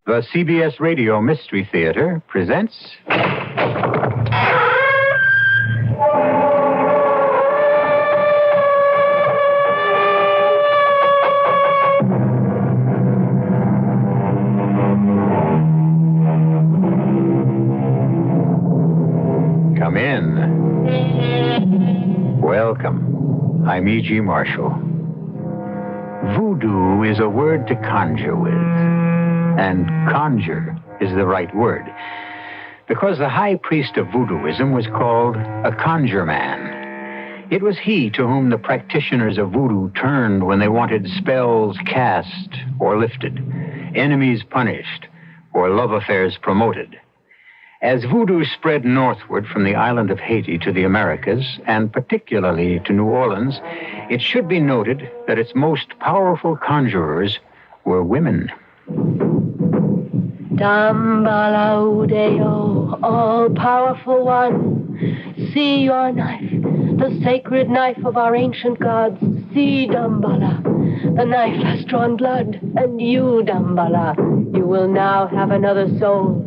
The CBS Radio Mystery Theater presents... Come in. Welcome. I'm E.G. Marshall. Voodoo is a word to conjure with. And conjure is the right word, because the high priest of voodooism was called a conjure man. It was he to whom the practitioners of voodoo turned when they wanted spells cast or lifted, enemies punished, or love affairs promoted. As voodoo spread northward from the island of Haiti to the Americas, and particularly to New Orleans, it should be noted that its most powerful conjurers were women. Dambala Udeo, all-powerful one, see your knife, the sacred knife of our ancient gods. See, Dambala, the knife has drawn blood, and you, Dambala, you will now have another soul.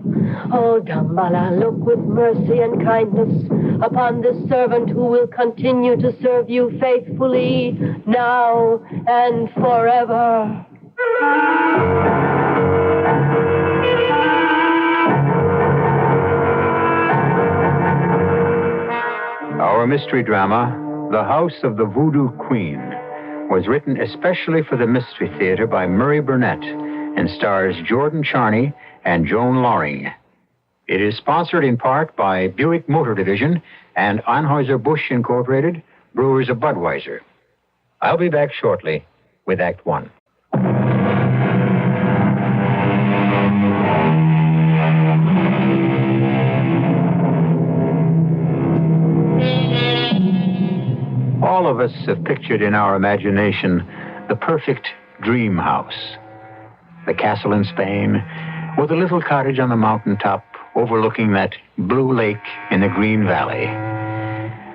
Oh, Dambala, look with mercy and kindness upon this servant who will continue to serve you faithfully, now and forever. Our mystery drama, The House of the Voodoo Queen, was written especially for the Mystery Theater by Murray Burnett and stars Jordan Charney and Joan Loring. It is sponsored in part by Buick Motor Division and Anheuser-Busch Incorporated, Brewers of Budweiser. I'll be back shortly with Act One. All of us have pictured in our imagination the perfect dream house. The castle in Spain, or the little cottage on the mountaintop overlooking that blue lake in the Green Valley.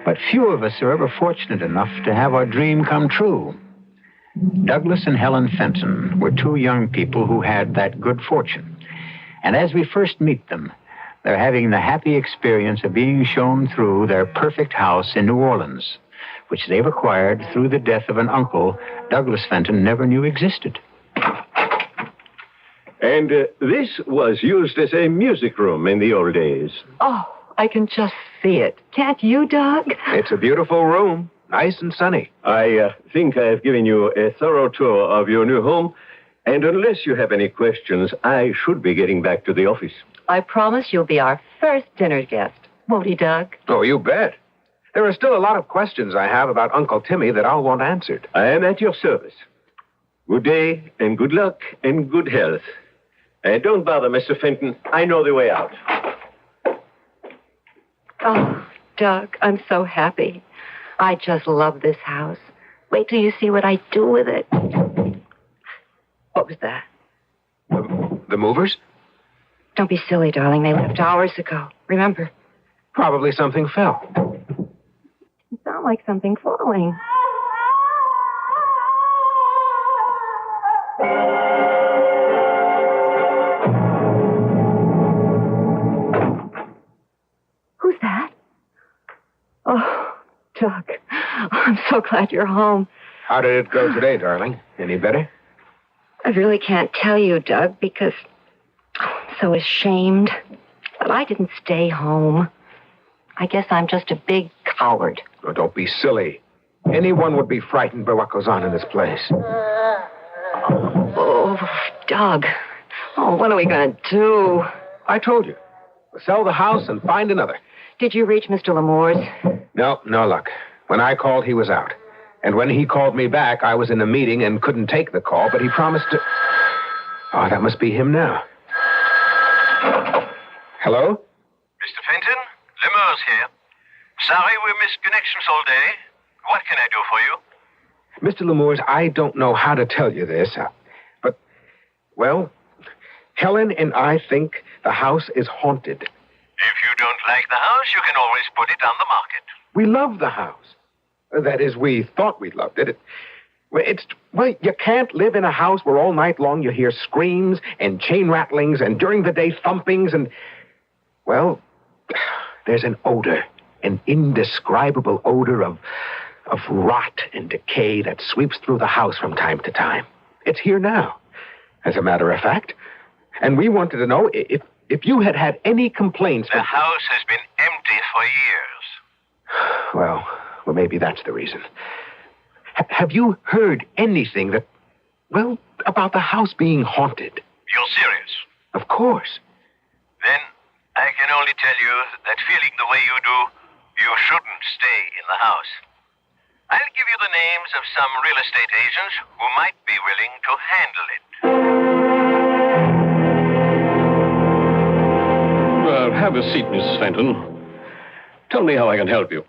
But few of us are ever fortunate enough to have our dream come true. Douglas and Helen Fenton were two young people who had that good fortune. And as we first meet them, they're having the happy experience of being shown through their perfect house in New Orleans, which they've acquired through the death of an uncle Douglas Fenton never knew existed. And this was used as a music room in the old days. Oh, I can just see it. Can't you, Doug? It's a beautiful room, nice and sunny. I think I have given you a thorough tour of your new home, and unless you have any questions, I should be getting back to the office. I promise you'll be our first dinner guest. Won't he, Doug? Oh, you bet. There are still a lot of questions I have about Uncle Timmy that I'll want answered. I am at your service. Good day, and good luck, and good health. Don't bother, Mr. Fenton. I know the way out. Oh, Doug, I'm so happy. I just love this house. Wait till you see what I do with it. What was that? The movers? Don't be silly, darling. They left hours ago. Remember? Probably something fell. It sounds like something falling. Who's that? Oh, Doug. I'm so glad you're home. How did it go today, darling? Any better? I really can't tell you, Doug, because I'm so ashamed. But I didn't stay home. I guess I'm just a big coward. Oh, don't be silly. Anyone would be frightened by what goes on in this place. Oh, Doug. Oh, what are we going to do? I told you. We'll sell the house and find another. Did you reach Mr. Lamour's? No luck. When I called, he was out. And when he called me back, I was in a meeting and couldn't take the call, but he promised to... Oh, that must be him now. Hello? Mr. Fenton, Lamour's here. Sorry we missed connections all day. What can I do for you? Mr. Lamour's, I don't know how to tell you this, but, well, Helen and I think the house is haunted. If you don't like the house, you can always put it on the market. We love the house. That is, we thought we loved it. Well, you can't live in a house where all night long you hear screams and chain rattlings and during the day thumpings and... Well, there's an odor, an indescribable odor of rot and decay that sweeps through the house from time to time. It's here now, as a matter of fact. And we wanted to know if you had any complaints... The house has been empty for years. Well, maybe that's the reason. Have you heard anything that, well, about the house being haunted? You're serious? Of course. Then I can only tell you that feeling the way you do, you shouldn't stay in the house. I'll give you the names of some real estate agents who might be willing to handle it. Have a seat, Mrs. Fenton. Tell me how I can help you.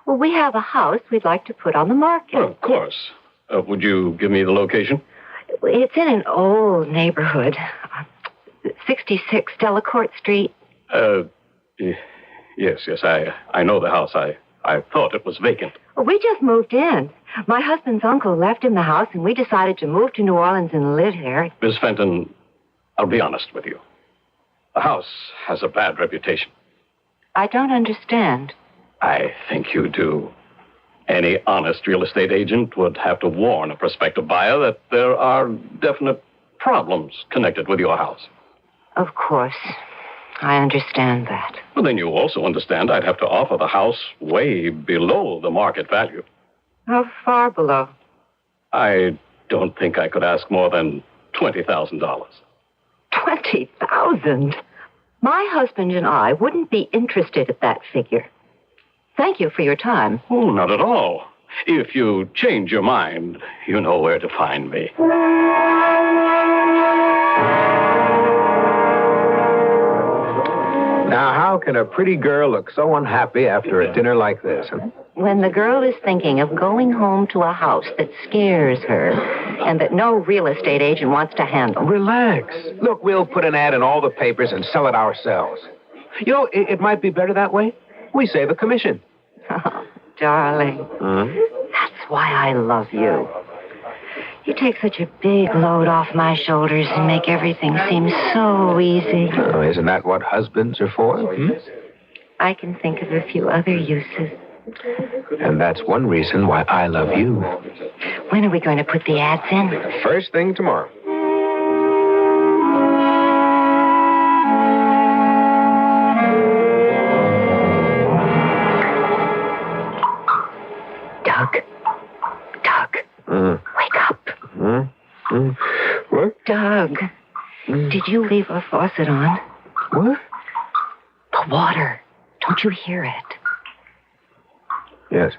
Well, we have a house we'd like to put on the market. Well, of course. Would you give me the location? It's in an old neighborhood. 66 Delacorte Street. Yes, I know the house. I thought it was vacant. Well, we just moved in. My husband's uncle left him the house, and we decided to move to New Orleans and live here. Miss Fenton, I'll be honest with you. The house has a bad reputation. I don't understand. I think you do. Any honest real estate agent would have to warn a prospective buyer that there are definite problems connected with your house. Of course. I understand that. Well, then you also understand I'd have to offer the house way below the market value. How far below? I don't think I could ask more than $20,000. $20,000? My husband and I wouldn't be interested at that figure. Thank you for your time. Oh, not at all. If you change your mind, you know where to find me. Now, how can a pretty girl look so unhappy after a dinner like this? Huh? When the girl is thinking of going home to a house that scares her and that no real estate agent wants to handle. Relax. Look, we'll put an ad in all the papers and sell it ourselves. You know, it might be better that way. We save a commission. Oh, darling. That's why I love you. You take such a big load off my shoulders and make everything seem so easy. Oh, isn't that what husbands are for? I can think of a few other uses. And that's one reason why I love you. When are we going to put the ads in? First thing tomorrow. Doug. Wake up. What? Doug, did you leave a faucet on? What? The water. Don't you hear it? Yes,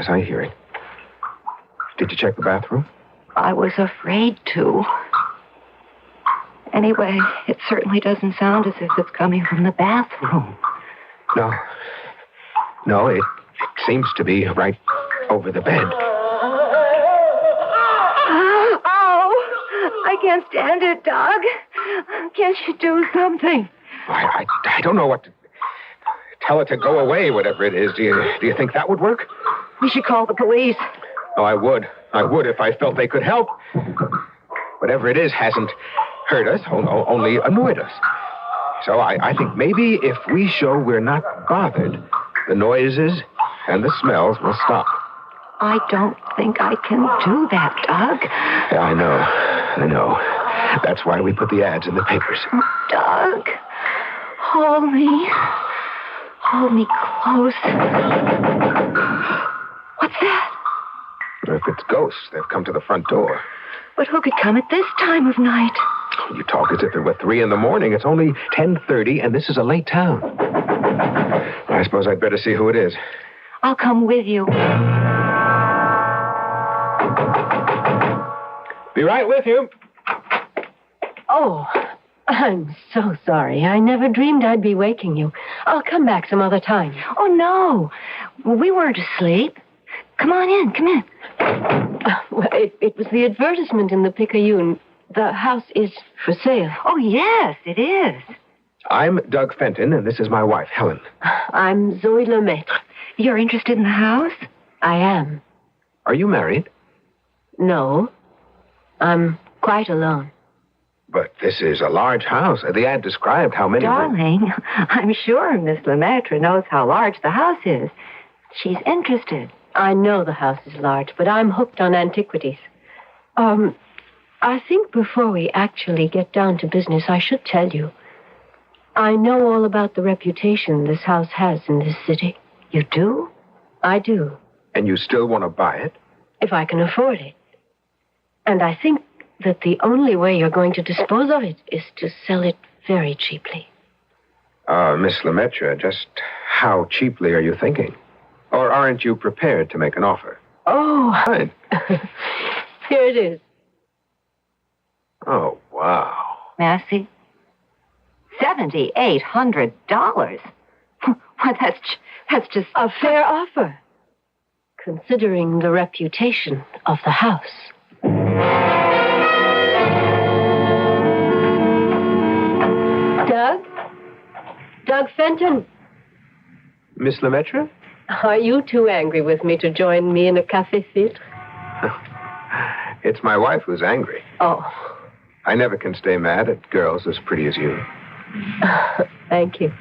I hear it. Did you check the bathroom? I was afraid to. Anyway, it certainly doesn't sound as if it's coming from the bathroom. No, it seems to be right over the bed. I can't stand it, Doug. Can't you do something? I don't know what to... Tell it to go away, whatever it is. Do you think that would work? We should call the police. Oh, I would. I would if I felt they could help. Whatever it is hasn't hurt us, only annoyed us. So I think maybe if we show we're not bothered, the noises and the smells will stop. I don't think I can do that, Doug. Yeah, I know. That's why we put the ads in the papers. Oh, Doug, hold me. Hold me close. What's that? If it's ghosts, they've come to the front door. But who could come at this time of night? You talk as if it were 3 a.m. It's only 10:30, and this is a late town. I suppose I'd better see who it is. I'll come with you. Be right with you. Oh, I'm so sorry. I never dreamed I'd be waking you. I'll come back some other time. Oh, no. We weren't asleep. Come on in. Come in. Well, it was the advertisement in the Picayune. The house is for sale. Oh, yes, it is. I'm Doug Fenton, and this is my wife, Helen. I'm Zoe Lemaitre. You're interested in the house? I am. Are you married? No. I'm quite alone. But this is a large house. The ad described how many... Darling, I'm sure Miss Lemaitre knows how large the house is. She's interested. I know the house is large, but I'm hooked on antiquities. I think before we actually get down to business, I should tell you. I know all about the reputation this house has in this city. You do? I do. And you still want to buy it? If I can afford it. And I think that the only way you're going to dispose of it is to sell it very cheaply. Miss Lemaitre, just how cheaply are you thinking? Or aren't you prepared to make an offer? Oh. Fine. Here it is. Oh, wow. May I see? $7,800. Why, that's just... A fair offer, considering the reputation of the house. Doug Fenton. Miss Lemaitre? Are you too angry with me to join me in a café filtre? It's my wife who's angry. Oh. I never can stay mad at girls as pretty as you. Thank you.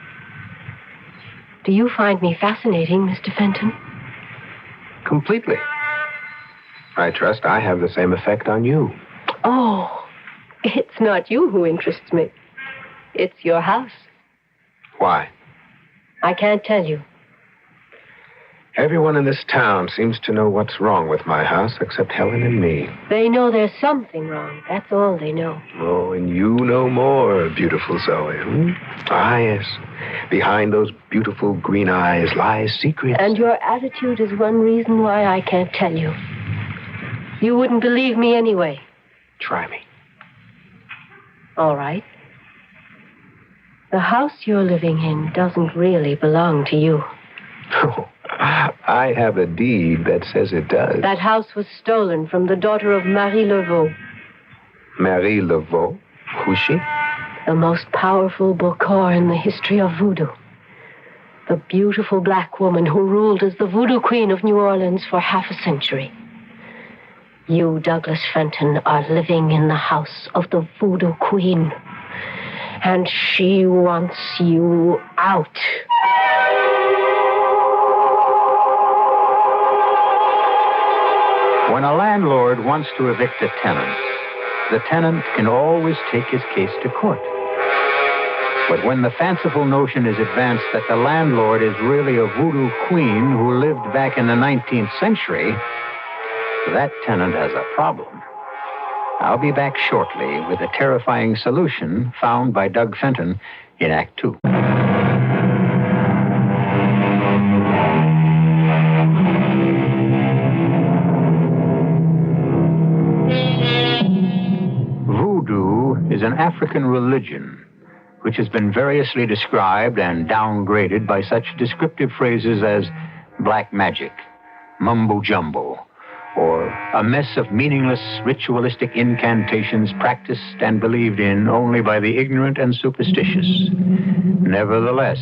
Do you find me fascinating, Mr. Fenton? Completely. I trust I have the same effect on you. Oh, it's not you who interests me. It's your house. Why? I can't tell you. Everyone in this town seems to know what's wrong with my house except Helen and me. They know there's something wrong. That's all they know. Oh, and you know more, beautiful Zoe. Ah, yes. Behind those beautiful green eyes lies secrets. And your attitude is one reason why I can't tell you. You wouldn't believe me anyway. Try me. All right. The house you're living in doesn't really belong to you. Oh, I have a deed that says it does. That house was stolen from the daughter of Marie Laveau. Marie Laveau? Who's she? The most powerful Bokor in the history of voodoo. The beautiful black woman who ruled as the voodoo queen of New Orleans for half a century. You, Douglas Fenton, are living in the house of the voodoo queen. And she wants you out. When a landlord wants to evict a tenant, the tenant can always take his case to court. But when the fanciful notion is advanced that the landlord is really a voodoo queen who lived back in the 19th century, that tenant has a problem. I'll be back shortly with a terrifying solution found by Doug Fenton in Act 2. Voodoo is an African religion which has been variously described and downgraded by such descriptive phrases as black magic, mumbo-jumbo, or a mess of meaningless ritualistic incantations practiced and believed in only by the ignorant and superstitious. Nevertheless,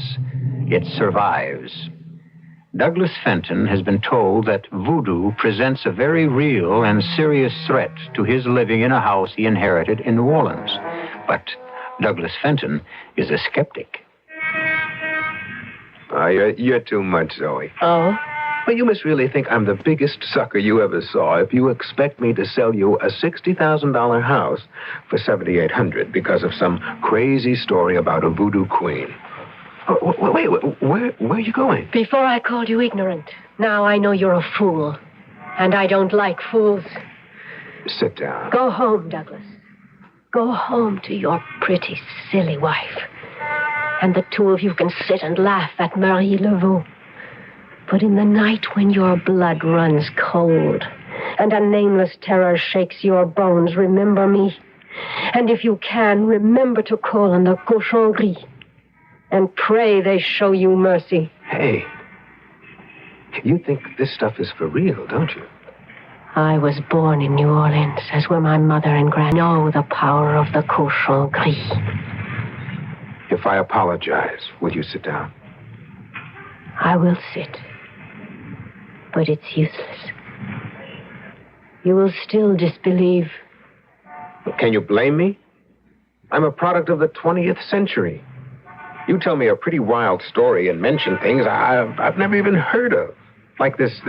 it survives. Douglas Fenton has been told that voodoo presents a very real and serious threat to his living in a house he inherited in New Orleans. But Douglas Fenton is a skeptic. You're too much, Zoe. Oh? Well, you must really think I'm the biggest sucker you ever saw if you expect me to sell you a $60,000 house for $7,800 because of some crazy story about a voodoo queen. Oh, wait, where are you going? Before I called you ignorant. Now I know you're a fool. And I don't like fools. Sit down. Go home, Douglas. Go home to your pretty, silly wife. And the two of you can sit and laugh at Marie Laveau. But in the night when your blood runs cold and a nameless terror shakes your bones, remember me. And if you can, remember to call on the cochon gris. And pray they show you mercy. Hey, you think this stuff is for real, don't you? I was born in New Orleans, as were my mother and grand. Know the power of the cochon gris. If I apologize, will you sit down? I will sit. But it's useless. you will still disbelieve. Can you blame me? I'm a product of the 20th century. You tell me a pretty wild story and mention things I've never even heard of. Like this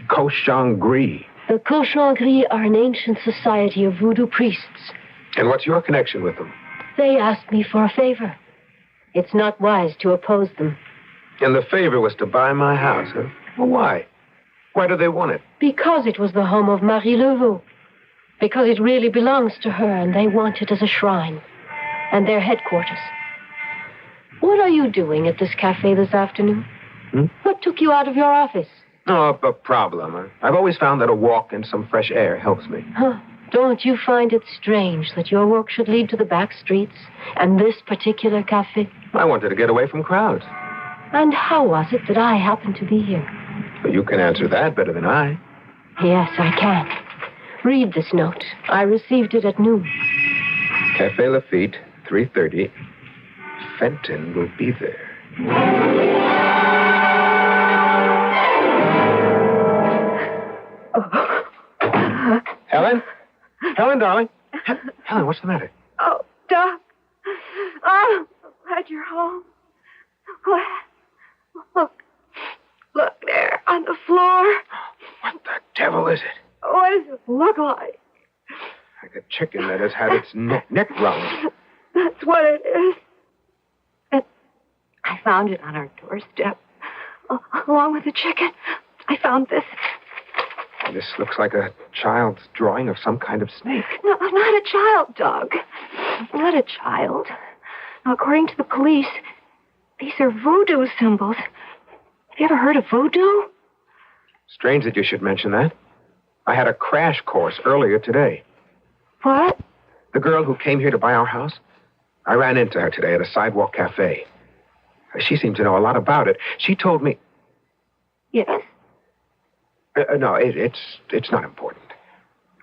Cochon Gris. The Cochon Gris are an ancient society of voodoo priests. And what's your connection with them? They asked me for a favor. It's not wise to oppose them. And the favor was to buy my house, huh? Well, why? Why do they want it? Because it was the home of Marie Laveau. Because it really belongs to her, and they want it as a shrine. And their headquarters. What are you doing at this cafe this afternoon? What took you out of your office? Oh, a problem. I've always found that a walk and some fresh air helps me. Huh. Don't you find it strange that your work should lead to the back streets and this particular cafe? I wanted to get away from crowds. And how was it that I happened to be here? Well, you can answer that better than I. Yes, I can. Read this note. I received it at noon. Café Lafitte, 3:30. Fenton will be there. Helen? Helen, darling. Helen, what's the matter? Oh, Doc. Oh, I'm glad you're home. Look there on the floor. What the devil is it? What does it look like? Like a chicken that has had its neck wrung. That's what it is. And I found it on our doorstep. Along with the chicken, I found this. This looks like a child's drawing of some kind of snake. No, not a child, Doug. Not a child. Now, according to the police, these are voodoo symbols. Have you ever heard of voodoo? Strange that you should mention that. I had a crash course earlier today. What? The girl who came here to buy our house, I ran into her today at a sidewalk cafe. She seemed to know a lot about it. She told me... Yes? No, it's not important.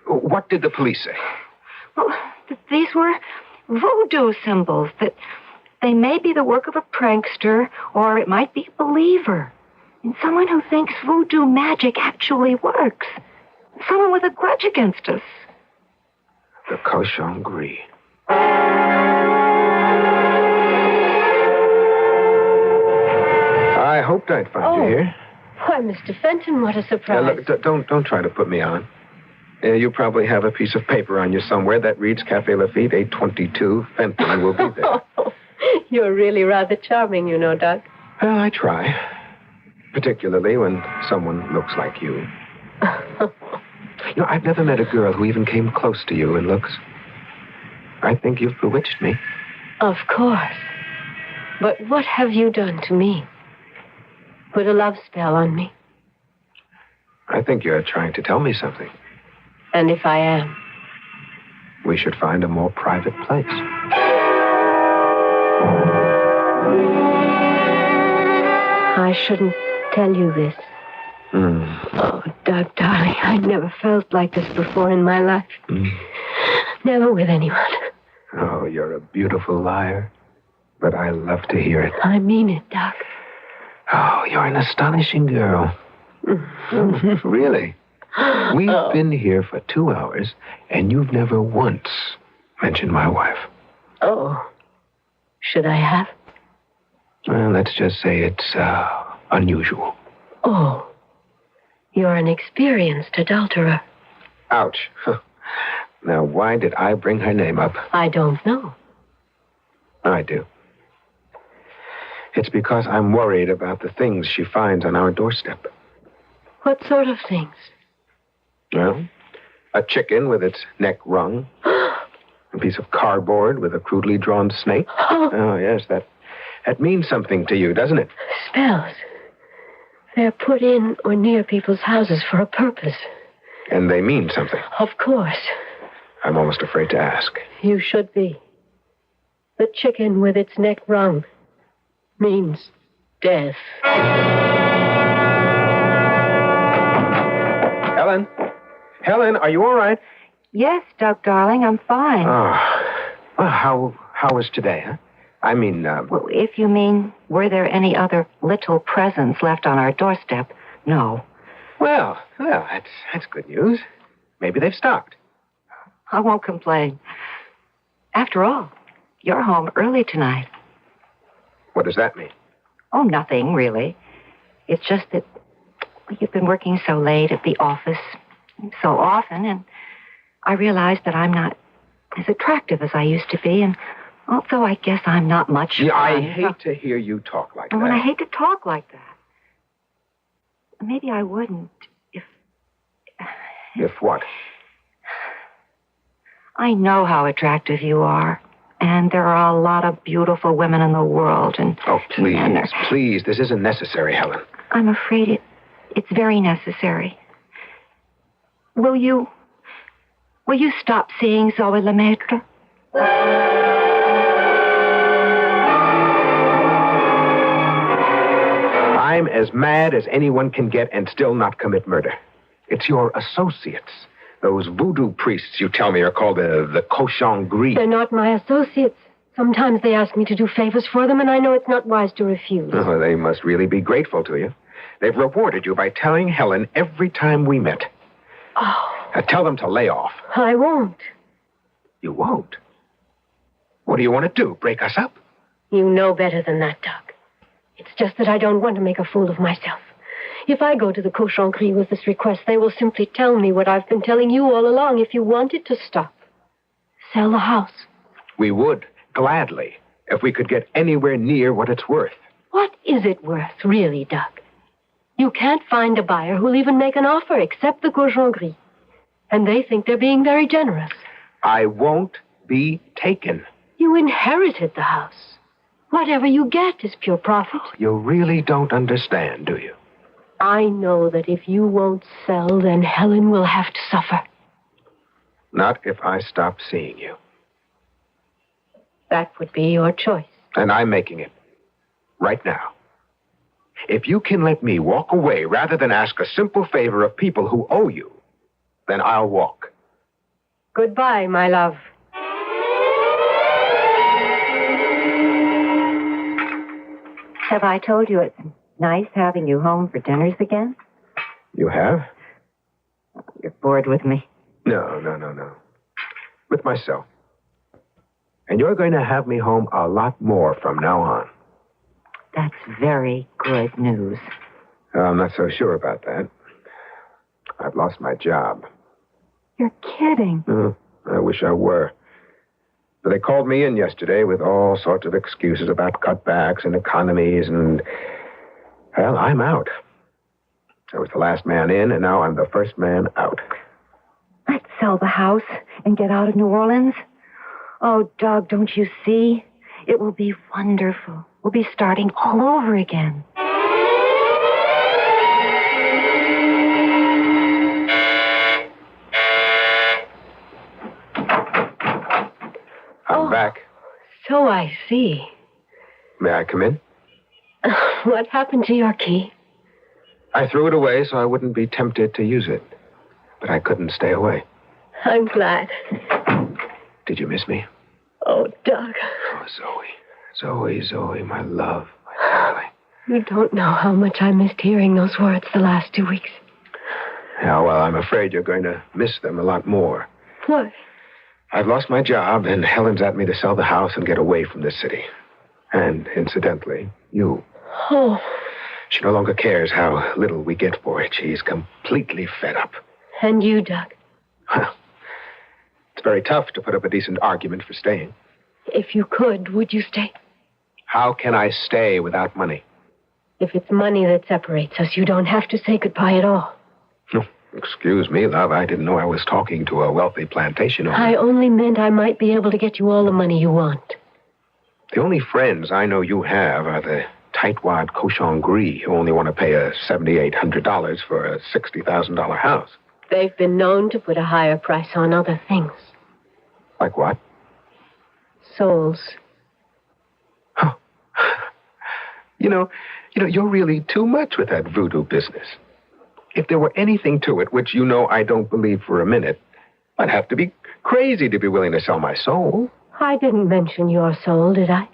What did the police say? Well, these were voodoo symbols, that they may be the work of a prankster, or it might be a believer. And someone who thinks voodoo magic actually works. Someone with a grudge against us. The Cochon Gris. I hoped I'd find you here. Why, Mr. Fenton, what a surprise. Look, don't try to put me on. You probably have a piece of paper on you somewhere that reads Café Lafitte, 822. Fenton will be there. Oh, you're really rather charming, you know, Doc. Well, I try. Particularly when someone looks like you. You know, I've never met a girl who even came close to you in looks. I think you've bewitched me. Of course. But what have you done to me? Put a love spell on me. I think you're trying to tell me something. And if I am? We should find a more private place. I shouldn't tell you this. Oh, Doug, darling, I never felt like this before in my life. Never with anyone. Oh, you're a beautiful liar. But I love to hear it. I mean it, Doc. Oh, you're an astonishing girl. Really? We've been here for 2 hours, and you've never once mentioned my wife. Oh. Should I have? Well, let's just say it's unusual. Oh. You're an experienced adulterer. Ouch. Now, why did I bring her name up? I don't know. I do. It's because I'm worried about the things she finds on our doorstep. What sort of things? Well, a chicken with its neck wrung. A piece of cardboard with a crudely drawn snake. Oh, yes, that means something to you, doesn't it? Spells. They're put in or near people's houses for a purpose. And they mean something. Of course. I'm almost afraid to ask. You should be. The chicken with its neck wrung means death. Helen? Helen, are you all right? Yes, Doug, darling, I'm fine. Well, how was today, huh? I mean, Well, if you mean, were there any other little presents left on our doorstep? No. Well, that's good news. Maybe they've stopped. I won't complain. After all, you're home early tonight. What does that mean? Oh, nothing, really. It's just that you've been working so late at the office so often, and I realize that I'm not as attractive as I used to be, and also I guess I'm not much fun. I hate to hear you talk like that. And I hate to talk like that. Maybe I wouldn't if... If what? I know how attractive you are, and there are a lot of beautiful women in the world, and... Oh, please, this isn't necessary, Helen. I'm afraid it's very necessary. Will you stop seeing Zoe Lemaitre? I'm as mad as anyone can get and still not commit murder. It's your associates. Those voodoo priests you tell me are called the Cochon Gris. They're not my associates. Sometimes they ask me to do favors for them, and I know it's not wise to refuse. Oh, they must really be grateful to you. They've rewarded you by telling Helen every time we met. Oh. Tell them to lay off. I won't. You won't? What do you want to do, break us up? You know better than that, Doug. It's just that I don't want to make a fool of myself. If I go to the Cochon Gris with this request, they will simply tell me what I've been telling you all along. If you want it to stop, sell the house. We would, gladly, if we could get anywhere near what it's worth. What is it worth, really, Doug? You can't find a buyer who'll even make an offer except the Cochon Gris. And they think they're being very generous. I won't be taken. You inherited the house. Whatever you get is pure profit. You really don't understand, do you? I know that if you won't sell, then Helen will have to suffer. Not if I stop seeing you. That would be your choice. And I'm making it. Right now. If you can let me walk away rather than ask a simple favor of people who owe you, then I'll walk. Goodbye, my love. Have I told you it's nice having you home for dinners again? You have? You're bored with me. No. With myself. And you're going to have me home a lot more from now on. That's very good news. I'm not so sure about that. I've lost my job. You're kidding. I wish I were. But they called me in yesterday with all sorts of excuses about cutbacks and economies and... Well, I'm out. I was the last man in, and now I'm the first man out. Let's sell the house and get out of New Orleans. Oh, Doug, don't you see? It will be wonderful. We'll be starting all over again. I'm back. So I see. May I come in? What happened to your key? I threw it away so I wouldn't be tempted to use it. But I couldn't stay away. I'm glad. Did you miss me? Oh, Doug. Oh, Zoe, my love, my darling. You don't know how much I missed hearing those words the last 2 weeks. Yeah, well, I'm afraid you're going to miss them a lot more. What? I've lost my job, and Helen's at me to sell the house and get away from this city. And, incidentally, you. Oh. She no longer cares how little we get for it. She's completely fed up. And you, Doug? Well, it's very tough to put up a decent argument for staying. If you could, would you stay? How can I stay without money? If it's money that separates us, you don't have to say goodbye at all. Oh, excuse me, love. I didn't know I was talking to a wealthy plantation owner. I only meant I might be able to get you all the money you want. The only friends I know you have are the tightwad Cochon Gris who only want to pay $7,800 for a $60,000 house. They've been known to put a higher price on other things. Like what? Souls. Oh. You know, you're really too much with that voodoo business. If there were anything to it, which you know I don't believe for a minute, I'd have to be crazy to be willing to sell my soul. I didn't mention your soul, did I?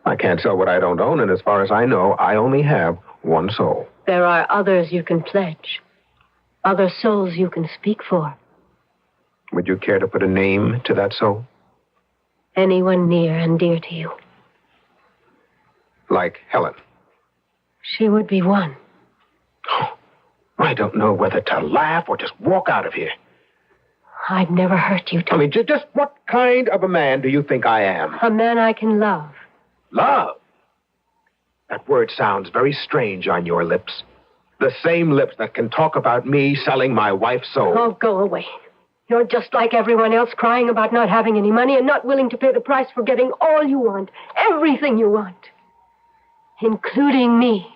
I can't sell what I don't own, and as far as I know, I only have one soul. There are others you can pledge. Other souls you can speak for. Would you care to put a name to that soul? Anyone near and dear to you. Like Helen? She would be one. Oh, I don't know whether to laugh or just walk out of here. I'd never hurt you, Tom. I mean, just what kind of a man do you think I am? A man I can love. Love? That word sounds very strange on your lips. The same lips that can talk about me selling my wife's soul. Oh, go away. You're just like everyone else, crying about not having any money and not willing to pay the price for getting all you want, everything you want, including me.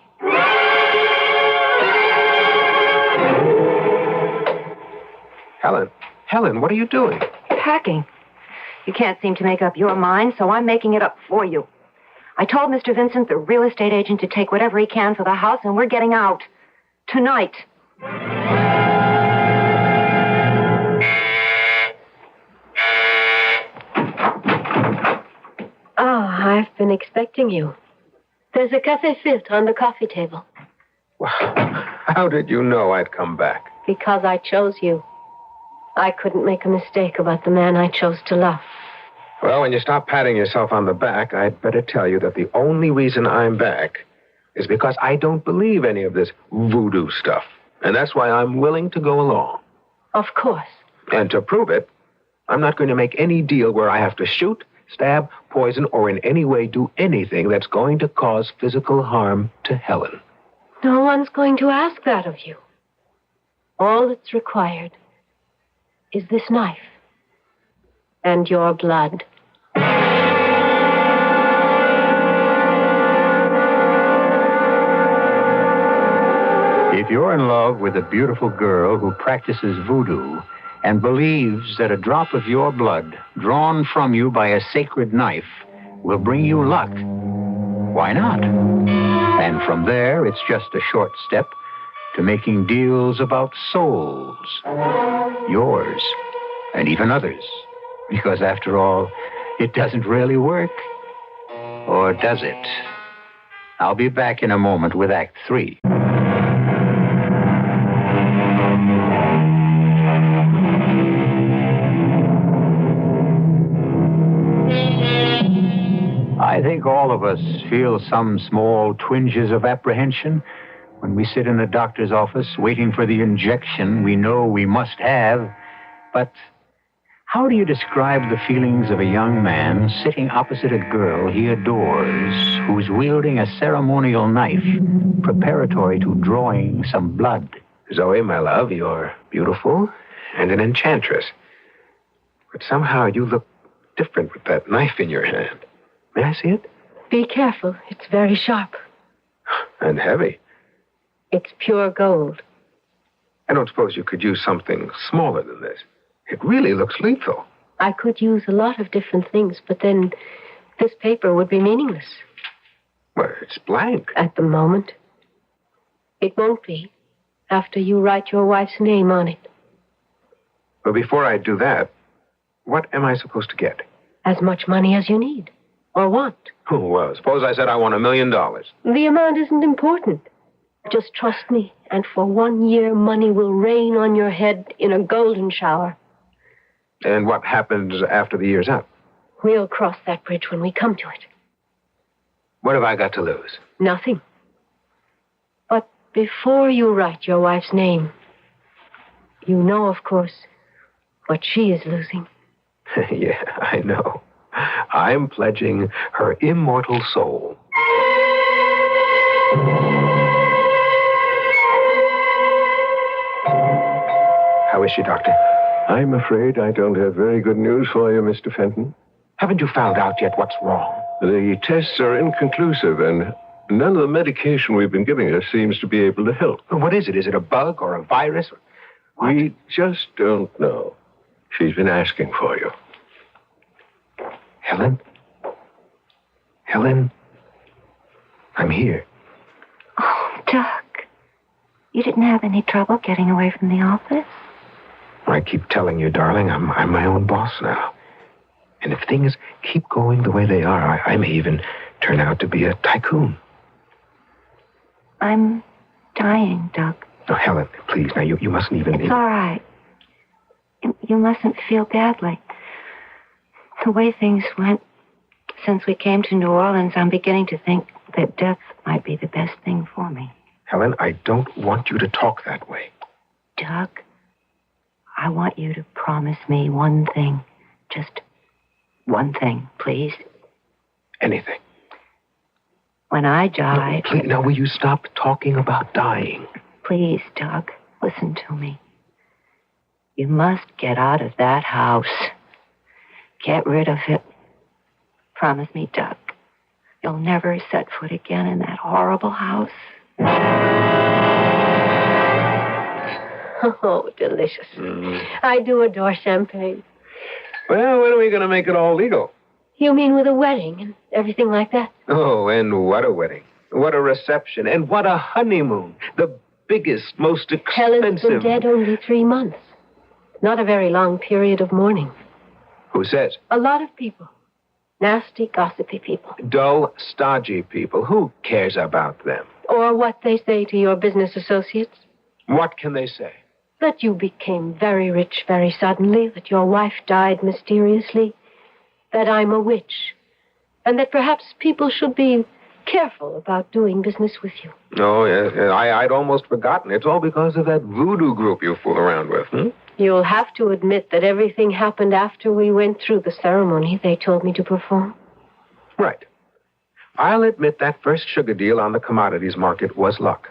Helen, what are you doing? Packing. You can't seem to make up your mind, so I'm making it up for you. I told Mr. Vincent, the real estate agent, to take whatever he can for the house, and we're getting out. Tonight. I've been expecting you. There's a café filtre on the coffee table. Well, how did you know I'd come back? Because I chose you. I couldn't make a mistake about the man I chose to love. Well, when you stop patting yourself on the back, I'd better tell you that the only reason I'm back is because I don't believe any of this voodoo stuff. And that's why I'm willing to go along. Of course. And to prove it, I'm not going to make any deal where I have to shoot, stab, poison, or in any way do anything that's going to cause physical harm to Helen. No one's going to ask that of you. All that's required is this knife and your blood. If you're in love with a beautiful girl who practices voodoo and believes that a drop of your blood, drawn from you by a sacred knife, will bring you luck, why not? And from there, it's just a short step to making deals about souls. Yours, and even others. Because after all, it doesn't really work. Or does it? I'll be back in a moment with Act 3. I think all of us feel some small twinges of apprehension when we sit in a doctor's office waiting for the injection we know we must have. But how do you describe the feelings of a young man sitting opposite a girl he adores, who's wielding a ceremonial knife preparatory to drawing some blood? Zoe, my love, you're beautiful and an enchantress. But somehow you look different with that knife in your hand. May I see it? Be careful. It's very sharp. And heavy. It's pure gold. I don't suppose you could use something smaller than this. It really looks lethal. I could use a lot of different things, but then this paper would be meaningless. Well, it's blank. At the moment. It won't be after you write your wife's name on it. But before I do that, what am I supposed to get? As much money as you need. Or want. Oh, well, suppose I said I want $1 million. The amount isn't important. Just trust me, and for 1 year, money will rain on your head in a golden shower. And what happens after the year's up? We'll cross that bridge when we come to it. What have I got to lose? Nothing. But before you write your wife's name, you know, of course, what she is losing. Yeah, I know. I'm pledging her immortal soul. How is she, Doctor? I'm afraid I don't have very good news for you, Mr. Fenton. Haven't you found out yet what's wrong? The tests are inconclusive, and none of the medication we've been giving her seems to be able to help. What is it? Is it a bug or a virus? What? We just don't know. She's been asking for you. Helen? Helen? I'm here. Oh, Doc. You didn't have any trouble getting away from the office? I keep telling you, darling, I'm my own boss now. And if things keep going the way they are, I may even turn out to be a tycoon. I'm dying, Doc. Oh, Helen, please, now you mustn't even... It's all right. You mustn't feel badly. The way things went since we came to New Orleans, I'm beginning to think that death might be the best thing for me. Helen, I don't want you to talk that way. Doug, I want you to promise me one thing. Just one thing, please. Anything. When I die... No, please, now, will you stop talking about dying? Please, Doug, listen to me. You must get out of that house. Get rid of it. Promise me, Doug. You'll never set foot again in that horrible house. Oh, delicious. I do adore champagne. Well, when are we going to make it all legal? You mean with a wedding and everything like that? Oh, and what a wedding. What a reception. And what a honeymoon. The biggest, most expensive... Helen's been dead only 3 months. Not a very long period of mourning. Who says? A lot of people. Nasty, gossipy people. Dull, stodgy people. Who cares about them? Or what they say to your business associates. What can they say? That you became very rich very suddenly, that your wife died mysteriously, that I'm a witch, and that perhaps people should be careful about doing business with you. Oh, yes. I'd almost forgotten. It's all because of that voodoo group you fool around with, You'll have to admit that everything happened after we went through the ceremony they told me to perform. Right. I'll admit that first sugar deal on the commodities market was luck.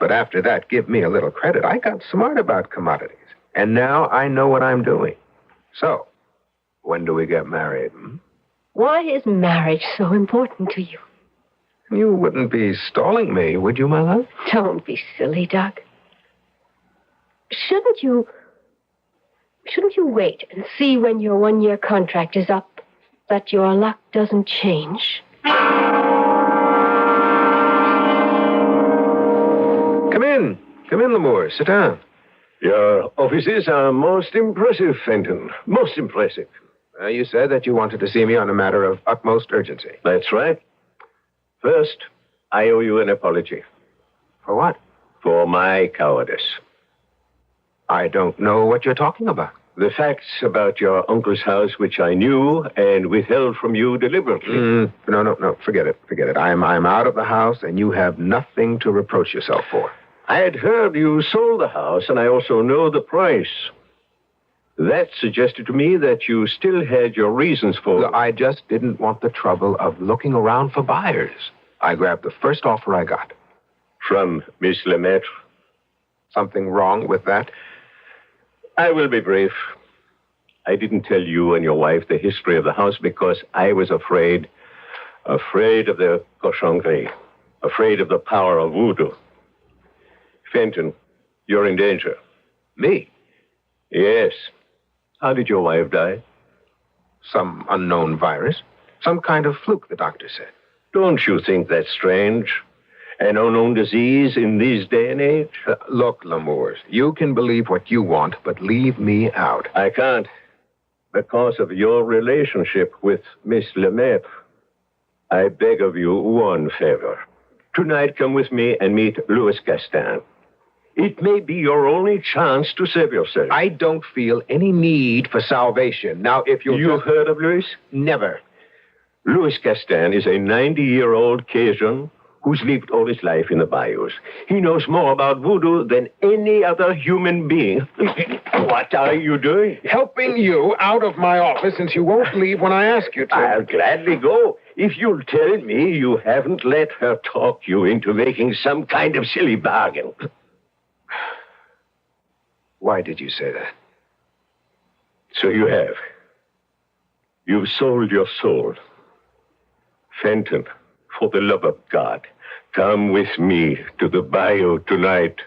But after that, give me a little credit. I got smart about commodities. And now I know what I'm doing. So, when do we get married? Why is marriage so important to you? You wouldn't be stalling me, would you, my love? Don't be silly, Doug. Shouldn't you wait and see when your 1-year contract is up that your luck doesn't change? Come in, Lemure. Sit down. Your offices are most impressive, Fenton. Most impressive. You said that you wanted to see me on a matter of utmost urgency. That's right. First, I owe you an apology. For what? For my cowardice. I don't know what you're talking about. The facts about your uncle's house, which I knew and withheld from you deliberately. No. Forget it. I'm out of the house, and you have nothing to reproach yourself for. I had heard you sold the house, and I also know the price. That suggested to me that you still had your reasons for... Look, I just didn't want the trouble of looking around for buyers. I grabbed the first offer I got. From Miss Lemaitre? Something wrong with that? I will be brief. I didn't tell you and your wife the history of the house because I was afraid of the cochonnerie, afraid of the power of voodoo. Fenton, you're in danger. Me? Yes. How did your wife die? Some unknown virus. Some kind of fluke, the doctor said. Don't you think that's strange? An unknown disease in this day and age? Look, Lemures, you can believe what you want, but leave me out. I can't. Because of your relationship with Miss Lemaitre. I beg of you one favor. Tonight, come with me and meet Louis Gaston. It may be your only chance to save yourself. I don't feel any need for salvation. Now, if You've heard of Louis? Never. Louis Gaston is a 90-year-old Cajun who's lived all his life in the bayous. He knows more about voodoo than any other human being. What are you doing? Helping you out of my office since you won't leave when I ask you to. I'll gladly go if you'll tell me you haven't let her talk you into making some kind of silly bargain. Why did you say that? So you have. You've sold your soul. Fenton, for the love of God, come with me to the bayou tonight.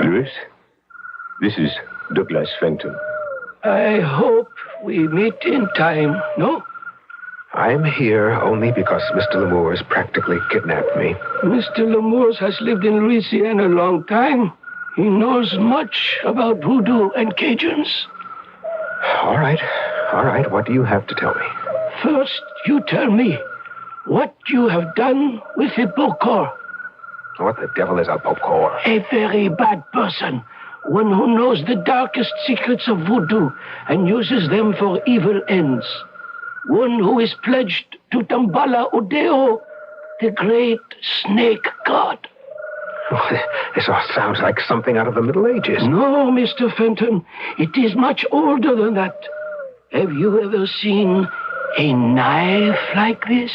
Louis, this is Douglas Fenton. I hope we meet in time, no? I'm here only because Mr. Lemures practically kidnapped me. Mr. Lemures has lived in Louisiana a long time. He knows much about voodoo and Cajuns. All right. What do you have to tell me? First, you tell me what you have done with the Bokor. What the devil is a Bokor? A very bad person. One who knows the darkest secrets of voodoo and uses them for evil ends. One who is pledged to Dambala Udeo, the great snake god. This all sounds like something out of the Middle Ages. No, Mr. Fenton. It is much older than that. Have you ever seen a knife like this?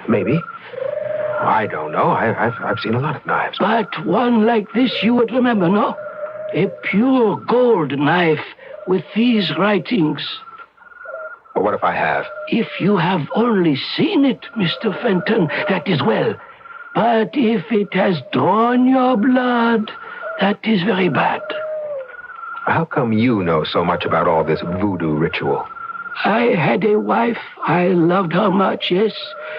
Maybe. I don't know. I've seen a lot of knives. But one like this you would remember, no? A pure gold knife with these writings. Well, what if I have? If you have only seen it, Mr. Fenton, that is well. But if it has drawn your blood, that is very bad. How come you know so much about all this voodoo ritual? I had a wife. I loved her much, yes.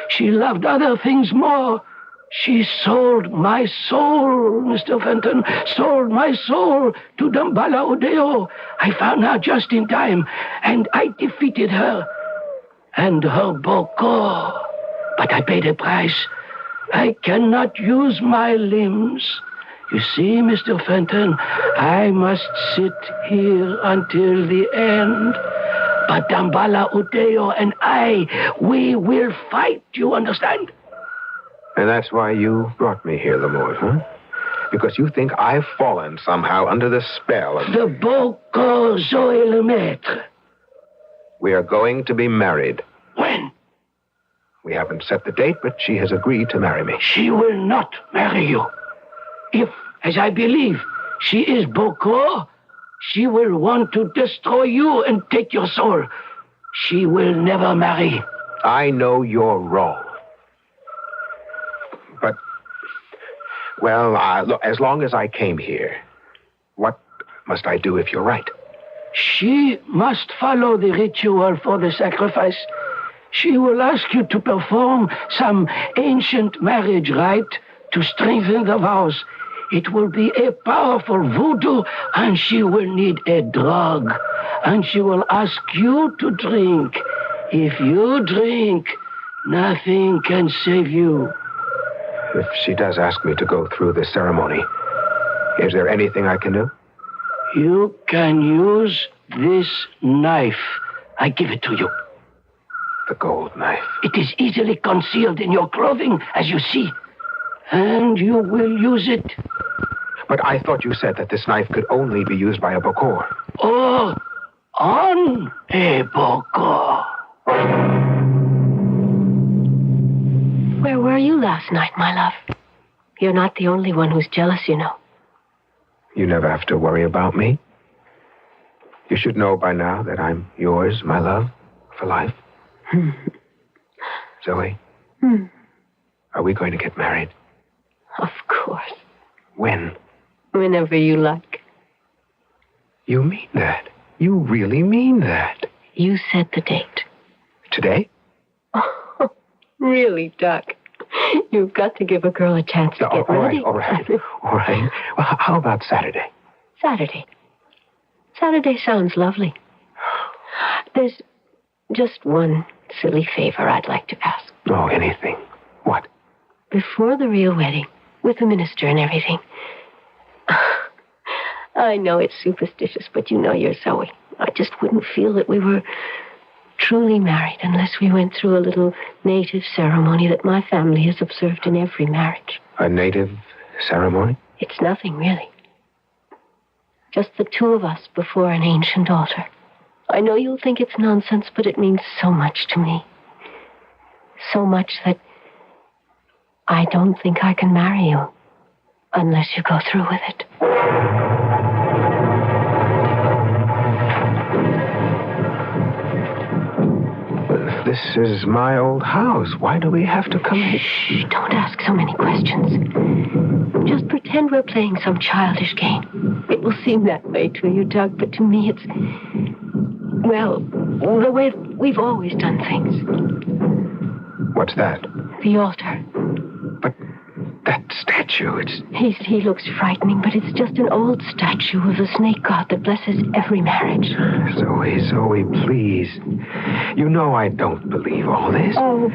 She loved other things more. She sold my soul, Mr. Fenton, sold my soul to Dambala Udeo. I found her just in time, and I defeated her. And her Bokor. But I paid a price. I cannot use my limbs. You see, Mr. Fenton, I must sit here until the end. But Dambala Udeo and I, we will fight, you understand? And that's why you brought me here, Lamort, huh? Because you think I've fallen somehow under the spell of... The Bokor Zoe le Maître. We are going to be married. When? We haven't set the date, but she has agreed to marry me. She will not marry you. If, as I believe, she is Bokor, she will want to destroy you and take your soul. She will never marry. I know you're wrong. But, well, look, as long as I came here, what must I do if you're right? She must follow the ritual for the sacrifice. She will ask you to perform some ancient marriage rite to strengthen the vows. It will be a powerful voodoo, and she will need a drug. And she will ask you to drink. If you drink, nothing can save you. If she does ask me to go through the ceremony, is there anything I can do? You can use this knife. I give it to you. The gold knife. It is easily concealed in your clothing, as you see. And you will use it. But I thought you said that this knife could only be used by a Bokor. Oh, on a Bokor. Where were you last night, my love? You're not the only one who's jealous, you know. You never have to worry about me. You should know by now that I'm yours, my love, for life. Zoe, are we going to get married? Of course. When? Whenever you like. You mean that? You really mean that? You set the date. Today? Oh, really, Doc? You've got to give a girl a chance to get ready. All right. Well, how about Saturday? Saturday. Saturday sounds lovely. There's just one silly favor I'd like to ask. Oh, anything. What? Before the real wedding, with the minister and everything. I know it's superstitious, but you know you're Zoe. I just wouldn't feel that we were truly married unless we went through a little native ceremony that my family has observed in every marriage. A native ceremony? It's nothing, really. Just the two of us before an ancient altar. I know you'll think it's nonsense, but it means so much to me. So much that I don't think I can marry you unless you go through with it. This is my old house. Why do we have to come here? Shh, don't ask so many questions. Just pretend we're playing some childish game. It will seem that way to you, Doug, but to me it's... well, the way we've always done things. What's that? The altar. But that statue, He looks frightening, but it's just an old statue of the snake god that blesses every marriage. Zoe, please. You know I don't believe all this. Oh.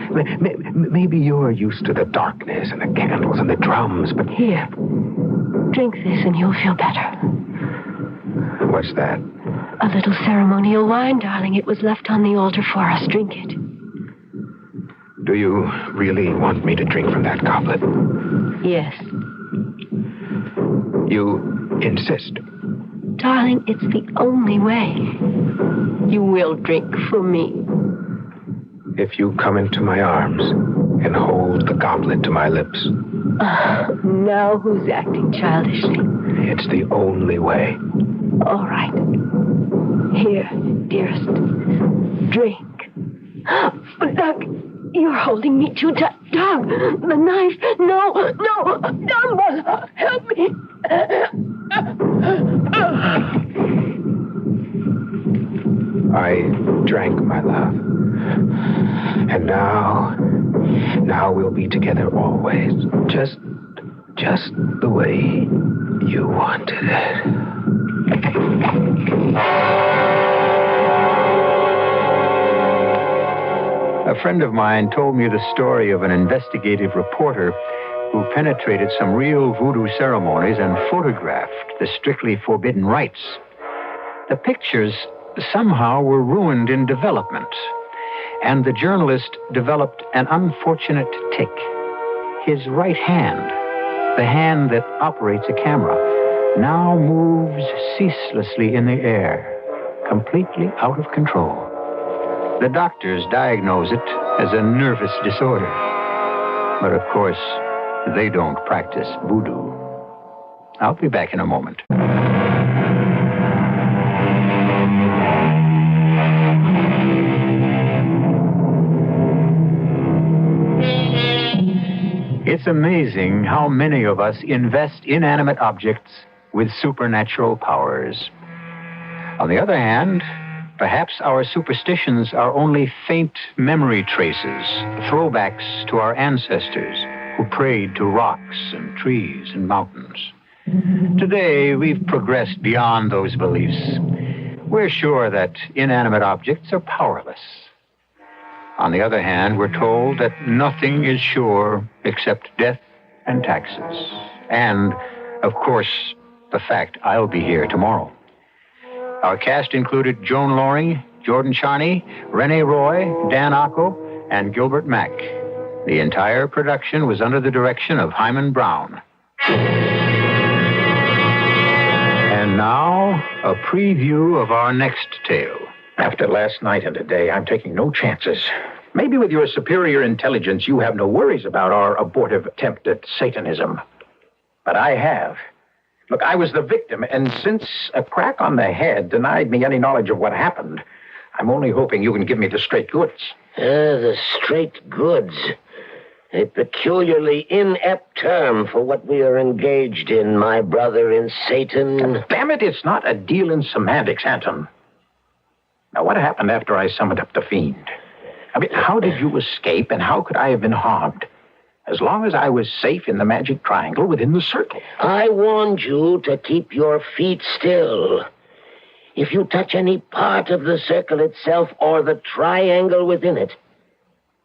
Maybe you're used to the darkness and the candles and the drums, but... Here, drink this and you'll feel better. What's that? A little ceremonial wine, darling. It was left on the altar for us. Drink it. Do you really want me to drink from that goblet? Yes. You insist? Darling, it's the only way. You will drink for me. If you come into my arms and hold the goblet to my lips. Now who's acting childishly? It's the only way. All right. Here, dearest. Drink. Doug, you're holding me too tight. Doug, the knife. No. Dumbledore, help me. I drank, my love. And now we'll be together always. Just the way you wanted it. A friend of mine told me the story of an investigative reporter who penetrated some real voodoo ceremonies and photographed the strictly forbidden rites. The pictures somehow were ruined in development, and the journalist developed an unfortunate tic. His right hand, the hand that operates a camera, now moves ceaselessly in the air, completely out of control. The doctors diagnose it as a nervous disorder. But of course, they don't practice voodoo. I'll be back in a moment. It's amazing how many of us invest inanimate objects with supernatural powers. On the other hand, perhaps our superstitions are only faint memory traces, throwbacks to our ancestors who prayed to rocks and trees and mountains. Today, we've progressed beyond those beliefs. We're sure that inanimate objects are powerless. On the other hand, we're told that nothing is sure except death and taxes. And, of course, the fact I'll be here tomorrow. Our cast included Joan Loring, Jordan Charney, Renee Roy, Dan Acco, and Gilbert Mack. The entire production was under the direction of Hyman Brown. And now, a preview of our next tale. After last night and today, I'm taking no chances. Maybe with your superior intelligence, you have no worries about our abortive attempt at Satanism. But I have. Look, I was the victim, and since a crack on the head denied me any knowledge of what happened, I'm only hoping you can give me the straight goods. The straight goods. A peculiarly inept term for what we are engaged in, my brother in Satan. Damn it, it's not a deal in semantics, Anton. Now, what happened after I summoned up the fiend? I mean, how did you escape, and how could I have been harmed? As long as I was safe in the magic triangle within the circle. I warned you to keep your feet still. If you touch any part of the circle itself or the triangle within it,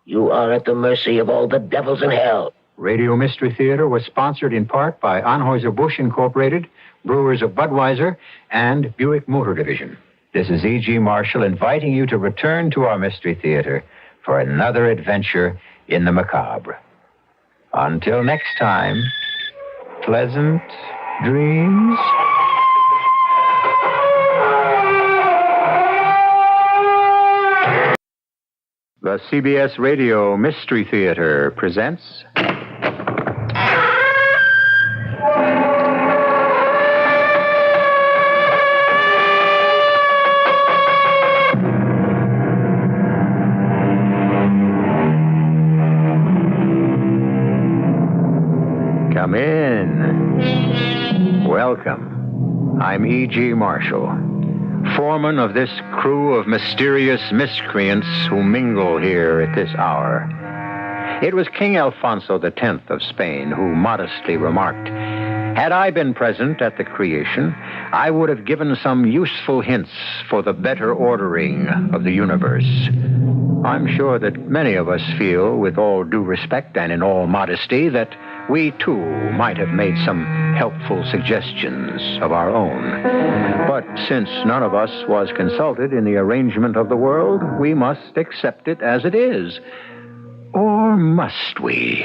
you are at the mercy of all the devils in hell. Radio Mystery Theater was sponsored in part by Anheuser-Busch Incorporated, Brewers of Budweiser, and Buick Motor Division. This is E.G. Marshall inviting you to return to our Mystery Theater for another adventure in the macabre. Until next time, pleasant dreams. The CBS Radio Mystery Theater presents... Come in. Welcome. I'm E.G. Marshall, foreman of this crew of mysterious miscreants who mingle here at this hour. It was King Alfonso X of Spain who modestly remarked, "Had I been present at the creation, I would have given some useful hints for the better ordering of the universe." I'm sure that many of us feel, with all due respect and in all modesty, that we, too, might have made some helpful suggestions of our own. But since none of us was consulted in the arrangement of the world, we must accept it as it is. Or must we?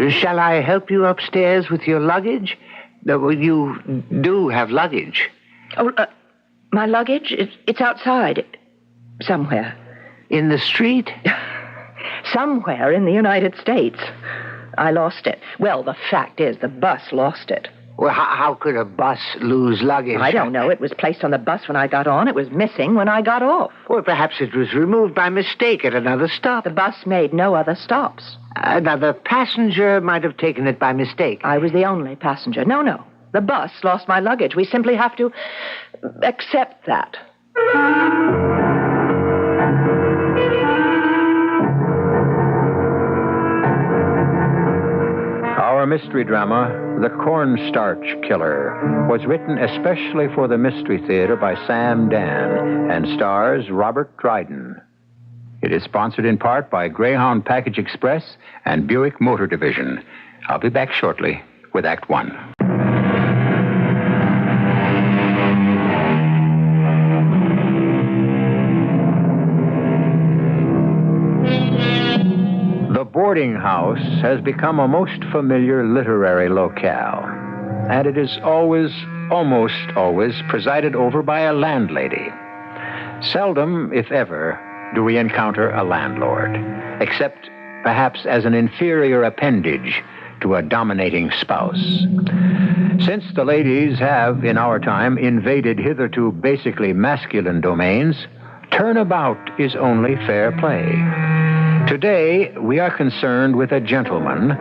Shall I help you upstairs with your luggage? You do have luggage. Oh, my luggage? It's outside. Somewhere. In the street? Somewhere in the United States. I lost it. Well, the fact is, the bus lost it. Well, how could a bus lose luggage? I don't know. It was placed on the bus when I got on. It was missing when I got off. Well, perhaps it was removed by mistake at another stop. The bus made no other stops. Another passenger might have taken it by mistake. I was the only passenger. No. The bus lost my luggage. We simply have to accept that. Our mystery drama, The Cornstarch Killer, was written especially for the Mystery Theater by Sam Dan and stars Robert Dryden. It is sponsored in part by Greyhound Package Express and Buick Motor Division. I'll be back shortly with Act One. The boarding house has become a most familiar literary locale, and it is almost always, presided over by a landlady. Seldom, if ever, do we encounter a landlord, except perhaps as an inferior appendage to a dominating spouse. Since the ladies have, in our time, invaded hitherto basically masculine domains, turnabout is only fair play. Today, we are concerned with a gentleman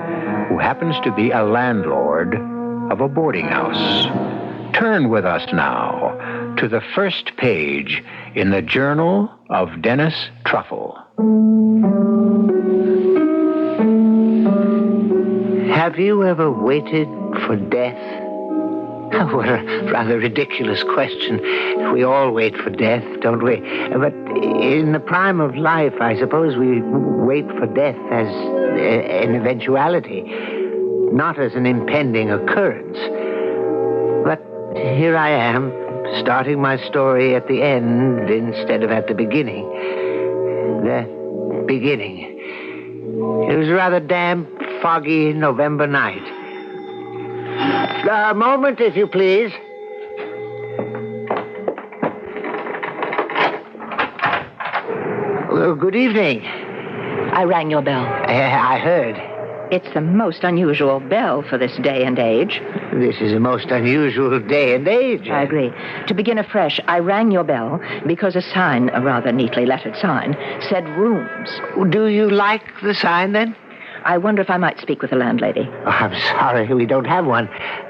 who happens to be a landlord of a boarding house. Turn with us now to the first page in the Journal of Dennis Truffle. Have you ever waited for death? What a rather ridiculous question. We all wait for death, don't we? But in the prime of life, I suppose we wait for death as an eventuality, not as an impending occurrence. But here I am, starting my story at the end instead of at the beginning. The beginning. It was a rather damp, foggy November night. A moment, if you please. Well, good evening. I rang your bell. I heard. It's the most unusual bell for this day and age. This is a most unusual day and age. I agree. To begin afresh, I rang your bell because a sign, a rather neatly lettered sign, said rooms. Do you like the sign, then? I wonder if I might speak with the landlady. Oh, I'm sorry, we don't have one.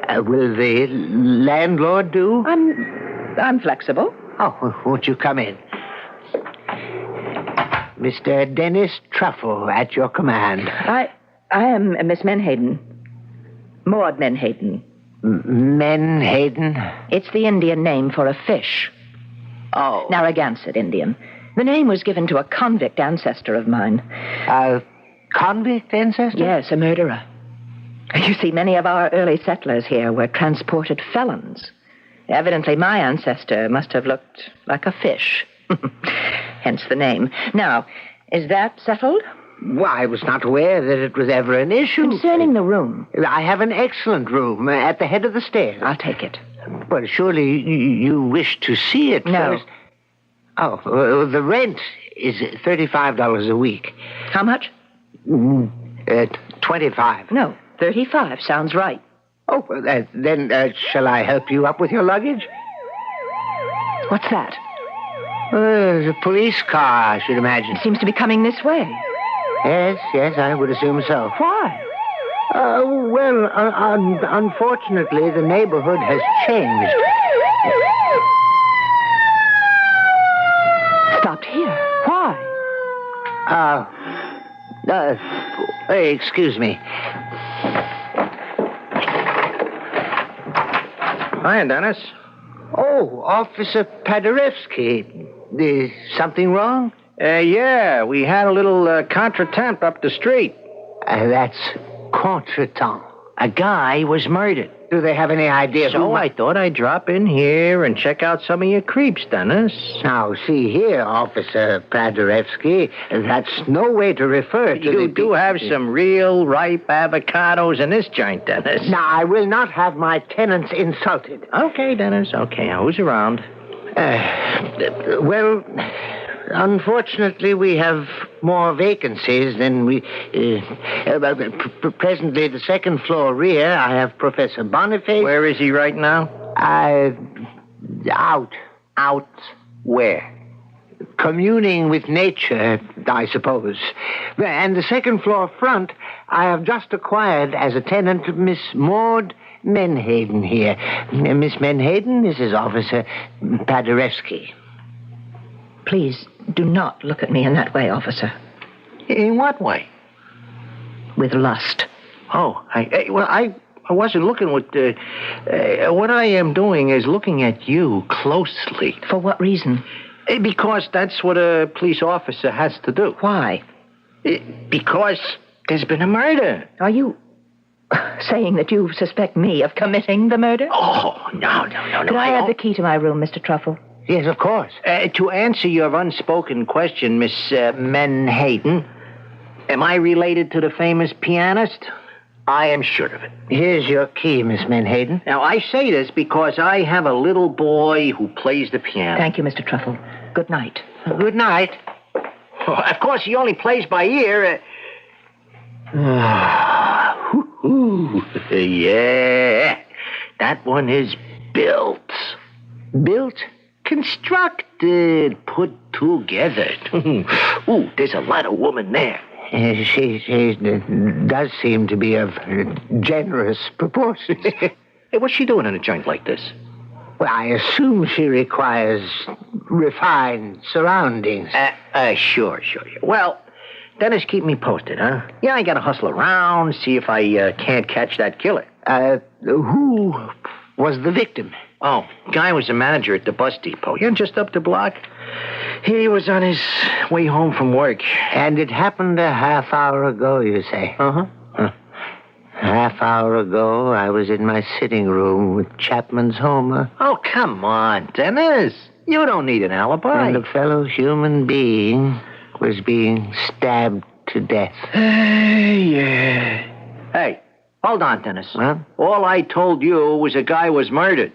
Will the landlord do? I'm flexible. Oh, won't you come in? Mr. Dennis Truffle, at your command. I am Miss Menhaden. Maud Menhaden. Menhaden? It's the Indian name for a fish. Oh. Narragansett Indian. The name was given to a convict ancestor of mine. Convict ancestor? Yes, a murderer. You see, many of our early settlers here were transported felons. Evidently, my ancestor must have looked like a fish. Hence the name. Now, is that settled? Well, I was not aware that it was ever an issue. Concerning the room. I have an excellent room at the head of the stairs. I'll take it. Well, surely you wish to see it No. first. Oh, the rent is $35 a week. How much? 25. No, 35 sounds right. Oh, then shall I help you up with your luggage? What's that? The police car, I should imagine. It seems to be coming this way. Yes, I would assume so. Why? Well, unfortunately, the neighborhood has changed. Stopped here. Why? Hey, excuse me. Hi, Dennis. Oh, Officer Paderewski. Is something wrong? Yeah, we had a little contretemps up the street. That's contretemps. A guy was murdered. Do they have any idea So I thought I'd drop in here and check out some of your creeps, Dennis. Now, see here, Officer Paderewski, that's no way to refer to You do have some real ripe avocados in this joint, Dennis. Now, I will not have my tenants insulted. Okay, Dennis, okay. Who's around? Well, unfortunately, we have more vacancies than we... presently, the second floor rear, I have Professor Boniface. Where is he right now? Out. Out where? Communing with nature, I suppose. And the second floor front, I have just acquired as a tenant Miss Maud Menhaden here. Miss Menhaden, this is Officer Paderewski. Please do not look at me in that way, officer. In what way? With lust. Oh, I wasn't looking with... what I am doing is looking at you closely. For what reason? Because that's what a police officer has to do. Why? Because there's been a murder. Are you saying that you suspect me of committing the murder? Oh, no. Could I have the key to my room, Mr. Truffle? Yes, of course. To answer your unspoken question, Miss Menhaden, am I related to the famous pianist? I am sure of it. Here's your key, Miss Menhaden. Now, I say this because I have a little boy who plays the piano. Thank you, Mr. Truffle. Good night. Good night. Oh, of course, he only plays by ear. Yeah, that one is built. Built? Constructed, put together. Ooh, there's a lot of woman there. She does seem to be of generous proportions. Hey, what's she doing in a joint like this? Well, I assume she requires refined surroundings. Sure. Well, Dennis, keep me posted, huh? Yeah, I gotta hustle around, see if I can't catch that killer. Who was the victim? Oh, guy was the manager at the bus depot. Yeah, just up the block. He was on his way home from work. And it happened a half hour ago, you say? Uh-huh. Half hour ago, I was in my sitting room with Chapman's Homer. Oh, come on, Dennis. You don't need an alibi. And a fellow human being was being stabbed to death. Yeah. Hey, hold on, Dennis. Huh? All I told you was a guy was murdered.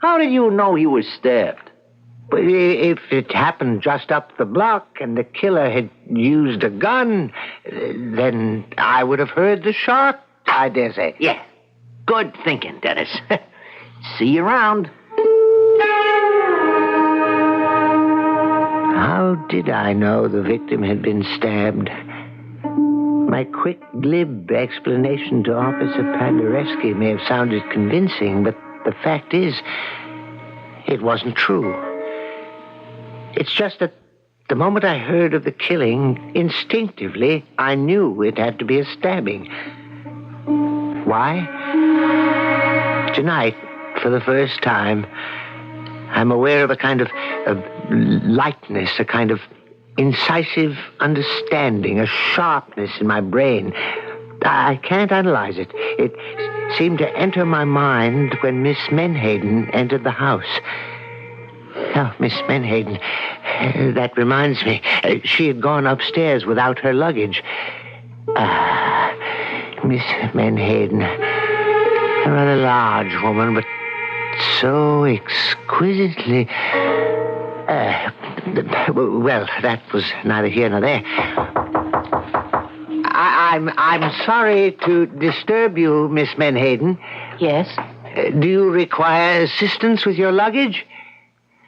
How did you know he was stabbed? But if it happened just up the block and the killer had used a gun, then I would have heard the shot, I dare say. Yeah. Good thinking, Dennis. See you around. How did I know the victim had been stabbed? My quick, glib explanation to Officer Paderewski may have sounded convincing, but the fact is, it wasn't true. It's just that the moment I heard of the killing, instinctively, I knew it had to be a stabbing. Why? Tonight, for the first time, I'm aware of a kind of lightness, a kind of incisive understanding, a sharpness in my brain. I can't analyze it. It seemed to enter my mind when Miss Menhaden entered the house. Oh, Miss Menhaden, that reminds me. She had gone upstairs without her luggage. Miss Menhaden, a rather large woman, but so exquisitely... well, that was neither here nor there. I'm sorry to disturb you, Miss Menhaden. Yes? Do you require assistance with your luggage?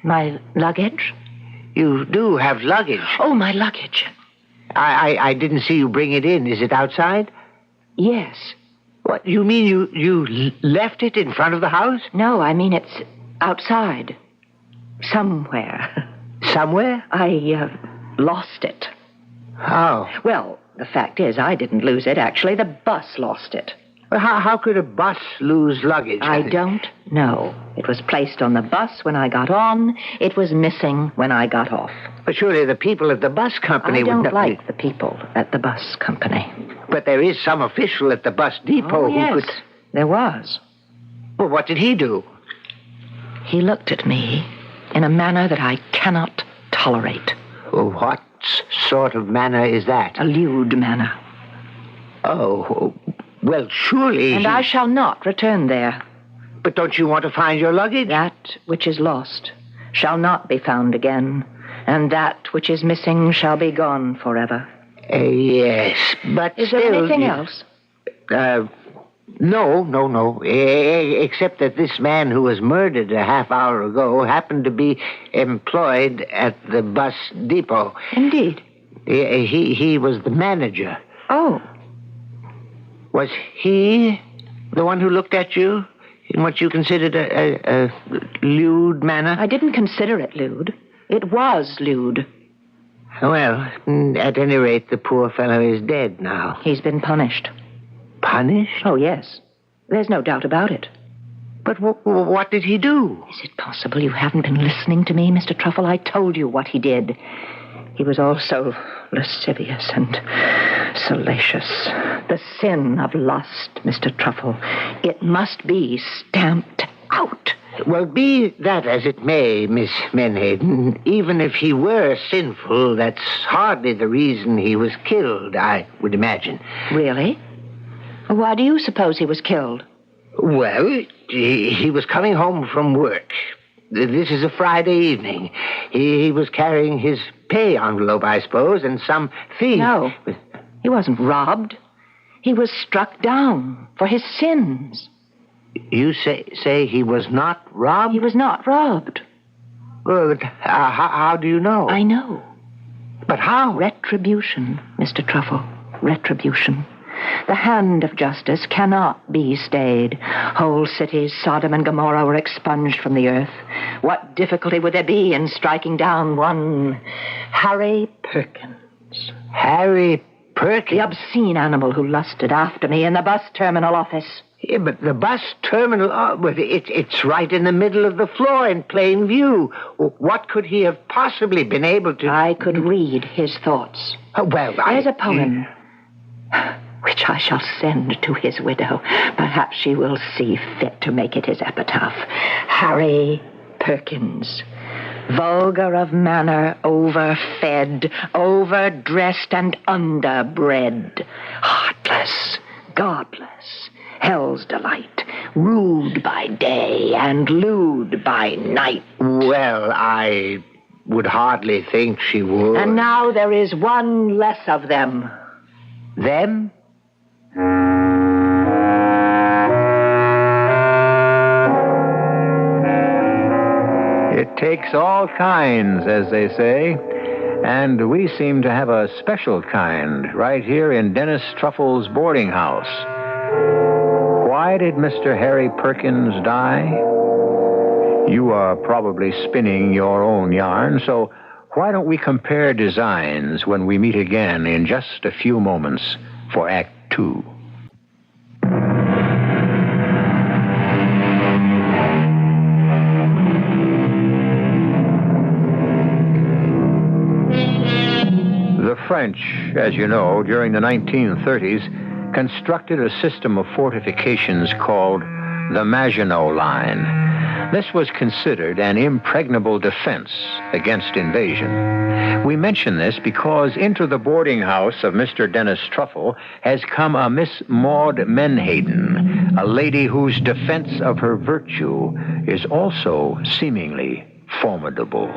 My luggage? You do have luggage. Oh, my luggage. I didn't see you bring it in. Is it outside? Yes. What, you mean you left it in front of the house? No, I mean it's outside. Somewhere. Somewhere? I lost it. How? Well, the fact is, I didn't lose it. Actually, the bus lost it. Well, how could a bus lose luggage? I don't know. It was placed on the bus when I got on. It was missing when I got off. But surely the people at the bus company I don't would like the people at the bus company. But there is some official at the bus depot who yes, could... There was. Well, what did he do? He looked at me in a manner that I cannot tolerate. Well, what sort of manner is that? A lewd manner. Oh, well, surely... And I shall not return there. But don't you want to find your luggage? That which is lost shall not be found again, and that which is missing shall be gone forever. Yes, but Is still... there anything else? No. Except that this man who was murdered a half hour ago happened to be employed at the bus depot. Indeed. He was the manager. Oh. Was he the one who looked at you in what you considered a lewd manner? I didn't consider it lewd. It was lewd. Well, at any rate, the poor fellow is dead now. He's been punished. Punished? Oh, yes. There's no doubt about it. But what did he do? Is it possible you haven't been listening to me, Mr. Truffle? I told you what he did. He was also lascivious and salacious. The sin of lust, Mr. Truffle. It must be stamped out. Well, be that as it may, Miss Menhaden, even if he were sinful, that's hardly the reason he was killed, I would imagine. Really? Why do you suppose he was killed? Well, he was coming home from work. This is a Friday evening. He was carrying his pay envelope, I suppose, and some thief... No, he wasn't robbed. He was struck down for his sins. You say he was not robbed? He was not robbed. Well, how do you know? I know. But how? Retribution, Mr. Truffle. Retribution. The hand of justice cannot be stayed. Whole cities, Sodom and Gomorrah, were expunged from the earth. What difficulty would there be in striking down one Harry Perkins? Harry Perkins? The obscene animal who lusted after me in the bus terminal office. Yeah, but the bus terminal, it's right in the middle of the floor in plain view. What could he have possibly been able to... I could read his thoughts. Well, There's a poem... which I shall send to his widow. Perhaps she will see fit to make it his epitaph. Harry Perkins, vulgar of manner, overfed, overdressed and underbred, heartless, godless, hell's delight, rude by day and lewd by night. Well, I would hardly think she would. And now there is one less of them. Them? It takes all kinds, as they say, and we seem to have a special kind right here in Dennis Truffle's boarding house. Why did Mr. Harry Perkins die? You are probably spinning your own yarn, so why don't we compare designs when we meet again in just a few moments for Act 2. The French, as you know, during the 1930s, constructed a system of fortifications called the Maginot Line. This was considered an impregnable defense against invasion. We mention this because into the boarding house of Mr. Dennis Truffle has come a Miss Maud Menhaden, a lady whose defense of her virtue is also seemingly formidable.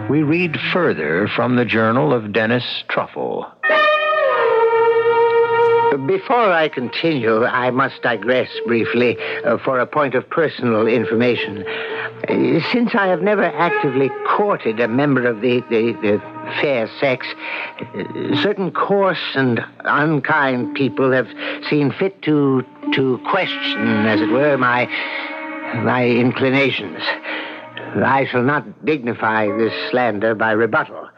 We read further from the Journal of Dennis Truffle. Before I continue, I must digress briefly for a point of personal information. Since I have never actively courted a member of the fair sex, certain coarse and unkind people have seen fit to question, as it were, my inclinations. I shall not dignify this slander by rebuttal.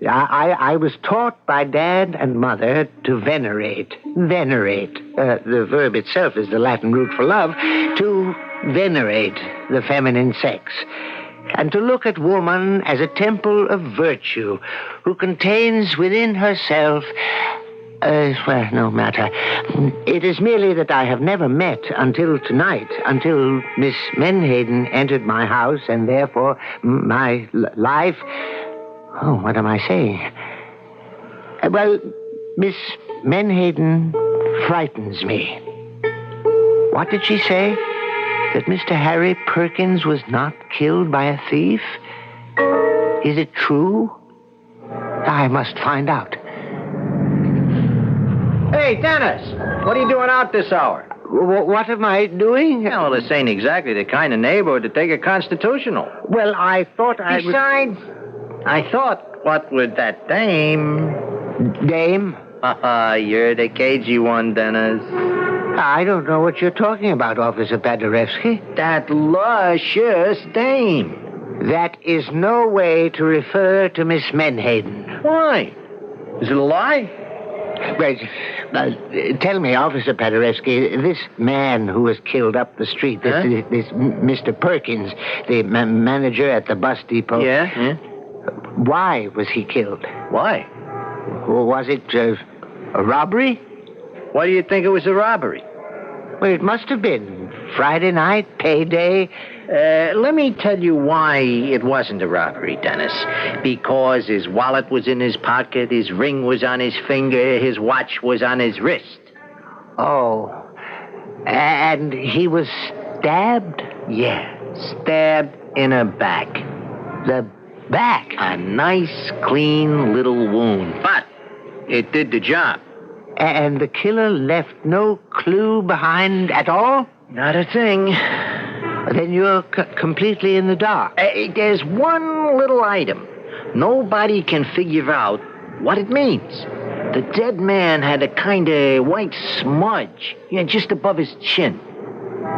I was taught by Dad and Mother to venerate. Venerate. The verb itself is the Latin root for love. To venerate the feminine sex. And to look at woman as a temple of virtue who contains within herself... well, no matter. It is merely that I have never met until tonight, until Miss Menhaden entered my house, and therefore my life... Oh, what am I saying? Well, Miss Menhaden frightens me. What did she say? That Mr. Harry Perkins was not killed by a thief? Is it true? I must find out. Hey, Dennis, what are you doing out this hour? What am I doing? Well, this ain't exactly the kind of neighborhood to take a constitutional. Well, I thought Besides, I thought, what with that dame... Dame? You're the cagey one, Dennis. I don't know what you're talking about, Officer Paderewski. That luscious dame. That is no way to refer to Miss Menhaden. Why? Is it a lie? Well, tell me, Officer Paderewski, this man who was killed up the street, this Mr. Perkins, the manager at the bus depot. Yeah? Why was he killed? Why? Was it a robbery? Why do you think it was a robbery? Well, it must have been. Friday night, payday. Let me tell you why it wasn't a robbery, Dennis. Because his wallet was in his pocket, his ring was on his finger, his watch was on his wrist. Oh. And he was stabbed? Yeah, stabbed in the back. The back? A nice, clean little wound. But it did the job. And the killer left no clue behind at all? Not a thing. Then you're completely in the dark. There's one little item. Nobody can figure out what it means. The dead man had a kind of white smudge, just above his chin.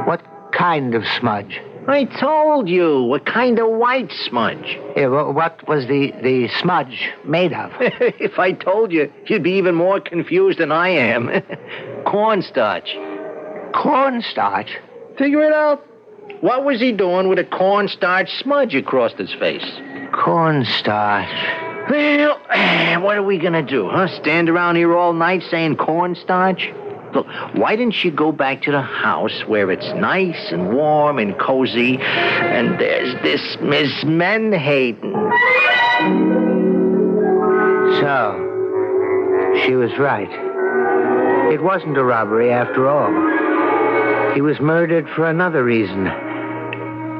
What kind of smudge? I told you, a kind of white smudge. Yeah, what was the smudge made of? If I told you, you'd be even more confused than I am. Cornstarch. Cornstarch? Figure it out. What was he doing with a cornstarch smudge across his face? Cornstarch. Well, what are we going to do, huh? Stand around here all night saying cornstarch? Look, why didn't you go back to the house where it's nice and warm and cozy, and there's this Miss Menhaden? So, she was right. It wasn't a robbery after all. He was murdered for another reason.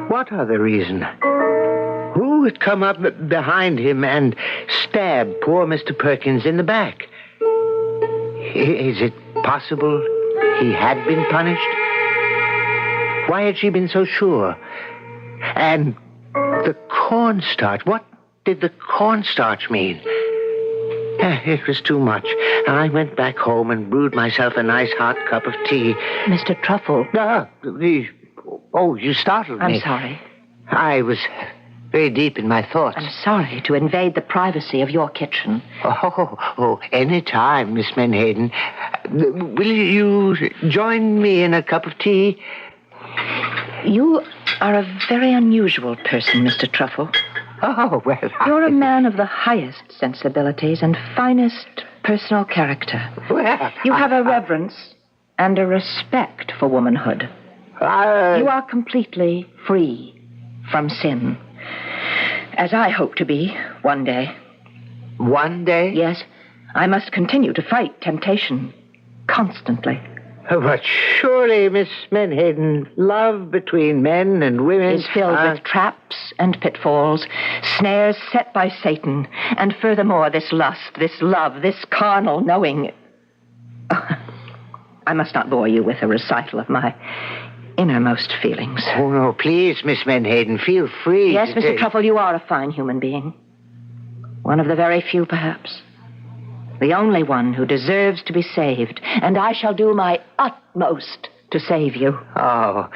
What other reason? Who had come up behind him and stabbed poor Mr. Perkins in the back? Is it possible he had been punished? Why had she been so sure? And the cornstarch, what did the cornstarch mean? It was too much. I went back home and brewed myself a nice hot cup of tea. Mr. Truffle. Oh, you startled me. I'm sorry. I was very deep in my thoughts. I'm sorry to invade the privacy of your kitchen. Oh, any time, Miss Menhaden. Will you join me in a cup of tea? You are a very unusual person, Mr. Truffle. Oh, well, You're a man of the highest sensibilities and finest personal character. Well, you have a reverence and a respect for womanhood. You are completely free from sin. As I hope to be one day. One day? Yes. I must continue to fight temptation constantly. But surely, Miss Menhaden, love between men and women is filled with traps and pitfalls, snares set by Satan, and furthermore this lust, this love, this carnal knowing. I must not bore you with a recital of my innermost feelings. Oh, no, please, Miss Menhaden, feel free. Yes, Mr. Truffle, you are a fine human being. One of the very few, perhaps. The only one who deserves to be saved, and I shall do my utmost to save you. Oh,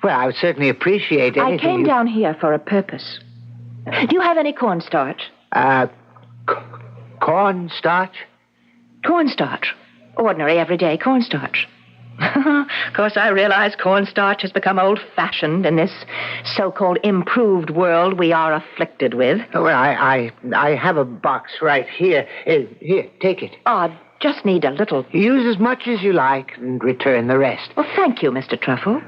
well, I would certainly appreciate anything. I came down here for a purpose. Do you have any cornstarch? Cornstarch? Cornstarch. Ordinary, everyday cornstarch. Of course, I realize cornstarch has become old-fashioned in this so-called improved world we are afflicted with. Well, I have a box right here. Here, take it. Oh, just need a little. Use as much as you like and return the rest. Well, thank you, Mr. Truffle.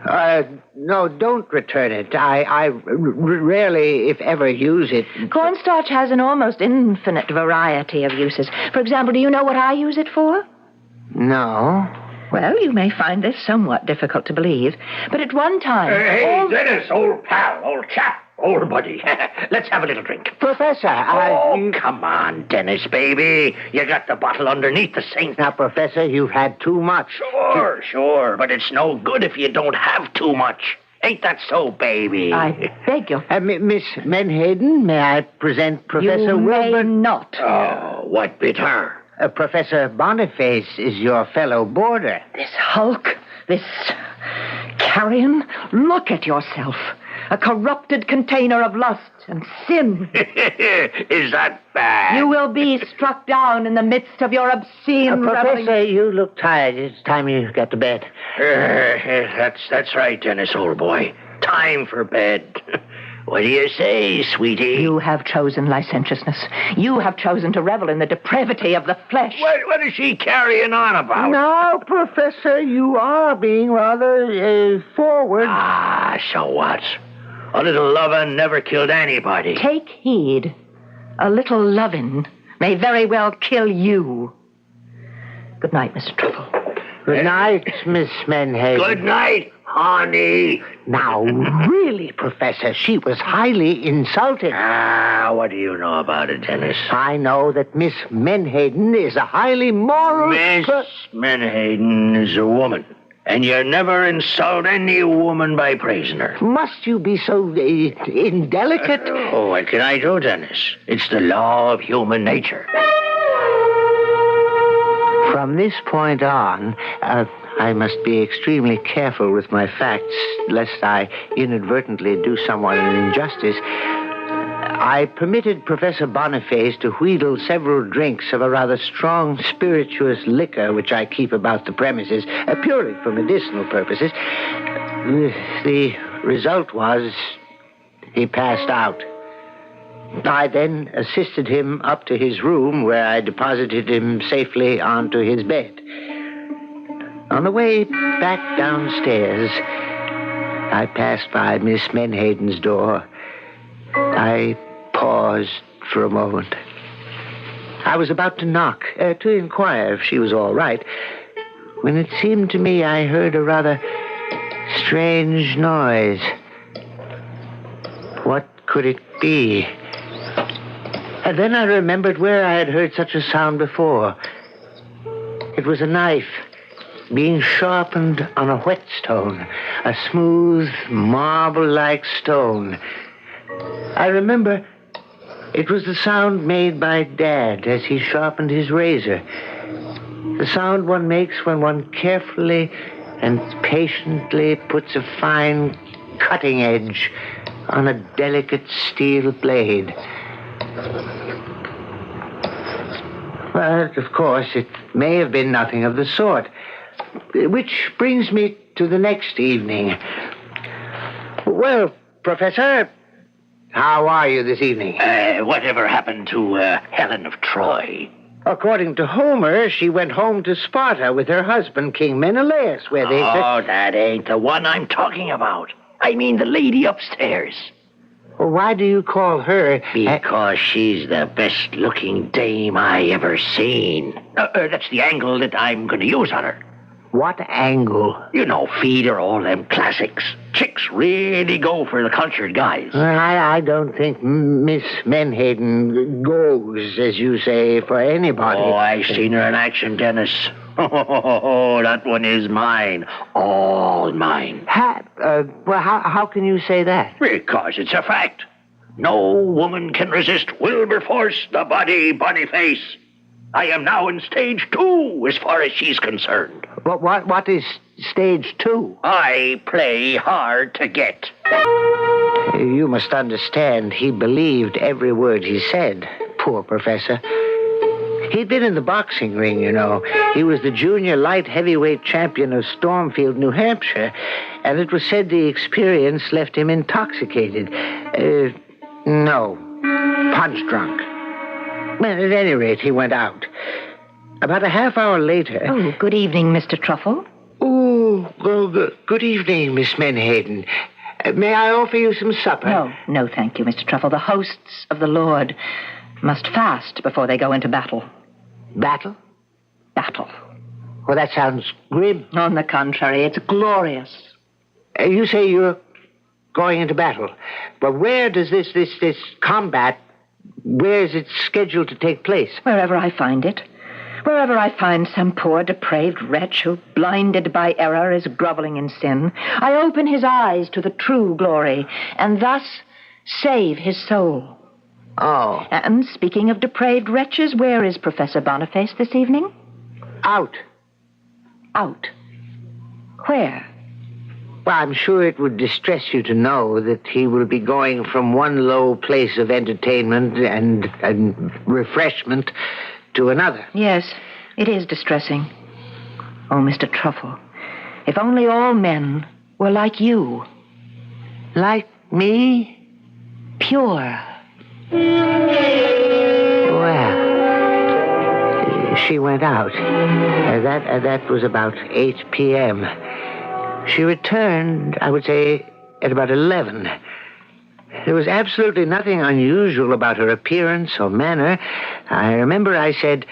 No, don't return it. I rarely, if ever, use it. Cornstarch has an almost infinite variety of uses. For example, do you know what I use it for? No. Well, you may find this somewhat difficult to believe, but at one time... Hey, Dennis, old pal, old chap, old buddy. Let's have a little drink. Professor, Come on, Dennis, baby. You got the bottle underneath the sink. Now, Professor, you've had too much. Sure, but it's no good if you don't have too much. Ain't that so, baby? I beg you. Miss Menhaden, may I present Professor Wilbur? May not. Oh, what bit her? Professor Boniface is your fellow boarder. This hulk, this carrion, look at yourself. A corrupted container of lust and sin. Is that bad? You will be struck down in the midst of your obscene reveling. Professor, you look tired. It's time you got to bed. That's right, Dennis, old boy. Time for bed. What do you say, sweetie? You have chosen licentiousness. You have chosen to revel in the depravity of the flesh. What is she carrying on about? Now, Professor, you are being rather forward. Ah, so what? A little lovin' never killed anybody. Take heed. A little lovin' may very well kill you. Good night, Mr. Truffle. Good night, Miss Menhaden. Good night, honey. Now, really, Professor, she was highly insulting. What do you know about it, Dennis? I know that Miss Menhaden is a highly moral... Miss Menhaden is a woman. And you never insult any woman by praising her. Must you be so indelicate? What can I do, Dennis? It's the law of human nature. From this point on, I must be extremely careful with my facts, lest I inadvertently do someone an injustice. I permitted Professor Boniface to wheedle several drinks of a rather strong spirituous liquor which I keep about the premises, purely for medicinal purposes. The result was he passed out. I then assisted him up to his room, where I deposited him safely onto his bed. On the way back downstairs, I passed by Miss Menhaden's door. I paused for a moment. I was about to knock, to inquire if she was all right, when it seemed to me I heard a rather strange noise. What could it be? And then I remembered where I had heard such a sound before. It was a knife being sharpened on a whetstone, a smooth, marble-like stone. I remember it was the sound made by Dad as he sharpened his razor. The sound one makes when one carefully and patiently puts a fine cutting edge on a delicate steel blade. But, of course, it may have been nothing of the sort. Which brings me to the next evening. Well, Professor, how are you this evening? Whatever happened to Helen of Troy? According to Homer, she went home to Sparta with her husband, King Menelaus, where they... Oh, that ain't the one I'm talking about. I mean the lady upstairs. Well, why do you call her... Because she's the best-looking dame I ever seen. That's the angle that I'm going to use on her. What angle? You know, feed her all them classics. Chicks really go for the cultured guys. Well, I don't think Miss Menhaden goes, as you say, for anybody. Oh, I seen her in action, Dennis. Oh, that one is mine. All mine. Well, how can you say that? Because it's a fact. No woman can resist Wilberforce, the Boniface. I am now in stage 2, as far as she's concerned. What is stage 2? I play hard to get. You must understand, he believed every word he said. Poor Professor. He'd been in the boxing ring, you know. He was the junior light heavyweight champion of Stormfield, New Hampshire, and it was said the experience left him intoxicated. No, punch-drunk. Well, at any rate, he went out. About a half hour later... Oh, good evening, Mr. Truffle. Oh, well, good evening, Miss Menhaden. May I offer you some supper? No, thank you, Mr. Truffle. The hosts of the Lord must fast before they go into battle. Battle? Battle. Well, that sounds grim. On the contrary, it's glorious. You say you're going into battle. But where does this combat, where is it scheduled to take place? Wherever I find it. Wherever I find some poor, depraved wretch who, blinded by error, is groveling in sin, I open his eyes to the true glory, and thus save his soul. Oh. And speaking of depraved wretches, where is Professor Boniface this evening? Out. Out? Where? Well, I'm sure it would distress you to know that he will be going from one low place of entertainment and refreshment to another. Yes, it is distressing. Oh, Mr. Truffle, if only all men were like you. Like me? Pure. Well, she went out. That was about 8 p.m. She returned, I would say, at about 11. There was absolutely nothing unusual about her appearance or manner. I remember I said,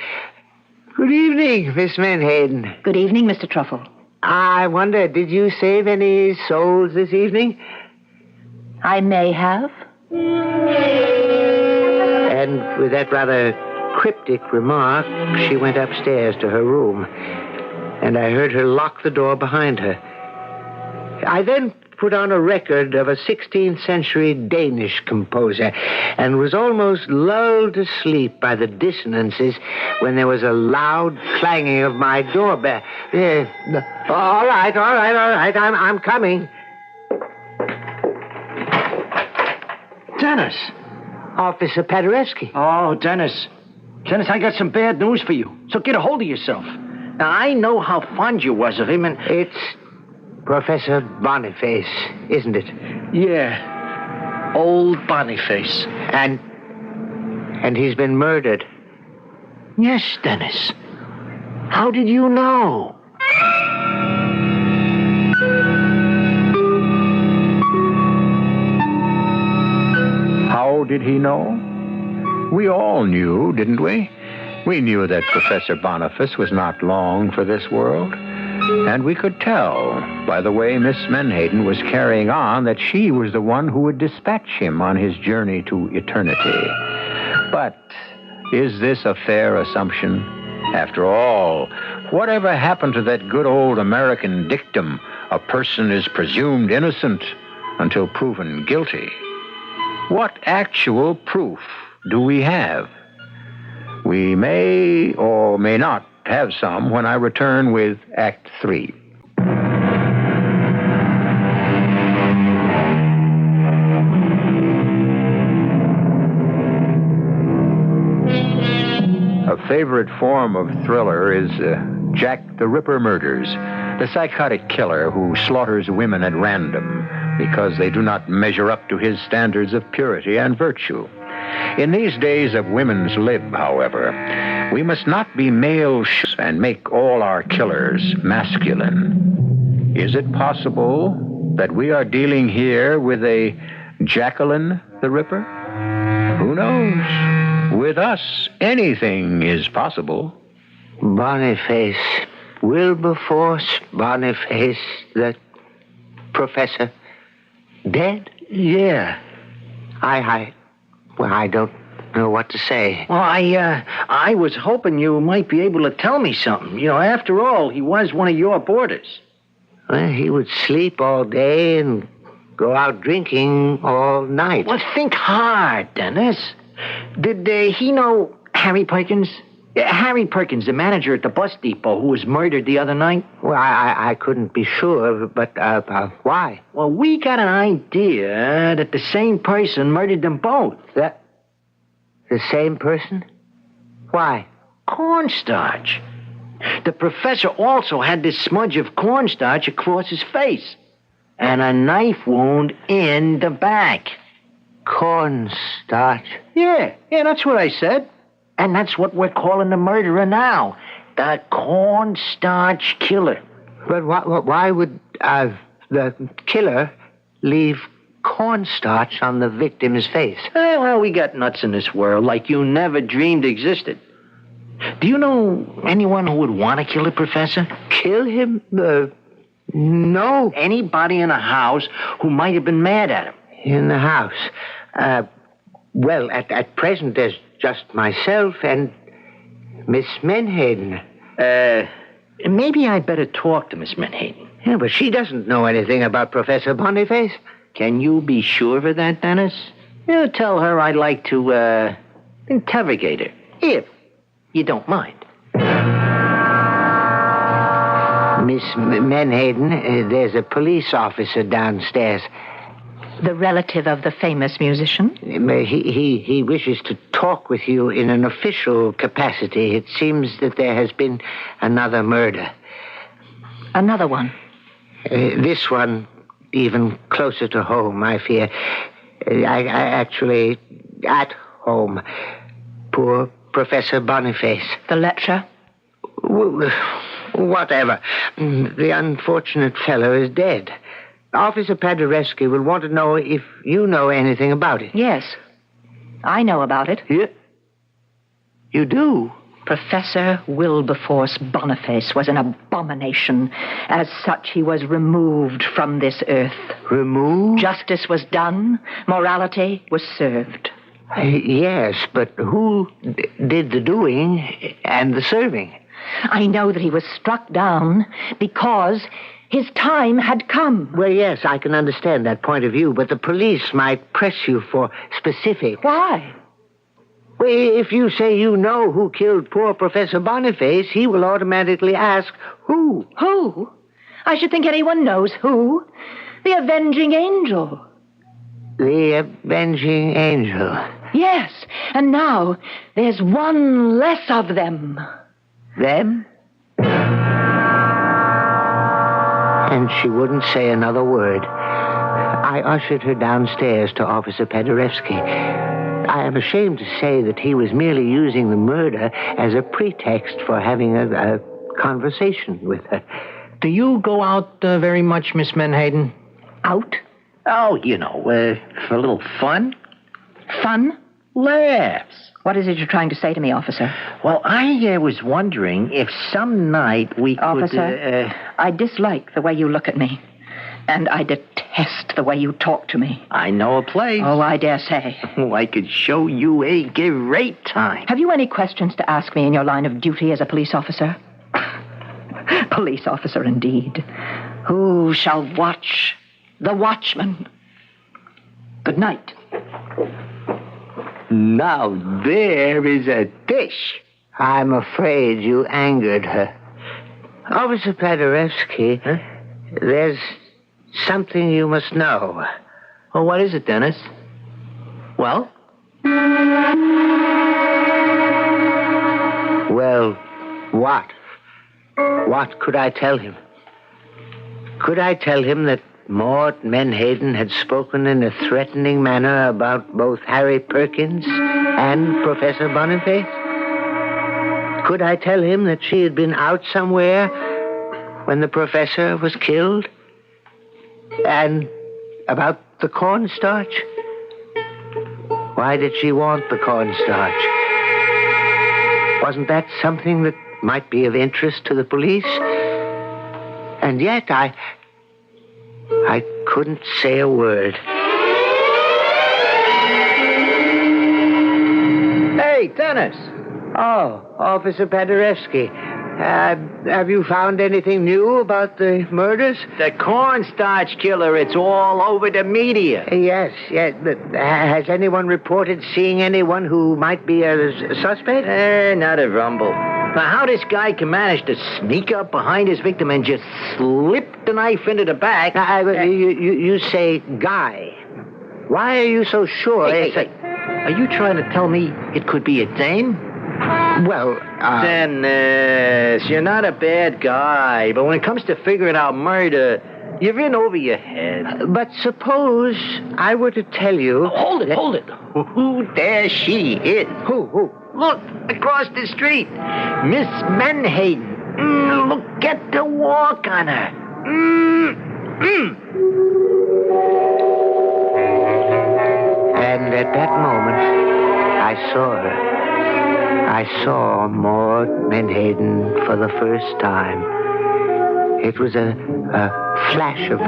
"Good evening, Miss Menhaden." Good evening, Mr. Truffle. I wonder, did you save any souls this evening? I may have. And with that rather cryptic remark, she went upstairs to her room, and I heard her lock the door behind her. I then put on a record of a 16th century Danish composer and was almost lulled to sleep by the dissonances when there was a loud clanging of my doorbell. All right. I'm coming. Dennis. Officer Paderewski. Oh, Dennis, I got some bad news for you. So get a hold of yourself. Now, I know how fond you was of him, and... It's Professor Boniface, isn't it? Yeah. Old Boniface. And he's been murdered. Yes, Dennis. How did you know? How did he know? We all knew, didn't we? We knew that Professor Boniface was not long for this world. And we could tell by the way Miss Menhaden was carrying on that she was the one who would dispatch him on his journey to eternity. But is this a fair assumption? After all, whatever happened to that good old American dictum, a person is presumed innocent until proven guilty? What actual proof do we have? We may or may not have some when I return with Act 3. A favorite form of thriller is Jack the Ripper Murders, the psychotic killer who slaughters women at random because they do not measure up to his standards of purity and virtue. In these days of women's lib, however, we must not be male and make all our killers masculine. Is it possible that we are dealing here with a Jacqueline the Ripper? Who knows? With us, anything is possible. Boniface, Wilberforce Boniface, the professor, dead? Yeah. I don't know what to say. Well, I was hoping you might be able to tell me something. You know, after all, he was one of your boarders. Well, he would sleep all day and go out drinking all night. Well, think hard, Dennis. Did he know Harry Perkins? Harry Perkins, the manager at the bus depot who was murdered the other night? Well, I couldn't be sure, but why? Well, we got an idea that the same person murdered them both. The same person? Why? cornstarch. The professor also had this smudge of cornstarch across his face. And a knife wound in the back. Cornstarch? Yeah, that's what I said. And that's what we're calling the murderer now. The cornstarch killer. But why would the killer leave cornstarch on the victim's face? Well, we got nuts in this world like you never dreamed existed. Do you know anyone who would want to kill the professor? Kill him? No. Anybody in the house who might have been mad at him. In the house? Well, at present, there's just myself and Miss Menhaden. Maybe I'd better talk to Miss Menhaden. Yeah, but she doesn't know anything about Professor Boniface. Can you be sure of that, Dennis? Tell her I'd like to, interrogate her, if you don't mind. Miss Menhaden, there's a police officer downstairs. The relative of the famous musician? He wishes to talk with you in an official capacity. It seems that there has been another murder. Another one? This one even closer to home, I fear. I actually, at home. Poor Professor Boniface. The lecturer? Whatever. The unfortunate fellow is dead. Officer Paderewski will want to know if you know anything about it. Yes. I know about it. Yeah. You do? Professor Wilberforce Boniface was an abomination. As such, he was removed from this earth. Removed? Justice was done. Morality was served. Yes, but who did the doing and the serving? I know that he was struck down because his time had come. Well, yes, I can understand that point of view, but the police might press you for specifics. Why? Well, if you say you know who killed poor Professor Boniface, he will automatically ask who. Who? I should think anyone knows who. The avenging angel. The avenging angel. Yes, and now there's one less of them. Them? And she wouldn't say another word. I ushered her downstairs to Officer Paderewski. I am ashamed to say that he was merely using the murder as a pretext for having a conversation with her. Do you go out very much, Miss Menhaden? Out? Oh, for a little fun. Fun? Laughs. What is it you're trying to say to me, officer? Well, I was wondering if some night we could... Officer, I dislike the way you look at me. And I detest the way you talk to me. I know a place. Oh, I dare say. Oh, I could show you a great time. Have you any questions to ask me in your line of duty as a police officer? Police officer, indeed. Who shall watch the watchman? Good night. Now there is a dish. I'm afraid you angered her. Officer Paderewski, there's something you must know. Oh, what is it, Dennis? Well? Well, what? What could I tell him? Could I tell him that Maud Menhaden had spoken in a threatening manner about both Harry Perkins and Professor Boniface? Could I tell him that she had been out somewhere when the professor was killed? And about the cornstarch? Why did she want the cornstarch? Wasn't that something that might be of interest to the police? And yet I couldn't say a word. Hey, Dennis. Oh, Officer Paderewski. Have you found anything new about the murders? The cornstarch killer, it's all over the media. Yes. But has anyone reported seeing anyone who might be a suspect? Not a rumble. Now, how this guy can manage to sneak up behind his victim and just slip the knife into the back... You say guy. Why are you so sure? Hey, are you trying to tell me it could be a dame? Well, Dennis, you're not a bad guy, but when it comes to figuring out murder, you're in over your head. But suppose I were to tell you... Hold it. Who there she is? Who? Look, across the street. Miss Menhaden. Look at the walk on her. And at that moment, I saw her. I saw Maud Menhaden for the first time. It was a flash of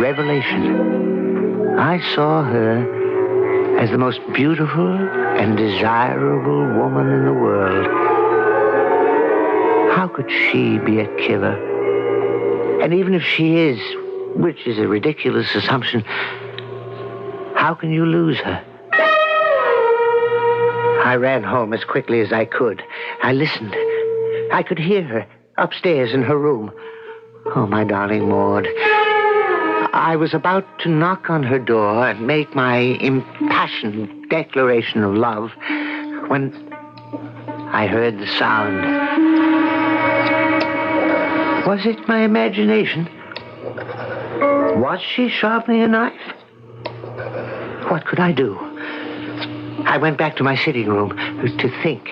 revelation. I saw her as the most beautiful and desirable woman in the world. How could she be a killer? And even if she is, which is a ridiculous assumption, how can you lose her? I ran home as quickly as I could. I listened. I could hear her upstairs in her room. Oh, my darling Maud. I was about to knock on her door and make my impassioned declaration of love when I heard the sound. Was it my imagination? Was she sharpening a knife? What could I do? I went back to my sitting room to think.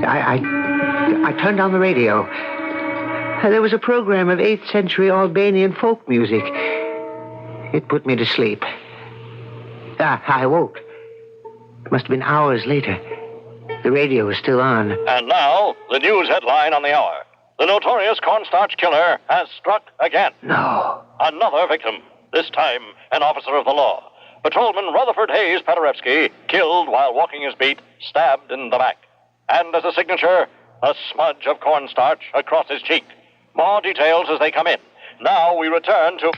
I turned on the radio. There was a program of 8th century Albanian folk music. It put me to sleep. I woke. It must have been hours later. The radio was still on. And now, the news headline on the hour. The notorious cornstarch killer has struck again. No. Another victim, this time an officer of the law. Patrolman Rutherford Hayes Paderewski, killed while walking his beat, stabbed in the back. And as a signature, a smudge of cornstarch across his cheek. More details as they come in. Now we return to...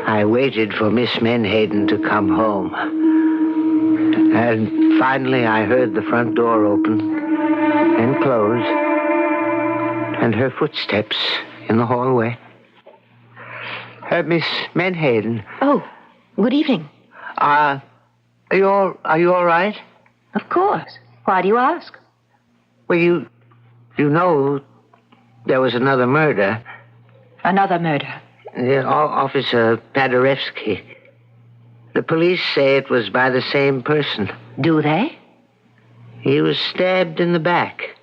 I waited for Miss Menhaden to come home. And finally I heard the front door open and close, and her footsteps in the hallway. Miss Menhaden. Oh, good evening. Are you all right? Of course. Why do you ask? Well, you know there was another murder. Another murder? Officer Paderewski. The police say it was by the same person. Do they? He was stabbed in the back.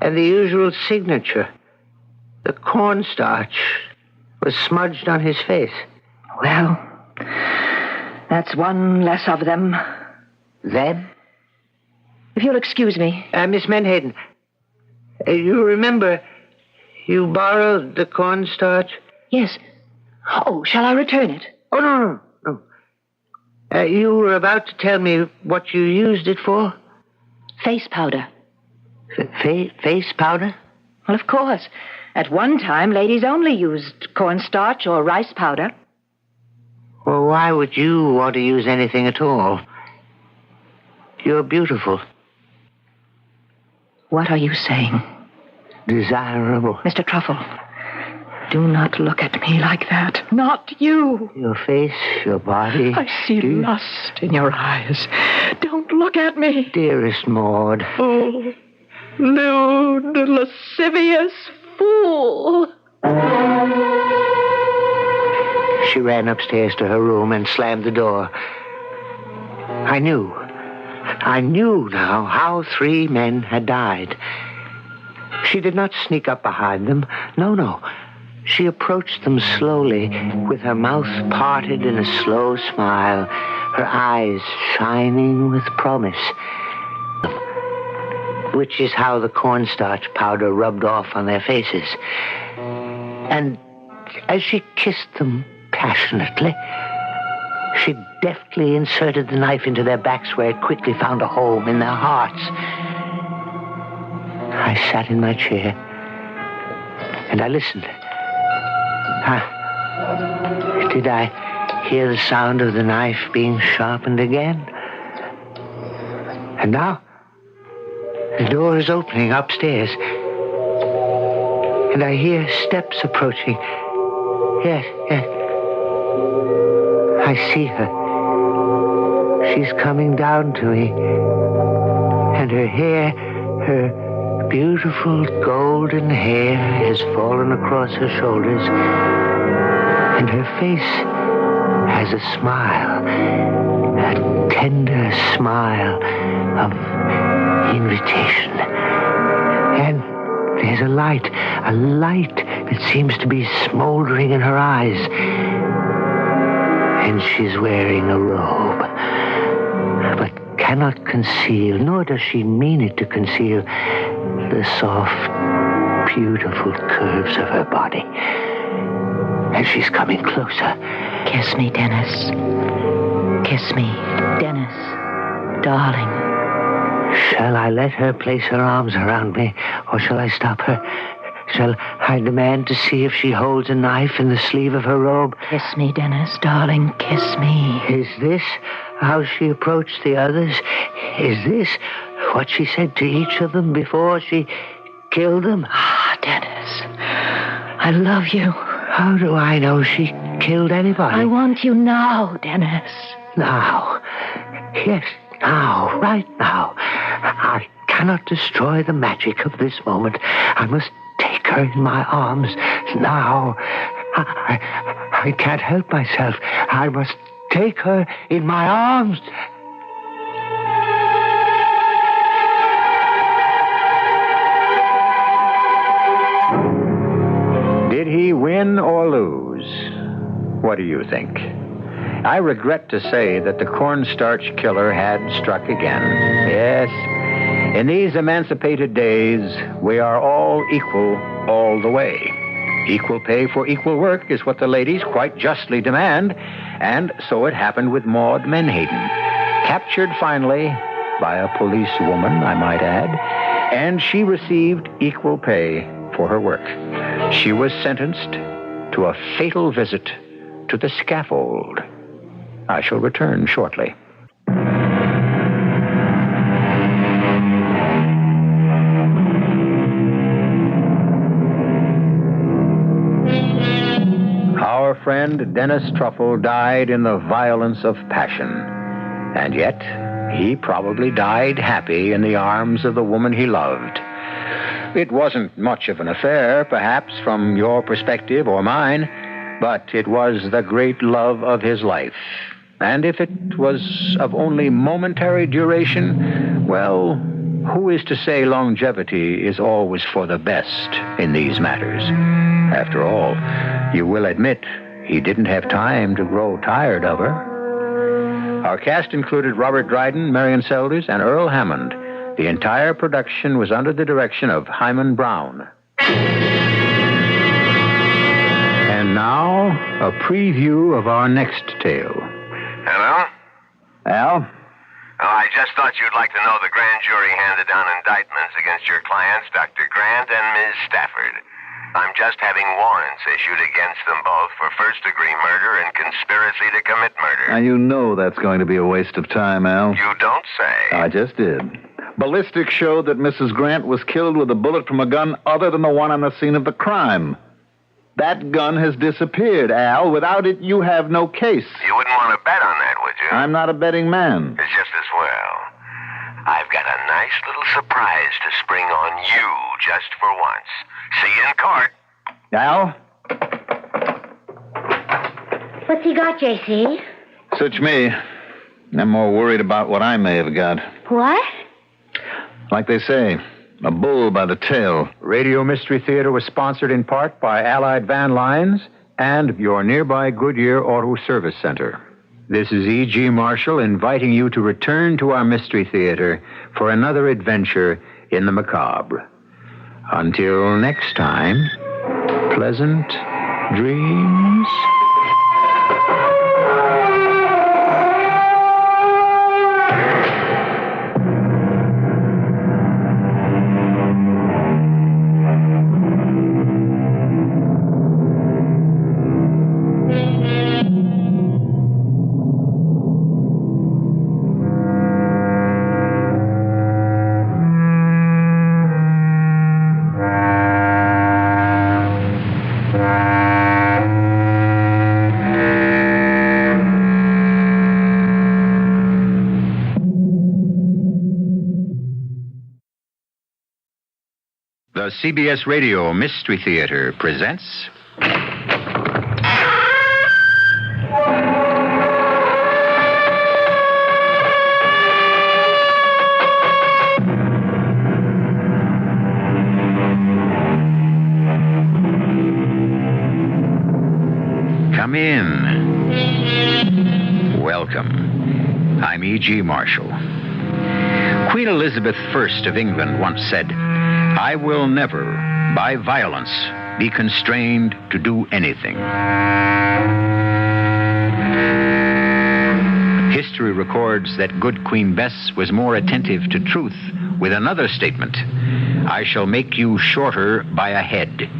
And the usual signature, the cornstarch, was smudged on his face. Well, that's one less of them. Them? If you'll excuse me. Miss Menhaden, you remember you borrowed the cornstarch? Yes. Oh, shall I return it? Oh, no. You were about to tell me what you used it for? Face powder. Face powder? Well, of course. At one time, ladies only used cornstarch or rice powder. Well, why would you want to use anything at all? You're beautiful. What are you saying? Desirable. Mr. Truffle, do not look at me like that. Not you. Your face, your body. I see lust in your eyes. Don't look at me. Dearest Maud. Oh, lewd, lascivious fool. She ran upstairs to her room and slammed the door. I knew now how 3 men had died. She did not sneak up behind them. No. She approached them slowly, with her mouth parted in a slow smile, her eyes shining with promise, which is how the cornstarch powder rubbed off on their faces. And as she kissed them passionately, she deftly inserted the knife into their backs where it quickly found a home in their hearts. I sat in my chair and I listened. Did I hear the sound of the knife being sharpened again? And now the door is opening upstairs and I hear steps approaching. Yes. I see her. she's coming down to me. And her hair, her beautiful golden hair has fallen across her shoulders. And her face has a smile, a tender smile of invitation. And there's a light that seems to be smoldering in her eyes. And she's wearing a robe, but cannot conceal, nor does she mean it to conceal, the soft, beautiful curves of her body. And she's coming closer. Kiss me, Dennis. Kiss me, Dennis, darling. Shall I let her place her arms around me, or shall I stop her? Shall I demand to see if she holds a knife in the sleeve of her robe? Kiss me, Dennis, darling, kiss me. Is this how she approached the others? Is this what she said to each of them before she killed them? Ah, Dennis, I love you. How do I know she killed anybody? I want you now, Dennis. Now. Yes, now, right now. I cannot destroy the magic of this moment. I must take her in my arms now. I can't help myself. I must take her in my arms. Did he win or lose? What do you think? I regret to say that the cornstarch killer had struck again. Yes, in these emancipated days, we are all equal all the way. Equal pay for equal work is what the ladies quite justly demand, and so it happened with Maud Menhaden. Captured finally by a policewoman, I might add, and she received equal pay for her work. She was sentenced to a fatal visit to the scaffold. I shall return shortly. Our friend Dennis Truffle died in the violence of passion. And yet, he probably died happy in the arms of the woman he loved. It wasn't much of an affair, perhaps, from your perspective or mine, but it was the great love of his life. And if it was of only momentary duration, well, who is to say longevity is always for the best in these matters? After all, you will admit he didn't have time to grow tired of her. Our cast included Robert Dryden, Marion Seldes, and Earl Hammond. The entire production was under the direction of Hyman Brown. And now, a preview of our next tale. Hello? Al? Oh, I just thought you'd like to know the grand jury handed down indictments against your clients, Dr. Grant and Ms. Stafford. I'm just having warrants issued against them both for first-degree murder and conspiracy to commit murder. Now, you know that's going to be a waste of time, Al. You don't say. I just did. Ballistics showed that Mrs. Grant was killed with a bullet from a gun other than the one on the scene of the crime. That gun has disappeared, Al. Without it, you have no case. You wouldn't want to bet on that, would you? I'm not a betting man. It's just as well. I've got a nice little surprise to spring on you just for once. See you in court. Al? What's he got, J.C.? Such me. I'm more worried about what I may have got. What? Like they say, a bull by the tail. Radio Mystery Theater was sponsored in part by Allied Van Lines and your nearby Goodyear Auto Service Center. This is E.G. Marshall inviting you to return to our Mystery Theater for another adventure in the macabre. Until next time, pleasant dreams. The CBS Radio Mystery Theater presents... Come in. Welcome. I'm E.G. Marshall. Queen Elizabeth I of England once said, "I will never, by violence, be constrained to do anything." History records that good Queen Bess was more attentive to truth with another statement, "I shall make you shorter by a head."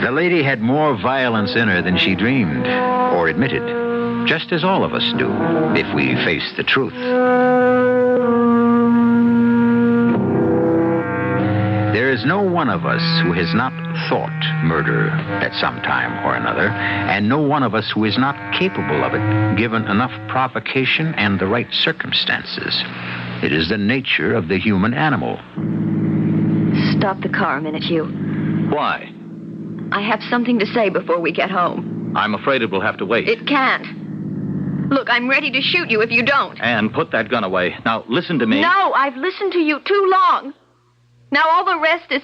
The lady had more violence in her than she dreamed or admitted, just as all of us do if we face the truth. There is no one of us who has not thought murder at some time or another, and no one of us who is not capable of it, given enough provocation and the right circumstances. It is the nature of the human animal. Stop the car a minute, Hugh. Why? I have something to say before we get home. I'm afraid it will have to wait. It can't. Look, I'm ready to shoot you if you don't. Anne, put that gun away. Now, listen to me. No, I've listened to you too long. Now all the rest is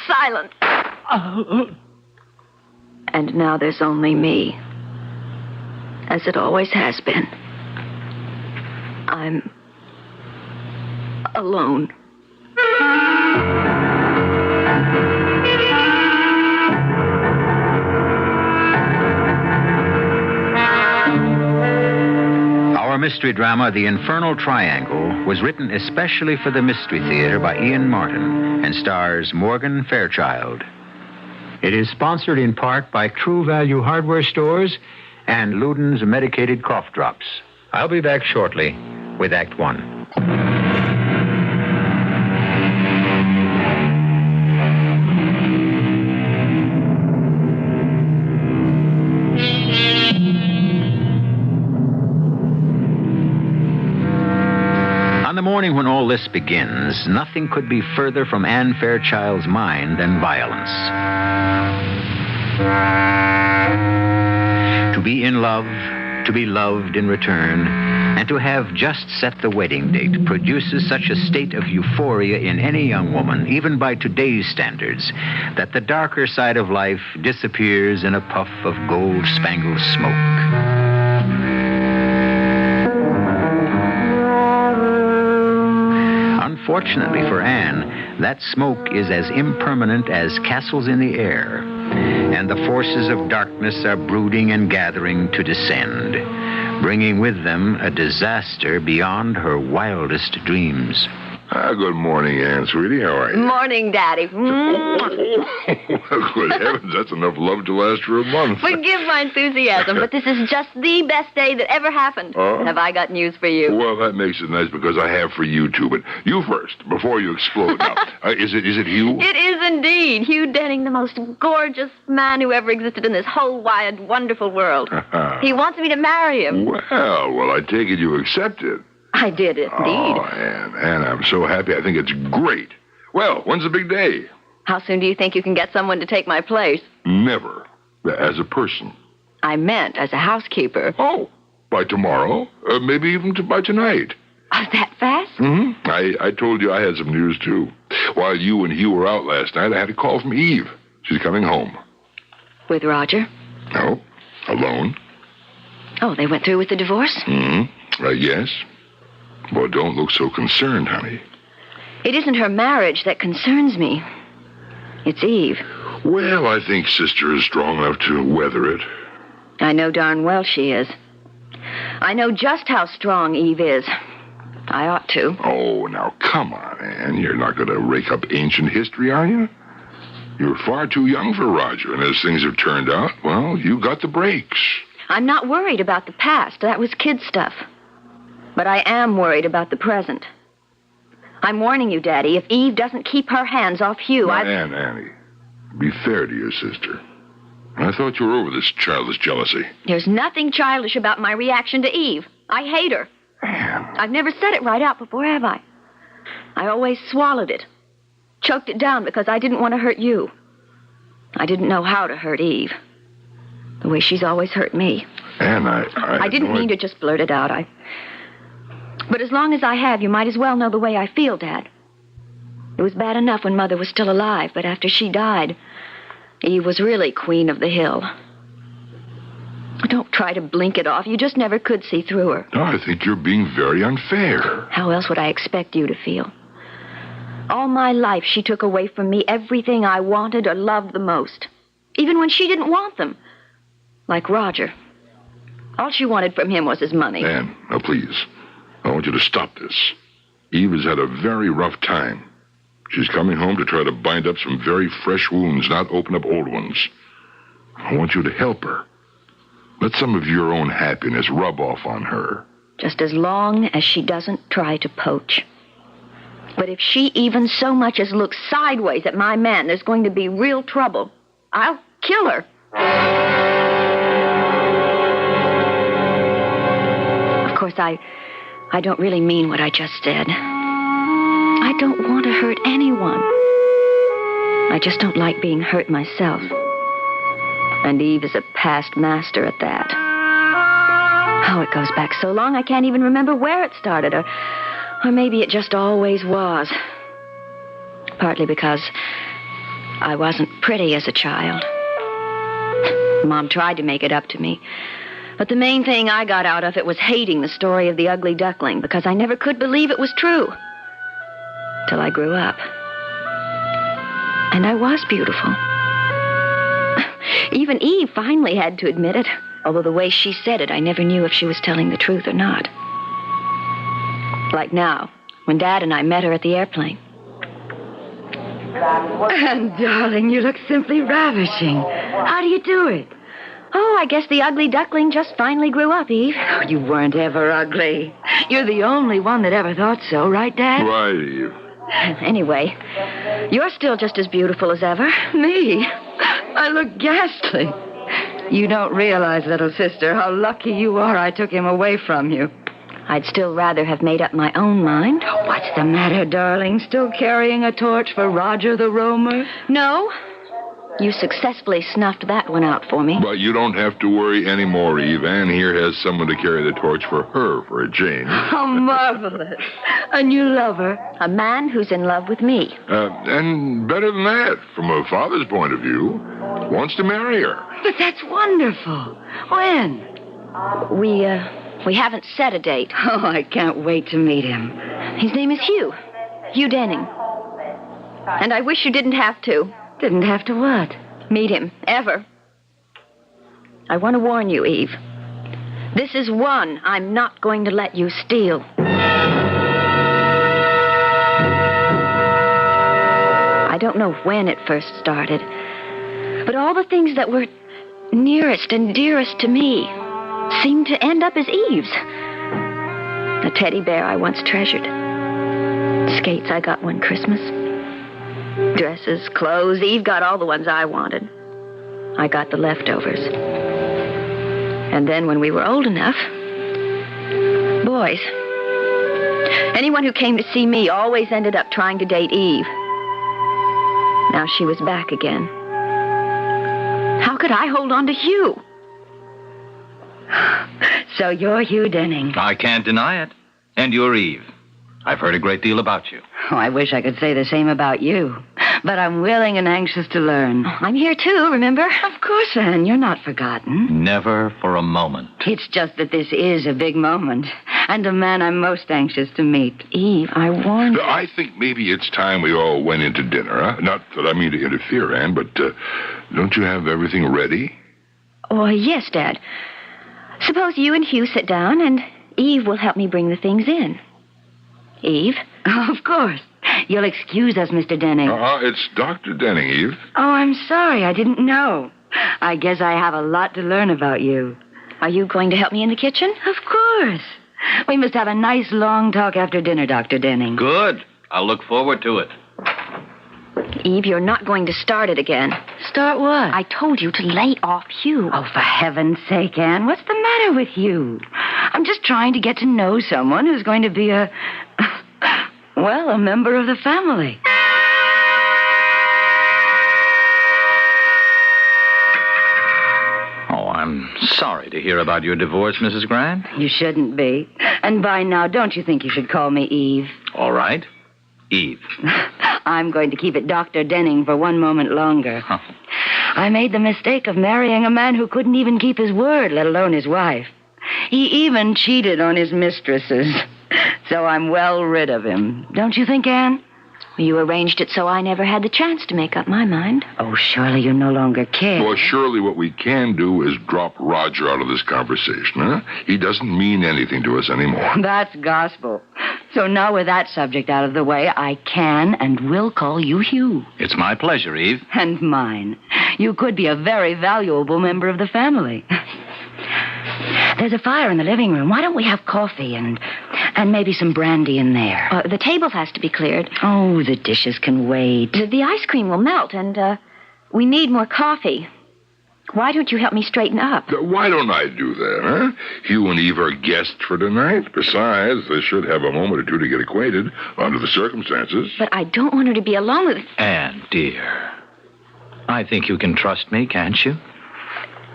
silence. And now there's only me. As it always has been. I'm alone. Our mystery drama, The Infernal Triangle, was written especially for the Mystery Theater by Ian Martin and stars Morgan Fairchild. It is sponsored in part by True Value Hardware Stores and Luden's Medicated Cough Drops. I'll be back shortly with Act One. On the morning when all this begins, nothing could be further from Anne Fairchild's mind than violence. To be in love, to be loved in return, and to have just set the wedding date produces such a state of euphoria in any young woman, even by today's standards, that the darker side of life disappears in a puff of gold-spangled smoke. Unfortunately for Anne, that smoke is as impermanent as castles in the air, and the forces of darkness are brooding and gathering to descend, bringing with them a disaster beyond her wildest dreams. Good morning, Anne, sweetie. How are you? Morning, Daddy. Good heavens, that's enough love to last for a month. Forgive my enthusiasm, but this is just the best day that ever happened. Have I got news for you? Well, that makes it nice because I have for you, too. But you first, before you explode. Now, is it Hugh? It is indeed. Hugh Denning, the most gorgeous man who ever existed in this whole wide, wonderful world. He wants me to marry him. Well, I take it you accepted. I did, indeed. Oh, Anne, I'm so happy. I think it's great. Well, when's the big day? How soon do you think you can get someone to take my place? Never. As a person. I meant as a housekeeper. Oh, by tomorrow? Maybe even by tonight. That fast? Mm-hmm. I told you I had some news, too. While you and Hugh were out last night, I had a call from Eve. She's coming home. With Roger? No, alone. Oh, they went through with the divorce? Mm-hmm. Yes. Well, don't look so concerned, honey. It isn't her marriage that concerns me. It's Eve. Well, I think Sister is strong enough to weather it. I know darn well she is. I know just how strong Eve is. I ought to. Oh, now, come on, Anne. You're not going to rake up ancient history, are you? You're far too young for Roger, and as things have turned out, well, you got the breaks. I'm not worried about the past. That was kid stuff. But I am worried about the present. I'm warning you, Daddy, if Eve doesn't keep her hands off Hugh, Annie, be fair to your sister. I thought you were over this childish jealousy. There's nothing childish about my reaction to Eve. I hate her. Anne, I've never said it right out before, have I? I always swallowed it. Choked it down because I didn't want to hurt you. I didn't know how to hurt Eve. The way she's always hurt me. And I didn't mean to just blurt it out. But as long as I have, you might as well know the way I feel, Dad. It was bad enough when Mother was still alive, but after she died, Eve was really queen of the hill. Don't try to blink it off. You just never could see through her. No, I think you're being very unfair. How else would I expect you to feel? All my life, she took away from me everything I wanted or loved the most. Even when she didn't want them. Like Roger. All she wanted from him was his money. Anne, now please. I want you to stop this. Eve has had a very rough time. She's coming home to try to bind up some very fresh wounds, not open up old ones. I want you to help her. Let some of your own happiness rub off on her. Just as long as she doesn't try to poach. But if she even so much as looks sideways at my man, there's going to be real trouble. I'll kill her. Of course, I don't really mean what I just said. I don't want to hurt anyone. I just don't like being hurt myself. And Eve is a past master at that. Oh, it goes back so long I can't even remember where it started, or maybe it just always was. Partly because I wasn't pretty as a child. Mom tried to make it up to me. But the main thing I got out of it was hating the story of the ugly duckling, because I never could believe it was true. Till I grew up. And I was beautiful. Even Eve finally had to admit it, although the way she said it, I never knew if she was telling the truth or not. Like now, when Dad and I met her at the airplane. And, darling, you look simply ravishing. How do you do it? Oh, I guess the ugly duckling just finally grew up, Eve. Oh, you weren't ever ugly. You're the only one that ever thought so, right, Dad? Right, Eve. Anyway, you're still just as beautiful as ever. Me? I look ghastly. You don't realize, little sister, how lucky you are I took him away from you. I'd still rather have made up my own mind. Oh, what's the matter, darling? Still carrying a torch for Roger the Roamer? No. You successfully snuffed that one out for me. But you don't have to worry anymore, Eve. Anne here has someone to carry the torch for her for a change. How marvelous. A new lover. A man who's in love with me. And better than that, from a father's point of view, wants to marry her. But that's wonderful. When? We haven't set a date. Oh, I can't wait to meet him. His name is Hugh. Hugh Denning. And I wish you didn't have to. Didn't have to what? Meet him, ever. I want to warn you, Eve. This is one I'm not going to let you steal. I don't know when it first started, but all the things that were nearest and dearest to me seemed to end up as Eve's. A teddy bear I once treasured. Skates I got one Christmas. Dresses, clothes. Eve got all the ones I wanted. I got the leftovers. And then when we were old enough, boys. Anyone who came to see me always ended up trying to date Eve. Now she was back again. How could I hold on to Hugh? So you're Hugh Denning. I can't deny it. And you're Eve. I've heard a great deal about you. Oh, I wish I could say the same about you. But I'm willing and anxious to learn. I'm here too, remember? Of course, Anne. You're not forgotten. Never for a moment. It's just that this is a big moment. And a man I'm most anxious to meet. Eve, I warned you. I think maybe it's time we all went into dinner, huh? Not that I mean to interfere, Anne, but don't you have everything ready? Oh, yes, Dad. Suppose you and Hugh sit down, and Eve will help me bring the things in. Eve? Oh, of course. You'll excuse us, Mr. Denning. It's Dr. Denning, Eve. Oh, I'm sorry. I didn't know. I guess I have a lot to learn about you. Are you going to help me in the kitchen? Of course. We must have a nice long talk after dinner, Dr. Denning. Good. I'll look forward to it. Eve, you're not going to start it again. Start what? I told you to lay off Hugh. Oh, for heaven's sake, Anne. What's the matter with you? I'm just trying to get to know someone who's going to be a member of the family. Oh, I'm sorry to hear about your divorce, Mrs. Grant. You shouldn't be. And by now, don't you think you should call me Eve? All right. Eve. I'm going to keep it Dr. Denning for one moment longer. Huh. I made the mistake of marrying a man who couldn't even keep his word, let alone his wife. He even cheated on his mistresses. So I'm well rid of him. Don't you think, Anne? You arranged it so I never had the chance to make up my mind. Oh, surely you no longer care. Well, surely what we can do is drop Roger out of this conversation, huh? He doesn't mean anything to us anymore. That's gospel. So now with that subject out of the way, I can and will call you Hugh. It's my pleasure, Eve. And mine. You could be a very valuable member of the family. There's a fire in the living room. Why don't we have coffee and maybe some brandy in there? The table has to be cleared. Oh, the dishes can wait. The ice cream will melt, and we need more coffee. Why don't you help me straighten up? Why don't I do that, huh? Hugh and Eve are guests for tonight. Besides, they should have a moment or two to get acquainted under the circumstances. But I don't want her to be alone with... Anne, dear, I think you can trust me, can't you?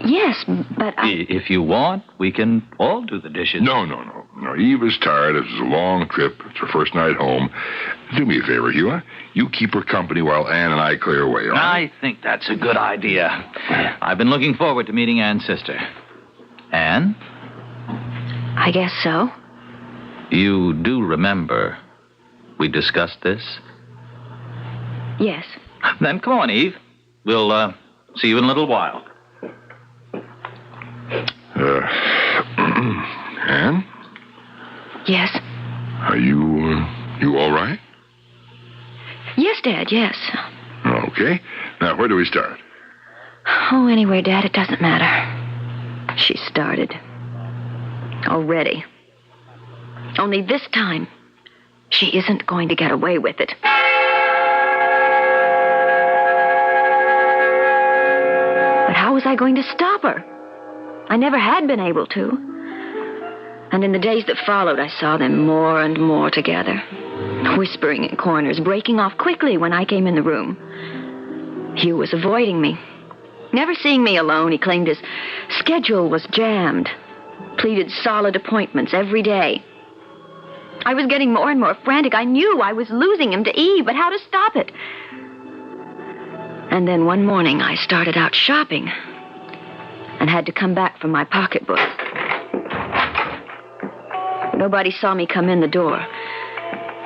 Yes, but If you want, we can all do the dishes. No. Eve is tired. It's a long trip. It's her first night home. Do me a favor, Hugh. Huh? You keep her company while Anne and I clear away, all right? I think that's a good idea. I've been looking forward to meeting Anne's sister. Anne? I guess so. You do remember we discussed this? Yes. Then come on, Eve. We'll see you in a little while. Anne? Yes? Are you all right? Yes, Dad, yes. Okay. Now, where do we start? Oh, anywhere, Dad, it doesn't matter. She started. Already. Only this time, she isn't going to get away with it. But how was I going to stop her? I never had been able to. And in the days that followed, I saw them more and more together, whispering in corners, breaking off quickly when I came in the room. Hugh was avoiding me. Never seeing me alone, he claimed his schedule was jammed, pleaded solid appointments every day. I was getting more and more frantic. I knew I was losing him to Eve, but how to stop it? And then one morning, I started out shopping and had to come back for my pocketbook. Nobody saw me come in the door.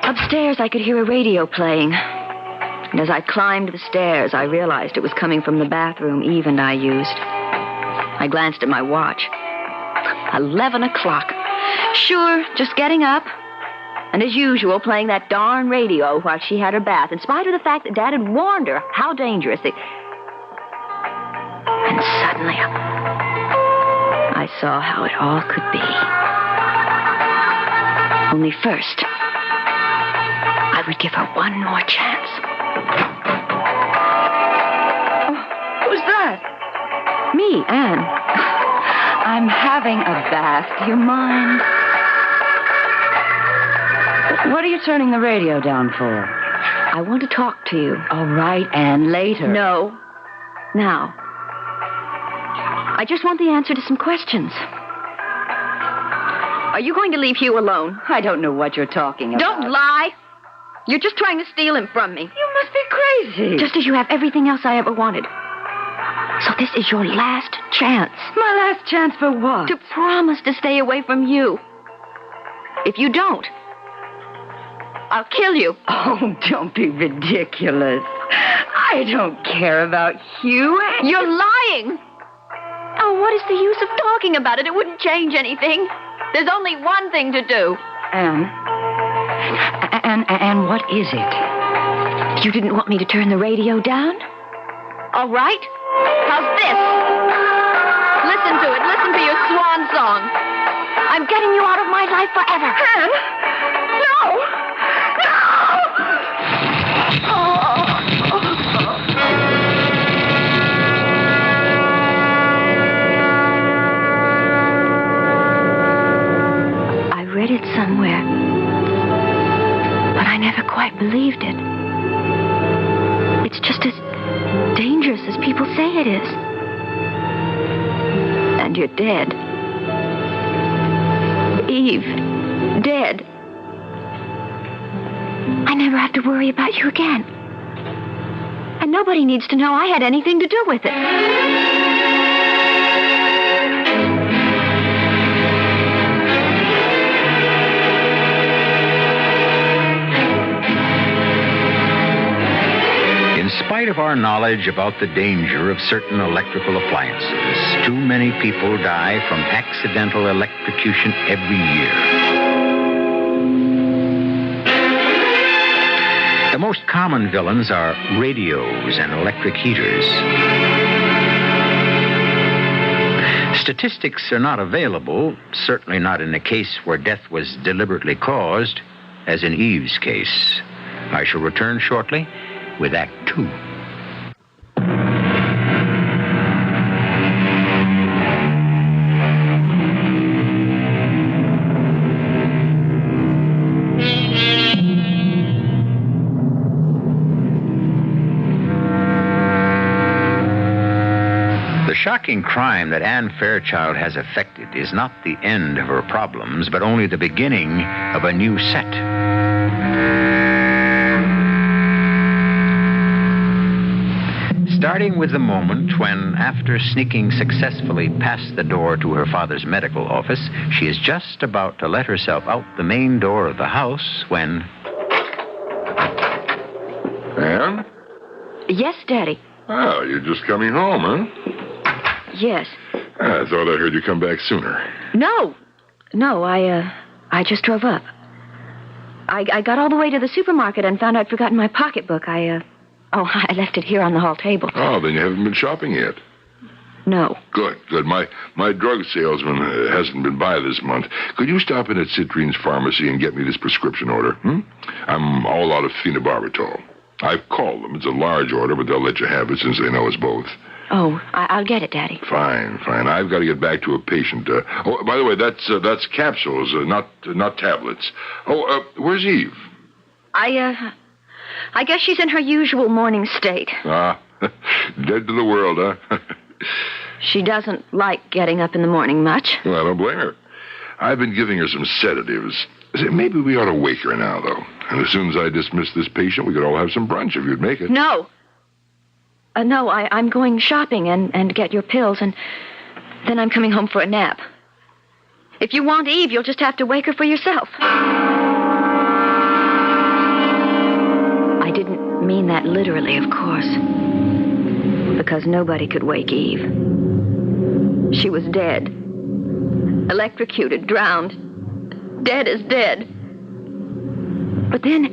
Upstairs, I could hear a radio playing. And as I climbed the stairs, I realized it was coming from the bathroom Eve and I used. I glanced at my watch. 11 o'clock. Sure, just getting up. And as usual, playing that darn radio while she had her bath, in spite of the fact that Dad had warned her how dangerous it... And suddenly, I saw how it all could be. Only first, I would give her one more chance. Oh, who's that? Me, Anne. I'm having a bath. Do you mind? What are you turning the radio down for? I want to talk to you. All right, Anne, later. No. Now. I just want the answer to some questions. Are you going to leave Hugh alone? I don't know what you're talking about. Don't lie. You're just trying to steal him from me. You must be crazy. Just as you have everything else I ever wanted. So this is your last chance. My last chance for what? To promise to stay away from you. If you don't, I'll kill you. Oh, don't be ridiculous. I don't care about Hugh. You're lying. Oh, what is the use of talking about it? It wouldn't change anything. There's only one thing to do. Anne, what is it? You didn't want me to turn the radio down? All right. How's this? Listen to it. Listen to your swan song. I'm getting you out of my life forever. Anne! No! No! dangerous as people say it is. And you're dead. Eve, dead. I never have to worry about you again. And nobody needs to know I had anything to do with it. In spite of our knowledge about the danger of certain electrical appliances, too many people die from accidental electrocution every year. The most common villains are radios and electric heaters. Statistics are not available, certainly not in a case where death was deliberately caused, as in Eve's case. I shall return shortly with Act 2. The shocking crime that Anne Fairchild has effected is not the end of her problems, but only the beginning of a new set. Starting with the moment when, after sneaking successfully past the door to her father's medical office, she is just about to let herself out the main door of the house when... Anne? Yes, Daddy. Oh, you're just coming home, huh? Yes. I thought I heard you come back sooner. No, I just drove up. I got all the way to the supermarket and found I'd forgotten my pocketbook. I left it here on the hall table. Oh, then you haven't been shopping yet. No. Good. My drug salesman hasn't been by this month. Could you stop in at Citrine's pharmacy and get me this prescription order? I'm all out of phenobarbital. I've called them. It's a large order, but they'll let you have it since they know us both. Oh, I'll get it, Daddy. Fine. I've got to get back to a patient. By the way, that's capsules, not tablets. Where's Eve? I guess she's in her usual morning state. Ah, dead to the world, huh? She doesn't like getting up in the morning much. Well, I don't blame her. I've been giving her some sedatives. Maybe we ought to wake her now, though. And as soon as I dismiss this patient, we could all have some brunch if you'd make it. No. No, I'm going shopping and get your pills, and then I'm coming home for a nap. If you want Eve, you'll just have to wake her for yourself. I didn't mean that literally, of course. Because nobody could wake Eve. She was dead. Electrocuted, drowned. Dead as dead. But then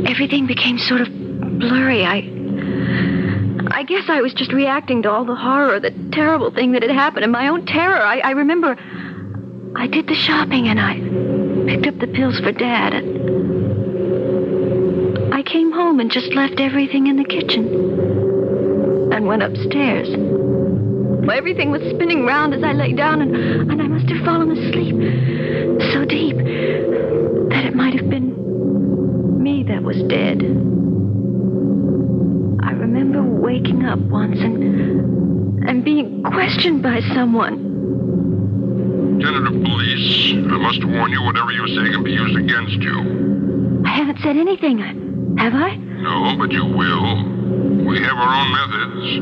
everything became sort of blurry. I guess I was just reacting to all the horror, the terrible thing that had happened, and my own terror. I remember I did the shopping and I picked up the pills for Dad. And I came home and just left everything in the kitchen and went upstairs. Well, everything was spinning round as I lay down, and I must have fallen asleep so deep that it might have been me that was dead. I remember waking up once and being questioned by someone. Lieutenant of Police, I must warn you, whatever you say can be used against you. I haven't said anything, have I? No, but you will. We have our own methods.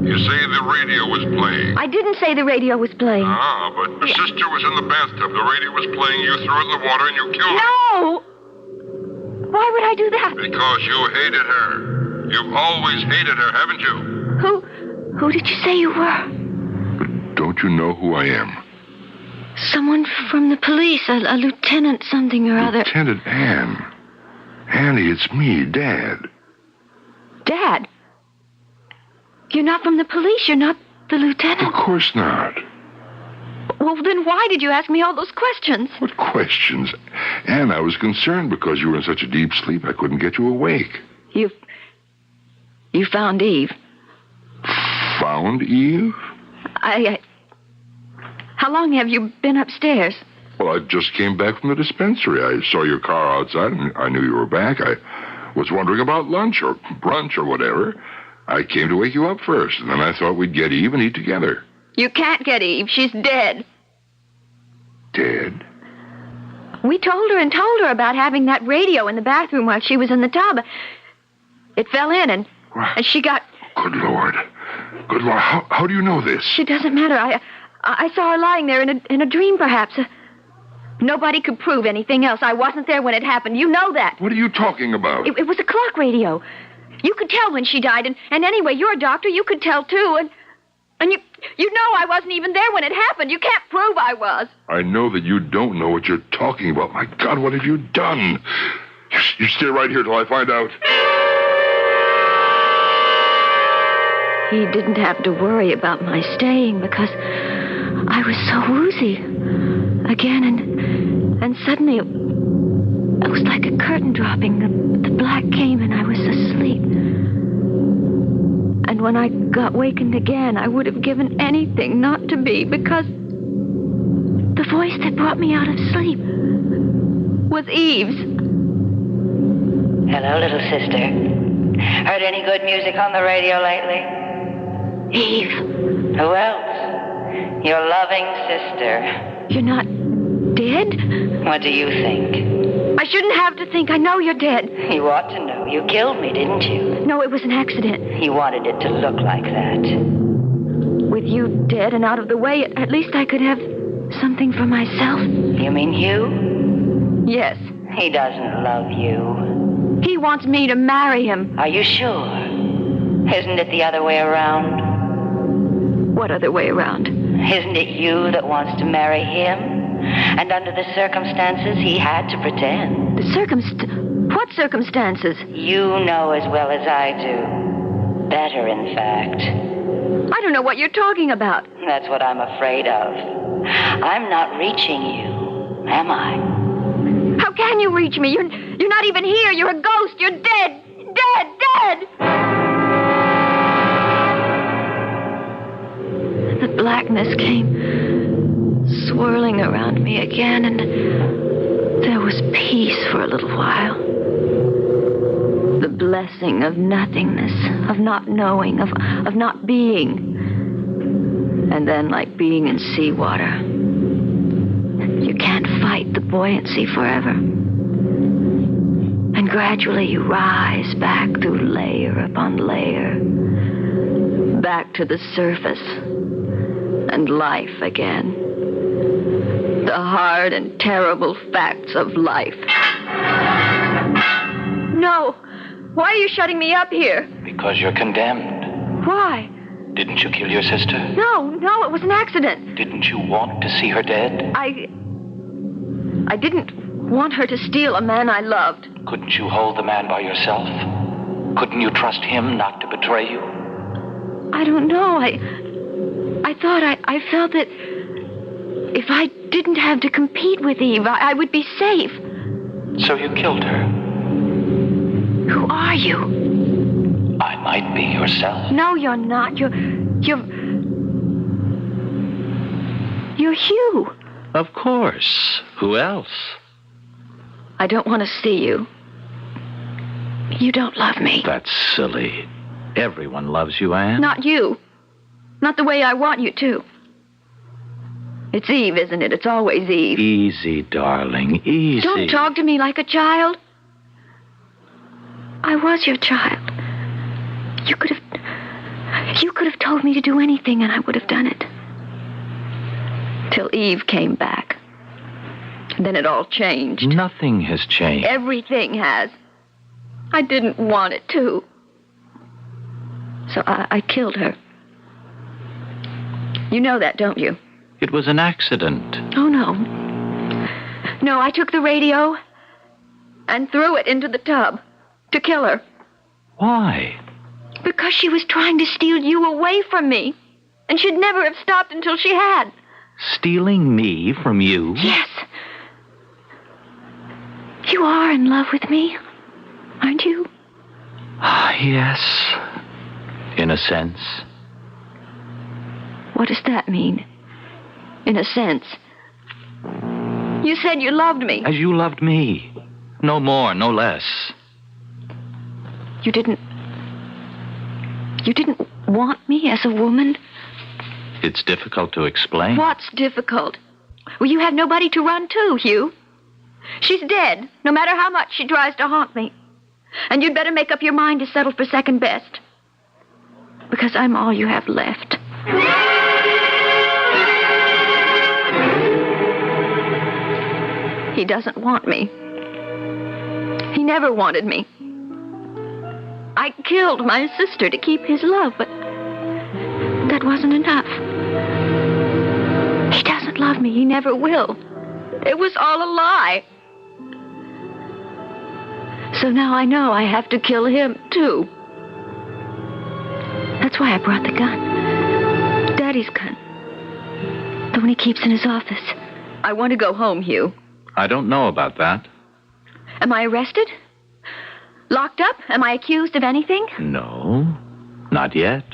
You say the radio was playing. I didn't say the radio was playing. Ah, but your sister was in the bathtub. The radio was playing. You threw it in the water and you killed her. No! Why would I do that? Because you hated her. You've always hated her, haven't you? Who did you say you were? But don't you know who I am? Someone from the police, a lieutenant something or other. Lieutenant Anne. Annie, it's me, Dad. Dad? You're not from the police. You're not the lieutenant. Of course not. Well, then why did you ask me all those questions? What questions? Anne, I was concerned because you were in such a deep sleep I couldn't get you awake. You found Eve. Found Eve? How long have you been upstairs? Well, I just came back from the dispensary. I saw your car outside and I knew you were back. was wondering about lunch or brunch or whatever, I came to wake you up first, and then I thought we'd get Eve and eat together. You can't get Eve. She's dead. Dead? We told her about having that radio in the bathroom while she was in the tub. It fell in, and she got... Good Lord. Good Lord. How do you know this? It doesn't matter. I saw her lying there in a dream, perhaps. Nobody could prove anything else. I wasn't there when it happened. You know that. What are you talking about? It was a clock radio. You could tell when she died, and anyway, you're a doctor. You could tell, too, and you know I wasn't even there when it happened. You can't prove I was. I know that you don't know what you're talking about. My God, what have you done? You stay right here till I find out. He didn't have to worry about my staying because I was so woozy again, and suddenly it was like a curtain dropping. The black came and I was asleep. And when I got wakened again, I would have given anything not to be, because the voice that brought me out of sleep was Eve's. Hello, little sister. Heard any good music on the radio lately? Eve. Who else? Your loving sister. You're not dead? What do you think? I shouldn't have to think. I know you're dead. You ought to know. You killed me, didn't you? No, it was an accident. You wanted it to look like that. With you dead and out of the way, at least I could have something for myself. You mean you? Yes. He doesn't love you. He wants me to marry him. Are you sure? Isn't it the other way around? What other way around? Isn't it you that wants to marry him? And under the circumstances, he had to pretend. What circumstances? You know as well as I do. Better, in fact. I don't know what you're talking about. That's what I'm afraid of. I'm not reaching you, am I? How can you reach me? You're not even here. You're a ghost. You're dead. Dead. The blackness came swirling around me again, and there was peace for a little while. The blessing of nothingness, of not knowing, of not being. And then, like being in seawater, you can't fight the buoyancy forever. And gradually you rise back through layer upon layer, back to the surface and life again. The hard and terrible facts of life. No! Why are you shutting me up here? Because you're condemned. Why? Didn't you kill your sister? No, it was an accident. Didn't you want to see her dead? I didn't want her to steal a man I loved. Couldn't you hold the man by yourself? Couldn't you trust him not to betray you? I don't know. I felt that if I didn't have to compete with Eve, I would be safe. So you killed her? Who are you? I might be yourself. No, you're not. You're Hugh. Of course. Who else? I don't want to see you. You don't love me. That's silly. Everyone loves you, Anne. Not you. Not the way I want you to. It's Eve, isn't it? It's always Eve. Easy, darling. Easy. Don't talk to me like a child. I was your child. You could have told me to do anything and I would have done it. Till Eve came back. And then it all changed. Nothing has changed. Everything has. I didn't want it to. So I killed her. You know that, don't you? It was an accident. Oh, no. No, I took the radio and threw it into the tub to kill her. Why? Because she was trying to steal you away from me. And she'd never have stopped until she had. Stealing me from you? Yes. You are in love with me, aren't you? Yes. In a sense. What does that mean? In a sense. You said you loved me. As you loved me. No more, no less. You didn't want me as a woman? It's difficult to explain. What's difficult? Well, you have nobody to run to, Hugh. She's dead, no matter how much she tries to haunt me. And you'd better make up your mind to settle for second best. Because I'm all you have left. He doesn't want me. He never wanted me. I killed my sister to keep his love, but that wasn't enough. He doesn't love me. He never will. It was all a lie. So now I know I have to kill him, too. That's why I brought the gun. Daddy's gun. The one he keeps in his office. I want to go home, Hugh. I don't know about that. Am I arrested? Locked up? Am I accused of anything? No, not yet.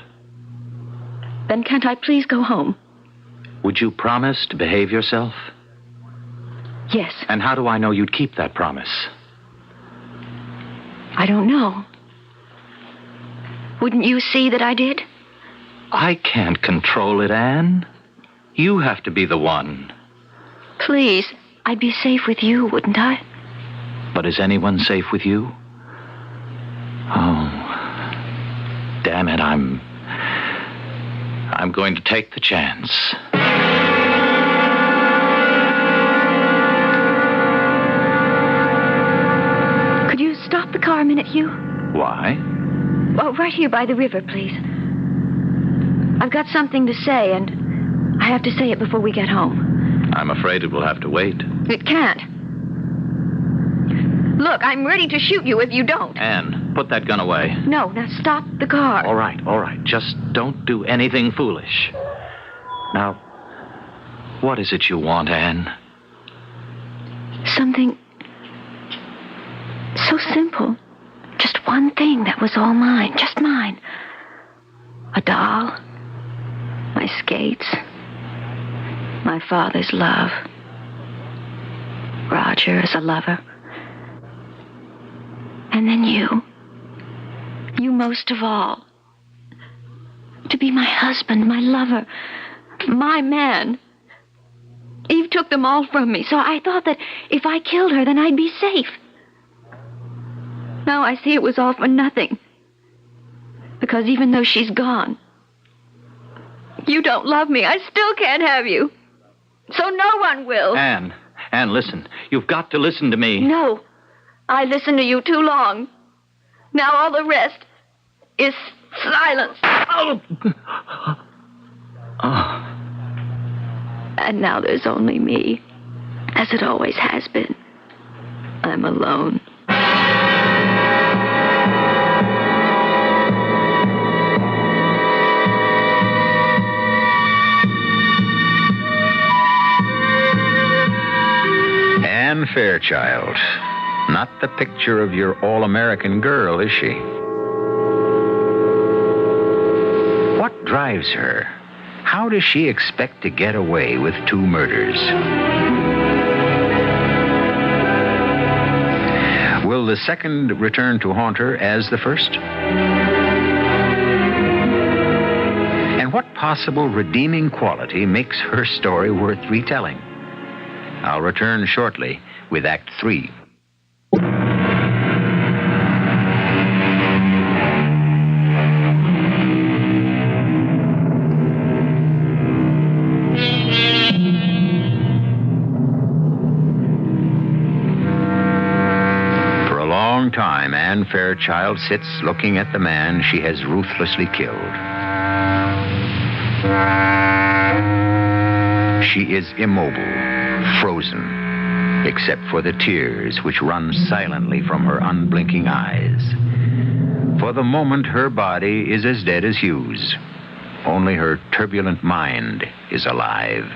Then can't I please go home? Would you promise to behave yourself? Yes. And how do I know you'd keep that promise? I don't know. Wouldn't you see that I did? I can't control it, Anne. You have to be the one. Please, I'd be safe with you, wouldn't I? But is anyone safe with you? Oh, damn it, I'm going to take the chance. Could you stop the car a minute, Hugh? Why? Oh, right here by the river, please. I've got something to say, and I have to say it before we get home. I'm afraid it will have to wait. It can't. Look, I'm ready to shoot you if you don't. Anne, put that gun away. No, now stop the car. All right. Just don't do anything foolish. Now, what is it you want, Anne? Something so simple. Just one thing that was all mine, just mine. A doll, my skates, my father's love, Roger as a lover, and then you most of all. To be my husband, my lover, my man. Eve took them all from me, so I thought that if I killed her, then I'd be safe. Now I see it was all for nothing. Because even though she's gone, you don't love me. I still can't have you. So no one will. Anne, listen. You've got to listen to me. No. I listened to you too long. Now all the rest is silence. Oh. And now there's only me, as it always has been. I'm alone. Anne Fairchild. Not the picture of your all-American girl, is she? What drives her? How does she expect to get away with 2 murders? Will the second return to haunt her as the first? And what possible redeeming quality makes her story worth retelling? I'll return shortly with Act 3. For a long time, Anne Fairchild sits looking at the man she has ruthlessly killed. She is immobile, frozen, except for the tears which run silently from her unblinking eyes. For the moment, her body is as dead as Hugh's. Only her turbulent mind is alive.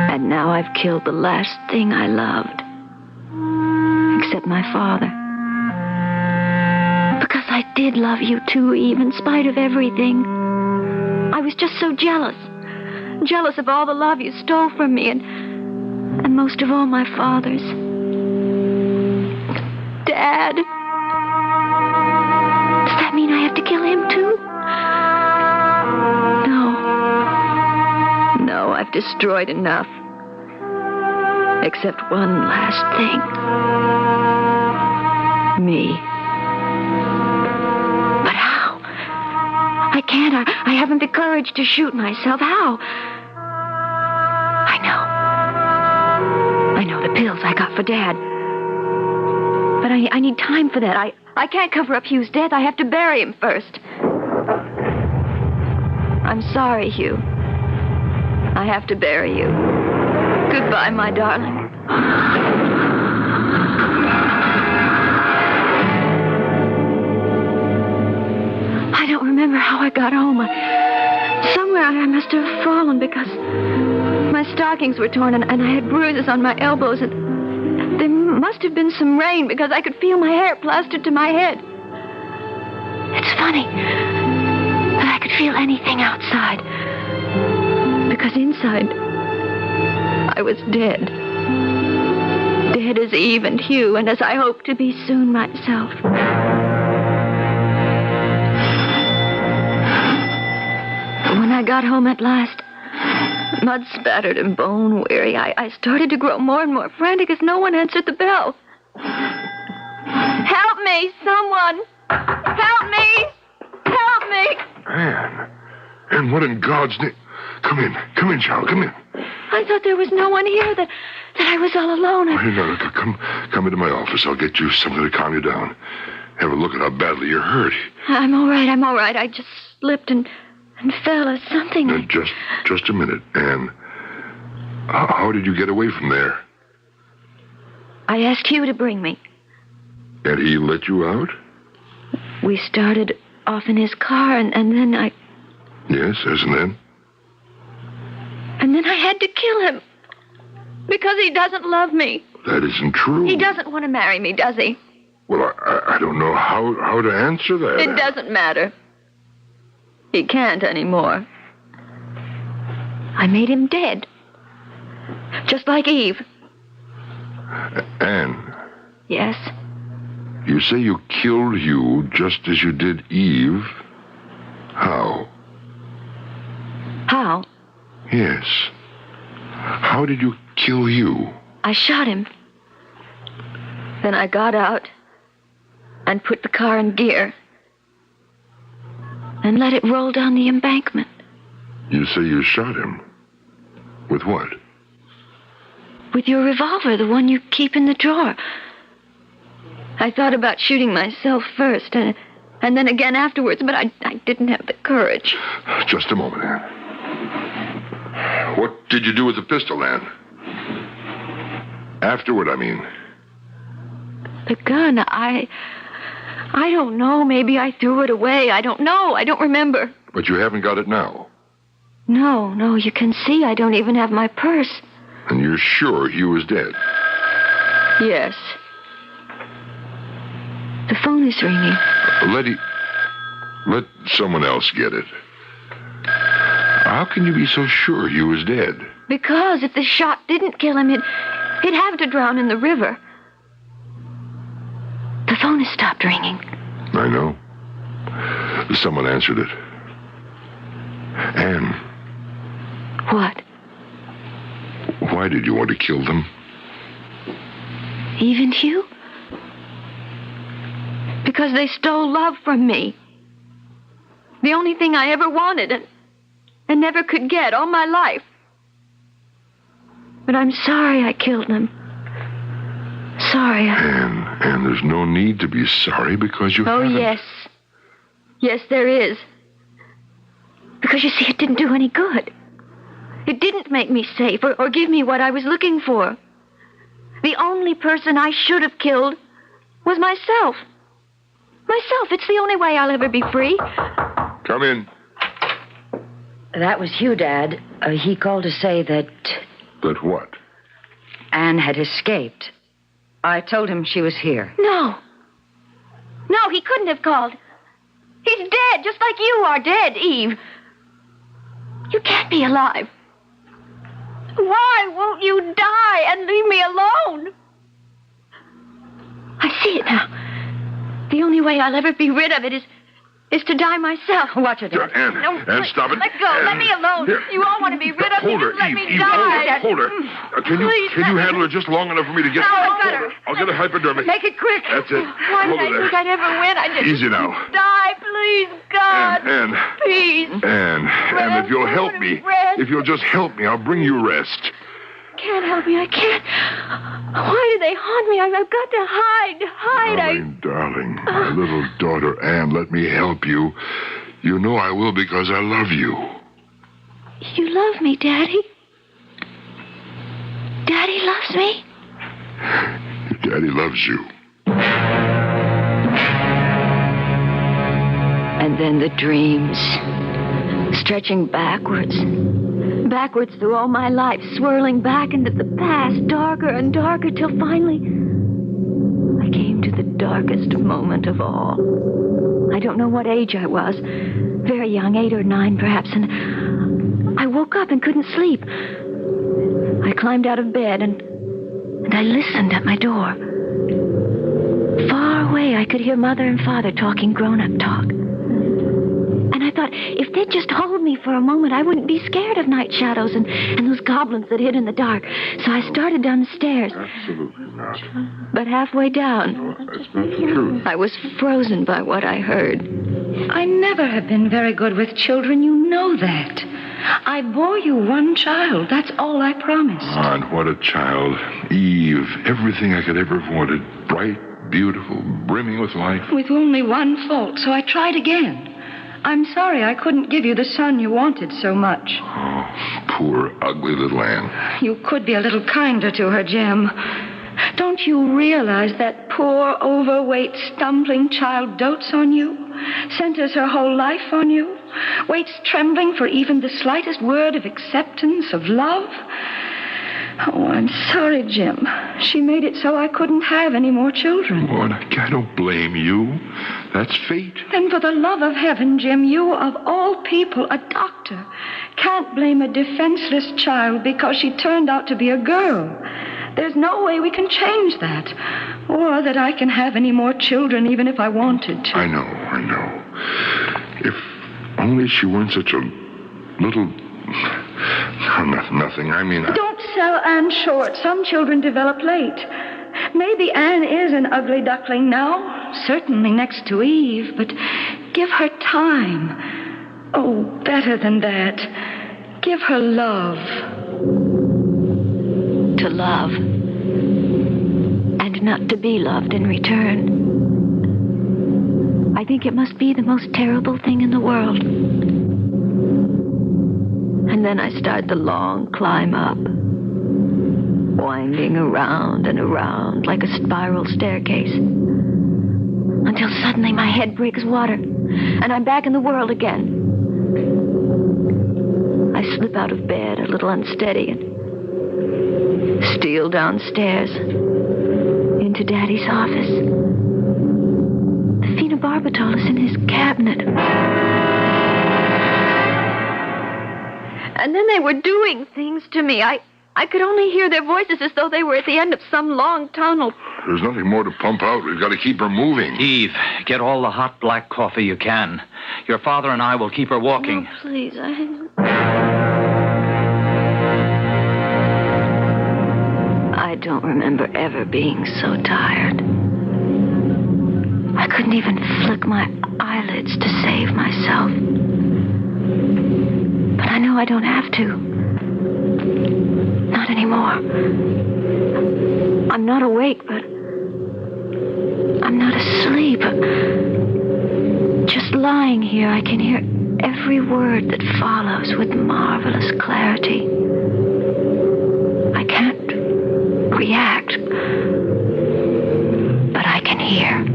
And now I've killed the last thing I loved. Except my father. Because I did love you too, Eve, in spite of everything. I was just so jealous. Jealous of all the love you stole from me, and most of all my father's. Dad. Does that mean I have to kill him too? No, I've destroyed enough. Except one last thing. Me. But how? I can't. I haven't the courage to shoot myself. How? I know the pills I got for Dad. But I need time for that. I can't cover up Hugh's death. I have to bury him first. I'm sorry, Hugh. I have to bury you. Goodbye, my darling. I don't remember how I got home. Somewhere I must have fallen because my stockings were torn and I had bruises on my elbows. And there must have been some rain because I could feel my hair plastered to my head. It's funny that I could feel anything outside. Because inside, I was dead. Dead as Eve and Hugh, and as I hope to be soon myself. When I got home at last, mud-spattered and bone-weary, I started to grow more and more frantic as no one answered the bell. Help me, someone! Help me! Help me! Anne, what in God's name? Come in, child, come in. I thought there was no one here, that I was all alone. No, come into my office. I'll get you something to calm you down. Have a look at how badly you're hurt. I'm all right. I just slipped and fell or something. Now, just a minute, Anne. How did you get away from there? I asked Hugh to bring me. And he let you out? We started off in his car, and then I... Yes, and then? And then I had to kill him. Because he doesn't love me. That isn't true. He doesn't want to marry me, does he? Well, I don't know how to answer that. It doesn't matter. He can't anymore. I made him dead. Just like Eve. Anne. Yes? You say you killed Hugh just as you did Eve. How? How? Yes. How did you kill Hugh? I shot him. Then I got out and put the car in gear and let it roll down the embankment. You say you shot him? With what? With your revolver, the one you keep in the drawer. I thought about shooting myself first and then again afterwards, but I didn't have the courage. Just a moment, Anne. What did you do with the pistol, Anne? Afterward, I mean. The gun, I don't know. Maybe I threw it away. I don't know. I don't remember. But you haven't got it now? No. You can see I don't even have my purse. And you're sure Hugh is dead? Yes. The phone is ringing. Let someone else get it. How can you be so sure Hugh is dead? Because if the shot didn't kill him, he'd have to drown in the river. The phone has stopped ringing. I know. Someone answered it. Anne. What? Why did you want to kill them? Eve and Hugh? Because they stole love from me. The only thing I ever wanted and never could get all my life. But I'm sorry I killed them. Sorry. Anne, there's no need to be sorry because you haven't. Yes. Yes, there is. Because, you see, it didn't do any good. It didn't make me safe or give me what I was looking for. The only person I should have killed was myself. Myself. It's the only way I'll ever be free. Come in. That was Hugh, Dad. He called to say that... That what? Anne had escaped. I told him she was here. No, he couldn't have called. He's dead, just like you are dead, Eve. You can't be alive. Why won't you die and leave me alone? I see it now. The only way I'll ever be rid of it is to die myself. Watch it. Anne, Anne, stop it. Let go. Anne, let me alone. Here. You all want to be rid of me. Hold her, Just let Eve, me Eve, die. hold her. Can you handle her just long enough for me to get... No, I got her. I'll get a hypodermic. Make it quick. That's it. Why Hold did her I think there. I'd ever win? I just... Easy now. Die, please, God. Anne. Please. Anne, if you'll help me, if you'll just help me, I'll bring you rest. Can't help me. I can't. Why do they haunt me? I've got to hide. Darling, my little daughter Anne, let me help you. You know I will because I love you. You love me, Daddy? Daddy loves me? Your daddy loves you. And then the dreams, stretching backwards through all my life, swirling back into the past, darker and darker, till finally I came to the darkest moment of all. I don't know what age I was, very young, 8 or 9 perhaps, and I woke up and couldn't sleep. I climbed out of bed and I listened at my door. Far away I could hear Mother and Father talking grown-up talk. And I thought, if they'd just hold me for a moment, I wouldn't be scared of night shadows and those goblins that hid in the dark. So I started down the stairs. Absolutely not. But halfway down, That's not the truth. I was frozen by what I heard. I never have been very good with children. You know that. I bore you one child. That's all I promised. And what a child. Eve, everything I could ever have wanted. Bright, beautiful, brimming with life. With only one fault, so I tried again. I'm sorry I couldn't give you the son you wanted so much. Oh, poor, ugly little Anne. You could be a little kinder to her, Jim. Don't you realize that poor, overweight, stumbling child dotes on you, centers her whole life on you, waits trembling for even the slightest word of acceptance, of love? Oh, I'm sorry, Jim. She made it so I couldn't have any more children. Oh, and I don't blame you. That's fate. Then for the love of heaven, Jim, you, of all people, a doctor, can't blame a defenseless child because she turned out to be a girl. There's no way we can change that. Or that I can have any more children even if I wanted to. I know. If only she weren't such a little... Nothing. I mean... Don't sell Anne short. Some children develop late. Maybe Anne is an ugly duckling now, certainly next to Eve, but give her time. Oh, better than that. Give her love. To love. And not to be loved in return. I think it must be the most terrible thing in the world. And then I start the long climb up, winding around and around like a spiral staircase, until suddenly my head breaks water, and I'm back in the world again. I slip out of bed, a little unsteady, and steal downstairs into Daddy's office. The phenobarbital is in his cabinet. And then they were doing things to me. I could only hear their voices as though they were at the end of some long tunnel. There's nothing more to pump out. We've got to keep her moving. Eve, get all the hot black coffee you can. Your father and I will keep her walking. Oh, please, I don't remember ever being so tired. I couldn't even flick my eyelids to save myself. But I know I don't have to. Not anymore. I'm not awake, but I'm not asleep. Just lying here, I can hear every word that follows with marvelous clarity. I can't react, but I can hear.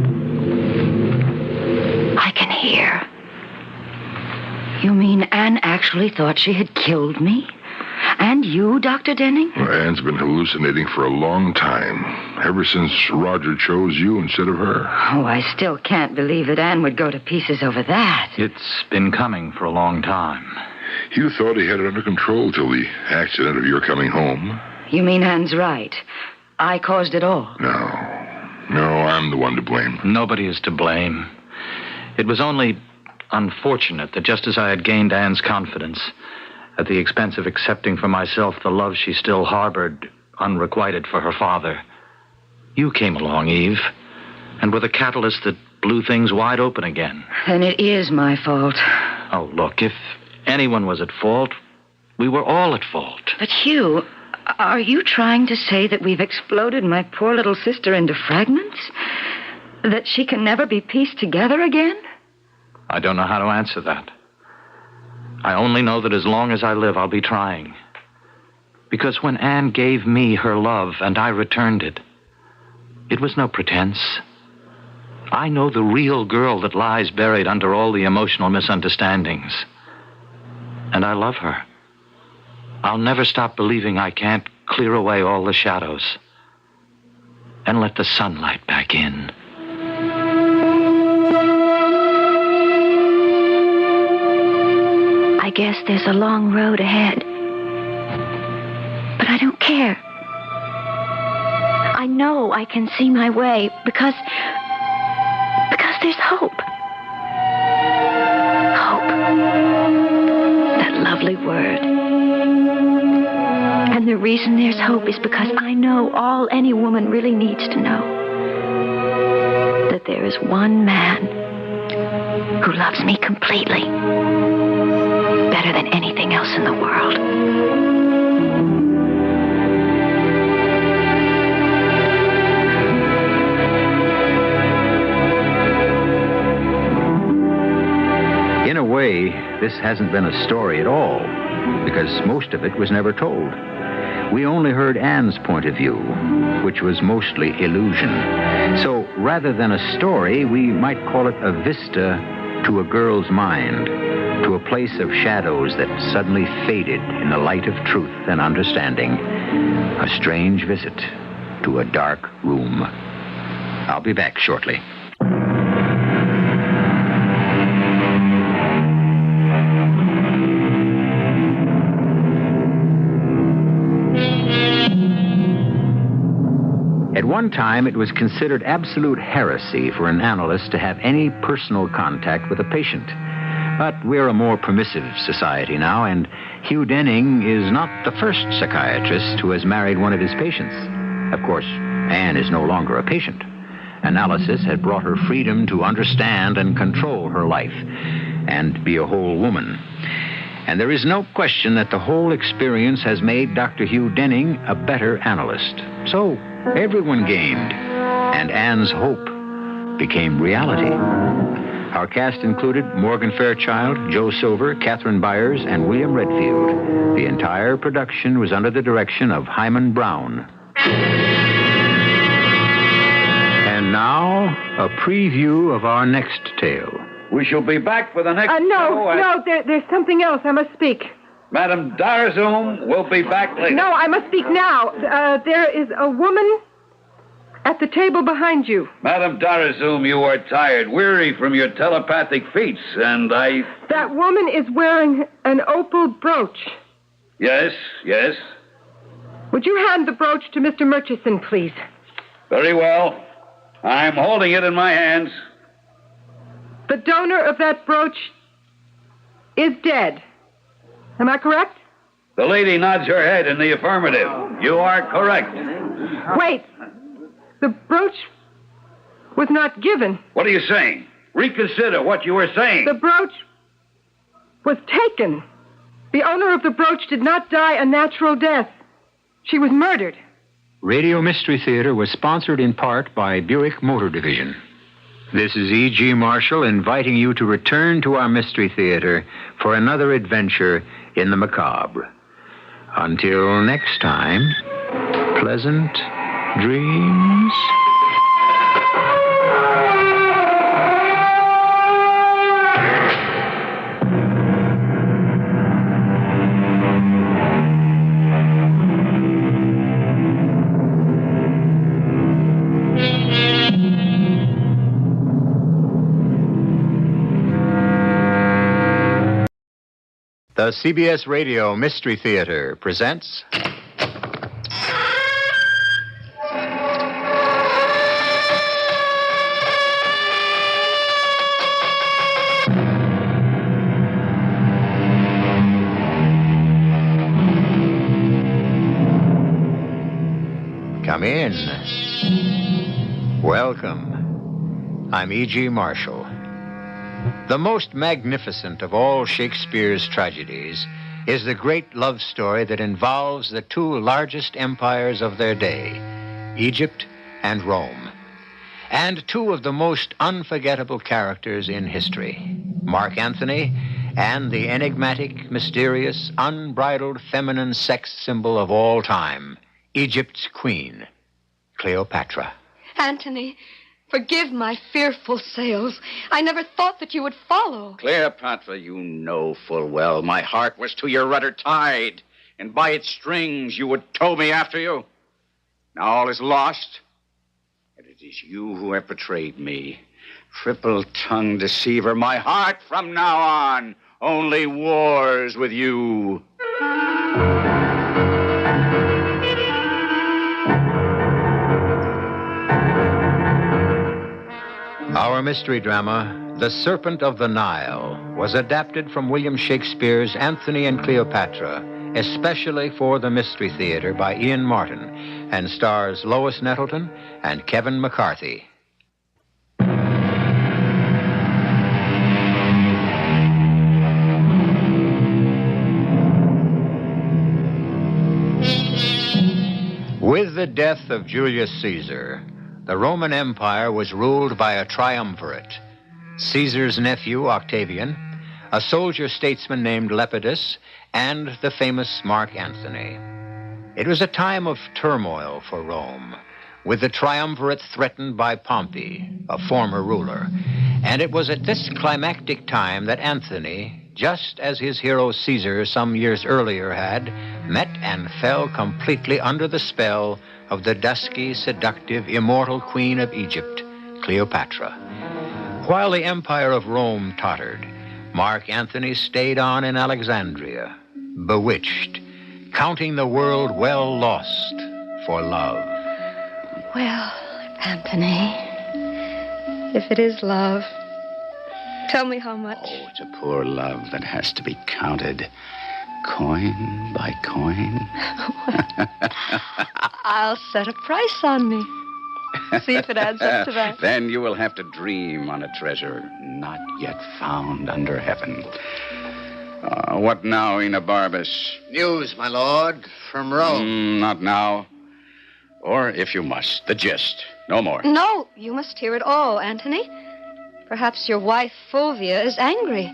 I can hear. You mean Anne actually thought she had killed me? And you, Dr. Denning? Well, Anne's been hallucinating for a long time. Ever since Roger chose you instead of her. Oh, I still can't believe that Anne would go to pieces over that. It's been coming for a long time. You thought he had it under control till the accident of your coming home. You mean Anne's right? I caused it all. No, I'm the one to blame. Nobody is to blame. It was only unfortunate that just as I had gained Anne's confidence, at the expense of accepting for myself the love she still harbored, unrequited for her father, you came along, Eve, and were the catalyst that blew things wide open again. Then it is my fault. Oh, look, if anyone was at fault, we were all at fault. But Hugh, are you trying to say that we've exploded my poor little sister into fragments? That she can never be pieced together again? I don't know how to answer that. I only know that as long as I live, I'll be trying. Because when Anne gave me her love and I returned it, it was no pretense. I know the real girl that lies buried under all the emotional misunderstandings. And I love her. I'll never stop believing I can't clear away all the shadows and let the sunlight back in. I guess there's a long road ahead. But I don't care. I know I can see my way because there's hope. Hope. That lovely word. And the reason there's hope is because I know all any woman really needs to know. That there is one man who loves me completely. Better than anything else in the world. In a way, this hasn't been a story at all, because most of it was never told. We only heard Anne's point of view, which was mostly illusion. So rather than a story, we might call it a vista to a girl's mind, to a place of shadows that suddenly faded in the light of truth and understanding. A strange visit to a dark room. I'll be back shortly. At one time, it was considered absolute heresy for an analyst to have any personal contact with a patient. But we're a more permissive society now, and Hugh Denning is not the first psychiatrist who has married one of his patients. Of course, Anne is no longer a patient. Analysis had brought her freedom to understand and control her life and be a whole woman. And there is no question that the whole experience has made Dr. Hugh Denning a better analyst. So everyone gained, and Anne's hope became reality. Our cast included Morgan Fairchild, Joe Silver, Catherine Byers, and William Redfield. The entire production was under the direction of Hyman Brown. And now, a preview of our next tale. We shall be back for the next No, there's something else. I must speak. Madam Darzoom will be back later. No, I must speak now. There is a woman at the table behind you. Madam Darzoom, you are tired, weary from your telepathic feats, and That woman is wearing an opal brooch. Yes. Would you hand the brooch to Mr. Murchison, please? Very well. I'm holding it in my hands. The donor of that brooch is dead. Am I correct? The lady nods her head in the affirmative. You are correct. Wait. The brooch was not given. What are you saying? Reconsider what you were saying. The brooch was taken. The owner of the brooch did not die a natural death. She was murdered. Radio Mystery Theater was sponsored in part by Buick Motor Division. This is E.G. Marshall inviting you to return to our Mystery Theater for another adventure in the macabre. Until next time, pleasant dreams. The CBS Radio Mystery Theater presents... Come in. Welcome. I'm E.G. Marshall. The most magnificent of all Shakespeare's tragedies is the great love story that involves the two largest empires of their day, Egypt and Rome, and two of the most unforgettable characters in history, Mark Antony and the enigmatic, mysterious, unbridled feminine sex symbol of all time, Egypt's queen, Cleopatra. Antony, forgive my fearful sails. I never thought that you would follow. Cleopatra, you know full well my heart was to your rudder tied, and by its strings you would tow me after you. Now all is lost, and it is you who have betrayed me. Triple-tongued deceiver, my heart from now on only wars with you. Our mystery drama, The Serpent of the Nile, was adapted from William Shakespeare's Antony and Cleopatra, especially for the Mystery Theater by Ian Martin, and stars Lois Nettleton and Kevin McCarthy. With the death of Julius Caesar, the Roman Empire was ruled by a triumvirate. Caesar's nephew, Octavian, a soldier statesman named Lepidus, and the famous Mark Antony. It was a time of turmoil for Rome, with the triumvirate threatened by Pompey, a former ruler. And it was at this climactic time that Antony, just as his hero Caesar some years earlier had, met and fell completely under the spell of the dusky, seductive, immortal queen of Egypt, Cleopatra. While the empire of Rome tottered, Mark Antony stayed on in Alexandria, bewitched, counting the world well lost for love. Well, Antony, if it is love, tell me how much. Oh, it's a poor love that has to be counted coin by coin. I'll set a price on me. See if it adds up to that. Then you will have to dream on a treasure not yet found under heaven. What now, Enobarbus? News, my lord, from Rome. Not now. Or, if you must, the gist. No more. No, you must hear it all, Antony. Perhaps your wife, Fulvia, is angry.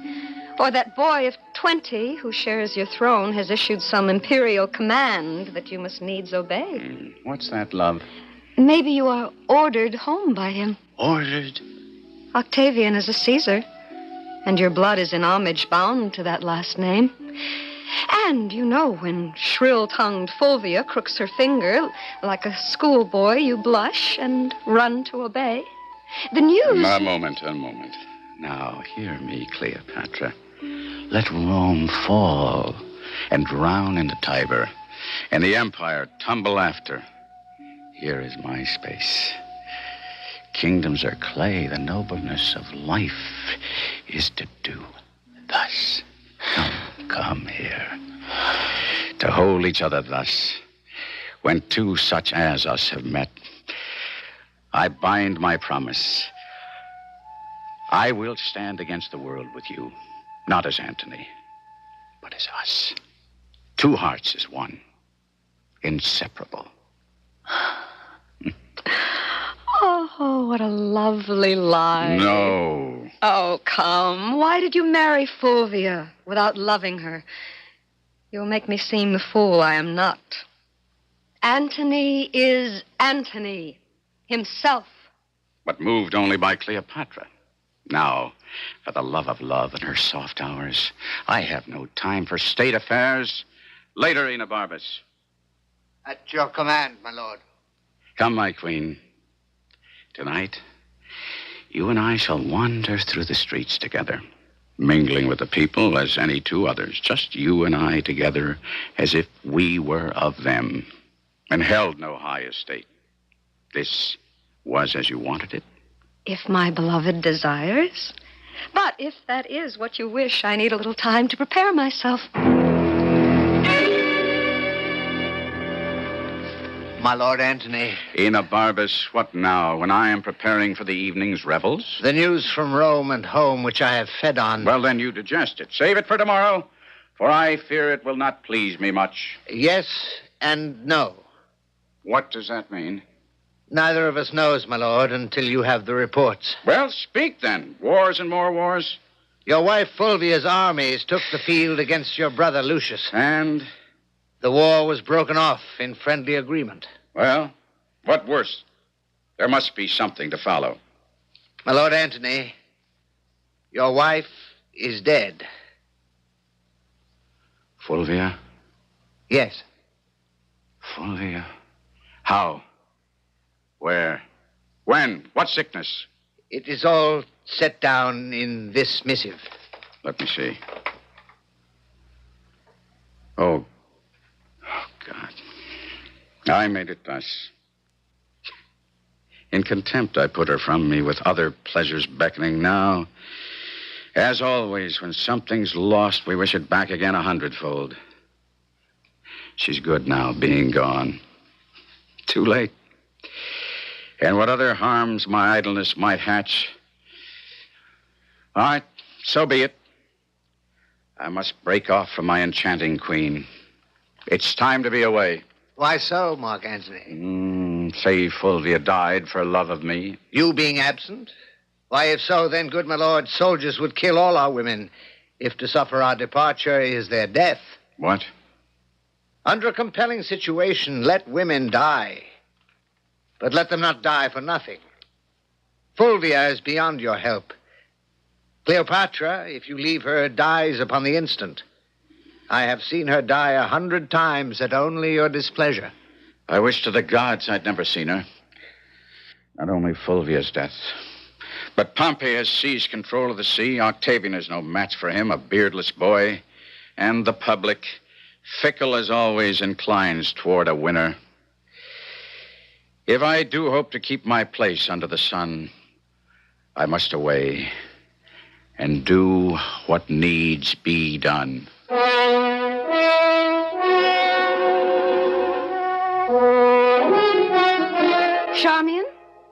Or that boy of 20 who shares your throne has issued some imperial command that you must needs obey. What's that, love? Maybe you are ordered home by him. Ordered? Octavian is a Caesar, and your blood is in homage bound to that last name. And, you know, when shrill-tongued Fulvia crooks her finger, like a schoolboy, you blush and run to obey. The news... A moment. Now, hear me, Cleopatra. Let Rome fall and drown in the Tiber, and the empire tumble after. Here is my space. Kingdoms are clay. The nobleness of life is to do thus. Come here. To hold each other thus, when two such as us have met, I bind my promise. I will stand against the world with you, not as Antony, but as us. Two hearts as one, inseparable. Oh, what a lovely lie. No. Oh, come. Why did you marry Fulvia without loving her? You'll make me seem the fool I am not. Antony is Antony himself. But moved only by Cleopatra. Now, for the love of love in her soft hours, I have no time for state affairs. Later, Enobarbus. At your command, my lord. Come, my queen. Tonight, you and I shall wander through the streets together. mingling with the people as any two others, just you and I together as if we were of them and held no high estate. This was as you wanted it? If my beloved desires. But if that is what you wish, I need a little time to prepare myself. My Lord Antony. Enobarbus, what now, when I am preparing for the evening's revels? The news from Rome and home, which I have fed on. Well, then you digest it. Save it for tomorrow, for I fear it will not please me much. Yes and no. What does that mean? Neither of us knows, my lord, until you have the reports. Well, speak then. Wars and more wars. Your wife Fulvia's armies took the field against your brother Lucius. And? The war was broken off in friendly agreement. Well, what worse? There must be something to follow. My Lord Antony, your wife is dead. Fulvia? Yes. Fulvia? How? Where? When? What sickness? It is all set down in this missive. Let me see. Oh, God. I made it thus. In contempt, I put her from me with other pleasures beckoning now. As always, when something's lost, we wish it back again 100-fold. She's good now, being gone. Too late. And what other harms my idleness might hatch. All right, so be it. I must break off from my enchanting queen. It's time to be away. Why so, Mark Antony? Say Fulvia died for love of me. You being absent? Why, if so, then, good my lord, soldiers would kill all our women, if to suffer our departure is their death. What? Under a compelling situation, let women die. But let them not die for nothing. Fulvia is beyond your help. Cleopatra, if you leave her, dies upon the instant. I have seen her die 100 times at only your displeasure. I wish to the gods I'd never seen her. Not only Fulvia's death, but Pompey has seized control of the sea. Octavian is no match for him, a beardless boy. And the public, fickle as always, inclines toward a winner. If I do hope to keep my place under the sun, I must away and do what needs be done. Charmian,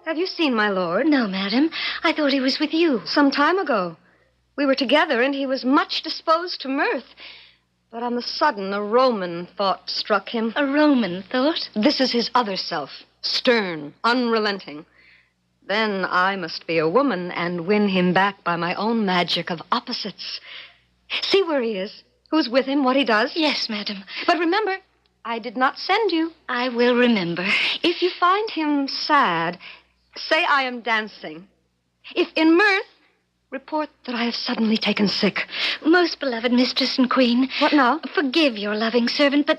have you seen my lord? No, madam. I thought he was with you. Some time ago. We were together, and he was much disposed to mirth. But on the sudden, a Roman thought struck him. A Roman thought? This is his other self, stern, unrelenting. Then I must be a woman and win him back by my own magic of opposites. See where he is, who's with him, what he does. Yes, madam. But remember, I did not send you. I will remember. If you find him sad, say I am dancing. If in mirth, report that I have suddenly taken sick. Most beloved mistress and queen. What now? Forgive your loving servant, but...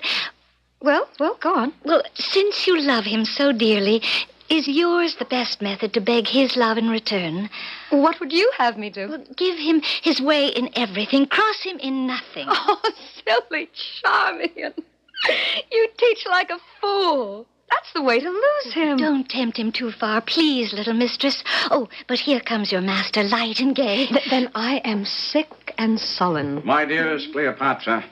Well, go on. Well, since you love him so dearly, is yours the best method to beg his love in return? What would you have me do? Well, give him his way in everything. Cross him in nothing. Oh, silly Charmian. You teach like a fool. That's the way to lose him. Don't tempt him too far, please, little mistress. Oh, but here comes your master, light and gay. Then I am sick and sullen. My dearest Cleopatra,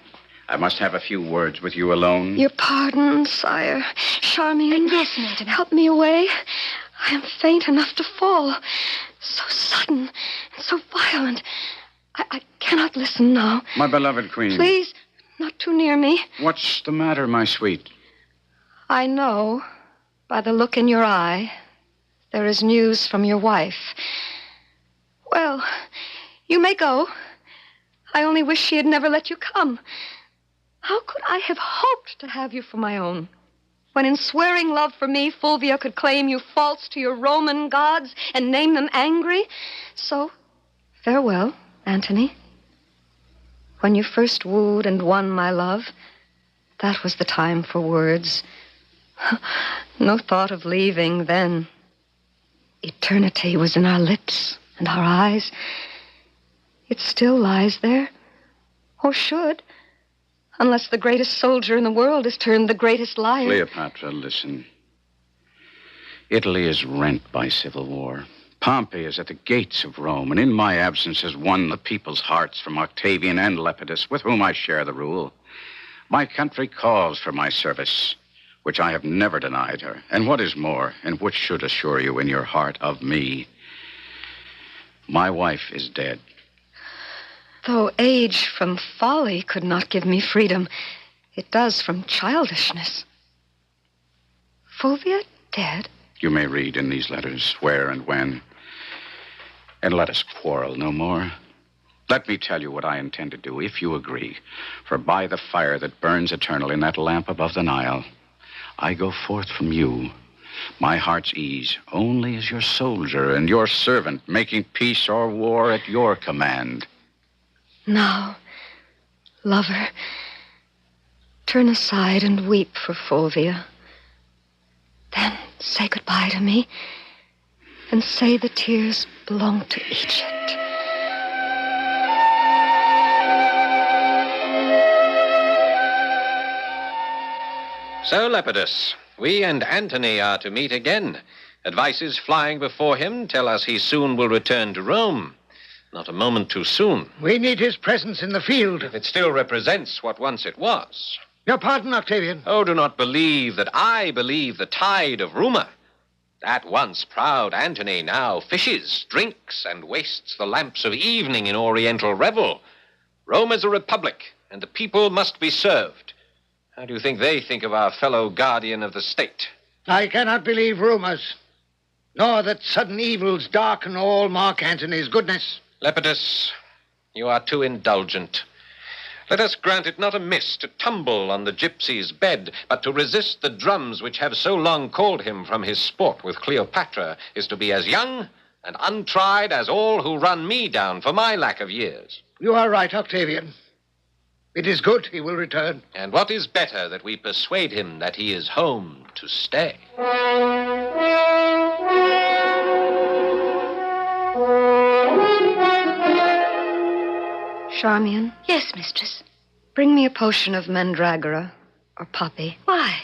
I must have a few words with you alone. Your pardon, sire. Charmian. Yes, madam. Help me away. I am faint enough to fall. So sudden and so violent. I cannot listen now. My beloved queen. Please, not too near me. What's the matter, my sweet? I know, by the look in your eye, there is news from your wife. Well, you may go. I only wish she had never let you come. How could I have hoped to have you for my own, when in swearing love for me, Fulvia could claim you false to your Roman gods and name them angry? So, farewell, Antony. When you first wooed and won my love, that was the time for words. No thought of leaving then. Eternity was in our lips and our eyes. It still lies there. Or should. Unless the greatest soldier in the world is turned the greatest liar. Cleopatra, listen. Italy is rent by civil war. Pompey is at the gates of Rome, and in my absence has won the people's hearts from Octavian and Lepidus, with whom I share the rule. My country calls for my service, which I have never denied her, and what is more, and which should assure you in your heart of me, my wife is dead. Though age from folly could not give me freedom, it does from childishness. Fulvia dead? You may read in these letters where and when. And let us quarrel no more. Let me tell you what I intend to do, if you agree. For by the fire that burns eternal in that lamp above the Nile, I go forth from you, my heart's ease, only as your soldier and your servant, making peace or war at your command. Now, lover, turn aside and weep for Fulvia. Then say goodbye to me, and say the tears belong to Egypt. So, Lepidus, we and Antony are to meet again. Advices flying before him tell us he soon will return to Rome. Not a moment too soon. We need his presence in the field. If it still represents what once it was. Your pardon, Octavian. Oh, do not believe that I believe the tide of rumor. That once proud Antony now fishes, drinks, and wastes the lamps of evening in oriental revel. Rome is a republic, and the people must be served. How do you think they think of our fellow guardian of the state? I cannot believe rumors, nor that sudden evils darken all Mark Antony's goodness. Lepidus, you are too indulgent. Let us grant it not amiss to tumble on the gypsy's bed, but to resist the drums which have so long called him from his sport with Cleopatra is to be as young and untried as all who run me down for my lack of years. You are right, Octavian. It is good he will return. And what is better that we persuade him that he is home to stay? Charmian? Yes, mistress. Bring me a potion of mandragora or poppy. Why?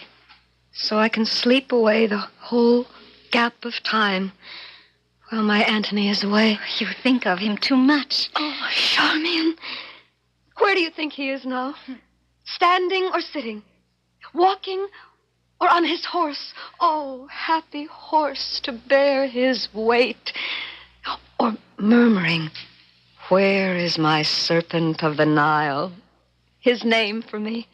So I can sleep away the whole gap of time while my Antony is away. You think of him too much. Oh, Charmian. Where do you think he is now? Standing or sitting? Walking or on his horse? Oh, happy horse to bear his weight. Or murmuring, where is my serpent of the Nile? His name for me.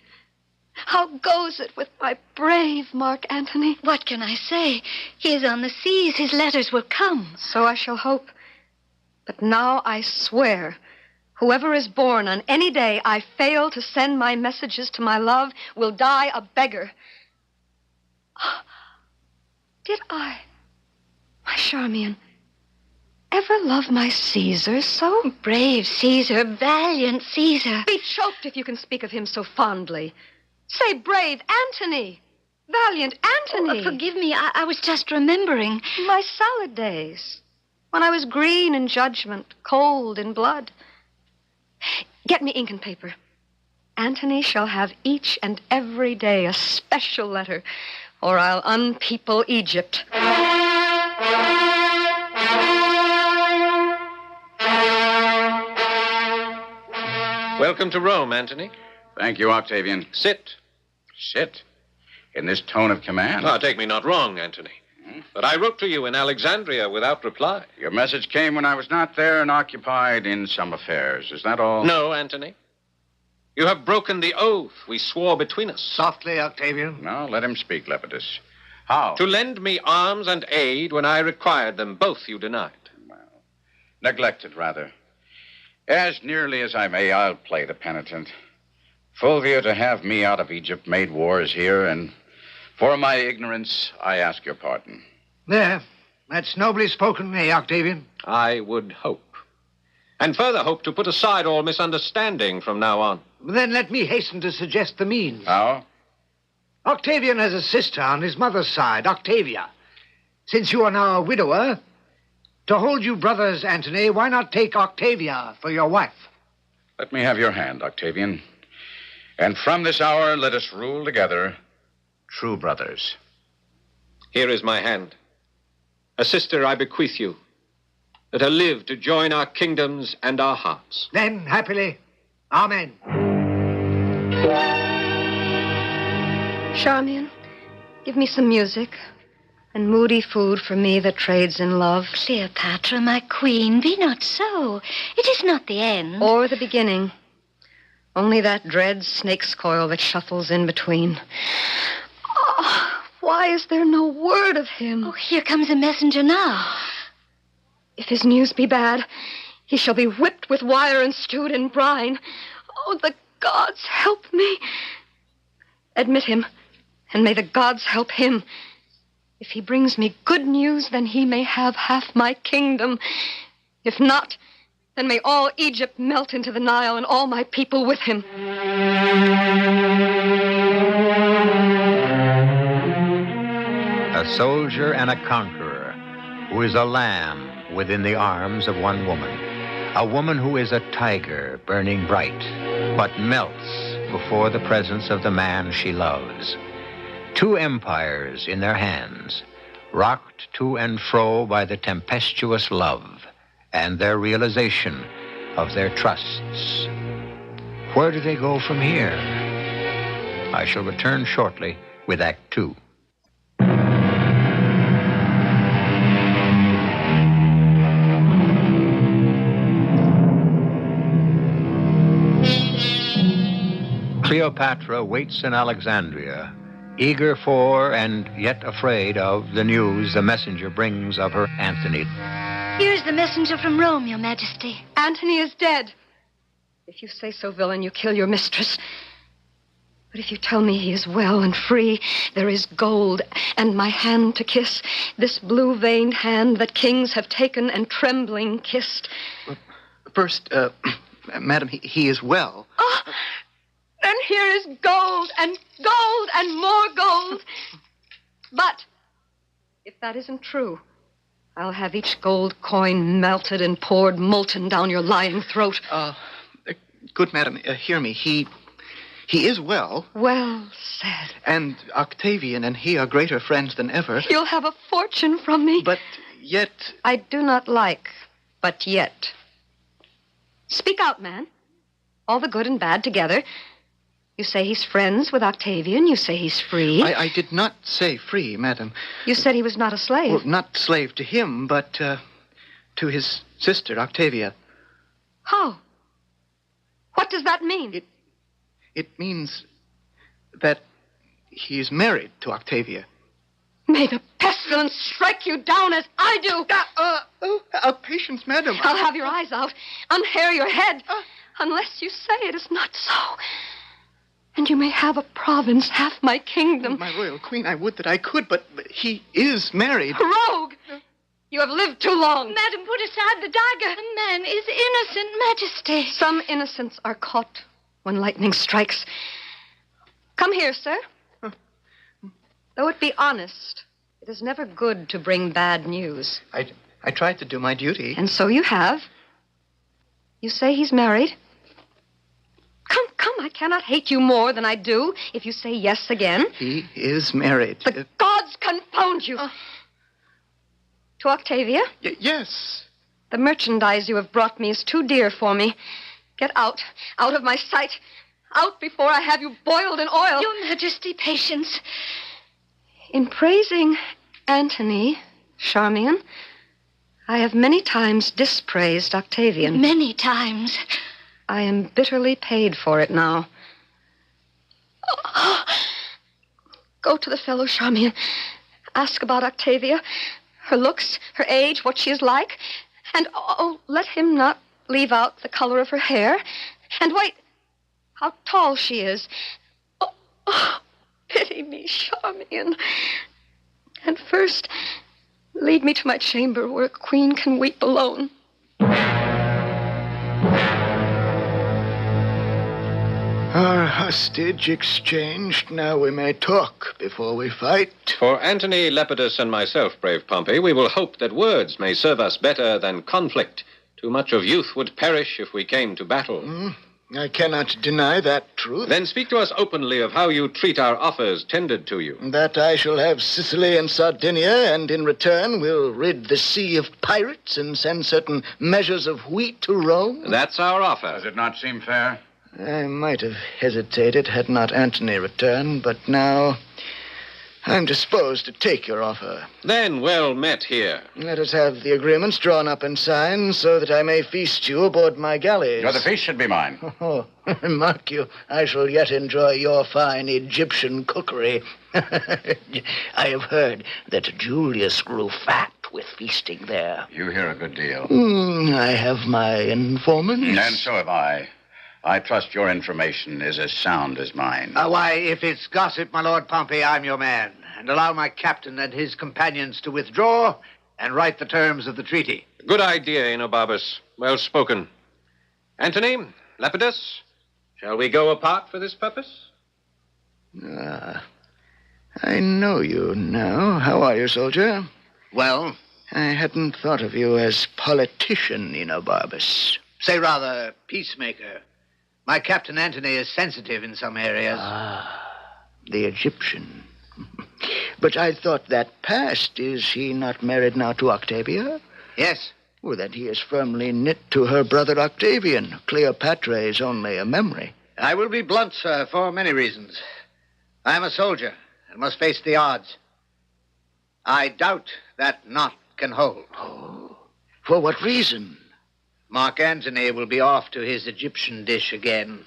How goes it with my brave Mark Antony? What can I say? He is on the seas. His letters will come. So I shall hope. But now I swear, whoever is born on any day I fail to send my messages to my love will die a beggar. Did I, my Charmian, ever love my Caesar so? Brave Caesar, valiant Caesar. Be choked if you can speak of him so fondly. Say brave Antony, valiant Antony. Oh, forgive me, I was just remembering. My salad days, when I was green in judgment, cold in blood. Get me ink and paper. Antony shall have each and every day a special letter, or I'll unpeople Egypt. Welcome to Rome, Antony. Thank you, Octavian. Sit. Sit? In this tone of command? Ah, take me not wrong, Antony. But I wrote to you in Alexandria without reply. Your message came when I was not there and occupied in some affairs. Is that all? No, Antony. You have broken the oath we swore between us. Softly, Octavian. No, let him speak, Lepidus. How? To lend me arms and aid when I required them. Both you denied. Well, neglected, rather. As nearly as I may, I'll play the penitent. Fulvia, to have me out of Egypt made wars here, and for my ignorance, I ask your pardon. There. That's nobly spoken, eh, Octavian? I would hope. And further hope to put aside all misunderstanding from now on. Then let me hasten to suggest the means. How? Octavian has a sister on his mother's side, Octavia. Since you are now a widower, To hold you brothers, Antony, why not take Octavia for your wife? Let me have your hand, Octavian. And from this hour, let us rule together, true brothers. Here is my hand. A sister I bequeath you. Let her live to join our kingdoms and our hearts. Then, happily, amen. Charmian, give me some music. And moody food for me that trades in love. Cleopatra, my queen, be not so. It is not the end. Or the beginning. Only that dread snake's coil that shuffles in between. Oh, why is there no word of him? Oh, here comes a messenger now. If his news be bad, he shall be whipped with wire and stewed in brine. Oh, the gods help me. Admit him, and may the gods help him. If he brings me good news, then he may have half my kingdom. If not, then may all Egypt melt into the Nile and all my people with him. A soldier and a conqueror who is a lamb within the arms of one woman. A woman who is a tiger burning bright, but melts before the presence of the man she loves. Two empires in their hands, rocked to and fro by the tempestuous love and their realization of their trusts. Where do they go from here? I shall return shortly with Act Two. Cleopatra waits in Alexandria, eager for and yet afraid of the news the messenger brings of her Antony. Here's the messenger from Rome, Your Majesty. Antony is dead. If you say so, villain, you kill your mistress. But if you tell me he is well and free, there is gold and my hand to kiss, this blue-veined hand that kings have taken and trembling kissed. First, madam, he is well. Oh, then here is gold and more gold. But if that isn't true, I'll have each gold coin melted and poured molten down your lying throat. Good madam, hear me. He is well. Well said. And Octavian and he are greater friends than ever. You'll have a fortune from me. But yet... I do not like, but yet. Speak out, man. All the good and bad together. You say he's friends with Octavian. You say he's free. I did not say free, madam. You said he was not a slave. Well, not slave to him, but to his sister, Octavia. How? What does that mean? It means that he is married to Octavia. May the pestilence strike you down as I do. Patience, madam. I'll have your eyes out, unhair your head, unless you say it is not so. And you may have a province, half my kingdom. My royal queen, I would that I could, but he is married. Rogue! You have lived too long. Madam, put aside the dagger. The man is innocent, Majesty. Some innocents are caught when lightning strikes. Come here, sir. Though it be honest, it is never good to bring bad news. I tried to do my duty. And so you have. You say he's married? Come, I cannot hate you more than I do if you say yes again. He is married. The gods confound you. To Octavia? Yes. The merchandise you have brought me is too dear for me. Get out of my sight. Out before I have you boiled in oil. Your Majesty, patience. In praising Antony, Charmian, I have many times dispraised Octavian. Many times. I am bitterly paid for it now. Go to the fellow, Charmian. Ask about Octavia, her looks, her age, what she is like. And, let him not leave out the color of her hair. And wait, how tall she is. Pity me, Charmian. And first, lead me to my chamber where a queen can weep alone. Our hostage exchanged, now we may talk before we fight. For Antony, Lepidus, and myself, brave Pompey, we will hope that words may serve us better than conflict. Too much of youth would perish if we came to battle. I cannot deny that truth. Then speak to us openly of how you treat our offers tendered to you. That I shall have Sicily and Sardinia, and in return will rid the sea of pirates and send certain measures of wheat to Rome. That's our offer. Does it not seem fair? I might have hesitated had not Antony returned, but now I'm disposed to take your offer. Then well met here. Let us have the agreements drawn up and signed so that I may feast you aboard my galleys. The feast should be mine. Oh, mark you, I shall yet enjoy your fine Egyptian cookery. I have heard that Julius grew fat with feasting there. You hear a good deal. I have my informants. And so have I. I trust your information is as sound as mine. Why, if it's gossip, my Lord Pompey, I'm your man. And allow my captain and his companions to withdraw and write the terms of the treaty. Good idea, Enobarbus. Well spoken. Antony, Lepidus, shall we go apart for this purpose? I know you now. How are you, soldier? Well? I hadn't thought of you as politician, Enobarbus. Say rather, peacemaker. My Captain Antony is sensitive in some areas. The Egyptian. But I thought that passed. Is he not married now to Octavia? Yes. Well, then he is firmly knit to her brother Octavian. Cleopatra is only a memory. I will be blunt, sir, for many reasons. I am a soldier and must face the odds. I doubt that knot can hold. Oh, for what reason? Mark Antony will be off to his Egyptian dish again,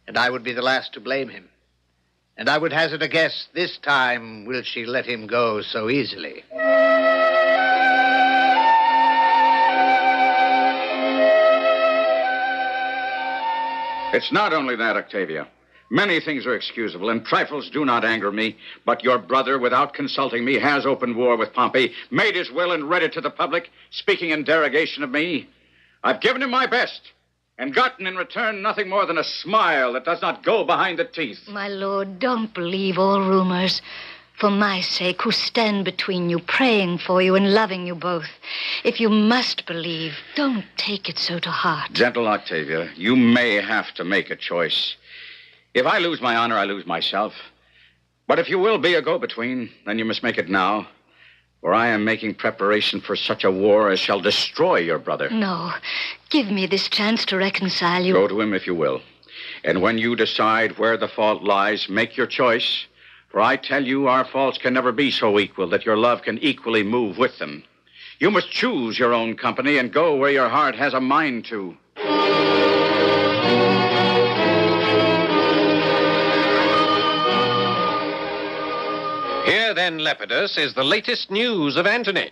and I would be the last to blame him. And I would hazard a guess, this time will she let him go so easily. It's not only that, Octavia. Many things are excusable, and trifles do not anger me. But your brother, without consulting me, has opened war with Pompey, made his will and read it to the public, speaking in derogation of me. I've given him my best, and gotten in return nothing more than a smile that does not go behind the teeth. My lord, don't believe all rumors. For my sake, who stand between you, praying for you and loving you both. If you must believe, don't take it so to heart. Gentle Octavia, you may have to make a choice. If I lose my honor, I lose myself. But if you will be a go-between, then you must make it now. For I am making preparation for such a war as shall destroy your brother. No. Give me this chance to reconcile you. Go to him if you will. And when you decide where the fault lies, make your choice. For I tell you, our faults can never be so equal that your love can equally move with them. You must choose your own company and go where your heart has a mind to. Here, then, Lepidus, is the latest news of Antony.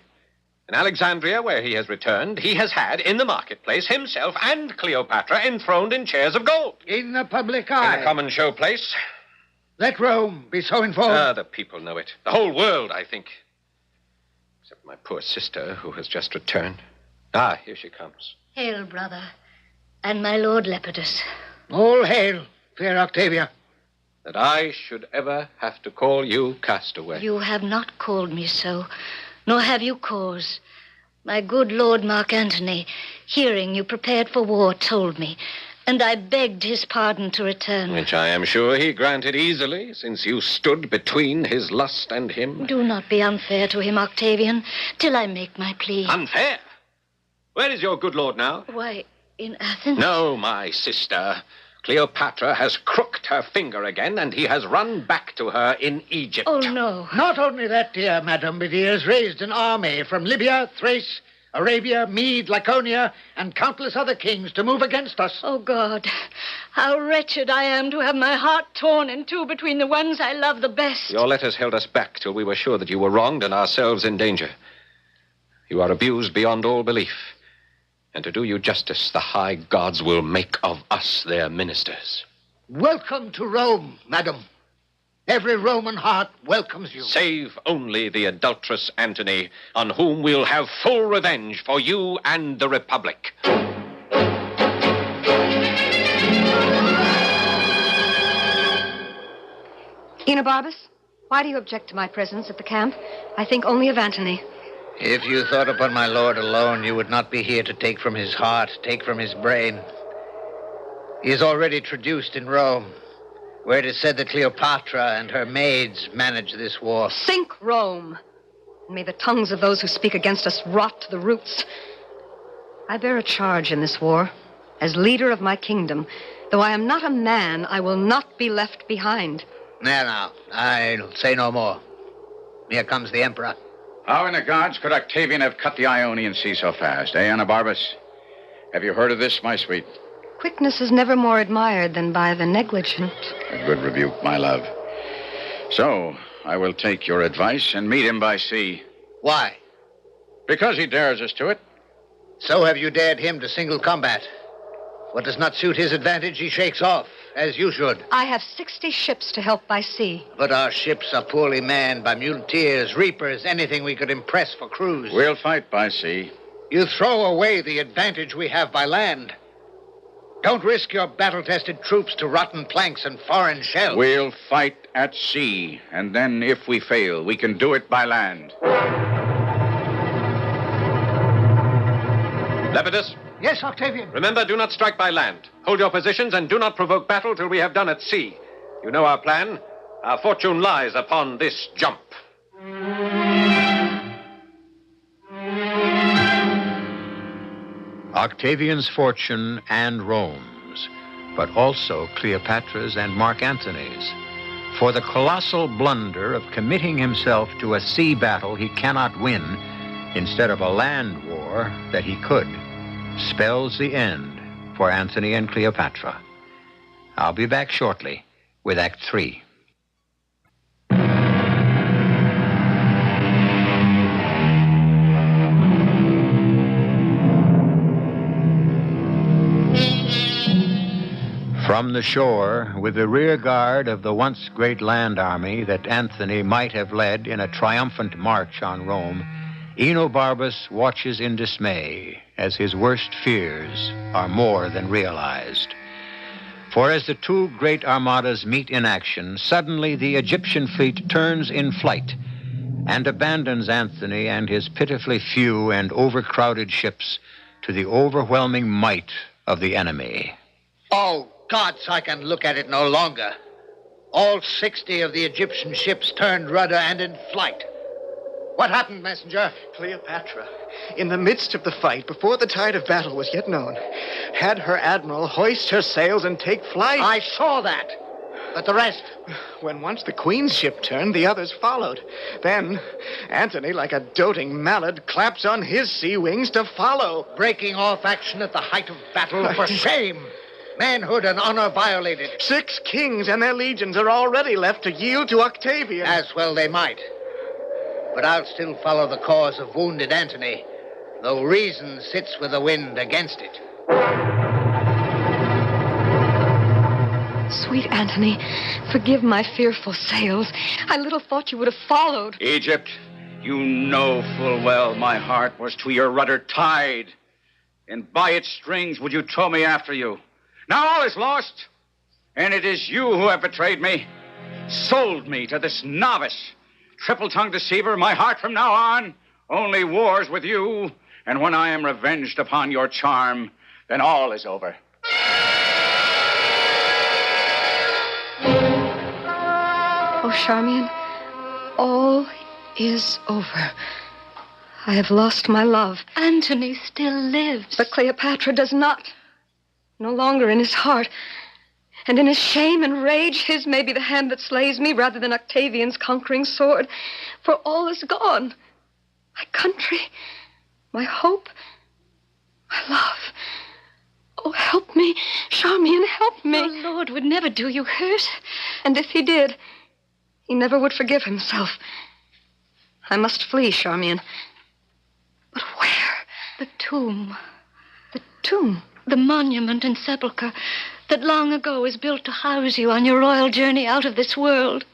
In Alexandria, where he has returned, he has had, in the marketplace, himself and Cleopatra enthroned in chairs of gold. In the public eye. In a common showplace. Let Rome be so informed. The people know it. The whole world, I think. Except my poor sister, who has just returned. Here she comes. Hail, brother. And my lord Lepidus. All hail, fair Octavia. That I should ever have to call you castaway. You have not called me so, nor have you cause. My good Lord Mark Antony, hearing you prepared for war, told me, and I begged his pardon to return. Which I am sure he granted easily, since you stood between his lust and him. Do not be unfair to him, Octavian, till I make my plea. Unfair? Where is your good lord now? Why, in Athens? No, my sister. Cleopatra has crooked her finger again, and he has run back to her in Egypt. Oh, no. Not only that, dear madam, but he has raised an army from Libya, Thrace, Arabia, Mede, Laconia, and countless other kings to move against us. Oh, God, how wretched I am to have my heart torn in two between the ones I love the best. Your letters held us back till we were sure that you were wronged and ourselves in danger. You are abused beyond all belief. And to do you justice, the high gods will make of us their ministers. Welcome to Rome, madam. Every Roman heart welcomes you. Save only the adulterous Antony, on whom we'll have full revenge for you and the Republic. Enobarbus, why do you object to my presence at the camp? I think only of Antony. If you thought upon my lord alone, you would not be here to take from his heart, take from his brain. He is already traduced in Rome, where it is said that Cleopatra and her maids manage this war. Sink Rome, and may the tongues of those who speak against us rot to the roots. I bear a charge in this war. As leader of my kingdom, though I am not a man, I will not be left behind. Now, I'll say no more. Here comes the Emperor. How in the gods could Octavian have cut the Ionian Sea so fast, eh, Enobarbus? Have you heard of this, my sweet? Quickness is never more admired than by the negligent. A good rebuke, my love. So, I will take your advice and meet him by sea. Why? Because he dares us to it. So have you dared him to single combat. What does not suit his advantage, he shakes off, as you should. I have 60 ships to help by sea. But our ships are poorly manned by muleteers, reapers, anything we could impress for crews. We'll fight by sea. You throw away the advantage we have by land. Don't risk your battle-tested troops to rotten planks and foreign shells. We'll fight at sea, and then if we fail, we can do it by land. Lepidus? Yes, Octavian. Remember, do not strike by land. Hold your positions and do not provoke battle till we have done at sea. You know our plan. Our fortune lies upon this jump. Octavian's fortune and Rome's, but also Cleopatra's and Mark Antony's. For the colossal blunder of committing himself to a sea battle he cannot win instead of a land war that he could, spells the end for Antony and Cleopatra. I'll be back shortly with Act 3. From the shore, with the rear guard of the once great land army that Antony might have led in a triumphant march on Rome, Enobarbus watches in dismay as his worst fears are more than realized. For as the two great armadas meet in action, suddenly the Egyptian fleet turns in flight and abandons Antony and his pitifully few and overcrowded ships to the overwhelming might of the enemy. Oh, gods, I can look at it no longer. All 60 of the Egyptian ships turned rudder and in flight. What happened, messenger? Cleopatra, in the midst of the fight, before the tide of battle was yet known, had her admiral hoist her sails and take flight. I saw that. But the rest? When once the queen's ship turned, the others followed. Then, Antony, like a doting mallard, claps on his sea wings to follow. Breaking off action at the height of battle, for shame. Manhood and honor violated. 6 kings and their legions are already left to yield to Octavian. As well they might. But I'll still follow the cause of wounded Antony, though reason sits with the wind against it. Sweet Antony, forgive my fearful sails. I little thought you would have followed. Egypt, you know full well my heart was to your rudder tied, and by its strings would you tow me after you. Now all is lost, and it is you who have betrayed me, sold me to this novice, triple-tongued deceiver. My heart from now on only wars with you, and when I am revenged upon your charm, then all is over. Oh, Charmian, all is over. I have lost my love. Antony still lives. But Cleopatra does not. No longer in his heart. And in his shame and rage, his may be the hand that slays me rather than Octavian's conquering sword. For all is gone. My country, my hope, my love. Oh, help me, Charmian, help me. Your lord would never do you hurt. And if he did, he never would forgive himself. I must flee, Charmian. But where? The tomb. The tomb? The monument and sepulchre that long ago was built to house you on your royal journey out of this world.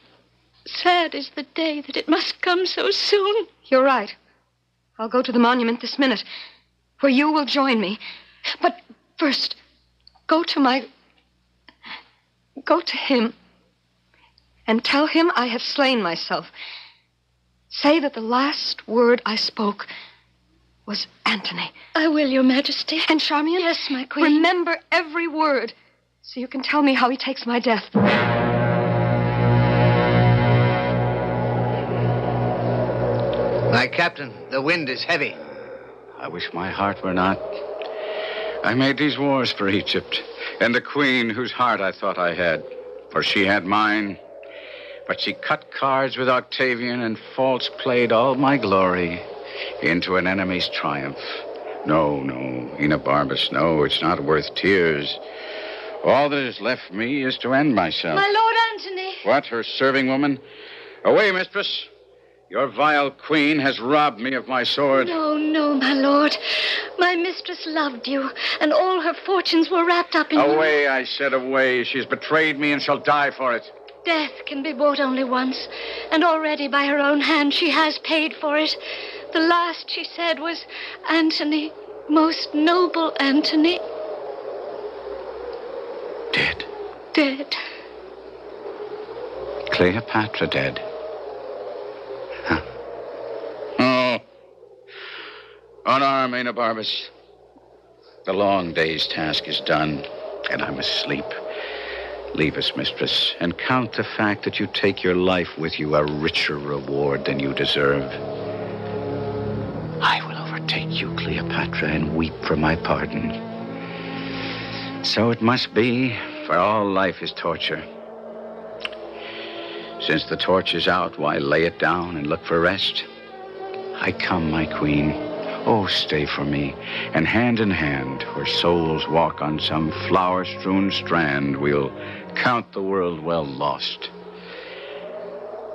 Sad is the day that it must come so soon. You're right. I'll go to the monument this minute, where you will join me. But first, go to him and tell him I have slain myself. Say that the last word I spoke was Antony. I will, Your Majesty. And Charmian? Yes, my queen. Remember every word, so you can tell me how he takes my death. My captain, the wind is heavy. I wish my heart were not. I made these wars for Egypt, and the queen whose heart I thought I had, for she had mine. But she cut cards with Octavian and false played all my glory into an enemy's triumph. No, Enobarbus, no, it's not worth tears. All that is left me is to end myself. My Lord Antony. What, her serving woman? Away, mistress. Your vile queen has robbed me of my sword. No, my lord. My mistress loved you, and all her fortunes were wrapped up in you. Away, I said, away. She's betrayed me and shall die for it. Death can be bought only once, and already by her own hand she has paid for it. The last she said was, Antony, most noble Antony. Dead. Dead. Cleopatra dead. Huh. Oh. Unarm, Enobarbus. The long day's task is done, and I must sleep. Leave us, mistress, and count the fact that you take your life with you a richer reward than you deserve. I will overtake you, Cleopatra, and weep for my pardon. So it must be, for all life is torture. Since the torch is out, why lay it down and look for rest? I come, my queen. Oh, stay for me, and hand in hand, where souls walk on some flower-strewn strand, we'll count the world well lost.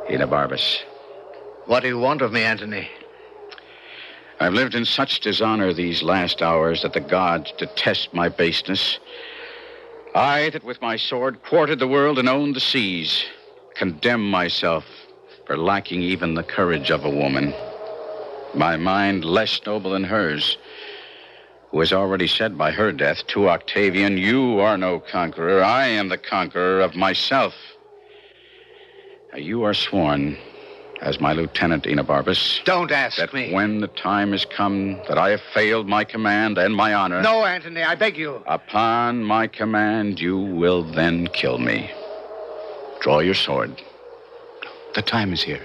Enobarbus. What do you want of me, Antony? I've lived in such dishonor these last hours that the gods detest my baseness. I, that with my sword quartered the world and owned the seas, condemn myself for lacking even the courage of a woman. My mind less noble than hers, who has already said by her death to Octavian, you are no conqueror, I am the conqueror of myself. Now, you are sworn, as my lieutenant, Enobarbus. Don't ask that me. When the time is come that I have failed my command and my honor. No, Antony, I beg you. Upon my command, you will then kill me. Draw your sword. The time is here.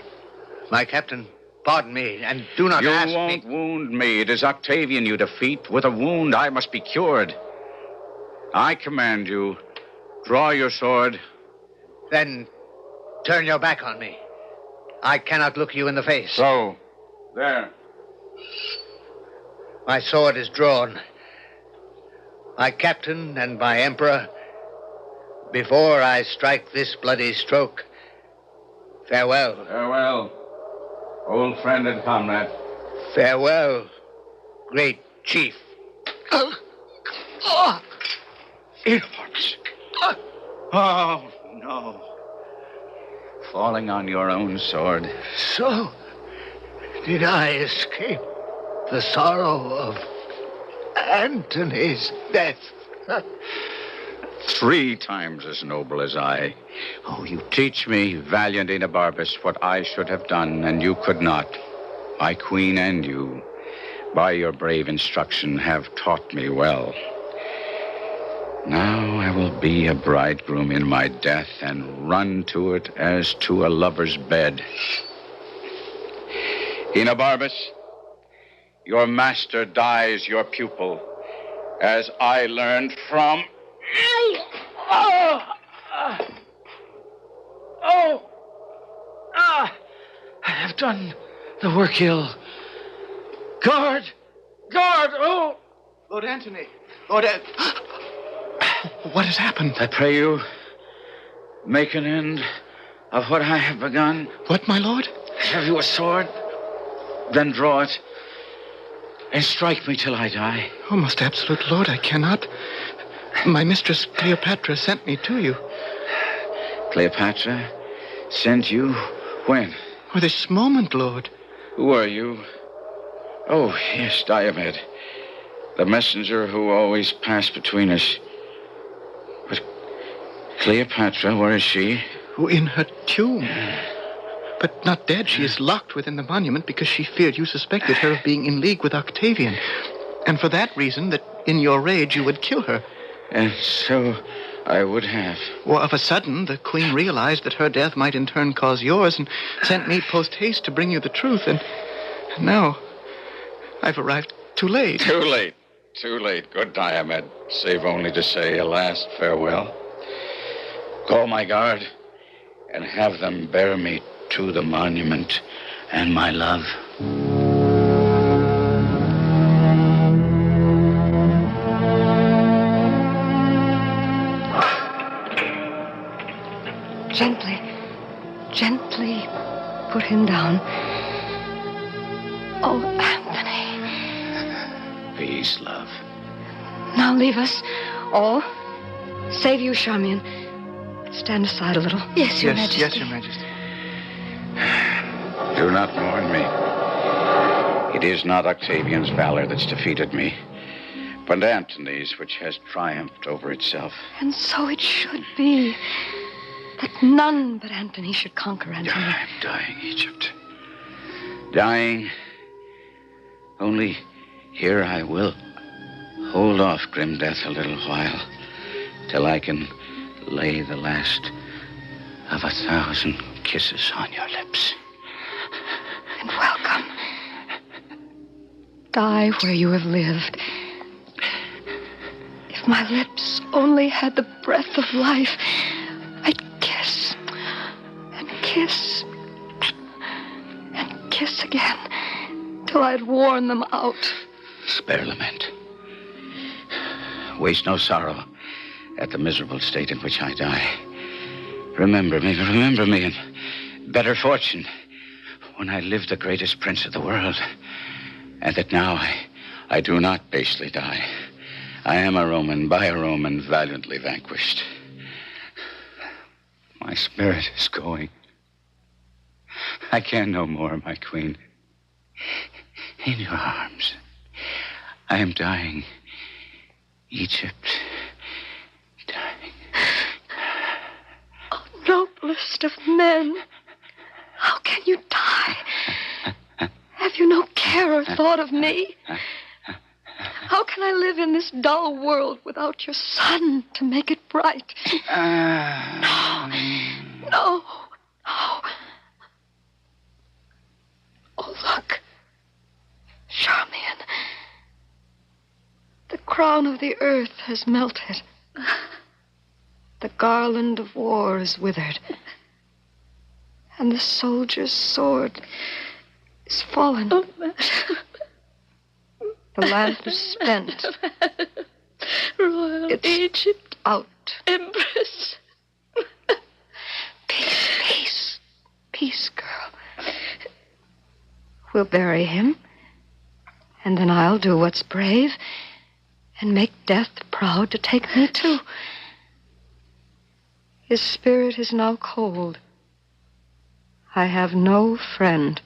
My captain, pardon me, and do not ask me. You won't wound me. It is Octavian you defeat. With a wound, I must be cured. I command you, draw your sword. Then turn your back on me. I cannot look you in the face. So, there. My sword is drawn. My captain and my emperor, before I strike this bloody stroke, farewell. Farewell, old friend and comrade. Farewell, great chief. Enobarbus. Oh, no. Falling on your own sword. So, did I escape the sorrow of Antony's death? 3 times as noble as I. Oh, you teach me, valiant Enobarbus, what I should have done, and you could not. My queen and you, by your brave instruction, have taught me well. Now I will be a bridegroom in my death and run to it as to a lover's bed. Enobarbus, your master dies your pupil, as I learned from... I have done the work ill. Guard! Oh! Lord Antony. Lord What has happened? I pray you, make an end of what I have begun. What, my lord? Have you a sword? Then draw it and strike me till I die. Oh, most absolute lord, I cannot. My mistress Cleopatra sent me to you. Cleopatra sent you? When? Oh, this moment, lord. Who are you? Oh, yes, Diomed. The messenger who always passed between us. But Cleopatra, where is she? In her tomb. But not dead. She is locked within the monument because she feared you suspected her of being in league with Octavian. And for that reason, that in your rage you would kill her. And so I would have. Well, of a sudden, the queen realized that her death might in turn cause yours and sent me post-haste to bring you the truth. And now I've arrived too late. Too late. Too late. Good Diomed, save only to say a last farewell. Call my guard and have them bear me to the monument and my love. Gently put him down. Oh, Anthony. Peace, love. Now leave us all. Save you, Charmian. Stand aside a little. Yes, Your Majesty. Yes, Your Majesty. Do not mourn me. It is not Octavian's valor that's defeated me, but Antony's which has triumphed over itself. And so it should be. That none but Antony should conquer Antony. I'm dying, Egypt. Dying. Only here I will hold off grim death a little while, till I can lay the last of 1,000 kisses on your lips. And welcome. Die where you have lived. If my lips only had the breath of life, I'd kiss and kiss and kiss again till I'd worn them out. Spare lament. Waste no sorrow at the miserable state in which I die. Remember me, and better fortune when I live the greatest prince of the world, and that now I do not basely die. I am a Roman, by a Roman, valiantly vanquished. My spirit is going. I can no more, my queen. In your arms. I am dying. Egypt. Dying. Oh, noblest of men. How can you die? Have you no care or thought of me? How can I live in this dull world without your sun to make it bright? No. Oh, look. Charmian. The crown of the earth has melted. The garland of war is withered. And the soldier's sword is fallen. The lamp is spent. Royal It's Egypt. Out. Empress. Peace, girl. We'll bury him, and then I'll do what's brave and make death proud to take me too. His spirit is now cold. I have no friend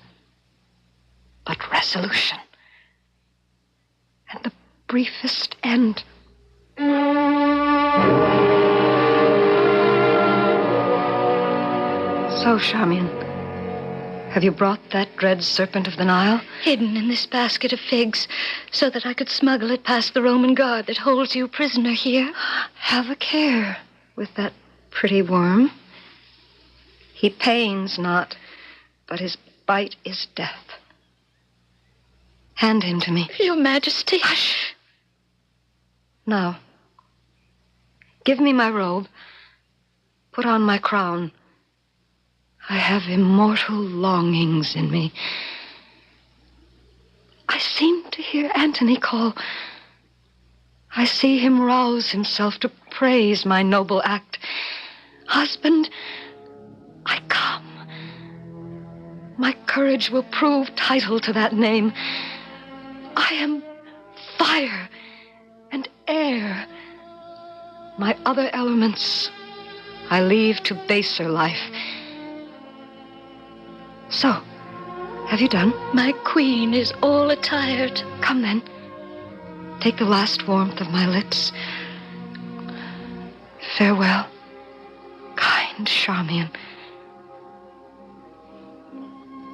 but resolution and the briefest end. So, Charmian, have you brought that dread serpent of the Nile? Hidden in this basket of figs, so that I could smuggle it past the Roman guard that holds you prisoner here. Have a care with that pretty worm. He pains not, but his bite is death. Hand him to me. Your Majesty. Hush. Now, give me my robe. Put on my crown. I have immortal longings in me. I seem to hear Antony call. I see him rouse himself to praise my noble act. Husband, I come. My courage will prove title to that name. I am fire and air. My other elements I leave to baser life. So, have you done? My queen is all attired. Come then. Take the last warmth of my lips. Farewell, kind and Charmian.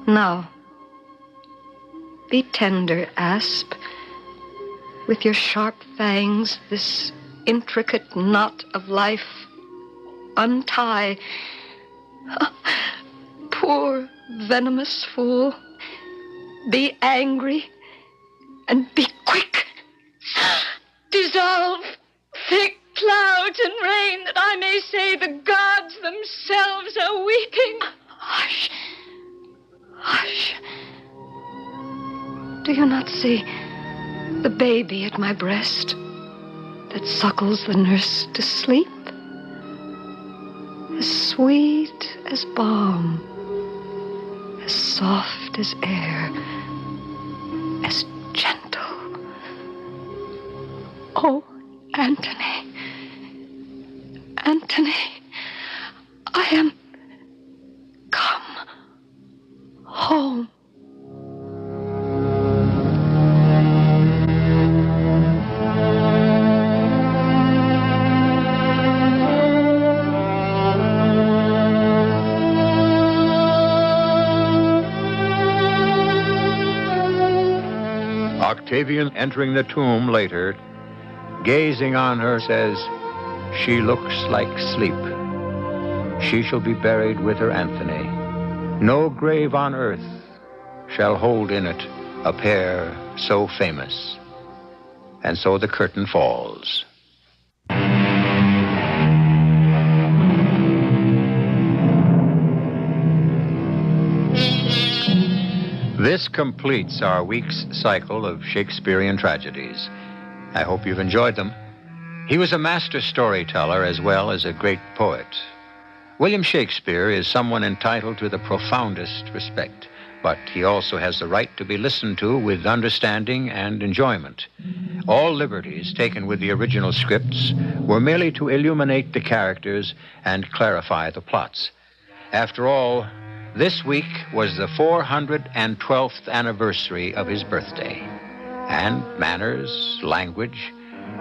Now, be tender, Asp. With your sharp fangs, this intricate knot of life, untie. Poor, venomous fool. Be angry and be quick. Dissolve thick clouds and rain, that I may say the gods themselves are weeping. Hush. Hush. Do you not see the baby at my breast that suckles the nurse to sleep? As sweet as balm, as soft as air, as gentle. Oh, Antony, Antony, I am come home. Octavian, entering the tomb later, gazing on her, says, "She looks like sleep. She shall be buried with her Anthony. No grave on earth shall hold in it a pair so famous." And so the curtain falls. This completes our week's cycle of Shakespearean tragedies. I hope you've enjoyed them. He was a master storyteller as well as a great poet. William Shakespeare is someone entitled to the profoundest respect, but he also has the right to be listened to with understanding and enjoyment. All liberties taken with the original scripts were merely to illuminate the characters and clarify the plots. After all, this week was the 412th anniversary of his birthday, and manners, language,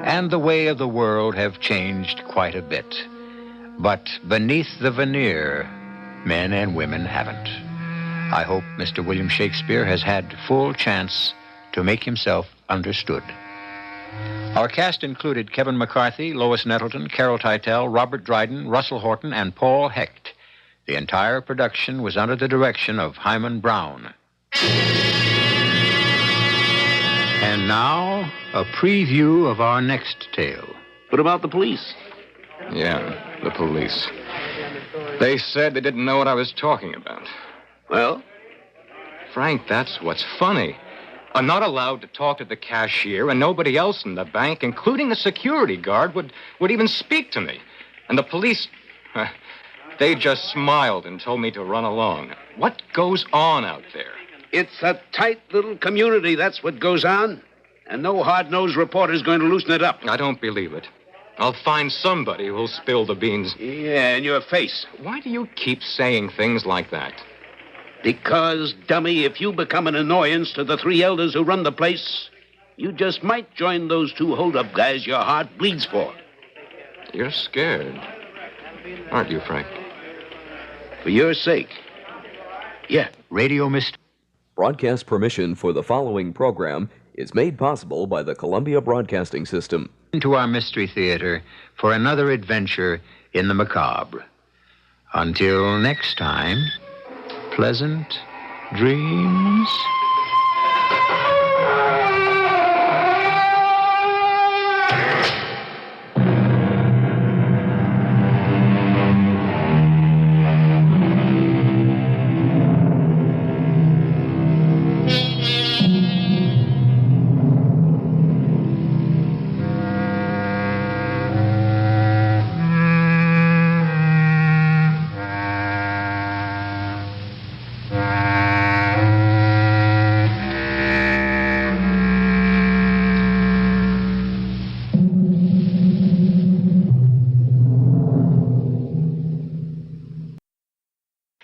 and the way of the world have changed quite a bit. But beneath the veneer, men and women haven't. I hope Mr. William Shakespeare has had full chance to make himself understood. Our cast included Kevin McCarthy, Lois Nettleton, Carol Teitel, Robert Dryden, Russell Horton, and Paul Hecht. The entire production was under the direction of Hyman Brown. And now, a preview of our next tale. What about the police? Yeah, the police. They said they didn't know what I was talking about. Well? Frank, that's what's funny. I'm not allowed to talk to the cashier, and nobody else in the bank, including the security guard, would even speak to me. And the police... They just smiled and told me to run along. What goes on out there? It's a tight little community, that's what goes on. And no hard-nosed reporter's going to loosen it up. I don't believe it. I'll find somebody who'll spill the beans. Yeah, in your face. Why do you keep saying things like that? Because, dummy, if you become an annoyance to the three elders who run the place, you just might join those two hold-up guys your heart bleeds for. You're scared, aren't you, Frank? For your sake. Yeah. Radio Mystery. Broadcast permission for the following program is made possible by the Columbia Broadcasting System. Into our Mystery Theater for another adventure in the macabre. Until next time, pleasant dreams.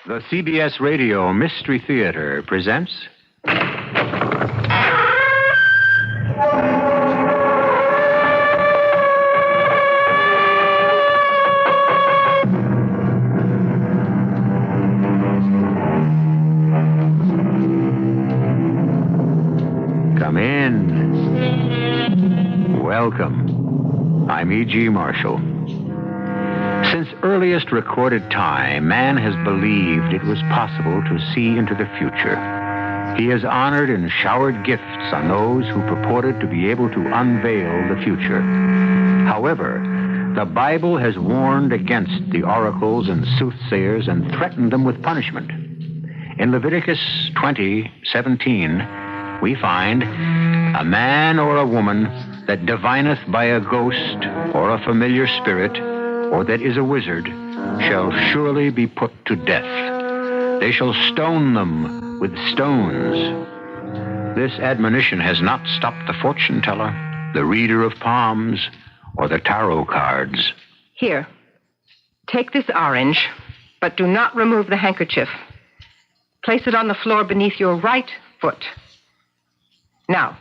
The CBS Radio Mystery Theater presents... Welcome. I'm E.G. Marshall. Since earliest recorded time, man has believed it was possible to see into the future. He has honored and showered gifts on those who purported to be able to unveil the future. However, the Bible has warned against the oracles and soothsayers and threatened them with punishment. In Leviticus 20:17, we find, "A man or a woman that divineth by a ghost or a familiar spirit, or that is a wizard, shall surely be put to death. They shall stone them with stones." This admonition has not stopped the fortune teller, the reader of palms, or the tarot cards. Here, take this orange, but do not remove the handkerchief. Place it on the floor beneath your right foot. Now,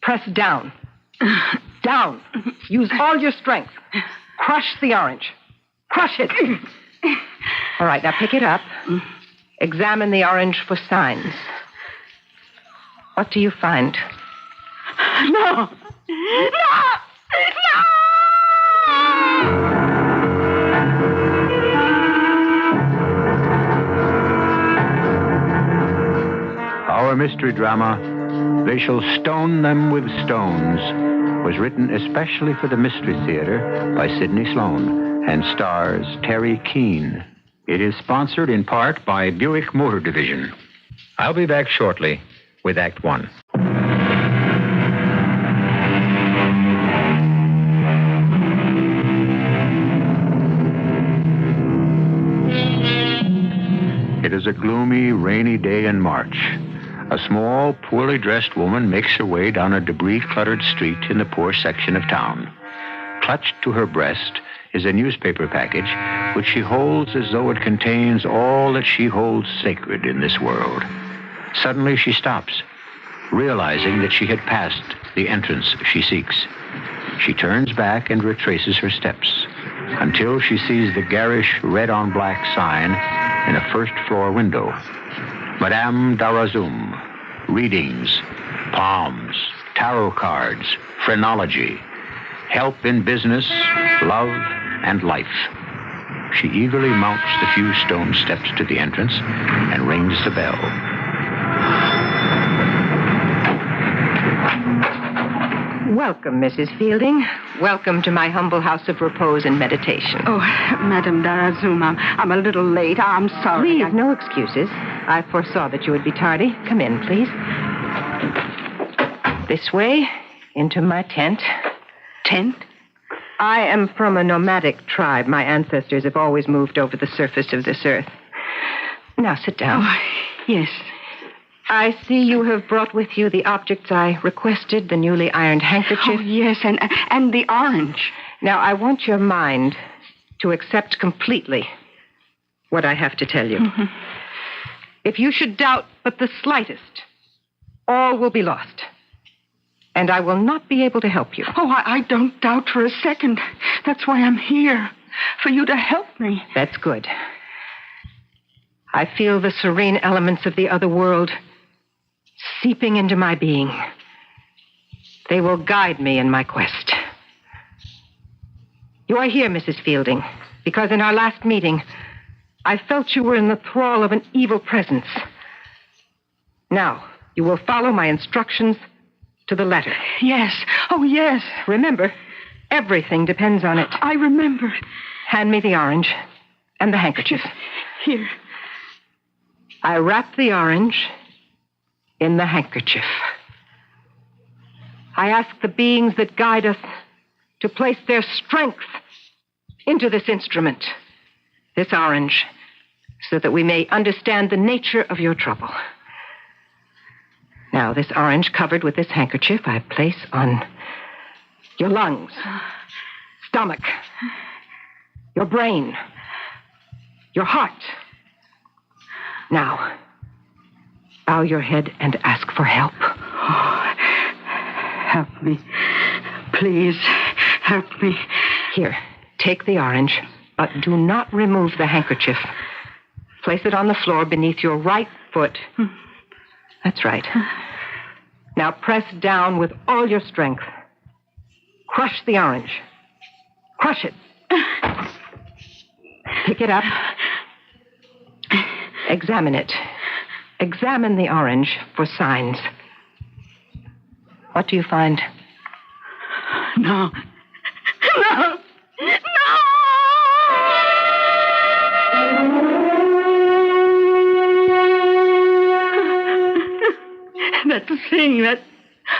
press down. Down. Use all your strength. Crush the orange. Crush it. All right, now pick it up. Examine the orange for signs. What do you find? No! No! No! Our mystery drama, They Shall Stone Them with Stones, was written especially for the Mystery Theater by Sidney Sloan and stars Terry Keane. It is sponsored in part by Buick Motor Division. I'll be back shortly with Act One. It is a gloomy, rainy day in March. A small, poorly dressed woman makes her way down a debris-cluttered street in the poor section of town. Clutched to her breast is a newspaper package which she holds as though it contains all that she holds sacred in this world. Suddenly she stops, realizing that she had passed the entrance she seeks. She turns back and retraces her steps until she sees the garish red-on-black sign in a first-floor window. Madame Darazum, readings, palms, tarot cards, phrenology, help in business, love, and life. She eagerly mounts the few stone steps to the entrance and rings the bell. Welcome, Mrs. Fielding. Welcome to my humble house of repose and meditation. Oh, Madame Darazum, I'm a little late. I'm sorry. Please, no excuses. I foresaw that you would be tardy. Come in, please. This way, into my tent. Tent? I am from a nomadic tribe. My ancestors have always moved over the surface of this earth. Now, sit down. Oh, yes. I see you have brought with you the objects I requested, the newly ironed handkerchief. Oh, yes, and the orange. Now, I want your mind to accept completely what I have to tell you. Mm-hmm. If you should doubt but the slightest, all will be lost. And I will not be able to help you. Oh, I don't doubt for a second. That's why I'm here, for you to help me. That's good. I feel the serene elements of the other world seeping into my being. They will guide me in my quest. You are here, Mrs. Fielding, because in our last meeting, I felt you were in the thrall of an evil presence. Now, you will follow my instructions to the letter. Yes. Oh, yes. Remember, everything depends on it. I remember. Hand me the orange and the handkerchief. Here. I wrap the orange in the handkerchief. I ask the beings that guide us to place their strength into this instrument, this orange, so that we may understand the nature of your trouble. Now, this orange covered with this handkerchief I place on your lungs, stomach, your brain, your heart. Now, bow your head and ask for help. Oh, help me. Please, help me. Here, take the orange, but do not remove the handkerchief. Place it on the floor beneath your right foot. That's right. Now press down with all your strength. Crush the orange. Crush it. Pick it up. Examine it. Examine the orange for signs. What do you find? No. No! That thing, that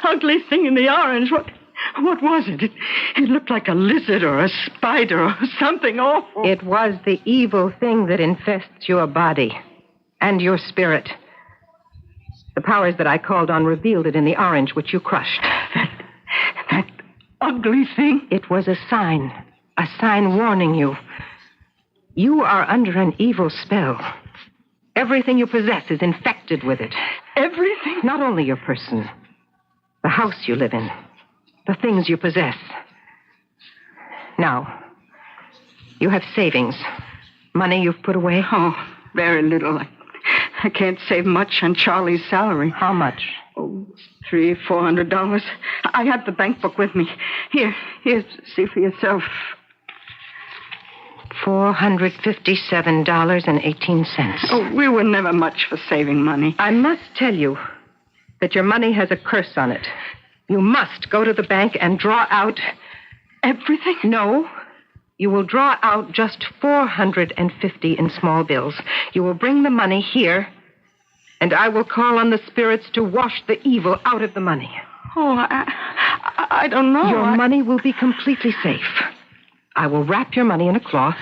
ugly thing in the orange, what was it? It looked like a lizard or a spider or something awful. It was the evil thing that infests your body and your spirit. The powers that I called on revealed it in the orange which you crushed. That ugly thing? It was a sign warning you. You are under an evil spell. Everything you possess is infected with it. Everything? Not only your person, the house you live in, the things you possess. Now, you have savings, money you've put away. Oh, very little. I can't save much on Charlie's salary. How much? Oh, $300-400. I have the bank book with me. Here, see for yourself. $457.18. Oh, we were never much for saving money. I must tell you that your money has a curse on it. You must go to the bank and draw out... Everything? No. You will draw out just $450 in small bills. You will bring the money here, and I will call on the spirits to wash the evil out of the money. Oh, I don't know. Your money will be completely safe. I will wrap your money in a cloth,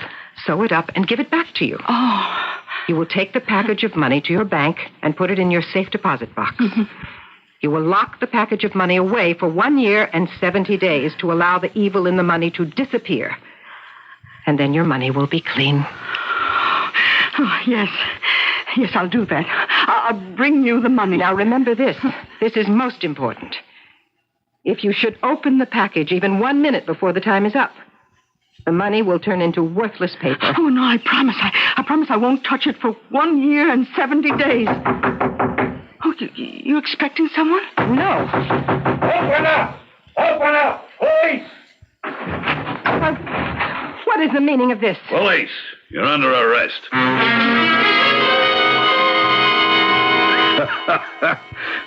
sew it up, and give it back to you. Oh. You will take the package of money to your bank and put it in your safe deposit box. Mm-hmm. You will lock the package of money away for 1 year and 70 days to allow the evil in the money to disappear. And then your money will be clean. Oh, yes. Yes, I'll do that. I'll bring you the money. Now, remember this. This is most important. If you should open the package even 1 minute before the time is up, the money will turn into worthless paper. Oh, no, I promise. I promise I won't touch it for 1 year and 70 days. Oh, you expecting someone? No. Open up! Open up! Police! What is the meaning of this? Police, you're under arrest.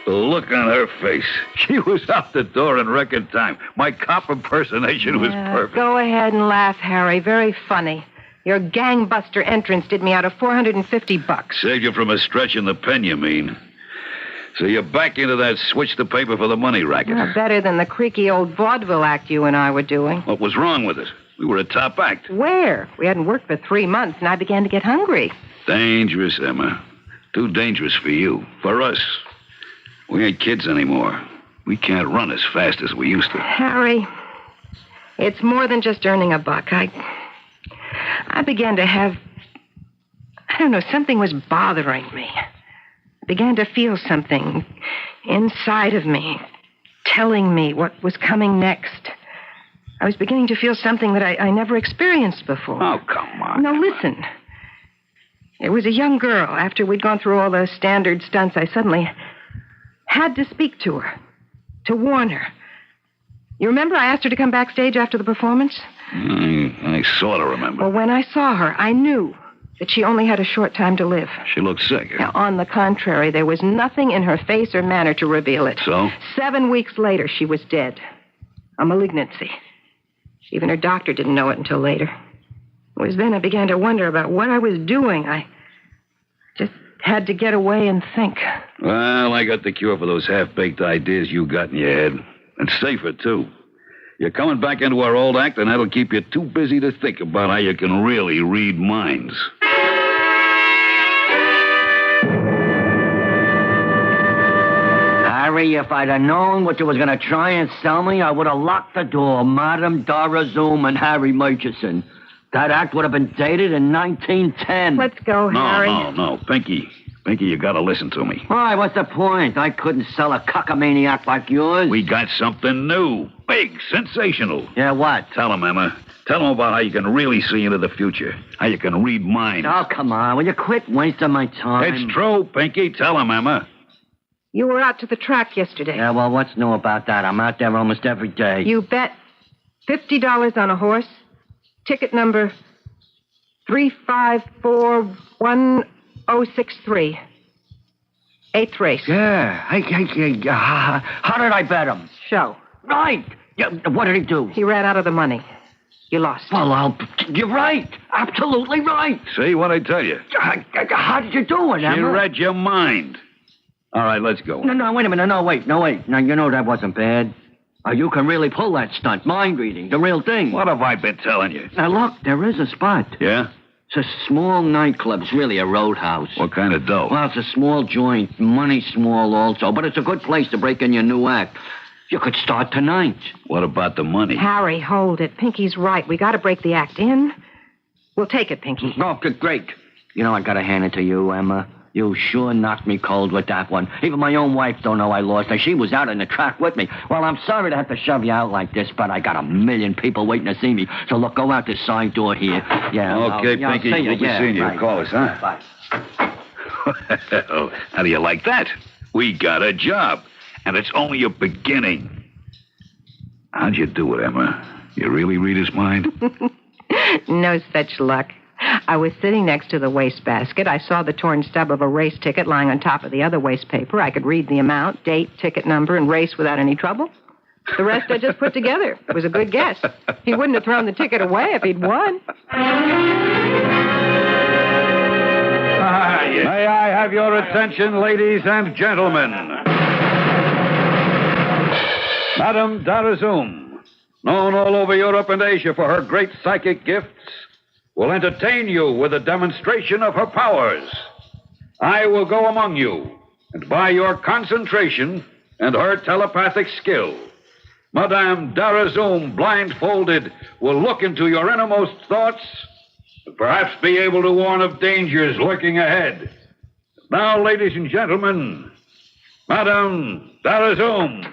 The look on her face. She was out the door in record time. My cop impersonation was perfect. Go ahead and laugh, Harry. Very funny. Your gangbuster entrance did me out of $450. Saved you from a stretch in the pen, you mean? So you're back into that switch the paper for the money racket. Better than the creaky old vaudeville act you and I were doing. What was wrong with it? We were a top act. Where? We hadn't worked for 3 months, and I began to get hungry. Dangerous, Emma. Too dangerous for you. For us. We ain't kids anymore. We can't run as fast as we used to. Harry, it's more than just earning a buck. I began to have... I don't know, something was bothering me. I began to feel something inside of me, telling me what was coming next. I was beginning to feel something that I never experienced before. Oh, come on. No, listen. There was a young girl. After we'd gone through all the standard stunts, I suddenly had to speak to her, to warn her. You remember I asked her to come backstage after the performance? I sort of remember. Well, when I saw her, I knew that she only had a short time to live. She looked sick. Now, on the contrary, there was nothing in her face or manner to reveal it. So? 7 weeks later, she was dead. A malignancy. Even her doctor didn't know it until later. It was then I began to wonder about what I was doing. I just had to get away and think. Well, I got the cure for those half-baked ideas you got in your head. And safer, too. You're coming back into our old act, and that'll keep you too busy to think about how you can really read minds. Harry, if I'd have known what you was going to try and sell me, I would have locked the door. Madam Dora Zoom and Harry Murchison. That act would have been dated in 1910. Let's go, Harry. No. Pinky, you gotta listen to me. Why, what's the point? I couldn't sell a cockamaniac like yours. We got something new. Big, sensational. Yeah, what? Tell him, Emma. Tell him about how you can really see into the future. How you can read minds. Oh, come on. Will you quit wasting my time? It's true, Pinky. Tell him, Emma. You were out to the track yesterday. Yeah, well, what's new about that? I'm out there almost every day. You bet $50 on a horse. Ticket number 3541063. 8th race. Yeah. Hey, how did I bet him? Show. Right. Yeah, what did he do? He ran out of the money. You lost. Well, you're right. Absolutely right. See what I tell you? How did you do it, Emma? She read your mind. All right, let's go. No, wait a minute. No, wait. Now, you know that wasn't bad. You can really pull that stunt. Mind reading, the real thing. What have I been telling you? Now, look, there is a spot. Yeah? It's a small nightclub. It's really a roadhouse. What kind of dough? Well, it's a small joint. Money small also. But it's a good place to break in your new act. You could start tonight. What about the money? Harry, hold it. Pinky's right. We got to break the act in. We'll take it, Pinky. Oh, great. You know, I got to hand it to you, Emma. You sure knocked me cold with that one. Even my own wife don't know I lost her. She was out in the track with me. Well, I'm sorry to have to shove you out like this, but I got a million people waiting to see me. So, look, go out this side door here. Yeah. Okay, Pinky. We'll be seeing you. Right. Call us, huh? Bye. Well, how do you like that? We got a job, and it's only a beginning. How'd you do it, Emma? You really read his mind? No such luck. I was sitting next to the wastebasket. I saw the torn stub of a race ticket lying on top of the other waste paper. I could read the amount, date, ticket number, and race without any trouble. The rest I just put together. It was a good guess. He wouldn't have thrown the ticket away if he'd won. May I have your attention, ladies and gentlemen? Madame Darazum, known all over Europe and Asia for her great psychic gifts, will entertain you with a demonstration of her powers. I will go among you, and by your concentration and her telepathic skill, Madame Darazum, blindfolded, will look into your innermost thoughts and perhaps be able to warn of dangers lurking ahead. Now, ladies and gentlemen, Madame Darazum.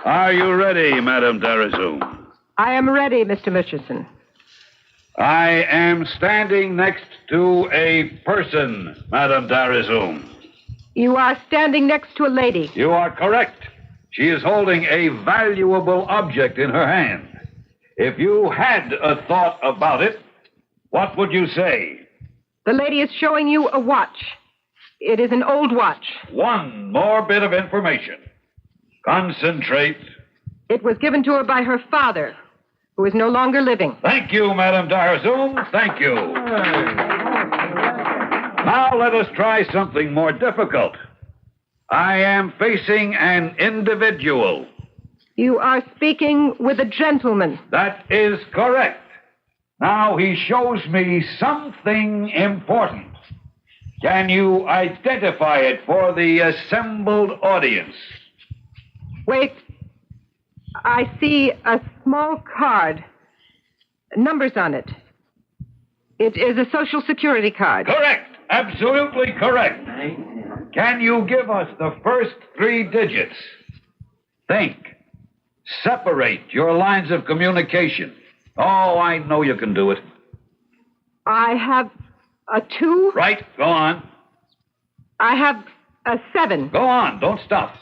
Are you ready, Madame Darazum? I am ready, Mr. Murchison. I am standing next to a person, Madame Darazum. You are standing next to a lady. You are correct. She is holding a valuable object in her hand. If you had a thought about it, what would you say? The lady is showing you a watch. It is an old watch. One more bit of information. Concentrate. It was given to her by her father, who is no longer living. Thank you, Madame Darazum. Thank you. Now let us try something more difficult. I am facing an individual. You are speaking with a gentleman. That is correct. Now he shows me something important. Can you identify it for the assembled audience? Wait. I see a small card. Numbers on it. It is a Social Security card. Correct. Absolutely correct. Can you give us the first 3 digits? Think. Separate your lines of communication. Oh, I know you can do it. I have a 2. Right. Go on. I have a 7. Go on. Don't stop.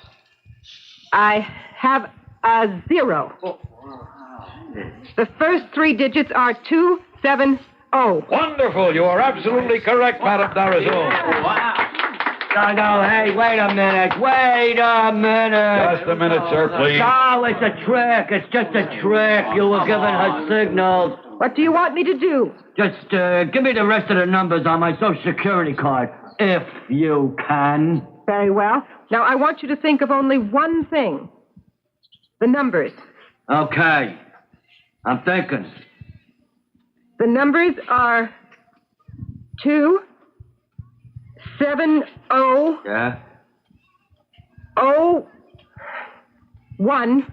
I have a 0. The first 3 digits are 270. Wonderful. You are absolutely correct, Madame Darazum. No, hey, wait a minute. Just a minute, sir, please. No, it's a trick. It's just a trick. You were giving her signals. What do you want me to do? Just give me the rest of the numbers on my Social Security card, if you can. Very well. Now, I want you to think of only one thing. The numbers. Okay. I'm thinking. The numbers are 270. Yeah? 01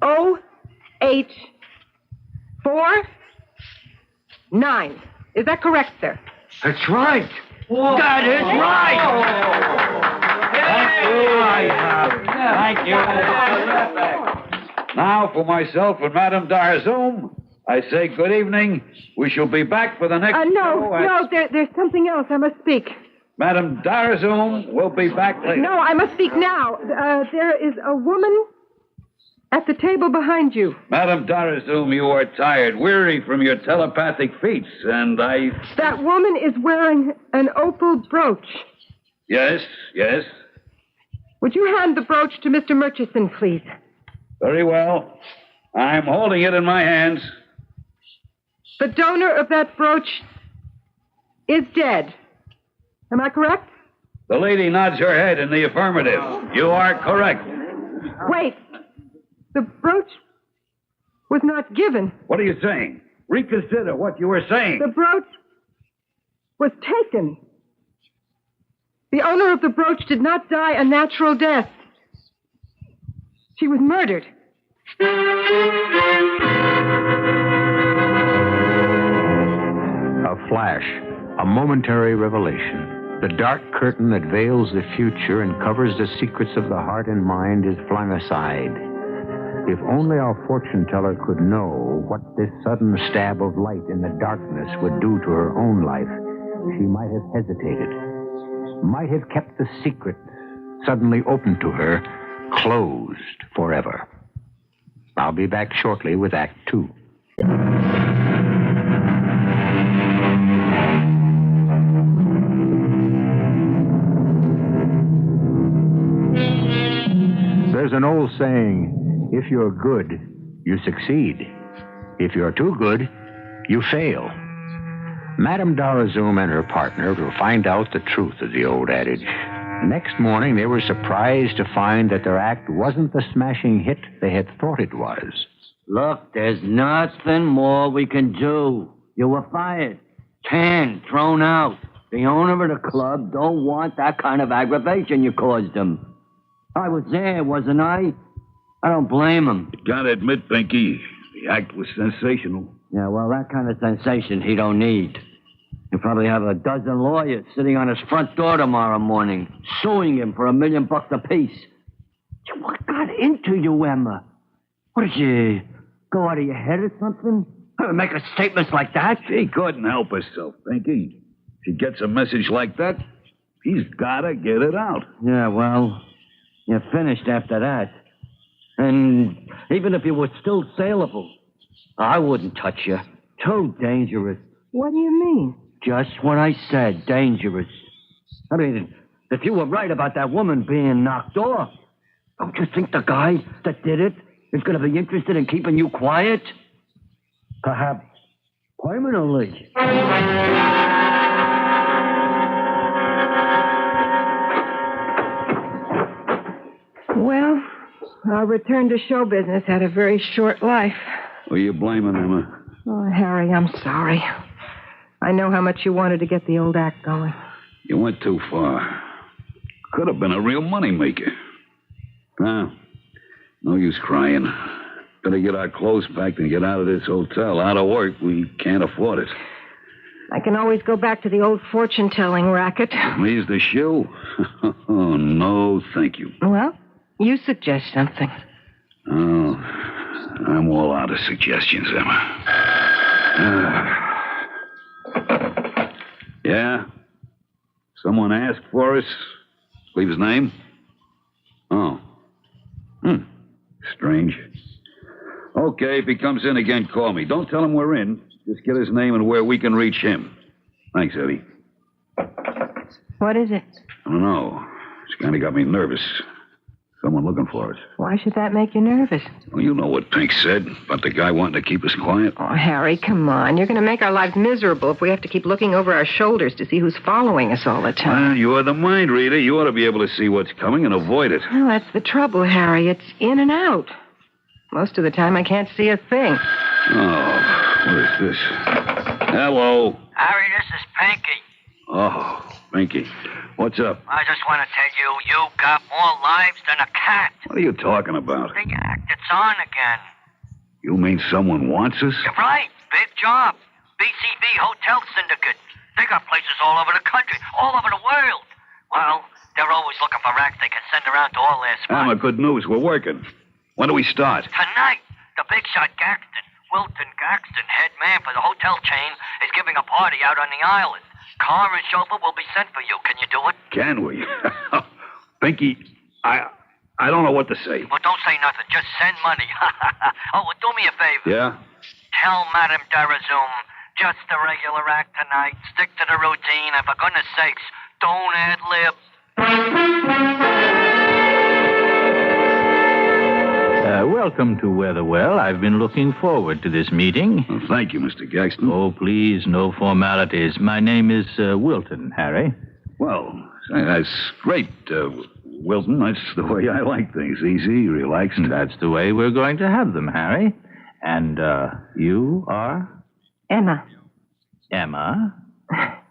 0849. Is that correct, sir? That's right. Whoa. That is right. Thank you. Now, for myself and Madame Darazum, I say good evening. We shall be back for the next show. There's something else. I must speak. Madame Darazum will be back later. No, I must speak now. There is a woman At the table behind you. Madame Darazum, you are tired, weary from your telepathic feats, and I... That woman is wearing an opal brooch. Yes. Would you hand the brooch to Mr. Murchison, please? Very well. I'm holding it in my hands. The donor of that brooch is dead. Am I correct? The lady nods her head in the affirmative. You are correct. Wait. The brooch was not given. What are you saying? Reconsider what you were saying. The brooch was taken. The owner of the brooch did not die a natural death. She was murdered. A flash, a momentary revelation. The dark curtain that veils the future and covers the secrets of the heart and mind is flung aside. If only our fortune teller could know what this sudden stab of light in the darkness would do to her own life, she might have hesitated, might have kept the secret suddenly open to her closed forever. I'll be back shortly with Act 2. There's an old saying, if you're good, you succeed. If you're too good, you fail. Madame Darazum and her partner will find out the truth of the old adage. Next morning, they were surprised to find that their act wasn't the smashing hit they had thought it was. Look, there's nothing more we can do. You were fired. Canned, thrown out. The owner of the club don't want that kind of aggravation you caused him. I was there, wasn't I? I don't blame him. You gotta admit, Pinky, the act was sensational. Yeah, well, that kind of sensation he don't need. He'll probably have a dozen lawyers sitting on his front door tomorrow morning, suing him for $1 million apiece. What got into you, Emma? What did you go out of your head or something? Make a statement like that? She couldn't help herself, Pinky. If she gets a message like that, he's gotta get it out. Yeah, well, you're finished after that. And even if you were still saleable, I wouldn't touch you. Too dangerous. What do you mean? Just what I said, dangerous. I mean, if you were right about that woman being knocked off, don't you think the guy that did it is going to be interested in keeping you quiet? Perhaps permanently. Well, our return to show business had a very short life. Who are you blaming, Emma? Oh, Harry, I'm sorry. I know how much you wanted to get the old act going. You went too far. Could have been a real moneymaker. Now, no use crying. Better get our clothes packed and get out of this hotel. Out of work, we can't afford it. I can always go back to the old fortune-telling racket. Me's the shoe? Oh, no, thank you. Well, you suggest something. Oh, I'm all out of suggestions, Emma. Yeah? Someone asked for us? Leave his name? Oh. Strange. Okay, if he comes in again, call me. Don't tell him we're in. Just get his name and where we can reach him. Thanks, Eddie. What is it? I don't know. It's kind of got me nervous. Someone looking for us. Why should that make you nervous? Well, you know what Pink said about the guy wanting to keep us quiet. Oh, Harry, come on. You're going to make our lives miserable if we have to keep looking over our shoulders to see who's following us all the time. Well, you're the mind reader. You ought to be able to see what's coming and avoid it. Well, that's the trouble, Harry. It's in and out. Most of the time, I can't see a thing. Oh, what is this? Hello. Harry, this is Pinky. Oh, Pinky. What's up? I just want to tell you got more lives than a cat. What are you talking about? The act, it's on again. You mean someone wants us? You're right. Big job. BCB Hotel Syndicate. They got places all over the country, all over the world. Well, they're always looking for acts they can send around to all their spots. Emma, good news. We're working. When do we start? Tonight, the big shot Gaxton, Wilton Gaxton, head man for the hotel chain, is giving a party out on the island. Car and chauffeur will be sent for you. Can you do it? Can we? Pinky, I I don't know what to say. Well, don't say nothing. Just send money. Oh, well, do me a favor. Yeah? Tell Madame Darazoum, just a regular act tonight. Stick to the routine, and for goodness sakes, don't ad-lib. Welcome to Weatherwell. I've been looking forward to this meeting. Well, thank you, Mr. Gaxton. Oh, please, no formalities. My name is Wilton, Harry. Well, that's great, Wilton. That's the way I like things. Easy, relaxed. That's the way we're going to have them, Harry. And, you are? Emma. Emma?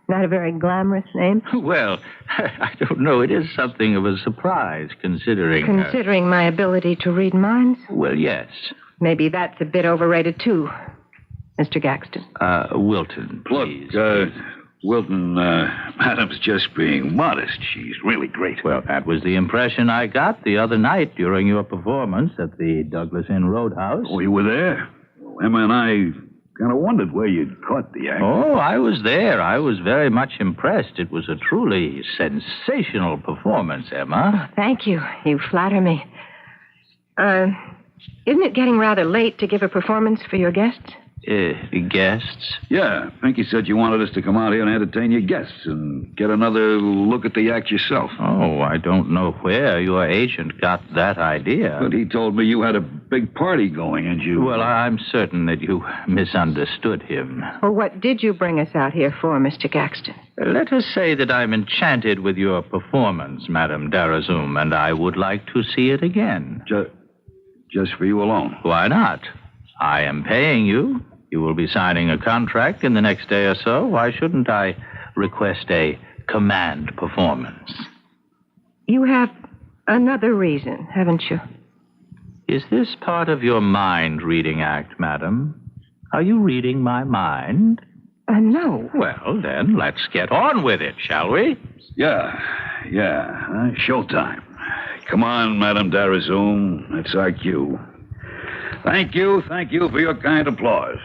Not a very glamorous name. Well, I don't know. It is something of a surprise, considering... Considering my ability to read minds? Well, yes. Maybe that's a bit overrated, too, Mr. Gaxton. Wilton, please. Look, Wilton, Madam's just being modest. She's really great. Well, that was the impression I got the other night during your performance at the Douglas Inn Roadhouse. Oh, you were there? Well, Emma and I kind of wondered where you'd caught the act. Oh, I was there. I was very much impressed. It was a truly sensational performance, Emma. Oh, thank you. You flatter me. Isn't it getting rather late to give a performance for your guests? Guests? Yeah, Pinky said you wanted us to come out here and entertain your guests and get another look at the act yourself. Oh, I don't know where your agent got that idea. But he told me you had a big party going and you... Well, I'm certain that you misunderstood him. Well, what did you bring us out here for, Mr. Gaxton? Let us say that I'm enchanted with your performance, Madame Darazoum, and I would like to see it again. Just for you alone? Why not? I am paying you. You will be signing a contract in the next day or so. Why shouldn't I request a command performance? You have another reason, haven't you? Is this part of your mind-reading act, madam? Are you reading my mind? No. Well, then, let's get on with it, shall we? Yeah. Showtime. Come on, Madame Darazoum. That's our cue. Thank you for your kind applause.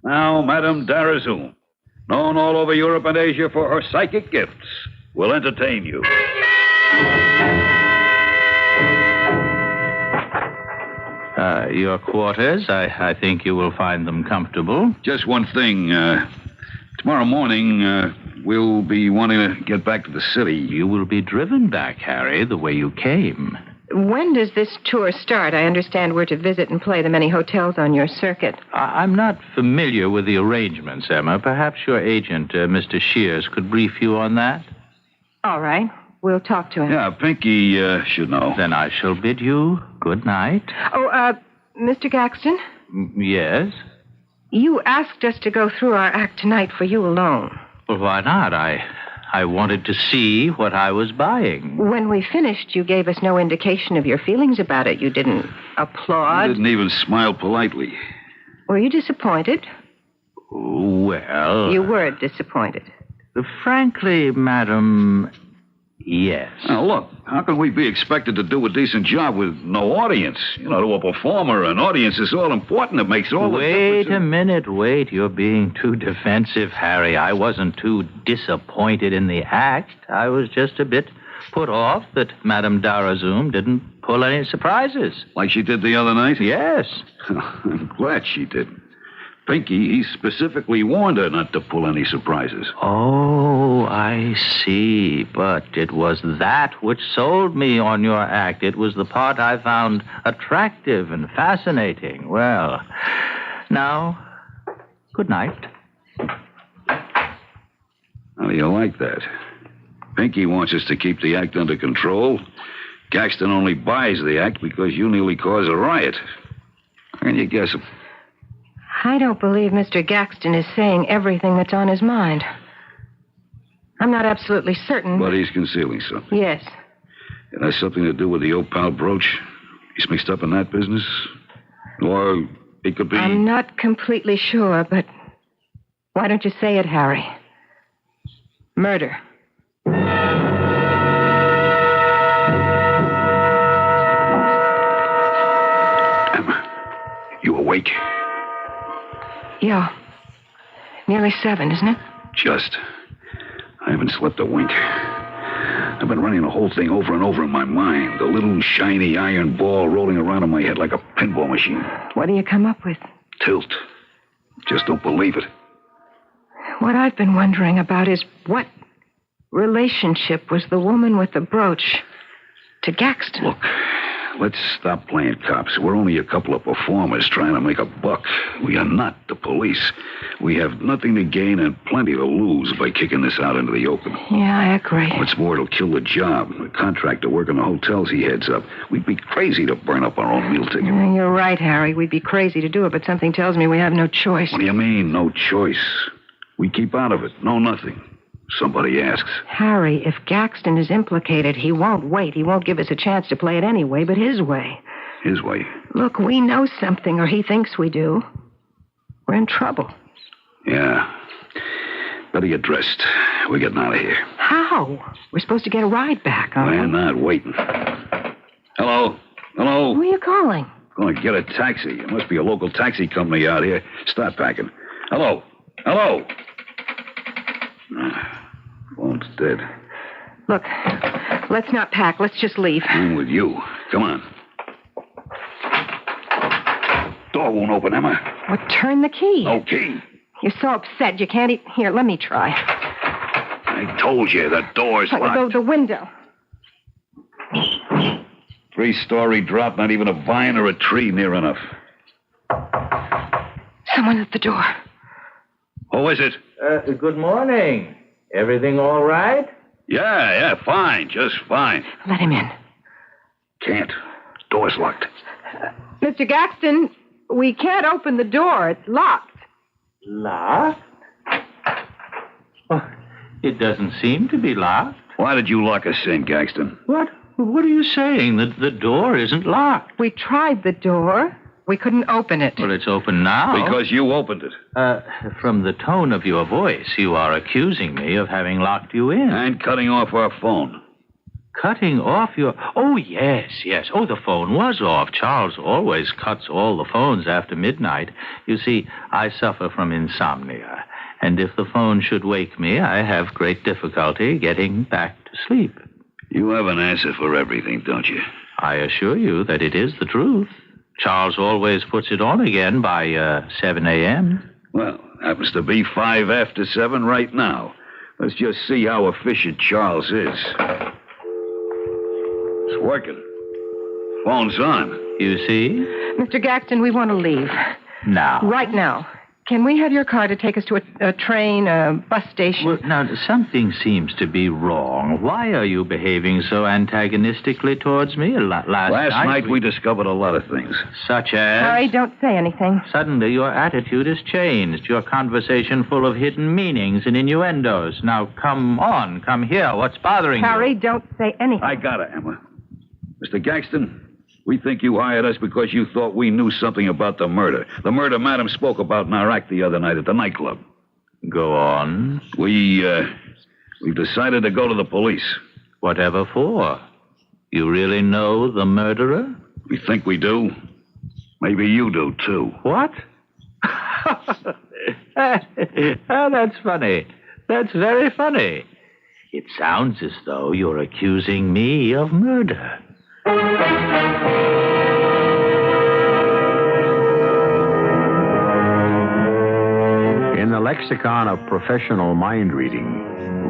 Now, Madame Darazoum, known all over Europe and Asia for her psychic gifts, will entertain you. Your quarters, I think you will find them comfortable. Just one thing. Tomorrow morning, we'll be wanting to get back to the city. You will be driven back, Harry, the way you came. When does this tour start? I understand we're to visit and play the many hotels on your circuit. I'm not familiar with the arrangements, Emma. Perhaps your agent, Mr. Shears, could brief you on that? All right. We'll talk to him. Yeah, Pinky should know. Then I shall bid you good night. Oh, Mr. Gaxton? Yes? You asked us to go through our act tonight for you alone. Well, why not? I wanted to see what I was buying. When we finished, you gave us no indication of your feelings about it. You didn't applaud. You didn't even smile politely. Were you disappointed? Well... You were disappointed. Frankly, madam, yes. Now, look, how can we be expected to do a decent job with no audience? You know, to a performer, an audience is all important. It makes all the difference. Wait a minute. You're being too defensive, Harry. I wasn't too disappointed in the act. I was just a bit put off that Madame Darazoum didn't pull any surprises. Like she did the other night? Yes. I'm glad she did. Pinky, he specifically warned her not to pull any surprises. Oh, I see. But it was that which sold me on your act. It was the part I found attractive and fascinating. Well, now, good night. How do you like that? Pinky wants us to keep the act under control. Gaxton only buys the act because you nearly caused a riot. How can you guess him? I don't believe Mr. Gaxton is saying everything that's on his mind. I'm not absolutely certain. But he's concealing something. Yes. It has something to do with the opal brooch. He's mixed up in that business. Or it could be... I'm not completely sure, but why don't you say it, Harry? Murder. Emma, you awake? Yeah. Nearly 7, isn't it? Just. I haven't slept a wink. I've been running the whole thing over and over in my mind. The little shiny iron ball rolling around in my head like a pinball machine. What do you come up with? Tilt. Just don't believe it. What I've been wondering about is what relationship was the woman with the brooch to Gaxton? Look, let's stop playing cops. We're only a couple of performers trying to make a buck. We are not the police. We have nothing to gain and plenty to lose by kicking this out into the open. Yeah, I agree. What's more, it'll kill the job. The contractor working the hotels he heads up. We'd be crazy to burn up our own meal ticket. Yeah, you're right, Harry. We'd be crazy to do it, but something tells me we have no choice. What do you mean, no choice? We keep out of it. No nothing. Somebody asks. Harry, if Gaxton is implicated, he won't wait. He won't give us a chance to play it anyway, but his way. His way? Look, we know something, or he thinks we do. We're in trouble. Yeah. Better get dressed. We're getting out of here. How? We're supposed to get a ride back, aren't we? We're not waiting. Hello? Hello? Who are you calling? Going to get a taxi. It must be a local taxi company out here. Start packing. Hello? Hello? Phone's dead. Look, let's not pack. Let's just leave. I'm with you. Come on. Door won't open, Emma. Well, turn the key. No key. You're so upset you can't eat. Here, let me try. I told you, the door's locked. The window. 3-story drop, not even a vine or a tree near enough. Someone at the door. Who is it? Good morning. Everything all right? Yeah, fine. Just fine. Let him in. Can't. Door's locked. Mr. Gaxton, we can't open the door. It's locked. Locked? Oh, it doesn't seem to be locked. Why did you lock us in, Gaxton? What? What are you saying? The door isn't locked. We tried the door. We couldn't open it. Well, it's open now. Because you opened it. From the tone of your voice, you are accusing me of having locked you in. And cutting off our phone. Cutting off your... Oh, yes. Oh, the phone was off. Charles always cuts all the phones after midnight. You see, I suffer from insomnia. And if the phone should wake me, I have great difficulty getting back to sleep. You have an answer for everything, don't you? I assure you that it is the truth. Charles always puts it on again by 7 a.m. Well, happens to be 5 after 7 right now. Let's just see how efficient Charles is. It's working. Phone's on. You see? Mr. Gaxton, we want to leave. Now? Right now. Can we have your car to take us to a train, a bus station? Well, now, something seems to be wrong. Why are you behaving so antagonistically towards me? Last night we discovered a lot of things. Such as? Harry, don't say anything. Suddenly your attitude has changed. Your conversation full of hidden meanings and innuendos. Now, come on. Come here. What's bothering Harry, you? Don't say anything. I got it, Emma. Mr. Gaxton, we think you hired us because you thought we knew something about the murder. The murder Madam spoke about in our act the other night at the nightclub. Go on. We've decided to go to the police. Whatever for? You really know the murderer? We think we do. Maybe you do, too. What? Oh, that's funny. That's very funny. It sounds as though you're accusing me of murder. In the lexicon of professional mind reading,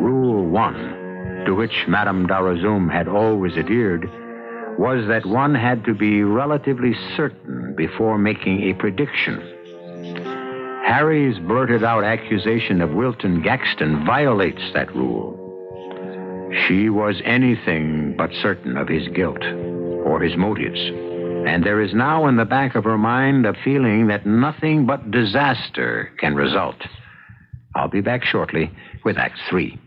Rule 1, to which Madame Darazum had always adhered, was that one had to be relatively certain before making a prediction. Harry's blurted-out accusation of Wilton Gaxton violates that rule. She was anything but certain of his guilt or his motives, and there is now in the back of her mind a feeling that nothing but disaster can result. I'll be back shortly with Act 3.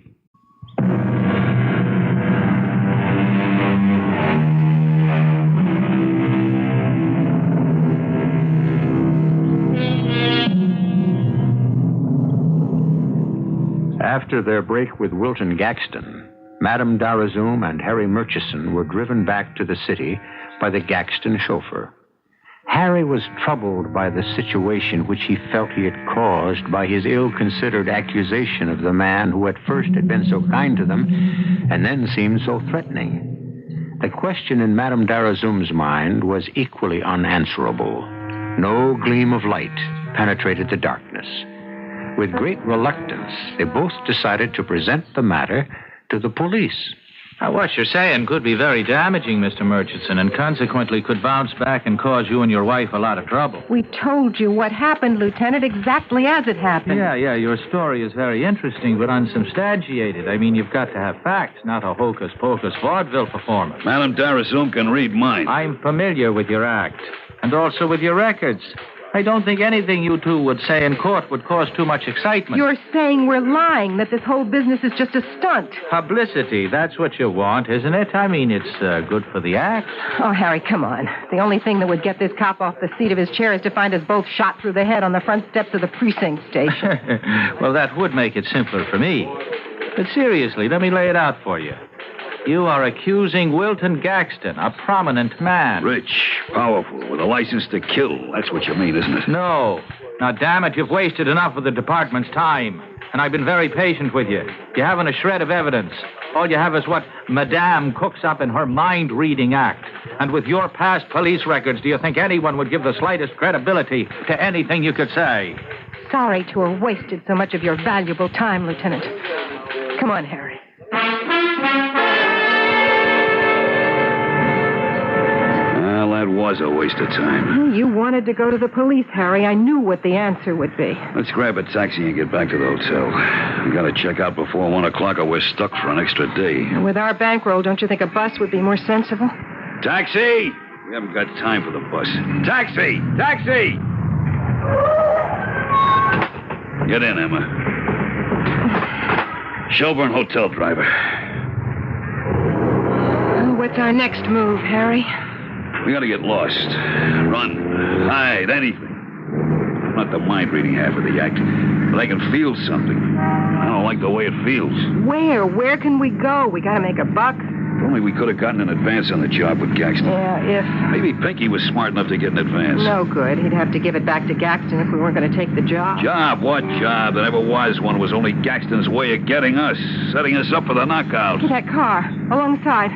After their break with Wilton Gaxton, Madame Darazum and Harry Murchison were driven back to the city by the Gaxton chauffeur. Harry was troubled by the situation which he felt he had caused by his ill-considered accusation of the man who at first had been so kind to them and then seemed so threatening. The question in Madame Darazum's mind was equally unanswerable. No gleam of light penetrated the darkness. With great reluctance, they both decided to present the matter to the police. Now, what you're saying could be very damaging, Mr. Murchison, and consequently could bounce back and cause you and your wife a lot of trouble. We told you what happened, Lieutenant, exactly as it happened. Yeah, your story is very interesting, but unsubstantiated. I mean, you've got to have facts, not a hocus-pocus vaudeville performance. Madame Darazum can read minds. I'm familiar with your act, and also with your records. I don't think anything you two would say in court would cause too much excitement. You're saying we're lying, that this whole business is just a stunt. Publicity, that's what you want, isn't it? I mean, it's good for the act. Oh, Harry, come on. The only thing that would get this cop off the seat of his chair is to find us both shot through the head on the front steps of the precinct station. Well, that would make it simpler for me. But seriously, let me lay it out for you. You are accusing Wilton Gaxton, a prominent man. Rich, powerful, with a license to kill. That's what you mean, isn't it? No. Now, damn it, you've wasted enough of the department's time. And I've been very patient with you. You haven't a shred of evidence. All you have is what Madame cooks up in her mind-reading act. And with your past police records, do you think anyone would give the slightest credibility to anything you could say? Sorry to have wasted so much of your valuable time, Lieutenant. Come on, Harry. Well, that was a waste of time. You wanted to go to the police, Harry. I knew what the answer would be. Let's grab a taxi and get back to the hotel. We gotta check out before 1 o'clock or we're stuck for an extra day. With our bankroll, don't you think a bus would be more sensible? Taxi! We haven't got time for the bus. Taxi! Taxi! Get in, Emma. Shelburne Hotel driver. What's our next move, Harry? We gotta get lost. Run. Hide. Anything. I'm not the mind-reading half of the act, but I can feel something. I don't like the way it feels. Where? Where can we go? We gotta make a buck. If only we could have gotten an advance on the job with Gaxton. Yeah, if... Maybe Pinky was smart enough to get an advance. No good. He'd have to give it back to Gaxton if we weren't going to take the job. Job? What job? There never was one. It was only Gaxton's way of getting us, setting us up for the knockout. Get that car alongside.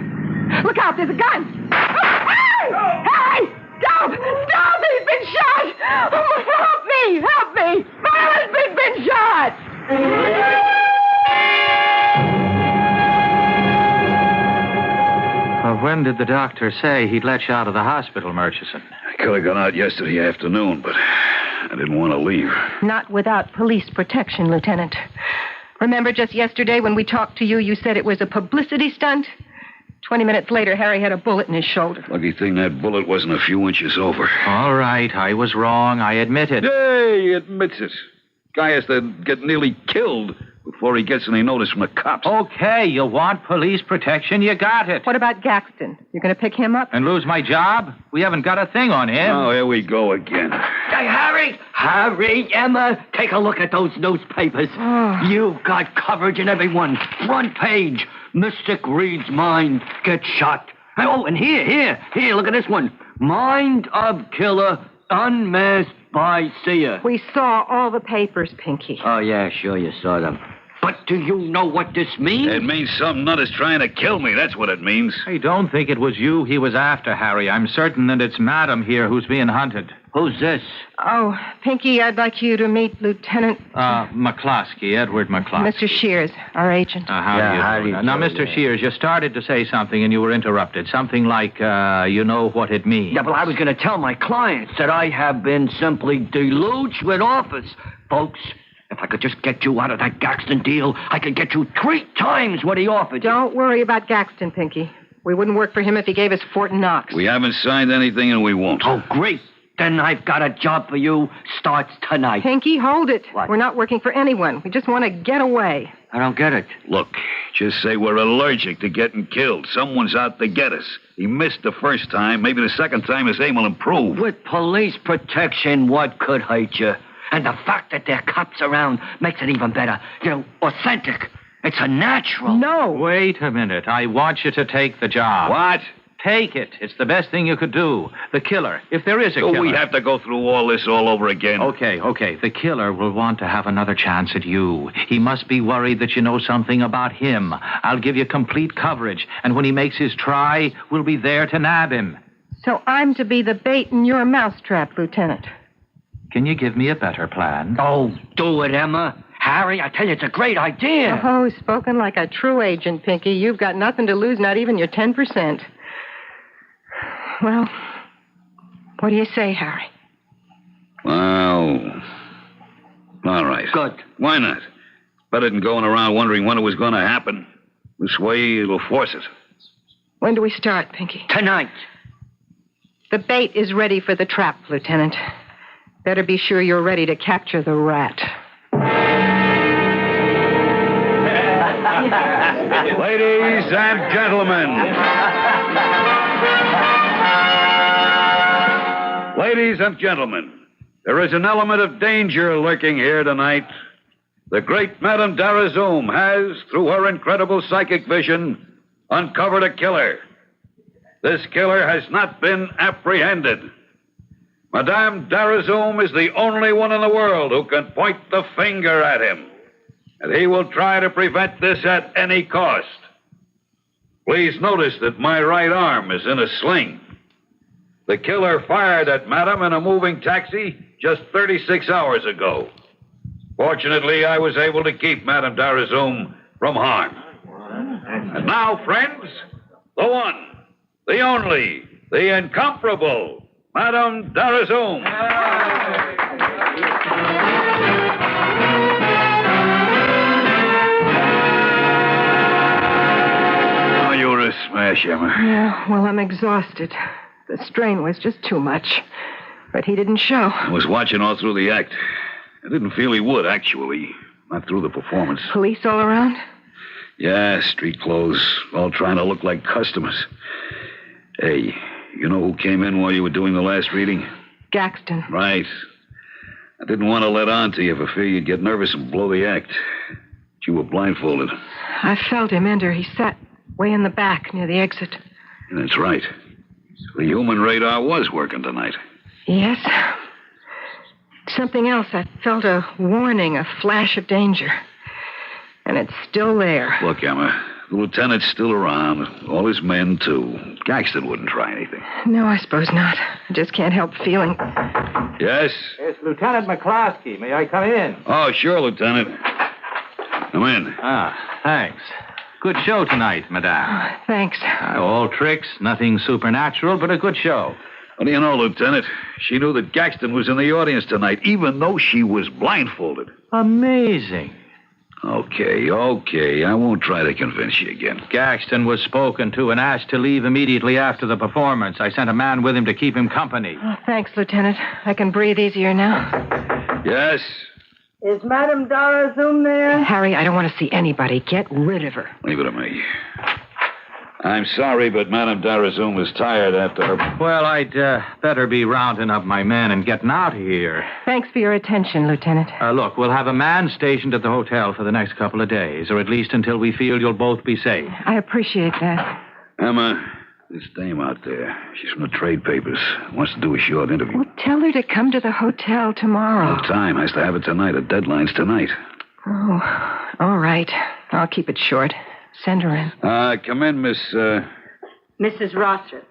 Look out, there's a gun! Hey! Hey! Stop! Stop! He's been shot! Oh, help me! Help me! My husband's been shot! Well, when did the doctor say he'd let you out of the hospital, Murchison? I could have gone out yesterday afternoon, but I didn't want to leave. Not without police protection, Lieutenant. Remember just yesterday when we talked to you, you said it was a publicity stunt? 20 minutes later, Harry had a bullet in his shoulder. Lucky thing that bullet wasn't a few inches over. All right, I was wrong. I admit it. Hey, he admits it. Guy has to get nearly killed before he gets any notice from the cops. Okay, you want police protection? You got it. What about Gaxton? You're going to pick him up? And lose my job? We haven't got a thing on him. Oh, here we go again. Hey, Harry! Harry, Emma, take a look at those newspapers. You've got coverage in every one. Front page. Mystic reads mind, gets shot. Oh, and here, look at this one. Mind of killer, unmasked by seer. We saw all the papers, Pinky. Oh, yeah, sure, you saw them. But do you know what this means? It means some nut is trying to kill me. That's what it means. I don't think it was you he was after, Harry. I'm certain that it's Madam here who's being hunted. Who's this? Oh, Pinky, I'd like you to meet Lieutenant... McCloskey, Edward McCloskey. Mr. Shears, our agent. How do you do? Now, Mr. Shears, you started to say something and you were interrupted. Something like, you know what it means. Yeah, well, I was going to tell my clients that I have been simply deluged with offers. Folks, if I could just get you out of that Gaxton deal, I could get you 3 times what he offered. Don't worry about Gaxton, Pinky. We wouldn't work for him if he gave us Fort Knox. We haven't signed anything and we won't. Oh, great. Then I've got a job for you. Starts tonight. Pinky, hold it. What? We're not working for anyone. We just want to get away. I don't get it. Look, just say we're allergic to getting killed. Someone's out to get us. He missed the first time. Maybe the second time his aim will improve. With police protection, what could hurt you? And the fact that there are cops around makes it even better. You know, authentic. It's a natural. No. Wait a minute. I want you to take the job. What? Take it. It's the best thing you could do. The killer, if there is a killer. So we have to go through all this all over again. Okay. The killer will want to have another chance at you. He must be worried that you know something about him. I'll give you complete coverage, and when he makes his try, we'll be there to nab him. So I'm to be the bait in your mousetrap, Lieutenant. Can you give me a better plan? Oh, do it, Emma. Harry, I tell you, it's a great idea. Oh, spoken like a true agent, Pinky. You've got nothing to lose, not even your 10%. Well, what do you say, Harry? Well, all right. Good. Why not? Better than going around wondering when it was going to happen. This way, it'll force it. When do we start, Pinky? Tonight. The bait is ready for the trap, Lieutenant. Better be sure you're ready to capture the rat. Ladies and gentlemen. Ladies and gentlemen, there is an element of danger lurking here tonight. The great Madame Darazoum has, through her incredible psychic vision, uncovered a killer. This killer has not been apprehended. Madame Darazoum is the only one in the world who can point the finger at him. And he will try to prevent this at any cost. Please notice that my right arm is in a sling. The killer fired at Madame in a moving taxi just 36 hours ago. Fortunately, I was able to keep Madame Darazoum from harm. And now, friends, the one, the only, the incomparable Madame Darazoum. Oh, you were a smash, Emma. Yeah, well, I'm exhausted. The strain was just too much. But he didn't show. I was watching all through the act. I didn't feel he would, actually. Not through the performance. Police all around? Yeah, street clothes, all trying to look like customers. Hey, you know who came in while you were doing the last reading? Gaxton. Right. I didn't want to let on to you for fear you'd get nervous and blow the act. But you were blindfolded. I felt him enter. He sat way in the back near the exit. That's right. The human radar was working tonight. Yes. Something else. I felt a warning, a flash of danger. And it's still there. Look, Emma, the lieutenant's still around. All his men, too. Gaxton wouldn't try anything. No, I suppose not. I just can't help feeling. Yes? It's Lieutenant McCloskey. May I come in? Oh, sure, Lieutenant. Come in. Ah, thanks. Good show tonight, madame. Oh, thanks. All tricks, nothing supernatural, but a good show. What do you know, Lieutenant? She knew that Gaxton was in the audience tonight, even though she was blindfolded. Amazing. Okay. I won't try to convince you again. Gaxton was spoken to and asked to leave immediately after the performance. I sent a man with him to keep him company. Oh, thanks, Lieutenant. I can breathe easier now. Yes? Is Madame Darazoum there? Harry, I don't want to see anybody. Get rid of her. Leave it to me. I'm sorry, but Madame Darazoum is tired after her... Well, I'd better be rounding up my men and getting out of here. Thanks for your attention, Lieutenant. Look, we'll have a man stationed at the hotel for the next couple of days, or at least until we feel you'll both be safe. I appreciate that. Emma, this dame out there, she's from the trade papers. Wants to do a short interview. Well, tell her to come to the hotel tomorrow. No time. Has to have it tonight. The deadline's tonight. Oh, all right. I'll keep it short. Send her in. Come in, Miss, Mrs. Rossard.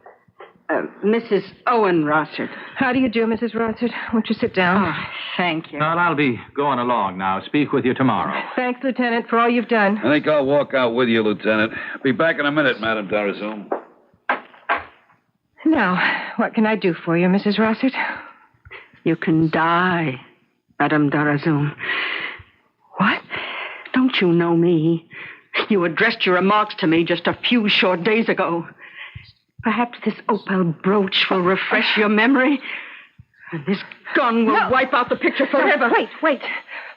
Mrs. Owen Rossard. How do you do, Mrs. Rossard? Won't you sit down? Oh, thank you. Well, I'll be going along now. Speak with you tomorrow. Thanks, Lieutenant, for all you've done. I think I'll walk out with you, Lieutenant. Be back in a minute, Madame Darazoum. Now, what can I do for you, Mrs. Rossard? You can die, Madame Darazoum. What? Don't you know me? You addressed your remarks to me just a few short days ago. Perhaps this opal brooch will refresh your memory. And this gun will wipe out the picture forever. No, wait.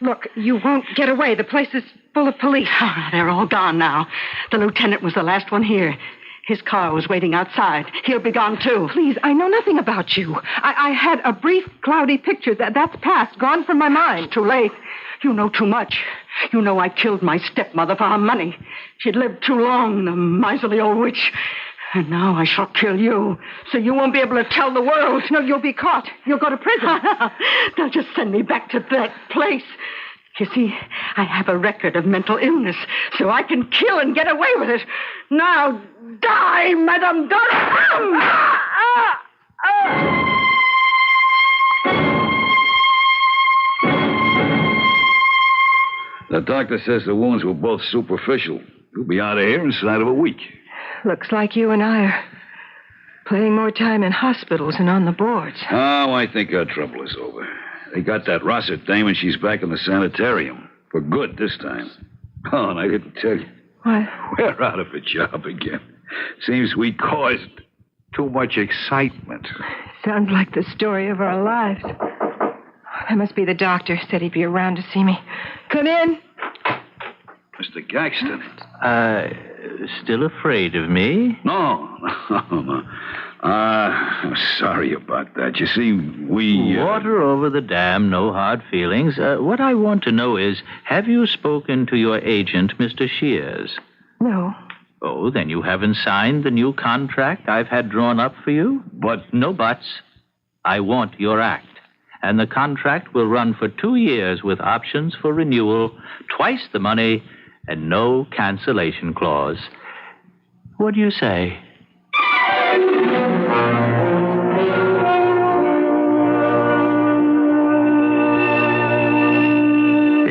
Look, you won't get away. The place is full of police. Oh, they're all gone now. The lieutenant was the last one here. His car was waiting outside. He'll be gone, too. Please, I know nothing about you. I had a brief, cloudy picture. That's past, gone from my mind. Too late. You know too much. You know I killed my stepmother for her money. She'd lived too long, the miserly old witch. And now I shall kill you, so you won't be able to tell the world. No, you'll be caught. You'll go to prison. They'll just send me back to that place. You see, I have a record of mental illness, so I can kill and get away with it. Now, die, Madame Durham! The doctor says the wounds were both superficial. You'll be out of here inside of a week. Looks like you and I are playing more time in hospitals and on the boards. Oh, I think our trouble is over. They got that Rossett dame, and she's back in the sanitarium. For good this time. Oh, and I didn't tell you. What? We're out of a job again. Seems we caused too much excitement. Sounds like the story of our lives. That must be the doctor. Said he'd be around to see me. Come in. Mr. Gaxton. Still afraid of me? No. I'm sorry about that. You see, we... Water over the dam, no hard feelings. What I want to know is, have you spoken to your agent, Mr. Shears? No. Oh, then you haven't signed the new contract I've had drawn up for you? But... No buts. I want your act. And the contract will run for 2 years with options for renewal, twice the money, and no cancellation clause. What do you say?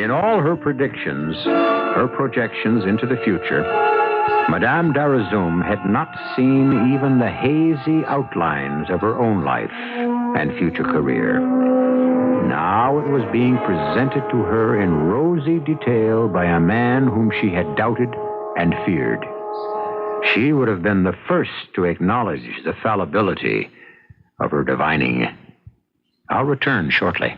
In all her predictions, her projections into the future, Madame Darazoum had not seen even the hazy outlines of her own life and future career. Now it was being presented to her in rosy detail by a man whom she had doubted and feared. She would have been the first to acknowledge the fallibility of her divining. I'll return shortly.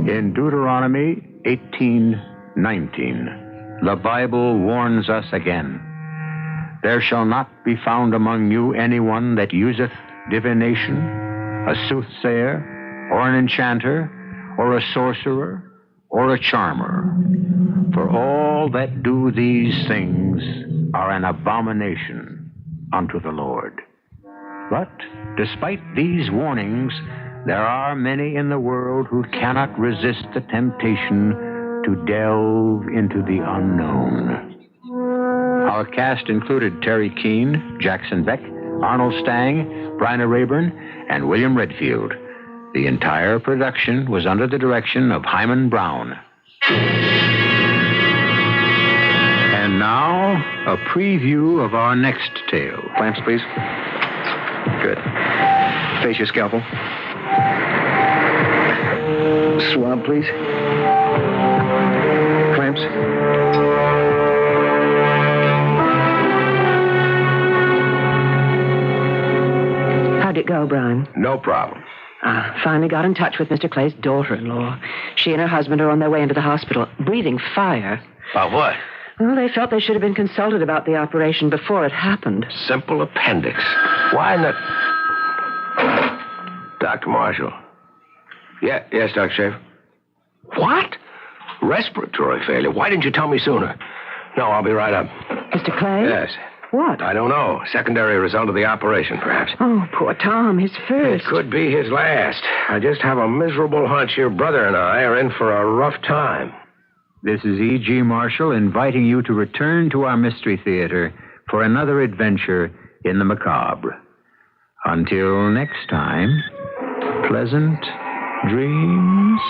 In Deuteronomy 18:19, the Bible warns us again. There shall not be found among you anyone that useth divination, a soothsayer, or an enchanter, or a sorcerer, or a charmer. For all that do these things are an abomination unto the Lord. But despite these warnings, there are many in the world who cannot resist the temptation to delve into the unknown. Our cast included Terry Keane, Jackson Beck, Arnold Stang, Bryna Rayburn, and William Redfield. The entire production was under the direction of Hyman Brown. And now, a preview of our next tale. Clamps, please. Good. Face your scalpel. Swab, please. Clamps. How'd it go, Brian? No problem. Finally got in touch with Mr. Clay's daughter-in-law. She and her husband are on their way into the hospital, breathing fire. About what? Well, they felt they should have been consulted about the operation before it happened. Simple appendix. Why in the... Dr. Marshall. Yes, Dr. Schaefer. What? Respiratory failure. Why didn't you tell me sooner? No, I'll be right up. Mr. Clay? Yes. What? I don't know. Secondary result of the operation, perhaps. Oh, poor Tom. His first. It could be his last. I just have a miserable hunch your brother and I are in for a rough time. This is E.G. Marshall inviting you to return to our Mystery Theater for another adventure in the macabre. Until next time, pleasant dreams.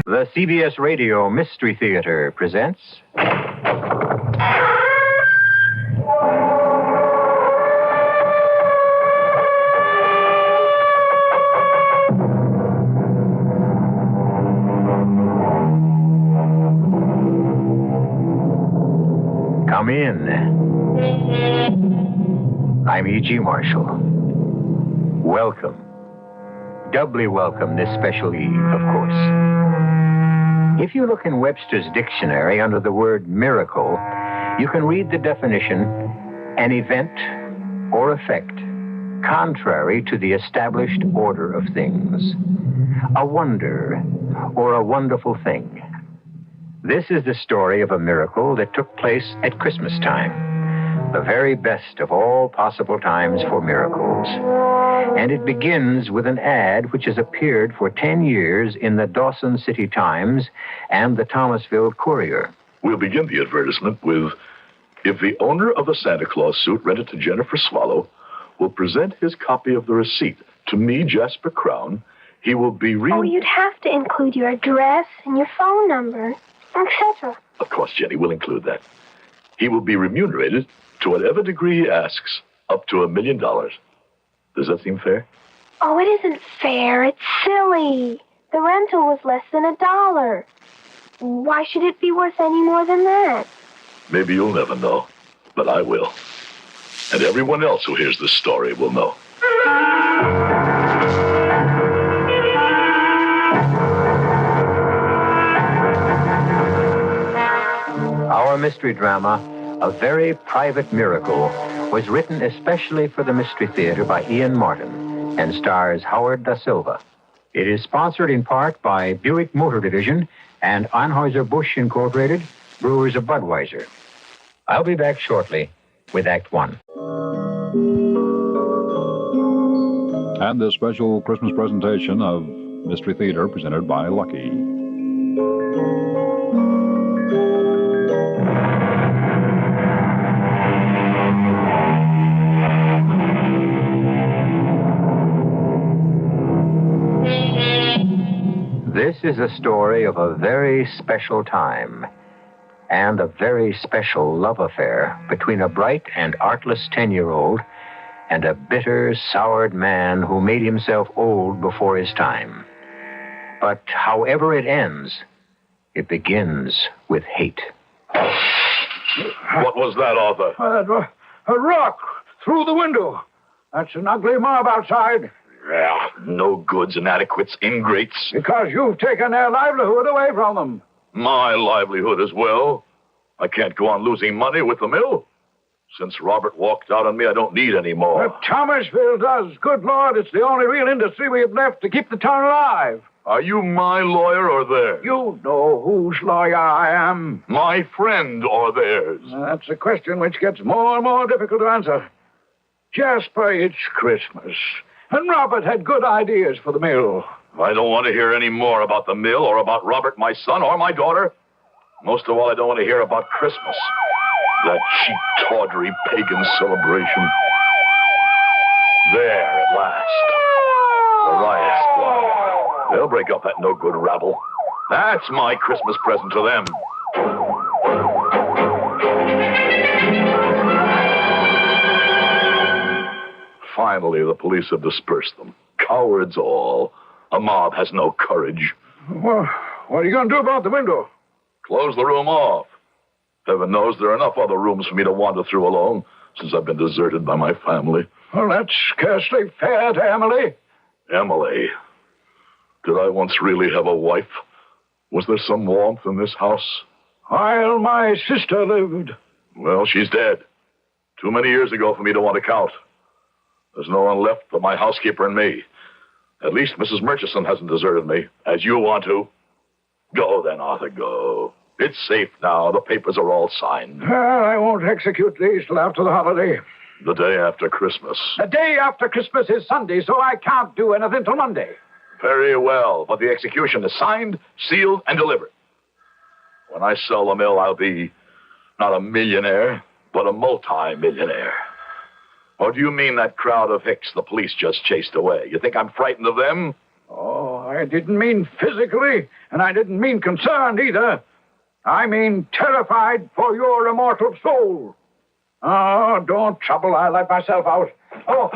The CBS Radio Mystery Theater presents... Come in. I'm E.G. Marshall. Welcome. Doubly welcome this special eve, of course. If you look in Webster's dictionary under the word miracle, you can read the definition, an event or effect contrary to the established order of things, a wonder or a wonderful thing. This is the story of a miracle that took place at Christmas time, the very best of all possible times for miracles. And it begins with an ad which has appeared for 10 years in the Dawson City Times and the Thomasville Courier. We'll begin the advertisement with, if the owner of a Santa Claus suit rented to Jennifer Swallow will present his copy of the receipt to me, Jasper Crown, he will be Oh, you'd have to include your address and your phone number, etc. Of course, Jenny, we'll include that. He will be remunerated to whatever degree he asks, up to $1 million. Does that seem fair? Oh, it isn't fair. It's silly. The rental was less than $1. Why should it be worth any more than that? Maybe you'll never know, but I will. And everyone else who hears this story will know. Our mystery drama, A Very Private Miracle, was written especially for the Mystery Theater by Ian Martin and stars Howard Da Silva. It is sponsored in part by Buick Motor Division and Anheuser-Busch Incorporated, Brewers of Budweiser. I'll be back shortly with Act One. And this special Christmas presentation of Mystery Theater presented by Lucky. This is a story of a very special time and a very special love affair between a bright and artless 10-year-old and a bitter, soured man who made himself old before his time. But however it ends, it begins with hate. What was that, Arthur? A rock through the window. That's an ugly mob outside. Yeah, no goods, inadequates, ingrates. Because you've taken their livelihood away from them. My livelihood as well. I can't go on losing money with the mill. Since Robert walked out on me, I don't need any more. But Thomasville does. Good Lord, it's the only real industry we have left to keep the town alive. Are you my lawyer or theirs? You know whose lawyer I am. My friend or theirs? That's a question which gets more and more difficult to answer. Jasper, it's Christmas. And Robert had good ideas for the mill. I don't want to hear any more about the mill or about Robert, my son, or my daughter. Most of all, I don't want to hear about Christmas. That cheap, tawdry, pagan celebration. There, at last. The riot squad. They'll break up that no-good rabble. That's my Christmas present to them. Finally, the police have dispersed them. Cowards all. A mob has no courage. Well, what are you going to do about the window? Close the room off. Heaven knows there are enough other rooms for me to wander through alone since I've been deserted by my family. Well, that's scarcely fair to Emily. Emily? Did I once really have a wife? Was there some warmth in this house? While my sister lived. Well, she's dead. Too many years ago for me to want to count. There's no one left but my housekeeper and me. At least Mrs. Murchison hasn't deserted me, as you want to. Go then, Arthur, go. It's safe now. The papers are all signed. Well, I won't execute these till after the holiday. The day after Christmas. The day after Christmas is Sunday, so I can't do anything till Monday. Very well, but the execution is signed, sealed, and delivered. When I sell the mill, I'll be not a millionaire, but a multi-millionaire. Or do you mean that crowd of hicks the police just chased away? You think I'm frightened of them? Oh, I didn't mean physically, and I didn't mean concerned either. I mean terrified for your immortal soul. Oh, don't trouble. I'll let myself out. Oh,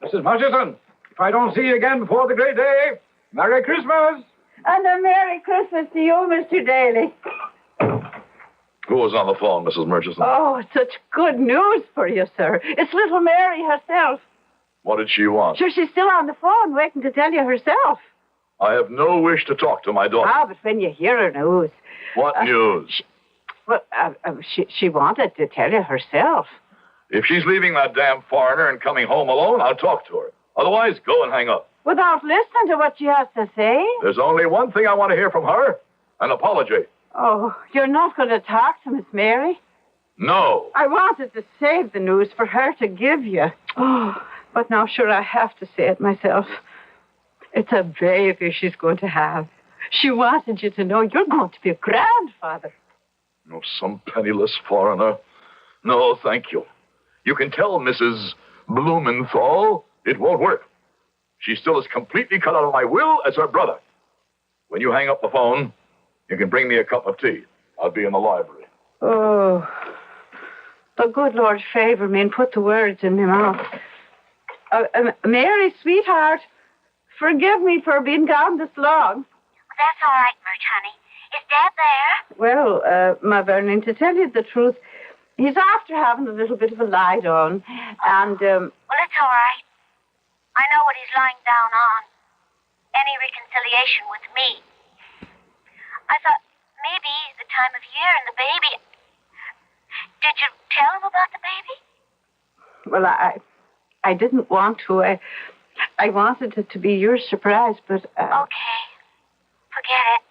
Mrs. Murchison, if I don't see you again before the great day, Merry Christmas. And a Merry Christmas to you, Mr. Daly. Who was on the phone, Mrs. Murchison? Oh, it's such good news for you, sir. It's little Mary herself. What did she want? Sure, she's still on the phone waiting to tell you herself. I have no wish to talk to my daughter. Ah, but when you hear her news... What news? She wanted to tell you herself. If she's leaving that damn foreigner and coming home alone, I'll talk to her. Otherwise, go and hang up. Without listening to what she has to say? There's only one thing I want to hear from her, an apology. Oh, you're not going to talk to Miss Mary? No. I wanted to save the news for her to give you. Oh, but now, sure, I have to say it myself. It's a baby she's going to have. She wanted you to know you're going to be a grandfather. No, some penniless foreigner. No, thank you. You can tell Mrs. Blumenthal it won't work. She's still as completely cut out of my will as her brother. When you hang up the phone, you can bring me a cup of tea. I'll be in the library. Oh, the good Lord favor me and put the words in my mouth. Mary, sweetheart, forgive me for being gone this long. That's all right, Murch, honey. Is Dad there? Well, my Vernon, to tell you the truth, he's after having a little bit of a lie down, and, Well, it's all right. I know what he's lying down on. Any reconciliation with me. I thought maybe the time of year and the baby... Did you tell him about the baby? Well, I didn't want to. I wanted it to be your surprise, but... Okay. Forget it.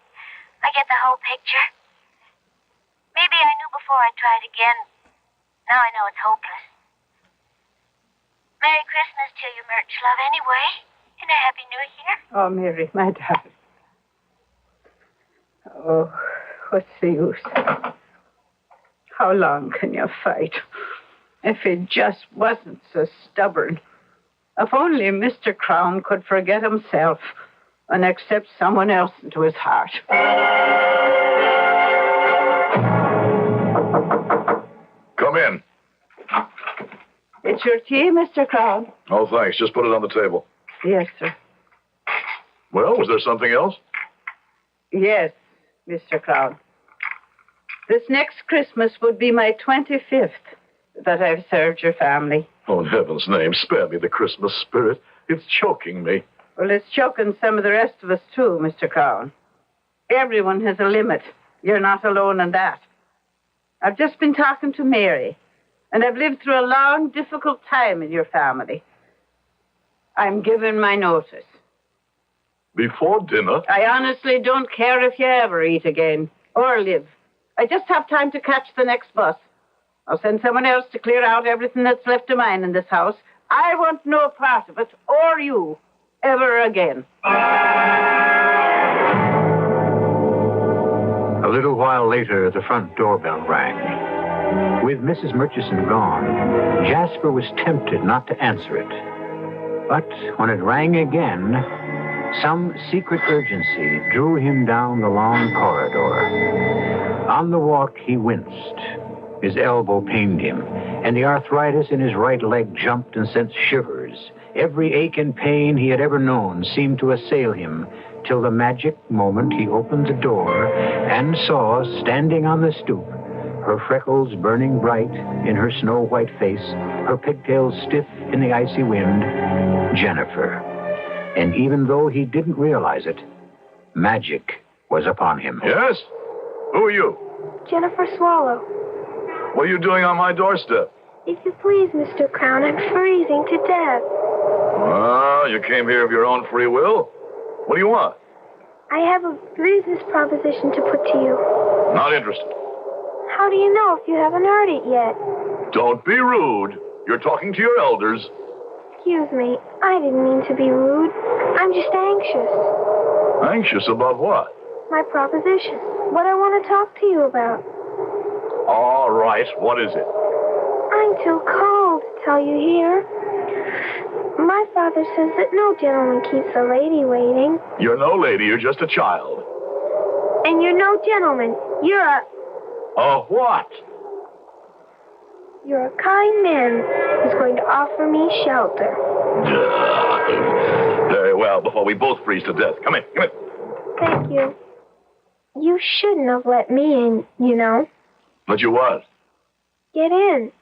I get the whole picture. Maybe I knew before I tried again. Now I know it's hopeless. Merry Christmas to you, Murch, love, anyway. And a Happy New Year. Oh, Mary, my darling. Oh, what's the use? How long can you fight? If he just wasn't so stubborn. If only Mr. Crown could forget himself and accept someone else into his heart. Come in. It's your tea, Mr. Crown. Oh, thanks. Just put it on the table. Yes, sir. Well, was there something else? Yes, Mr. Crown. This next Christmas would be my 25th that I've served your family. Oh, in heaven's name, spare me the Christmas spirit. It's choking me. Well, it's choking some of the rest of us, too, Mr. Crown. Everyone has a limit. You're not alone in that. I've just been talking to Mary, and I've lived through a long, difficult time in your family. I'm giving my notice. Before dinner? I honestly don't care if you ever eat again or live. I just have time to catch the next bus. I'll send someone else to clear out everything that's left of mine in this house. I want no part of it, or you, ever again. A little while later, the front doorbell rang. With Mrs. Murchison gone, Jasper was tempted not to answer it. But when it rang again, some secret urgency drew him down the long corridor. On the walk, he winced. His elbow pained him, and the arthritis in his right leg jumped and sent shivers. Every ache and pain he had ever known seemed to assail him, till the magic moment he opened the door and saw, standing on the stoop, her freckles burning bright in her snow-white face, her pigtails stiff in the icy wind, Jennifer. And even though he didn't realize it, magic was upon him. Yes? Who are you? Jennifer Swallow. What are you doing on my doorstep? If you please, Mr. Crown, I'm freezing to death. Ah, you came here of your own free will? What do you want? I have a business proposition to put to you. Not interested. How do you know if you haven't heard it yet? Don't be rude. You're talking to your elders. Excuse me. I didn't mean to be rude. I'm just anxious. Anxious about what? My proposition. What I want to talk to you about. All right. What is it? I'm too cold to tell you here. My father says that no gentleman keeps a lady waiting. You're no lady. You're just a child. And you're no gentleman. You're a... A what? You're a kind man who's going to offer me shelter. Very well, before we both freeze to death. Come in, come in. Thank you. You shouldn't have let me in, you know. But you what? Get in.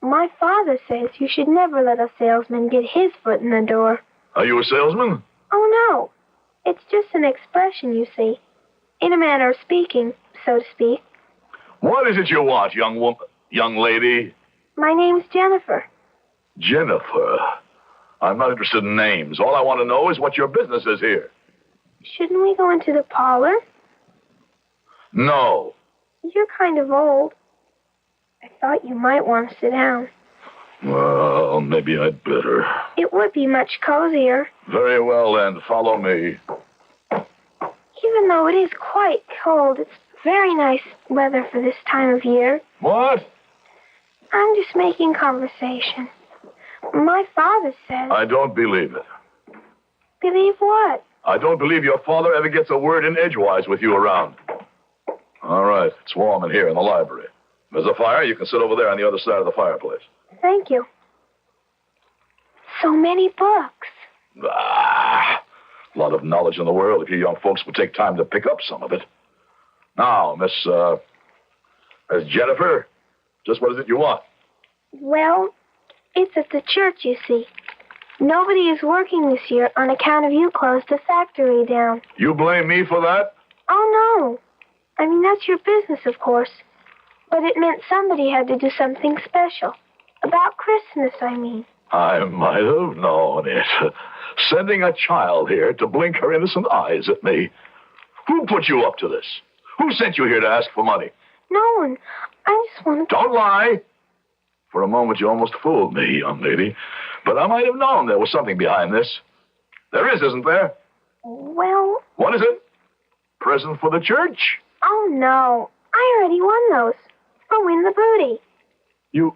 My father says you should never let a salesman get his foot in the door. Are you a salesman? Oh, no. It's just an expression, you see. In a manner of speaking, so to speak. What is it you want, young lady? My name's Jennifer. Jennifer? I'm not interested in names. All I want to know is what your business is here. Shouldn't we go into the parlor? No. You're kind of old. I thought you might want to sit down. Well, maybe I'd better. It would be much cozier. Very well, then. Follow me. Even though it is quite cold, it's very nice weather for this time of year. What? I'm just making conversation. My father says... I don't believe it. Believe what? I don't believe your father ever gets a word in edgewise with you around. All right. It's warm in here in the library. There's a fire. You can sit over there on the other side of the fireplace. Thank you. So many books. A lot of knowledge in the world if you young folks would take time to pick up some of it. Now, Miss Jennifer, just what is it you want? Well, it's at the church, you see. Nobody is working this year on account of you closed the factory down. You blame me for that? Oh, no. I mean, that's your business, of course. But it meant somebody had to do something special. About Christmas, I mean. I might have known it. Sending a child here to blink her innocent eyes at me. Who put you up to this? Who sent you here to ask for money? No one. I just wanted to... Don't lie. For a moment, you almost fooled me, young lady. But I might have known there was something behind this. There is, isn't there? Well... What is it? Present for the church? Oh, no. I already won those. For Win the Booty. You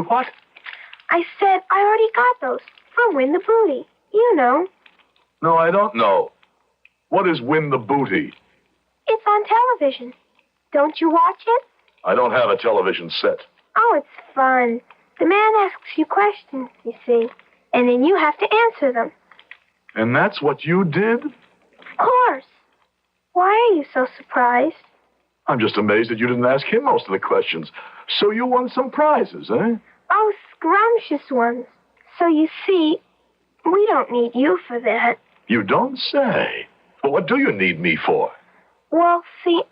what? I said I already got those. For Win the Booty. You know. No, I don't know. What is Win the Booty? It's on television. Don't you watch it? I don't have a television set. Oh, it's fun. The man asks you questions, you see, and then you have to answer them. And that's what you did? Of course. Why are you so surprised? I'm just amazed that you didn't ask him most of the questions. So you won some prizes, eh? Oh, scrumptious ones. So you see, we don't need you for that. You don't say. Well, what do you need me for? Well, see,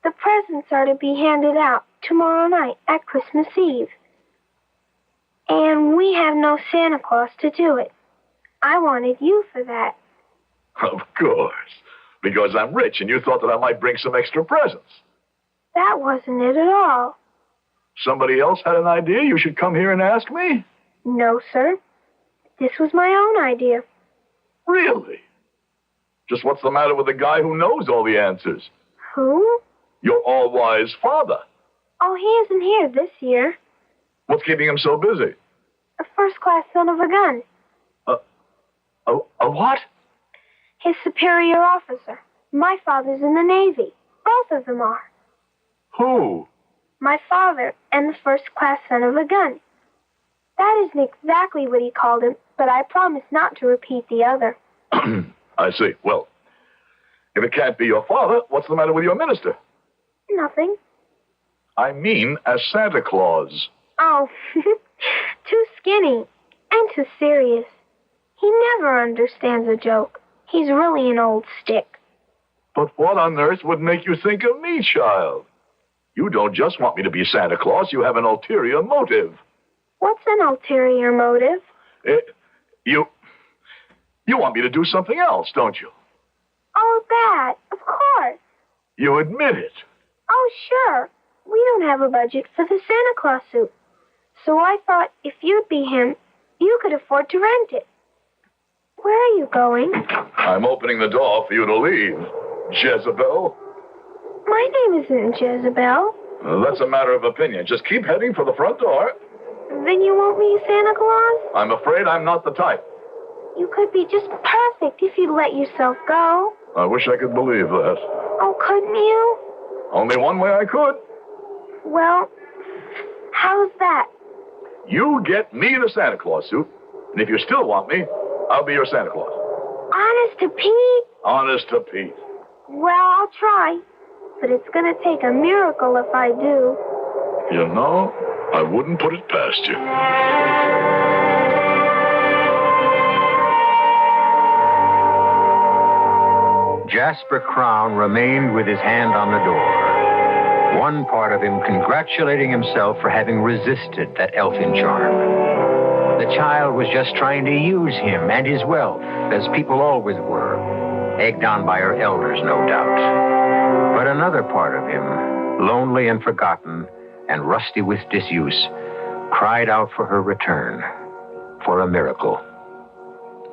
the presents are to be handed out tomorrow night at Christmas Eve. And we have no Santa Claus to do it. I wanted you for that. Of course. Because I'm rich and you thought that I might bring some extra presents. That wasn't it at all. Somebody else had an idea you should come here and ask me? No, sir. This was my own idea. Really? Just what's the matter with the guy who knows all the answers? Who? Your all-wise father. Oh, he isn't here this year. What's keeping him so busy? A first-class son of a gun. A what? His superior officer. My father's in the Navy. Both of them are. Who? My father and the first-class son of a gun. That isn't exactly what he called him, but I promise not to repeat the other. I see. Well, if it can't be your father, what's the matter with your minister? Nothing. I mean, as Santa Claus. Oh, too skinny and too serious. He never understands a joke. He's really an old stick. But what on earth would make you think of me, child? You don't just want me to be Santa Claus. You have an ulterior motive. What's an ulterior motive? You want me to do something else, don't you? Oh, that. Of course. You admit it. Oh, sure. We don't have a budget for the Santa Claus suit. So I thought if you'd be him, you could afford to rent it. Where are you going? I'm opening the door for you to leave, Jezebel. My name isn't Jezebel. That's a matter of opinion. Just keep heading for the front door. Then you won't be Santa Claus? I'm afraid I'm not the type. You could be just perfect if you'd let yourself go. I wish I could believe that. Oh, couldn't you? Only one way I could. Well, how's that? You get me the Santa Claus suit, and if you still want me, I'll be your Santa Claus. Honest to Pete? Honest to Pete. Well, I'll try. but it's going to take a miracle if I do. You know, I wouldn't put it past you. Jasper Crown remained with his hand on the door, one part of him congratulating himself for having resisted that elfin charm. The child was just trying to use him and his wealth, as people always were, egged on by her elders, no doubt. But another part of him, lonely and forgotten and rusty with disuse, cried out for her return, for a miracle.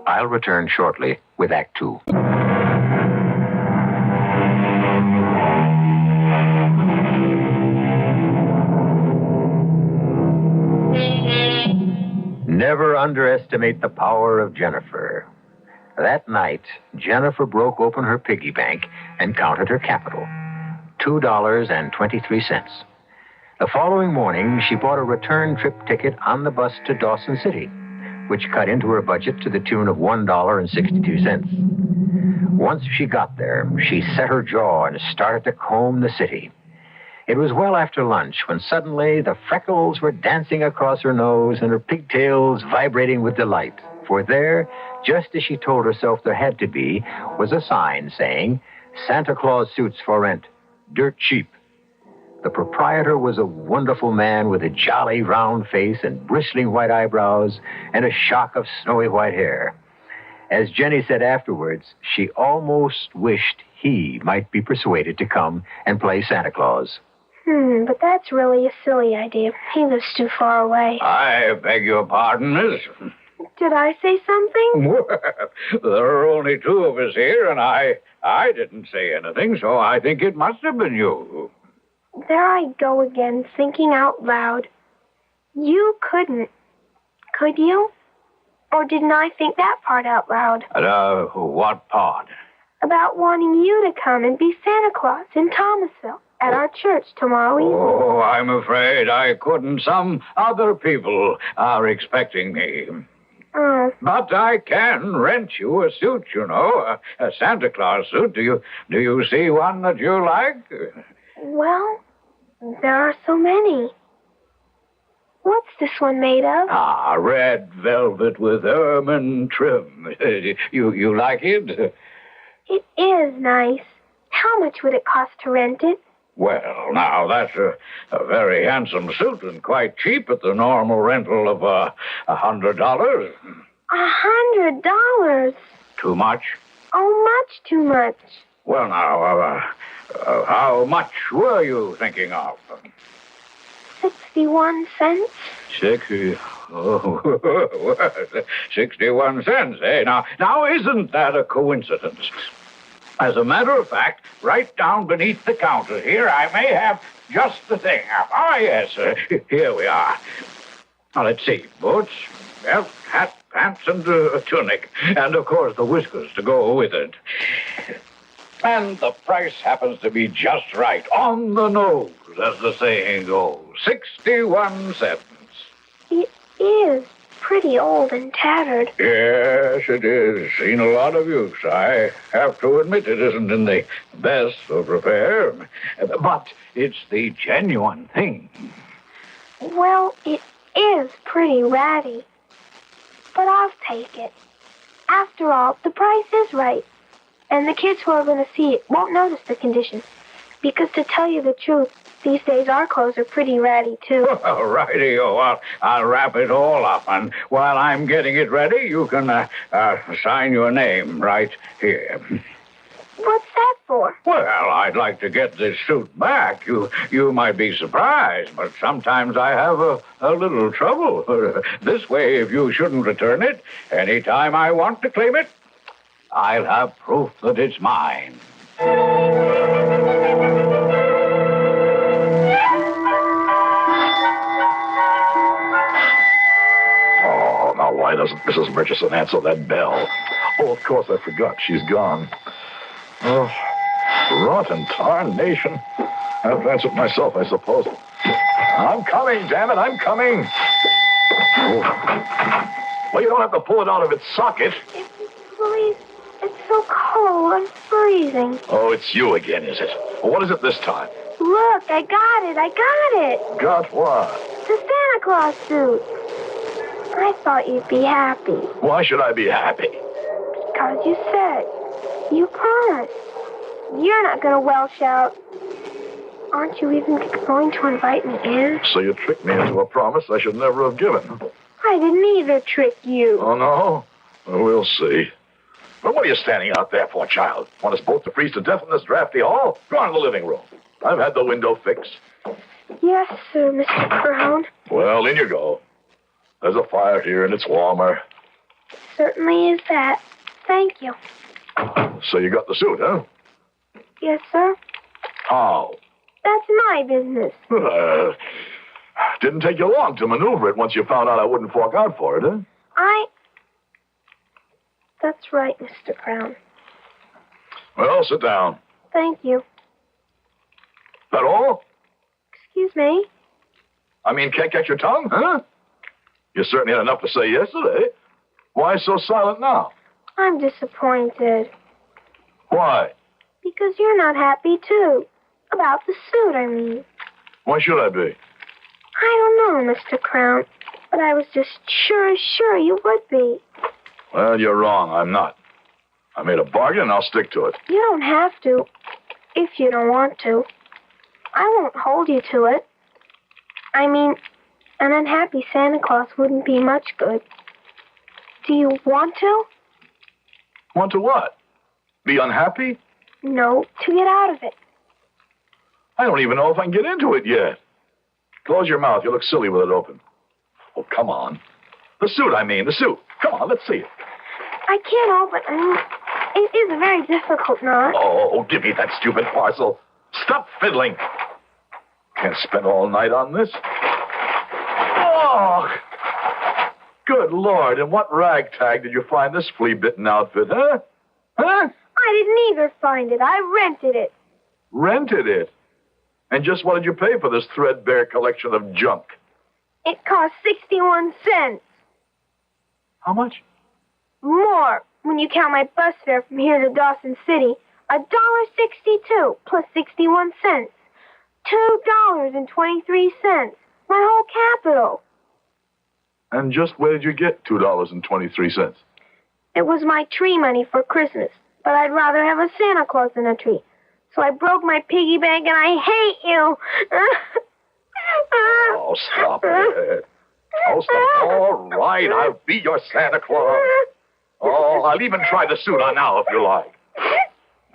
I'll return shortly with Act Two. Never underestimate the power of Jennifer. That night, Jennifer broke open her piggy bank and counted her capital, $2.23. The following morning, she bought a return trip ticket on the bus to Dawson City, which cut into her budget to the tune of $1.62. Once she got there, she set her jaw and started to comb the city. It was well after lunch when suddenly the freckles were dancing across her nose and her pigtails vibrating with delight. For there, just as she told herself there had to be, was a sign saying, "Santa Claus suits for rent, dirt cheap." The proprietor was a wonderful man with a jolly round face and bristling white eyebrows and a shock of snowy white hair. As Jenny said afterwards, she almost wished he might be persuaded to come and play Santa Claus. But that's really a silly idea. He lives too far away. I beg your pardon, miss. Did I say something? Well, there are only two of us here, and I didn't say anything, so I think it must have been you. There I go again, thinking out loud. You couldn't, could you? Or didn't I think that part out loud? What part? About wanting you to come and be Santa Claus in Thomasville at our church tomorrow evening. Oh, I'm afraid I couldn't. Some other people are expecting me. Oh. But I can rent you a suit, you know, a Santa Claus suit. Do you see one that you like? Well, there are so many. What's this one made of? Red velvet with ermine trim. You like it? It is nice. How much would it cost to rent it? Well, now, that's a very handsome suit and quite cheap at the normal rental of $100. $100? Too much? Oh, much too much. Well, now, how much were you thinking of? 61 cents? 61 cents, eh? Now, isn't that a coincidence? As a matter of fact, right down beneath the counter here, I may have just the thing. Yes, here we are. Now, let's see. Boots, belt, hat, pants, and a tunic. And, of course, the whiskers to go with it. And the price happens to be just right. On the nose, as the saying goes. 61 cents. It is pretty old and tattered. Yes, it is. Seen a lot of use. I have to admit it isn't in the best of repair. But it's the genuine thing. Well, it is pretty ratty. But I'll take it. After all, the price is right. And the kids who are going to see it won't notice the condition. Because to tell you the truth, these days our clothes are pretty ratty, too. Well, righty-o. I'll wrap it all up. And while I'm getting it ready, you can sign your name right here. What's that for? Well, I'd like to get this suit back. You might be surprised, but sometimes I have a little trouble. This way, if you shouldn't return it, any time I want to claim it, I'll have proof that it's mine. Oh, now why doesn't Mrs. Murchison answer that bell? Oh, of course, I forgot. She's gone. Oh, rotten tarnation. I have to answer it myself, I suppose. I'm coming, damn it, I'm coming. Oh. Well, you don't have to pull it out of its socket. Please, it's so cold. I'm freezing. Oh, it's you again, is it? Well, what is it this time? Look, I got it. Got what? The Santa Claus suit. I thought you'd be happy. Why should I be happy? Because you said. You promised. You're not going to Welsh out. Aren't you even going to invite me in? So you tricked me into a promise I should never have given. I didn't either trick you. Oh, no? Well, we'll see. But what are you standing out there for, child? Want us both to freeze to death in this drafty hall? Go on to the living room. I've had the window fixed. Yes, sir, Mr. Crown. Well, in you go. There's a fire here, and it's warmer. Certainly is that. Thank you. So you got the suit, huh? Yes, sir. How? That's my business. Didn't take you long to maneuver it once you found out I wouldn't fork out for it, huh? That's right, Mr. Crown. Well, sit down. Thank you. That all? Excuse me? I mean, can't catch your tongue, huh? You certainly had enough to say yesterday. Why so silent now? I'm disappointed. Why? Because you're not happy, too. About the suit, I mean. Why should I be? I don't know, Mr. Crown, but I was just sure you would be. Well, you're wrong. I'm not. I made a bargain, and I'll stick to it. You don't have to, if you don't want to. I won't hold you to it. I mean, an unhappy Santa Claus wouldn't be much good. Do you want to? Want to what? Be unhappy? No, to get out of it. I don't even know if I can get into it yet. Close your mouth. You look silly with it open. Oh, come on. The suit, I mean. The suit. Come on, let's see it. I can't open it. It is a very difficult knot. Oh, give me that stupid parcel. Stop fiddling. Can't spend all night on this. Oh! Good Lord, in what ragtag did you find this flea-bitten outfit, huh? Huh? I didn't either find it. I rented it. Rented it? And just what did you pay for this threadbare collection of junk? It cost 61 cents. How much? More, when you count my bus fare from here to Dawson City. $1.62 plus 61 cents. $2.23. My whole capital. And just where did you get $2.23? It was my tree money for Christmas, but I'd rather have a Santa Claus than a tree. So I broke my piggy bank, and I hate you. Oh, stop it. Oh, stop. All right, I'll be your Santa Claus. Oh, I'll even try the suit on now if you like.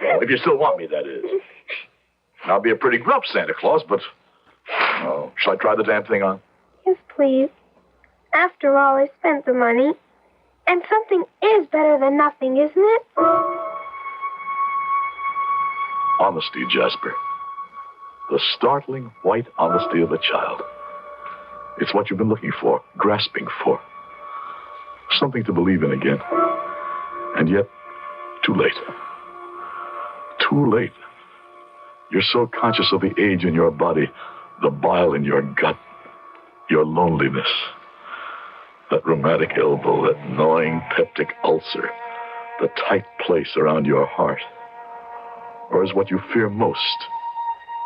Well, if you still want me, that is. I'll be a pretty gruff Santa Claus, but... Oh, shall I try the damn thing on? Yes, please. After all, I spent the money. And something is better than nothing, isn't it? Honesty, Jasper. The startling white honesty of a child. It's what you've been looking for, grasping for. Something to believe in again. And yet, too late. Too late. You're so conscious of the age in your body, the bile in your gut, your loneliness, that rheumatic elbow, that gnawing peptic ulcer, the tight place around your heart. Or is what you fear most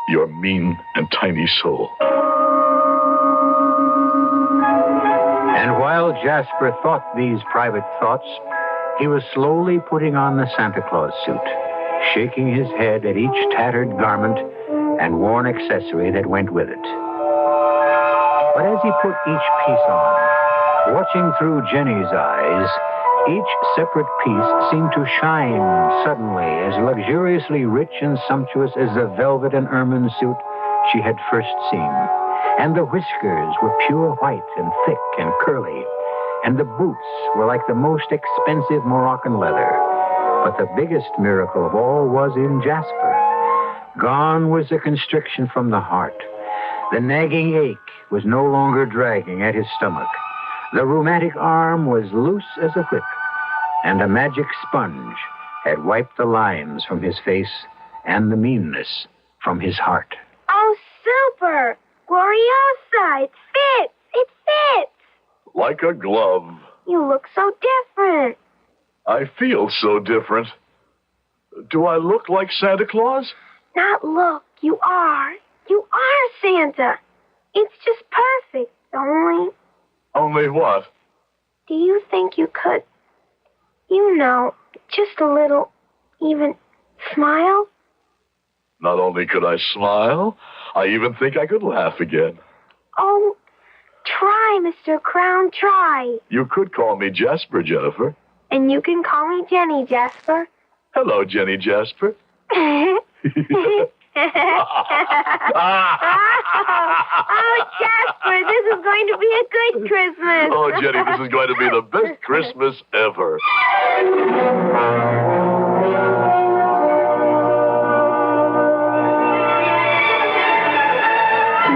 your mean and tiny soul? And while Jasper thought these private thoughts, he was slowly putting on the Santa Claus suit, shaking his head at each tattered garment and worn accessory that went with it. But as he put each piece on, watching through Jenny's eyes, each separate piece seemed to shine suddenly as luxuriously rich and sumptuous as the velvet and ermine suit she had first seen. And the whiskers were pure white and thick and curly, and the boots were like the most expensive Moroccan leather. But the biggest miracle of all was in Jasper. Gone was the constriction from the heart. The nagging ache was no longer dragging at his stomach. The rheumatic arm was loose as a whip, and a magic sponge had wiped the lines from his face and the meanness from his heart. Oh, super! Gloriosa! It fits! It fits! Like a glove. You look so different. I feel so different. Do I look like Santa Claus? Not look. You are. You are Santa. It's just perfect. Only what? Do you think you could, just a little, even smile? Not only could I smile, I even think I could laugh again. Oh, try, Mr. Crown, try. You could call me Jasper, Jennifer. And you can call me Jenny, Jasper. Hello, Jenny Jasper. Oh, Jasper, this is going to be a good Christmas. Oh, Jenny, this is going to be the best Christmas ever.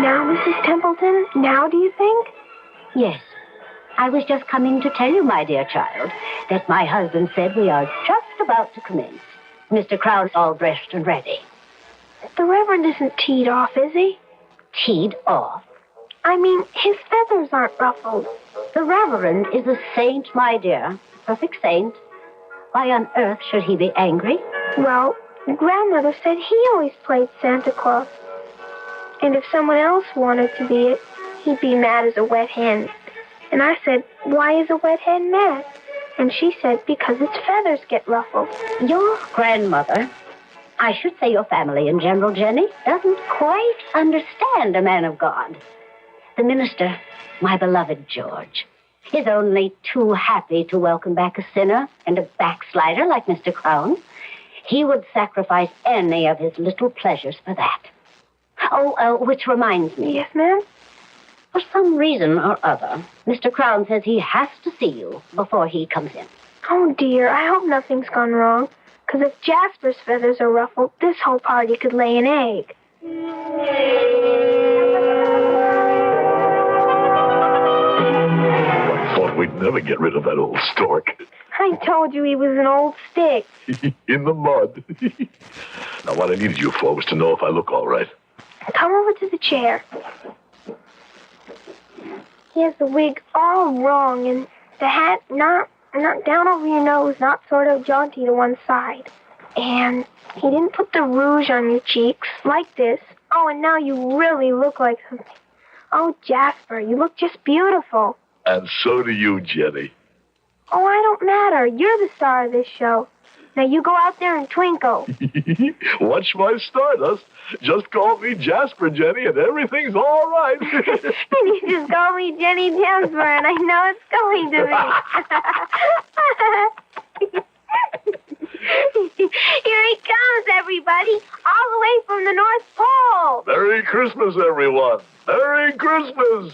Now, Mrs. Templeton, now do you think? Yes. I was just coming to tell you, my dear child, that my husband said we are just about to commence. Mr. Crown's all dressed and ready. The Reverend isn't teed off, is he? Teed off? I mean, his feathers aren't ruffled. The Reverend is a saint, my dear. Perfect saint. Why on earth should he be angry? Well, Grandmother said he always played Santa Claus. And if someone else wanted to be it, he'd be mad as a wet hen. And I said, why is a wet hen mad? And she said, because its feathers get ruffled. Your grandmother, I should say your family in general, Jenny, doesn't quite understand a man of God. The minister, my beloved George, is only too happy to welcome back a sinner and a backslider like Mr. Crown. He would sacrifice any of his little pleasures for that. Oh, which reminds me. Yes, ma'am? For some reason or other, Mr. Crown says he has to see you before he comes in. Oh, dear, I hope nothing's gone wrong. Because if Jasper's feathers are ruffled, this whole party could lay an egg. I thought we'd never get rid of that old stork. I told you he was an old stick. In the mud. Now, what I needed you for was to know if I look all right. Come over to the chair. He has the wig all wrong, and the hat not down over your nose, not sort of jaunty to one side. And he didn't put the rouge on your cheeks, like this. Oh, and now you really look like something. Oh, Jasper, you look just beautiful. And so do you, Jenny. Oh, I don't matter. You're the star of this show. Now you go out there and twinkle. Watch my stardust. Just call me Jasper, Jenny, and everything's all right. And you just call me Jenny Jasper, and I know it's going to be. Here he comes, everybody, all the way from the North Pole. Merry Christmas, everyone. Merry Christmas.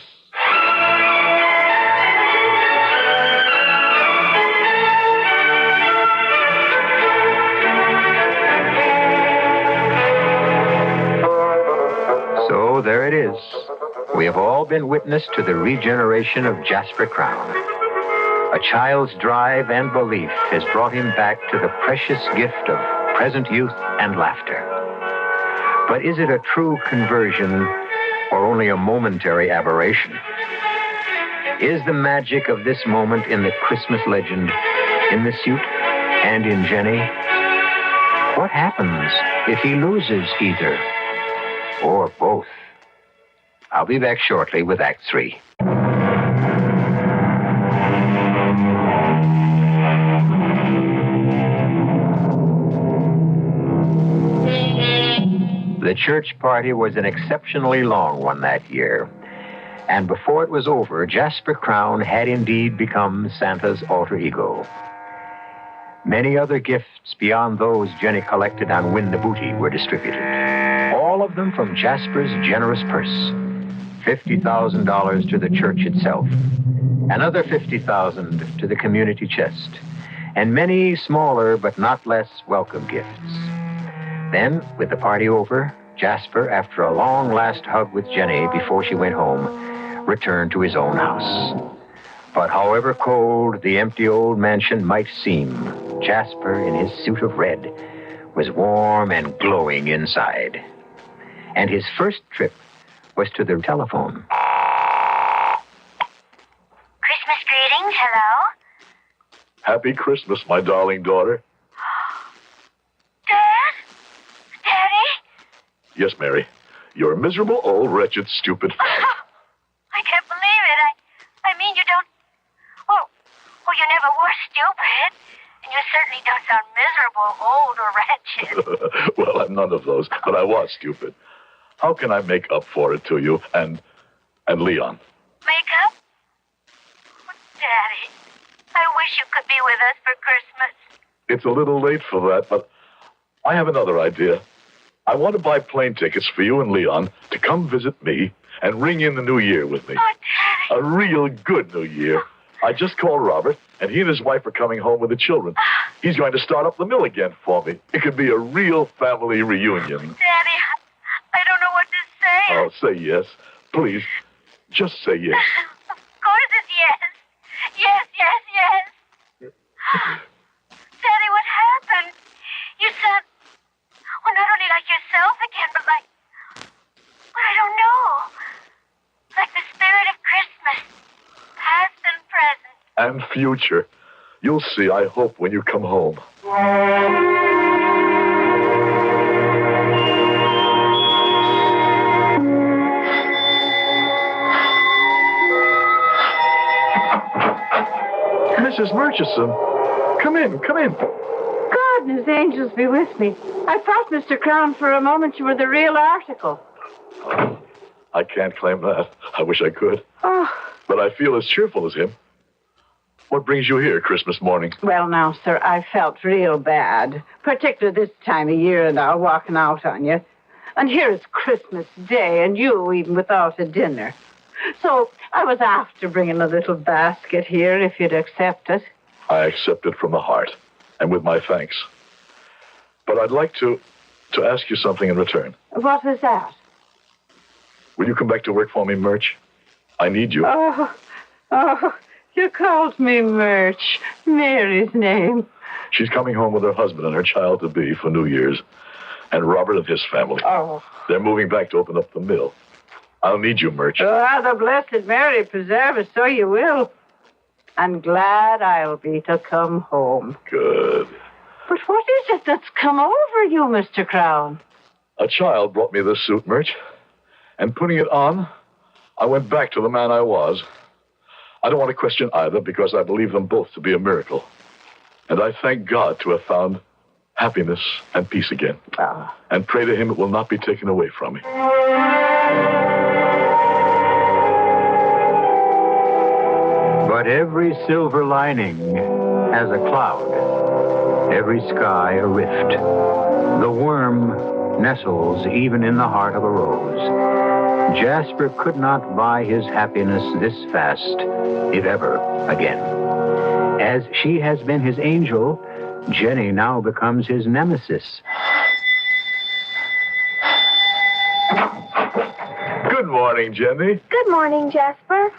So there it is. We have all been witness to the regeneration of Jasper Crown. A child's drive and belief has brought him back to the precious gift of present youth and laughter. But is it a true conversion or only a momentary aberration? Is the magic of this moment in the Christmas legend, in the suit and in Jenny? What happens if he loses either or both? I'll be back shortly with Act 3. The church party was an exceptionally long one that year. And before it was over, Jasper Crown had indeed become Santa's alter ego. Many other gifts beyond those Jenny collected on Win the Booty were distributed. All of them from Jasper's generous purse. $50,000 to the church itself. Another $50,000 to the community chest. And many smaller but not less welcome gifts. Then, with the party over, Jasper, after a long last hug with Jenny before she went home, returned to his own house. But however cold the empty old mansion might seem, Jasper, in his suit of red, was warm and glowing inside. And his first trip was to the telephone. Christmas greetings, hello? Happy Christmas, my darling daughter. Yes, Mary. You're a miserable, old, wretched, stupid... I can't believe it. I mean, you don't... Oh, you never were stupid. And you certainly don't sound miserable, old, or wretched. Well, I'm none of those, but I was stupid. How can I make up for it to you and Leon? Make up? Oh, Daddy, I wish you could be with us for Christmas. It's a little late for that, but I have another idea. I want to buy plane tickets for you and Leon to come visit me and ring in the new year with me. Oh, Daddy. A real good new year. I just called Robert, and he and his wife are coming home with the children. He's going to start up the mill again for me. It could be a real family reunion. Daddy, I don't know what to say. Oh, say yes. Please, just say yes. Of course it's yes. Yes, yes, yes. Daddy, what happened? You sound, well, not only like yourself again, but like, well, I don't know. Like the spirit of Christmas, past and present. And future. You'll see, I hope, when you come home. Mrs. Murchison, come in, come in. God and his angels be with me. I thought, Mr. Crown, for a moment you were the real article. I can't claim that. I wish I could. Oh. But I feel as cheerful as him. What brings you here Christmas morning? Well, now, sir, I felt real bad, particularly this time of year now, walking out on you. And here is Christmas Day, and you even without a dinner. So I was after bringing a little basket here, if you'd accept it. I accept it from the heart, and with my thanks. But I'd like to ask you something in return. What is that? Will you come back to work for me, Murch? I need you. Oh, you called me Murch, Mary's name. She's coming home with her husband and her child-to-be for New Year's, and Robert and his family. Oh. They're moving back to open up the mill. I'll need you, Murch. Oh, the Blessed Mary preserve us, so you will. And glad I'll be to come home. Good. But what is it that's come over you, Mr. Crown? A child brought me this suit, Murch, and putting it on, I went back to the man I was. I don't want to question either, because I believe them both to be a miracle. And I thank God to have found happiness and peace again. And pray to him it will not be taken away from me. But every silver lining has a cloud, every sky a rift. The worm nestles even in the heart of a rose. Jasper could not buy his happiness this fast, if ever again. As she has been his angel, Jenny now becomes his nemesis. Good morning, Jenny. Good morning, Jasper.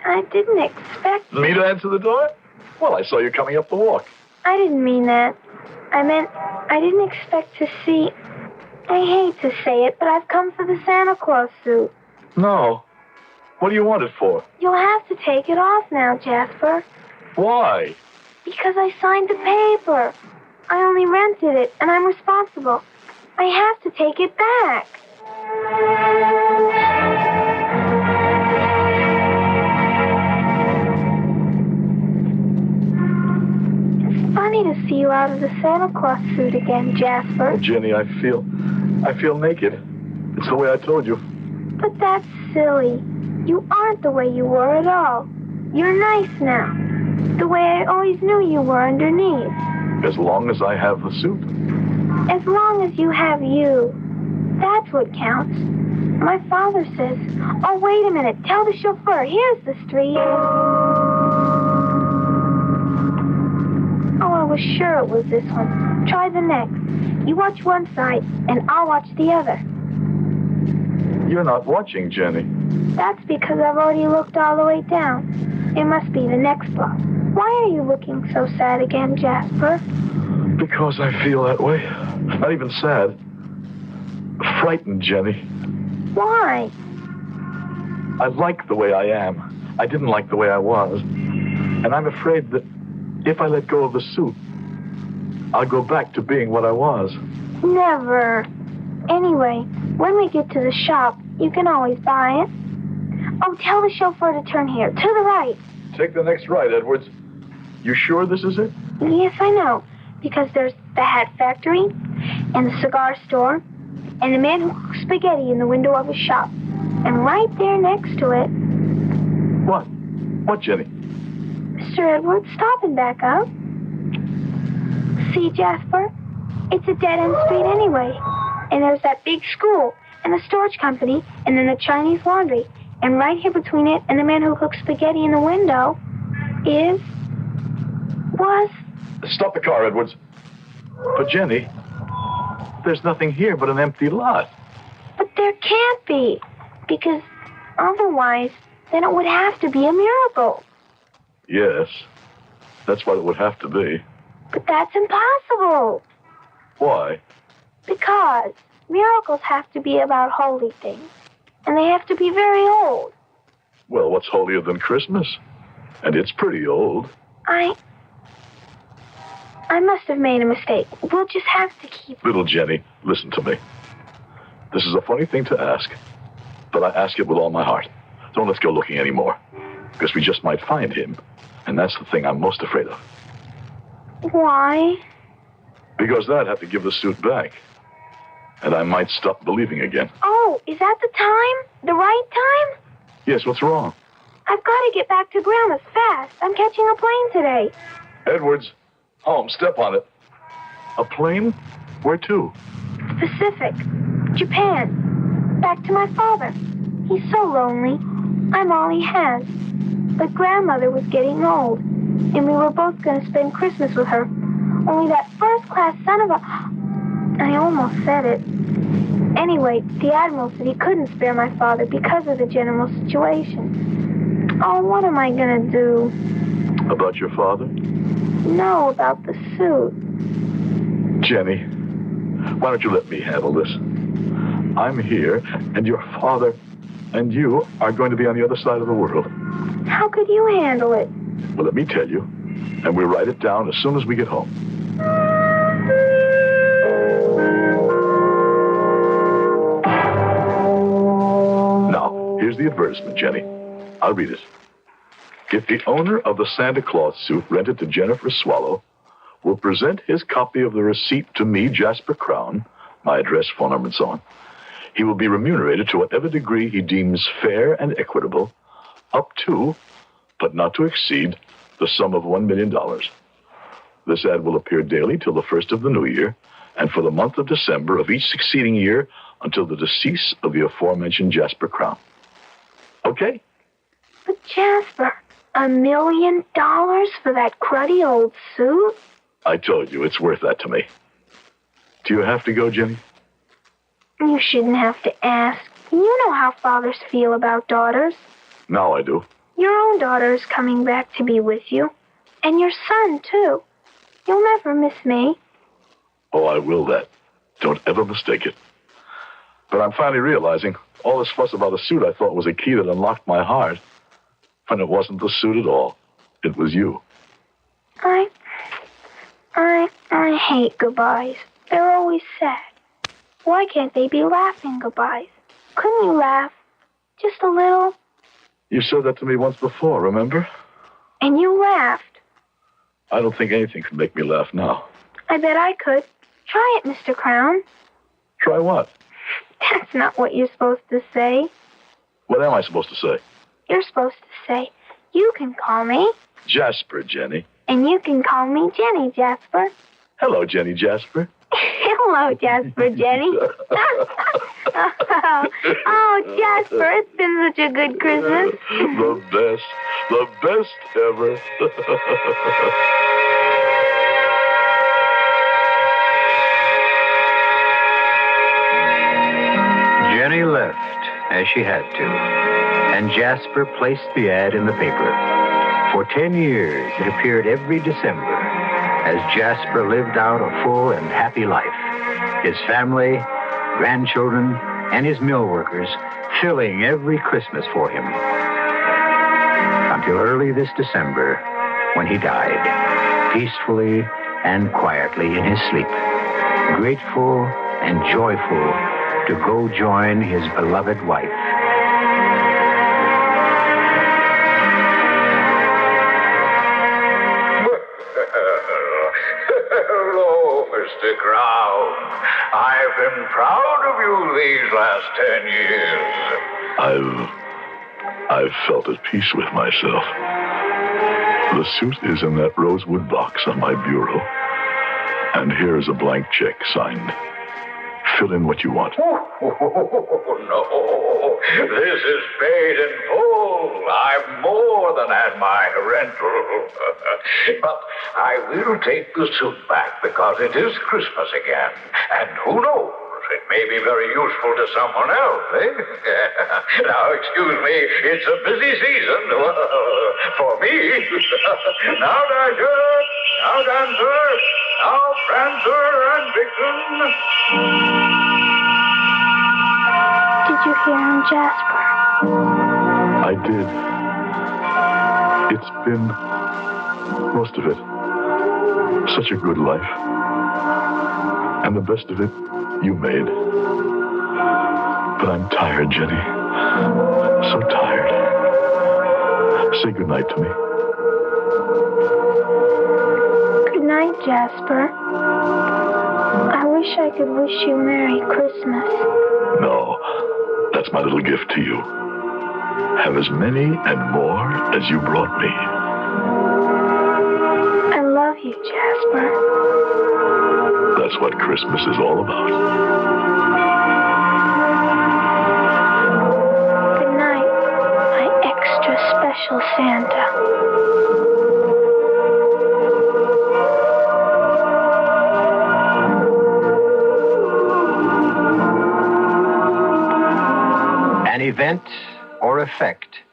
I didn't expect... Me to answer the door? Well, I saw you coming up the walk. I didn't mean that. I meant I didn't expect to see... I hate to say it, but I've come for the Santa Claus suit. No. What do you want it for? You'll have to take it off now, Jasper. Why? Because I signed the paper. I only rented it, and I'm responsible. I have to take it back. It's funny to see you out of the Santa Claus suit again, Jasper. Oh, Jenny, I feel naked. It's the way I told you. But that's silly. You aren't the way you were at all. You're nice now. The way I always knew you were underneath. As long as I have the suit. As long as you have you. That's what counts. My father says, oh, wait a minute. Tell the chauffeur. Here's the street. Oh, I was sure it was this one. Try the next. You watch one side, and I'll watch the other. You're not watching, Jenny. That's because I've already looked all the way down. It must be the next block. Why are you looking so sad again, Jasper? Because I feel that way. Not even sad. Frightened, Jenny. Why? I like the way I am. I didn't like the way I was. And I'm afraid that if I let go of the suit, I'll go back to being what I was. Never. Anyway, when we get to the shop, you can always buy it. Oh, tell the chauffeur to turn here, to the right. Take the next right, Edwards. You sure this is it? Yes, I know, because there's the hat factory, and the cigar store, and the man who cooks spaghetti in the window of his shop. And right there next to it... What? What, Jenny? Mr. Edwards, stop and back up. See, Jasper? It's a dead-end street anyway. And there's that big school, and the storage company, and then the Chinese laundry. And right here between it and the man who cooks spaghetti in the window was... Stop the car, Edwards. But, Jenny, there's nothing here but an empty lot. But there can't be, because otherwise, then it would have to be a miracle. Yes, that's what it would have to be. But that's impossible. Why? Because miracles have to be about holy things, and they have to be very old. Well, what's holier than Christmas? And it's pretty old. I must have made a mistake. We'll just have to keep... Little Jenny, listen to me. This is a funny thing to ask, but I ask it with all my heart. Don't let's go looking anymore, because we just might find him, and that's the thing I'm most afraid of. Why? Because then I'd have to give the suit back, and I might stop believing again. Oh, is that the time? The right time? Yes, what's wrong? I've got to get back to Grandma's fast. I'm catching a plane today. Edwards, home, step on it. A plane? Where to? Pacific. Japan. Back to my father. He's so lonely. I'm all he has. But Grandmother was getting old, and we were both going to spend Christmas with her. Only that first-class son of a... I almost said it. Anyway, the Admiral said he couldn't spare my father because of the general situation. Oh, what am I going to do? About your father? No, about the suit. Jenny, why don't you let me handle this? I'm here, and your father and you are going to be on the other side of the world. How could you handle it? Well, let me tell you, and we'll write it down as soon as we get home. Now, here's the advertisement, Jenny. I'll read it. If the owner of the Santa Claus suit rented to Jennifer Swallow will present his copy of the receipt to me, Jasper Crown, my address, phone number, and so on, he will be remunerated to whatever degree he deems fair and equitable, up to, but not to exceed, the sum of $1 million. This ad will appear daily till the first of the new year, and for the month of December of each succeeding year until the decease of the aforementioned Jasper Crown. Okay? But Jasper, $1 million for that cruddy old suit? I told you, it's worth that to me. Do you have to go, Jenny? You shouldn't have to ask. You know how fathers feel about daughters. Now I do. Your own daughter is coming back to be with you. And your son, too. You'll never miss me. Oh, I will that. Don't ever mistake it. But I'm finally realizing all this fuss about the suit I thought was a key that unlocked my heart. And it wasn't the suit at all. It was you. I hate goodbyes. They're always sad. Why can't they be laughing goodbyes? Couldn't you laugh? Just a little? You said that to me once before, remember? And you laughed. I don't think anything could make me laugh now. I bet I could. Try it, Mr. Crown. Try what? That's not what you're supposed to say. What am I supposed to say? You're supposed to say, you can call me. Jasper, Jenny. And you can call me Jenny, Jasper. Hello, Jenny Jasper. Hello, Jasper, Jenny. Oh, Jasper, it's been such a good Christmas. The best ever. Jenny left, as she had to, and Jasper placed the ad in the paper. For 10 years, it appeared every December as Jasper lived out a full and happy life. His family, grandchildren, and his mill workers filling every Christmas for him. Until early this December, when he died, peacefully and quietly in his sleep, grateful and joyful to go join his beloved wife. Hello, Mr. Crown. I've been proud of you these last 10 years. I've felt at peace with myself. The suit is in that rosewood box on my bureau. And here is a blank check signed. Fill in what you want. Oh, no. This is paid in full. I've more than had my rental. But I will take the suit back because it is Christmas again. And who knows? It may be very useful to someone else, eh? Now, excuse me, it's a busy season for me. Now, Dasher, now, Dancer, now, Prancer and Vixen. Did you hear him, Jasper? I did. It's been, most of it, such a good life. And the best of it, you made. But I'm tired, Jenny. So tired. Say goodnight to me. Good night, Jasper. I wish I could wish you Merry Christmas. No, that's my little gift to you. Have as many and more as you brought me. I love you, Jasper. That's what Christmas is all about. Good night, my extra special Santa. An event or effect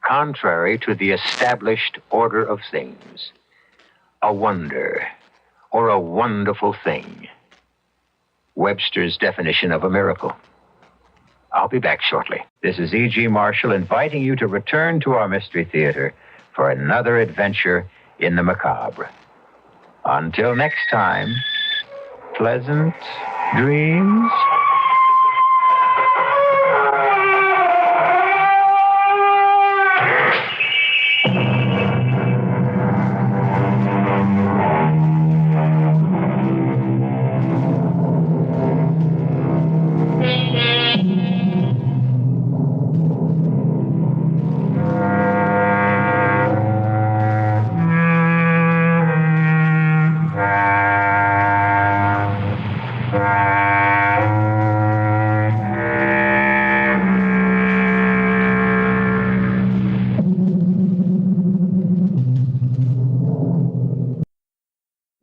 contrary to the established order of things. A wonder or a wonderful thing. Webster's definition of a miracle. I'll be back shortly. This is E.G. Marshall inviting you to return to our Mystery Theater for another adventure in the macabre. Until next time, pleasant dreams.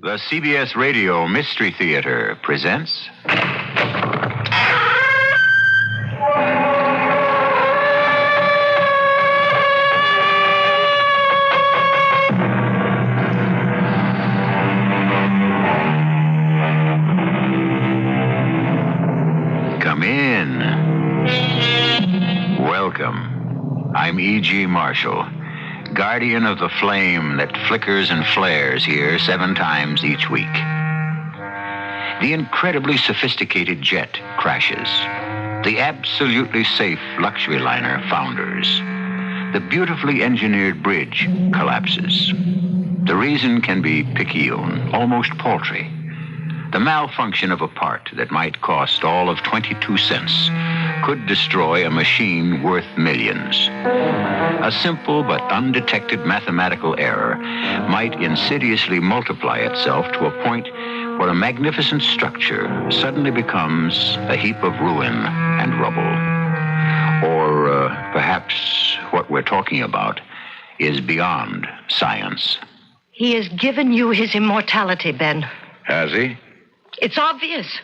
The CBS Radio Mystery Theater presents... Come in. Welcome. I'm E.G. Marshall, guardian of the flame that flickers and flares here 7 times each week. The incredibly sophisticated jet crashes. The absolutely safe luxury liner founders. The beautifully engineered bridge collapses. The reason can be picayune, almost paltry. The malfunction of a part that might cost all of 22 cents could destroy a machine worth millions. A simple but undetected mathematical error might insidiously multiply itself to a point where a magnificent structure suddenly becomes a heap of ruin and rubble. Or perhaps what we're talking about is beyond science. He has given you his immortality, Ben. Has he? It's obvious.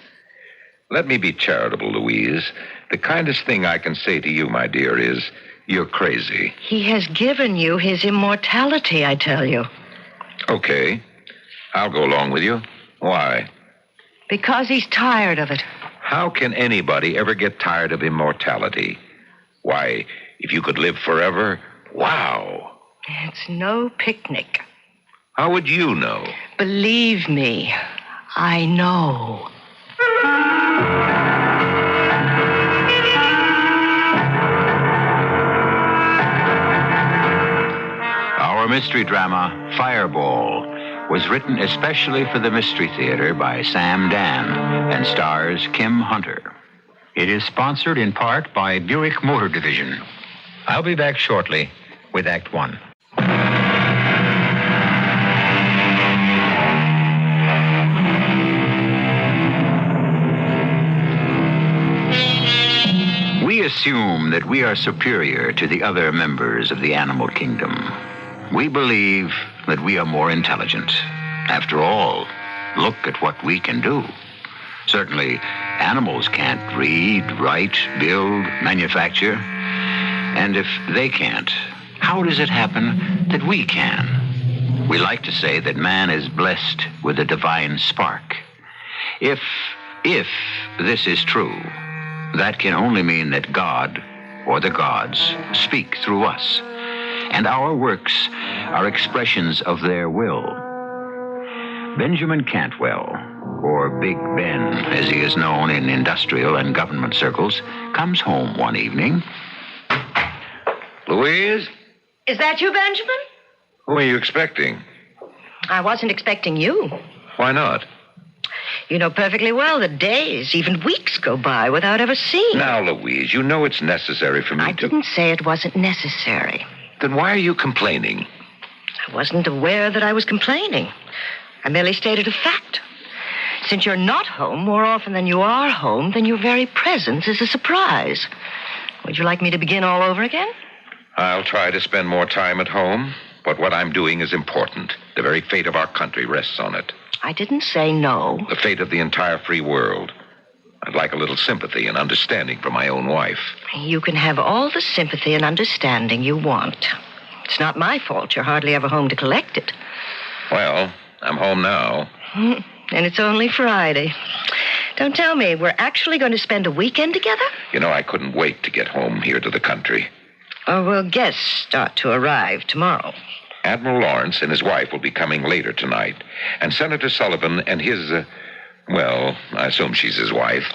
Let me be charitable, Louise. The kindest thing I can say to you, my dear, is you're crazy. He has given you his immortality, I tell you. Okay. I'll go along with you. Why? Because he's tired of it. How can anybody ever get tired of immortality? Why, if you could live forever, wow. It's no picnic. How would you know? Believe me, I know. mystery drama Fireball was written especially for the Mystery Theater by Sam Dan and stars Kim Hunter. It is sponsored in part by Buick Motor Division. I'll be back shortly with Act One. We assume that we are superior to the other members of the animal kingdom. We believe that we are more intelligent. After all, look at what we can do. Certainly, animals can't read, write, build, manufacture. And if they can't, how does it happen that we can? We like to say that man is blessed with a divine spark. If this is true, that can only mean that God, or the gods, speak through us, and our works are expressions of their will. Benjamin Cantwell, or Big Ben, as he is known in industrial and government circles, comes home one evening. Louise? Is that you, Benjamin? Who are you expecting? I wasn't expecting you. Why not? You know perfectly well that days, even weeks go by without ever seeing. Now, Louise, you know it's necessary for me I didn't say it wasn't necessary. Then why are you complaining? I wasn't aware that I was complaining. I merely stated a fact. Since you're not home more often than you are home, then your very presence is a surprise. Would you like me to begin all over again? I'll try to spend more time at home, but what I'm doing is important. The very fate of our country rests on it. I didn't say no. The fate of the entire free world. I'd like a little sympathy and understanding from my own wife. You can have all the sympathy and understanding you want. It's not my fault you're hardly ever home to collect it. Well, I'm home now. And it's only Friday. Don't tell me, we're actually going to spend a weekend together? You know, I couldn't wait to get home here to the country. Well, guests start to arrive tomorrow. Admiral Lawrence and his wife will be coming later tonight. And Senator Sullivan and his, well, I assume she's his wife.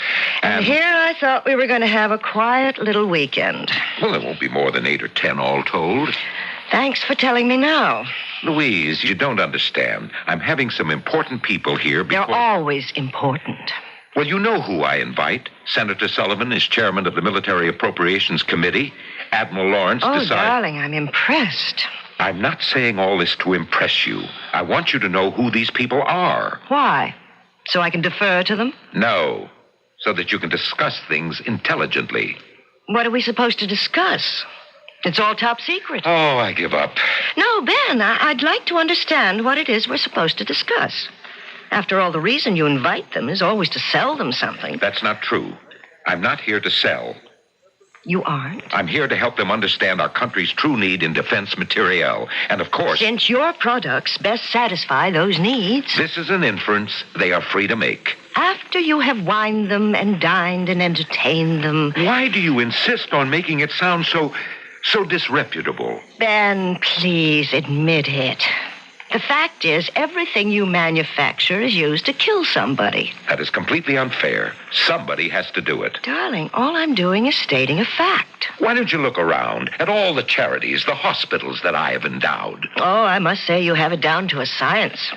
And here I thought we were going to have a quiet little weekend. Well, there won't be more than 8 or 10 all told. Thanks for telling me now. Louise, you don't understand. I'm having some important people here because... They're always important. Well, you know who I invite. Senator Sullivan is chairman of the Military Appropriations Committee. Admiral Lawrence decides... Oh, darling, I'm impressed. I'm not saying all this to impress you. I want you to know who these people are. Why? So I can defer to them? No, so that you can discuss things intelligently. What are we supposed to discuss? It's all top secret. Oh, I give up. No, Ben, I'd like to understand what it is we're supposed to discuss. After all, the reason you invite them is always to sell them something. That's not true. I'm not here to sell. You aren't? I'm here to help them understand our country's true need in defense materiel. And of course... Since your products best satisfy those needs... This is an inference they are free to make. After you have wined them and dined and entertained them... Why do you insist on making it sound so disreputable? Ben, please admit it. The fact is, everything you manufacture is used to kill somebody. That is completely unfair. Somebody has to do it. Darling, all I'm doing is stating a fact. Why don't you look around at all the charities, the hospitals that I have endowed? Oh, I must say you have it down to a science.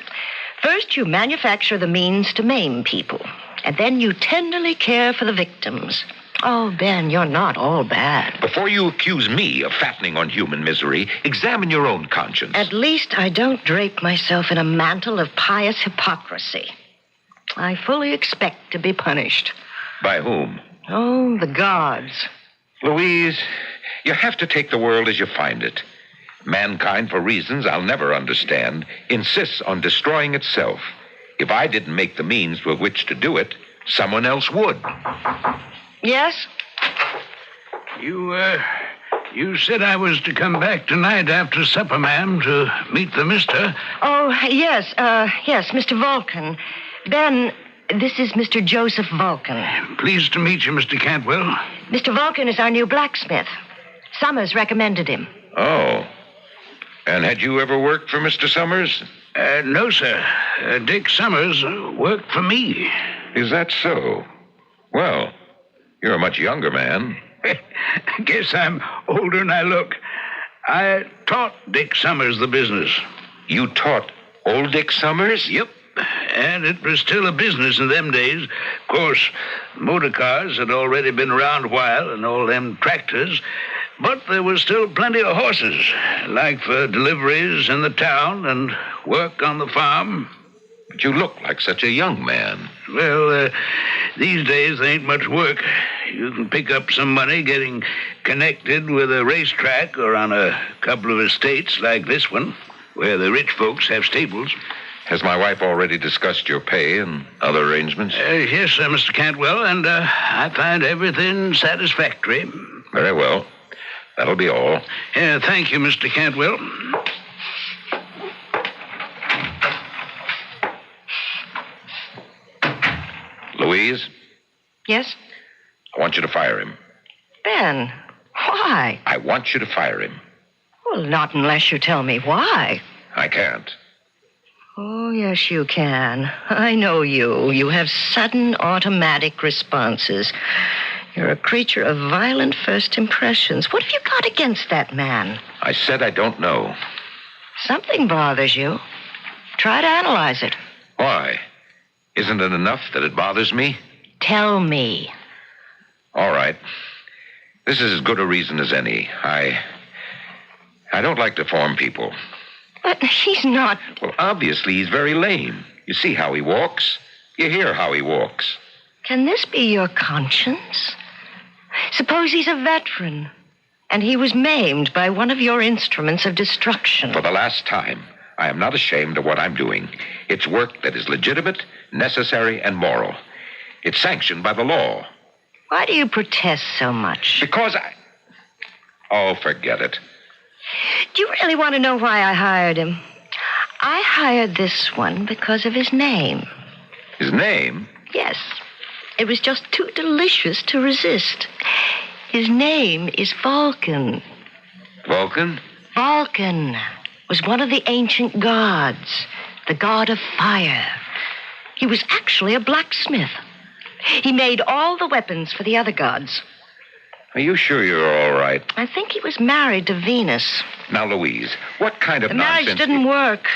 First, you manufacture the means to maim people. And then you tenderly care for the victims. Oh, Ben, you're not all bad. Before you accuse me of fattening on human misery, examine your own conscience. At least I don't drape myself in a mantle of pious hypocrisy. I fully expect to be punished. By whom? Oh, the gods. Louise, you have to take the world as you find it. Mankind, for reasons I'll never understand, insists on destroying itself. If I didn't make the means with which to do it, someone else would. Yes? You said I was to come back tonight after supper, ma'am, to meet the mister. Oh, yes, Mr. Vulcan. Ben, this is Mr. Joseph Vulcan. Pleased to meet you, Mr. Cantwell. Mr. Vulcan is our new blacksmith. Summers recommended him. Oh. And had you ever worked for Mr. Summers? No, sir. Dick Summers worked for me. Is that so? Well... You're a much younger man. Guess I'm older than I look. I taught Dick Summers the business. You taught old Dick Summers? Yep. And it was still a business in them days. Of course, motor cars had already been around a while and all them tractors, but there was still plenty of horses, like for deliveries in the town and work on the farm. But you look like such a young man. Well, these days there ain't much work. You can pick up some money getting connected with a racetrack or on a couple of estates like this one, where the rich folks have stables. Has my wife already discussed your pay and other arrangements? Yes, sir, Mr. Cantwell, and I find everything satisfactory. Very well. That'll be all. Thank you, Mr. Cantwell. Louise, Yes? I want you to fire him. Ben, why? I want you to fire him. Well, not unless you tell me why. I can't. Oh, yes, you can. I know you. You have sudden automatic responses. You're a creature of violent first impressions. What have you got against that man? I said I don't know. Something bothers you. Try to analyze it. Why? Isn't it enough that it bothers me? Tell me. All right. This is as good a reason as any. I don't like deformed people. But he's not... Well, obviously, he's very lame. You see how he walks. You hear how he walks. Can this be your conscience? Suppose he's a veteran, and he was maimed by one of your instruments of destruction. For the last time, I am not ashamed of what I'm doing. It's work that is legitimate, necessary, and moral. It's sanctioned by the law. Why do you protest so much? Because I... Oh, forget it. Do you really want to know why I hired him? I hired this one because of his name. His name? Yes. It was just too delicious to resist. His name is Vulcan. Vulcan? Vulcan was one of the ancient gods, the god of fire. He was actually a blacksmith. He made all the weapons for the other gods. Are you sure you're all right? I think he was married to Venus. Now, Louise, what kind of The nonsense... marriage didn't work.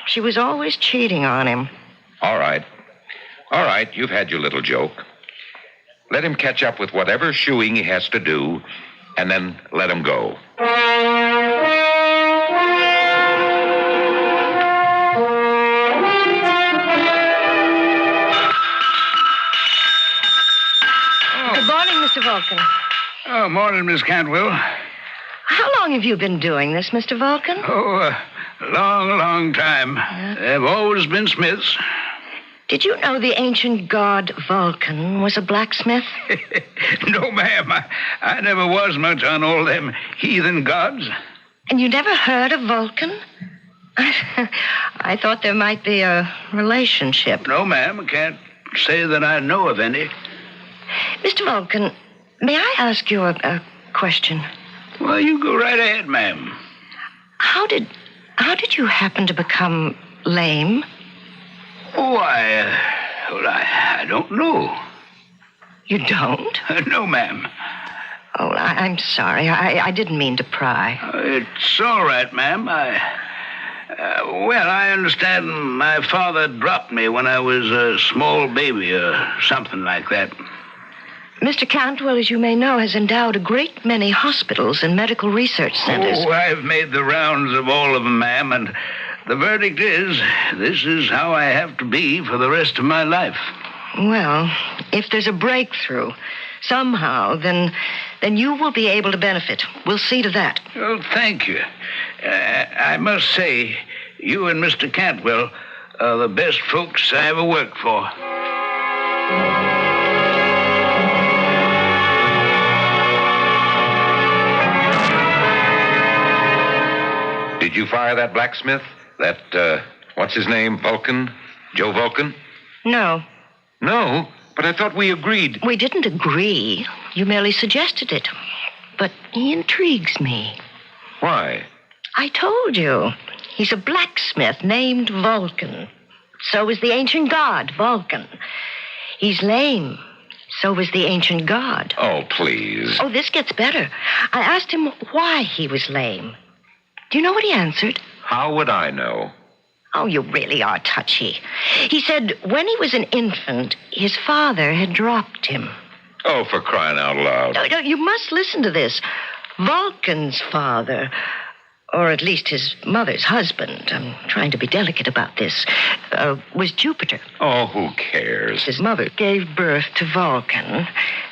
She was always cheating on him. All right. All right, you've had your little joke. Let him catch up with whatever shoeing he has to do, and then let him go. Good morning, Mr. Vulcan. Oh, morning, Miss Cantwell. How long have you been doing this, Mr. Vulcan? Oh, a long time. They've always been smiths. Did you know the ancient god Vulcan was a blacksmith? No, ma'am. I never was much on all them heathen gods. And you never heard of Vulcan? I thought there might be a relationship. No, ma'am. I can't say that I know of any. Mr. Vulcan, may I ask you a question? Well, you go right ahead, ma'am. How did you happen to become lame? Oh, I don't know. You don't? No, ma'am. Oh, I'm sorry. I didn't mean to pry. It's all right, ma'am. I understand my father dropped me when I was a small baby or something like that. Mr. Cantwell, as you may know, has endowed a great many hospitals and medical research centers. Oh, I've made the rounds of all of them, ma'am, and the verdict is this is how I have to be for the rest of my life. Well, if there's a breakthrough somehow, then you will be able to benefit. We'll see to that. Oh, thank you. I must say, you and Mr. Cantwell are the best folks I ever worked for. Did you fire that blacksmith? That, what's his name, Vulcan? Joe Vulcan? No. No? But I thought we agreed. We didn't agree. You merely suggested it. But he intrigues me. Why? I told you. He's a blacksmith named Vulcan. So is the ancient god, Vulcan. He's lame. So was the ancient god. Oh, please. Oh, this gets better. I asked him why he was lame. Do you know what he answered? How would I know? Oh, you really are touchy. He said when he was an infant, his father had dropped him. Oh, for crying out loud. No, you must listen to this. Vulcan's father, or at least his mother's husband, I'm trying to be delicate about this, was Jupiter. Oh, who cares? His mother gave birth to Vulcan,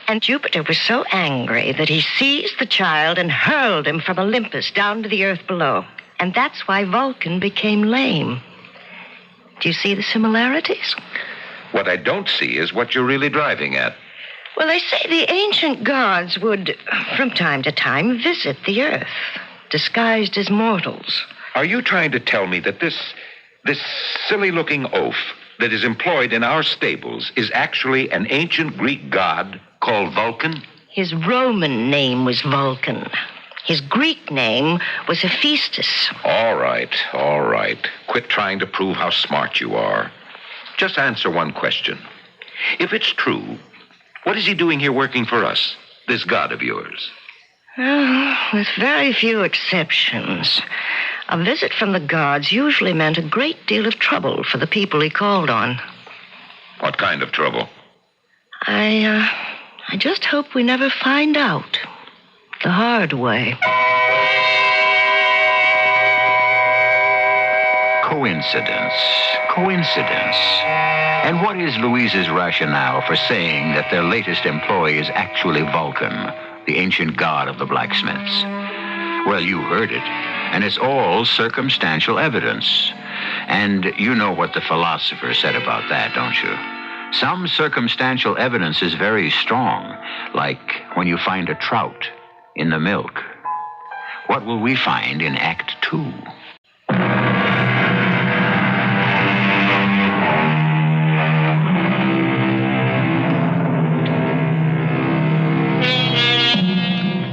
and Jupiter was so angry that he seized the child and hurled him from Olympus down to the earth below. And that's why Vulcan became lame. Do you see the similarities? What I don't see is what you're really driving at. Well, they say the ancient gods would, from time to time, visit the earth, disguised as mortals. Are you trying to tell me that this silly-looking oaf that is employed in our stables is actually an ancient Greek god called Vulcan? His Roman name was Vulcan. His Greek name was Hephaestus. All right. Quit trying to prove how smart you are. Just answer one question. If it's true, what is he doing here working for us, this god of yours? Well, with very few exceptions. A visit from the gods usually meant a great deal of trouble for the people he called on. What kind of trouble? I just hope we never find out. The hard way. Coincidence. And what is Louise's rationale for saying that their latest employee is actually Vulcan, the ancient god of the blacksmiths? Well, you heard it, and it's all circumstantial evidence. And you know what the philosopher said about that, don't you? Some circumstantial evidence is very strong, like when you find a trout in the milk. What will we find in Act 2?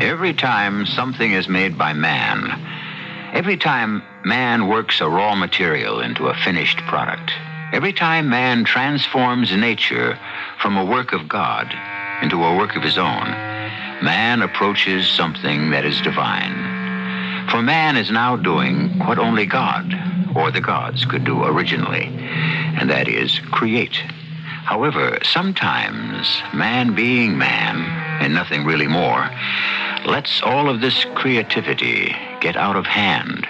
Every time something is made by man, every time man works a raw material into a finished product, every time man transforms nature from a work of God into a work of his own, man approaches something that is divine. For man is now doing what only God or the gods could do originally, and that is create. However, sometimes man being man, and nothing really more, lets all of this creativity get out of hand.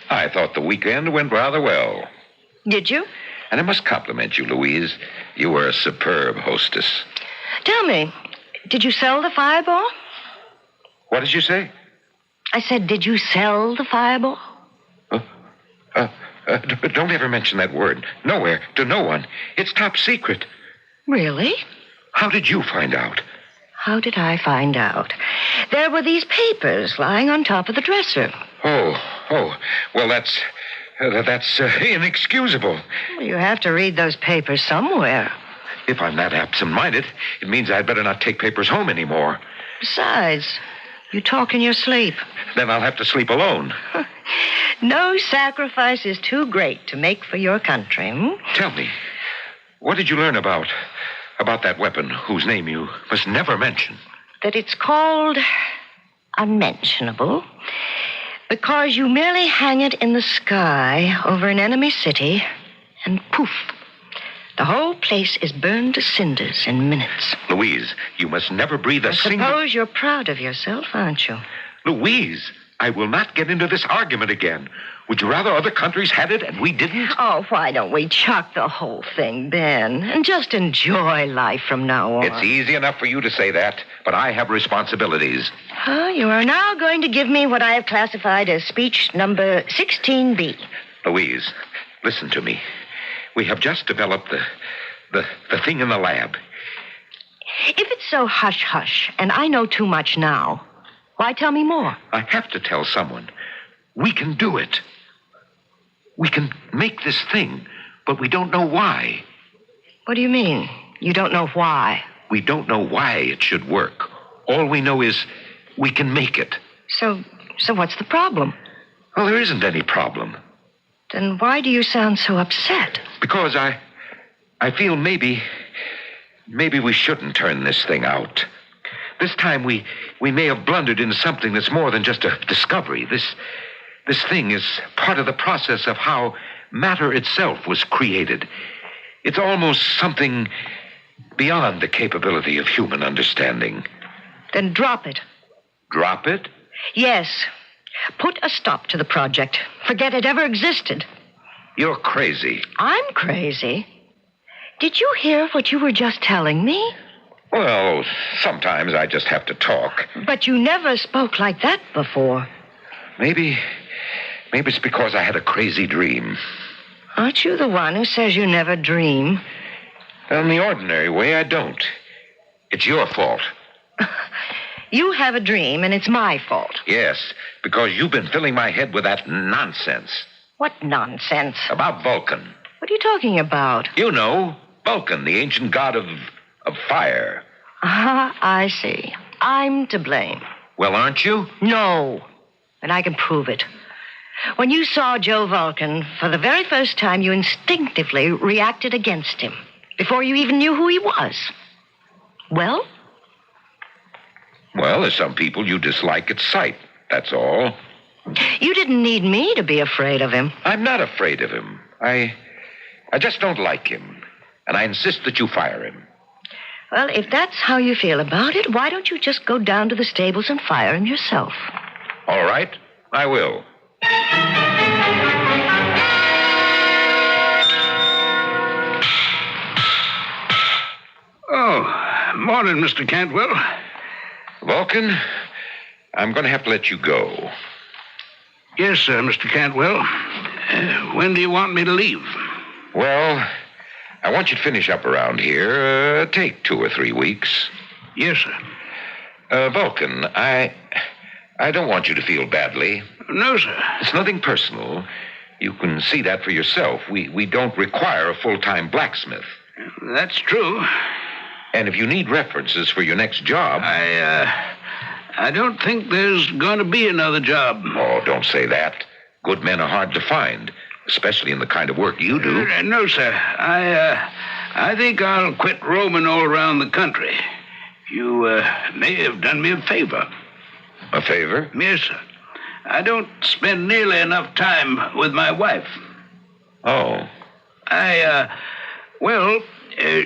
I thought the weekend went rather well. Did you? And I must compliment you, Louise. You were a superb hostess. Tell me, did you sell the Fireball? What did you say? I said, did you sell the Fireball? Don't ever mention that word. Nowhere, to no one. It's top secret. Really? How did you find out? How did I find out? There were these papers lying on top of the dresser. Oh. Well, that's inexcusable. Well, you have to read those papers somewhere. If I'm that absent-minded, it means I'd better not take papers home anymore. Besides, you talk in your sleep. Then I'll have to sleep alone. No sacrifice is too great to make for your country. Tell me, what did you learn about that weapon whose name you must never mention? That it's called unmentionable because you merely hang it in the sky over an enemy city and poof, the whole place is burned to cinders in minutes. Louise, you must never breathe a single... I suppose you're proud of yourself, aren't you? Louise, I will not get into this argument again. Would you rather other countries had it and we didn't? Oh, why don't we chuck the whole thing, Ben, and just enjoy life from now on? It's easy enough for you to say that, but I have responsibilities. You are now going to give me what I have classified as speech number 16B. Louise, listen to me. We have just developed the thing in the lab. If it's so hush-hush, and I know too much now, why tell me more? I have to tell someone. We can do it. We can make this thing, but we don't know why. What do you mean? You don't know why? We don't know why it should work. All we know is we can make it. So what's the problem? Well, there isn't any problem. Then why do you sound so upset? Because I feel maybe we shouldn't turn this thing out. This time we may have blundered into something that's more than just a discovery. This This thing is part of the process of how matter itself was created. It's almost something beyond the capability of human understanding. Then drop it. Drop it? Yes. Put a stop to the project. Forget it ever existed. You're crazy. I'm crazy? Did you hear what you were just telling me? Well, sometimes I just have to talk. But you never spoke like that before. Maybe it's because I had a crazy dream. Aren't you the one who says you never dream? In the ordinary way, I don't. It's your fault. You have a dream, and it's my fault. Yes, because you've been filling my head with that nonsense. What nonsense? About Vulcan. What are you talking about? You know, Vulcan, the ancient god of fire. Ah, I see. I'm to blame. Well, aren't you? No. And I can prove it. When you saw Joe Vulcan, for the very first time, you instinctively reacted against him, before you even knew who he was. Well? Well, there's some people you dislike at sight, that's all. You didn't need me to be afraid of him. I'm not afraid of him. I just don't like him, and I insist that you fire him. Well, if that's how you feel about it, why don't you just go down to the stables and fire him yourself? All right, I will. Oh, morning, Mr. Cantwell. Vulcan, I'm going to have to let you go. Yes, sir, Mr. Cantwell. When do you want me to leave? Well, I want you to finish up around here. Take 2 or 3 weeks. Yes, sir. Vulcan, I don't want you to feel badly. No, sir. It's nothing personal. You can see that for yourself. We don't require a full-time blacksmith. That's true. And if you need references for your next job... I don't think there's going to be another job. Oh, don't say that. Good men are hard to find, especially in the kind of work you do. No, sir. I think I'll quit roaming all around the country. You may have done me a favor. A favor? Yes, sir. I don't spend nearly enough time with my wife. Oh.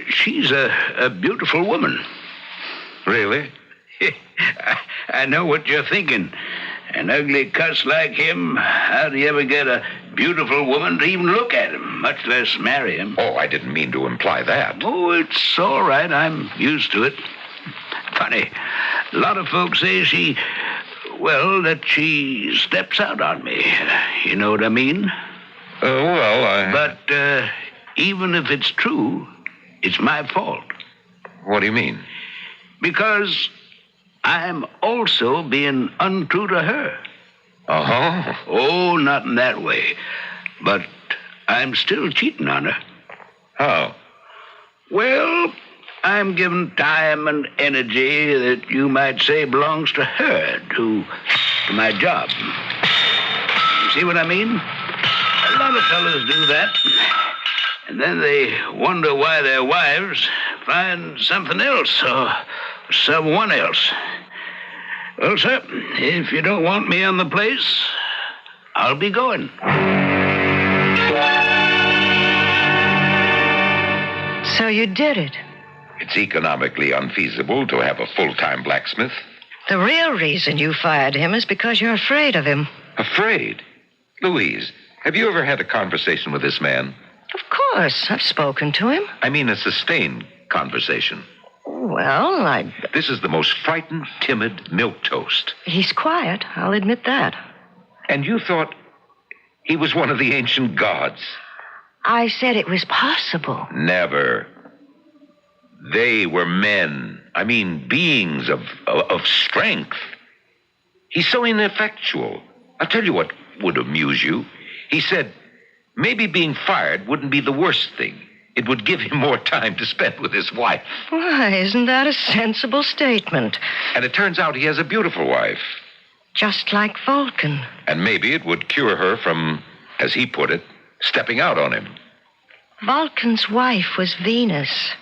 She's a beautiful woman. Really? I know what you're thinking. An ugly cuss like him, how do you ever get a beautiful woman to even look at him, much less marry him? Oh, I didn't mean to imply that. Oh, it's all right. I'm used to it. Funny. A lot of folks say that she steps out on me. You know what I mean? But even if it's true, it's my fault. What do you mean? Because I'm also being untrue to her. Uh-huh. Oh, not in that way. But I'm still cheating on her. How? Well, I'm giving time and energy that you might say belongs to her to my job. You see what I mean? A lot of fellas do that. And then they wonder why their wives find something else or someone else. Well, sir, if you don't want me on the place, I'll be going. So you did it. It's economically unfeasible to have a full-time blacksmith. The real reason you fired him is because you're afraid of him. Afraid? Louise, have you ever had a conversation with this man? Of course. I've spoken to him. I mean a sustained conversation. Well, This is the most frightened, timid milquetoast. He's quiet. I'll admit that. And you thought he was one of the ancient gods? I said it was possible. Never. They were men. I mean, beings of strength. He's so ineffectual. I'll tell you what would amuse you. He said maybe being fired wouldn't be the worst thing. It would give him more time to spend with his wife. Why, isn't that a sensible statement? And it turns out he has a beautiful wife. Just like Vulcan. And maybe it would cure her from, as he put it, stepping out on him. Vulcan's wife was Venus.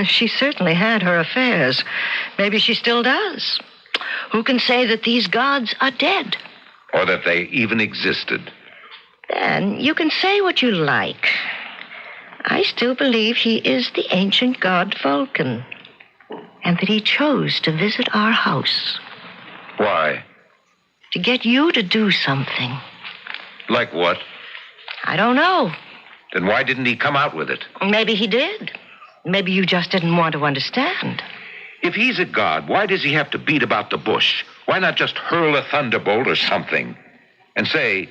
She certainly had her affairs. Maybe she still does. Who can say that these gods are dead? or that they even existed. Ben, you can say what you like. I still believe he is the ancient god Vulcan, and that he chose to visit our house. Why? To get you to do something. Like what? I don't know. Then why didn't he come out with it? Maybe he did. Maybe you just didn't want to understand. If he's a god, why does he have to beat about the bush? Why not just hurl a thunderbolt or something and say,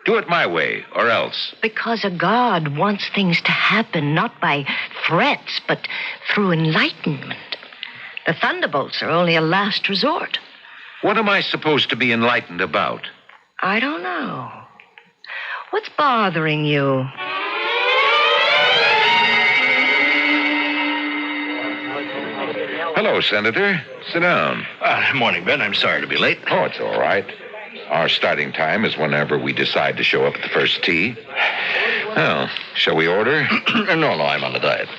do it my way or else? Because a god wants things to happen not by threats, but through enlightenment. The thunderbolts are only a last resort. What am I supposed to be enlightened about? I don't know. What's bothering you? Hello, Senator. Sit down. Morning, Ben. I'm sorry to be late. Oh, it's all right. Our starting time is whenever we decide to show up at the first tee. Well, shall we order? No, I'm on the diet.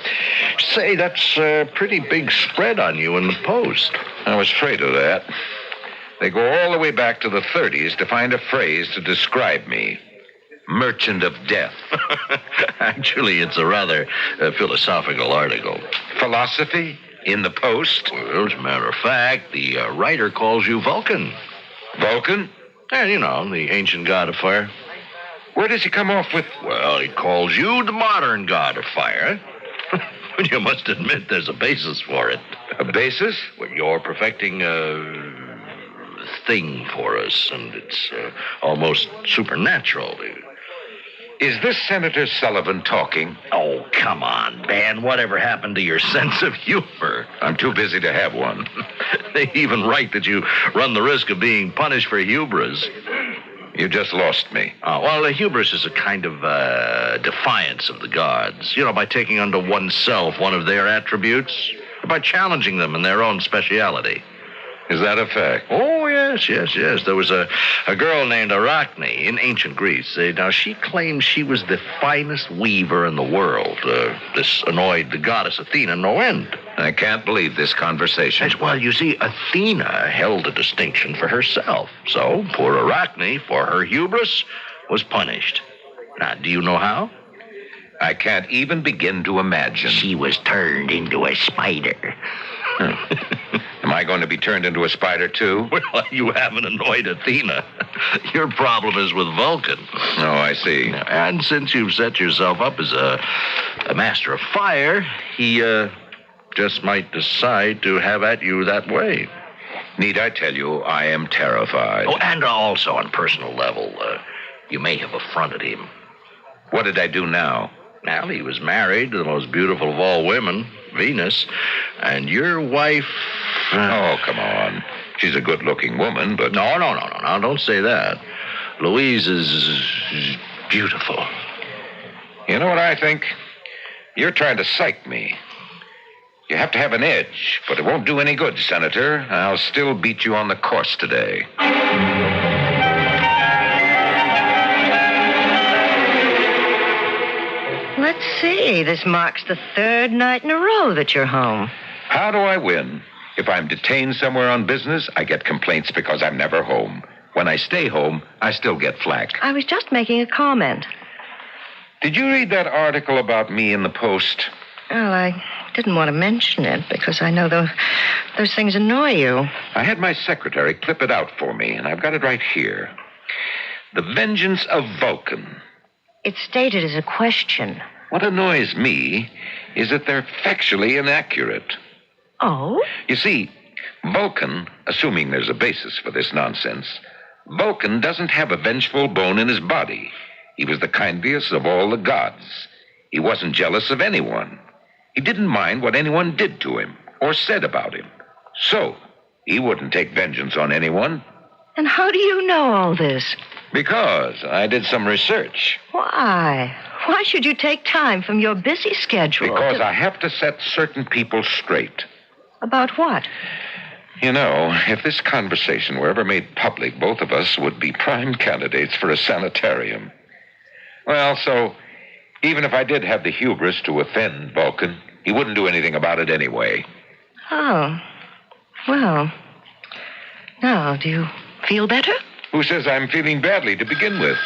Say, that's a pretty big spread on you in the Post. I was afraid of that. They go all the way back to the 30s to find a phrase to describe me. Merchant of death. Actually, it's a rather philosophical article. Philosophy? In the Post? Well, as a matter of fact, the writer calls you Vulcan. Vulcan? Yeah, you know, the ancient god of fire. Where does he come off with? Well, he calls you the modern god of fire. But you must admit there's a basis for it. A basis? Well, you're perfecting a thing for us, and it's almost supernatural. Is this Senator Sullivan talking? Oh, come on, Ben. Whatever happened to your sense of humor? I'm too busy to have one. They even write that you run the risk of being punished for hubris. You just lost me. Oh, well, a hubris is a kind of defiance of the gods. You know, by taking unto oneself one of their attributes, by challenging them in their own speciality. Is that a fact? Oh, yes. There was a girl named Arachne in ancient Greece. Now, she claimed she was the finest weaver in the world. This annoyed the goddess Athena no end. I can't believe this conversation. Yes, well, you see, Athena held a distinction for herself. So, poor Arachne, for her hubris, was punished. Now, do you know how? I can't even begin to imagine. She was turned into a spider. Am I going to be turned into a spider, too? Well, you haven't annoyed Athena. Your problem is with Vulcan. Oh, I see. And since you've set yourself up as a master of fire, he just might decide to have at you that way. Need I tell you, I am terrified. Oh, and also on personal level, you may have affronted him. What did I do now? Well, he was married to the most beautiful of all women, Venus, and your wife... Oh, come on. She's a good-looking woman, but... No, don't say that. Louise is beautiful. You know what I think? You're trying to psych me. You have to have an edge, but it won't do any good, Senator. I'll still beat you on the course today. Let's see. This marks the third night in a row that you're home. How do I win? If I'm detained somewhere on business, I get complaints because I'm never home. When I stay home, I still get flack. I was just making a comment. Did you read that article about me in the Post? Well, I didn't want to mention it because I know those things annoy you. I had my secretary clip it out for me, and I've got it right here. The Vengeance of Vulcan. It's stated as a question. What annoys me is that they're factually inaccurate. Oh? You see, Vulcan, assuming there's a basis for this nonsense, Vulcan doesn't have a vengeful bone in his body. He was the kindliest of all the gods. He wasn't jealous of anyone. He didn't mind what anyone did to him or said about him. So, he wouldn't take vengeance on anyone. And how do you know all this? Because I did some research. Why? Why should you take time from your busy schedule? Because I have to set certain people straight. About what? You know, if this conversation were ever made public, both of us would be prime candidates for a sanitarium. Well, so, even if I did have the hubris to offend Vulcan, he wouldn't do anything about it anyway. Oh. Well, now, do you feel better? Who says I'm feeling badly to begin with?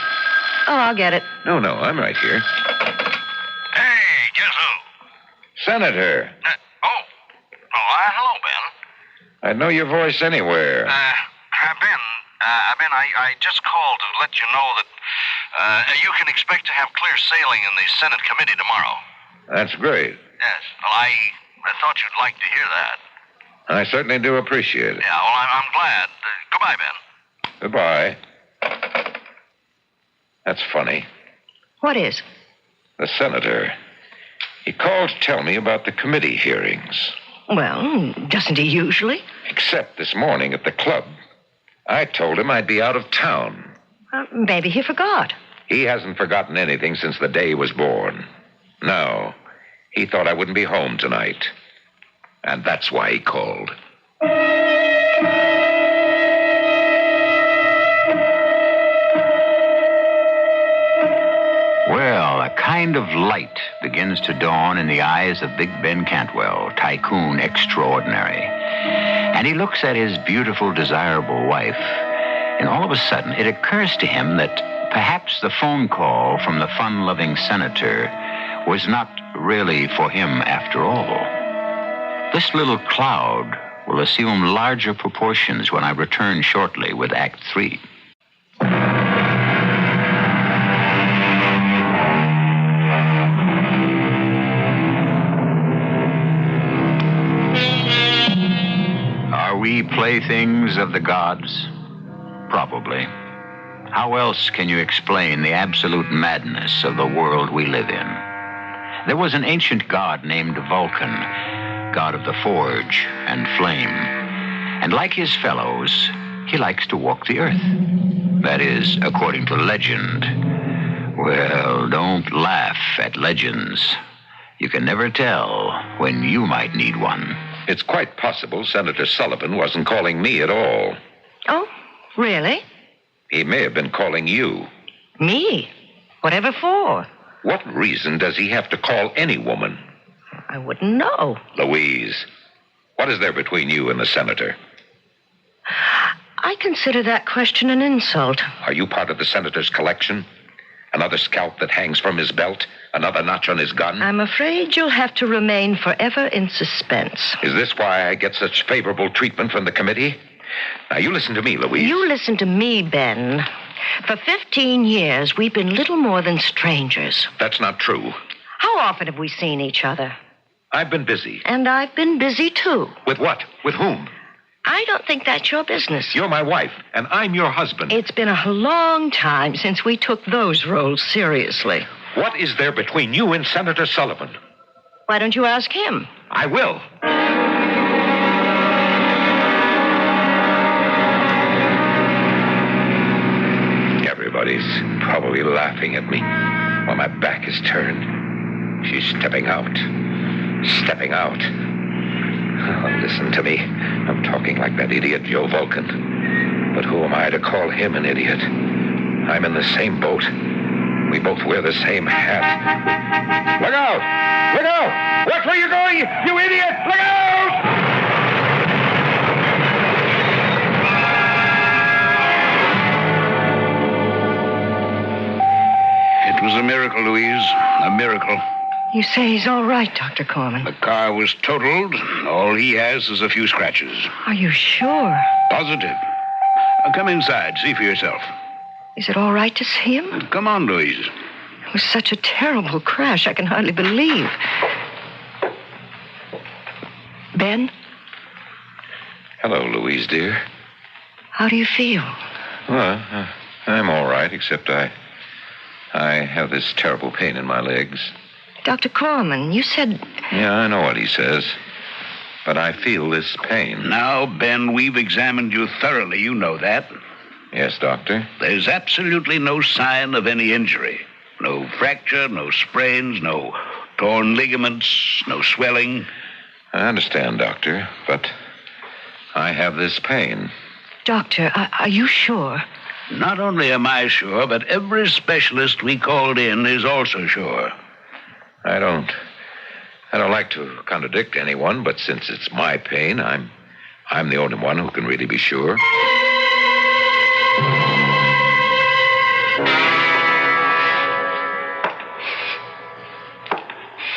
Oh, I'll get it. No, I'm right here. Hey, guess who? Senator. Hello, Ben. I'd know your voice anywhere. Ben, I just called to let you know that you can expect to have clear sailing in the Senate committee tomorrow. That's great. Yes. Well, I thought you'd like to hear that. I certainly do appreciate it. Yeah, well, I'm glad. Goodbye, Ben. Goodbye. That's funny. What is? The senator. He called to tell me about the committee hearings. Well, doesn't he usually? Except this morning at the club. I told him I'd be out of town. Maybe he forgot. He hasn't forgotten anything since the day he was born. No. He thought I wouldn't be home tonight. And that's why he called. Well, a kind of light begins to dawn in the eyes of Big Ben Cantwell, tycoon extraordinary. And he looks at his beautiful, desirable wife, and all of a sudden it occurs to him that perhaps the phone call from the fun-loving senator was not really for him after all. This little cloud will assume larger proportions when I return shortly with Act 3. Are we playthings of the gods? Probably. How else can you explain the absolute madness of the world we live in? There was an ancient god named Vulcan, god of the forge and flame. And like his fellows, he likes to walk the earth. That is, according to legend. Well, don't laugh at legends. You can never tell when you might need one. It's quite possible Senator Sullivan wasn't calling me at all. Oh, really? He may have been calling you. Me? Whatever for? What reason does he have to call any woman? I wouldn't know. Louise, what is there between you and the senator? I consider that question an insult. Are you part of the senator's collection? Another scalp that hangs from his belt? Another notch on his gun? I'm afraid you'll have to remain forever in suspense. Is this why I get such favorable treatment from the committee? Now, you listen to me, Louise. You listen to me, Ben. For 15 years, we've been little more than strangers. That's not true. How often have we seen each other? I've been busy. And I've been busy, too. With what? With whom? I don't think that's your business. You're my wife, and I'm your husband. It's been a long time since we took those roles seriously. What is there between you and Senator Sullivan? Why don't you ask him? I will. Everybody's probably laughing at me while my back is turned. She's stepping out. Stepping out. Oh, listen to me. I'm talking like that idiot Joe Vulcan. But who am I to call him an idiot? I'm in the same boat. We both wear the same hat. Look out! Look out! Watch where you're going, you idiot! Look out! It was a miracle, Louise. A miracle. You say he's all right, Dr. Corman. The car was totaled. All he has is a few scratches. Are you sure? Positive. Now come inside. See for yourself. Is it all right to see him? Come on, Louise. It was such a terrible crash, I can hardly believe. Ben? Hello, Louise, dear. How do you feel? Well, I'm all right, except I have this terrible pain in my legs. Dr. Corman, you said... Yeah, I know what he says. But I feel this pain. Now, Ben, we've examined you thoroughly. You know that. Yes, Doctor? There's absolutely no sign of any injury. No fracture, no sprains, no torn ligaments, no swelling. I understand, Doctor, but I have this pain. Doctor, are you sure? Not only am I sure, but every specialist we called in is also sure. I don't like to contradict anyone, but since it's my pain, I'm the only one who can really be sure.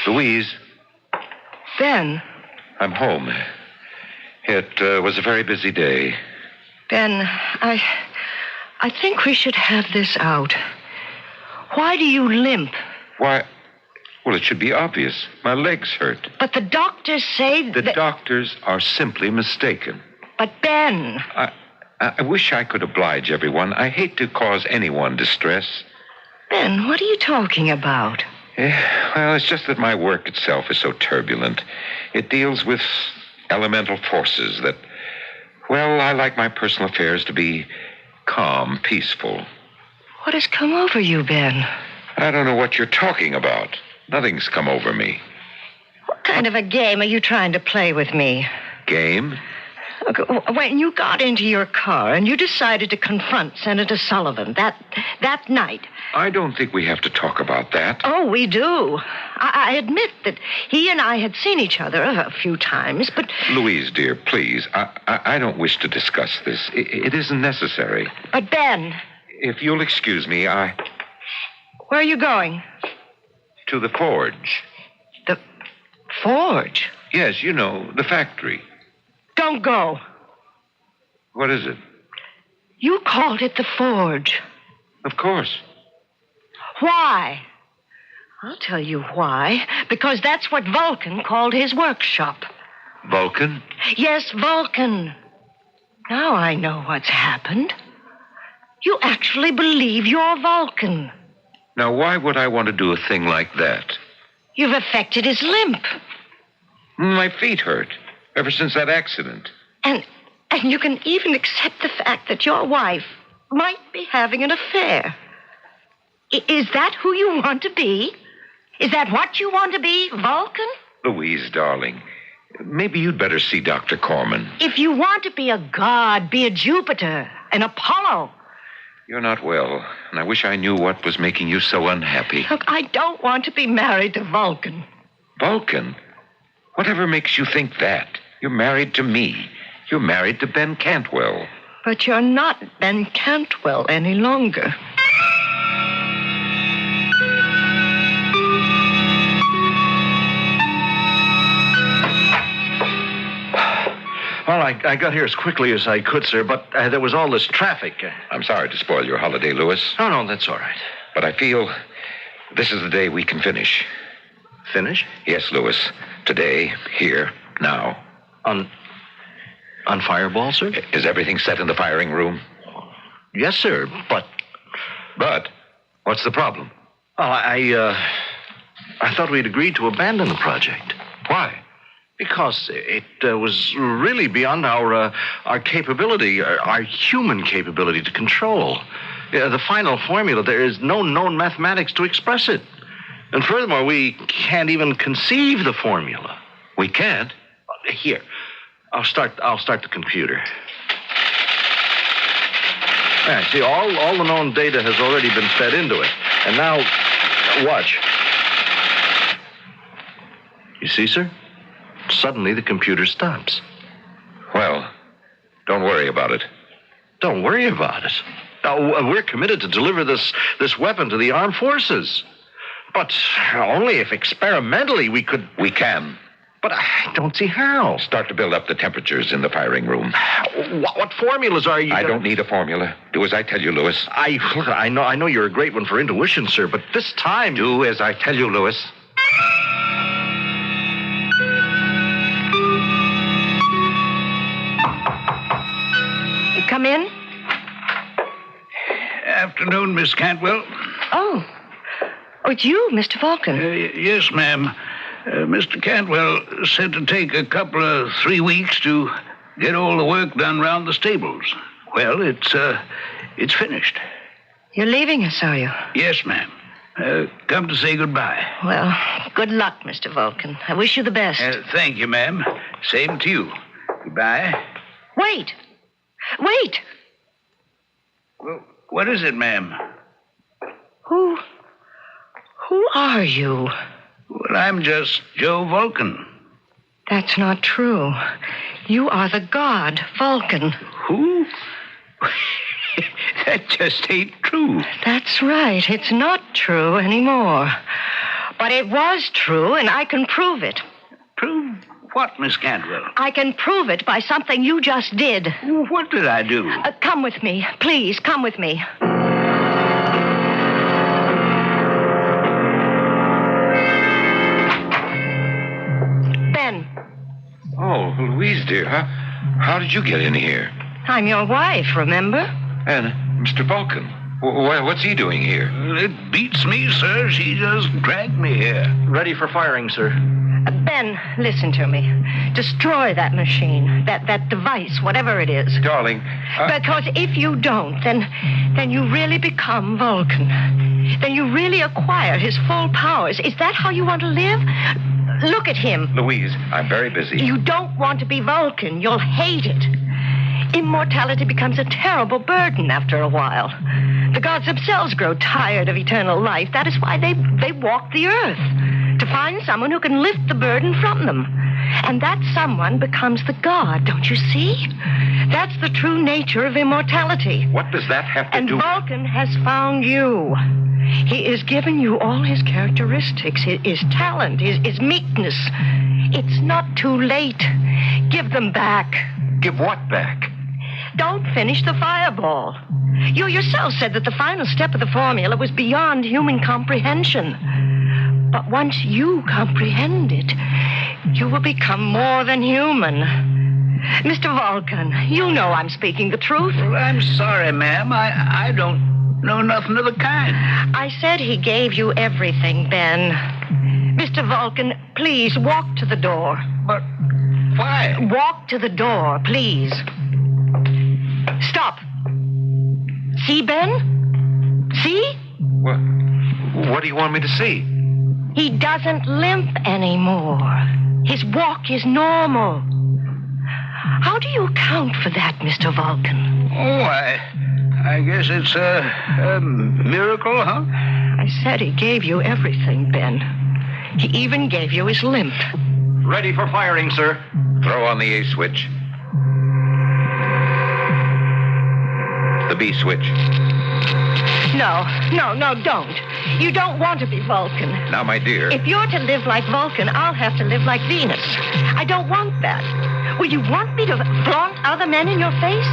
Louise. Ben. I'm home. It was a very busy day. Ben, I think we should have this out. Why do you limp? Why? Well, it should be obvious. My legs hurt. But the doctors say The doctors are simply mistaken. But Ben... I wish I could oblige everyone. I hate to cause anyone distress. Ben, what are you talking about? Well, it's just that my work itself is so turbulent. It deals with elemental forces that, well, I like my personal affairs to be calm, peaceful. What has come over you, Ben? I don't know what you're talking about. Nothing's come over me. What kind of a game are you trying to play with me? Game? Look, when you got into your car and you decided to confront Senator Sullivan that night... I don't think we have to talk about that. Oh, we do. I admit that he and I had seen each other a few times, but... Louise, dear, please. I don't wish to discuss this. It isn't necessary. But, Ben... If you'll excuse me, Where are you going? To the forge. The forge? Yes, you know, the factory. Don't go. What is it? You called it the forge. Of course. Why? I'll tell you why. Because that's what Vulcan called his workshop. Vulcan? Yes, Vulcan. Now I know what's happened. You actually believe you're Vulcan. Now, why would I want to do a thing like that? You've affected his limp. My feet hurt ever since that accident. And you can even accept the fact that your wife might be having an affair. Is that who you want to be? Is that what you want to be, Vulcan? Louise, darling, maybe you'd better see Dr. Corman. If you want to be a god, be a Jupiter, an Apollo. You're not well, and I wish I knew what was making you so unhappy. Look, I don't want to be married to Vulcan. Vulcan? Whatever makes you think that? You're married to me. You're married to Ben Cantwell. But you're not Ben Cantwell any longer. Well, I got here as quickly as I could, sir, but there was all this traffic. I'm sorry to spoil your holiday, Lewis. No, that's all right. But I feel this is the day we can finish. Finish? Yes, Lewis. Today, here, now. On Fireball, sir? Is everything set in the firing room? Yes, sir, but... But? What's the problem? Oh, I thought we'd agreed to abandon the project. Why? Because it was really beyond our capability, our human capability to control. The final formula, there is no known mathematics to express it. And furthermore, we can't even conceive the formula. We can't? Here, I'll start the computer. Yeah, see, all the known data has already been fed into it. And now, watch. You see, sir? Suddenly, the computer stops. Well, don't worry about it. Don't worry about it. We're committed to deliver this weapon to the armed forces. But only if experimentally we could... We can. But I don't see how. Start to build up the temperatures in the firing room. What formulas are you... I don't need a formula. Do as I tell you, Lewis. I know you're a great one for intuition, sir, but this time... Do as I tell you, Lewis. Come in. Afternoon, Miss Cantwell. Oh, it's you, Mr. Vulcan. Yes, ma'am. Mr. Cantwell said to take a couple of 3 weeks to get all the work done round the stables. Well, it's finished. You're leaving us, are you? Yes, ma'am. Come to say goodbye. Well, good luck, Mr. Vulcan. I wish you the best. Thank you, ma'am. Same to you. Goodbye. Wait. Well, what is it, ma'am? Who are you? Well, I'm just Joe Vulcan. That's not true. You are the god, Vulcan. Who? That just ain't true. That's right. It's not true anymore. But it was true, and I can prove it. Prove what, Miss Cantwell? I can prove it by something you just did. What did I do? Come with me. Please, come with me. Ben. Oh, Louise, dear, how did you get in here? I'm your wife, remember? And Mr. Vulcan, what's he doing here? It beats me, sir. She just dragged me here. Ready for firing, sir. Ben, listen to me. Destroy that machine, that device, whatever it is. Darling. Because if you don't, then you really become Vulcan. Then you really acquire his full powers. Is that how you want to live? Look at him. Louise, I'm very busy. You don't want to be Vulcan. You'll hate it. Immortality becomes a terrible burden after a while. The gods themselves grow tired of eternal life. That is why they walk the earth, to find someone who can lift the burden from them. And that someone becomes the god, don't you see? That's the true nature of immortality. What does that have to do? And Vulcan has found you. He has given you all his characteristics, his talent, his meekness. It's not too late. Give them back. Give what back? Don't finish the fireball. You yourself said that the final step of the formula was beyond human comprehension. But once you comprehend it, you will become more than human. Mr. Vulcan, you know I'm speaking the truth. Well, I'm sorry, ma'am. I don't know nothing of the kind. I said he gave you everything, Ben. Mr. Vulcan, please walk to the door. But why? Walk to the door, please. Stop. See, Ben? See? What do you want me to see? He doesn't limp anymore. His walk is normal. How do you account for that, Mr. Vulcan? Oh, I guess it's a miracle, huh? I said he gave you everything, Ben. He even gave you his limp. Ready for firing, sir. Throw on the A switch. The B switch. No, don't. You don't want to be Vulcan. Now, my dear. If you're to live like Vulcan, I'll have to live like Venus. I don't want that. Will you want me to flaunt other men in your face?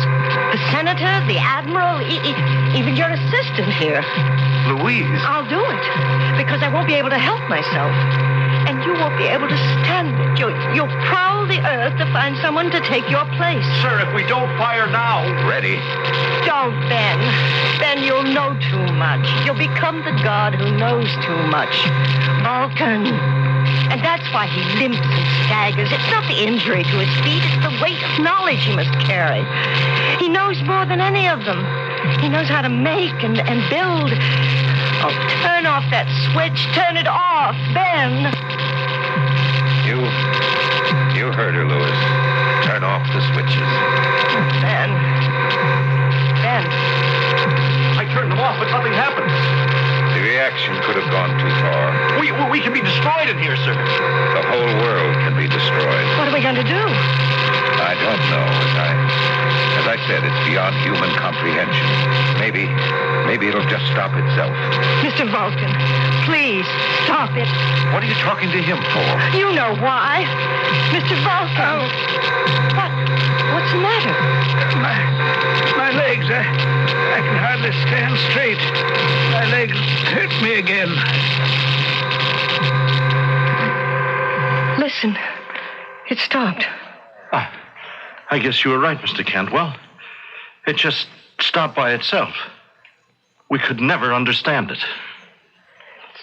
The senator, the admiral, even your assistant here. Louise. I'll do it, because I won't be able to help myself. And you won't be able to stand it. You'll prowl the earth to find someone to take your place. Sir, if we don't fire now... Ready. Don't, Ben. Ben, you'll know too much. You'll become the god who knows too much. Vulcan. And that's why he limps and staggers. It's not the injury to his feet. It's the weight of knowledge he must carry. He knows more than any of them. He knows how to make and build. Oh, turn off that switch. Turn it off, Ben. You heard her, Louis. Turn off the switches. Ben. I turned them off, but nothing happened. The reaction could have gone too far. We can be destroyed in here, sir. The whole world can be destroyed. What are we going to do? I don't know. As I said, it's beyond human comprehension. Maybe it'll just stop itself. Mr. Vulcan, please, stop it. What are you talking to him for? You know why. Mr. Vulcan. What's the matter? My legs, I can hardly stand straight. My legs hurt me again. Listen, it stopped. I guess you were right, Mr. Cantwell. It just stopped by itself. We could never understand it.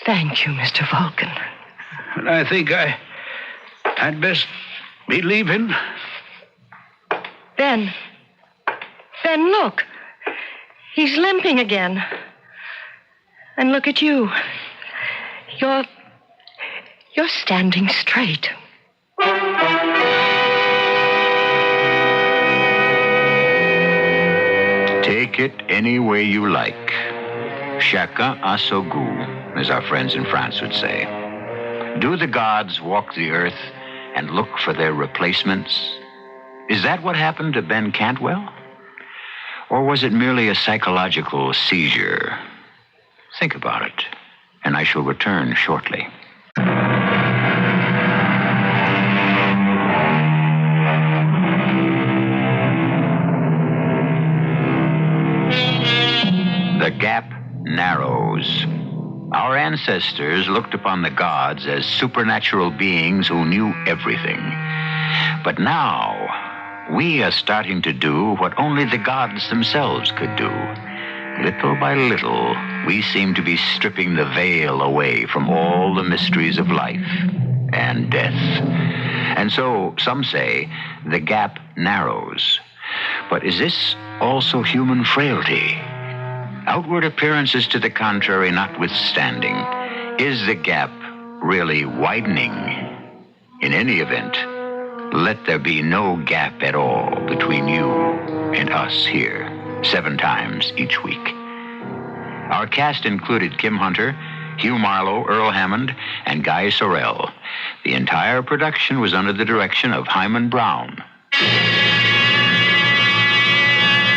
Thank you, Mr. Vulcan. And I think I'd best be leaving. Ben, look. He's limping again. And look at you. You're standing straight. Take it any way you like. Chacun a son goût, as our friends in France would say. Do the gods walk the earth and look for their replacements? Is that what happened to Ben Cantwell? Or was it merely a psychological seizure? Think about it, and I shall return shortly. ancestors looked upon the gods as supernatural beings who knew everything. But now, we are starting to do what only the gods themselves could do. Little by little, we seem to be stripping the veil away from all the mysteries of life and death. And so, some say, the gap narrows. But is this also human frailty? Outward appearances to the contrary notwithstanding, is the gap really widening? In any event, let there be no gap at all between you and us here, 7 times each week. Our cast included Kim Hunter, Hugh Marlowe, Earl Hammond, and Guy Sorrell. The entire production was under the direction of Hyman Brown.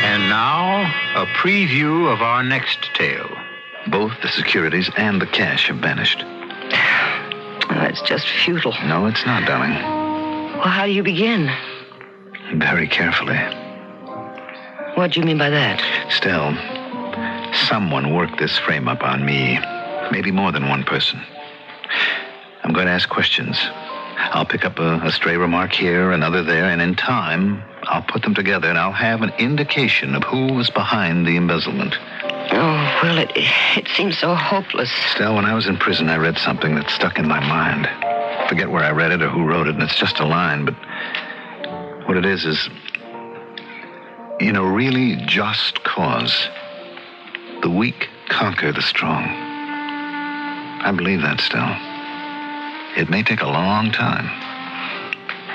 And now, a preview of our next tale. Both the securities and the cash have vanished. It's just futile. No, it's not, darling. Well, how do you begin? Very carefully. What do you mean by that? Stell, someone worked this frame up on me. Maybe more than one person. I'm going to ask questions. I'll pick up a stray remark here, another there, and in time, I'll put them together and I'll have an indication of who was behind the embezzlement. Oh, well, it seems so hopeless. Stell, when I was in prison, I read something that stuck in my mind. Forget where I read it or who wrote it, and it's just a line, but what it is, in a really just cause, the weak conquer the strong. I believe that, Stell. It may take a long time,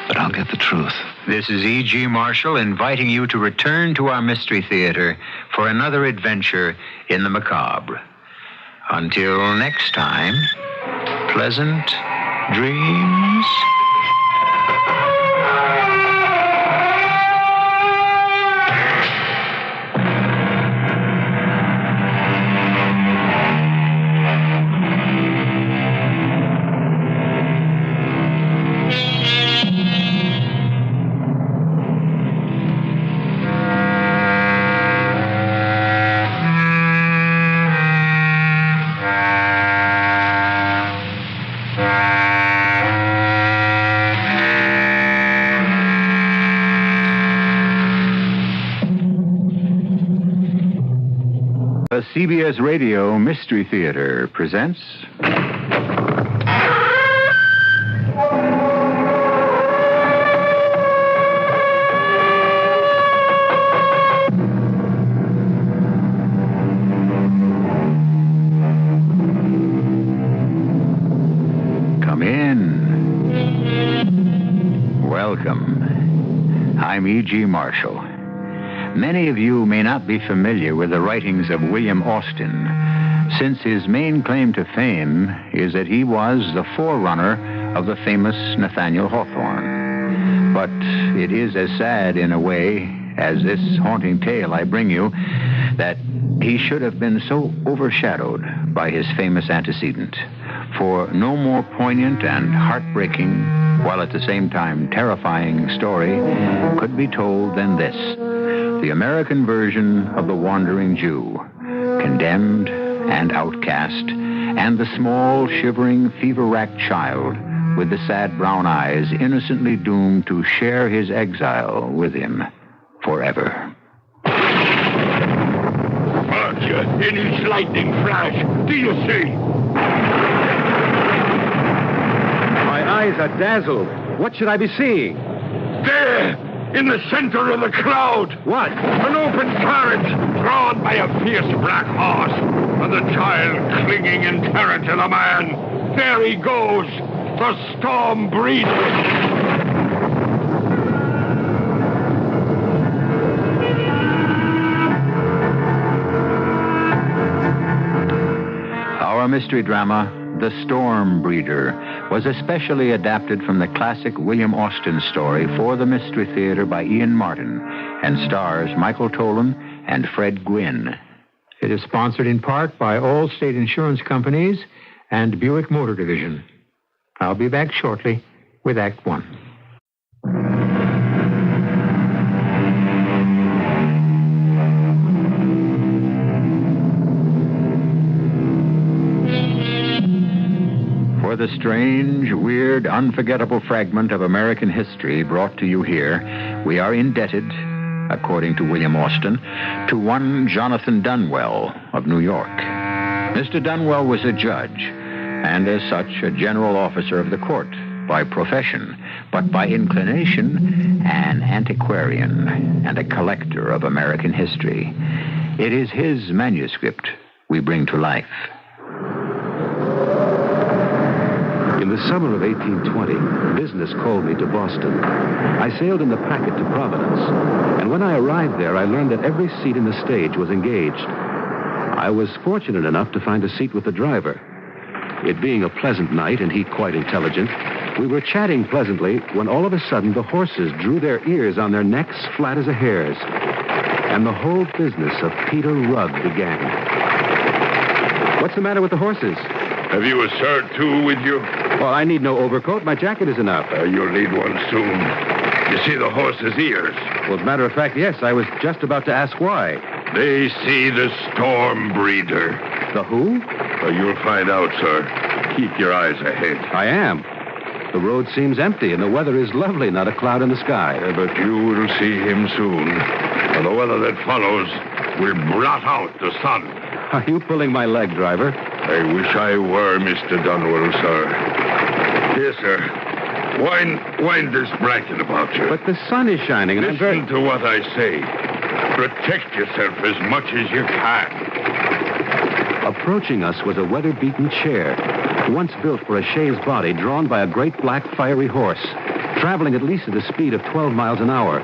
but I'll get the truth. This is E.G. Marshall inviting you to return to our Mystery Theater for another adventure in the macabre. Until next time, pleasant dreams. The CBS Radio Mystery Theater presents... Come in. Welcome. I'm E.G. Marshall. Many of you may not be familiar with the writings of William Austin, since his main claim to fame is that he was the forerunner of the famous Nathaniel Hawthorne. But it is as sad in a way as this haunting tale I bring you that he should have been so overshadowed by his famous antecedent. For no more poignant and heartbreaking, while at the same time terrifying story could be told than this. The American version of the wandering Jew, condemned and outcast, and the small, shivering, fever-racked child with the sad brown eyes innocently doomed to share his exile with him forever. Archer, in his lightning flash, do you see? My eyes are dazzled. What should I be seeing? There! In the center of the cloud. What? An open carriage drawn by a fierce black horse, and the child clinging in terror to the man. There he goes, the storm breeder. Our mystery drama, The Storm Breeder, was especially adapted from the classic William Austin story for the Mystery Theater by Ian Martin and stars Michael Tolan and Fred Gwynne. It is sponsored in part by Allstate Insurance Companies and Buick Motor Division. I'll be back shortly with Act One. another strange, weird, unforgettable fragment of American history brought to you here, we are indebted, according to William Austin, to one Jonathan Dunwell of New York. Mr. Dunwell was a judge, and as such, a general officer of the court by profession, but by inclination, an antiquarian and a collector of American history. It is his manuscript we bring to life. In the summer of 1820, business called me to Boston. I sailed in the packet to Providence, and when I arrived there, I learned that every seat in the stage was engaged. I was fortunate enough to find a seat with the driver. It being a pleasant night and he quite intelligent, we were chatting pleasantly when all of a sudden the horses drew their ears on their necks flat as a hare's, and the whole business of Peter Rugg began. What's the matter with the horses? Have you a shirt, too, with you? Well, I need no overcoat. My jacket is enough. You'll need one soon. You see the horses' ears? Well, as a matter of fact, yes. I was just about to ask why. They see the storm breeder. The who? You'll find out, sir. Keep your eyes ahead. I am. The road seems empty, and the weather is lovely, not a cloud in the sky. But you will see him soon. And the weather that follows will blot out the sun. Are you pulling my leg, driver? I wish I were, Mr. Dunwell, sir. Here, sir. Wind this blanket about you. But the sun is shining, and Listen to what I say. Protect yourself as much as you can. Approaching us was a weather-beaten chair, once built for a chaise body drawn by a great black fiery horse, traveling at least at a speed of 12 miles an hour.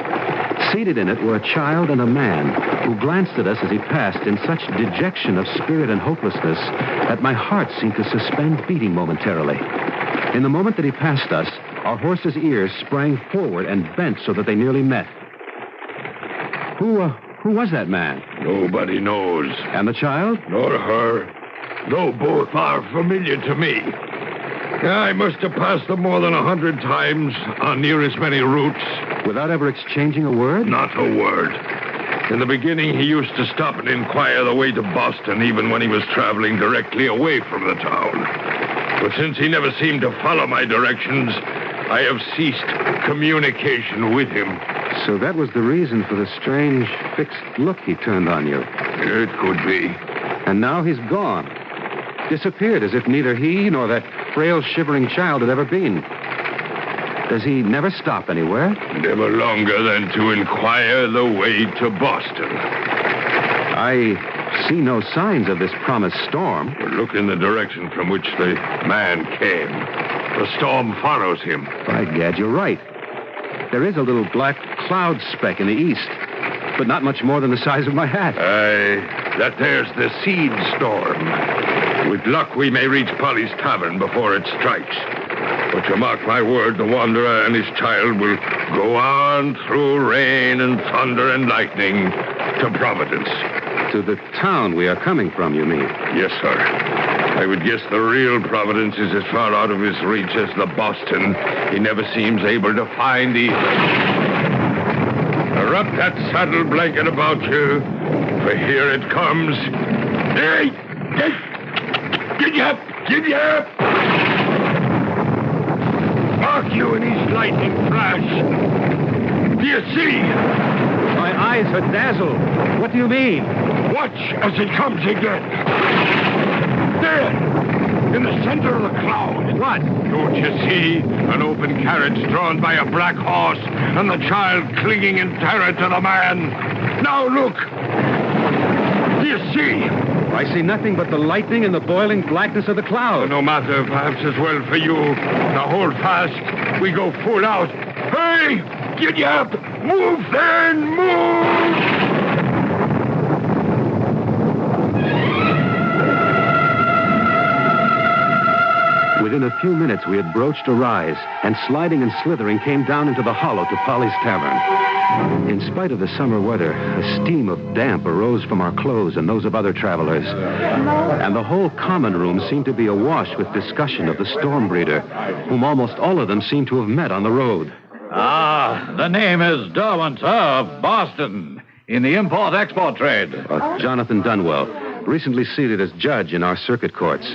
Seated in it were a child and a man who glanced at us as he passed in such dejection of spirit and hopelessness that my heart seemed to suspend beating momentarily. In the moment that he passed us, our horses' ears sprang forward and bent so that they nearly met. Who was that man? Nobody knows. And the child? Nor her. Though both are familiar to me. I must have passed them more than 100 times on near as many routes. Without ever exchanging a word? Not a word. In the beginning, he used to stop and inquire the way to Boston, even when he was traveling directly away from the town. But since he never seemed to follow my directions, I have ceased communication with him. So that was the reason for the strange, fixed look he turned on you. It could be. And now he's gone. Disappeared as if neither he nor that frail, shivering child had ever been. Does he never stop anywhere? Never longer than to inquire the way to Boston. I see no signs of this promised storm. But look in the direction from which the man came. The storm follows him. By gad, you're right. There is a little black cloud speck in the east, but not much more than the size of my hat. Aye, that there's the seed storm. With luck, we may reach Polly's Tavern before it strikes. But you mark my word, the wanderer and his child will go on through rain and thunder and lightning to Providence. To the town we are coming from, you mean? Yes, sir. I would guess the real Providence is as far out of his reach as the Boston he never seems able to find either. Wrap that saddle blanket about you, for here it comes. Hey! Giddy up! Giddy up! Mark you in his lightning flash. Do you see? My eyes are dazzled. What do you mean? Watch as it comes again. There! In the center of the cloud. What? Don't you see? An open carriage drawn by a black horse and the child clinging in terror to the man. Now look! Do you see? I see nothing but the lightning and the boiling blackness of the cloud. No matter, perhaps as well for you. Now hold fast. We go full out. Hey! Get up! Move then! Move! Within a few minutes, we had broached a rise, and sliding and slithering came down into the hollow to Polly's Tavern. In spite of the summer weather, a steam of damp arose from our clothes and those of other travelers. And the whole common room seemed to be awash with discussion of the storm breeder, whom almost all of them seemed to have met on the road. Ah, the name is Derwent, sir, of Boston, in the import-export trade. Jonathan Dunwell, recently seated as judge in our circuit courts.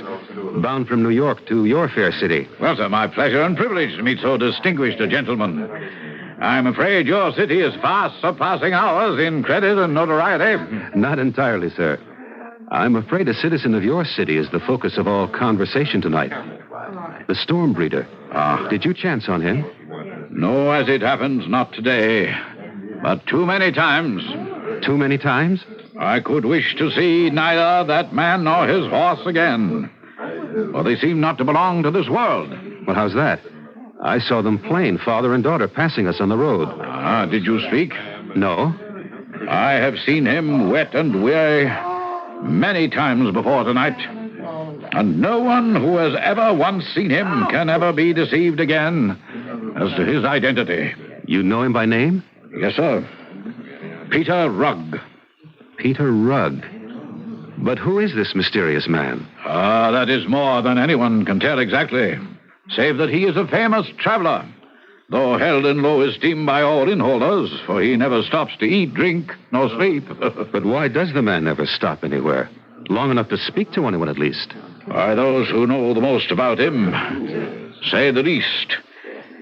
bound from New York to your fair city. Well, sir, my pleasure and privilege to meet so distinguished a gentleman. I'm afraid your city is fast surpassing ours in credit and notoriety. Not entirely, sir. I'm afraid a citizen of your city is the focus of all conversation tonight. The storm breeder. Did you chance on him? No, as it happens, not today. But too many times. Too many times? I could wish to see neither that man nor his horse again. For they seem not to belong to this world. Well, how's that? I saw them plain, father and daughter, passing us on the road. Did you speak? No. I have seen him wet and weary many times before tonight. And no one who has ever once seen him can ever be deceived again as to his identity. You know him by name? Yes, sir. Peter Rugg. Peter Rugg. But who is this mysterious man? That is more than anyone can tell exactly, save that he is a famous traveler, though held in low esteem by all innholders, for he never stops to eat, drink, nor sleep. But why does the man never stop anywhere? Long enough to speak to anyone, at least. Why, those who know the most about him say the least.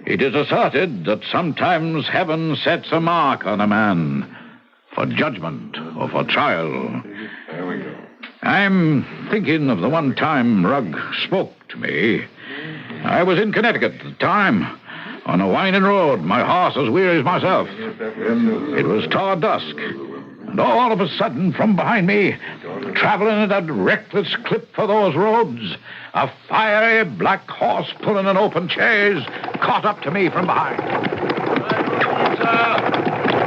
It is asserted that sometimes heaven sets a mark on a man for judgment or for trial. I'm thinking of the one time Rugg spoke to me. I was in Connecticut at the time, on a winding road, my horse as weary as myself. It was toward dusk, and all of a sudden, from behind me, traveling at a reckless clip for those roads, a fiery black horse pulling an open chaise caught up to me from behind.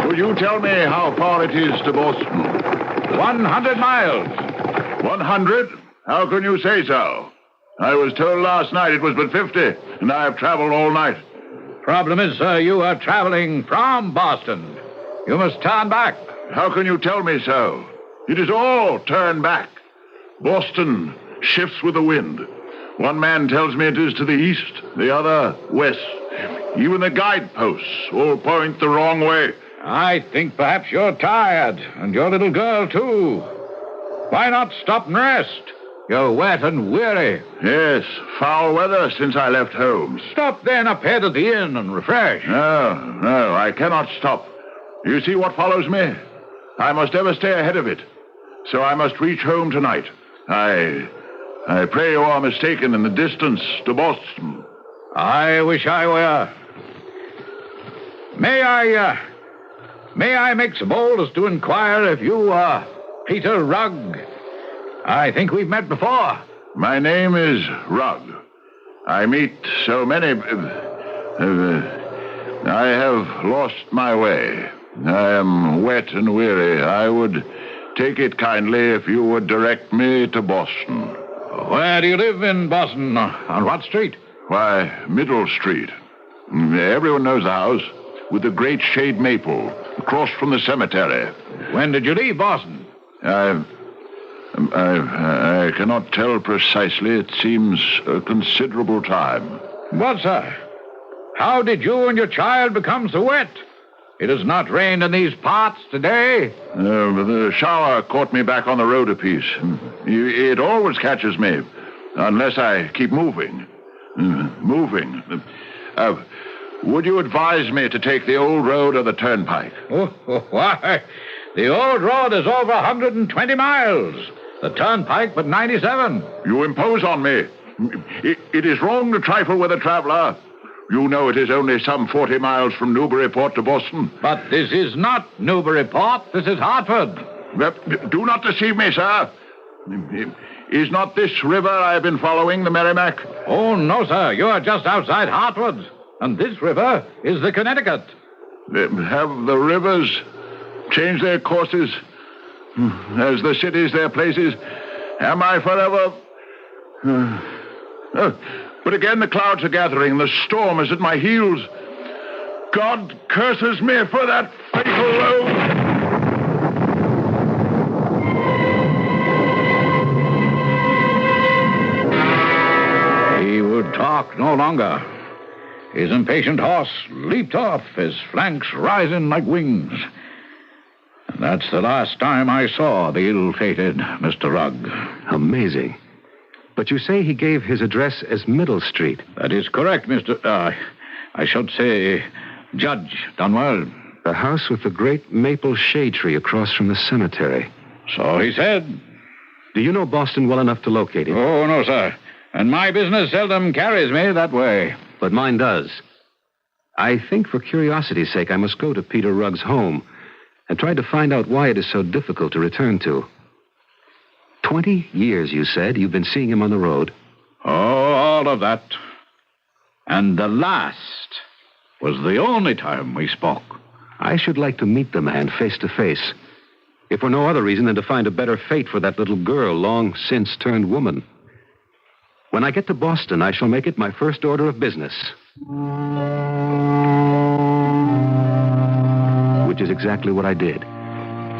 Will you tell me how far it is to Boston? 100 miles. 100? How can you say so? I was told last night it was but 50, and I have traveled all night. Problem is, sir, you are traveling from Boston. You must turn back. How can you tell me so? It is all turn back. Boston shifts with the wind. One man tells me it is to the east, the other west. Even the guideposts all point the wrong way. I think perhaps you're tired, and your little girl, too. Why not stop and rest? You're wet and weary. Yes, foul weather since I left home. Stop then up ahead at the inn and refresh. No, I cannot stop. You see what follows me? I must ever stay ahead of it. So I must reach home tonight. I pray you are mistaken in the distance to Boston. I wish I were. May I make so bold as to inquire if you are Peter Rugg? I think we've met before. My name is Rugg. I meet so many... I have lost my way. I am wet and weary. I would take it kindly if you would direct me to Boston. Where do you live in Boston? On what street? Why, Middle Street. Everyone knows the house, with the great shade maple, across from the cemetery. When did you leave Boston? I cannot tell precisely. It seems a considerable time. What, sir? How did you and your child become so wet? It has not rained in these parts today. The shower caught me back on the road a piece. It always catches me, unless I keep moving. Would you advise me to take the old road or the turnpike? Why, the old road is over 120 miles. The turnpike but 97. You impose on me. It is wrong to trifle with a traveler. You know it is only some 40 miles from Newburyport to Boston. But this is not Newburyport. This is Hartford. Do not deceive me, sir. Is not this river I have been following the Merrimack? Oh, no, sir. You are just outside Hartford. And this river is the Connecticut. Have the rivers changed their courses? As the cities their places? Am I forever... But again the clouds are gathering. The storm is at my heels. God curses me for that fatal road. He would talk no longer. His impatient horse leaped off, his flanks rising like wings. And that's the last time I saw the ill-fated Mr. Rugg. Amazing. But you say he gave his address as Middle Street. That is correct, I should say, Judge Dunwell. The house with the great maple shade tree across from the cemetery. So he said. Do you know Boston well enough to locate him? Oh, no, sir. And my business seldom carries me that way. But mine does. I think for curiosity's sake I must go to Peter Rugg's home and try to find out why it is so difficult to return to. 20 years, you said, you've been seeing him on the road. Oh, all of that. And the last was the only time we spoke. I should like to meet the man face to face, if for no other reason than to find a better fate for that little girl long since turned woman. When I get to Boston, I shall make it my first order of business. Which is exactly what I did.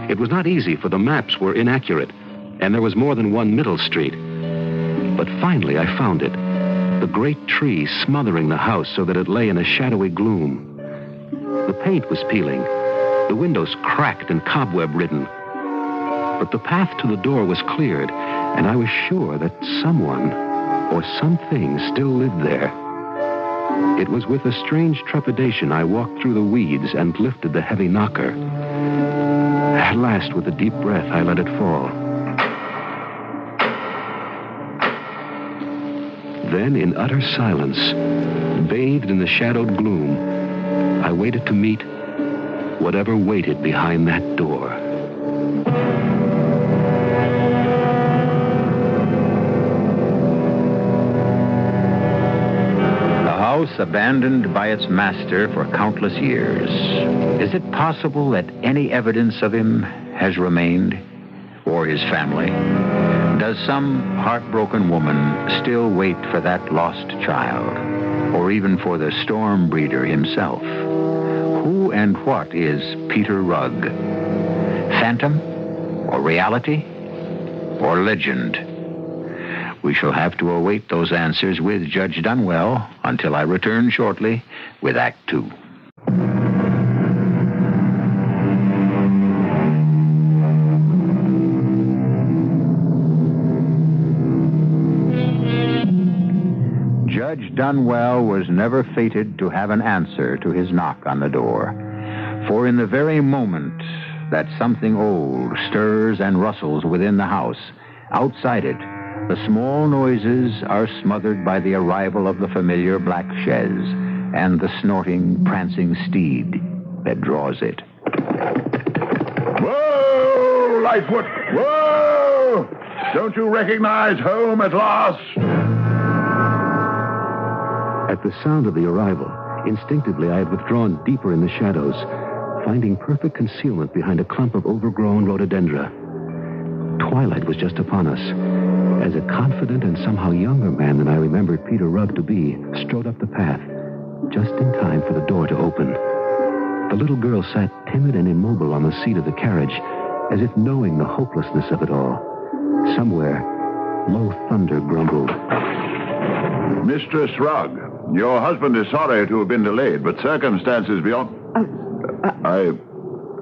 It was not easy, for the maps were inaccurate, and there was more than one Middle Street. But finally I found it. The great tree smothering the house so that it lay in a shadowy gloom. The paint was peeling, the windows cracked and cobweb-ridden. But the path to the door was cleared, and I was sure that someone or something still lived there. It was with a strange trepidation I walked through the weeds and lifted the heavy knocker. At last, with a deep breath, I let it fall. Then, in utter silence, bathed in the shadowed gloom, I waited to meet whatever waited behind that door. The house abandoned by its master for countless years. Is it possible that any evidence of him has remained, or his family? Does some heartbroken woman still wait for that lost child, or even for the storm breeder himself? Who and what is Peter Rugg? Phantom, or reality, or legend? We shall have to await those answers with Judge Dunwell until I return shortly with Act 2. Judge Dunwell was never fated to have an answer to his knock on the door. For in the very moment that something old stirs and rustles within the house, outside it, the small noises are smothered by the arrival of the familiar black chaise and the snorting, prancing steed that draws it. Whoa, Lightfoot! Whoa! Don't you recognize home at last? At the sound of the arrival, instinctively I had withdrawn deeper in the shadows, finding perfect concealment behind a clump of overgrown rhododendra. Twilight was just upon us, as a confident and somehow younger man than I remembered Peter Rugg to be strode up the path, just in time for the door to open. The little girl sat timid and immobile on the seat of the carriage, as if knowing the hopelessness of it all. Somewhere, low thunder grumbled. Mistress Rugg, your husband is sorry to have been delayed, but circumstances beyond...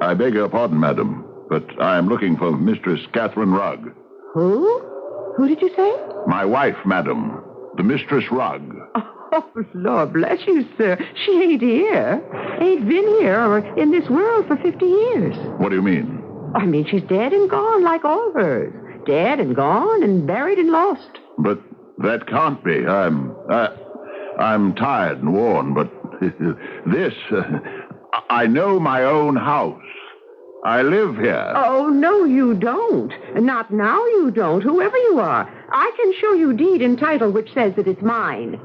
I beg your pardon, madam, but I am looking for Mistress Catherine Rugg. Who? Who did you say? My wife, madam, the Mistress Rugg. Oh, Lord bless you, sir. She ain't here. Ain't been here or in this world for 50 years. What do you mean? I mean, she's dead and gone like all hers. Dead and gone and buried and lost. But that can't be. I'm tired and worn, but this... I know my own house. I live here. Oh, no, you don't. Not now, you don't, whoever you are. I can show you deed and title which says that it's mine.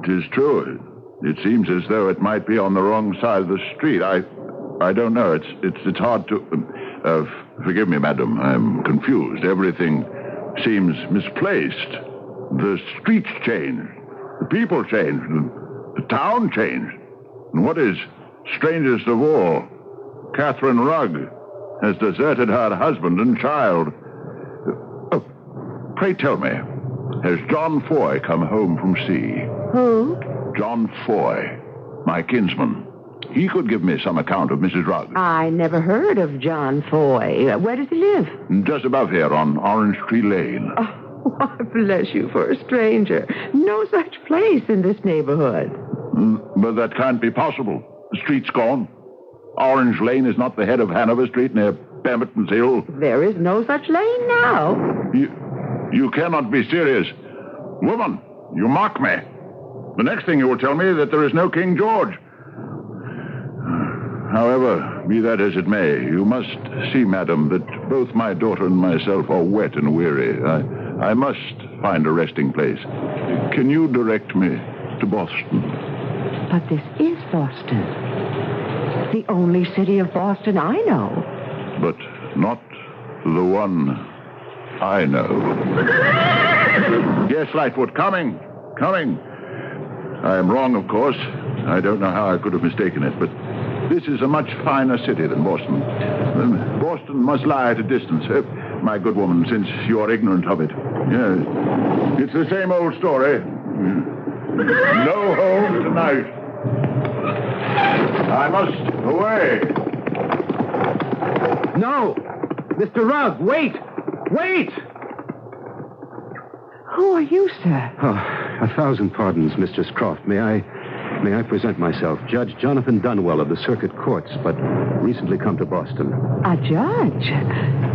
It is true. It seems as though it might be on the wrong side of the street. I don't know. It's hard to... forgive me, madam. I'm confused. Everything seems misplaced. The streets changed. The people changed. The town changed. And what is strangest of all, Catherine Rugg has deserted her husband and child. Oh, pray tell me, has John Foy come home from sea? Who? John Foy, my kinsman. He could give me some account of Mrs. Rugg. I never heard of John Foy. Where does he live? Just above here on Orange Tree Lane. Why, bless you for a stranger. No such place in this neighborhood. But that can't be possible. The street's gone. Orange Lane is not the head of Hanover Street near Pemberton's Hill. There is no such lane now. You cannot be serious. Woman, you mock me. The next thing you will tell me is that there is no King George. However, be that as it may, you must see, madam, that both my daughter and myself are wet and weary. I must find a resting place. Can you direct me to Boston? But this is Boston. The only city of Boston I know. But not the one I know. Yes, Lightfoot, coming. I am wrong, of course. I don't know how I could have mistaken it, but this is a much finer city than Boston. Boston must lie at a distance. My good woman, since you are ignorant of it. Yes. It's the same old story. No home tonight. I must away. No! Mr. Rugg, wait! Wait! Who are you, sir? Oh, 1,000 pardons, Mistress Croft. May I present myself? Judge Jonathan Dunwell of the Circuit Courts, but recently come to Boston. A judge?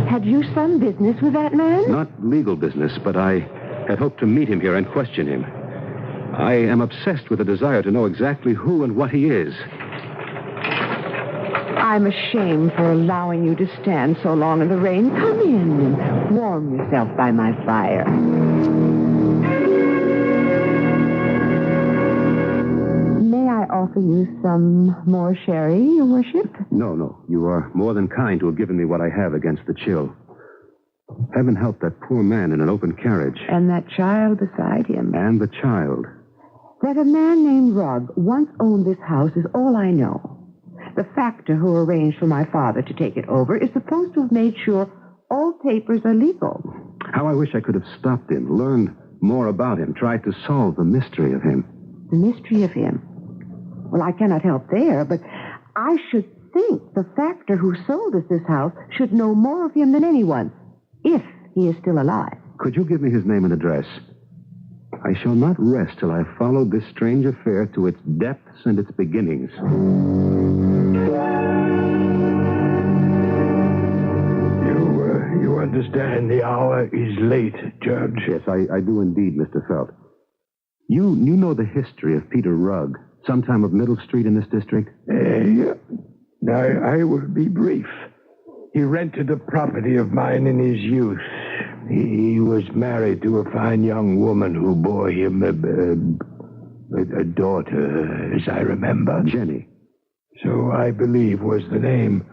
Had you some business with that man? Not legal business, but I had hoped to meet him here and question him. I am obsessed with a desire to know exactly who and what he is. I'm ashamed for allowing you to stand so long in the rain. Come in and warm yourself by my fire. May I offer you some more sherry, Your Worship? No. You are more than kind to have given me what I have against the chill. Heaven help that poor man in an open carriage. And that child beside him. And the child. That a man named Rugg once owned this house is all I know. The factor who arranged for my father to take it over is supposed to have made sure all papers are legal. How I wish I could have stopped him, learned more about him, tried to solve the mystery of him. The mystery of him? Well, I cannot help there, but I should think the factor who sold us this house should know more of him than anyone, if he is still alive. Could you give me his name and address? I shall not rest till I have followed this strange affair to its depths and its beginnings. You understand the hour is late, Judge? Yes, I do indeed, Mr. Felt. You know the history of Peter Rugg, sometime of Middle Street in this district? Yeah. I will be brief. He rented a property of mine in his youth. He was married to a fine young woman who bore him a daughter, as I remember. Jenny. So I believe was the name.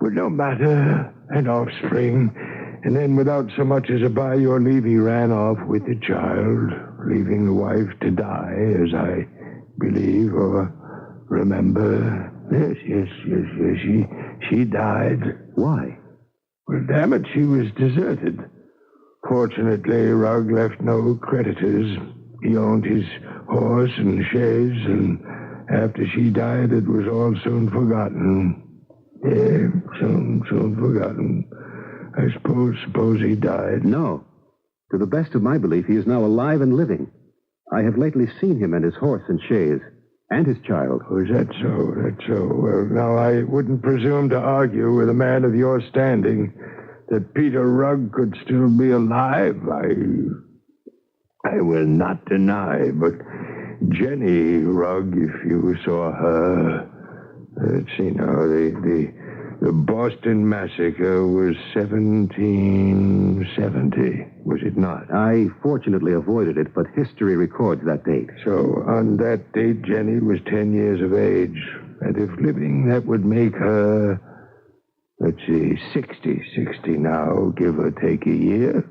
But no matter, an offspring. And then without so much as a by your leave, he ran off with the child, leaving the wife to die, as I believe or remember. Yes. She died. Why? Well, damn it, she was deserted. Fortunately, Rugg left no creditors. He owned his horse and chaise, and after she died, it was all soon forgotten. Yeah, soon forgotten. I suppose he died. No. To the best of my belief, he is now alive and living. I have lately seen him and his horse and chaise, and his child. Oh, is that so? That's so. Well, now, I wouldn't presume to argue with a man of your standing that Peter Rugg could still be alive. I will not deny, but Jenny Rugg, if you saw her, let's see now, the Boston Massacre was 1770, was it not? I fortunately avoided it, but history records that date. So on that date, Jenny was 10 years of age, and if living, that would make her, let's see, 60 now, give or take a year.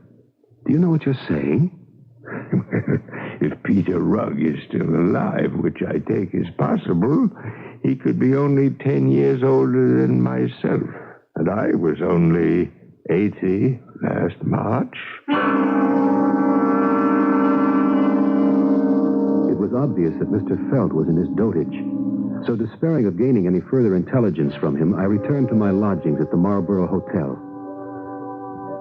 Do you know what you're saying? If Peter Rugg is still alive, which I take as possible, he could be only 10 years older than myself. And I was only 80 last March. It was obvious that Mr. Felt was in his dotage. So despairing of gaining any further intelligence from him, I returned to my lodgings at the Marlborough Hotel.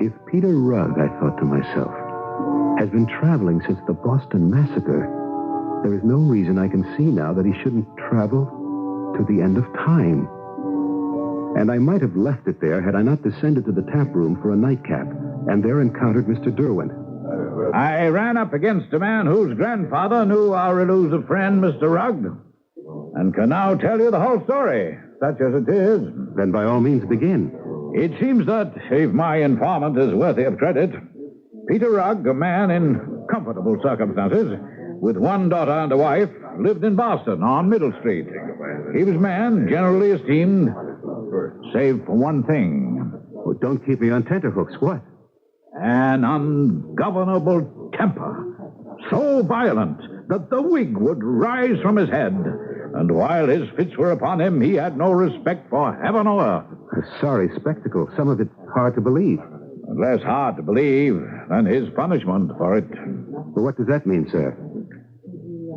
If Peter Rugg, I thought to myself, has been traveling since the Boston Massacre. There is no reason I can see now that he shouldn't travel to the end of time. And I might have left it there had I not descended to the tap room for a nightcap, and there encountered Mr. Derwent. I ran up against a man whose grandfather knew our elusive friend, Mr. Rugg, and can now tell you the whole story, such as it is. Then by all means begin. It seems that, if my informant is worthy of credit, Peter Rugg, a man in comfortable circumstances, with one daughter and a wife, lived in Boston on Middle Street. He was a man generally esteemed, save for one thing. Oh, don't keep me on tenterhooks. What? An ungovernable temper, so violent that the wig would rise from his head, and while his fits were upon him, he had no respect for heaven or earth. A sorry spectacle. Some of it hard to believe. Less hard to believe than his punishment for it. Well, what does that mean, sir?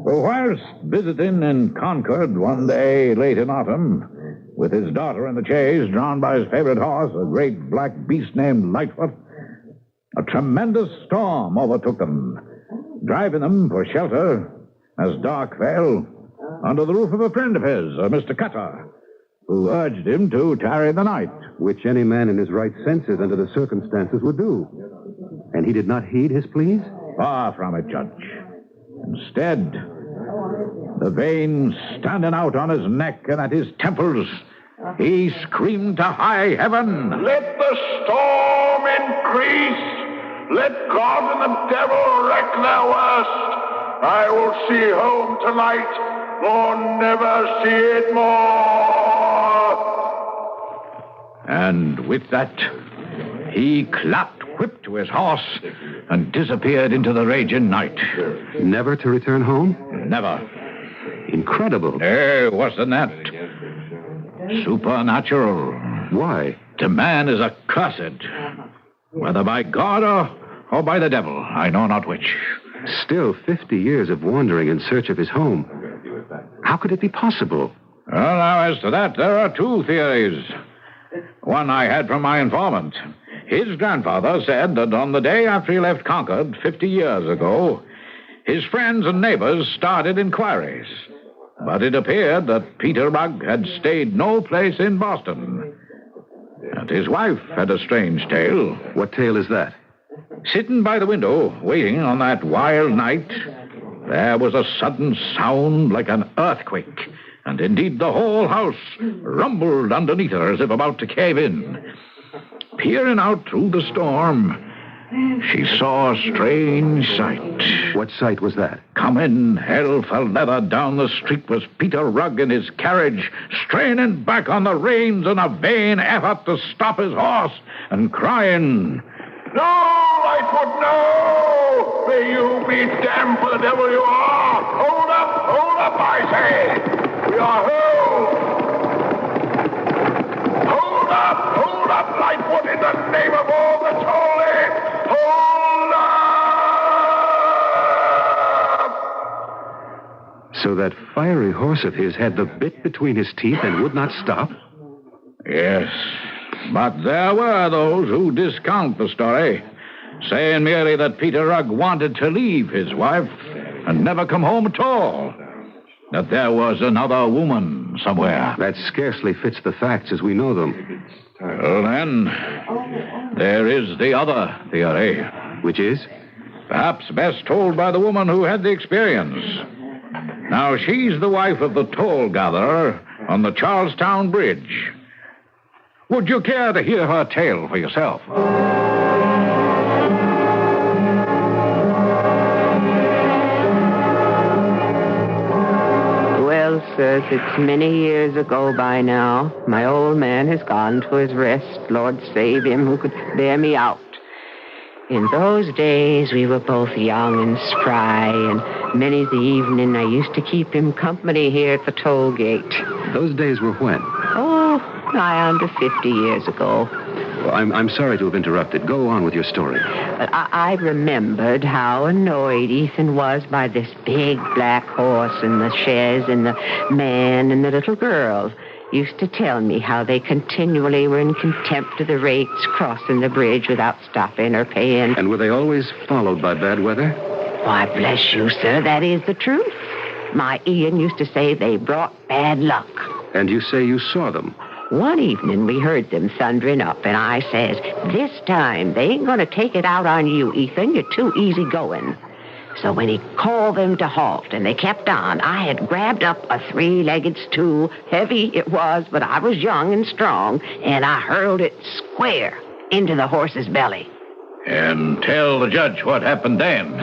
Well, whilst visiting in Concord one day late in autumn, with his daughter in the chaise, drawn by his favorite horse, a great black beast named Lightfoot, a tremendous storm overtook them, driving them for shelter, as dark fell, under the roof of a friend of his, Mr. Cutter, who urged him to tarry the night. Which any man in his right senses under the circumstances would do. And he did not heed his pleas? Far from it, Judge. Instead, the veins standing out on his neck and at his temples, he screamed to high heaven, "Let the storm increase! Let God and the devil wreak their worst! I will see home tonight, or never see it more!" And with that, he clapped whip to his horse and disappeared into the raging night. Never to return home? Never. Incredible. Worse than that. Supernatural. Why? The man is accursed. Whether by God or by the devil, I know not which. Still 50 years of wandering in search of his home. How could it be possible? Well, now, as to that, there are two theories. One I had from my informant. His grandfather said that on the day after he left Concord 50 years ago, his friends and neighbors started inquiries. But it appeared that Peter Rugg had stayed no place in Boston. And his wife had a strange tale. What tale is that? Sitting by the window, waiting on that wild night, there was a sudden sound like an earthquake. And indeed, the whole house rumbled underneath her as if about to cave in. Peering out through the storm, she saw a strange sight. What sight was that? Coming hell for leather down the street was Peter Rugg in his carriage, straining back on the reins in a vain effort to stop his horse, and crying, "No, Lightfoot, no! May you be damned for the devil you are! Hold up, I say! We are home! Hold up, Lightfoot, in the name of all that's holy! Hold up!" So that fiery horse of his had the bit between his teeth and would not stop? Yes, but there were those who discount the story, saying merely that Peter Rugg wanted to leave his wife and never come home at all. That there was another woman somewhere. That scarcely fits the facts as we know them. Well, then, there is the other theory. Which is? Perhaps best told by the woman who had the experience. Now, she's the wife of the toll gatherer on the Charlestown Bridge. Would you care to hear her tale for yourself? Well, sirs, it's many years ago by now. My old man has gone to his rest. Lord save him who could bear me out. In those days, we were both young and spry, and many's the evening I used to keep him company here at the toll gate. Those days were when? Oh, nigh under 50 years ago. Well, I'm sorry to have interrupted. Go on with your story. But I remembered how annoyed Ethan was by this big black horse and the chaise and the man and the little girl. used to tell me how they continually were in contempt of the rates crossing the bridge without stopping or paying. And were they always followed by bad weather? Why, bless you, sir, that is the truth. My Ian used to say they brought bad luck. And you say you saw them? One evening we heard them thundering up, and I says, this time they ain't going to take it out on you, Ethan. You're too easy going. So when he called them to halt, and they kept on, I had grabbed up a three-legged stool. Heavy it was, but I was young and strong, and I hurled it square into the horse's belly. And tell the judge what happened then.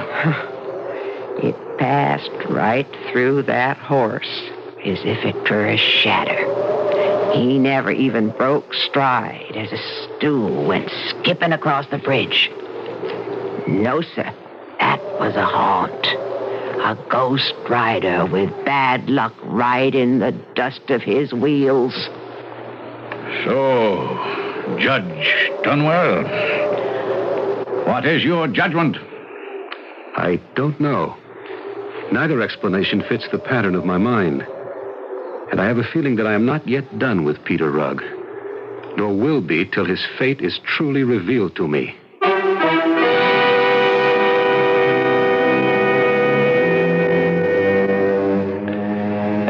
It passed right through that horse as if it were a shadow. He never even broke stride as a stool went skipping across the bridge. No, sir, that was a haunt. A ghost rider with bad luck riding the dust of his wheels. So, Judge Dunwell, what is your judgment? I don't know. Neither explanation fits the pattern of my mind. And I have a feeling that I am not yet done with Peter Rugg, nor will be till his fate is truly revealed to me.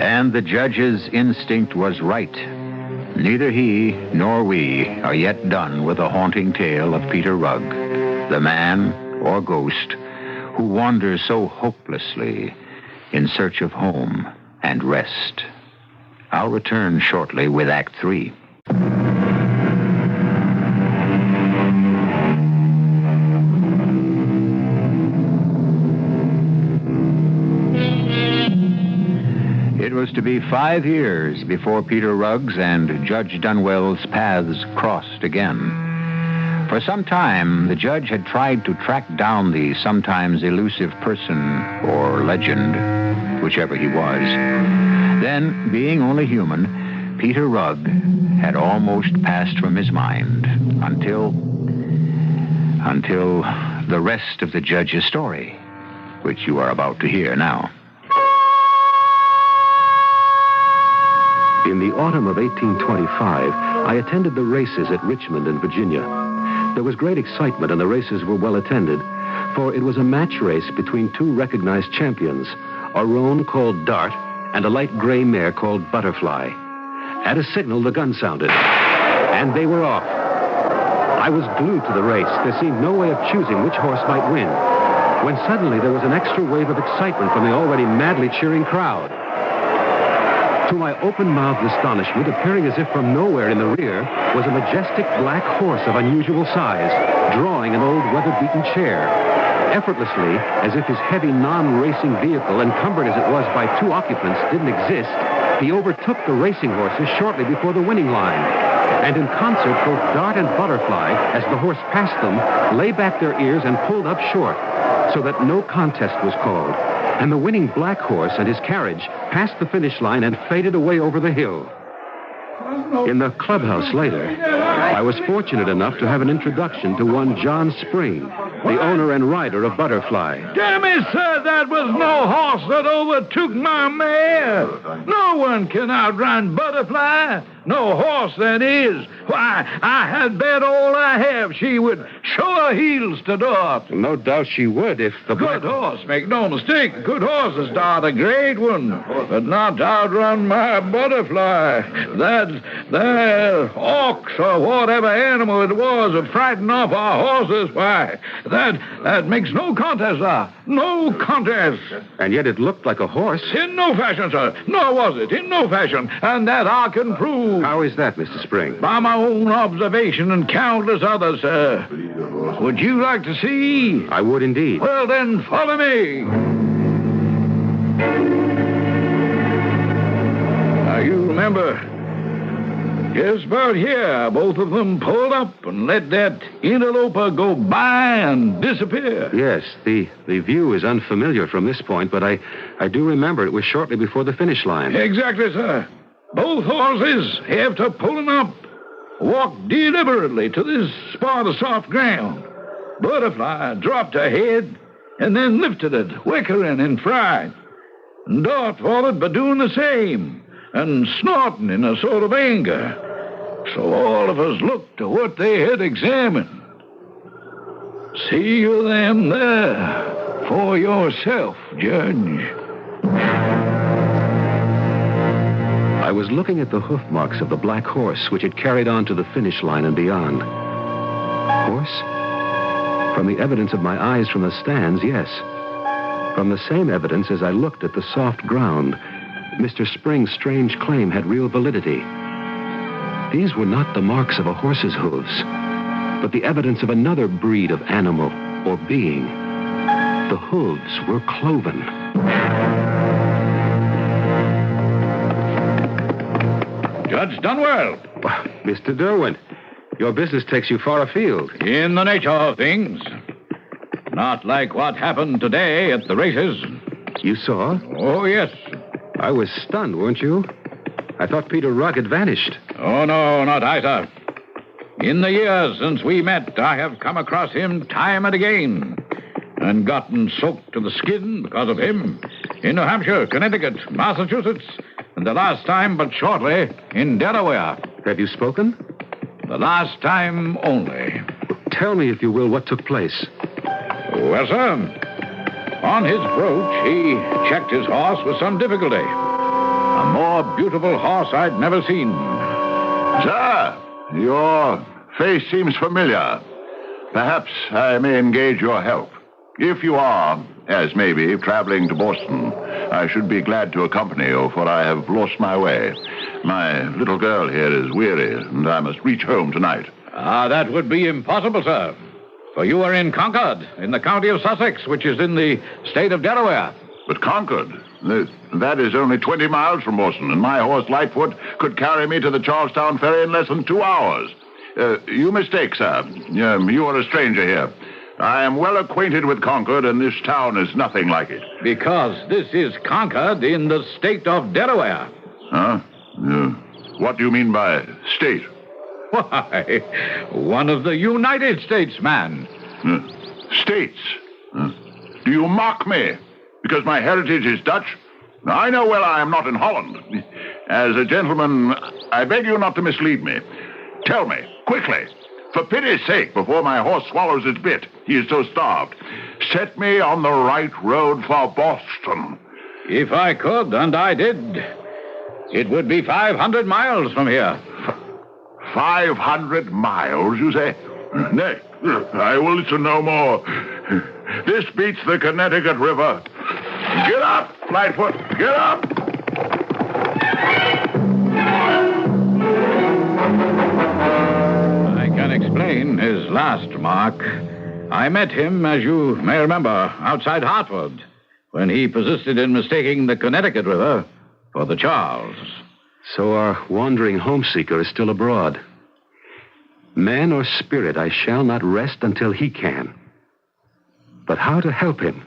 And the judge's instinct was right. Neither he nor we are yet done with the haunting tale of Peter Rugg, the man or ghost who wanders so hopelessly in search of home and rest. I'll return shortly with Act 3. It was to be 5 years before Peter Rugg's and Judge Dunwell's paths crossed again. For some time, the judge had tried to track down the sometimes elusive person or legend, whichever he was. Then, being only human, Peter Rugg had almost passed from his mind until the rest of the judge's story, which you are about to hear now. In the autumn of 1825, I attended the races at Richmond in Virginia. There was great excitement, and the races were well attended, for it was a match race between two recognized champions, a roan called Dart and a light gray mare called Butterfly. At a signal, the gun sounded, and they were off. I was glued to the race. There seemed no way of choosing which horse might win, when suddenly there was an extra wave of excitement from the already madly cheering crowd. To my open-mouthed astonishment, appearing as if from nowhere in the rear, was a majestic black horse of unusual size, drawing an old weather-beaten chair. Effortlessly, as if his heavy non-racing vehicle, encumbered as it was by 2 occupants, didn't exist, he overtook the racing horses shortly before the winning line. And in concert, both Dart and Butterfly, as the horse passed them, lay back their ears and pulled up short, so that no contest was called. And the winning black horse and his carriage passed the finish line and faded away over the hill. In the clubhouse later, I was fortunate enough to have an introduction to one John Spring, the owner and rider of Butterfly. Damn it, sir, that was no horse that overtook my mare. No one can outrun Butterfly. No horse, that is. Why, I had bet all I have she would show her heels to Dart. No doubt she would if the Good horse, make no mistake. Good horse is Dart, a great one. But not to outrun my Butterfly. That ox or whatever animal it was of frightened off our horses. Why, that makes no contest, sir. No contest. And yet it looked like a horse. In no fashion, sir. Nor was it. In no fashion. And that I can prove. How is that, Mr. Spring? By my own observation and countless others, sir. Would you like to see? I would indeed. Well, then, follow me. Now, you remember, just about here, both of them pulled up and let that interloper go by and disappear. Yes, the view is unfamiliar from this point, but I do remember it was shortly before the finish line. Exactly, sir. Both horses, after pulling up, walked deliberately to this spot of soft ground. Butterfly dropped her head and then lifted it, whickering in fright. Dart followed by doing the same. and snorting in a sort of anger. So all of us looked to what they had examined. See you them there for yourself, Judge. I was looking at the hoof marks of the black horse, which had carried on to the finish line and beyond. Horse? From the evidence of my eyes from the stands, yes. From the same evidence as I looked at the soft ground, Mr. Spring's strange claim had real validity. These were not the marks of a horse's hooves, but the evidence of another breed of animal or being. The hooves were cloven. Judge Dunwell. Mr. Derwent, your business takes you far afield. In the nature of things. Not like what happened today at the races. You saw? Oh, yes. I was stunned, weren't you? I thought Peter Rugg had vanished. Oh, no, not I, sir. In the years since we met, I have come across him time and again and gotten soaked to the skin because of him in New Hampshire, Connecticut, Massachusetts, and the last time, but shortly, in Delaware. Have you spoken? The last time only. Tell me, if you will, what took place. Well, sir, on his approach, he checked his horse with some difficulty. A more beautiful horse I'd never seen. Sir, your face seems familiar. Perhaps I may engage your help. If you are, as maybe, traveling to Boston, I should be glad to accompany you, for I have lost my way. My little girl here is weary, and I must reach home tonight. That would be impossible, sir. For you are in Concord, in the county of Sussex, which is in the state of Delaware. But Concord? That is only 20 miles from Boston, and my horse Lightfoot could carry me to the Charlestown ferry in less than 2 hours. You mistake, sir. You are a stranger here. I am well acquainted with Concord, and this town is nothing like it. Because this is Concord in the state of Delaware. Huh? What do you mean by state? Why, one of the United States, man. States? Do you mock me? Because my heritage is Dutch? I know well I am not in Holland. As a gentleman, I beg you not to mislead me. Tell me, quickly, for pity's sake, before my horse swallows its bit, he is so starved, set me on the right road for Boston. If I could, and I did, it would be 500 miles from here. 500 miles, you say? Nay, I will listen no more. This beats the Connecticut River. Get up, Lightfoot, get up! I can explain his last remark. I met him, as you may remember, outside Hartford, when he persisted in mistaking the Connecticut River for the Charles. So our wandering homeseeker is still abroad. Man or spirit, I shall not rest until he can. But how to help him?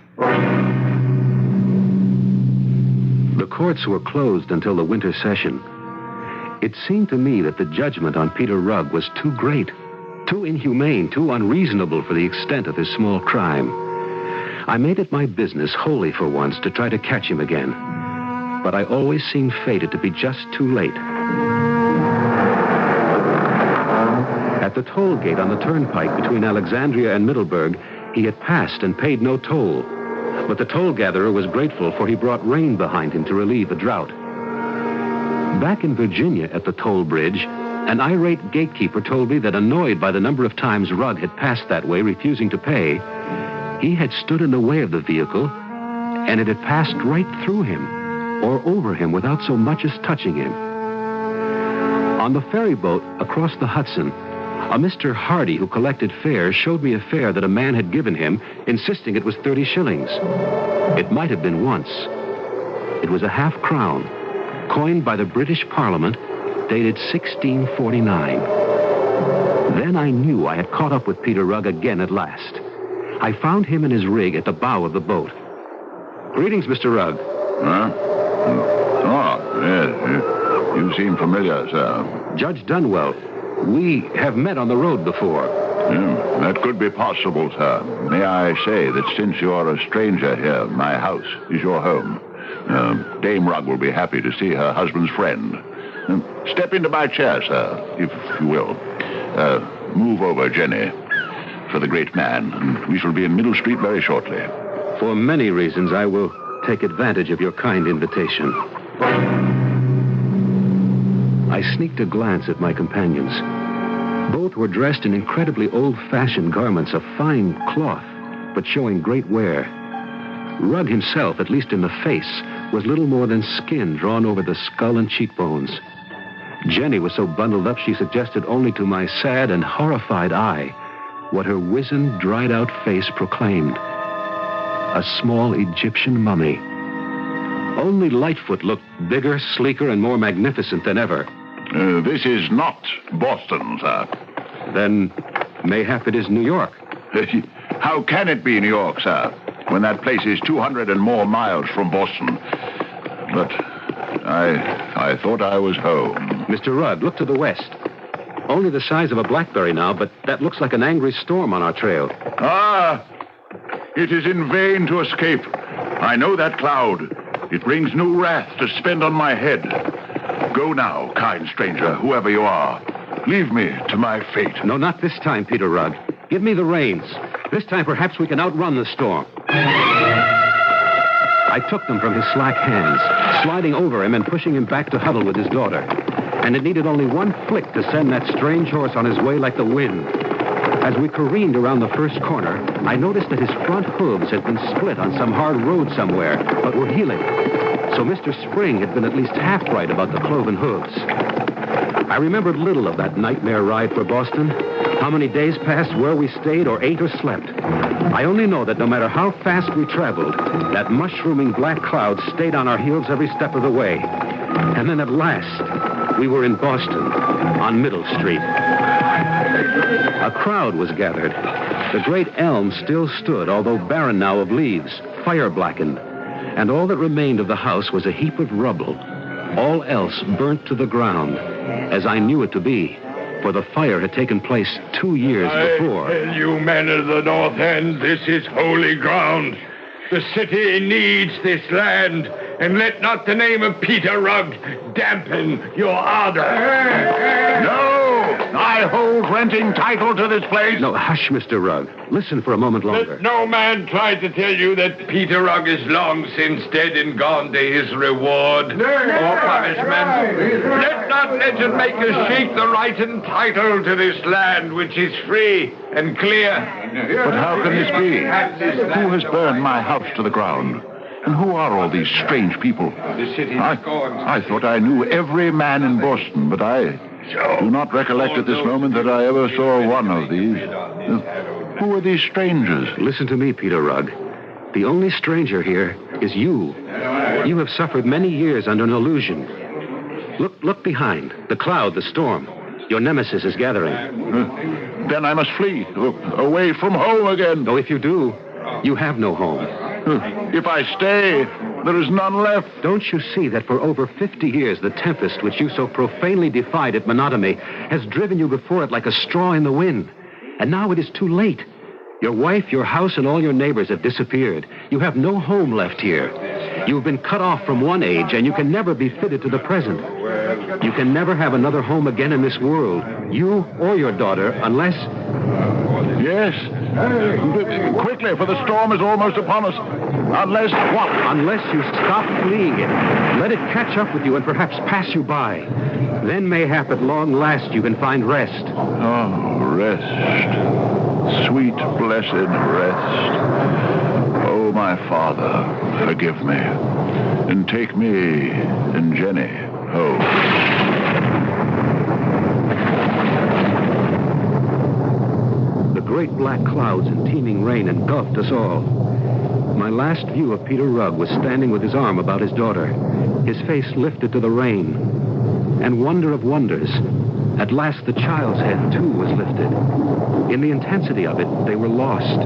The courts were closed until the winter session. It seemed to me that the judgment on Peter Rugg was too great, too inhumane, too unreasonable for the extent of his small crime. I made it my business, wholly for once, to try to catch him again. But I always seemed fated to be just too late. At the toll gate on the turnpike between Alexandria and Middleburg, he had passed and paid no toll. But the toll gatherer was grateful, for he brought rain behind him to relieve the drought. Back in Virginia at the toll bridge, an irate gatekeeper told me that, annoyed by the number of times Rugg had passed that way refusing to pay, he had stood in the way of the vehicle, and it had passed right through him or over him without so much as touching him. On the ferry boat across the Hudson, a Mr. Hardy who collected fares showed me a fare that a man had given him, insisting it was 30 shillings. It might have been once. It was a half-crown, coined by the British Parliament, dated 1649. Then I knew I had caught up with Peter Rugg again at last. I found him in his rig at the bow of the boat. Greetings, Mr. Rugg. Huh? Oh, yes. You seem familiar, sir. Judge Dunwell. We have met on the road before. That could be possible, sir. May I say that since you're a stranger here, my house is your home. Dame Rugg will be happy to see her husband's friend. Step into my chair, sir, if you will. Move over, Jenny, for the great man, and we shall be in Middle Street very shortly. For many reasons, I will take advantage of your kind invitation. I sneaked a glance at my companions. Both were dressed in incredibly old-fashioned garments of fine cloth, but showing great wear. Rugg himself, at least in the face, was little more than skin drawn over the skull and cheekbones. Jenny was so bundled up she suggested only to my sad and horrified eye what her wizened, dried-out face proclaimed. A small Egyptian mummy. Only Lightfoot looked bigger, sleeker, and more magnificent than ever. This is not Boston, sir. Then mayhap it is New York. How can it be New York, sir, when that place is 200 and more miles from Boston? But I thought I was home. Mr. Rugg, look to the west. Only the size of a blackberry now, but that looks like an angry storm on our trail. Ah! It is in vain to escape. I know that cloud. It brings new wrath to spend on my head. Go now, kind stranger, whoever you are. Leave me to my fate. No, not this time, Peter Rugg. Give me the reins. This time, perhaps we can outrun the storm. I took them from his slack hands, sliding over him and pushing him back to huddle with his daughter. And it needed only one flick to send that strange horse on his way like the wind. As we careened around the first corner, I noticed that his front hooves had been split on some hard road somewhere, but were healing. So Mr. Spring had been at least half right about the cloven hooves. I remembered little of that nightmare ride for Boston, how many days passed, where we stayed or ate or slept. I only know that no matter how fast we traveled, that mushrooming black cloud stayed on our heels every step of the way. And then at last, we were in Boston, on Middle Street. A crowd was gathered. The great elm still stood, although barren now of leaves, fire-blackened. And all that remained of the house was a heap of rubble. All else burnt to the ground, as I knew it to be, for the fire had taken place 2 years before. I tell you, men of the North End, this is holy ground. The city needs this land, and let not the name of Peter Rugg dampen your ardor. No! I hold renting title to this place. No, hush, Mr. Rugg. Listen for a moment longer. Let no man try to tell you that Peter Rugg is long since dead and gone to his reward or punishment. Let not legend makers shake the right and title to this land, which is free and clear. But how can this be? Who has burned my house to the ground? And who are all these strange people? I thought I knew every man in Boston, but I do not recollect at this moment that I ever saw one of these. Who are these strangers? Listen to me, Peter Rugg. The only stranger here is you. You have suffered many years under an illusion. Look behind. The cloud, the storm. Your nemesis is gathering. Then I must flee, away from home again. Though if you do, you have no home. If I stay, there is none left. Don't you see that for over 50 years, the tempest which you so profanely defied at Monotony has driven you before it like a straw in the wind? And now it is too late. Your wife, your house, and all your neighbors have disappeared. You have no home left here. You've been cut off from one age, and you can never be fitted to the present. You can never have another home again in this world, you or your daughter, unless... Yes. Quickly, for the storm is almost upon us. Unless what? Unless you stop fleeing it. Let it catch up with you and perhaps pass you by. Then mayhap at long last you can find rest. Oh, rest. Sweet, blessed rest. Oh, my Father, forgive me. And take me and Jenny home. Great black clouds and teeming rain engulfed us all. My last view of Peter Rugg was standing with his arm about his daughter, his face lifted to the rain. And wonder of wonders, at last the child's head, too, was lifted. In the intensity of it, they were lost.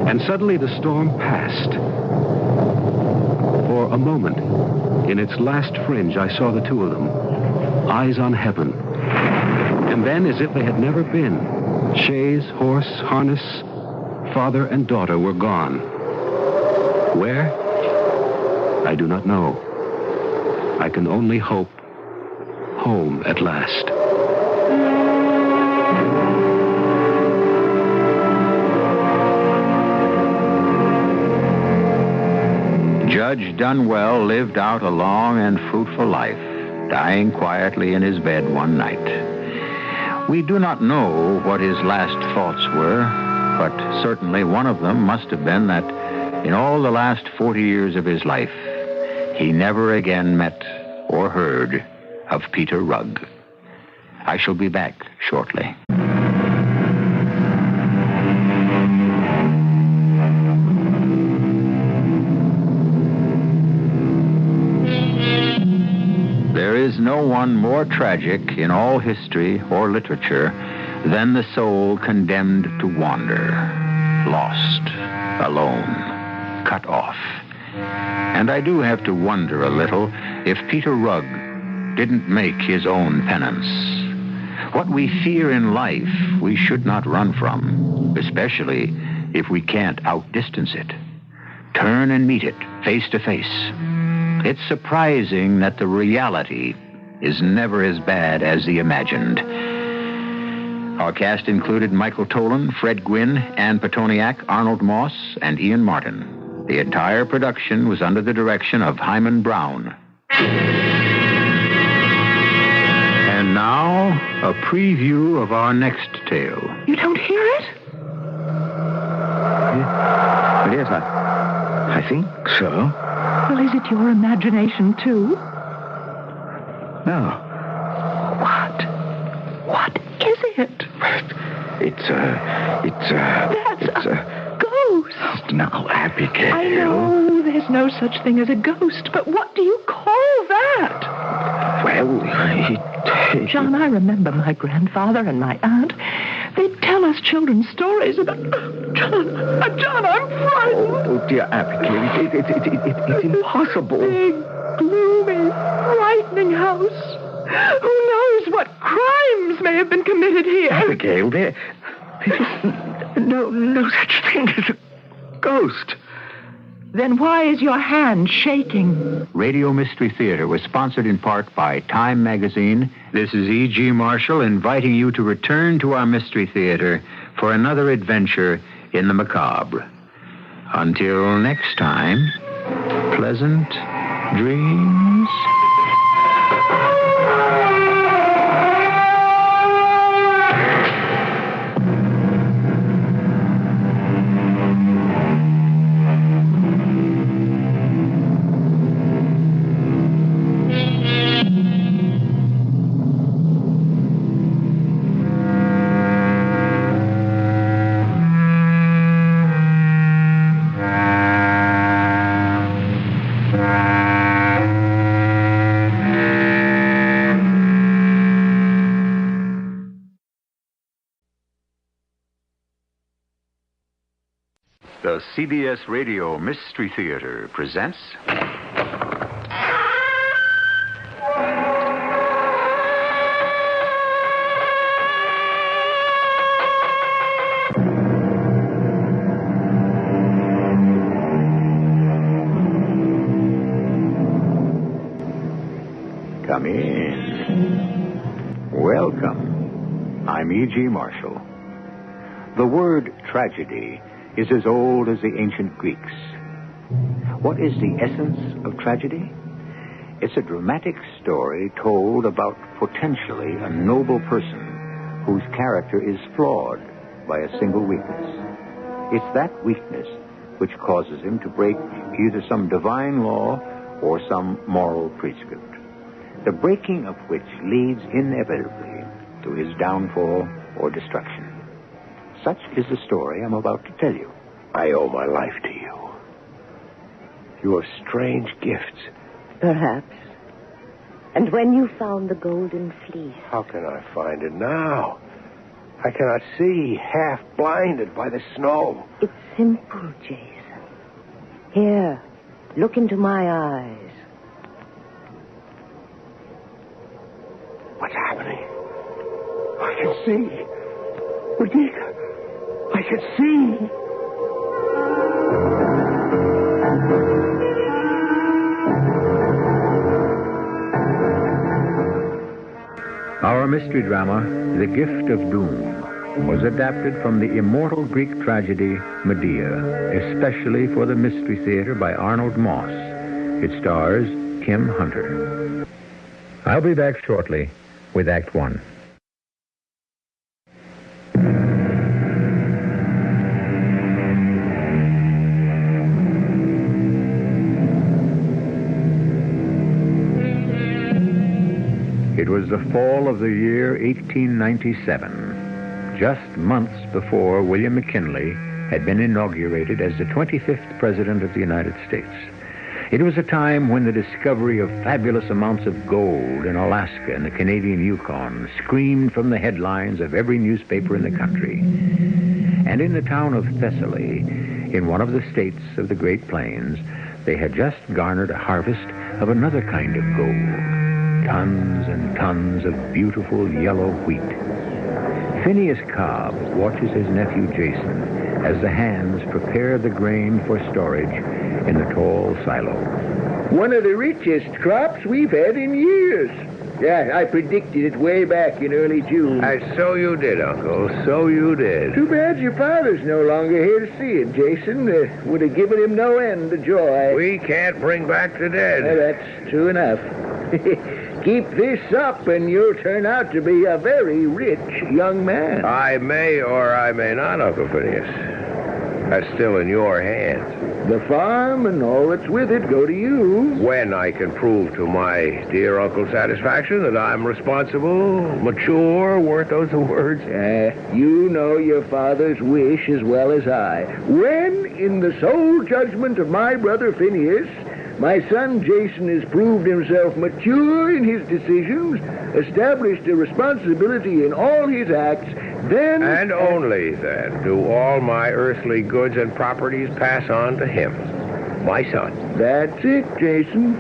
And suddenly the storm passed. For a moment, in its last fringe, I saw the two of them, eyes on heaven. And then, as if they had never been, chaise, horse, harness, father and daughter were gone. Where? I do not know. I can only hope home at last. Judge Dunwell lived out a long and fruitful life, dying quietly in his bed one night. We do not know what his last thoughts were, but certainly one of them must have been that in all the last 40 years of his life, he never again met or heard of Peter Rugg. I shall be back shortly. There is no one more tragic in all history or literature than the soul condemned to wander, lost, alone, cut off. And I do have to wonder a little if Peter Rugg didn't make his own penance. What we fear in life, we should not run from, especially if we can't outdistance it. Turn and meet it face to face. It's surprising that the reality is never as bad as the imagined. Our cast included Michael Tolan, Fred Gwynne, Ann Petoniak, Arnold Moss, and Ian Martin. The entire production was under the direction of Hyman Brown. And now, a preview of our next tale. You don't hear it? Yes, I think so. Well, is it your imagination, too? No. What is it? It's a ghost. Now, Abigail. I know there's no such thing as a ghost, but what do you call that? Well, John, I remember my grandfather and my aunt. They'd tell us children's stories about... John, I'm frightened. Oh, dear Abigail, it's impossible. Big, gloomy, frightening house. Who knows what crimes may have been committed here? Abigail, there is no such thing as a ghost. Then why is your hand shaking? Radio Mystery Theater was sponsored in part by Time Magazine. This is E.G. Marshall inviting you to return to our Mystery Theater for another adventure in the macabre. Until next time, pleasant dreams. The CBS Radio Mystery Theater presents... Come in. Welcome. I'm E.G. Marshall. The word tragedy is as old as the ancient Greeks. What is the essence of tragedy? It's a dramatic story told about potentially a noble person whose character is flawed by a single weakness. It's that weakness which causes him to break either some divine law or some moral prescript, the breaking of which leads inevitably to his downfall or destruction. Such is the story I'm about to tell you. I owe my life to you. You have strange gifts. Perhaps. And when you found the golden fleece... How can I find it now? I cannot see, half blinded by the snow. It's simple, Jason. Here, look into my eyes. What's happening? I can see. Regina, I can see. Our mystery drama, The Gift of Doom, was adapted from the immortal Greek tragedy Medea, especially for the Mystery Theater by Arnold Moss. It stars Kim Hunter. I'll be back shortly with Act One. It was the fall of the year 1897, just months before William McKinley had been inaugurated as the 25th President of the United States. It was a time when the discovery of fabulous amounts of gold in Alaska and the Canadian Yukon screamed from the headlines of every newspaper in the country. And in the town of Thessaly, in one of the states of the Great Plains, they had just garnered a harvest of another kind of gold. Tons and tons of beautiful yellow wheat. Phineas Cobb watches his nephew Jason as the hands prepare the grain for storage in the tall silo. One of the richest crops we've had in years. Yeah, I predicted it way back in early June. So you did, Uncle. So you did. Too bad your father's no longer here to see it, Jason. Would have given him no end of joy. We can't bring back the dead. That's true enough. Keep this up and you'll turn out to be a very rich young man. I may or I may not, Uncle Phineas. That's still in your hands. The farm and all that's with it go to you. When I can prove to my dear uncle's satisfaction that I'm responsible, mature, weren't those the words? You know your father's wish as well as I. When, in the sole judgment of my brother Phineas, my son Jason has proved himself mature in his decisions, established a responsibility in all his acts, then... And only then do all my earthly goods and properties pass on to him, my son. That's it, Jason.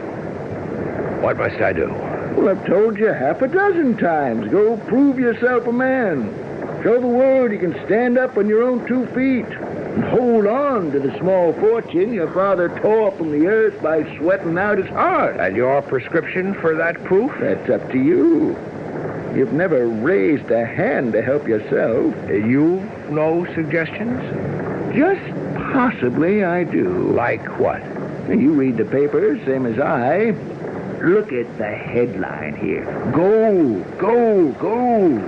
What must I do? Well, I've told you half a dozen times. Go prove yourself a man. Show the world you can stand up on your own 2 feet. And hold on to the small fortune your father tore from the earth by sweating out his heart. And your prescription for that proof? That's up to you. You've never raised a hand to help yourself. You've no suggestions? Just possibly I do. Like what? You read the papers, same as I. Look at the headline here. Gold, gold, gold.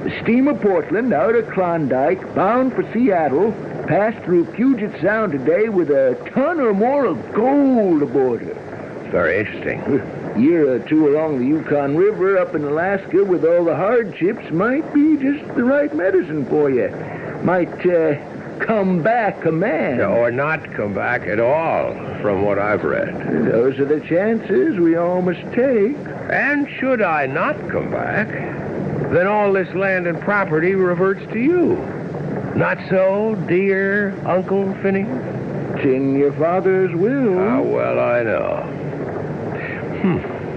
The steamer Portland out of Klondike, bound for Seattle, passed through Puget Sound today with a ton or more of gold aboard her. It's very interesting. A year or two along the Yukon River up in Alaska with all the hardships might be just the right medicine for you. Might come back a man. Or not come back at all, from what I've read. Those are the chances we all must take. And should I not come back, then all this land and property reverts to you. Not so, dear Uncle Phineas? It's in your father's will. Ah, well, I know.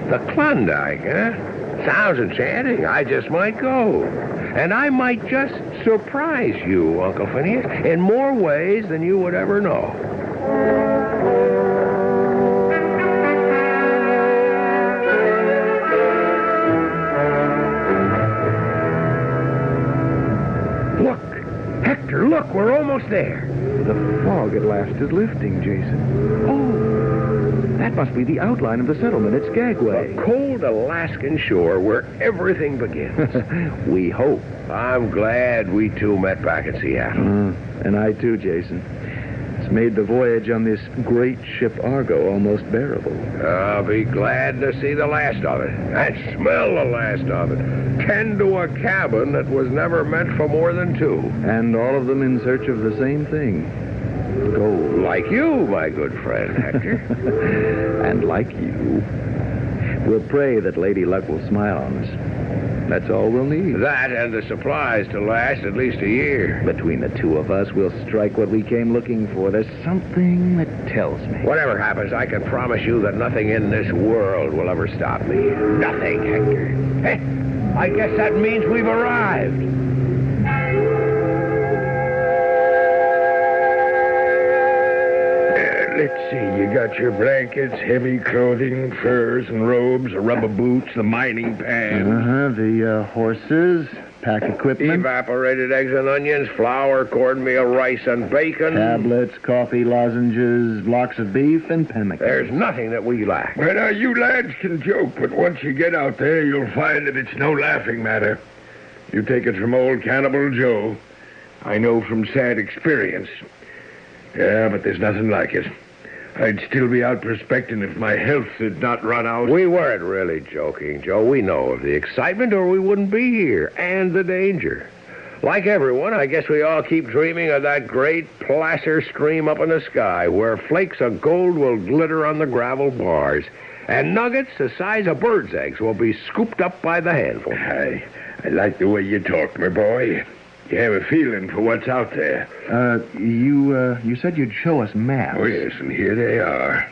The Klondike, huh? Sounds enchanting. I just might go. And I might just surprise you, Uncle Phineas, in more ways than you would ever know. Look, we're almost there. The fog at last is lifting, Jason. Oh, that must be the outline of the settlement at Skagway. A cold Alaskan shore where everything begins. We hope. I'm glad we two met back at Seattle. And I too, Jason. It's made the voyage on this great ship Argo almost bearable. I'll be glad to see the last of it. And smell the last of it. Tend to a cabin that was never meant for more than 2. And all of them in search of the same thing. Gold. Like you, my good friend, Hector. And like you. We'll pray that Lady Luck will smile on us. That's all we'll need. That and the supplies to last at least a year. Between the two of us, we'll strike what we came looking for. There's something that tells me. Whatever happens, I can promise you that nothing in this world will ever stop me. Nothing, Hector. Hey, I guess that means we've arrived. Let's see. You got your blankets, heavy clothing, furs and robes, the rubber boots, the mining pan. The horses, pack equipment. Evaporated eggs and onions, flour, cornmeal, rice, and bacon. Tablets, coffee, lozenges, blocks of beef, and pemmican. There's nothing that we lack. Well, now, you lads can joke, but once you get out there, you'll find that it's no laughing matter. You take it from old Cannibal Joe. I know from sad experience. Yeah, but there's nothing like it. I'd still be out prospecting if my health had not run out. We weren't really joking, Joe. We know of the excitement or we wouldn't be here, and the danger. Like everyone, I guess we all keep dreaming of that great placer stream up in the sky where flakes of gold will glitter on the gravel bars, and nuggets the size of birds' eggs will be scooped up by the handful. I like the way you talk, my boy. You have a feeling for what's out there. You said you'd show us maps. Oh, yes, and here they are.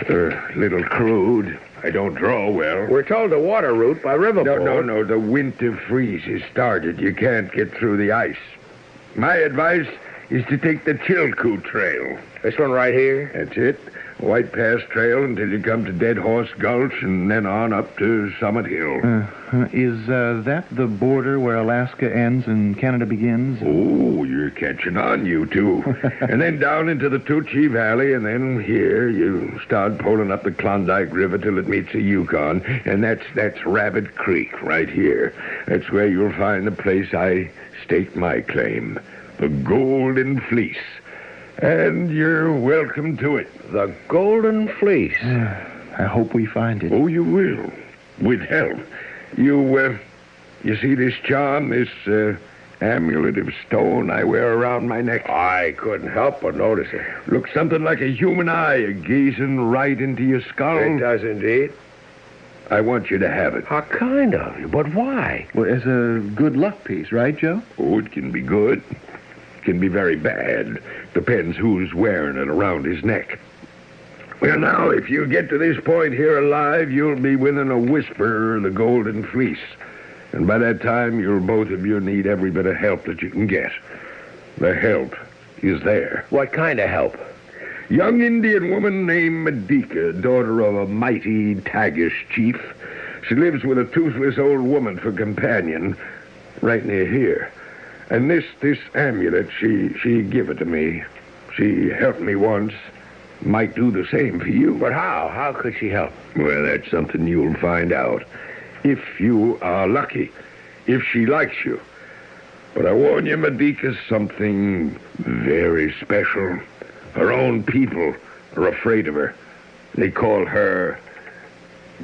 They're a little crude. I don't draw well. We're told to water route by riverboat. No. The winter freeze has started. You can't get through the ice. My advice is to take the Chilkoot Trail. This one right here? That's it. White Pass Trail until you come to Dead Horse Gulch and then on up to Summit Hill. Is that the border where Alaska ends and Canada begins? Oh, you're catching on, you two. And then down into the Tucci Valley, and then here you start pulling up the Klondike River till it meets the Yukon, and that's Rabbit Creek right here. That's where you'll find the place I stake my claim, the Golden Fleece. And you're welcome to it. The Golden Fleece. I hope we find it. Oh, you will. With help. You see this charm, this amulet of stone I wear around my neck? I couldn't help but notice it. Looks something like a human eye gazing right into your skull. It does indeed. I want you to have it. How kind of you, but why? Well, as a good luck piece, right, Joe? Oh, it can be good. Can be very bad. Depends who's wearing it around his neck. Well, now, if you get to this point here alive, you'll be within a whisper of the Golden Fleece. And by that time, you'll both of you need every bit of help that you can get. The help is there. What kind of help? Young Indian woman named Medica, daughter of a mighty Tagish chief. She lives with a toothless old woman for companion, right near here. And this amulet, she give it to me. She helped me once. Might do the same for you. But how? How could she help? Well, that's something you'll find out. If you are lucky. If she likes you. But I warn you, Medica's something very special. Her own people are afraid of her. They call her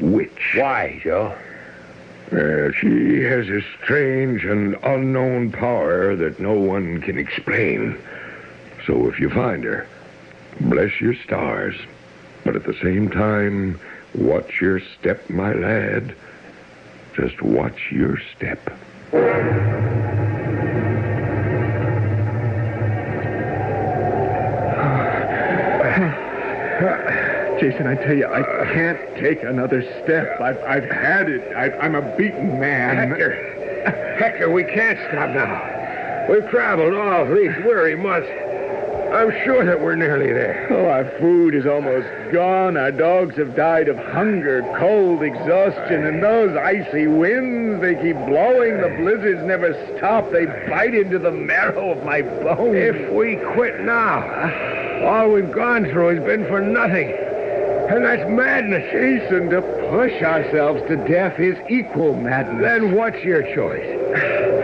Witch. Why, Joe? She has a strange and unknown power that no one can explain. So if you find her, bless your stars. But at the same time, watch your step, my lad. Just watch your step. Jason, I tell you, I can't take another step. I've had it. I'm a beaten man. Hector, we can't stop now. We've traveled all these weary months. I'm sure that we're nearly there. Oh, our food is almost gone. Our dogs have died of hunger, cold, exhaustion, and those icy winds, they keep blowing. The blizzards never stop. They bite into the marrow of my bones. If we quit now, all we've gone through has been for nothing. And that's madness. Jason, to push ourselves to death is equal madness. Then what's your choice?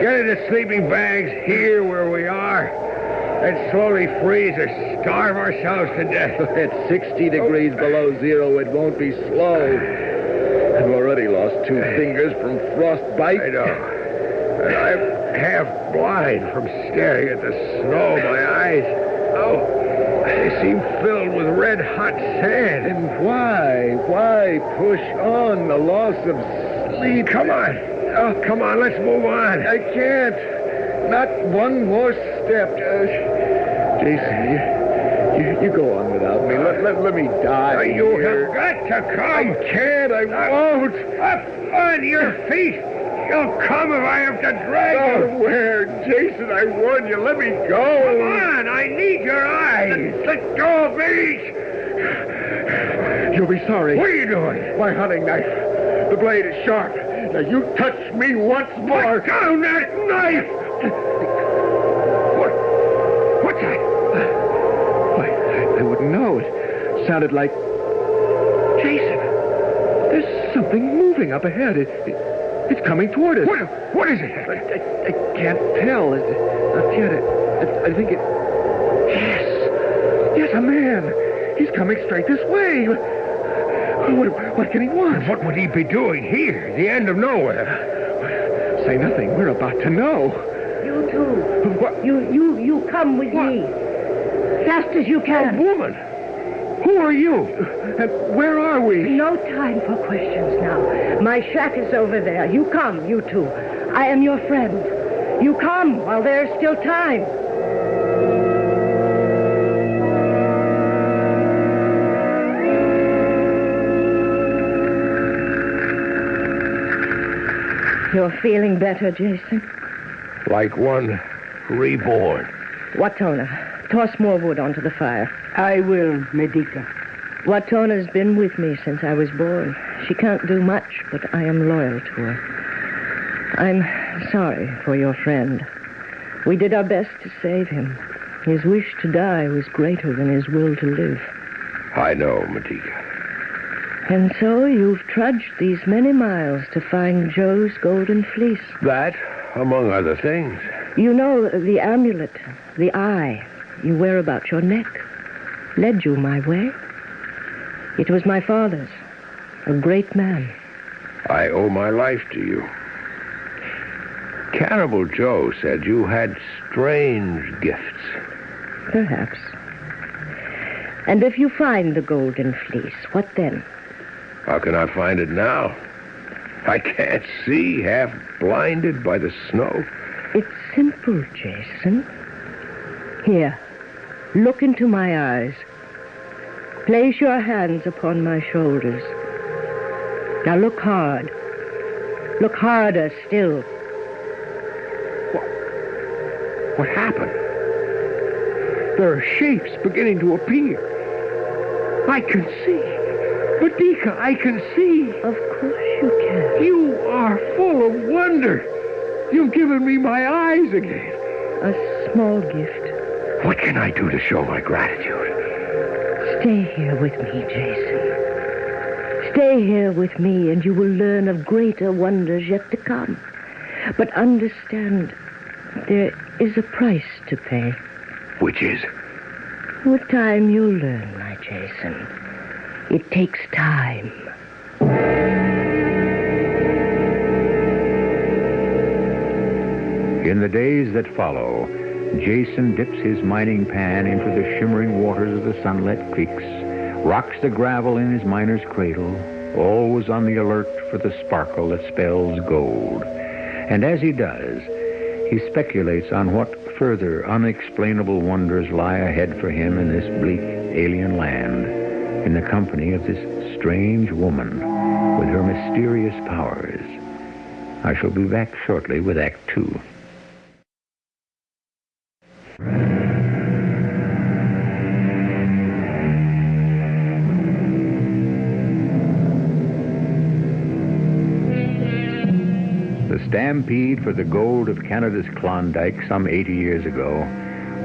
Get into sleeping bags here where we are and slowly freeze or starve ourselves to death. At 60 degrees below zero, it won't be slow. I've already lost 2 fingers from frostbite. I know. And I'm half blind from staring at the snow. My eyes, they seem filled with red-hot sand. And why? Why push on the loss of sleep? Come on. Oh, come on, let's move on. I can't. Not one more step. Jason, you go on without me. Let me die. You have got to come. I can't. I won't. Up on your feet. You'll come if I have to drag you. Where? Jason, I warn you. Let me go. Come on. I need your eyes. Let go of me. You'll be sorry. What are you doing? My hunting knife. The blade is sharp. Now, you touch me once more. Put down that knife! What's that? Why, I wouldn't know. It sounded like... Jason, there's something moving up ahead. It's coming toward us. What is it? I can't tell. Not yet. I think it... Yes, a man. He's coming straight this way. What can he want? What would he be doing here, the end of nowhere? Say nothing. We're about to know. You too. What? You come with me. Fast as you can. A woman? Who are you? And where are we? No time for questions now. My shack is over there. You come, you two. I am your friend. You come while there is still time. You're feeling better, Jason? Like one reborn. Watona, toss more wood onto the fire. I will, Medica. Watona's been with me since I was born. She can't do much, but I am loyal to her. I'm sorry for your friend. We did our best to save him. His wish to die was greater than his will to live. I know, Medica. And so you've trudged these many miles to find Joe's golden fleece. That, among other things. You know, the amulet, the eye you wear about your neck, led you my way. It was my father's, a great man. I owe my life to you. Cannibal Joe said you had strange gifts. Perhaps. And if you find the golden fleece, what then? How can I find it now? I can't see, half blinded by the snow. It's simple, Jason. Here, look into my eyes. Place your hands upon my shoulders. Now look hard. Look harder still. What happened? There are shapes beginning to appear. I can see. Medica, I can see. Of course you can. You are full of wonder. You've given me my eyes again. A small gift. What can I do to show my gratitude? Stay here with me, Jason. Stay here with me, and you will learn of greater wonders yet to come. But understand, there is a price to pay. Which is? With time, you'll learn, my Jason. It takes time. In the days that follow, Jason dips his mining pan into the shimmering waters of the sunlit creeks, rocks the gravel in his miner's cradle, always on the alert for the sparkle that spells gold. And as he does, he speculates on what further unexplainable wonders lie ahead for him in this bleak alien land, in the company of this strange woman with her mysterious powers. I shall be back shortly with Act 2. The stampede for the gold of Canada's Klondike some 80 years ago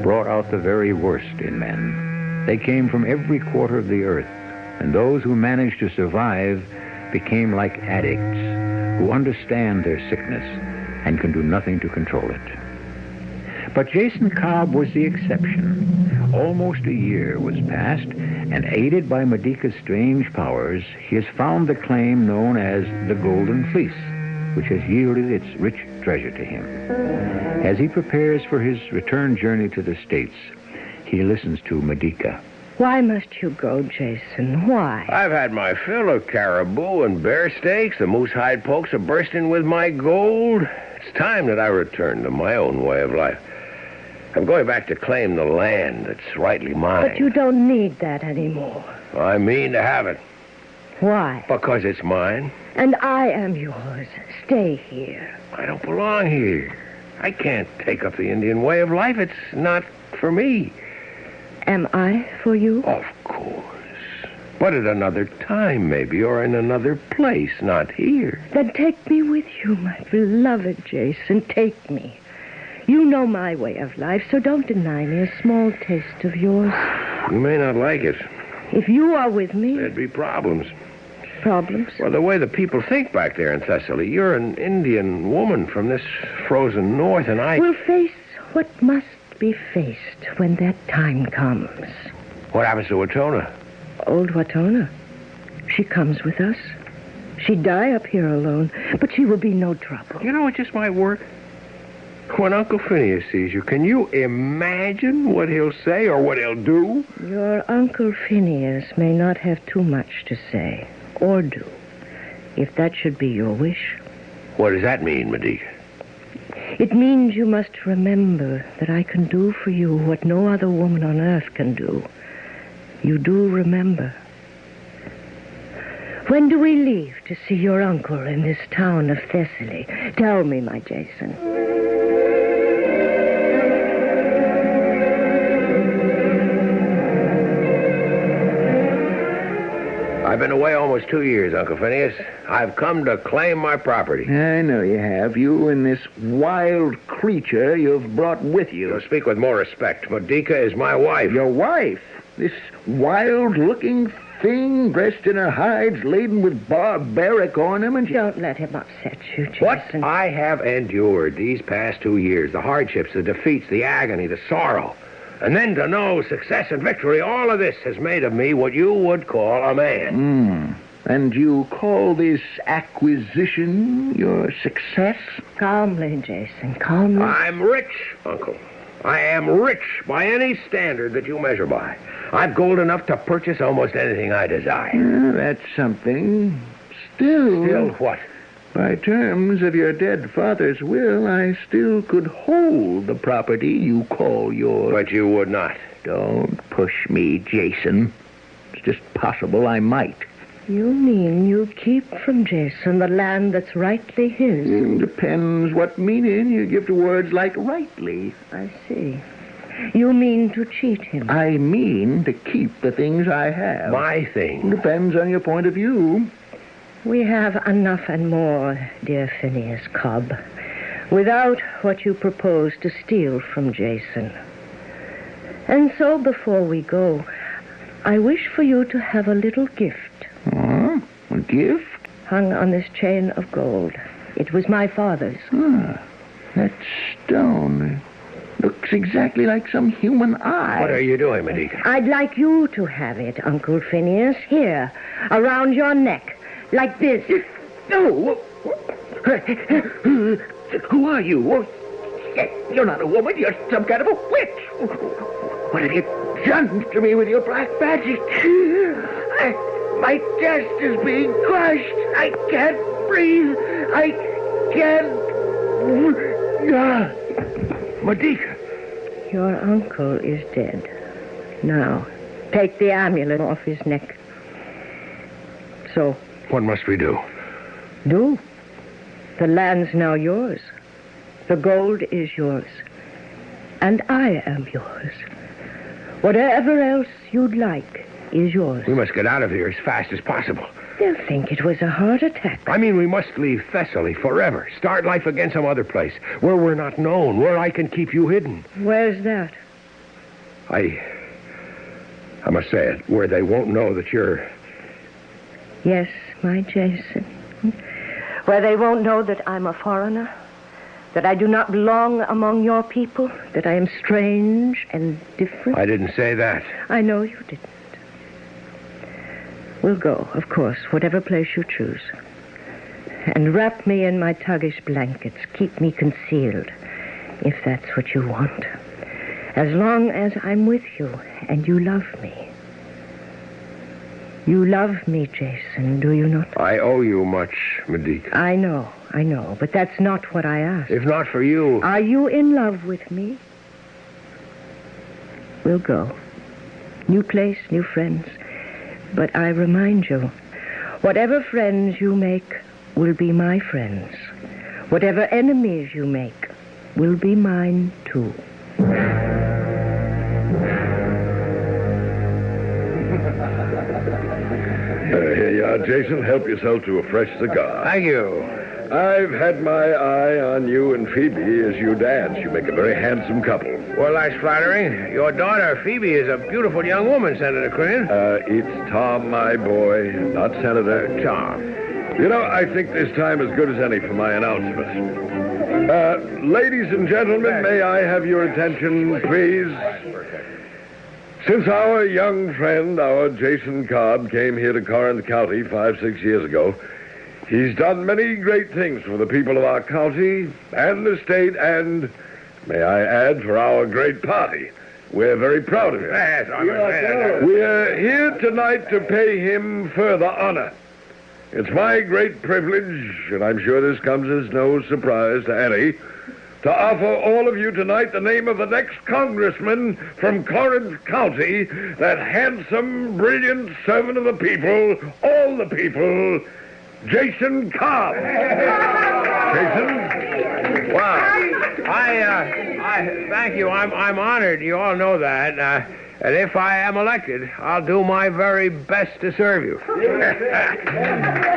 brought out the very worst in men. They came from every quarter of the earth, and those who managed to survive became like addicts who understand their sickness and can do nothing to control it. But Jason Cobb was the exception. Almost a year was past, and aided by Medica's strange powers, he has found the claim known as the Golden Fleece, which has yielded its rich treasure to him. As he prepares for his return journey to the States, he listens to Medica. Why must you go, Jason? Why? I've had my fill of caribou and bear steaks. The moose hide pokes are bursting with my gold. It's time that I return to my own way of life. I'm going back to claim the land that's rightly mine. But you don't need that anymore. I mean to have it. Why? Because it's mine. And I am yours. Stay here. I don't belong here. I can't take up the Indian way of life. It's not for me. Am I for you? Of course. But at another time, maybe, or in another place, not here. Then take me with you, my beloved Jason. Take me. You know my way of life, so don't deny me a small taste of yours. You may not like it. If you are with me... There'd be problems. Problems? Well, the way the people think back there in Thessaly. You're an Indian woman from this frozen north, and I... We'll face what must be faced when that time comes. What happens to Watona? Old Watona. She comes with us. She'd die up here alone, but she will be no trouble. You know, it just might work. When Uncle Phineas sees you, can you imagine what he'll say or what he'll do? Your Uncle Phineas may not have too much to say or do, if that should be your wish. What does that mean, Medica? It means you must remember that I can do for you what no other woman on earth can do. You do remember. When do we leave to see your uncle in this town of Thessaly? Tell me, my Jason. I've been away almost 2 years, Uncle Phineas. I've come to claim my property. I know you have. You and this wild creature you've brought with you. You'll speak with more respect. Medica is my wife. Your wife? This wild-looking thing dressed in her hides laden with barbaric ornaments? Don't let him upset you, Jason. What I have endured these past 2 years, the hardships, the defeats, the agony, the sorrow, and then to know success and victory, all of this has made of me what you would call a man. And you call this acquisition your success? Calmly, Jason, calmly. I'm rich, Uncle. I am rich by any standard that you measure by. I've gold enough to purchase almost anything I desire. That's something. Still... Still what? By terms of your dead father's will, I still could hold the property you call yours. But you would not. Don't push me, Jason. It's just possible I might. You mean you keep from Jason the land that's rightly his? Depends what meaning you give to words like rightly. I see. You mean to cheat him? I mean to keep the things I have. My thing. Depends on your point of view. We have enough and more, dear Phineas Cobb, without what you propose to steal from Jason. And so before we go, I wish for you to have a little gift. A gift? Hung on this chain of gold. It was my father's. That stone looks exactly like some human eye. What are you doing, Medica? I'd like you to have it, Uncle Phineas, here, around your neck, like this. No. Who are you? You're not a woman. You're some kind of a witch. What have you done to me with your black magic? My chest is being crushed. I can't breathe. I can't... Medica. Your uncle is dead. Now, take the amulet off his neck. So... What must we do? Do? The land's now yours. The gold is yours. And I am yours. Whatever else you'd like is yours. We must get out of here as fast as possible. They'll think it was a heart attack. I mean, we must leave Thessaly forever. Start life again some other place, where we're not known, where I can keep you hidden. Where's that? I must say it, where they won't know that you're... Yes, my Jason. Where they won't know that I'm a foreigner, that I do not belong among your people, that I am strange and different. I didn't say that. I know you didn't. We'll go, of course, whatever place you choose. And wrap me in my tuggish blankets. Keep me concealed, if that's what you want. As long as I'm with you and you love me. You love me, Jason, do you not? I owe you much, Medica. I know, but that's not what I asked. If not for you... Are you in love with me? We'll go. New place, new friends. But I remind you, whatever friends you make will be my friends. Whatever enemies you make will be mine, too. Jason, help yourself to a fresh cigar. Thank you. I've had my eye on you and Phoebe as you dance. You make a very handsome couple. Well, that's flattering. Your daughter, Phoebe, is a beautiful young woman, Senator Crane. It's Tom, my boy, not Senator. Tom. You know, I think this time as good as any for my announcement. Ladies and gentlemen, may I have your attention, please? Since our young friend, our Jason Cobb, came here to Corinth County 5-6 years ago, he's done many great things for the people of our county and the state and, may I add, for our great party. We're very proud of him. We're here tonight to pay him further honor. It's my great privilege, and I'm sure this comes as no surprise to any, to offer all of you tonight the name of the next congressman from Corinth County, that handsome, brilliant servant of the people, all the people, Jason Cobb. Jason? Wow. I thank you. I'm honored. You all know that. And if I am elected, I'll do my very best to serve you.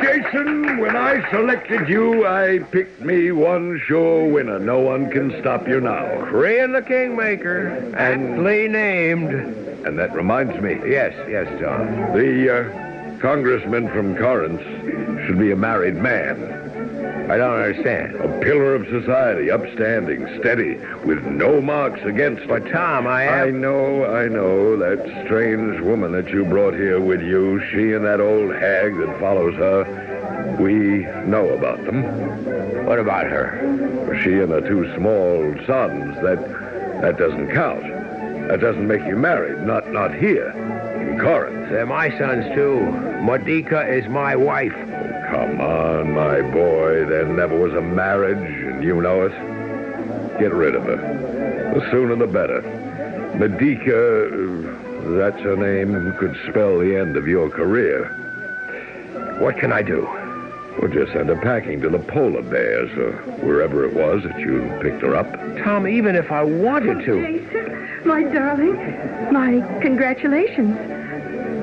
Jason, when I selected you, I picked me one sure winner. No one can stop you now. Crane the Kingmaker, aptly named. And that reminds me. Yes, John. The congressman from Corinth should be a married man. I don't understand. A pillar of society, upstanding, steady, with no marks against. But, Tom, I know. That strange woman that you brought here with you, she and that old hag that follows her, we know about them. What about her? She and her two small sons, that doesn't count. That doesn't make you married. Not here, in Corinth. They're my sons, too. Modica is my wife. Come on, my boy. There never was a marriage, and you know it. Get rid of her. The sooner the better. Medica, that's her name, could spell the end of your career. What can I do? Well, just send her packing to the polar bears, or wherever it was that you picked her up. Tom, even if I wanted to. Jason, my darling, my congratulations.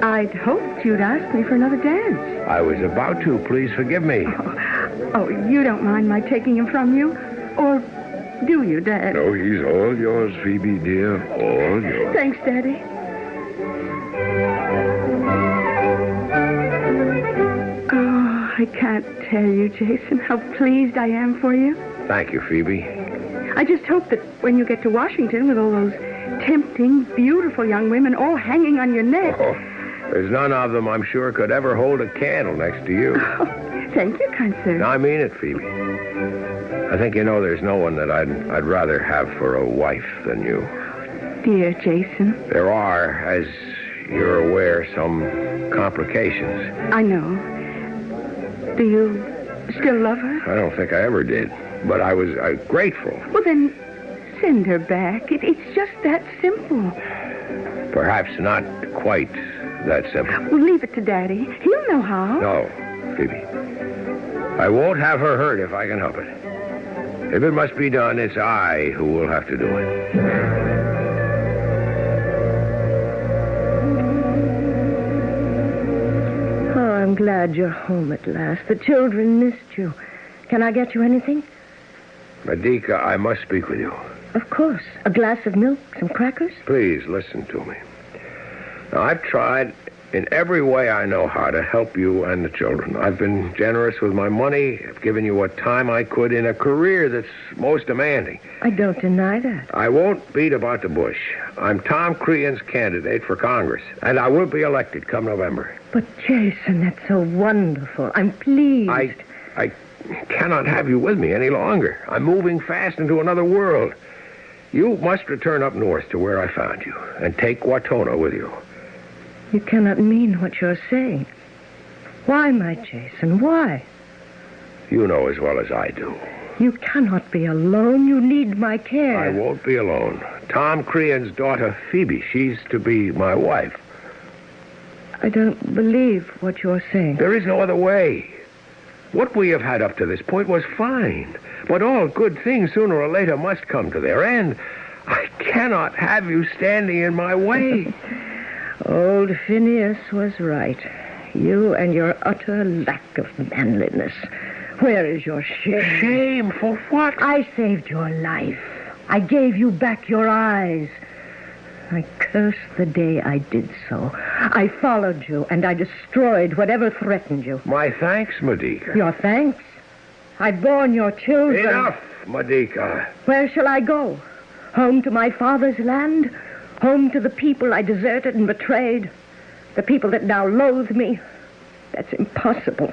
I'd hoped you'd ask me for another dance. I was about to. Please forgive me. Oh, you don't mind my taking him from you? Or do you, Dad? No, he's all yours, Phoebe, dear. All yours. Thanks, Daddy. Oh, I can't tell you, Jason, how pleased I am for you. Thank you, Phoebe. I just hope that when you get to Washington with all those tempting, beautiful young women all hanging on your neck... Oh. There's none of them, I'm sure, could ever hold a candle next to you. Oh, thank you, kind sir. No, I mean it, Phoebe. I think you know there's no one that I'd rather have for a wife than you. Dear Jason. There are, as you're aware, some complications. I know. Do you still love her? I don't think I ever did, but I was grateful. Well, then, send her back. It's just that simple. Perhaps not quite that simple. Well, leave it to Daddy. He'll know how. No, Phoebe. I won't have her hurt if I can help it. If it must be done, it's I who will have to do it. Oh, I'm glad you're home at last. The children missed you. Can I get you anything? Medica, I must speak with you. Of course. A glass of milk, some crackers? Please, listen to me. Now, I've tried in every way I know how to help you and the children. I've been generous with my money. I've given you what time I could in a career that's most demanding. I don't deny that. I won't beat about the bush. I'm Tom Crean's candidate for Congress, and I will be elected come November. But, Jason, that's so wonderful. I'm pleased. I cannot have you with me any longer. I'm moving fast into another world. You must return up north to where I found you and take Watona with you. You cannot mean what you're saying. Why, my Jason, why? You know as well as I do. You cannot be alone. You need my care. I won't be alone. Tom Crean's daughter, Phoebe, she's to be my wife. I don't believe what you're saying. There is no other way. What we have had up to this point was fine. But all good things sooner or later must come to their end. I cannot have you standing in my way. Old Phineas was right. You and your utter lack of manliness. Where is your shame? Shame for what? I saved your life. I gave you back your eyes. I curse the day I did so. I followed you, and I destroyed whatever threatened you. My thanks, Medica. Your thanks? I've borne your children. Enough, Medica. Where shall I go? Home to my father's land? Home to the people I deserted and betrayed? The people that now loathe me? That's impossible.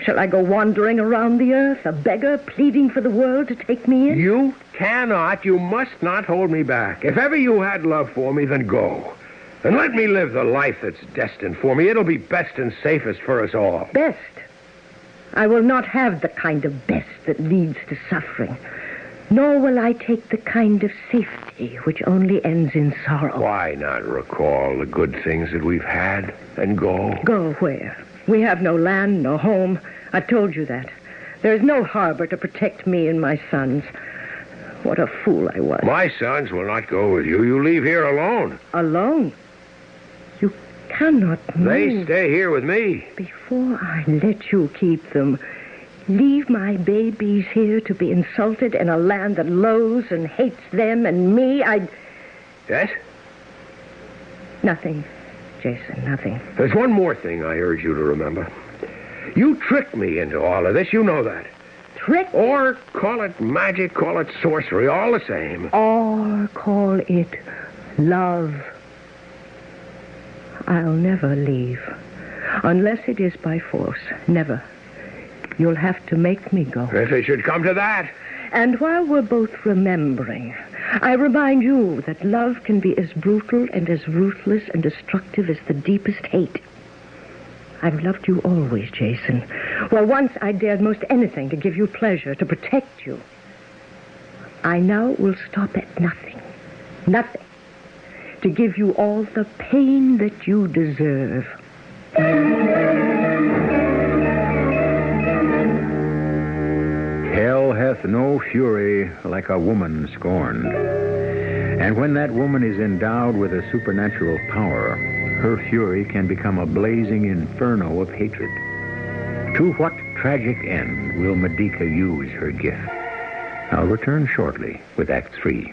Shall I go wandering around the earth, a beggar pleading for the world to take me in? You cannot, you must not hold me back. If ever you had love for me, then go. And let me live the life that's destined for me. It'll be best and safest for us all. Best? I will not have the kind of best that leads to suffering. Nor will I take the kind of safety which only ends in sorrow. Why not recall the good things that we've had and go? Go where? We have no land, no home. I've told you that. There is no harbor to protect me and my sons. What a fool I was. My sons will not go with you. You leave here alone. Alone? You cannot move. They stay here with me. Before I let you keep them, leave my babies here to be insulted in a land that loathes and hates them and me, Yes? Nothing, Jason, nothing. There's one more thing I urge you to remember. You tricked me into all of this. You know that. Trick? Or call it magic, call it sorcery, all the same. Or call it love. I'll never leave. Unless it is by force. Never. You'll have to make me go. If it should come to that. And while we're both remembering, I remind you that love can be as brutal and as ruthless and destructive as the deepest hate. I've loved you always, Jason. Well, once I dared most anything to give you pleasure, to protect you. I now will stop at nothing. Nothing. To give you all the pain that you deserve. Hell hath no fury like a woman scorned. And when that woman is endowed with a supernatural power, her fury can become a blazing inferno of hatred. To what tragic end will Medica use her gift? I'll return shortly with Act 3.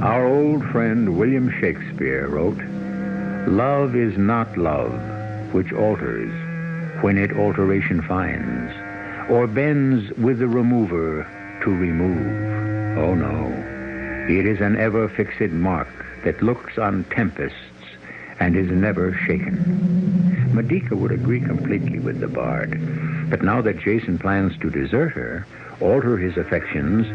Our old friend William Shakespeare wrote, "Love is not love, which alters when it alteration finds, or bends with the remover to remove. Oh no, it is an ever-fixed mark that looks on tempests and is never shaken." Medica would agree completely with the bard, but now that Jason plans to desert her, alter his affections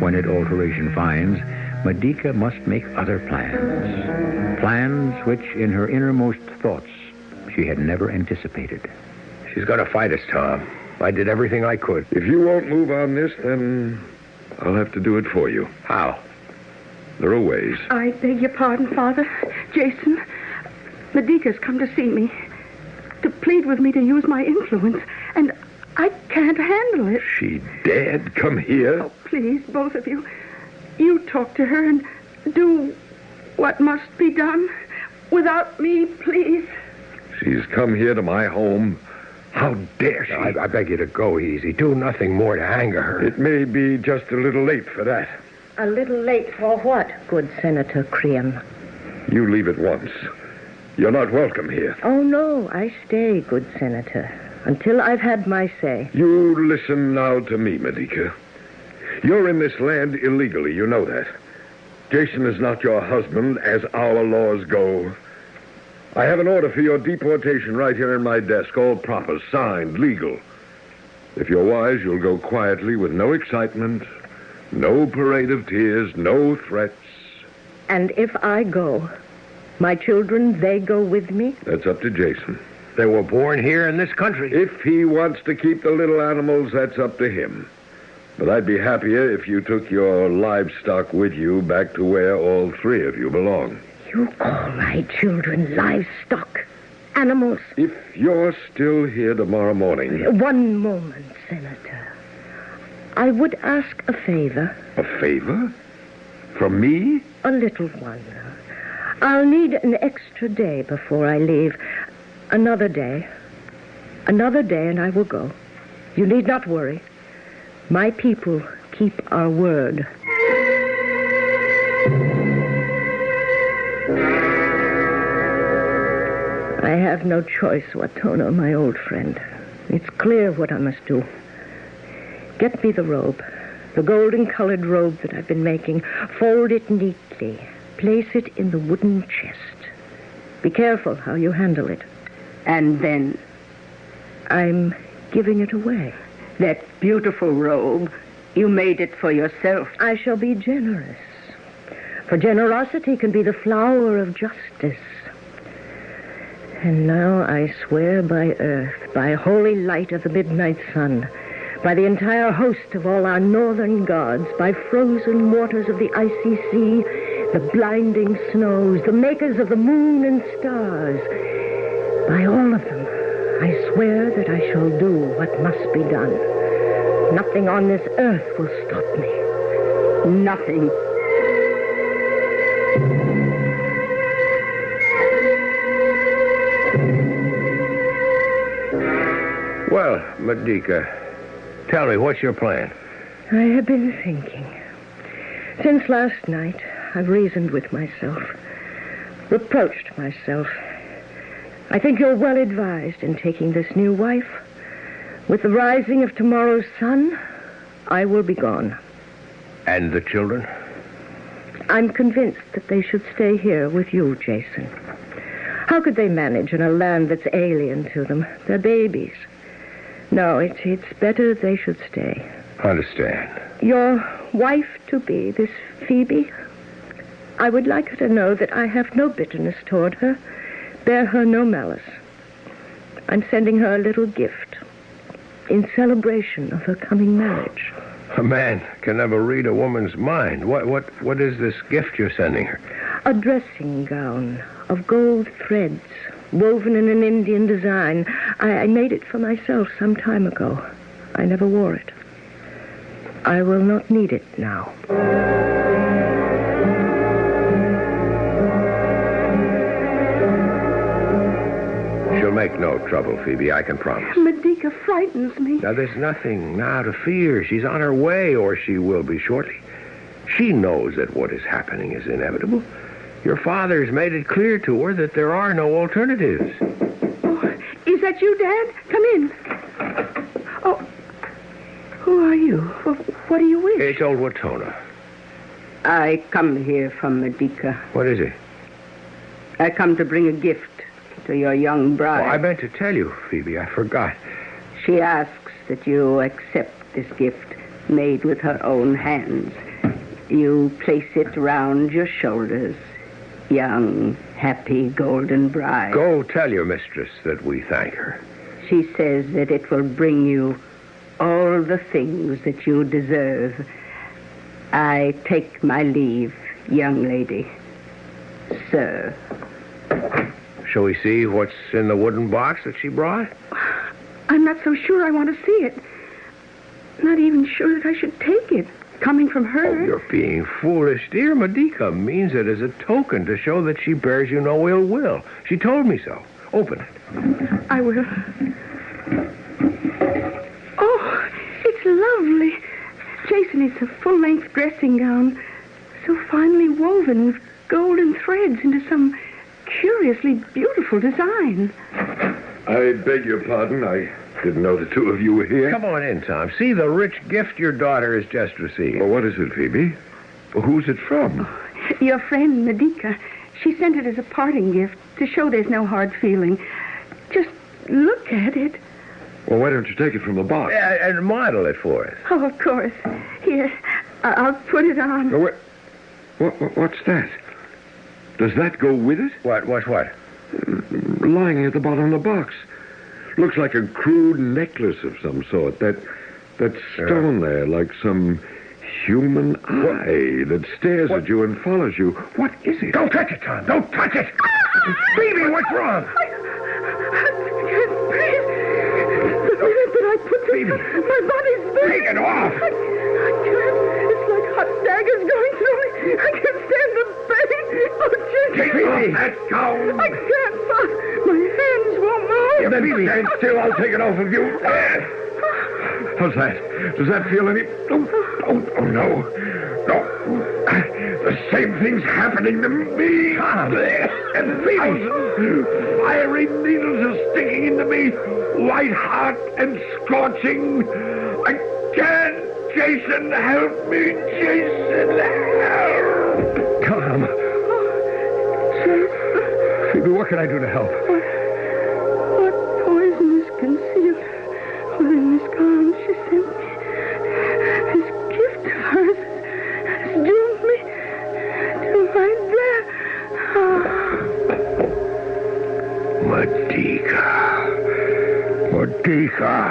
when it alteration finds, Medica must make other plans. Plans which, in her innermost thoughts, she had never anticipated. She's going to fight us, Tom. I did everything I could. If you won't move on this, then I'll have to do it for you. How? There are ways. I beg your pardon, Father. Jason, Medica's come to see me, to plead with me to use my influence, and I can't handle it. She dared come here? Oh, please, both of you. You talk to her and do what must be done. Without me, please. She's come here to my home. How dare she? I beg you to go easy. Do nothing more to anger her. It may be just a little late for that. A little late for what, good Senator Cream? You leave at once. You're not welcome here. Oh, no, I stay, good Senator, until I've had my say. You listen now to me, Medica. You're in this land illegally, you know that. Jason is not your husband, as our laws go. I have an order for your deportation right here in my desk, all proper, signed, legal. If you're wise, you'll go quietly with no excitement, no parade of tears, no threats. And if I go, my children, they go with me? That's up to Jason. They were born here in this country. If he wants to keep the little animals, that's up to him. But I'd be happier if you took your livestock with you back to where all three of you belong. You call my children livestock? animals. If you're still here tomorrow morning... One moment, Senator. I would ask a favor. A favor? From me? A little one. I'll need an extra day before I leave. Another day. Another day, and I will go. You need not worry. My people keep our word. I have no choice, Watona, my old friend. It's clear what I must do. Get me the robe, the golden-colored robe that I've been making. Fold it neatly. Place it in the wooden chest. Be careful how you handle it. And then? I'm giving it away. That beautiful robe, you made it for yourself. I shall be generous. For generosity can be the flower of justice. And now I swear by earth, by holy light of the midnight sun, by the entire host of all our northern gods, by frozen waters of the icy sea, the blinding snows, the makers of the moon and stars, by all of them, I swear that I shall do what must be done. Nothing on this earth will stop me. Nothing. Well, Medica, tell me, what's your plan? I have been thinking. Since last night, I've reasoned with myself, reproached myself. I think you're well advised in taking this new wife. With the rising of tomorrow's sun, I will be gone. And the children? I'm convinced that they should stay here with you, Jason. How could they manage in a land that's alien to them? They're babies. No, it's better they should stay. Understand. Your wife-to-be, this Phoebe, I would like her to know that I have no bitterness toward her, bear her no malice. I'm sending her a little gift in celebration of her coming marriage. A man can never read a woman's mind. What is this gift you're sending her? A dressing gown of gold threads, woven in an Indian design. I made it for myself some time ago. I never wore it. I will not need it now. She'll make no trouble, Phoebe, I can promise. Medica frightens me. Now, there's nothing now to fear. She's on her way, or she will be shortly. She knows that what is happening is inevitable. Your father's made it clear to her that there are no alternatives. Oh, is that you, Dad? Come in. Oh, who are you? What do you wish? It's old Watona. I come here from Medica. What is it? I come to bring a gift to your young bride. Oh, I meant to tell you, Phoebe. I forgot. She asks that you accept this gift made with her own hands. You place it round your shoulders. Young, happy, golden bride. Go tell your mistress that we thank her. She says that it will bring you all the things that you deserve. I take my leave, young lady. Sir. Shall we see what's in the wooden box that she brought? I'm not so sure I want to see it. Not even sure that I should take it. Coming from her. Oh, you're being foolish, dear. Medica means it as a token to show that she bears you no ill will. She told me so. Open it. I will. Oh, it's lovely. Jason, it's a full-length dressing gown, so finely woven with golden threads into some curiously beautiful design. I beg your pardon. I didn't know the two of you were here. Come on in, Tom. See the rich gift your daughter has just received. Well, what is it, Phoebe? Well, who's it from? Oh, your friend, Medica. She sent it as a parting gift to show there's no hard feeling. Just look at it. Well, why don't you take it from the box? And model it for us. Oh, of course. Here, I'll put it on. Oh, what's that? Does that go with it? What? Lying at the bottom of the box. Looks like a crude necklace of some sort. That stone there, like some human eye that stares at you and follows you. What is it? Don't touch it, Tom. Don't touch it. Phoebe, what's wrong? baby. My body's burning. Take it off. I can't. It's like hot daggers going through me. I can't stand the pain. Oh, Jesus. Take off that gown. I can't, Father. My hands won't move. If you stand still, I'll take it off of you. How's that? Does that feel any... Oh, no. No. The same thing's happening to me. And thousands fiery needles are sticking into me, white hot and scorching. I can't. Jason, help me. Jason, help. Come. Phoebe, what can I do to help? What poison is concealed within this gown she sent me? This gift of hers has doomed me to my death. Medica.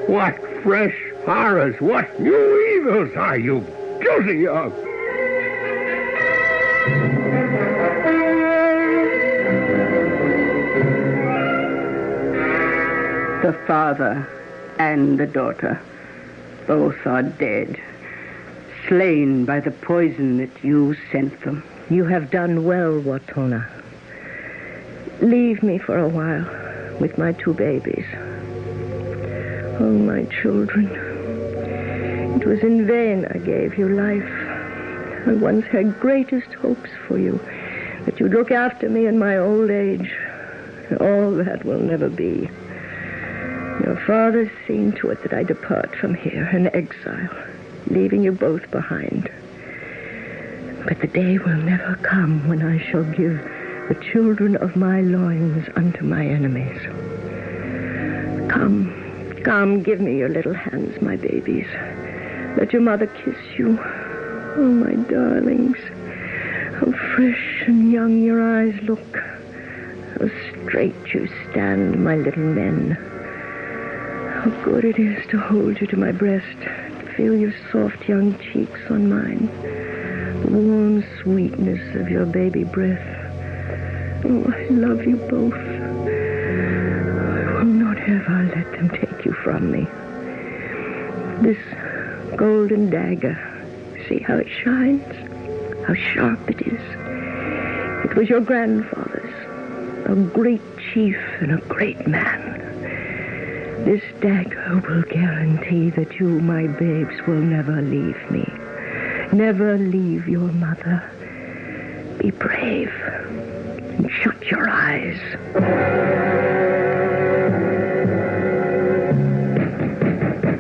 What fresh horrors, what new evils are you guilty of? The father and the daughter, both are dead, slain by the poison that you sent them. You have done well, Watona. Leave me for a while with my 2 babies. Oh, my children. It was in vain I gave you life. I once had greatest hopes for you, that you'd look after me in my old age. All that will never be. Your father's seen to it that I depart from here in exile, leaving you both behind. But the day will never come when I shall give the children of my loins unto my enemies. Come, give me your little hands, my babies. Let your mother kiss you. Oh, my darlings. How fresh and young your eyes look. How straight you stand, my little men. How good it is to hold you to my breast, to feel your soft young cheeks on mine, the warm sweetness of your baby breath. Oh, I love you both. I will not ever let them take you from me. This golden dagger, see how it shines? How sharp it is. It was your grandfather's, a great chief and a great man. This dagger will guarantee that you, my babes, will never leave me. Never leave your mother. Be brave and shut your eyes.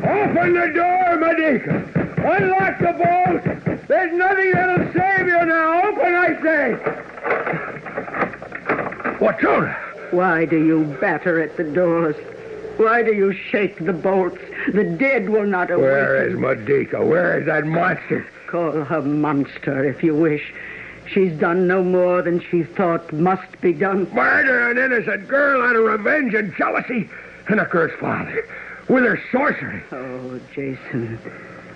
Open the door, Medica. Unlock the bolt. There's nothing that'll save you now. Open, I say. What's on? Why do you batter at the doors? Why do you shake the bolts? The dead will not awaken. Where is Medica? Where is that monster? Call her monster if you wish. She's done no more than she thought must be done. Murder an innocent girl out of revenge and jealousy, and a cursed father with her sorcery. Oh, Jason,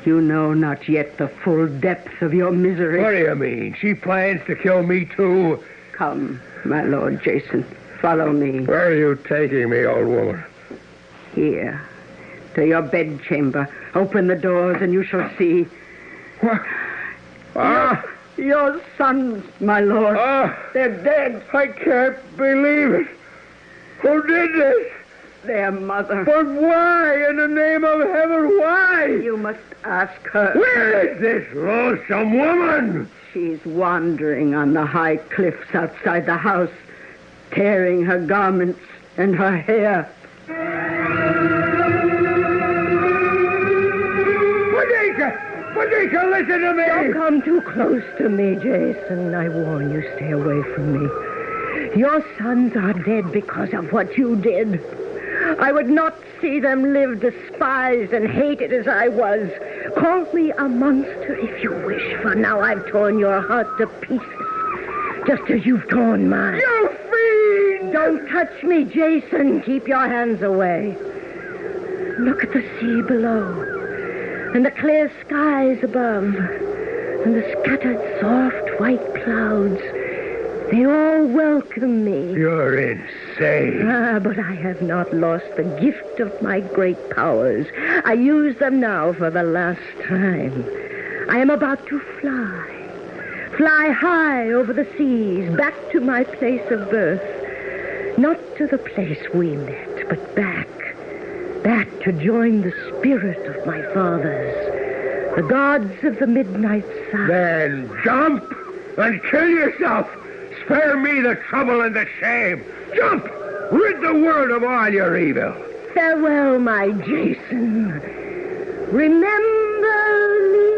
you know not yet the full depth of your misery. What do you mean? She plans to kill me, too? Come, my Lord Jason, follow me. Where are you taking me, old woman? Here, to your bedchamber. Open the doors and you shall see. What? Your sons, my lord. They're dead. I can't believe it. Who did this? Their mother. But why, in the name of heaven, why? You must ask her. Where is this loathsome woman? She's wandering on the high cliffs outside the house, tearing her garments and her hair. Medica, listen to me! Don't come too close to me, Jason. I warn you, stay away from me. Your sons are dead because of what you did. I would not see them live despised and hated as I was. Call me a monster if you wish, for now I've torn your heart to pieces, just as you've torn mine. You fiend! Don't touch me, Jason. Keep your hands away. Look at the sea below, and the clear skies above, and the scattered soft white clouds. They all welcome me. You're insane. But I have not lost the gift of my great powers. I use them now for the last time. I am about to fly. Fly high over the seas, back to my place of birth. Not to the place we met, but back to join the spirit of my fathers, the gods of the midnight sun. Then jump and kill yourself. Spare me the trouble and the shame. Jump! Rid the world of all your evil. Farewell, my Jason. Remember me.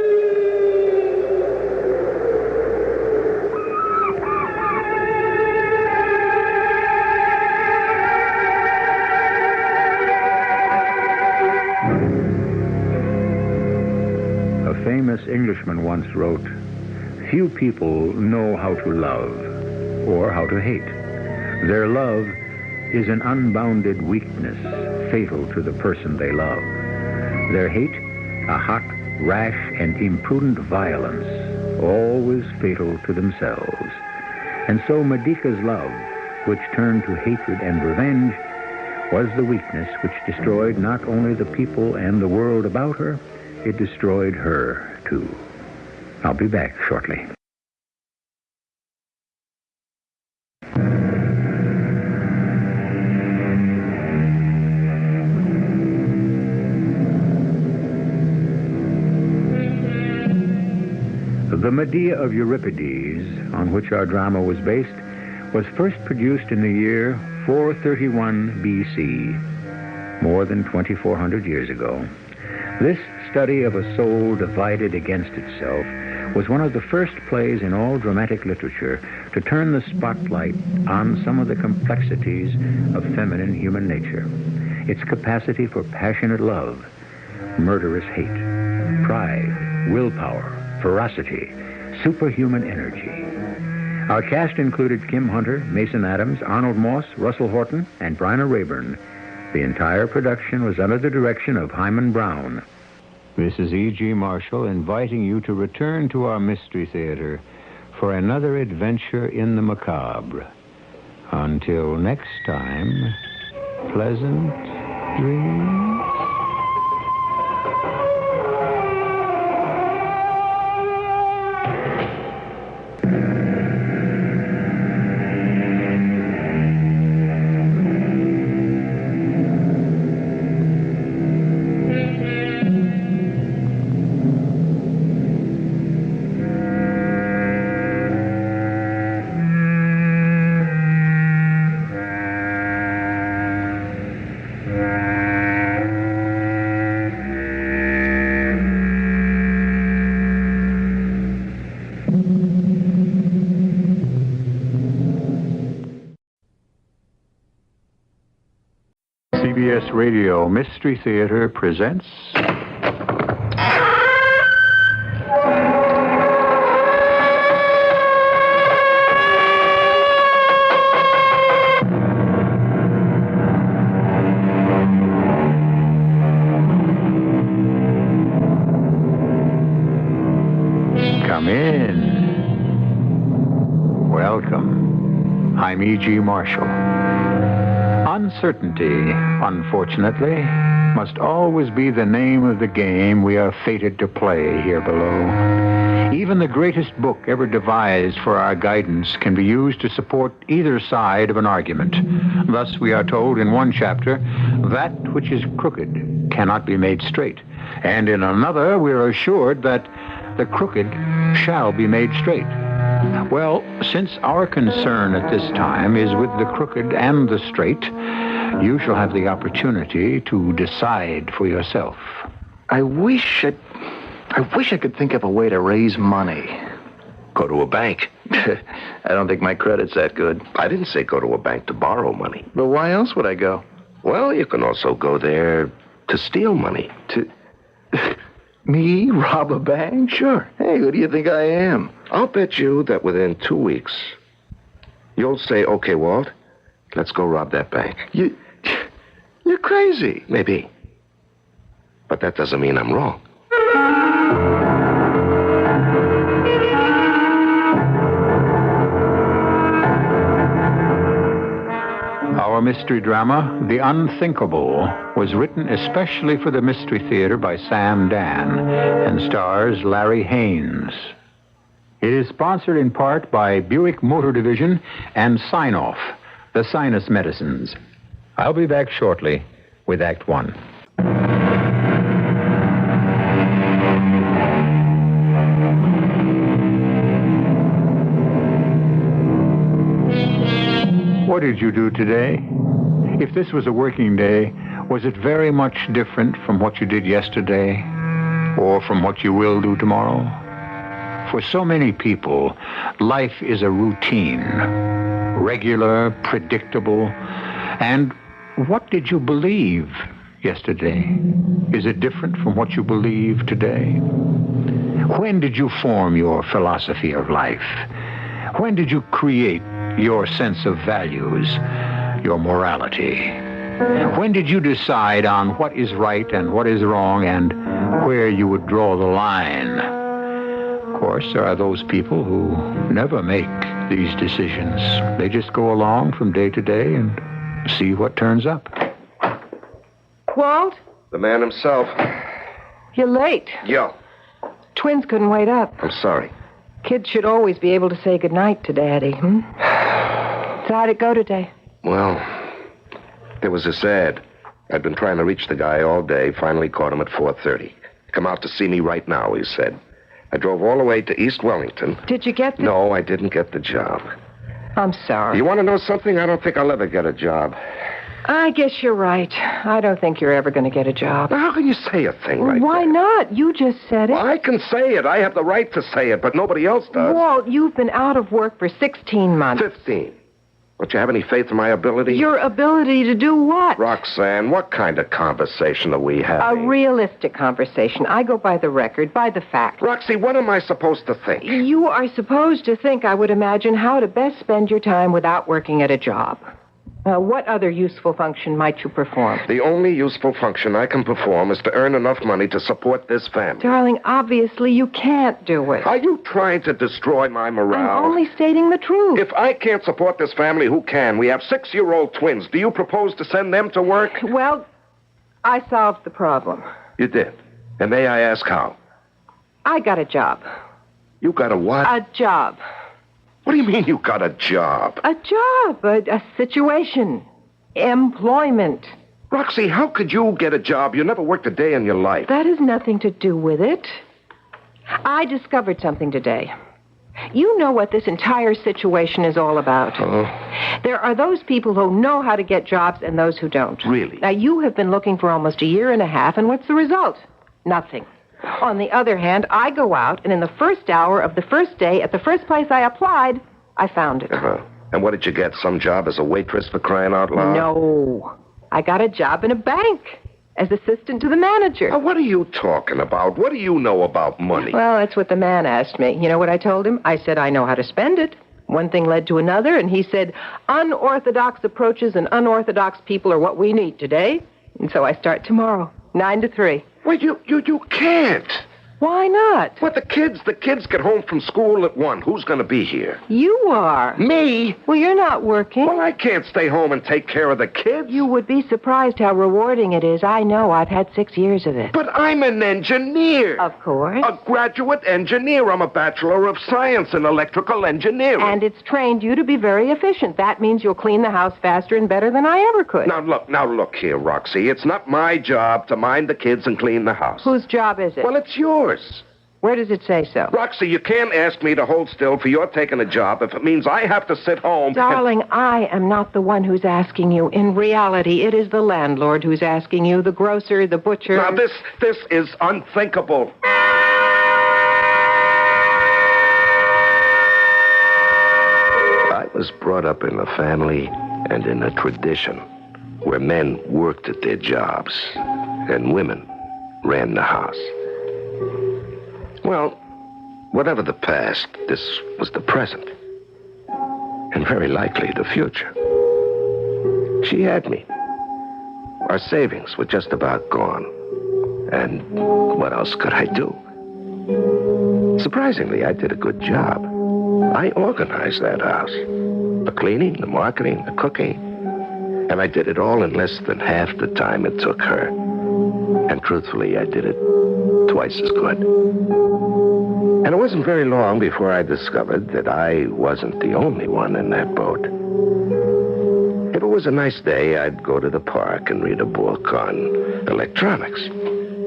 A famous Englishman once wrote, "Few people know how to love or how to hate. Their love is an unbounded weakness fatal to the person they love. Their hate, a hot, rash, and imprudent violence, always fatal to themselves." And so Medica's love, which turned to hatred and revenge, was the weakness which destroyed not only the people and the world about her, it destroyed her, too. I'll be back shortly. The Medea of Euripides, on which our drama was based, was first produced in the year 431 B.C., more than 2,400 years ago. This study of a soul divided against itself was one of the first plays in all dramatic literature to turn the spotlight on some of the complexities of feminine human nature, its capacity for passionate love, murderous hate, pride, willpower, ferocity, superhuman energy. Our cast included Kim Hunter, Mason Adams, Arnold Moss, Russell Horton, and Bryna Rayburn. The entire production was under the direction of Hyman Brown. This is E.G. Marshall inviting you to return to our Mystery Theater for another adventure in the macabre. Until next time, pleasant dreams. CBS Radio Mystery Theater presents... Come in. Welcome. I'm E.G. Marshall. Uncertainty, unfortunately, must always be the name of the game we are fated to play here below. Even the greatest book ever devised for our guidance can be used to support either side of an argument. Thus, we are told in one chapter, that which is crooked cannot be made straight. And in another, we are assured that the crooked shall be made straight. Well, since our concern at this time is with the crooked and the straight, you shall have the opportunity to decide for yourself. I wish I could think of a way to raise money. Go to a bank. I don't think my credit's that good. I didn't say go to a bank to borrow money. But why else would I go? Well, you can also go there to steal money. Me? Rob a bank? Sure. Hey, who do you think I am? I'll bet you that within 2 weeks, you'll say, okay, Walt, let's go rob that bank. You're crazy. Maybe. But that doesn't mean I'm wrong. mystery drama, The Unthinkable, was written especially for the Mystery Theater by Sam Dan and stars Larry Haynes. It is sponsored in part by Buick Motor Division and Sign-Off, the sinus medicines. I'll be back shortly with Act One. What did you do today? If this was a working day, was it very much different from what you did yesterday or from what you will do tomorrow? For so many people, life is a routine, regular, predictable. And what did you believe yesterday? Is it different from what you believe today? When did you form your philosophy of life? When did you create your sense of values, your morality? When did you decide on what is right and what is wrong and where you would draw the line? Of course, there are those people who never make these decisions. They just go along from day to day and see what turns up. Walt? The man himself. You're late. Yo. Twins couldn't wait up. I'm sorry. Kids should always be able to say goodnight to Daddy, So how'd it go today? Well, there was this ad. I'd been trying to reach the guy all day, finally caught him at 4:30. Come out to see me right now, he said. I drove all the way to East Wellington. Did you get the... No, I didn't get the job. I'm sorry. You want to know something? I don't think I'll ever get a job. I guess you're right. I don't think you're ever going to get a job. Now, how can you say a thing like Why that? not? You just said it. Well, I can say it. I have the right to say it, but nobody else does. Walt, you've been out of work for 16 months. 15. Don't you have any faith in my ability? Your ability to do what? Roxanne, what kind of conversation are we having? A realistic conversation. I go by the record, by the facts. Roxy, what am I supposed to think? You are supposed to think, I would imagine, how to best spend your time without working at a job. What other useful function might you perform? The only useful function I can perform is to earn enough money to support this family. Darling, obviously you can't do it. Are you trying to destroy my morale? I'm only stating the truth. If I can't support this family, who can? We have 6-year-old twins. Do you propose to send them to work? Well, I solved the problem. You did? And may I ask how? I got a job. You got a what? A job. What do you mean you got a job? A job, a situation, employment. Roxy, how could you get a job? You never worked a day in your life. That has nothing to do with it. I discovered something today. You know what this entire situation is all about. There are those people who know how to get jobs and those who don't. Really? Now, you have been looking for almost a year and a half, and what's the result? Nothing. On the other hand, I go out, and in the first hour of the first day, at the first place I applied, I found it. And what did you get? Some job as a waitress, for crying out loud? No. I got a job in a bank as assistant to the manager. Now, what are you talking about? What do you know about money? Well, that's what the man asked me. You know what I told him? I said, I know how to spend it. One thing led to another, and he said, unorthodox approaches and unorthodox people are what we need today. And so I start tomorrow, 9 to 3. Well, you can't. Why not? What, the kids get home from school at 1. Who's going to be here? You are. Me? Well, you're not working. Well, I can't stay home and take care of the kids. You would be surprised how rewarding it is. I know. I've had 6 years of it. But I'm an engineer. Of course. A graduate engineer. I'm a Bachelor of Science in Electrical Engineering. And it's trained you to be very efficient. That means you'll clean the house faster and better than I ever could. Now look here, Roxy. It's not my job to mind the kids and clean the house. Whose job is it? Well, it's yours. Where does it say so? Roxy, you can't ask me to hold still for your taking a job if it means I have to sit home. Darling, I am not the one who's asking you. In reality, it is the landlord who's asking you, the grocer, the butcher. Now, this is unthinkable. I was brought up in a family and in a tradition where men worked at their jobs and women ran the house. Well, whatever the past, this was the present. And very likely the future. She had me. Our savings were just about gone. And what else could I do? Surprisingly, I did a good job. I organized that house. The cleaning, the marketing, the cooking. And I did it all in less than half the time it took her. And truthfully, I did it twice as good. And it wasn't very long before I discovered that I wasn't the only one in that boat. If it was a nice day, I'd go to the park and read a book on electronics.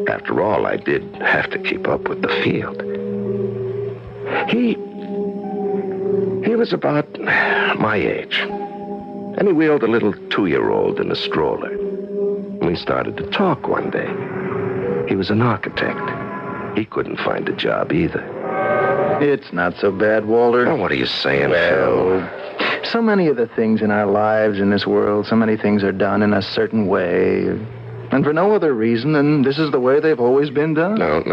After all, I did have to keep up with the field. He was about my age. And he wheeled a little 2-year-old in a stroller. We started to talk one day. He was an architect. He couldn't find a job either. It's not so bad, Walter. Oh, what are you saying, Phil? So many of the things in our lives in this world, so many things are done in a certain way. And for no other reason than this is the way they've always been done. No.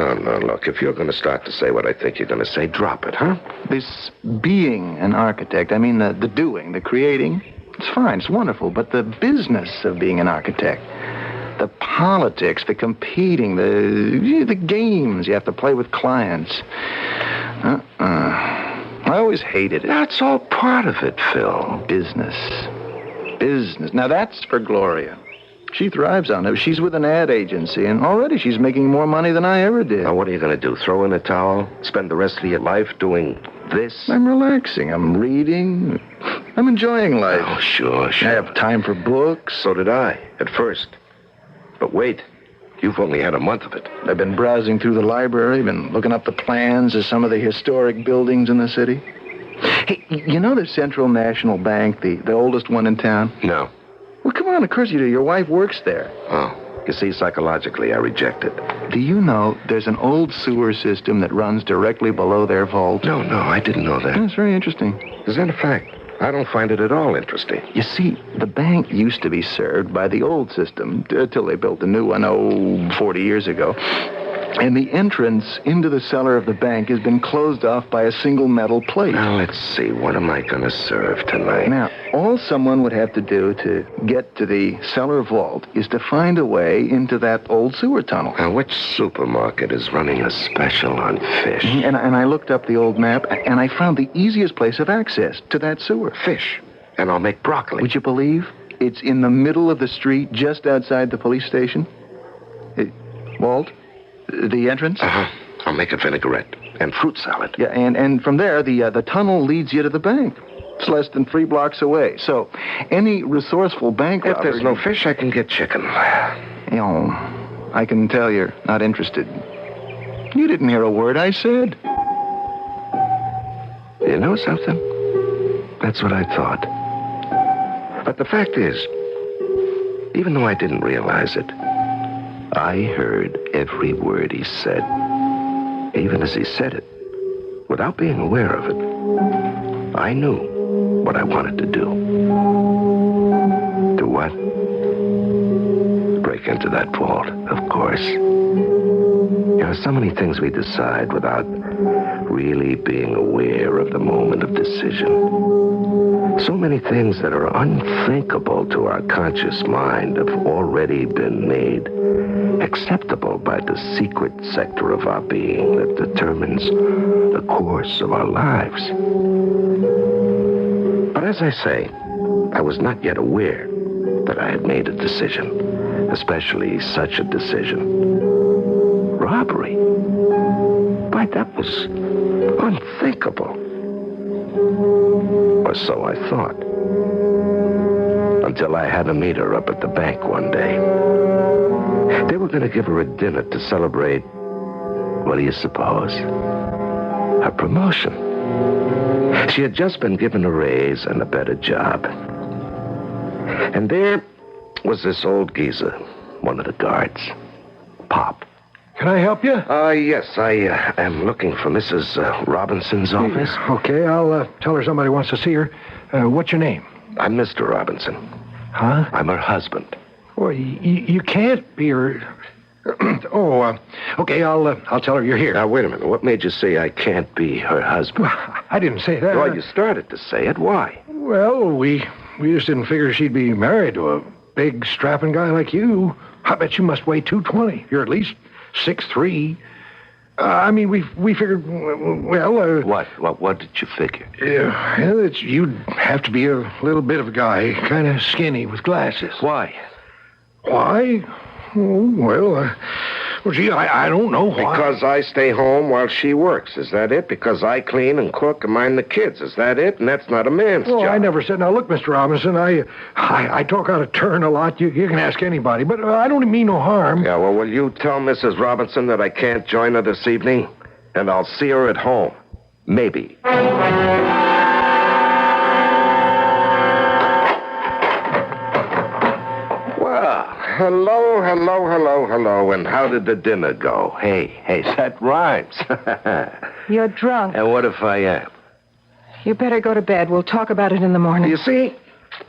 Look, if you're going to start to say what I think you're going to say, drop it, huh? This being an architect, I mean the doing, the creating, it's fine, it's wonderful. But the business of being an architect, the politics, the competing, the games you have to play with clients. I always hated it. That's all part of it, Phil. Business. Now that's for Gloria. She thrives on it. She's with an ad agency, and already she's making more money than I ever did. Now, what are you going to do? Throw in a towel? Spend the rest of your life doing this? I'm relaxing. I'm reading. I'm enjoying life. Oh, sure. I have time for books. So did I, at first. But wait, you've only had a month of it. I've been browsing through the library, been looking up the plans of some of the historic buildings in the city. Hey, you know the Central National Bank, the oldest one in town? No. Well, come on, of course you do. Your wife works there. Oh, you see, psychologically, I reject it. Do you know there's an old sewer system that runs directly below their vault? No, I didn't know that. That's very interesting. As a matter of fact, I don't find it at all interesting. You see, the bank used to be served by the old system till they built the new one, 40 years ago. And the entrance into the cellar of the bank has been closed off by a single metal plate. Now, let's see. What am I going to serve tonight? Now, all someone would have to do to get to the cellar vault is to find a way into that old sewer tunnel. Now, which supermarket is running a special on fish? And I looked up the old map, and I found the easiest place of access to that sewer. Fish. And I'll make broccoli. Would you believe? It's in the middle of the street, just outside the police station. Walt? The entrance? Uh-huh. I'll make a vinaigrette and fruit salad. Yeah, and from there, the tunnel leads you to the bank. It's less than 3 blocks away. So, any resourceful bank robber... If there's no fish, I can get chicken. I can tell you're not interested. You didn't hear a word I said. You know something? That's what I thought. But the fact is, even though I didn't realize it, I heard every word he said, even as he said it, without being aware of it. I knew what I wanted to do. Do what? Break into that vault, of course. There are so many things we decide without really being aware of the moment of decision. So many things that are unthinkable to our conscious mind have already been made acceptable by the secret sector of our being that determines the course of our lives. But as I say, I was not yet aware that I had made a decision, especially such a decision. Robbery. Why, that was unthinkable. Or so I thought. Until I had to meet her up at the bank one day. They were going to give her a dinner to celebrate, what do you suppose? Her promotion. She had just been given a raise and a better job. And there was this old geezer, one of the guards, Pop. Can I help you? Yes, I am looking for Mrs. Robinson's office. Okay, I'll tell her somebody wants to see her. What's your name? I'm Mr. Robinson. Huh? I'm her husband. Well, you can't be her... okay, I'll tell her you're here. Now, wait a minute. What made you say I can't be her husband? Well, I didn't say that. Well, you started to say it. Why? Well, we just didn't figure she'd be married to a big, strapping guy like you. I bet you must weigh 220. You're at least 6'3". I mean, we figured, well... What did you figure? That you'd have to be a little bit of a guy, kind of skinny with glasses. Why? Why? Oh, well, gee, I don't know why. Because I stay home while she works. Is that it? Because I clean and cook and mind the kids. Is that it? And that's not a man's job. I never said... Now, look, Mr. Robinson, I talk out of turn a lot. You can ask anybody, but I don't mean no harm. Yeah, well, will you tell Mrs. Robinson that I can't join her this evening? And I'll see her at home. Maybe. Hello, and how did the dinner go? Hey, that rhymes. You're drunk. And what if I am? You better go to bed. We'll talk about it in the morning. You see,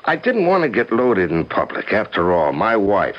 I didn't want to get loaded in public. After all, my wife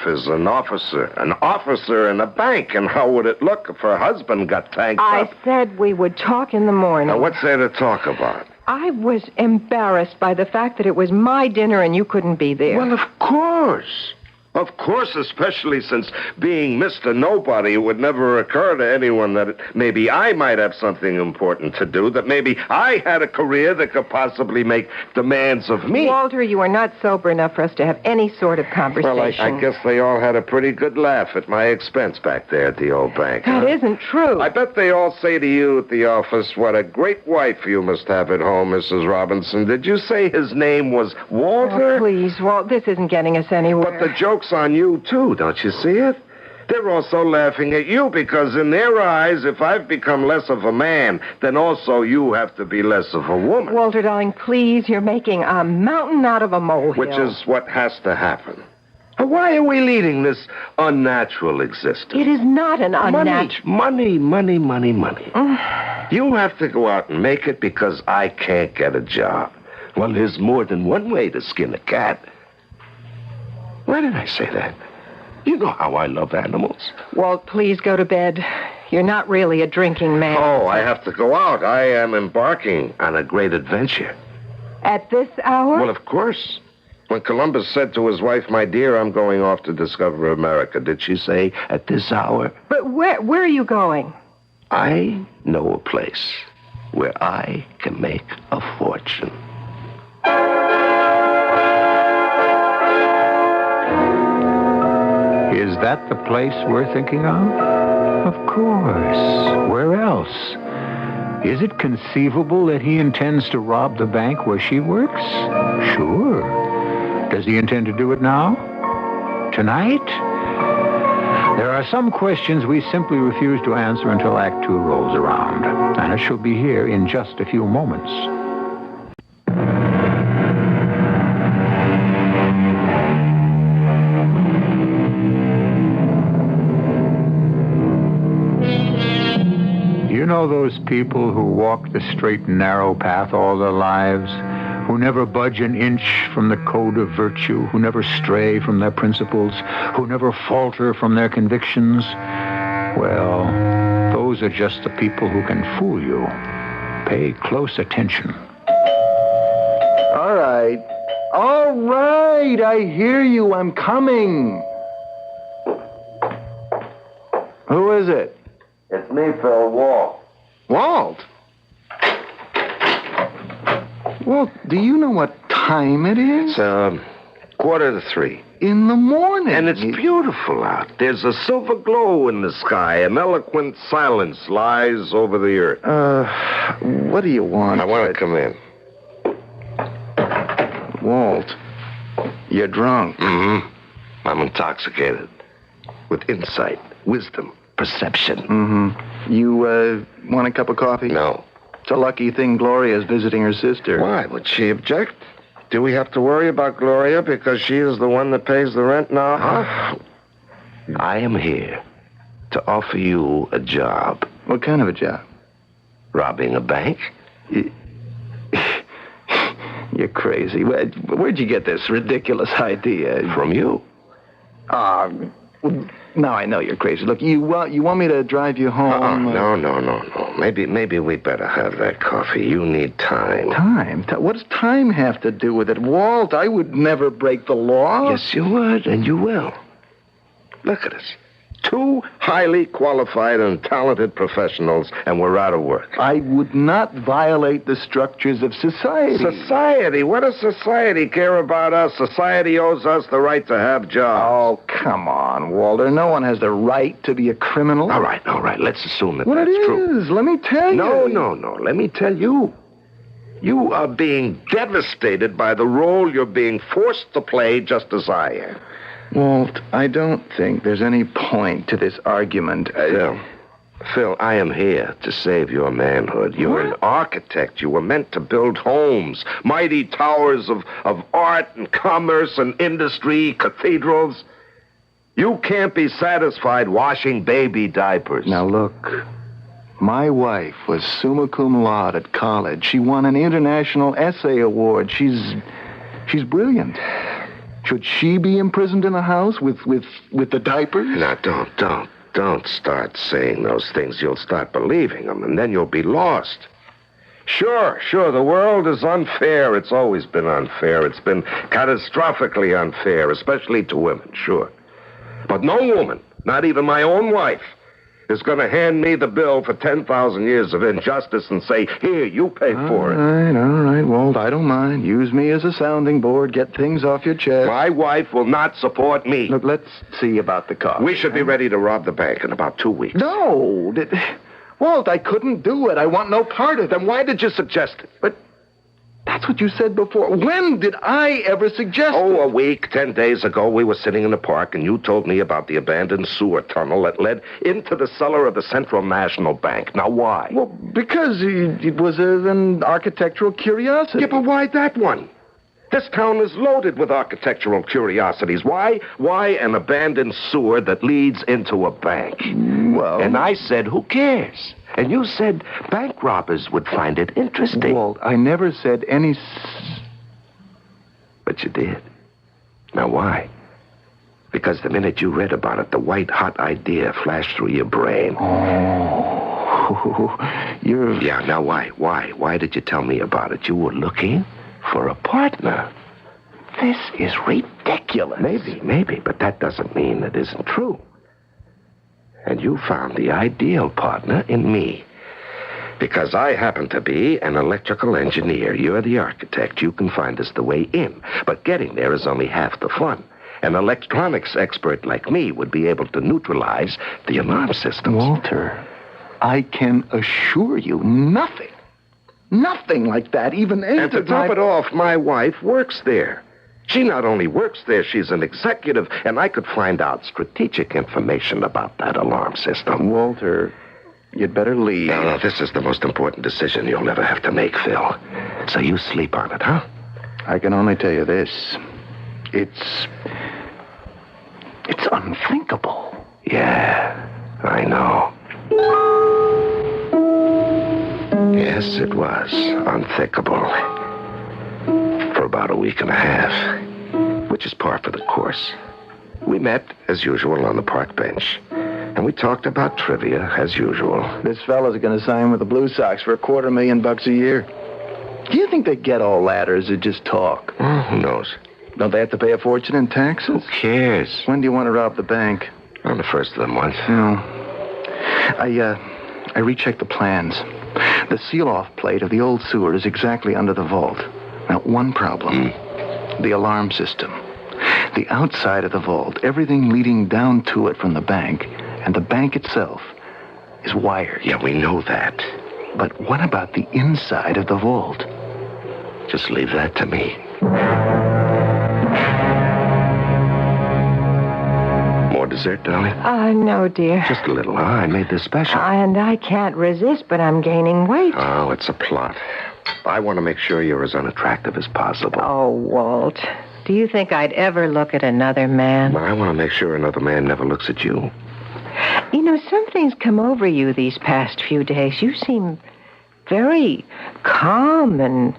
is an officer in a bank, and how would it look if her husband got tanked up? I said we would talk in the morning. Now, what's there to talk about? I was embarrassed by the fact that it was my dinner and you couldn't be there. Well, of course. Of course, especially since being Mr. Nobody, it would never occur to anyone that maybe I might have something important to do, that maybe I had a career that could possibly make demands of me. Walter, you are not sober enough for us to have any sort of conversation. Well, I guess they all had a pretty good laugh at my expense back there at the old bank. That isn't true. I bet they all say to you at the office, what a great wife you must have at home, Mrs. Robinson. Did you say his name was Walter? Oh, please, Walt, this isn't getting us anywhere. But the joke's on you, too. Don't you see it? They're also laughing at you because in their eyes, if I've become less of a man, then also you have to be less of a woman. Walter, darling, please, you're making a mountain out of a molehill. Which is what has to happen. Why are we leading this unnatural existence? It is not an unnatural... Money. You have to go out and make it because I can't get a job. Well, there's more than one way to skin a cat. Why did I say that? You know how I love animals. Walt, please go to bed. You're not really a drinking man. Oh, I have to go out. I am embarking on a great adventure. At this hour? Well, of course. When Columbus said to his wife, my dear, I'm going off to discover America, did she say, at this hour? But where are you going? I know a place where I can make a fortune. Is that the place we're thinking of? Of course. Where else? Is it conceivable that he intends to rob the bank where she works? Sure. Does he intend to do it now? Tonight? There are some questions we simply refuse to answer until Act 2 rolls around. And it shall be here in just a few moments. You know those people who walk the straight and narrow path all their lives, who never budge an inch from the code of virtue, who never stray from their principles, who never falter from their convictions? Well, those are just the people who can fool you. Pay close attention. All right, I hear you. I'm coming. Who is it? It's me, Phil, Walt. Walt? Walt, do you know what time it is? It's 2:45. In the morning. And it's beautiful out. There's a silver glow in the sky. An eloquent silence lies over the earth. What do you want? I want to come in. Walt, you're drunk. Mm-hmm. I'm intoxicated. With insight, wisdom, perception. Mm-hmm. You, want a cup of coffee? No. It's a lucky thing Gloria's visiting her sister. Why? Would she object? Do we have to worry about Gloria because she is the one that pays the rent now? Huh? I am here to offer you a job. What kind of a job? Robbing a bank? You're crazy. Where'd you get this ridiculous idea? From you. Now I know you're crazy. Look, you want me to drive you home? No. Maybe we better have that coffee. You need time. Time? What does time have to do with it? Walt, I would never break the law. Yes, you would, and you will. Look at us. 2 highly qualified and talented professionals, and we're out of work. I would not violate the structures of society. Society? What does society care about us? Society owes us the right to have jobs. Oh, come on, Walter. No one has the right to be a criminal. All right. Let's assume that well, that's true. It is. Let me tell you. No. Let me tell you. You are being devastated by the role you're being forced to play just as I am. Walt, I don't think there's any point to this argument. Phil, I am here to save your manhood. You're an architect. You were meant to build homes, mighty towers of art and commerce and industry, cathedrals. You can't be satisfied washing baby diapers. Now, look, my wife was summa cum laude at college. She won an international essay award. She's brilliant. Should she be imprisoned in a house with the diapers? Now, don't start saying those things. You'll start believing them, and then you'll be lost. Sure, the world is unfair. It's always been unfair. It's been catastrophically unfair, especially to women, sure. But no woman, not even my own wife, is going to hand me the bill for 10,000 years of injustice and say, here, you pay for it. All right, Walt, I don't mind. Use me as a sounding board. Get things off your chest. My wife will not support me. Look, let's see about the car. We should be ready to rob the bank in about 2 weeks. No! Walt, I couldn't do it. I want no part of it. Then why did you suggest it? But that's what you said before. When did I ever suggest it? A week, 10 days ago, we were sitting in the park, and you told me about the abandoned sewer tunnel that led into the cellar of the Central National Bank. Now, why? Well, because it was an architectural curiosity. Yeah, but why that one? This town is loaded with architectural curiosities. Why an abandoned sewer that leads into a bank? Well... And I said, who cares? And you said bank robbers would find it interesting. Walt, I never said any... But you did. Now, why? Because the minute you read about it, the white-hot idea flashed through your brain. Oh, you're... Yeah, now why? Why did you tell me about it? You were looking for a partner. This is ridiculous. Maybe, but that doesn't mean it isn't true. And you found the ideal partner in me. Because I happen to be an electrical engineer. You're the architect. You can find us the way in. But getting there is only half the fun. An electronics expert like me would be able to neutralize the alarm systems. Walter, I can assure you nothing like that even entered. And to top it off, my wife works there. She not only works there, she's an executive, and I could find out strategic information about that alarm system. Walter, you'd better leave. No, this is the most important decision you'll ever have to make, Phil. So you sleep on it, huh? I can only tell you this. It's unthinkable. Yeah, I know. Yes, it was unthinkable. For about a week and a half, which is par for the course. We met, as usual, on the park bench, and we talked about trivia, as usual. This fella's going to sign with the Blue Sox for $250,000 a year. Do you think they get all that, or is it just talk? Well, who knows? Don't they have to pay a fortune in taxes? Who cares? When do you want to rob the bank? On the first of the month. No. I rechecked the plans. The seal-off plate of the old sewer is exactly under the vault. Now, one problem. The alarm system. The outside of the vault, everything leading down to it from the bank, and the bank itself, is wired. Yeah, we know that. But what about the inside of the vault? Just leave that to me. More dessert, darling? No, dear. Just a little, huh? I made this special. And I can't resist, but I'm gaining weight. Oh, it's a plot. I want to make sure you're as unattractive as possible. Oh, Walt. Do you think I'd ever look at another man? I want to make sure another man never looks at you. You know, something's come over you these past few days. You seem very calm and,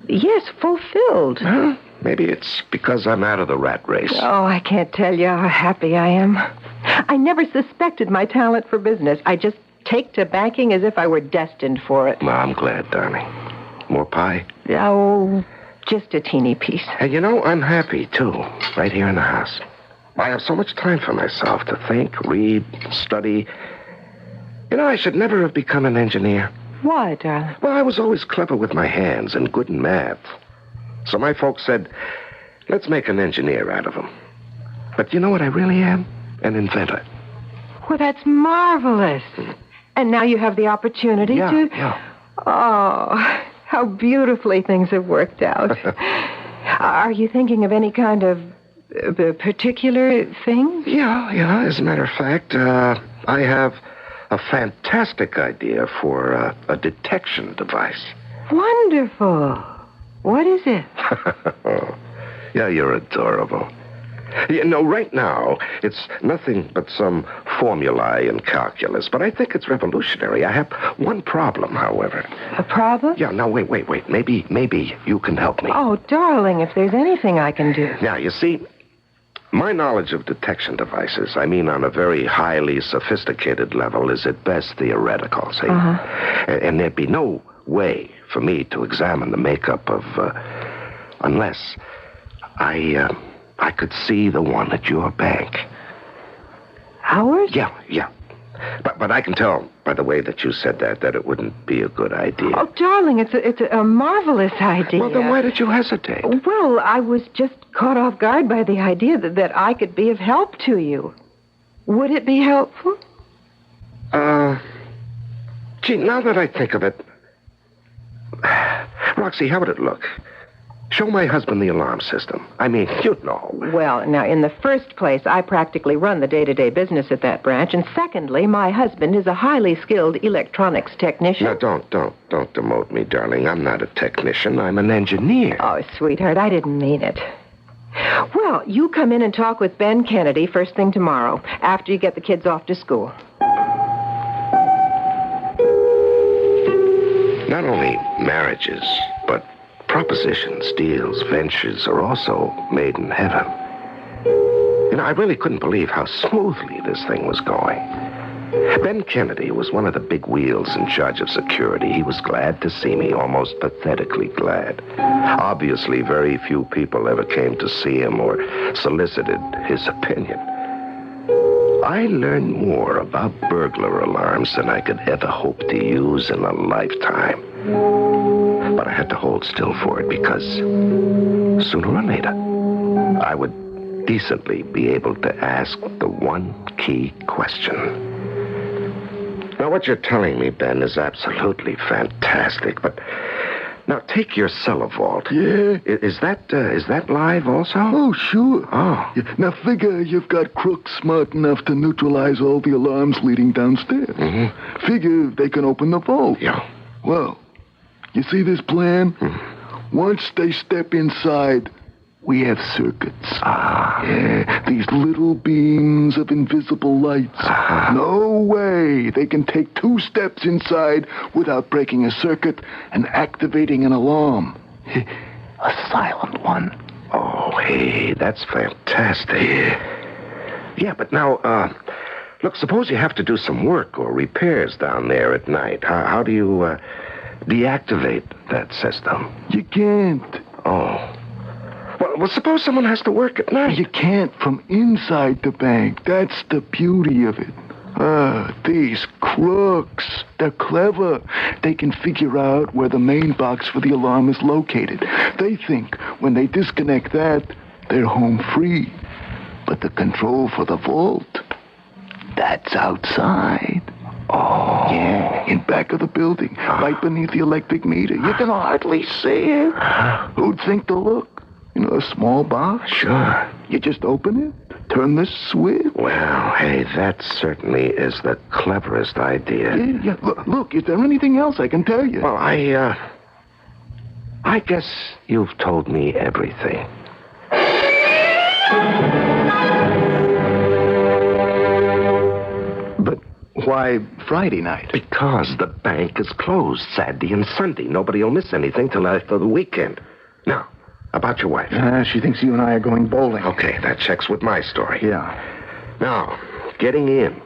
yes, fulfilled. Huh? Maybe it's because I'm out of the rat race. Oh, I can't tell you how happy I am. I never suspected my talent for business. I just take to banking as if I were destined for it. Well, I'm glad, darling. More pie? Oh, just a teeny piece. Hey, you know, I'm happy, too, right here in the house. I have so much time for myself to think, read, study. You know, I should never have become an engineer. Why, darling? Well, I was always clever with my hands and good in math. So my folks said, let's make an engineer out of him. But you know what I really am? An inventor. Well, that's marvelous. And now you have the opportunity to... Yeah. Oh, how beautifully things have worked out. Are you thinking of any kind of particular thing? Yeah. As a matter of fact, I have a fantastic idea for a detection device. Wonderful. What is it? Yeah, you're adorable. You know, right now, it's nothing but some formulae in calculus, but I think it's revolutionary. I have one problem, however. A problem? Yeah, now, wait. Maybe you can help me. Oh, darling, if there's anything I can do. Now, you see, my knowledge of detection devices, I mean on a very highly sophisticated level, is at best theoretical, see? And there'd be no way for me to examine the makeup of, unless I could see the one at your bank. Ours? Yeah. But I can tell by the way that you said that it wouldn't be a good idea. Oh, darling, it's a marvelous idea. Well, then why did you hesitate? Well, I was just caught off guard by the idea that I could be of help to you. Would it be helpful? Gee, now that I think of it... Roxy, how would it look? Show my husband the alarm system. I mean, you'd know. Well, now, in the first place, I practically run the day-to-day business at that branch. And secondly, my husband is a highly skilled electronics technician. Now, don't demote me, darling. I'm not a technician. I'm an engineer. Oh, sweetheart, I didn't mean it. Well, you come in and talk with Ben Kennedy first thing tomorrow, after you get the kids off to school. Not only marriages, but propositions, deals, ventures are also made in heaven. You know, I really couldn't believe how smoothly this thing was going. Ben Kennedy was one of the big wheels in charge of security. He was glad to see me, almost pathetically glad. Obviously, very few people ever came to see him or solicited his opinion. I learned more about burglar alarms than I could ever hope to use in a lifetime. But I had to hold still for it because sooner or later, I would decently be able to ask the one key question. Now, what you're telling me, Ben, is absolutely fantastic, but now take your cellar vault. Yeah? Is that live also? Oh, sure. Oh. Yeah, now figure you've got crooks smart enough to neutralize all the alarms leading downstairs. Mm-hmm. Figure they can open the vault. Yeah. Well, you see this plan? Once they step inside, we have circuits. Yeah, these little beams of invisible lights. No way they can take 2 steps inside without breaking a circuit and activating an alarm. A silent one. Oh, hey, that's fantastic. Yeah, but now, look, suppose you have to do some work or repairs down there at night. How do you deactivate that system? You can't. Oh. Well, suppose someone has to work at night. You can't from inside the bank. That's the beauty of it. These crooks, they're clever. They can figure out where the main box for the alarm is located. They think when they disconnect that, they're home free. But the control for the vault, that's outside. Oh. Yeah, in back of the building, right beneath the electric meter. You can hardly see it. Who'd think to look? You know, a small box? Sure. You just open it, turn the switch. Well, hey, that certainly is the cleverest idea. Yeah. Look, is there anything else I can tell you? Well, I guess you've told me everything. But why Friday night? Because the bank is closed Saturday and Sunday. Nobody will miss anything till after the weekend. Now, about your wife. She thinks you and I are going bowling. Okay, that checks with my story. Yeah. Now, getting in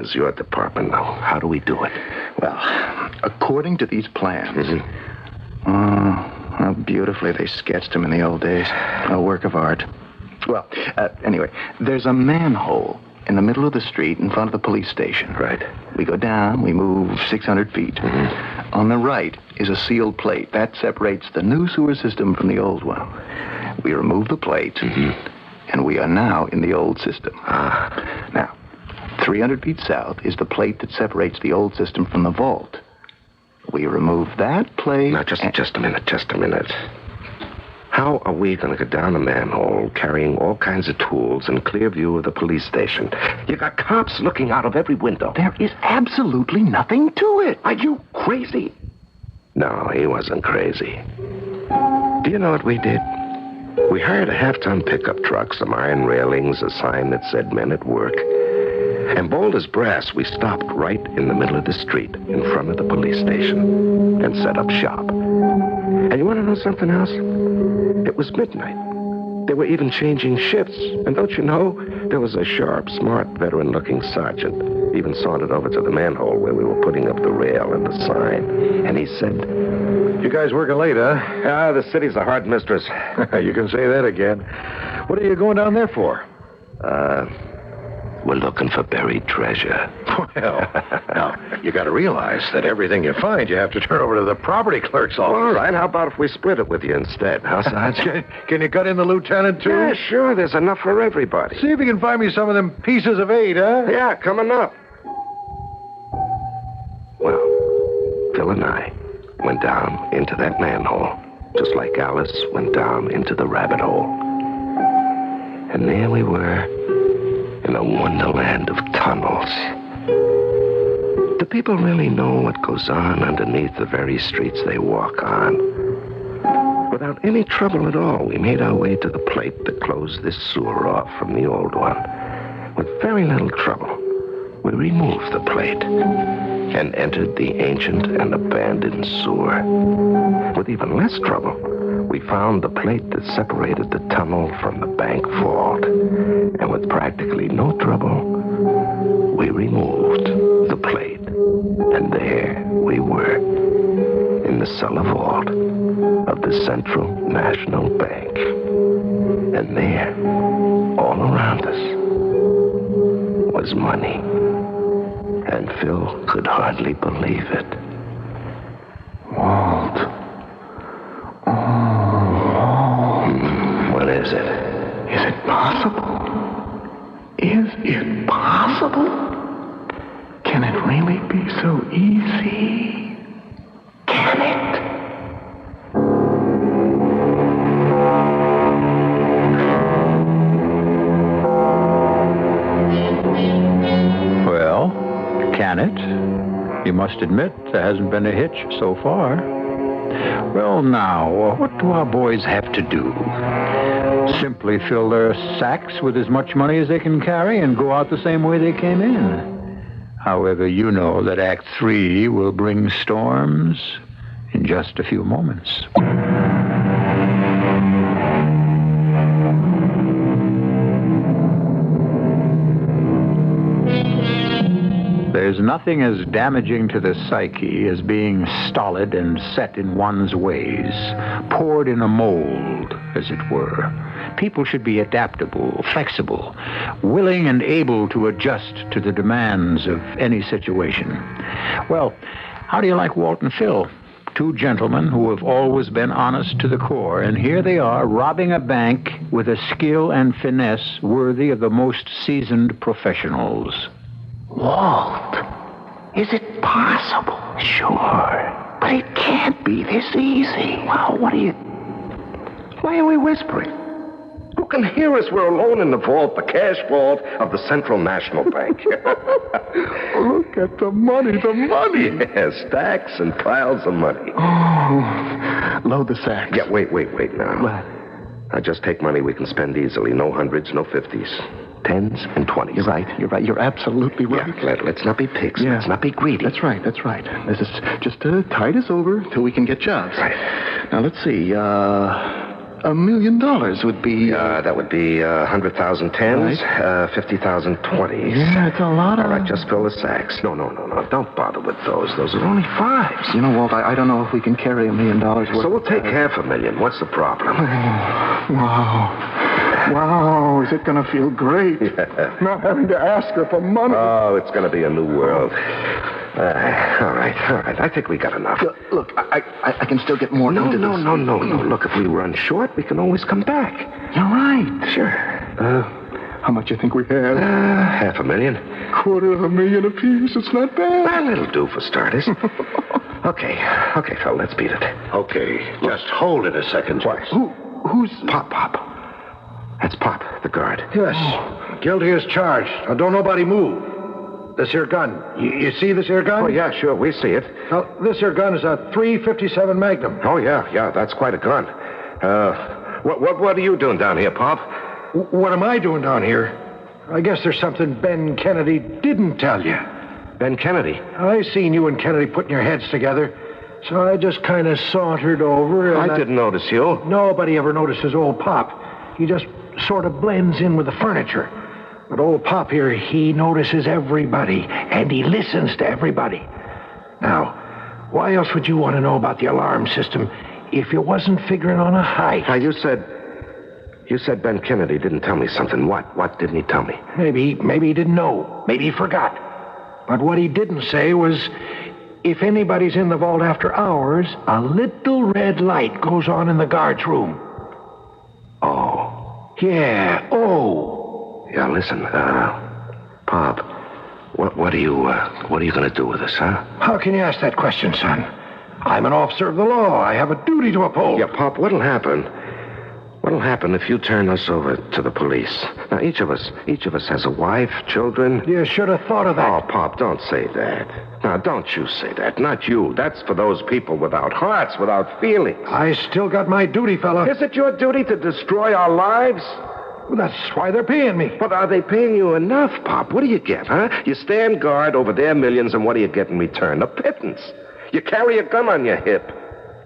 is your department now. How do we do it? Well, according to these plans, how beautifully they sketched them in the old days. A work of art. Well, anyway, there's a manhole in the middle of the street in front of the police station. Right. We go down, we move 600 feet. Mm-hmm. On the right is a sealed plate. That separates the new sewer system from the old one. We remove the plate, and we are now in the old system. Now, 300 feet south is the plate that separates the old system from the vault. We remove that plate... Now, just a minute. How are we going to go down the manhole carrying all kinds of tools in clear view of the police station? You got cops looking out of every window. There is absolutely nothing to it. Are you crazy? No, he wasn't crazy. Do you know what we did? We hired a half-ton pickup truck, some iron railings, a sign that said men at work. And bold as brass, we stopped right in the middle of the street in front of the police station and set up shop. And you want to know something else? It was midnight. They were even changing shifts. And don't you know, there was a sharp, smart, veteran-looking sergeant even sauntered over to the manhole where we were putting up the rail and the sign. And he said... You guys working late, huh? Ah, the city's a hard mistress. You can say that again. What are you going down there for? We're looking for buried treasure. Well, now, you got to realize that everything you find, you have to turn over to the property clerk's office. All right, how about if we split it with you instead, huh, Sarge? Can you cut in the lieutenant, too? Yeah, sure, there's enough for everybody. See if you can find me some of them pieces of 8, huh? Yeah, coming up. Well, Phil and I went down into that manhole, just like Alice went down into the rabbit hole. And there we were, in a wonderland of tunnels. Do people really know what goes on underneath the very streets they walk on? Without any trouble at all, we made our way to the plate that closed this sewer off from the old one. With very little trouble, we removed the plate and entered the ancient and abandoned sewer. With even less trouble, we found the plate that separated the tunnel from the bank vault. And with practically no trouble, we removed the plate. And there we were, in the cellar vault of the Central National Bank. And there, all around us, was money. And Phil could hardly believe it. Walt. What is it? Is it possible? Is it possible? Can it really be so easy? Can it? Well, can it? You must admit there hasn't been a hitch so far. Well, now, what do our boys have to do? Simply fill their sacks with as much money as they can carry and go out the same way they came in. However, you know that Act 3 will bring storms in just a few moments. There's nothing as damaging to the psyche as being stolid and set in one's ways, poured in a mold, as it were. People should be adaptable, flexible, willing and able to adjust to the demands of any situation. Well, how do you like Walt and Phil? Two gentlemen who have always been honest to the core, and here they are robbing a bank with a skill and finesse worthy of the most seasoned professionals. Walt, is it possible? Sure, but it can't be this easy. Well, why are we whispering? Who can hear us? We're alone in the vault, the cash vault of the Central National Bank. Look at the money, Yeah, stacks and piles of money. Oh, load the sacks. Yeah, wait now. What? Now, just take money we can spend easily. No hundreds, no 50s. 10s and 20s. You're right. You're absolutely right. Yeah, let's not be pigs. Yeah. Let's not be greedy. That's right. This is just to tide us over till we can get jobs. Right. Now, let's see. $1 million would be... that would be 100,000 10s, right. 50,000 20s. Yeah, it's a lot of... All right, just fill the sacks. No. Don't bother with those. Those are only 5s. You know, Walt, I don't know if we can carry $1 million worth. So we'll take $500,000. What's the problem? Oh, wow. Wow, is it going to feel great? Yeah. Not having to ask her for money. Oh, it's going to be a new world. All right. I think we got enough. Look, I can still get more No. into this. No. Look, if we run short, we can always come back. You're right. Sure. How much you think we have? $500,000. $250,000 apiece. It's not bad. Well, it'll do for starters. Okay, Phil, let's beat it. Okay, just hold it a second. What? Who's Pop? That's Pop, the guard. Yes. Guilty as charged. Now, don't nobody move. This here gun. You see this here gun? Oh, yeah, sure, we see it. Now, this here gun is a .357 Magnum. Oh, yeah, that's quite a gun. What are you doing down here, Pop? What am I doing down here? I guess there's something Ben Kennedy didn't tell you. Ben Kennedy? I seen you and Kennedy putting your heads together, so I just kind of sauntered over. And I didn't notice you. Nobody ever notices old Pop. He just sort of blends in with the furniture. But old Pop here, he notices everybody, and he listens to everybody. Now, why else would you want to know about the alarm system if you wasn't figuring on a hike? Now, you said Ben Kennedy didn't tell me something. What didn't he tell me? Maybe he didn't know. Maybe he forgot. But what he didn't say was, if anybody's in the vault after hours, a little red light goes on in the guard's room. Oh. Yeah, Yeah, listen, Pop, what are you going to do with us, huh? How can you ask that question, son? I'm an officer of the law. I have a duty to uphold. Yeah, Pop, what'll happen if you turn us over to the police? Now, each of us has a wife, children. You should have thought of that. Oh, Pop, don't say that. Now, don't you say that. Not you. That's for those people without hearts, without feelings. I still got my duty, fella. Is it your duty to destroy our lives? Well, that's why they're paying me. But are they paying you enough, Pop? What do you get, huh? You stand guard over their millions, and what do you get in return? A pittance. You carry a gun on your hip.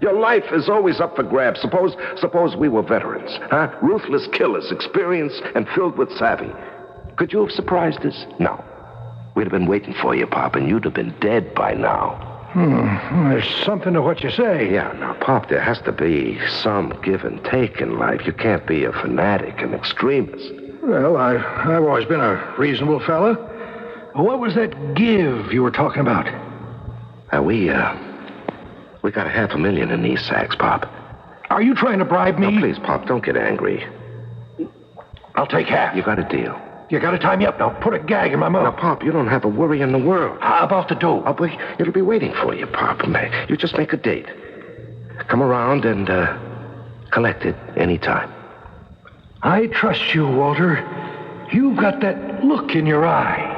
Your life is always up for grabs. Suppose we were veterans, huh? Ruthless killers, experienced and filled with savvy. Could you have surprised us? No. We'd have been waiting for you, Pop, and you'd have been dead by now. There's something to what you say. Yeah, now, Pop, there has to be some give and take in life. You can't be a fanatic and extremist. Well, I've always been a reasonable fella. What was that give you were talking about? We got $500,000 in these sacks, Pop. Are you trying to bribe me? No, please, Pop, don't get angry. I'll take half. You got a deal. You got to tie me up now. Put a gag in my mouth. Now, Pop, you don't have a worry in the world. How about the dough? It'll be waiting for you, Pop. You just make a date. Come around and collect it anytime. I trust you, Walter. You've got that look in your eye.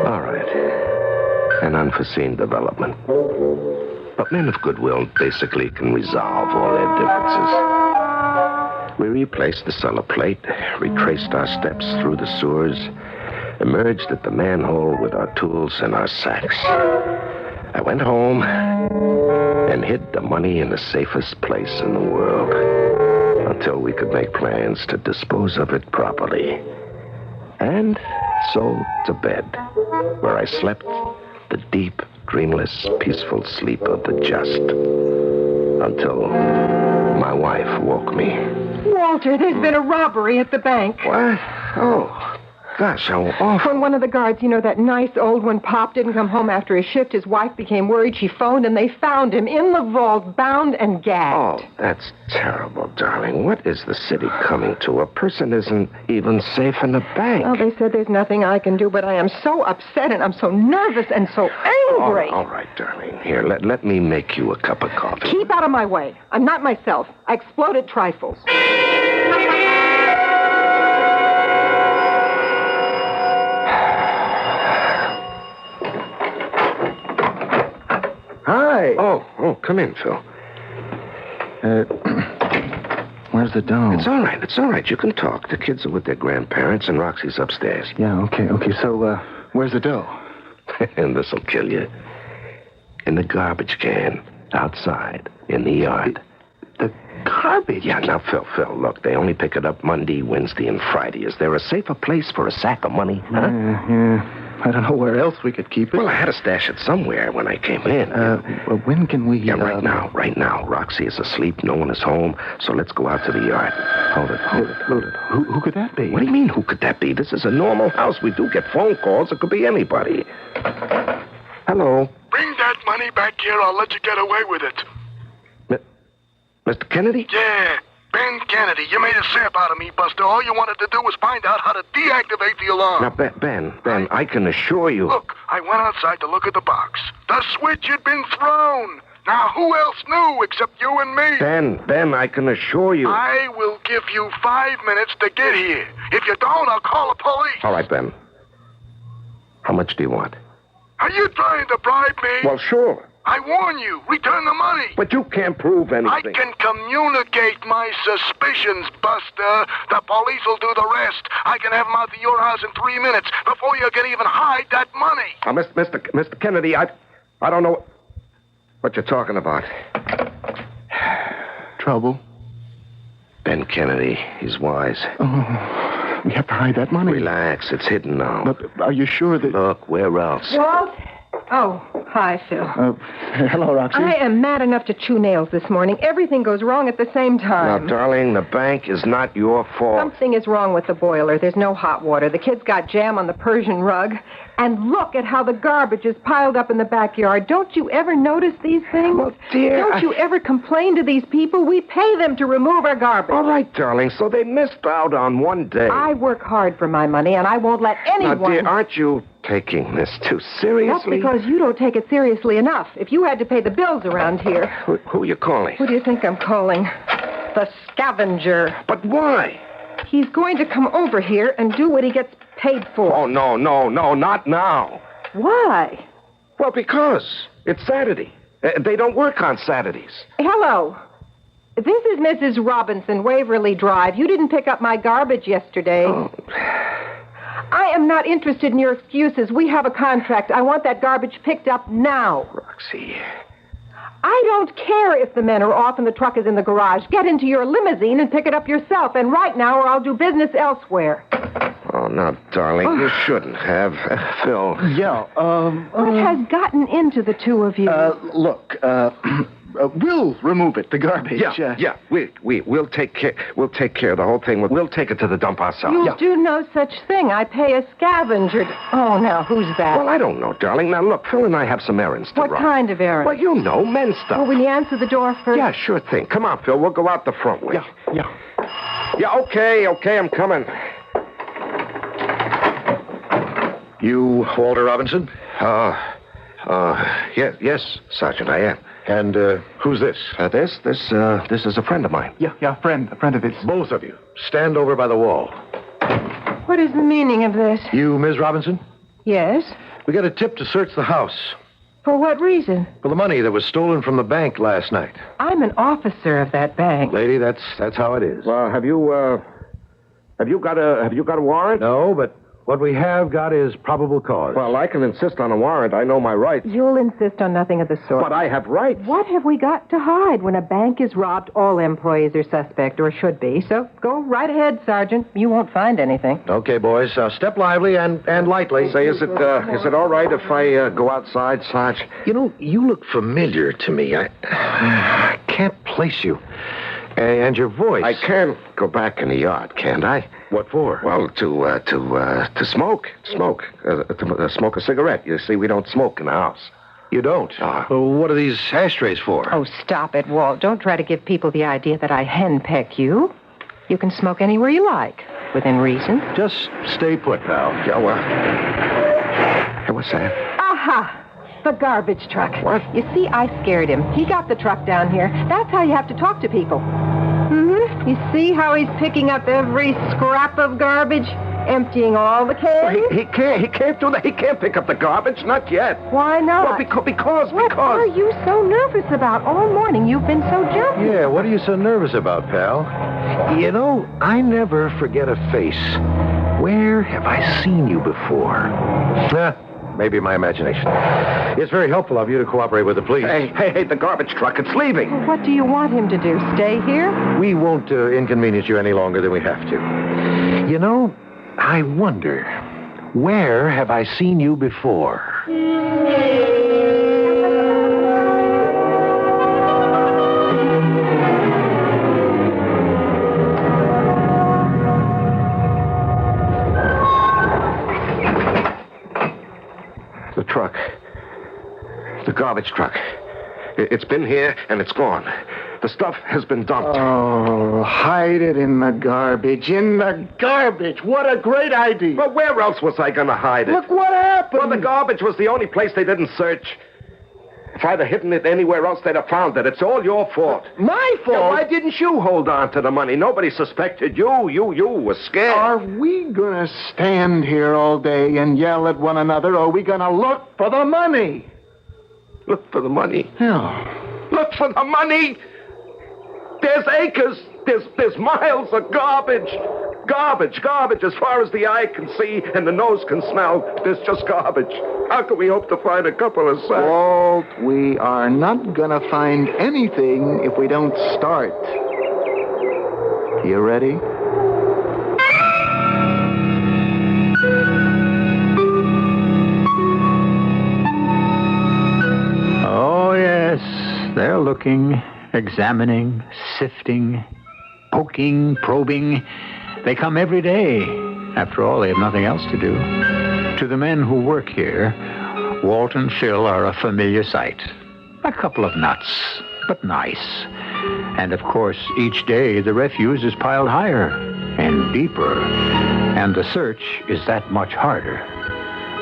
All right. An unforeseen development. But men of goodwill basically can resolve all their differences. We replaced the cellar plate, retraced our steps through the sewers, emerged at the manhole with our tools and our sacks. I went home and hid the money in the safest place in the world until we could make plans to dispose of it properly. And so to bed, where I slept the deep, dreamless, peaceful sleep of the just until my wife woke me. Walter, there's been a robbery at the bank. What? Oh, gosh, how awful. When one of the guards, that nice old one, Pop, didn't come home after his shift, his wife became worried. She phoned, and they found him in the vault, bound and gagged. Oh, that's terrible, darling. What is the city coming to? A person isn't even safe in the bank. Well, they said there's nothing I can do, but I am so upset, and I'm so nervous and so angry. All right, darling. Here, let me make you a cup of coffee. Keep out of my way. I'm not myself. I exploded trifles. Hi. Oh, come in, Phil. Where's the dough? It's all right. You can talk. The kids are with their grandparents, and Roxy's upstairs. Yeah, okay. So, where's the dough? And this'll kill you. In the garbage can, outside, in the yard. The garbage? Yeah, now, Phil, look, they only pick it up Monday, Wednesday, and Friday. Is there a safer place for a sack of money, huh? Yeah. I don't know where else we could keep it. Well, I had to stash it somewhere when I came in. Well, when can we... Yeah, right now. Roxy is asleep. No one is home. So let's go out to the yard. Hold it. Who could that be? What do you mean, who could that be? This is a normal house. We do get phone calls. It could be anybody. Hello. Bring that money back here. I'll let you get away with it. Mr. Kennedy? Yeah, Ben Kennedy. You made a sap out of me, Buster. All you wanted to do was find out how to deactivate the alarm. Now, Ben, I can assure you... Look, I went outside to look at the box. The switch had been thrown. Now, who else knew except you and me? Ben, I can assure you... I will give you 5 minutes to get here. If you don't, I'll call the police. All right, Ben. How much do you want? Are you trying to bribe me? Well, sure. I warn you, return the money. But you can't prove anything. I can communicate my suspicions, Buster. The police will do the rest. I can have them out to your house in 3 minutes before you can even hide that money. Mr. Kennedy, I don't know what you're talking about. Trouble? Ben Kennedy, he's wise. Oh, we have to hide that money. Relax, it's hidden now. But are you sure that... Look, where else? Walt? Oh, hi, Phil. Hello, Roxy. I am mad enough to chew nails this morning. Everything goes wrong at the same time. Now, darling, the bank is not your fault. Something is wrong with the boiler. There's no hot water. The kids got jam on the Persian rug. And look at how the garbage is piled up in the backyard. Don't you ever notice these things? Well, dear... Don't you ever complain to these people? We pay them to remove our garbage. All right, darling, so they missed out on one day. I work hard for my money, and I won't let anyone... Now, dear, aren't you taking this too seriously? That's because you don't take it seriously enough. If you had to pay the bills around here... Who are you calling? Who do you think I'm calling? The scavenger. But why? He's going to come over here and do what he gets paid for. Oh, no, not now. Why? Well, because it's Saturday. They don't work on Saturdays. Hello. This is Mrs. Robinson, Waverly Drive. You didn't pick up my garbage yesterday. Oh. I am not interested in your excuses. We have a contract. I want that garbage picked up now. Roxy. I don't care if the men are off and the truck is in the garage. Get into your limousine and pick it up yourself. And right now, or I'll do business elsewhere. Oh, now, darling, you shouldn't have. Phil. Yeah, What has gotten into the two of you? Look, we'll remove it, the garbage. Yeah. We'll take care of the whole thing. We'll take it to the dump ourselves. You do no such thing. I pay a scavenger. Oh, now, who's that? Well, I don't know, darling. Now, look, Phil and I have some errands to run. What kind of errands? Well, you know, men's stuff. Well, will you answer the door first? Yeah, sure thing. Come on, Phil. We'll go out the front way. Yeah, okay, I'm coming. You Walter Robinson? Yes, Sergeant, I am. And who's this? This is a friend of mine. Yeah, a friend of his. Both of you. Stand over by the wall. What is the meaning of this? You, Ms. Robinson? Yes? We got a tip to search the house. For what reason? For the money that was stolen from the bank last night. I'm an officer of that bank. Lady, that's how it is. Well, have you got a warrant? No, but what we have got is probable cause. Well, I can insist on a warrant. I know my rights. You'll insist on nothing of the sort. But I have rights. What have we got to hide? When a bank is robbed, all employees are suspect, or should be. So go right ahead, Sergeant. You won't find anything. Okay, boys. Step lively and lightly. Say, is it all right if I go outside, Sarge? You know, you look familiar to me. I can't place you. And your voice. I can go back in the yard, can't I? What for? Well, to smoke. To smoke a cigarette. You see, we don't smoke in the house. You don't? Well, what are these ashtrays for? Oh, stop it, Walt. Don't try to give people the idea that I henpeck you. You can smoke anywhere you like, within reason. Just stay put, pal. Yeah, what's that? Aha! The garbage truck. What? You see, I scared him. He got the truck down here. That's how you have to talk to people. Mm-hmm. You see how he's picking up every scrap of garbage? Emptying all the cans? Well, he can't do that. He can't pick up the garbage. Not yet. Why not? Well, because... What are you so nervous about? All morning you've been so jumpy. Yeah, what are you so nervous about, pal? You know, I never forget a face. Where have I seen you before? Maybe my imagination. It's very helpful of you to cooperate with the police. Hey, the garbage truck, it's leaving. Well, what do you want him to do? Stay here? We won't inconvenience you any longer than we have to. You know, I wonder, Where have I seen you before? The truck. The garbage truck. It's been here and it's gone. The stuff has been dumped. Oh, hide it in the garbage. In the garbage. What a great idea. But where else was I going to hide it? Look what happened. Well, the garbage was the only place they didn't search. If I'd have hidden it anywhere else, they'd have found it. It's all your fault. My fault? Yeah, why didn't you hold on to the money? Nobody suspected you. You were scared. Are we going to stand here all day and yell at one another, or are we going to look for the money? Look for the money? Yeah. Look for the money? There's acres. There's miles of garbage. Garbage as far as the eye can see and the nose can smell. There's just garbage. How can we hope to find a couple of sacks? Walt, we are not going to find anything if we don't start. You ready? Oh, yes. They're looking, examining, sifting, poking, probing. They come every day. After all, they have nothing else to do. To the men who work here, Walt and Phil are a familiar sight. A couple of nuts, but nice. And of course, each day the refuse is piled higher and deeper, and the search is that much harder.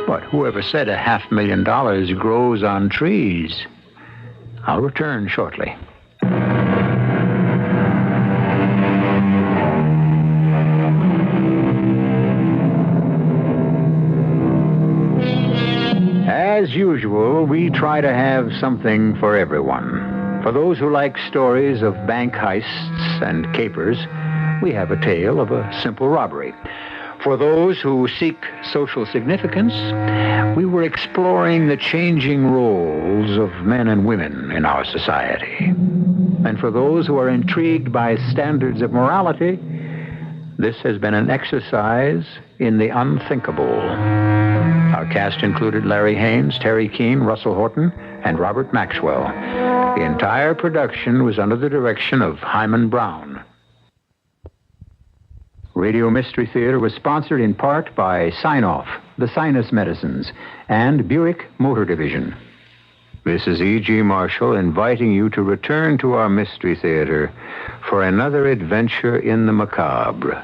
But whoever said $500,000 grows on trees? I'll return shortly. As usual, we try to have something for everyone. For those who like stories of bank heists and capers, we have a tale of a simple robbery. For those who seek social significance, we were exploring the changing roles of men and women in our society. And for those who are intrigued by standards of morality, this has been an exercise in the unthinkable. Our cast included Larry Haynes, Terry Keane, Russell Horton, and Robert Maxwell. The entire production was under the direction of Hyman Brown. Radio Mystery Theater was sponsored in part by Sign-Off, the Sinus Medicines, and Buick Motor Division. This is E.G. Marshall inviting you to return to our Mystery Theater for another adventure in the macabre.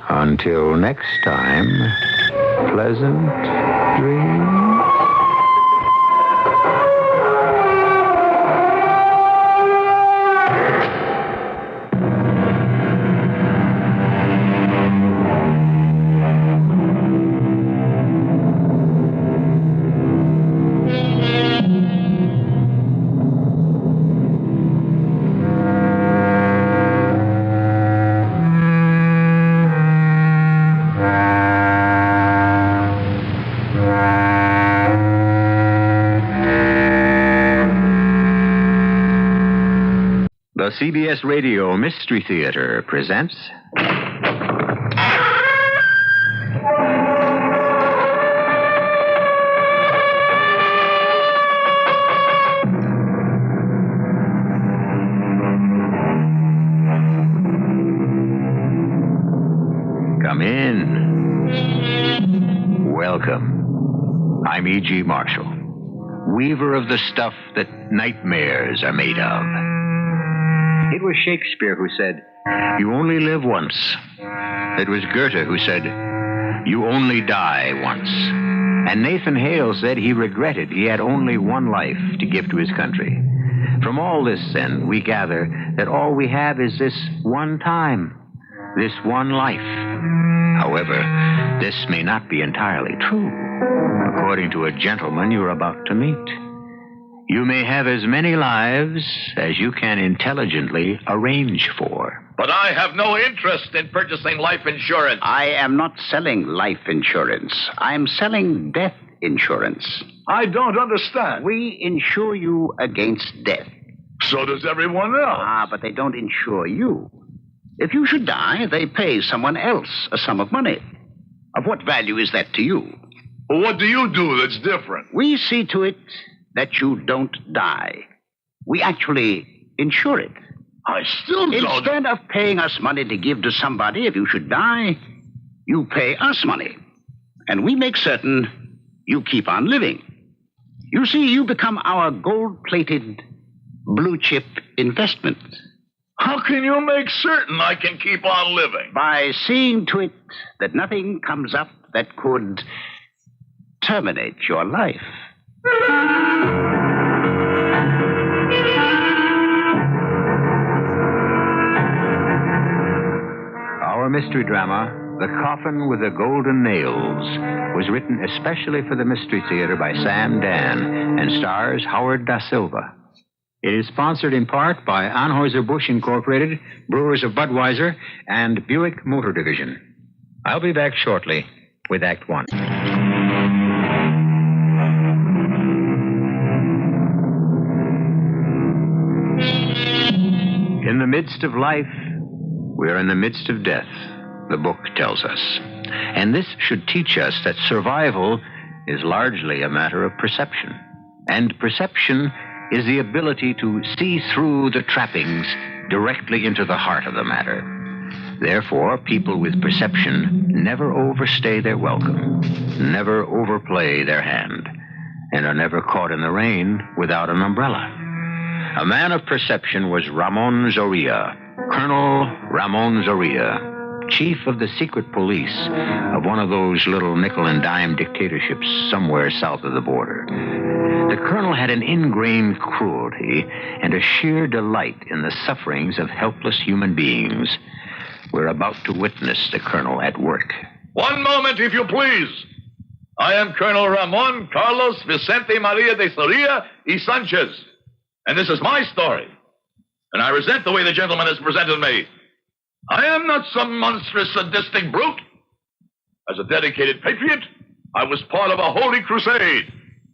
Until next time, pleasant dreams. The CBS Radio Mystery Theater presents... Come in. Welcome. I'm E.G. Marshall, weaver of the stuff that nightmares are made of. It was Shakespeare who said, "You only live once." It was Goethe who said, "You only die once." And Nathan Hale said he regretted he had only one life to give to his country. From all this, then, we gather that all we have is this one time, this one life. However, this may not be entirely true. According to a gentleman you're about to meet, you may have as many lives as you can intelligently arrange for. But I have no interest in purchasing life insurance. I am not selling life insurance. I'm selling death insurance. I don't understand. We insure you against death. So does everyone else. Ah, but they don't insure you. If you should die, they pay someone else a sum of money. Of what value is that to you? Well, what do you do that's different? We see to it that you don't die. We actually insure it. I still don't... Instead of paying us money to give to somebody if you should die, you pay us money. And we make certain you keep on living. You see, you become our gold-plated blue-chip investment. How can you make certain I can keep on living? By seeing to it that nothing comes up that could terminate your life. Our mystery drama, The Coffin with the Golden Nails, was written especially for the Mystery Theater by Sam Dan and stars Howard Da Silva. It is sponsored in part by Anheuser-Busch Incorporated, Brewers of Budweiser, and Buick Motor Division. I'll be back shortly with Act One. In the midst of life, we are in the midst of death, the book tells us. And this should teach us that survival is largely a matter of perception. And perception is the ability to see through the trappings directly into the heart of the matter. Therefore, people with perception never overstay their welcome, never overplay their hand, and are never caught in the rain without an umbrella. A man of perception was Ramon Zorilla, Colonel Ramon Zorilla, chief of the secret police of one of those little nickel-and-dime dictatorships somewhere south of the border. The colonel had an ingrained cruelty and a sheer delight in the sufferings of helpless human beings. We're about to witness the colonel at work. One moment, if you please. I am Colonel Ramon Carlos Vicente Maria de Soria y Sanchez, and this is my story. And I resent the way the gentleman has presented me. I am not some monstrous, sadistic brute. As a dedicated patriot, I was part of a holy crusade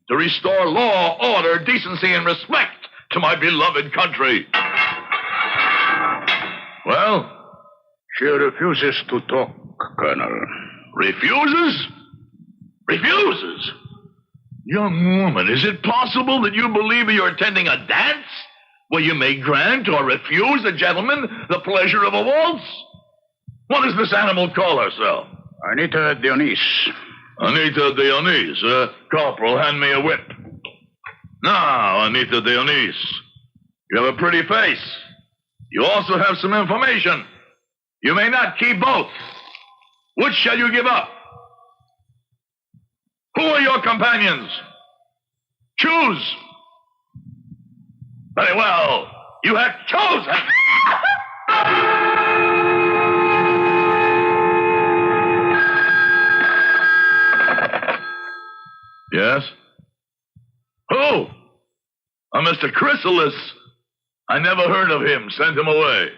to restore law, order, decency, and respect to my beloved country. Well? She refuses to talk, Colonel. Refuses? Refuses? Young woman, is it possible that you believe you're attending a dance where you may grant or refuse a gentleman the pleasure of a waltz? What does this animal call herself? Anita Dionise. Anita Dionise. Corporal, hand me a whip. Now, Anita Dionise, you have a pretty face. You also have some information. You may not keep both. Which shall you give up? Who are your companions? Choose. Very well. You have chosen. Yes? Who? Mr. Chrysalis. I never heard of him. Send him away.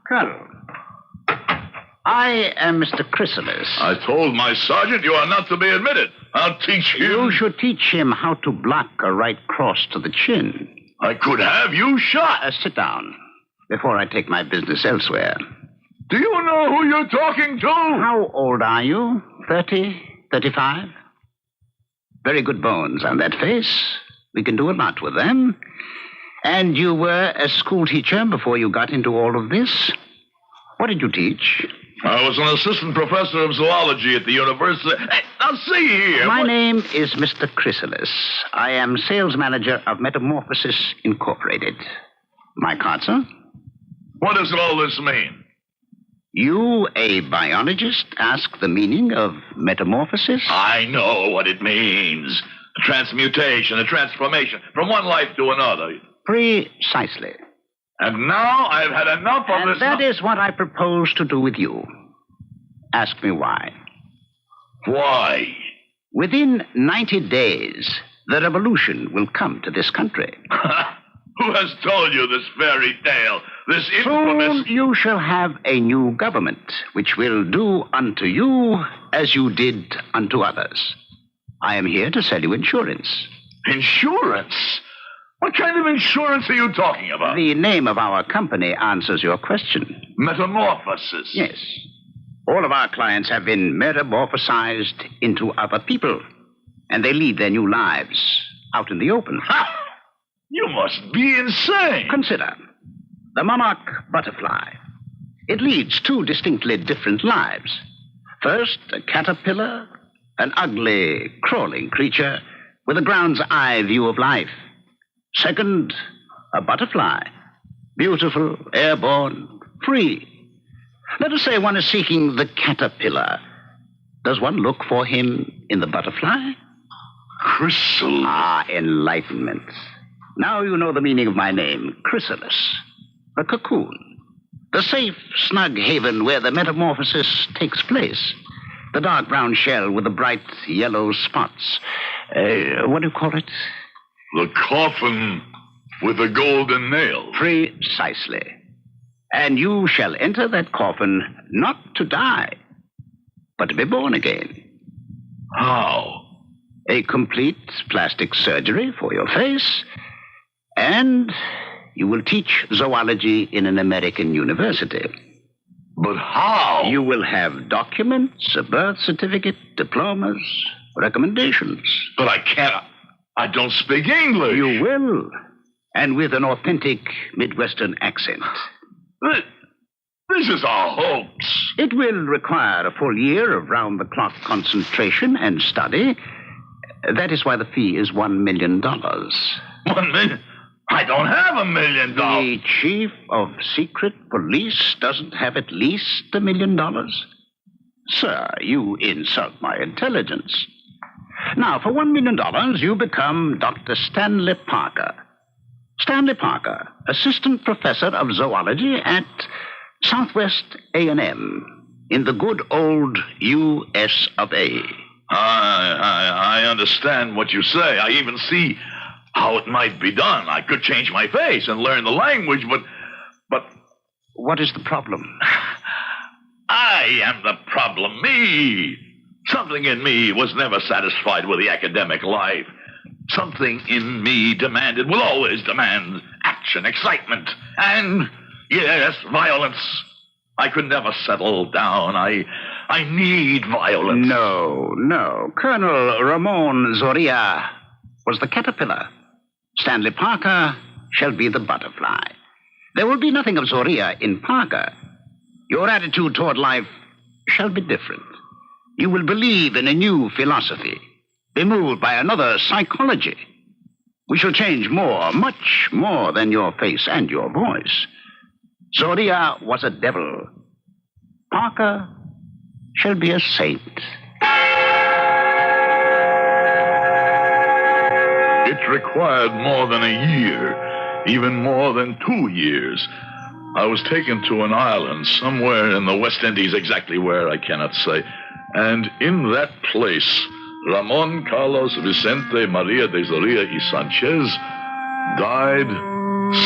Colonel. I am Mr. Chrysalis. I told my sergeant you are not to be admitted. I'll teach him. You should teach him how to block a right cross to the chin. I could have you shot. Sit down before I take my business elsewhere. Do you know who you're talking to? How old are you? 30? 35? Very good bones on that face. We can do a lot with them. And you were a school teacher before you got into all of this? What did you teach? I was an assistant professor of zoology at the university. Hey, now see here. My name is Mr. Chrysalis. I am sales manager of Metamorphosis Incorporated. My card, sir? What does all this mean? You, a biologist, ask the meaning of metamorphosis? I know what it means. A transmutation, a transformation from one life to another. Precisely. And now I've had enough of this. And that is what I propose to do with you. Ask me why. Why? Within 90 days, the revolution will come to this country. Who has told you this fairy tale? This infamous... Soon you shall have a new government, which will do unto you as you did unto others. I am here to sell you insurance. Insurance? What kind of insurance are you talking about? The name of our company answers your question. Metamorphosis. Yes. All of our clients have been metamorphosized into other people, and they lead their new lives out in the open. Ha! You must be insane. Consider the monarch butterfly. It leads two distinctly different lives. First, a caterpillar, an ugly, crawling creature with a ground's eye view of life. Second, a butterfly, beautiful, airborne, free. Let us say one is seeking the caterpillar. Does one look for him in the butterfly? Chrysalis. Ah, enlightenment. Now you know the meaning of my name, Chrysalis, the cocoon. The safe, snug haven where the metamorphosis takes place. The dark brown shell with the bright yellow spots. What do you call it? The coffin with the golden nail. Precisely. And you shall enter that coffin not to die, but to be born again. How? A complete plastic surgery for your face, and you will teach zoology in an American university. But how? You will have documents, a birth certificate, diplomas, recommendations. But I can't. I don't speak English. You will, and with an authentic Midwestern accent. This is a hoax. It will require a full year of round-the-clock concentration and study. That is why the fee is $1 million. $1 million? I don't have $1 million. The chief of secret police doesn't have at least $1 million? Sir, you insult my intelligence. Now, for $1 million, you become Dr. Stanley Parker. Stanley Parker, assistant professor of zoology at Southwest A&M in the good old U.S. of A. I understand what you say. I even see how it might be done. I could change my face and learn the language, but... What is the problem? I am the problem. Me. Something in me was never satisfied with the academic life. Something in me will always demand action, excitement, and, yes, violence. I could never settle down. I need violence. No. Colonel Ramon Zoria was the caterpillar. Stanley Parker shall be the butterfly. There will be nothing of Zoria in Parker. Your attitude toward life shall be different. You will believe in a new philosophy, be moved by another psychology. We shall change more, much more than your face and your voice. Zoria was a devil. Parker shall be a saint. It required more than a year, even more than 2 years. I was taken to an island somewhere in the West Indies, exactly where I cannot say. And in that place, Ramon Carlos Vicente Maria de Zoria y Sanchez died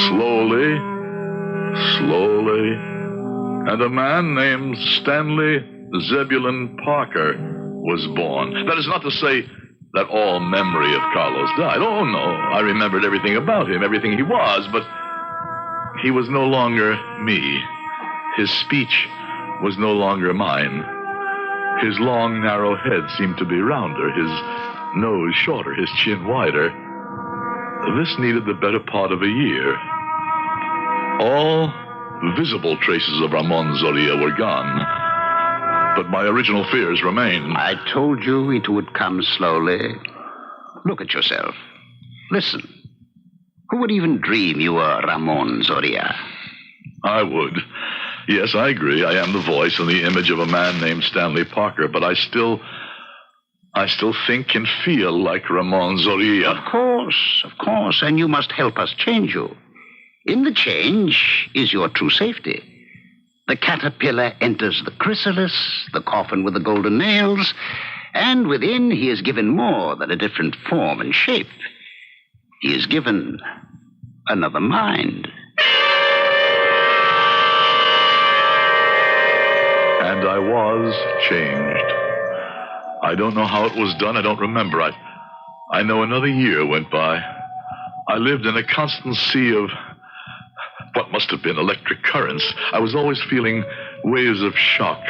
slowly, and a man named Stanley Zebulon Parker was born. That is not to say that all memory of Carlos died. Oh, no. I remembered everything about him, everything he was, but he was no longer me. His speech was no longer mine. His long, narrow head seemed to be rounder, his nose shorter, his chin wider. This needed the better part of a year. All visible traces of Ramon Zoria were gone, but my original fears remained. I told you it would come slowly. Look at yourself. Listen. Who would even dream you were Ramon Zoria? I would. Yes, I agree. I am the voice and the image of a man named Stanley Parker, but I still think and feel like Ramon Zoria. Of course, and you must help us change you. In the change is your true safety. The caterpillar enters the chrysalis, the coffin with the golden nails, and within he is given more than a different form and shape. He is given another mind. And I was changed. I don't know how it was done. I don't remember. I know another year went by. I lived in a constant sea of what must have been electric currents. I was always feeling waves of shock.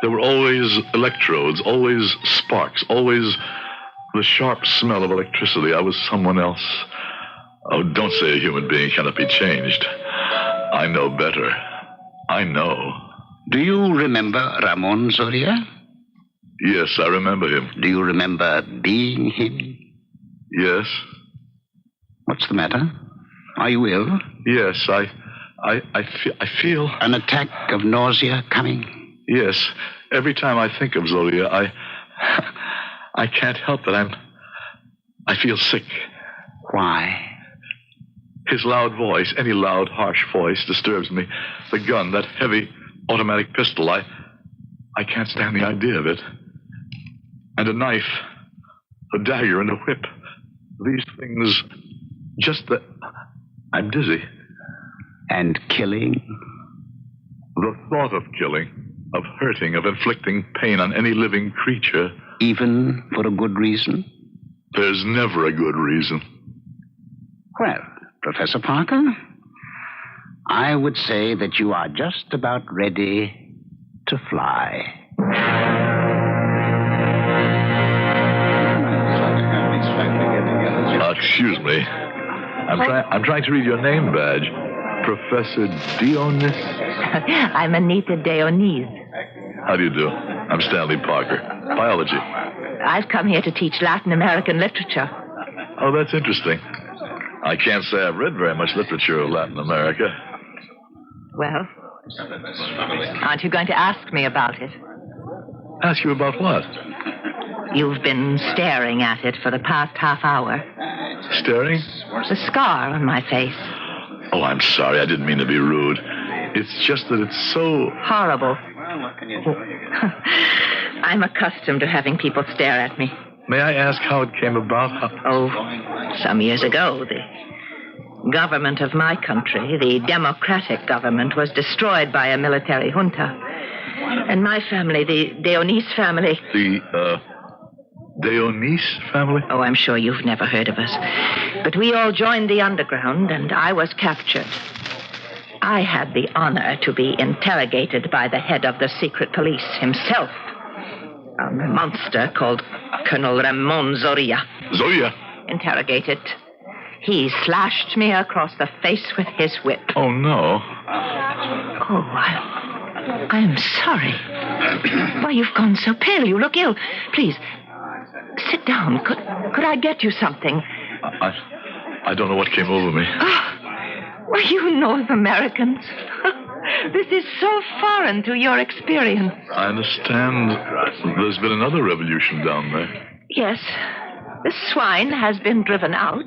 There were always electrodes, always sparks, always the sharp smell of electricity. I was someone else. Oh, don't say a human being cannot be changed. I know better. I know. Do you remember Ramon Zoria? Yes, I remember him. Do you remember being him? Yes. What's the matter? Are you ill? Yes, I feel... An attack of nausea coming? Yes. Every time I think of Zoria, I can't help it. I feel sick. Why? His loud voice, any loud, harsh voice, disturbs me. The gun, that heavy automatic pistol, I can't stand the idea of it. And a knife, a dagger, and a whip. These things, just that... I'm dizzy. And killing? The thought of killing, of hurting, of inflicting pain on any living creature. Even for a good reason? There's never a good reason. Well, Professor Parker, I would say that you are just about ready to fly. Excuse me. I'm trying to read your name badge. Professor Dionis? I'm Anita Dionis. How do you do? I'm Stanley Parker. Biology. I've come here to teach Latin American literature. Oh, that's interesting. I can't say I've read very much literature of Latin America. Well, aren't you going to ask me about it? Ask you about what? You've been staring at it for the past half hour. Staring? The scar on my face. Oh, I'm sorry. I didn't mean to be rude. It's just that it's so... Horrible. I'm accustomed to having people stare at me. May I ask how it came about? Oh, some years ago, the government of my country, the democratic government, was destroyed by a military junta. And my family, the Dionis family... The, Dionis family? Oh, I'm sure you've never heard of us. But we all joined the underground, and I was captured. I had the honor to be interrogated by the head of the secret police himself. A monster called Colonel Ramon Zoria. Zoria? Interrogated. He slashed me across the face with his whip. Oh, no. Oh, I'm sorry. Why, you've gone so pale. You look ill. Please, sit down. Could I get you something? I don't know what came over me. Well, you North Americans. This is so foreign to your experience. I understand there's been another revolution down there. Yes. The swine has been driven out.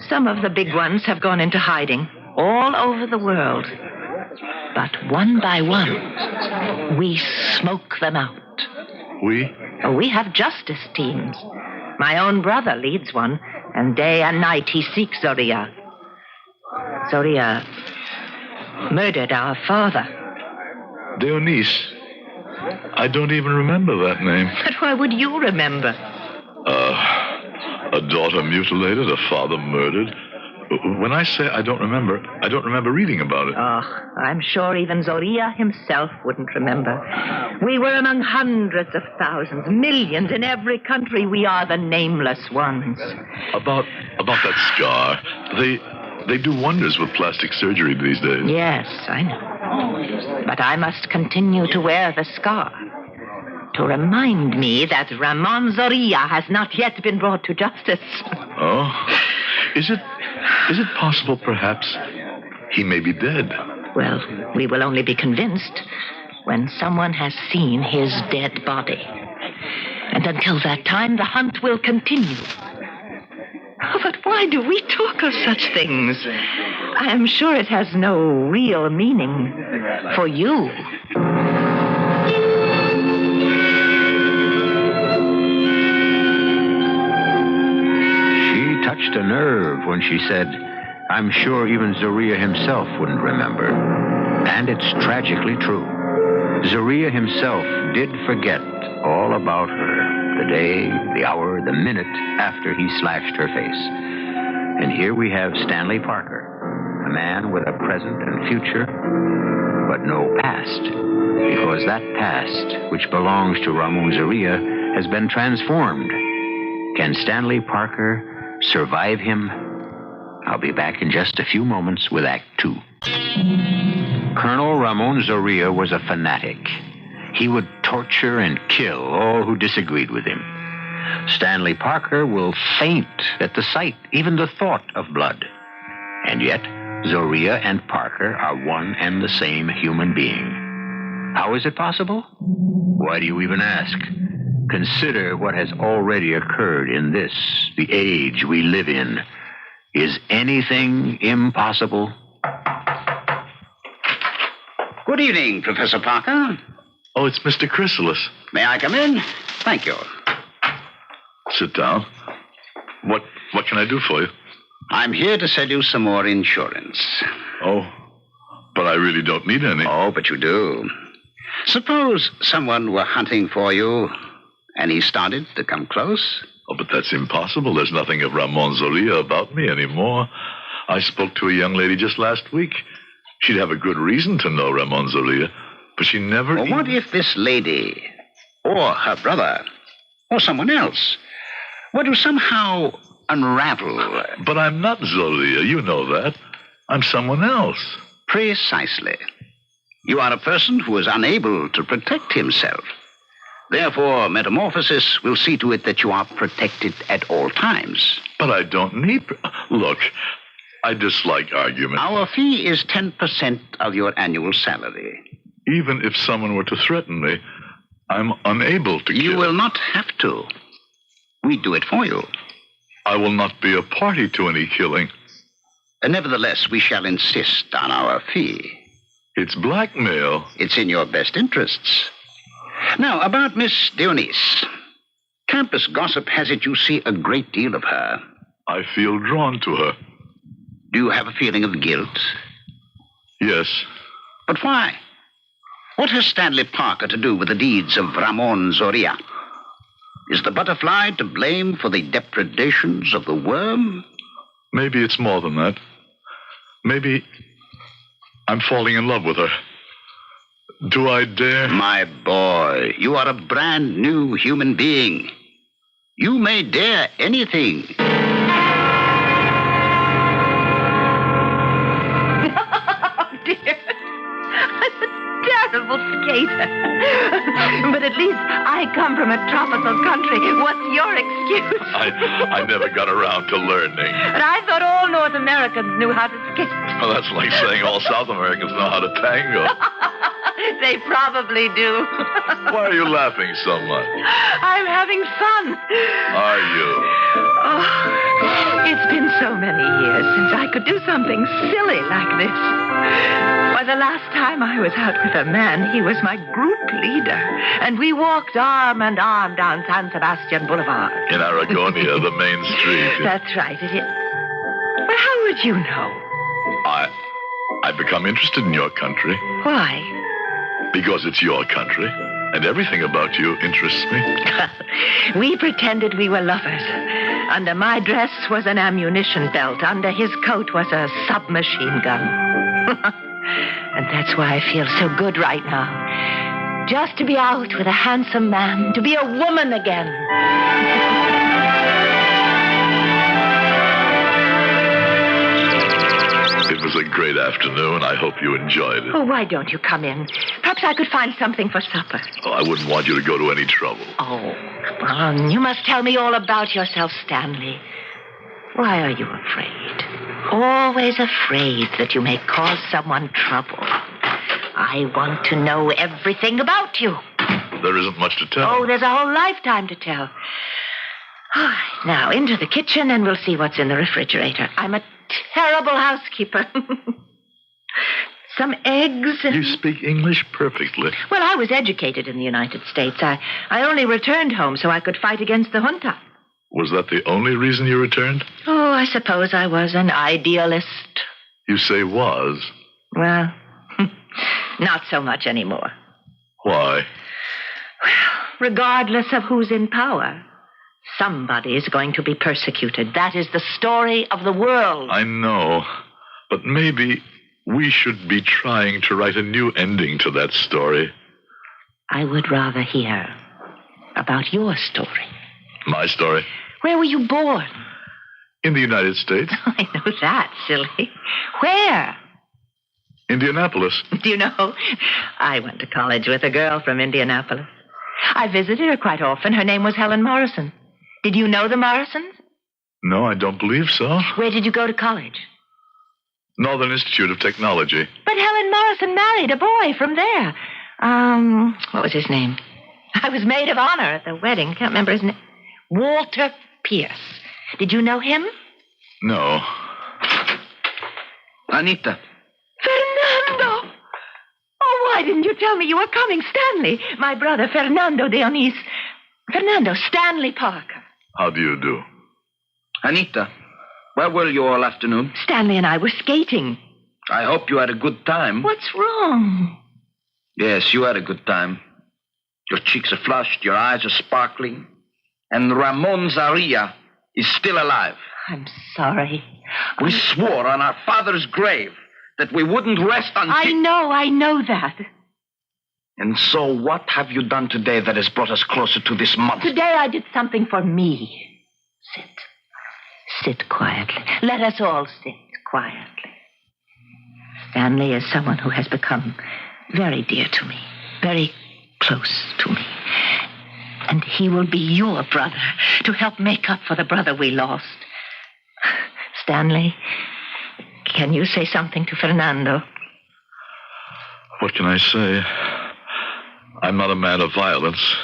Some of the big ones have gone into hiding all over the world. But one by one, we smoke them out. We? Oh, we have justice teams. My own brother leads one, and day and night he seeks Zoria. Zoria murdered our father. Dionis? I don't even remember that name. But why would you remember? A daughter mutilated, a father murdered. When I say I don't remember reading about it. Oh, I'm sure even Zoria himself wouldn't remember. We were among hundreds of thousands, millions in every country. We are the nameless ones. About that scar, they do wonders with plastic surgery these days. Yes, I know. But I must continue to wear the scar to remind me that Ramon Zoria has not yet been brought to justice. Oh? Is it possible, perhaps, he may be dead? Well, we will only be convinced when someone has seen his dead body. And until that time, the hunt will continue. Oh, but why do we talk of such things? I am sure it has no real meaning for you. She touched a nerve when she said, I'm sure even Zoria himself wouldn't remember. And it's tragically true. Zoria himself did forget all about her. The day, the hour, the minute after he slashed her face. And here we have Stanley Parker, a man with a present and future, but no past. Because that past, which belongs to Ramon Zorrilla, has been transformed. Can Stanley Parker survive him? I'll be back in just a few moments with Act Two. Colonel Ramon Zorrilla was a fanatic. He would torture and kill all who disagreed with him. Stanley Parker will faint at the sight, even the thought of blood. And yet, Zorrilla and Parker are one and the same human being. How is it possible? Why do you even ask? Consider what has already occurred in this, the age we live in. Is anything impossible? Good evening, Professor Parker. Oh, it's Mr. Chrysalis. May I come in? Thank you. Sit down. What can I do for you? I'm here to sell you some more insurance. Oh, but I really don't need any. Oh, but you do. Suppose someone were hunting for you, and he started to come close. Oh, but that's impossible. There's nothing of Ramon Zorrilla about me anymore. I spoke to a young lady just last week. She'd have a good reason to know Ramon Zorrilla, but she never... Well, what if this lady, or her brother, or someone else, were to somehow unravel... But I'm not Zorrilla, you know that. I'm someone else. Precisely. You are a person who is unable to protect himself. Therefore, metamorphosis will see to it that you are protected at all times. But I don't need... Look, I dislike argument. Our fee is 10% of your annual salary. Even if someone were to threaten me, I'm unable to kill. You will not have to. We do it for you. I will not be a party to any killing. Nevertheless, we shall insist on our fee. It's blackmail. It's in your best interests. Now, about Miss Dionys. Campus gossip has it you see a great deal of her. I feel drawn to her. Do you have a feeling of guilt? Yes. But why? What has Stanley Parker to do with the deeds of Ramon Zorrilla? Is the butterfly to blame for the depredations of the worm? Maybe it's more than that. Maybe I'm falling in love with her. Do I dare? My boy, you are a brand new human being. You may dare anything. Terrible skater. But at least I come from a tropical country. What's your excuse? I never got around to learning. But I thought all North Americans knew how to skate. Well, that's like saying all South Americans know how to tango. They probably do. Why are you laughing so much? I'm having fun. Are you? Oh, it's been so many years since I could do something silly like this. Why, the last time I was out with a man, he was my group leader. And we walked arm in arm down San Sebastian Boulevard. In Aragonia, the main street. That's right. But how would you know? I've become interested in your country. Why? Because it's your country, and everything about you interests me. We pretended we were lovers. Under my dress was an ammunition belt. Under his coat was a submachine gun. And that's why I feel so good right now. Just to be out with a handsome man, to be a woman again. It was a great afternoon. I hope you enjoyed it. Oh, why don't you come in? Perhaps I could find something for supper. Oh, I wouldn't want you to go to any trouble. Oh, come on. You must tell me all about yourself, Stanley. Why are you afraid? Always afraid that you may cause someone trouble. I want to know everything about you. There isn't much to tell. Oh, there's a whole lifetime to tell. Now, into the kitchen, and we'll see what's in the refrigerator. I'm a terrible housekeeper. Some eggs. You speak English perfectly. Well, I was educated in the United States. I only returned home so I could fight against the junta. Was that the only reason you returned? Oh, I suppose I was an idealist. You say was. Well, not so much anymore. Why? Well, regardless of who's in power, Somebody is going to be persecuted. That is the story of the world. I know. But maybe we should be trying to write a new ending to that story. I would rather hear about your story. My story? Where were you born? In the United States. I know that, silly. Where? Indianapolis. Do you know, I went to college with a girl from Indianapolis. I visited her quite often. Her name was Helen Morrison. Did you know the Morrisons? No, I don't believe so. Where did you go to college? Northern Institute of Technology. But Helen Morrison married a boy from there. What was his name? I was maid of honor at the wedding. Can't remember his name. Walter Pierce. Did you know him? No. Anita. Fernando! Oh, why didn't you tell me you were coming? Stanley, my brother, Fernando Dionis. Fernando, Stanley Parker. How do you do? Anita, where were you all afternoon? Stanley and I were skating. I hope you had a good time. What's wrong? Yes, you had a good time. Your cheeks are flushed, your eyes are sparkling. And Ramon Zaria is still alive. I'm sorry. We swore on our father's grave that we wouldn't rest until... I know that. And so what have you done today that has brought us closer to this month? Today I did something for me. Sit quietly. Let us all sit quietly. Stanley is someone who has become very dear to me, very close to me. And he will be your brother to help make up for the brother we lost. Stanley, can you say something to Fernando? What can I say? I'm not a man of violence.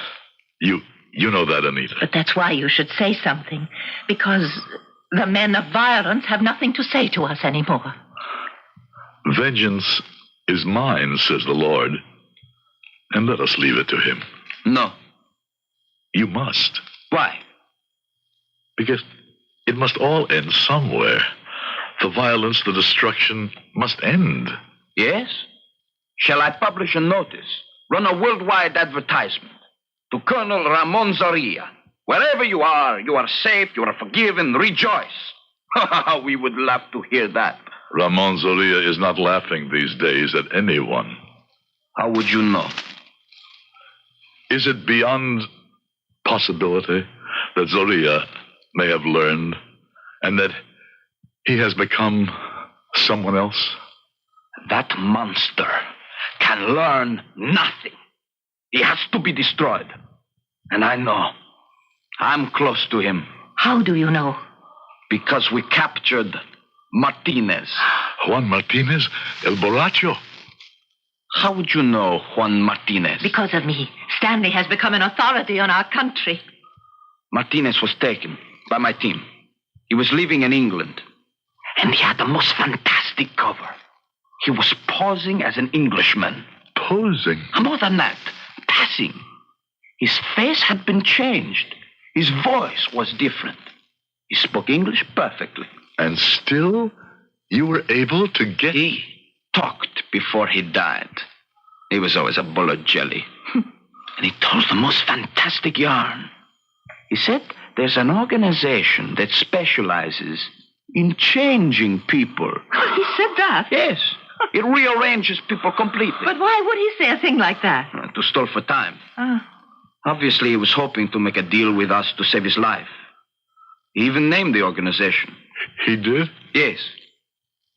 You know that, Anita. But that's why you should say something. Because the men of violence have nothing to say to us anymore. Vengeance is mine, says the Lord. And let us leave it to him. No. You must. Why? Because it must all end somewhere. The violence, the destruction must end. Yes? Shall I publish a notice? Run a worldwide advertisement to Colonel Ramon Zaria. Wherever you are safe, you are forgiven, rejoice. We would love to hear that. Ramon Zaria is not laughing these days at anyone. How would you know? Is it beyond possibility that Zaria may have learned and that he has become someone else? That monster can learn nothing. He has to be destroyed. And I know. I'm close to him. How do you know? Because we captured Martinez. Juan Martinez, El Borracho. How would you know Juan Martinez? Because of me. Stanley has become an authority on our country. Martinez was taken by my team. He was living in England. And he had the most fantastic cover. He was posing as an Englishman. Posing? More than that, passing. His face had been changed. His voice was different. He spoke English perfectly. And still, you were able to get... He talked before he died. He was always a bull of jelly. And he told the most fantastic yarn. He said there's an organization that specializes in changing people. He said that? Yes. It rearranges people completely. But why would he say a thing like that? To stall for time. Oh. Obviously, he was hoping to make a deal with us to save his life. He even named the organization. He did? Yes.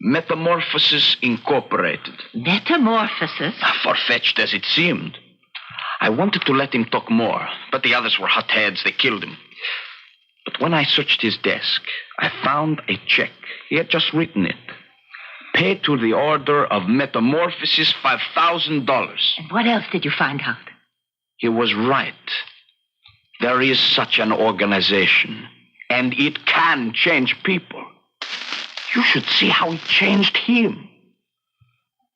Metamorphosis Incorporated. Metamorphosis? Far-fetched as it seemed. I wanted to let him talk more, but the others were hotheads. They killed him. But when I searched his desk, I found a check. He had just written it. Paid to the order of Metamorphosis $5,000. And what else did you find out? He was right. There is such an organization, and it can change people. You should see how it changed him.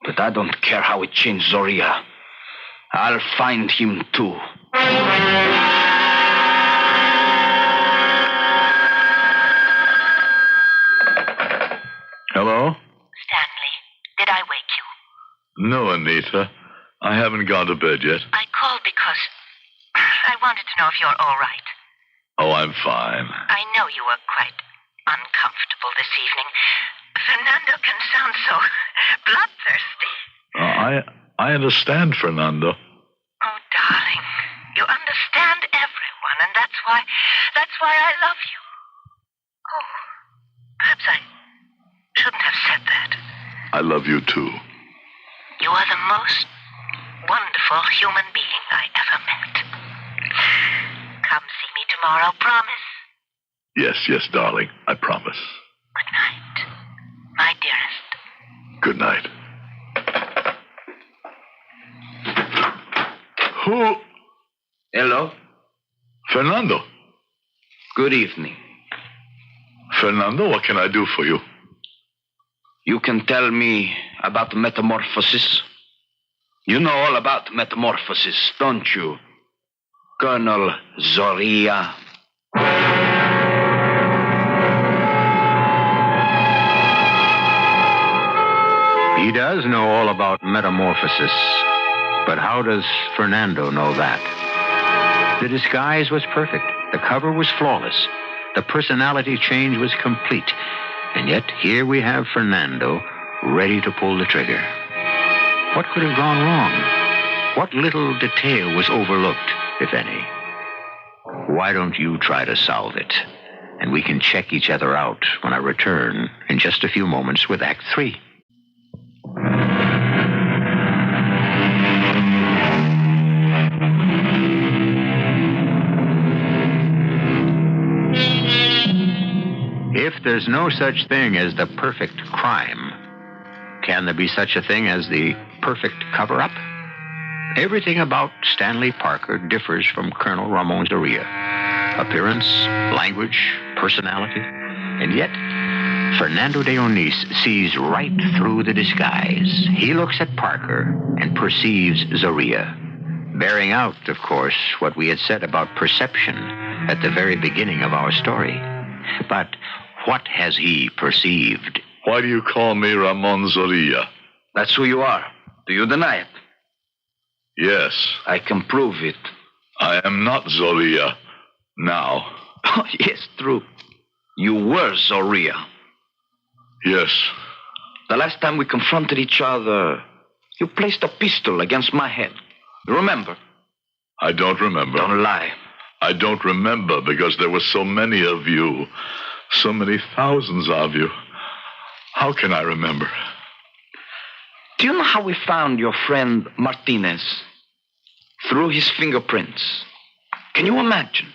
But I don't care how it changed Zaria. I'll find him too. Hello? Stanley, did I wake you? No, Anita. I haven't gone to bed yet. I called because I wanted to know if you're all right. Oh, I'm fine. I know you were quite uncomfortable this evening. Fernando can sound so bloodthirsty. I understand, Fernando. Oh, darling, you understand everyone, and that's why I love you. Oh, perhaps I shouldn't have said that. I love you, too. You are the most wonderful human being I ever met. Come see me tomorrow, promise? Yes, darling, I promise. Good night, my dearest. Good night. Who? Hello? Fernando. Good evening. Fernando, what can I do for you? You can tell me about metamorphosis. You know all about metamorphosis, don't you, Colonel Zoria? He does know all about metamorphosis, but how does Fernando know that? The disguise was perfect. The cover was flawless. The personality change was complete. And yet, here we have Fernando ready to pull the trigger. What could have gone wrong? What little detail was overlooked, if any? Why don't you try to solve it? And we can check each other out when I return in just a few moments with Act 3. If there's no such thing as the perfect crime, can there be such a thing as the perfect cover-up? Everything about Stanley Parker differs from Colonel Ramon Zoria. Appearance, language, personality. And yet, Fernando de Onís sees right through the disguise. He looks at Parker and perceives Zoria, bearing out, of course, what we had said about perception at the very beginning of our story. But what has he perceived? Why do you call me Ramon Zoria? That's who you are. Do you deny it? Yes. I can prove it. I am not Zoria now. Oh, yes, true. You were Zoria. Yes. The last time we confronted each other, you placed a pistol against my head. You remember? I don't remember. Don't lie. I don't remember because there were so many of you. So many thousands of you. How can I remember? Do you know how we found your friend Martinez? Through his fingerprints. Can you imagine?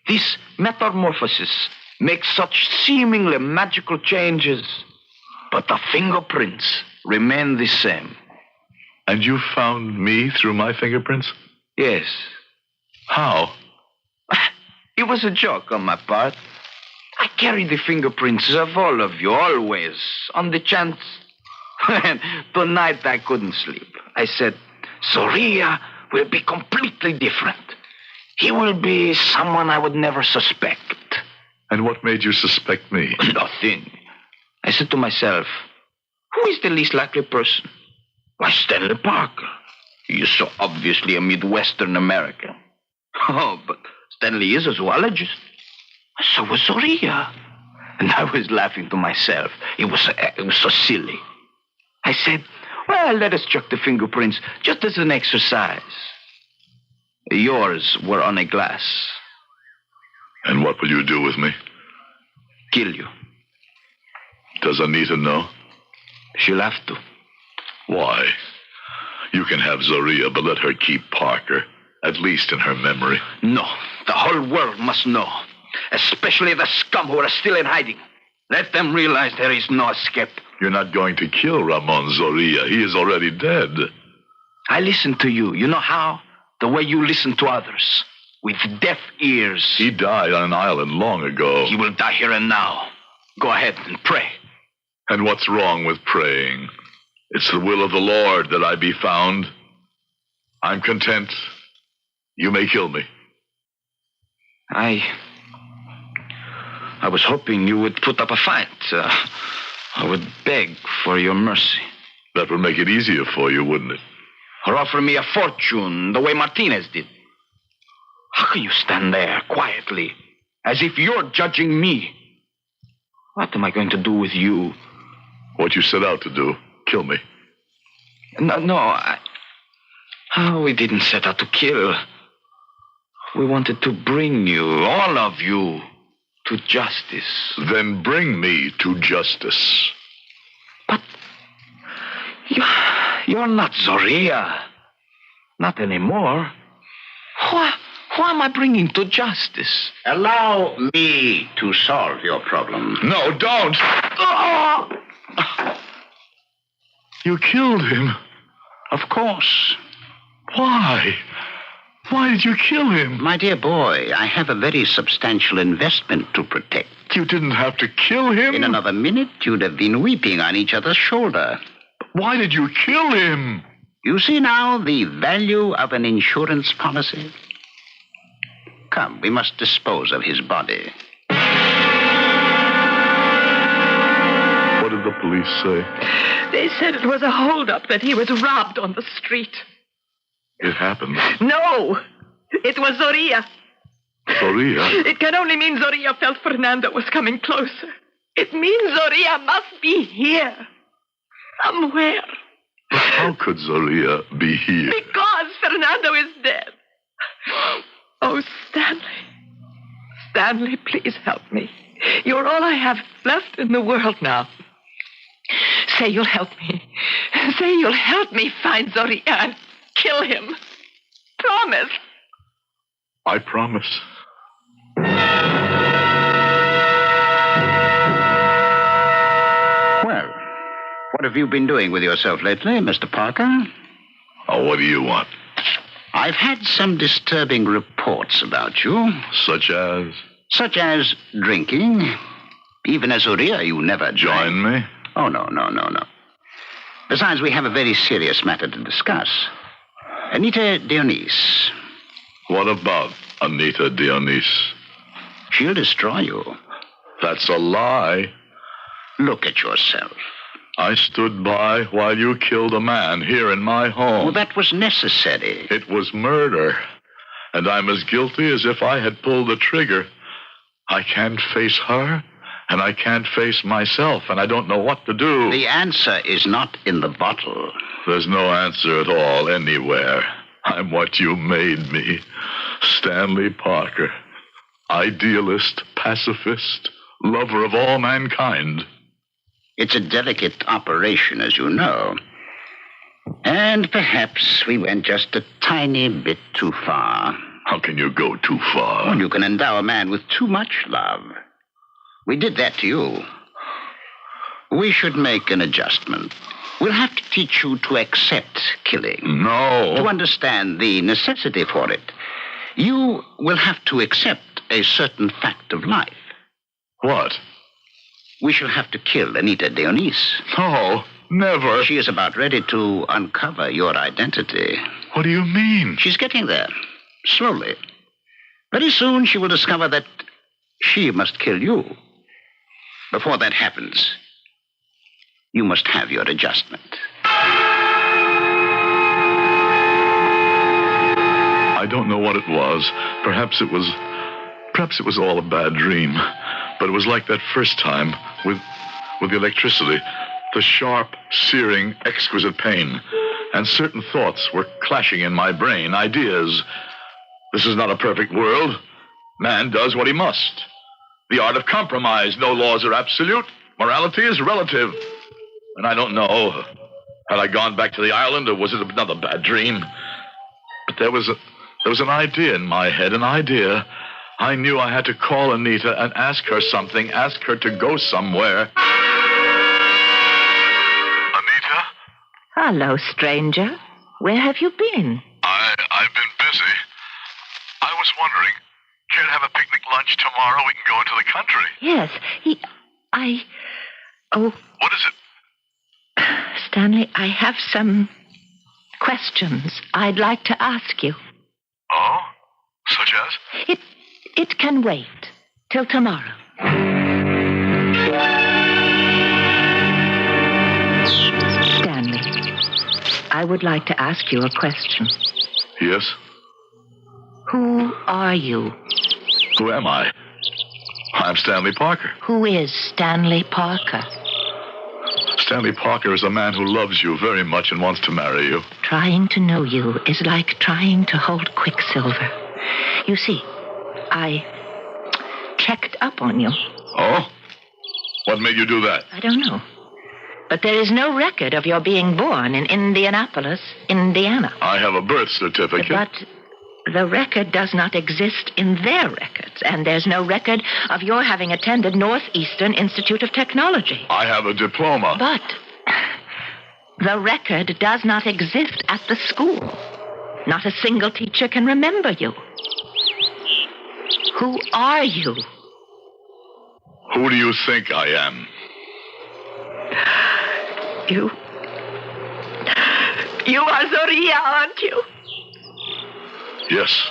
This metamorphosis makes such seemingly magical changes, but the fingerprints remain the same. And you found me through my fingerprints? Yes. How? It was a joke on my part. I carried the fingerprints of all of you, always, on the chance. And tonight I couldn't sleep. I said, Zoria will be completely different. He will be someone I would never suspect. And what made you suspect me? Nothing. I said to myself, who is the least likely person? Why, Stanley Parker. He is so obviously a Midwestern American. Oh, but Stanley is a zoologist. So was Zoria. And I was laughing to myself. It was so silly. I said, well, let us check the fingerprints just as an exercise. Yours were on a glass. And what will you do with me? Kill you. Does Anita know? She'll have to. Why? You can have Zoria, but let her keep Parker, at least in her memory. No, the whole world must know. Especially the scum who are still in hiding. Let them realize there is no escape. You're not going to kill Ramon Zoria. He is already dead. I listen to you. You know how? The way you listen to others. With deaf ears. He died on an island long ago. He will die here and now. Go ahead and pray. And what's wrong with praying? It's the will of the Lord that I be found. I'm content. You may kill me. I was hoping you would put up a fight. I would beg for your mercy. That would make it easier for you, wouldn't it? Or offer me a fortune, the way Martinez did. How can you stand there quietly, as if you're judging me? What am I going to do with you? What you set out to do. Kill me. No, we didn't set out to kill. We wanted to bring you, all of you, to justice. Then bring me to justice. But you're not Zoria. Not anymore. Who am I bringing to justice? Allow me to solve your problem. No, don't! Oh! You killed him. Of course. Why? Why did you kill him? My dear boy, I have a very substantial investment to protect. You didn't have to kill him? In another minute, you'd have been weeping on each other's shoulder. Why did you kill him? You see now the value of an insurance policy? Come, we must dispose of his body. What did the police say? They said it was a holdup, that he was robbed on the street. It happened. No! It was Zoria. Zoria? It can only mean Zoria felt Fernando was coming closer. It means Zoria must be here. Somewhere. But how could Zoria be here? Because Fernando is dead. Oh, Stanley. Stanley, please help me. You're all I have left in the world now. Say you'll help me. Say you'll help me find Zoria and kill him. Promise. I promise. Well, what have you been doing with yourself lately, Mr. Parker? Oh, what do you want? I've had some disturbing reports about you. Such as? Such as drinking. Even as Zoria, you never join me? Oh, no. Besides, we have a very serious matter to discuss. Anita Dionys. What about Anita Dionys? She'll destroy you. That's a lie. Look at yourself. I stood by while you killed a man here in my home. Well, that was necessary. It was murder. And I'm as guilty as if I had pulled the trigger. I can't face her, and I can't face myself, and I don't know what to do. The answer is not in the bottle. There's no answer at all anywhere. I'm what you made me. Stanley Parker. Idealist, pacifist, lover of all mankind. It's a delicate operation, as you know. And perhaps we went just a tiny bit too far. How can you go too far? Well, you can endow a man with too much love. We did that to you. We should make an adjustment. We'll have to teach you to accept killing. No. To understand the necessity for it. You will have to accept a certain fact of life. What? We shall have to kill Anita Dionys. No, never. She is about ready to uncover your identity. What do you mean? She's getting there. Slowly. Very soon she will discover that she must kill you. Before that happens, you must have your adjustment. I don't know what it was. Perhaps it was all a bad dream. But it was like that first time with the electricity. The sharp, searing, exquisite pain. And certain thoughts were clashing in my brain. Ideas. This is not a perfect world. Man does what he must. The art of compromise. No laws are absolute. Morality is relative. And I don't know. Had I gone back to the island, or was it another bad dream? But there was an idea in my head, an idea. I knew I had to call Anita and ask her something, ask her to go somewhere. Anita? Hello, stranger. Where have you been? I've been busy. I was wondering, care to have a picnic lunch tomorrow? We can go into the country. Yes, What is it? Stanley, I have some questions I'd like to ask you. Oh? Such as? It can wait till tomorrow. Stanley, I would like to ask you a question. Yes? Who are you? Who am I? I'm Stanley Parker. Who is Stanley Parker? Stanley Parker is a man who loves you very much and wants to marry you. Trying to know you is like trying to hold quicksilver. You see, I checked up on you. Oh? What made you do that? I don't know. But there is no record of your being born in Indianapolis, Indiana. I have a birth certificate. But the record does not exist in their records, and there's no record of your having attended Northeastern Institute of Technology. I have a diploma. But the record does not exist at the school. Not a single teacher can remember you. Who are you? Who do you think I am? You are Zoria, aren't you? Yes.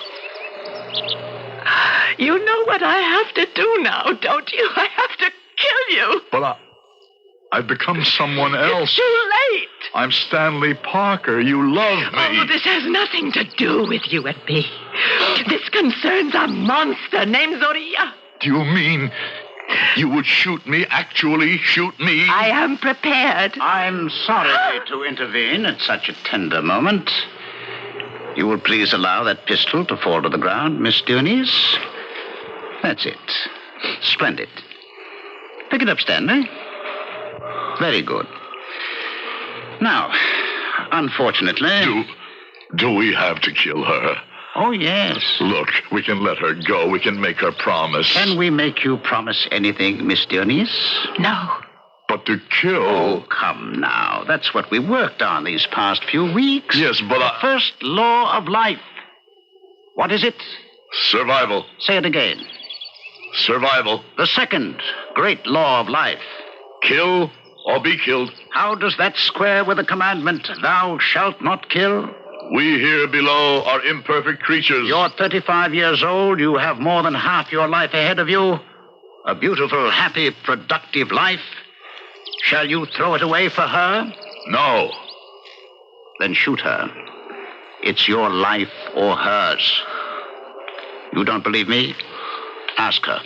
You know what I have to do now, don't you? I have to kill you. But I've become someone else. It's too late. I'm Stanley Parker. You love me. Oh, this has nothing to do with you and me. This concerns a monster named Zoria. Do you mean you would shoot me, actually shoot me? I am prepared. I'm sorry to intervene at such a tender moment. You will please allow that pistol to fall to the ground, Miss Dionys. That's it. Splendid. Pick it up, Stanley. Very good. Now, unfortunately... Do we have to kill her? Oh, yes. Look, we can let her go. We can make her promise. Can we make you promise anything, Miss Dionys? No. But to kill... Oh, come now. That's what we worked on these past few weeks. Yes, but the first law of life. What is it? Survival. Say it again. Survival. The second great law of life. Kill or be killed. How does that square with the commandment, thou shalt not kill? We here below are imperfect creatures. You're 35 years old. You have more than half your life ahead of you. A beautiful, happy, productive life. Shall you throw it away for her? No. Then shoot her. It's your life or hers. You don't believe me? Ask her.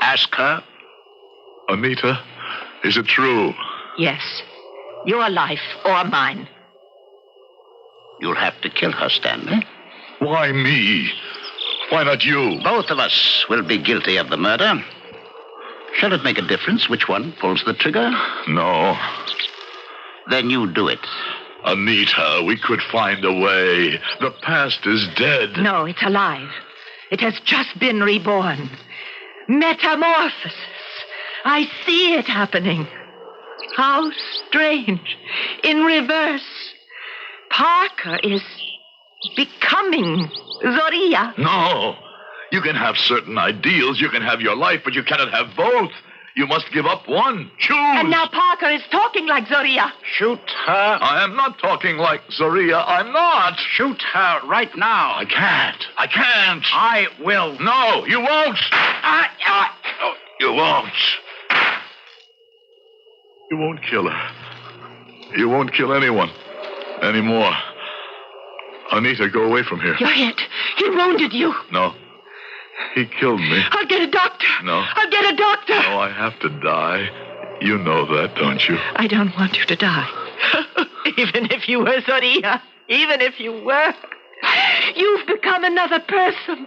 Ask her. Anita, is it true? Yes. Your life or mine. You'll have to kill her, Stanley. Why me? Why not you? Both of us will be guilty of the murder. Shall it make a difference which one pulls the trigger? No. Then you do it. Anita, we could find a way. The past is dead. No, it's alive. It has just been reborn. Metamorphosis. I see it happening. How strange. In reverse. Parker is becoming Zoria. No. You can have certain ideals. You can have your life, but you cannot have both. You must give up one. Choose. And now Parker is talking like Zoria. Shoot her. I am not talking like Zoria. I'm not. Shoot her right now. I can't. I can't. I will. No, you won't. You won't. You won't kill her. You won't kill anyone anymore. Anita, go away from here. You're hit. He wounded you. No. He killed me. I'll get a doctor. No. I'll get a doctor. No, I have to die. You know that, don't you? I don't want you to die. Even if you were Zoria. Even if you were. You've become another person.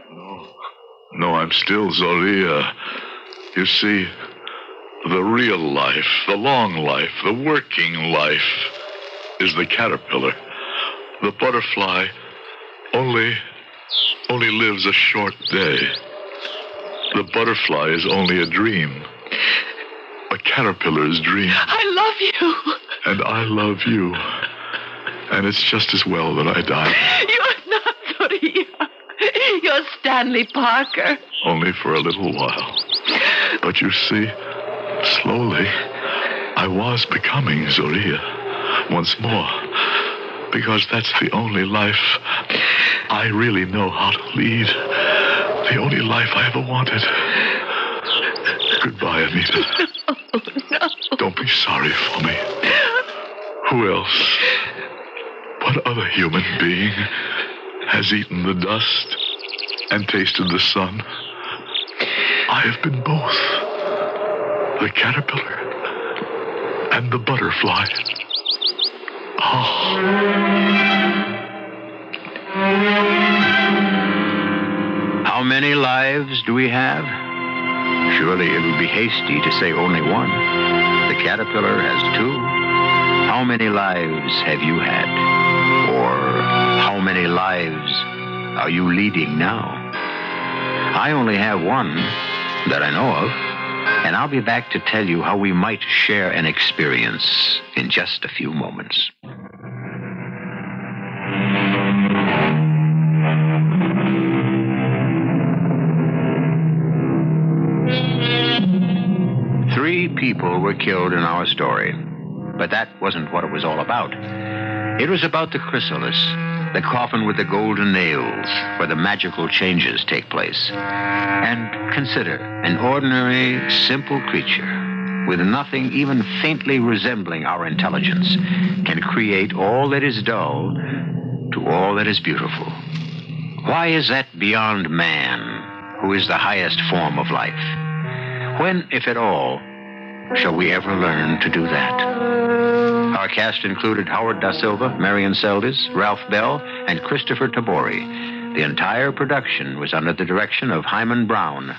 No, I'm still Zoria. You see, the real life, the long life, the working life is the caterpillar. The butterfly only lives a short day. The butterfly is only a dream. A caterpillar's dream. I love you. And I love you. And it's just as well that I die. You're not Zoria. You're Stanley Parker. Only for a little while. But you see, slowly, I was becoming Zoria once more. Because that's the only life I really know how to lead. The only life I ever wanted. Goodbye, Anita. No. Don't be sorry for me. Who else? What other human being has eaten the dust and tasted the sun. I have been both the caterpillar and the butterfly. How many lives do we have? Surely it would be hasty to say only one. The caterpillar has two. How many lives have you had? Or how many lives are you leading now? I only have one that I know of, and I'll be back to tell you how we might share an experience in just a few moments. Three people were killed in our story, but that wasn't what it was all about. It was about the chrysalis, the coffin with the golden nails, where the magical changes take place. And consider, an ordinary, simple creature, with nothing even faintly resembling our intelligence, can create all that is dull to all that is beautiful. Why is that beyond man, who is the highest form of life? When, if at all, shall we ever learn to do that? Our cast included Howard Da Silva, Marion Seldes, Ralph Bell, and Christopher Tabori. The entire production was under the direction of Hyman Brown.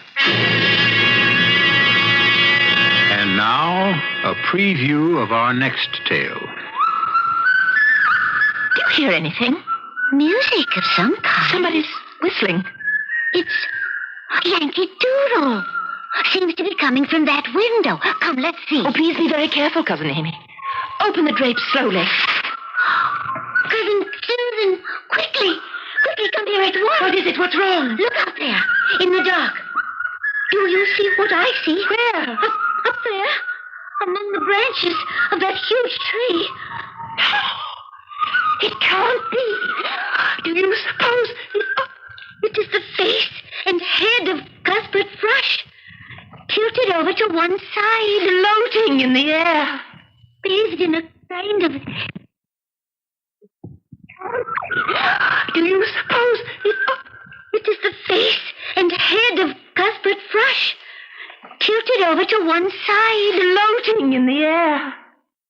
And now, a preview of our next tale. Do you hear anything? Music of some kind. Somebody's whistling. It's Yankee Doodle. Seems to be coming from that window. Come, let's see. Oh, please be very careful, Cousin Amy. Open the drapes slowly. Cousin Susan, quickly. Quickly, come here at once. What is it? What's wrong? Look up there, in the dark. Do you see what I see? Where? Up there, among the branches of that huge tree. It can't be. Do you suppose it is the face and head of Cuthbert Thrush, tilted over to one side, floating in the air, bathed in a kind of... Do you suppose it is the face and head of Cuthbert Thrush, tilted over to one side, floating in the air,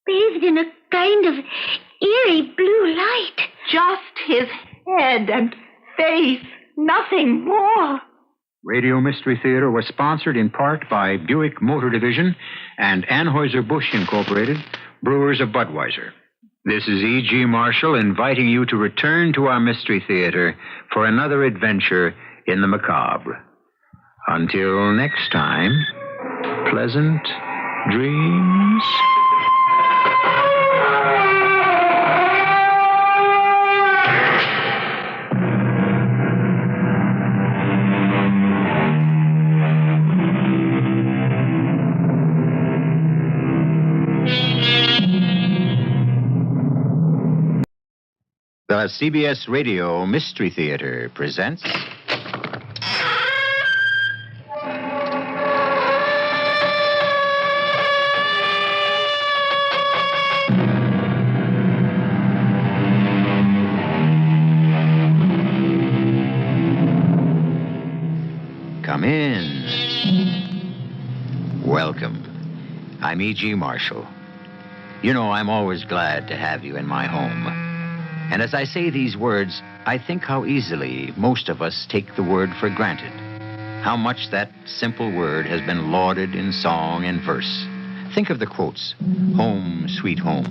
bathed in a kind of eerie blue light? Just his head and face, nothing more. Radio Mystery Theater was sponsored in part by Buick Motor Division and Anheuser-Busch Incorporated, brewers of Budweiser. This is E.G. Marshall inviting you to return to our Mystery Theater for another adventure in the macabre. Until next time, pleasant dreams. The CBS Radio Mystery Theater presents... Come in. Welcome. I'm E.G. Marshall. You know, I'm always glad to have you in my home. And as I say these words, I think how easily most of us take the word for granted. How much that simple word has been lauded in song and verse. Think of the quotes. Home, sweet home.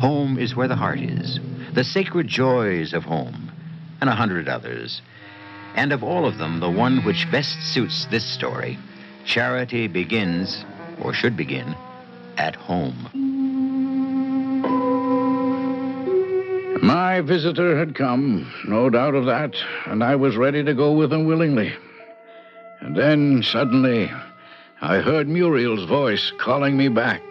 Home is where the heart is. The sacred joys of home. And 100 others. And of all of them, the one which best suits this story. Charity begins, or should begin, at home. My visitor had come, no doubt of that, and I was ready to go with him willingly. And then, suddenly, I heard Muriel's voice calling me back,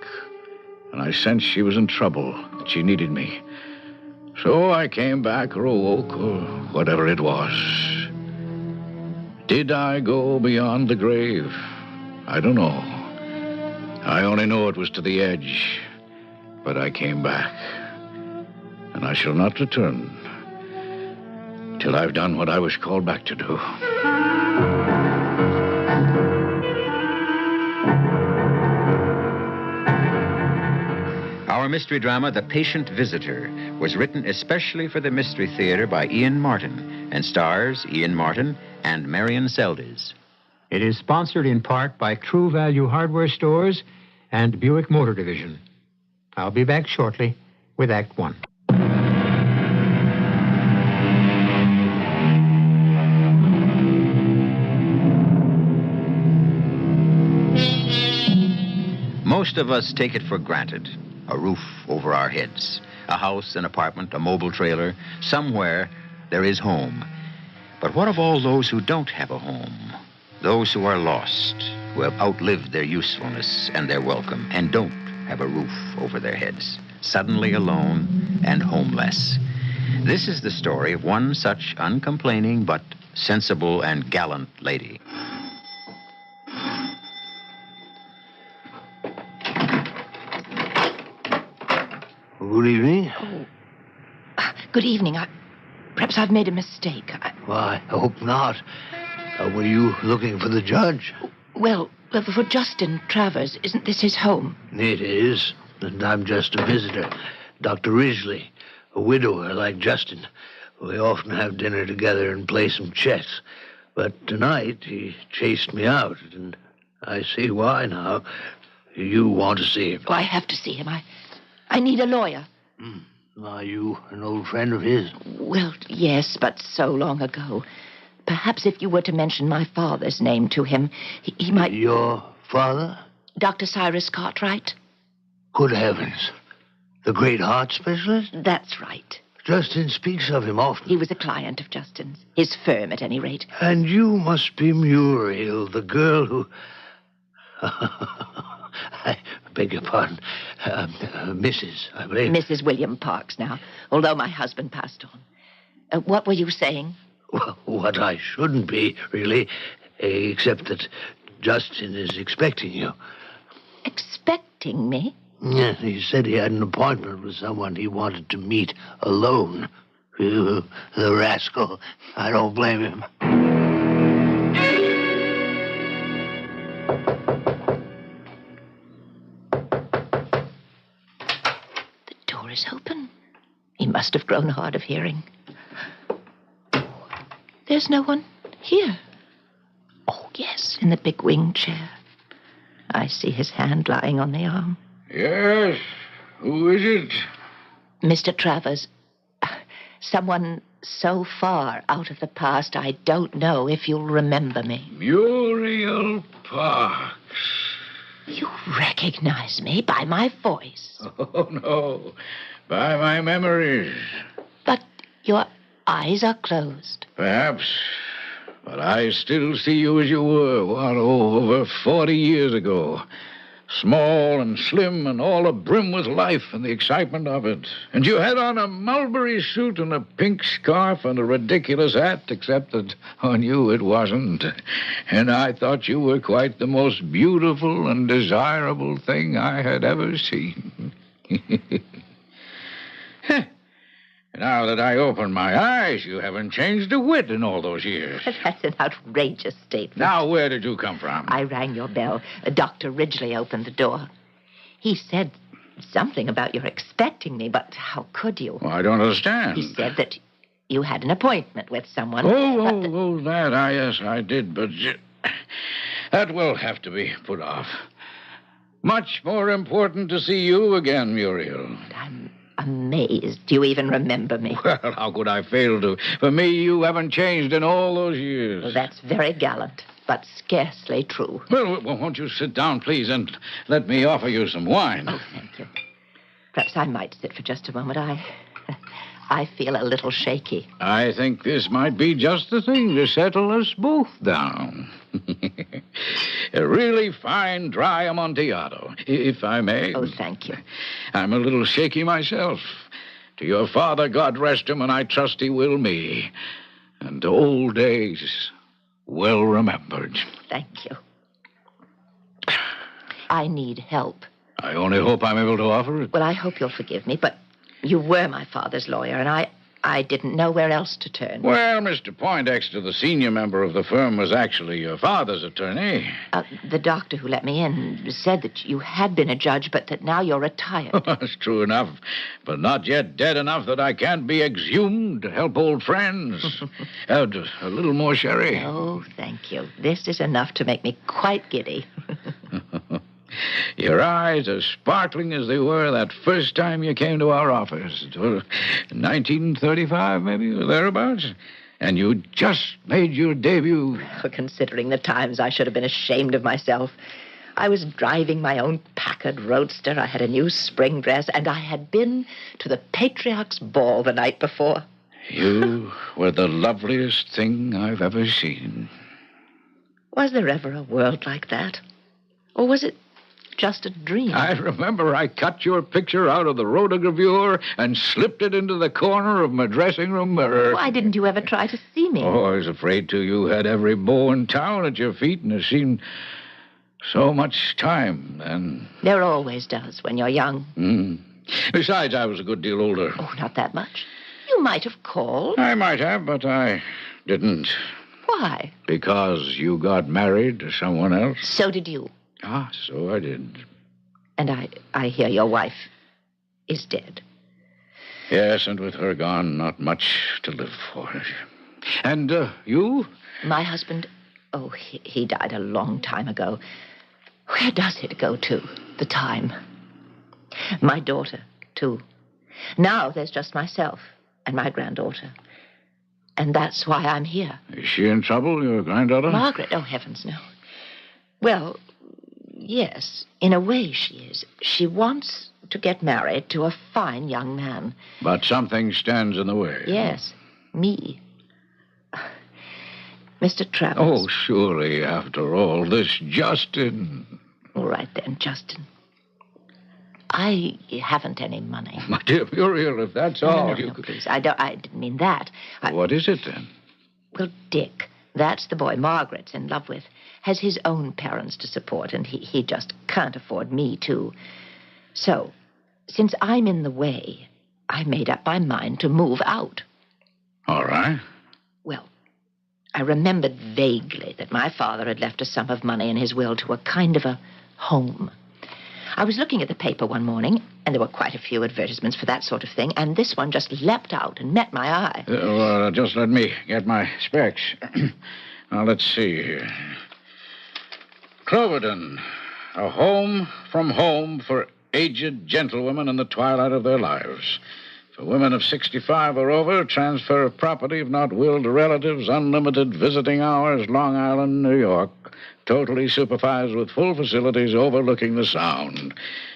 and I sensed she was in trouble, that she needed me. So I came back, Rowoke, or whatever it was. Did I go beyond the grave? I don't know. I only know it was to the edge, but I came back. And I shall not return till I've done what I was called back to do. Our mystery drama, The Patient Visitor, was written especially for the Mystery Theater by Ian Martin and stars Ian Martin and Marion Seldes. It is sponsored in part by True Value Hardware Stores and Buick Motor Division. I'll be back shortly with Act One. Most of us take it for granted. A roof over our heads, a house, an apartment, a mobile trailer. Somewhere there is home. But what of all those who don't have a home? Those who are lost, who have outlived their usefulness and their welcome, and don't have a roof over their heads, suddenly alone and homeless. This is the story of one such uncomplaining but sensible and gallant lady. Good evening. Good evening. Perhaps I've made a mistake. Why, I hope not. Were you looking for the judge? Well, for Justin Travers, isn't this his home? It is, and I'm just a visitor. Dr. Ridgely, a widower like Justin. We often have dinner together and play some chess. But tonight he chased me out, and I see why now. You want to see him. Oh, I have to see him. I need a lawyer. Are you an old friend of his? Well, yes, but so long ago. Perhaps if you were to mention my father's name to him, he might... Your father? Dr. Cyrus Cartwright. Good heavens. The great heart specialist? That's right. Justin speaks of him often. He was a client of Justin's. His firm, at any rate. And you must be Muriel, the girl who... I beg your pardon. Mrs., I believe. Mrs. William Parks now, although my husband passed on. What were you saying? Well, what I shouldn't be, really, except that Justin is expecting you. Expecting me? Yes, he said he had an appointment with someone he wanted to meet alone. The rascal. I don't blame him. Is open. He must have grown hard of hearing. There's no one here. Oh, yes, in the big wing chair. I see his hand lying on the arm. Yes? Who is it? Mr. Travers. Someone so far out of the past, I don't know if you'll remember me. Muriel Parks. You recognize me by my voice. Oh, no. By my memories. But your eyes are closed. Perhaps. But I still see you as you were, over 40 years ago. Small and slim and all abrim with life and the excitement of it. And you had on a mulberry suit and a pink scarf and a ridiculous hat, except that on you it wasn't. And I thought you were quite the most beautiful and desirable thing I had ever seen. Now that I open my eyes, you haven't changed a whit in all those years. That's an outrageous statement. Now, where did you come from? I rang your bell. Dr. Ridgely opened the door. He said something about your expecting me, but how could you? Well, I don't understand. He said that you had an appointment with someone. Yes, I did, but that will have to be put off. Much more important to see you again, Muriel. I'm amazed you even remember me. Well, how could I fail to? For me, you haven't changed in all those years. Well, that's very gallant, but scarcely true. Well, won't you sit down, please, and let me offer you some wine? Oh, thank you. Perhaps I might sit for just a moment. I feel a little shaky. I think this might be just the thing to settle us both down. A really fine dry Amontillado, if I may. Oh, thank you. I'm a little shaky myself. To your father, God rest him, and I trust he will me. And to old days, well remembered. Thank you. I need help. I only hope I'm able to offer it. Well, I hope you'll forgive me, but you were my father's lawyer, and I didn't know where else to turn. Well, Mr. Poindexter, the senior member of the firm, was actually your father's attorney. The doctor who let me in said that you had been a judge, but that now you're retired. That's true enough, but not yet dead enough that I can't be exhumed to help old friends. A little more sherry. Oh, thank you. This is enough to make me quite giddy. Your eyes are sparkling as they were that first time you came to our office. It was 1935, maybe, or thereabouts. And you just made your debut. Considering the times, I should have been ashamed of myself. I was driving my own Packard Roadster. I had a new spring dress, and I had been to the Patriarch's ball the night before. You were the loveliest thing I've ever seen. Was there ever a world like that? Or was it just a dream? I remember I cut your picture out of the rotogravure and slipped it into the corner of my dressing room mirror. Why didn't you ever try to see me? Oh, I was afraid to. You had every beau in town at your feet, and it seemed so much time then. There always does when you're young. Besides, I was a good deal older. Oh, not that much. You might have called. I might have, but I didn't. Why? Because you got married to someone else. So did you. Ah, so I did. And I hear your wife is dead. Yes, and with her gone, not much to live for. And you? My husband, he died a long time ago. Where does it go to, the time? My daughter, too. Now there's just myself and my granddaughter. And that's why I'm here. Is she in trouble, your granddaughter? Margaret? Oh, heavens, no. Well, yes, in a way she is. She wants to get married to a fine young man. But something stands in the way. Yes, me. Mr. Travers. Oh, surely, after all, this Justin. All right, then, Justin. I haven't any money. My dear Muriel, if that's all No, please. I didn't mean that. What is it, then? Well, Dick, that's the boy Margaret's in love with, has his own parents to support, and he just can't afford me, too. So, since I'm in the way, I made up my mind to move out. All right. Well, I remembered vaguely that my father had left a sum of money in his will to a kind of a home. I was looking at the paper one morning, and there were quite a few advertisements for that sort of thing, and this one just leapt out and met my eye. Just let me get my specs. Now, let's see here. Cloverton, a home from home for aged gentlewomen in the twilight of their lives. For women of 65 or over, transfer of property, if not willed to relatives, unlimited visiting hours, Long Island, New York. Totally supervised with full facilities overlooking the Sound.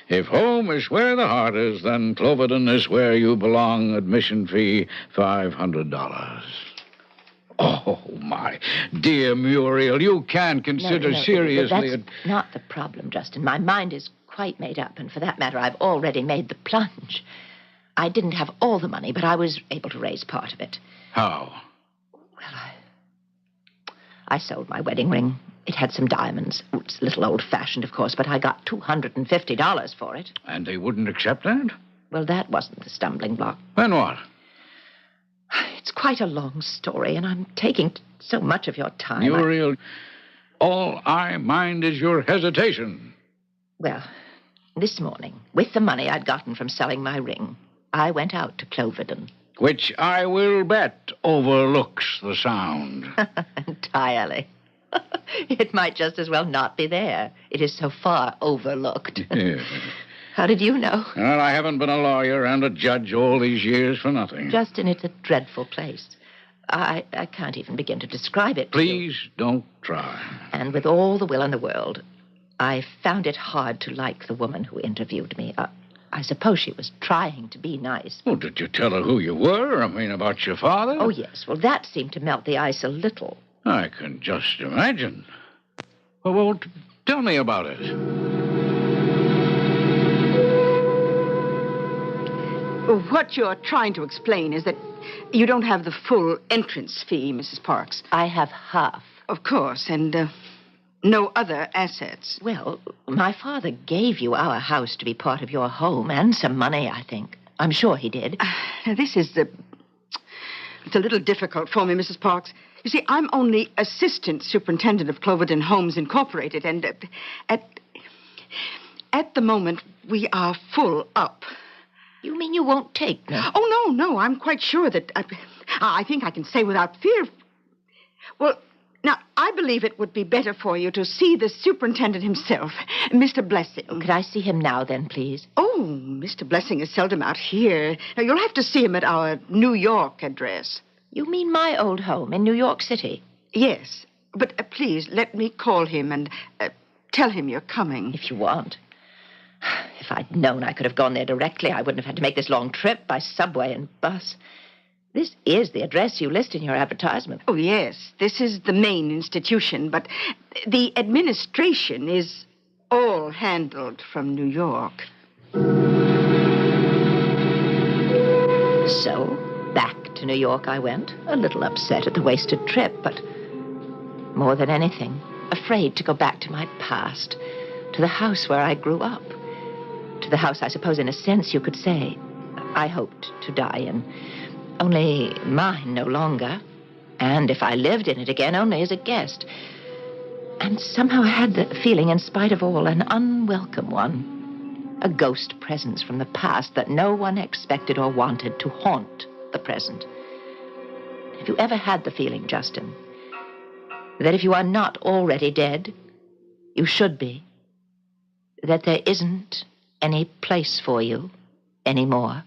If home is where the heart is, then Cloverton is where you belong. Admission fee, $500. Oh, my dear Muriel, you can consider seriously... That's not the problem, Justin. My mind is quite made up, and for that matter, I've already made the plunge. I didn't have all the money, but I was able to raise part of it. How? Well, I sold my wedding ring. It had some diamonds. It's a little old-fashioned, of course, but I got $250 for it. And they wouldn't accept that? Well, that wasn't the stumbling block. Then what? It's quite a long story, and I'm taking so much of your time. Muriel, all I mind is your hesitation. Well, this morning, with the money I'd gotten from selling my ring, I went out to Cloverton. Which I will bet overlooks the Sound. Entirely. It might just as well not be there. It is so far overlooked. Yeah. How did you know? Well, I haven't been a lawyer and a judge all these years for nothing. Justin, it's a dreadful place. I can't even begin to describe it. Please don't try. And with all the will in the world, I found it hard to like the woman who interviewed me. I suppose she was trying to be nice. Well, did you tell her who you were? I mean, about your father? Oh, yes. Well, that seemed to melt the ice a little. I can just imagine. Well, tell me about it. What you're trying to explain is that you don't have the full entrance fee, Mrs. Parks. I have half. Of course, and no other assets. Well, my father gave you our house to be part of your home and some money, I think. I'm sure he did. This is It's a little difficult for me, Mrs. Parks. You see, I'm only assistant superintendent of Cloverdon Homes Incorporated, and at the moment, we are full up. You mean you won't take me? Oh, no. I'm quite sure that... I think I can say without fear... Well, now, I believe it would be better for you to see the superintendent himself, Mr. Blessing. Oh, could I see him now, then, please? Oh, Mr. Blessing is seldom out here. Now, you'll have to see him at our New York address. You mean my old home in New York City? Yes, but please, let me call him and tell him you're coming. If you want. If I'd known I could have gone there directly, I wouldn't have had to make this long trip by subway and bus. This is the address you list in your advertisement. Oh, yes. This is the main institution, but the administration is all handled from New York. So, back to New York I went, a little upset at the wasted trip, but more than anything, afraid to go back to my past, to the house where I grew up, to the house I suppose in a sense you could say I hoped to die in. Only mine no longer. And if I lived in it again, only as a guest. And somehow I had the feeling, in spite of all, an unwelcome one. A ghost presence from the past that no one expected or wanted to haunt the present. Have you ever had the feeling, Justin, that if you are not already dead, you should be? That there isn't any place for you anymore?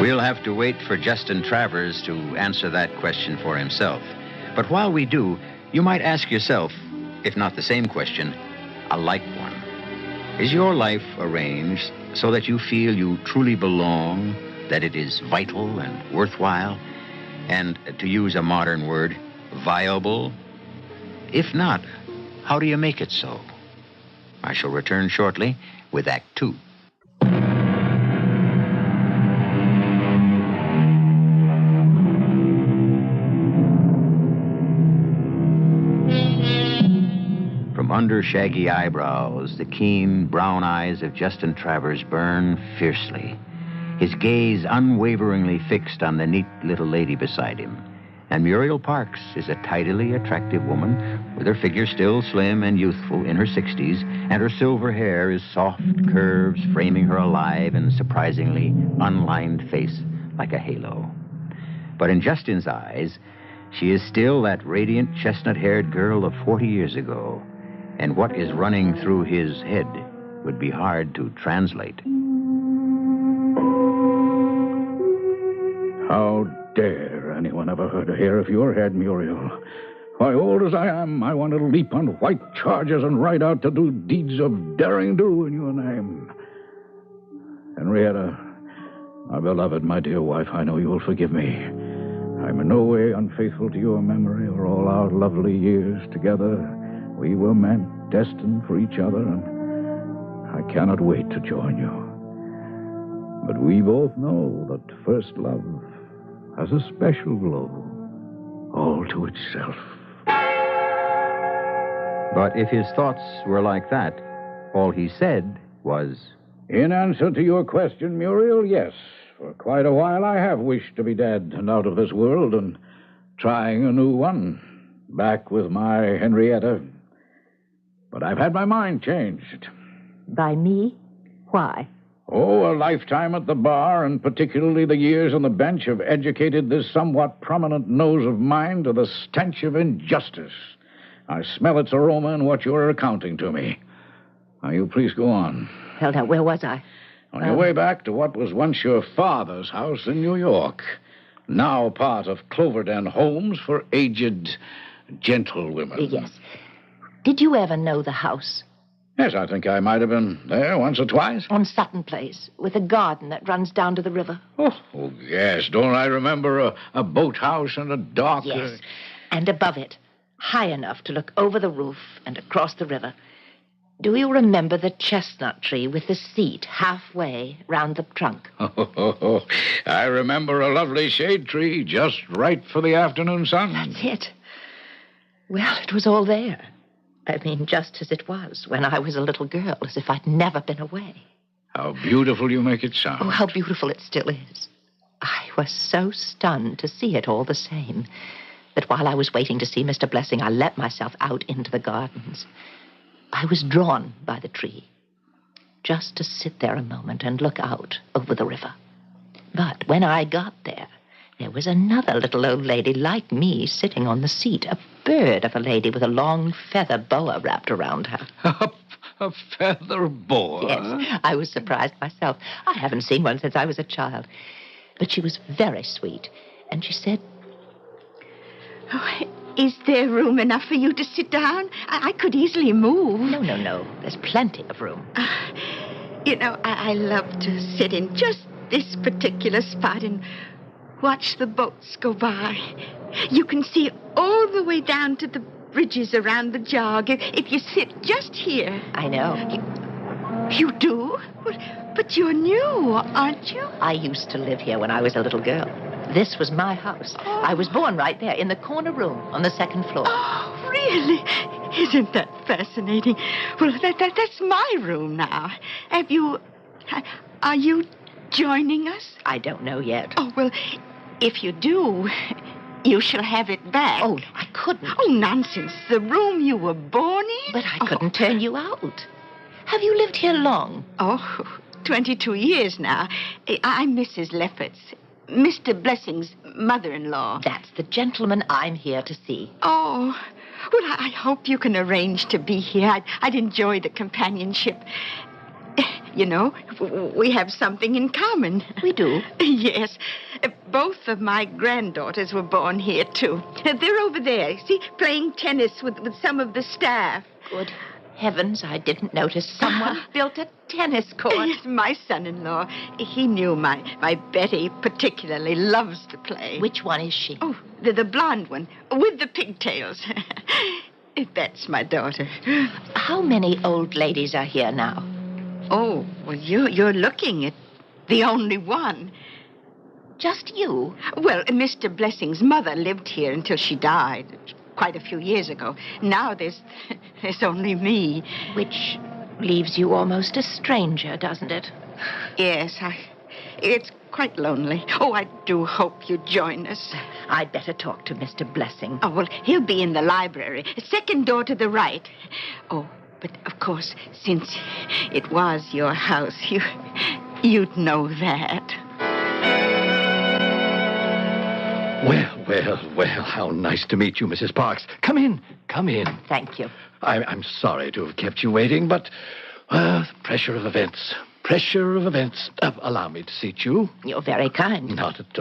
We'll have to wait for Justin Travers to answer that question for himself. But while we do, you might ask yourself, if not the same question, a like one. Is your life arranged so that you feel you truly belong, that it is vital and worthwhile, and, to use a modern word, viable? If not, how do you make it so? I shall return shortly with Act Two. Under shaggy eyebrows, the keen brown eyes of Justin Travers burn fiercely, his gaze unwaveringly fixed on the neat little lady beside him. And Muriel Parks is a tidily attractive woman, with her figure still slim and youthful in her 60s, and her silver hair is soft curves framing her alive and surprisingly unlined face like a halo. But in Justin's eyes, she is still that radiant chestnut-haired girl of 40 years ago. And what is running through his head would be hard to translate. How dare anyone ever hurt a hair of your head, Muriel? Why, old as I am, I want to leap on white chargers and ride out to do deeds of daring-do in your name. Henrietta, my beloved, my dear wife, I know you will forgive me. I'm in no way unfaithful to your memory or all our lovely years together. We were meant, destined for each other, and I cannot wait to join you. But we both know that first love has a special glow, all to itself. But if his thoughts were like that, all he said was... In answer to your question, Muriel, yes. For quite a while I have wished to be dead and out of this world and trying a new one, back with my Henrietta. But I've had my mind changed. By me? Why? Oh, a lifetime at the bar, and particularly the years on the bench, have educated this somewhat prominent nose of mine to the stench of injustice. I smell its aroma in what you're accounting to me. Now, you please go on. Well, now, where was I? On your way back to what was once your father's house in New York, now part of Cloverdon Homes for Aged Gentlewomen. Yes. Did you ever know the house? Yes, I think I might have been there once or twice. On Sutton Place, with a garden that runs down to the river. Oh yes. Don't I remember a boathouse and a dock? Yes. And above it, high enough to look over the roof and across the river. Do you remember the chestnut tree with the seat halfway round the trunk? Oh, I remember a lovely shade tree just right for the afternoon sun. That's it. Well, it was all there. I mean, just as it was when I was a little girl, as if I'd never been away. How beautiful you make it sound. Oh, how beautiful it still is. I was so stunned to see it all the same that while I was waiting to see Mr. Blessing, I let myself out into the gardens. I was drawn by the tree, just to sit there a moment and look out over the river. But when I got there was another little old lady like me sitting on the seat, a bird of a lady with a long feather boa wrapped around her. A feather boa? Yes, I was surprised myself. I haven't seen one since I was a child. But she was very sweet, and she said, "Oh, is there room enough for you to sit down? I could easily move." No. There's plenty of room. I love to sit in just this particular spot and watch the boats go by. You can see all the way down to the bridges around the jog if you sit just here. I know. You do? But you're new, aren't you? I used to live here when I was a little girl. This was my house. Oh. I was born right there in the corner room on the second floor. Oh, really? Isn't that fascinating? Well, that's my room now. Are you joining us? I don't know yet. Oh, well, if you do, you shall have it back. Oh, I couldn't. Oh, nonsense. The room you were born in? But I couldn't turn you out. Have you lived here long? Oh, 22 years now. I'm Mrs. Lefferts, Mr. Blessing's mother-in-law. That's the gentleman I'm here to see. Oh, well, I hope you can arrange to be here. I'd enjoy the companionship. You know, we have something in common. We do? Yes. Both of my granddaughters were born here, too. They're over there, see, playing tennis with some of the staff. Good heavens, I didn't notice someone built a tennis court. Yes, my son-in-law. He knew my Betty particularly loves to play. Which one is she? Oh, the blonde one, with the pigtails. That's my daughter. How many old ladies are here now? Oh, well, you're looking at the only one. Just you? Well, Mr. Blessing's mother lived here until she died quite a few years ago. Now there's only me. Which leaves you almost a stranger, doesn't it? Yes, it's quite lonely. Oh, I do hope you join us. I'd better talk to Mr. Blessing. Oh, well, he'll be in the library. Second door to the right. Oh, but of course, since it was your house, you'd know that. Well, how nice to meet you, Mrs. Parks. Come in. Thank you. I'm sorry to have kept you waiting, but pressure of events. Allow me to seat you. You're very kind. Not at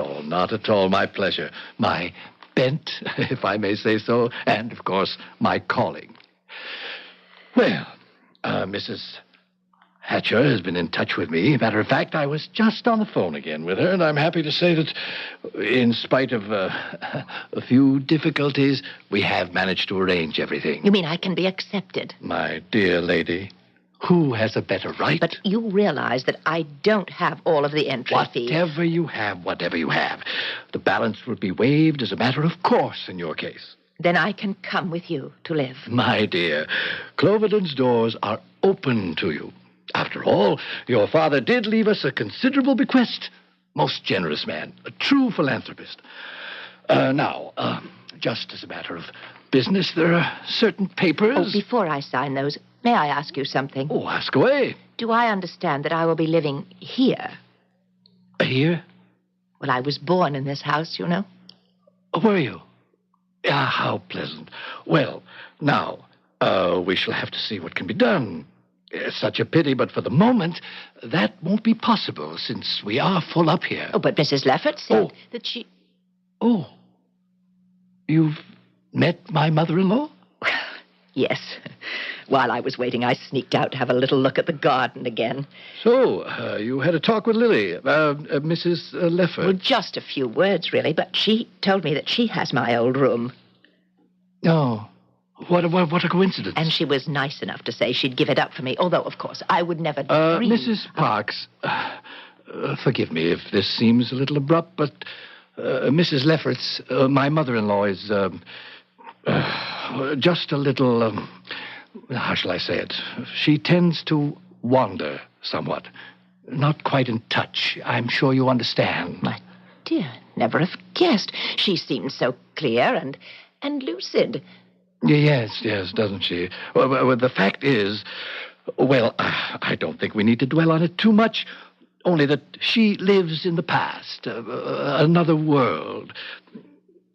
all. My pleasure. My bent, if I may say so, and, of course, my calling. Well, Mrs. Hatcher has been in touch with me. Matter of fact, I was just on the phone again with her, and I'm happy to say that in spite of a few difficulties, we have managed to arrange everything. You mean I can be accepted? My dear lady, who has a better right? But you realize that I don't have all of the entry fees. Whatever you have. The balance would be waived as a matter of course in your case. Then I can come with you to live. My dear, Cloverden's doors are open to you. After all, your father did leave us a considerable bequest. Most generous man, a true philanthropist. Now, just as a matter of business, there are certain papers... Oh, before I sign those, may I ask you something? Oh, ask away. Do I understand that I will be living here? Here? Well, I was born in this house, you know. Were you? Ah, how pleasant. Well, now, we shall have to see what can be done. Such a pity, but for the moment, that won't be possible, since we are full up here. Oh, but Mrs. Leffert said that she... Oh. You've met my mother-in-law? Yes. While I was waiting, I sneaked out to have a little look at the garden again. So, you had a talk with Lily, Mrs. Leffert? Well, just a few words, really, but she told me that she has my old room. Oh. What a coincidence. And she was nice enough to say she'd give it up for me, although, of course, I would never dream... Mrs. Parks, forgive me if this seems a little abrupt, but Mrs. Lefferts, my mother-in-law, is just a little how shall I say it? She tends to wander somewhat. Not quite in touch. I'm sure you understand. My dear, never have guessed. She seems so clear and lucid. Yes, doesn't she? Well, the fact is, well, I don't think we need to dwell on it too much, only that she lives in the past, another world.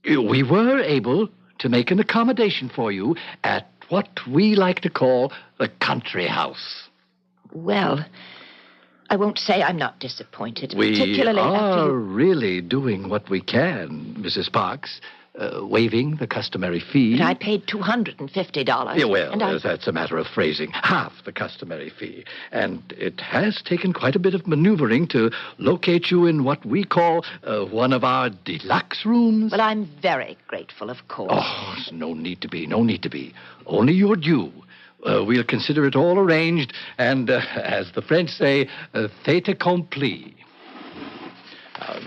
We were able to make an accommodation for you at what we like to call the country house. Well, I won't say I'm not disappointed, We particularly after are you... really doing what we can, Mrs. Parks, waiving the customary fee. But I paid $250. Yeah, well, and that's a matter of phrasing. Half the customary fee. And it has taken quite a bit of maneuvering to locate you in what we call one of our deluxe rooms. Well, I'm very grateful, of course. Oh, there's no need to be. Only your due. We'll consider it all arranged, and as the French say, fait accompli.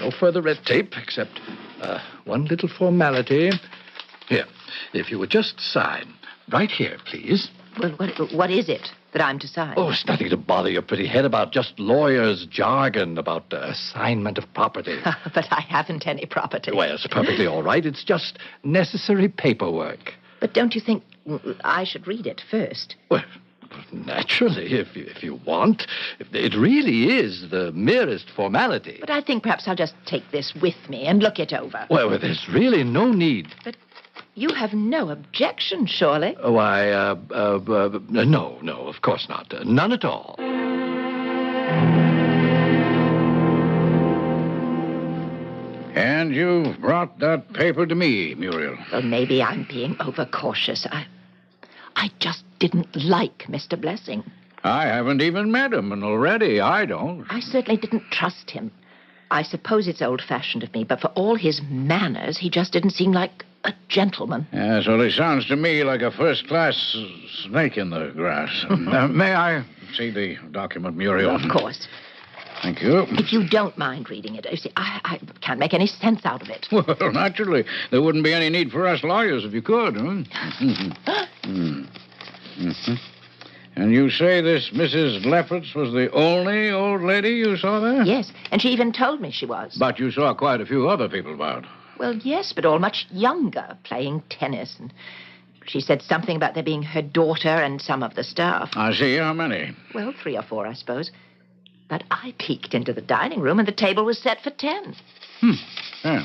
No further red tape, except one little formality. Here, if you would just sign. Right here, please. Well, what is it that I'm to sign? Oh, it's nothing to bother your pretty head about, just lawyers' jargon about assignment of property. But I haven't any property. Well, it's perfectly all right. It's just necessary paperwork. But don't you think I should read it first? Well, naturally, if you want. It really is the merest formality. But I think perhaps I'll just take this with me and look it over. Well, there's really no need. But you have no objection, surely? Why, no, of course not. None at all. And you've brought that paper to me, Muriel. Well, maybe I'm being overcautious. I just didn't like Mr. Blessing. I haven't even met him, and already I don't. I certainly didn't trust him. I suppose it's old-fashioned of me, but for all his manners, he just didn't seem like a gentleman. Yes, well, he sounds to me like a first-class snake in the grass. May I see the document, Muriel? Of course. Thank you. If you don't mind reading it. You see, I can't make any sense out of it. Well, naturally. There wouldn't be any need for us lawyers if you could, huh? And you say this Mrs. Lefferts was the only old lady you saw there? Yes, and she even told me she was. But you saw quite a few other people about. Well, yes, but all much younger, playing tennis. And she said something about there being her daughter and some of the staff. I see. How many? Well, 3 or 4, I suppose. But I peeked into the dining room, and the table was set for 10. Yeah.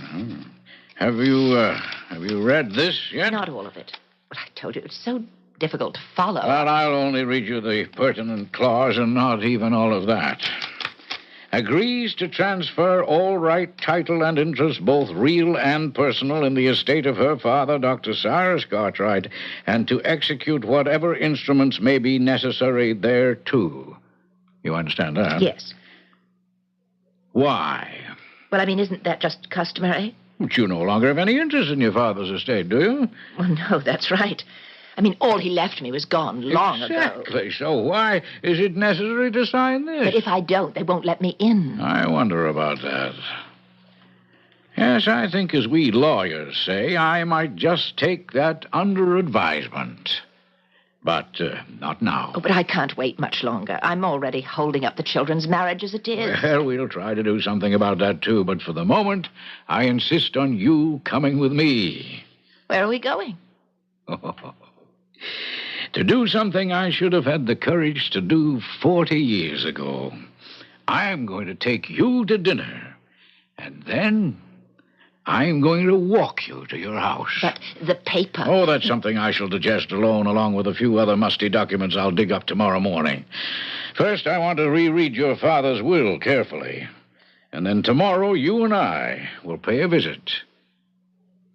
Have you read this yet? Not all of it. Well, I told you, it's so difficult to follow. Well, I'll only read you the pertinent clause and not even all of that. Agrees to transfer all right, title, and interest, both real and personal, in the estate of her father, Dr. Cyrus Cartwright, and to execute whatever instruments may be necessary thereto. You understand that? Yes. Why? Well, I mean, isn't that just customary? But you no longer have any interest in your father's estate, do you? Well, no, that's right. I mean, all he left me was gone long ago. Exactly. So why is it necessary to sign this? But if I don't, they won't let me in. I wonder about that. Yes, I think, as we lawyers say, I might just take that under advisement. But not now. Oh, but I can't wait much longer. I'm already holding up the children's marriage as it is. Well, we'll try to do something about that, too. But for the moment, I insist on you coming with me. Where are we going? To do something I should have had the courage to do 40 years ago. I'm going to take you to dinner. And then I'm going to walk you to your house. But the paper... Oh, that's something I shall digest alone, along with a few other musty documents I'll dig up tomorrow morning. First, I want to reread your father's will carefully. And then tomorrow, you and I will pay a visit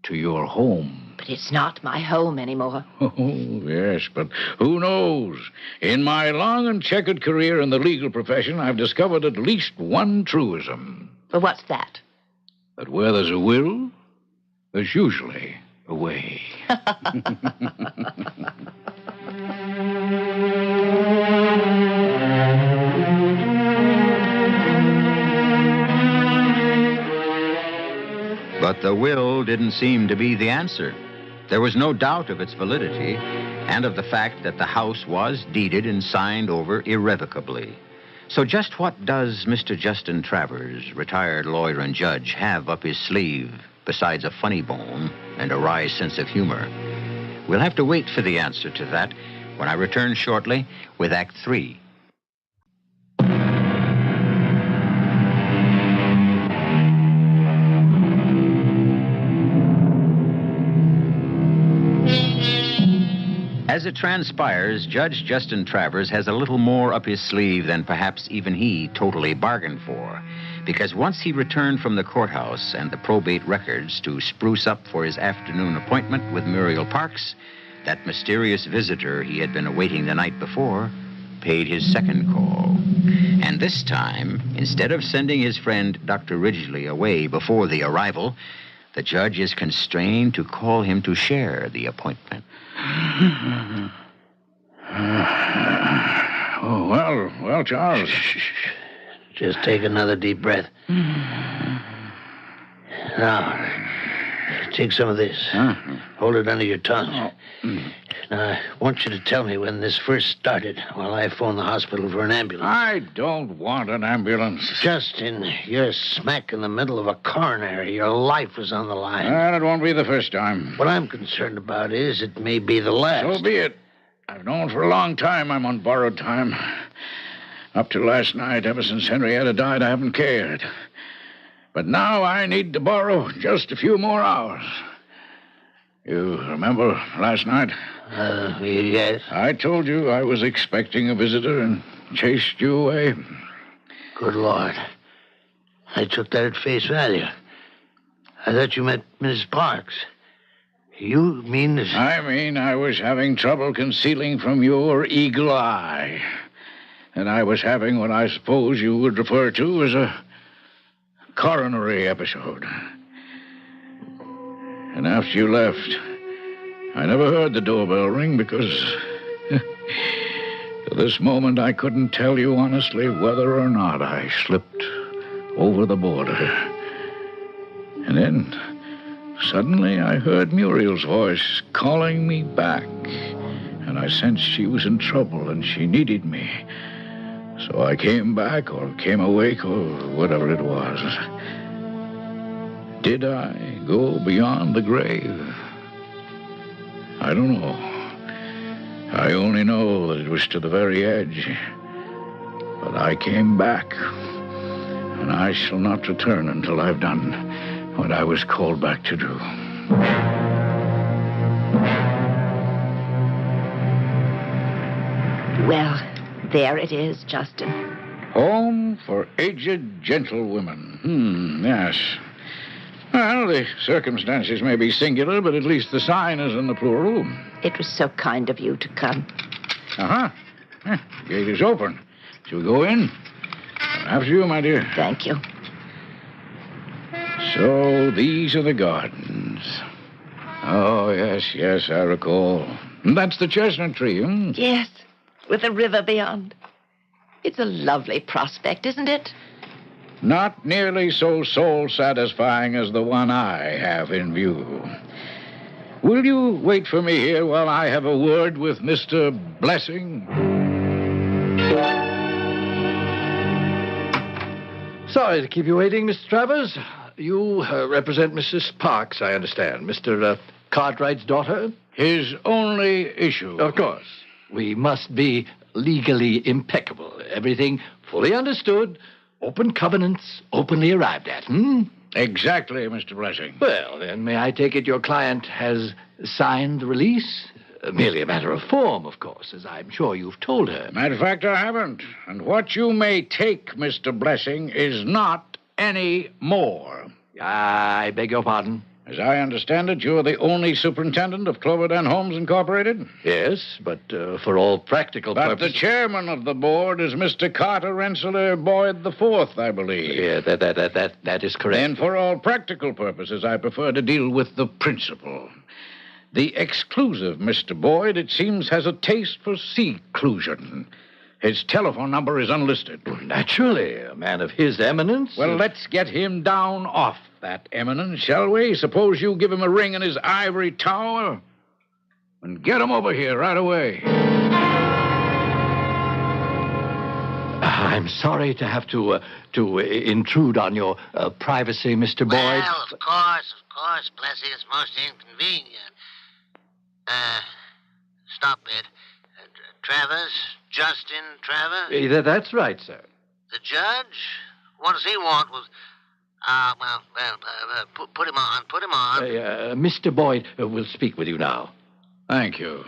to your home. But it's not my home anymore. Oh, yes, but who knows? In my long and checkered career in the legal profession, I've discovered at least one truism. Well, what's that? That where there's a will, there's usually a way. But the will didn't seem to be the answer. There was no doubt of its validity. and of the fact that the house was deeded and signed over irrevocably. So just what does Mr. Justin Travers, retired lawyer and judge, have up his sleeve besides a funny bone and a wry sense of humor? We'll have to wait for the answer to that when I return shortly with Act 3. As it transpires, Judge Justin Travers has a little more up his sleeve than perhaps even he totally bargained for. Because once he returned from the courthouse and the probate records to spruce up for his afternoon appointment with Muriel Parks, that mysterious visitor he had been awaiting the night before paid his second call. And this time, instead of sending his friend Dr. Ridgely away before the arrival, the judge is constrained to call him to share the appointment. Well, Charles. Just take another deep breath. Now, take some of this. Hold it under your tongue. Now, I want you to tell me when this first started while I phoned the hospital for an ambulance. I don't want an ambulance. Justin, you're smack in the middle of a coronary. Your life was on the line. And it won't be the first time. What I'm concerned about is it may be the last. So be it. I've known for a long time I'm on borrowed time. Up to last night, ever since Henrietta died, I haven't cared. But now I need to borrow just a few more hours. You remember last night? Yes. I told you I was expecting a visitor and chased you away. Good Lord. I took that at face value. I thought you meant Mrs. Parks. You mean this? I mean I was having trouble concealing from your eagle eye. And I was having what I suppose you would refer to as a coronary episode. And after you left, I never heard the doorbell ring because to this moment I couldn't tell you honestly whether or not I slipped over the border. And then suddenly I heard Muriel's voice calling me back. And I sensed she was in trouble and she needed me. So I came back or came awake or whatever it was. Did I go beyond the grave? I don't know. I only know that it was to the very edge. But I came back. And I shall not return until I've done what I was called back to do. Well, there it is, Justin. Home for aged gentlewomen. Yes. Well, the circumstances may be singular, but at least the sign is in the plural. It was so kind of you to come. Uh-huh. The gate is open. Shall we go in? After you, my dear. Thank you. So these are the gardens. Oh, yes, I recall. And that's the chestnut tree, hmm? Yes, with the river beyond. It's a lovely prospect, isn't it? Not nearly so soul-satisfying as the one I have in view. Will you wait for me here while I have a word with Mr. Blessing? Sorry to keep you waiting, Mr. Travers. You represent Mrs. Parks, I understand. Mr. Cartwright's daughter? His only issue. Of course. We must be legally impeccable. Everything fully understood. Open covenants, openly arrived at, Exactly, Mr. Blessing. Well, then, may I take it your client has signed the release? Merely a matter of form, of course, as I'm sure you've told her. Matter of fact, I haven't. And what you may take, Mr. Blessing, is not any more. I beg your pardon? As I understand it, you're the only superintendent of Cloverdale Homes Incorporated? Yes, but for all practical purposes... But the chairman of the board is Mr. Carter Rensselaer Boyd IV, I believe. Yeah, that is correct. And for all practical purposes, I prefer to deal with the principal. The exclusive Mr. Boyd, it seems, has a taste for seclusion. His telephone number is unlisted. Naturally, a man of his eminence. Well, let's get him down off that eminence, shall we? Suppose you give him a ring in his ivory tower. And get him over here right away. I'm sorry to have to intrude on your privacy, Mr. Boyd. Well, of course, Plessy, it's most inconvenient. Stop it. Travers, Justin Travers? That's right, sir. The judge? What does he want with... put him on. Mr. Boyd will speak with you now. Thank you.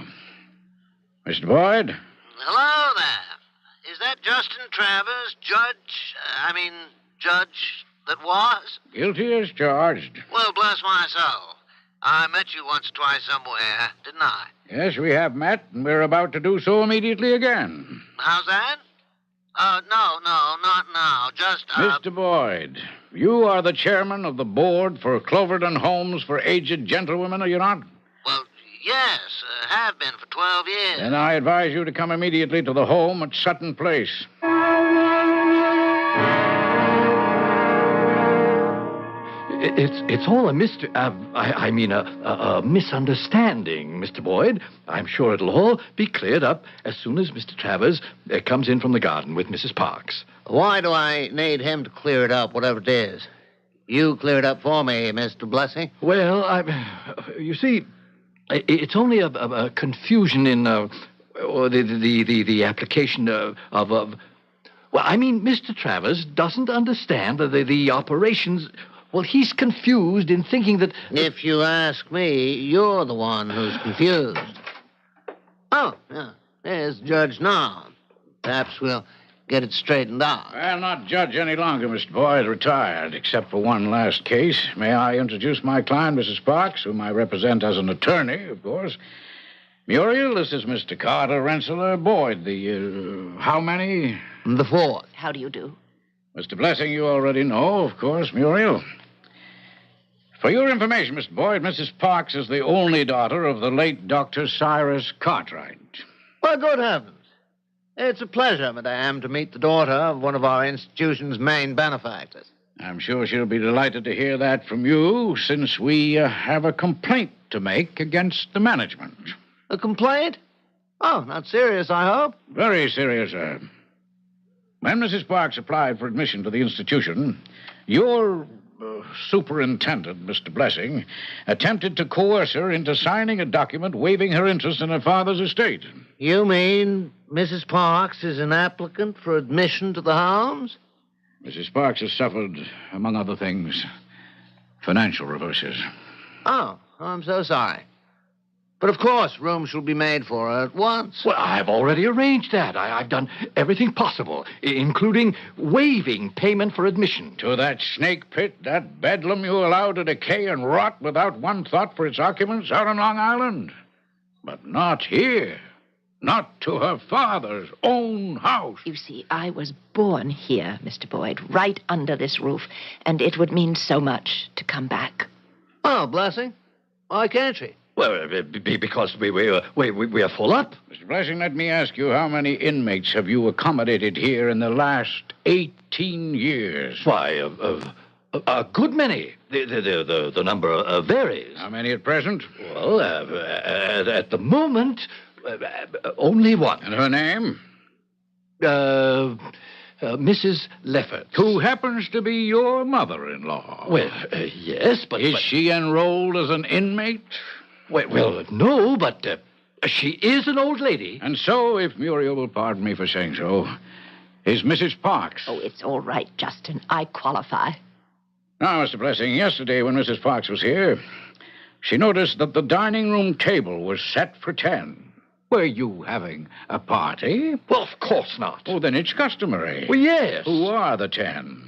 Mr. Boyd? Hello there. Is that Justin Travers, judge that was? Guilty as charged. Well, bless my soul. I met you once or twice somewhere, didn't I? Yes, we have met, and we're about to do so immediately again. How's that? No, not now. Just, Mr. Boyd, you are the chairman of the board for Cloverton Homes for Aged Gentlewomen, are you not? Well, yes, have been for 12 years. Then I advise you to come immediately to the home at Sutton Place. It's all a misunderstanding, Mr. Boyd. I'm sure it'll all be cleared up as soon as Mr. Travers comes in from the garden with Mrs. Parks. Why do I need him to clear it up, whatever it is? You clear it up for me, Mr. Blessing. Well, you see, it's only a confusion in the application of well, I mean, Mr. Travers doesn't understand the operations. Well, he's confused in thinking that... If you ask me, you're the one who's confused. Oh, yeah. There's Judge now. Perhaps we'll get it straightened out. I'll not judge any longer, Mr. Boyd. Retired, except for one last case. May I introduce my client, Mrs. Parks, whom I represent as an attorney, of course. Muriel, this is Mr. Carter Rensselaer Boyd. How many? The fourth. How do you do? Mr. Blessing, you already know, of course, Muriel. For your information, Mr. Boyd, Mrs. Parks is the only daughter of the late Dr. Cyrus Cartwright. Well, good heavens. It's a pleasure, madame, to meet the daughter of one of our institution's main benefactors. I'm sure she'll be delighted to hear that from you, since we have a complaint to make against the management. A complaint? Oh, not serious, I hope. Very serious, sir. When Mrs. Parks applied for admission to the institution, your superintendent, Mr. Blessing, attempted to coerce her into signing a document waiving her interest in her father's estate. You mean Mrs. Parks is an applicant for admission to the Homes? Mrs. Parks has suffered, among other things, financial reverses. Oh, I'm so sorry. But, of course, room shall be made for her at once. Well, I've already arranged that. I've done everything possible, including waiving payment for admission. To that snake pit, that bedlam you allow to decay and rot without one thought for its occupants out on Long Island. But not here. Not to her father's own house. You see, I was born here, Mr. Boyd, right under this roof, and it would mean so much to come back. Oh, Blessing. Why can't she? Well, because we are full up. Mr. Blessing, let me ask you, how many inmates have you accommodated here in the last 18 years? Why, a good many. The number varies. How many at present? Well, at the moment, only one. And her name? Mrs. Leffert. Who happens to be your mother-in-law. Well, yes, but... Is she enrolled as an inmate? Well, no, but she is an old lady. And so, if Muriel will pardon me for saying so, is Mrs. Parks. Oh, it's all right, Justin. I qualify. Now, Mr. Blessing, yesterday when Mrs. Parks was here, she noticed that the dining room table was set for 10. Were you having a party? Well, of course not. Oh, then it's customary. Well, yes. Who are the 10?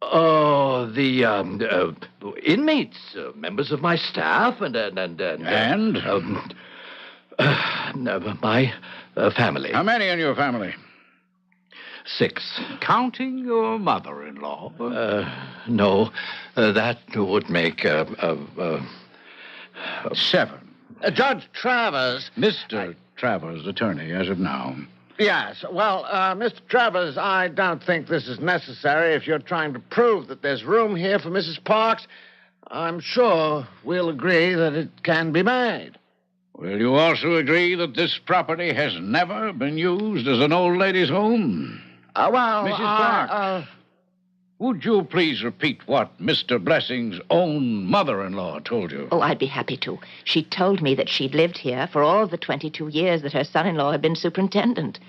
The inmates, members of my staff, and my family. How many in your family? 6. Counting your mother-in-law? No, that would make 7. Judge Travers. Mr. Travers, attorney, as of now. Yes. Well, Mr. Travers, I don't think this is necessary if you're trying to prove that there's room here for Mrs. Parks. I'm sure we'll agree that it can be made. Will you also agree that this property has never been used as an old lady's home? Mrs. Park, would you please repeat what Mr. Blessing's own mother-in-law told you? Oh, I'd be happy to. She told me that she'd lived here for all the 22 years that her son-in-law had been superintendent.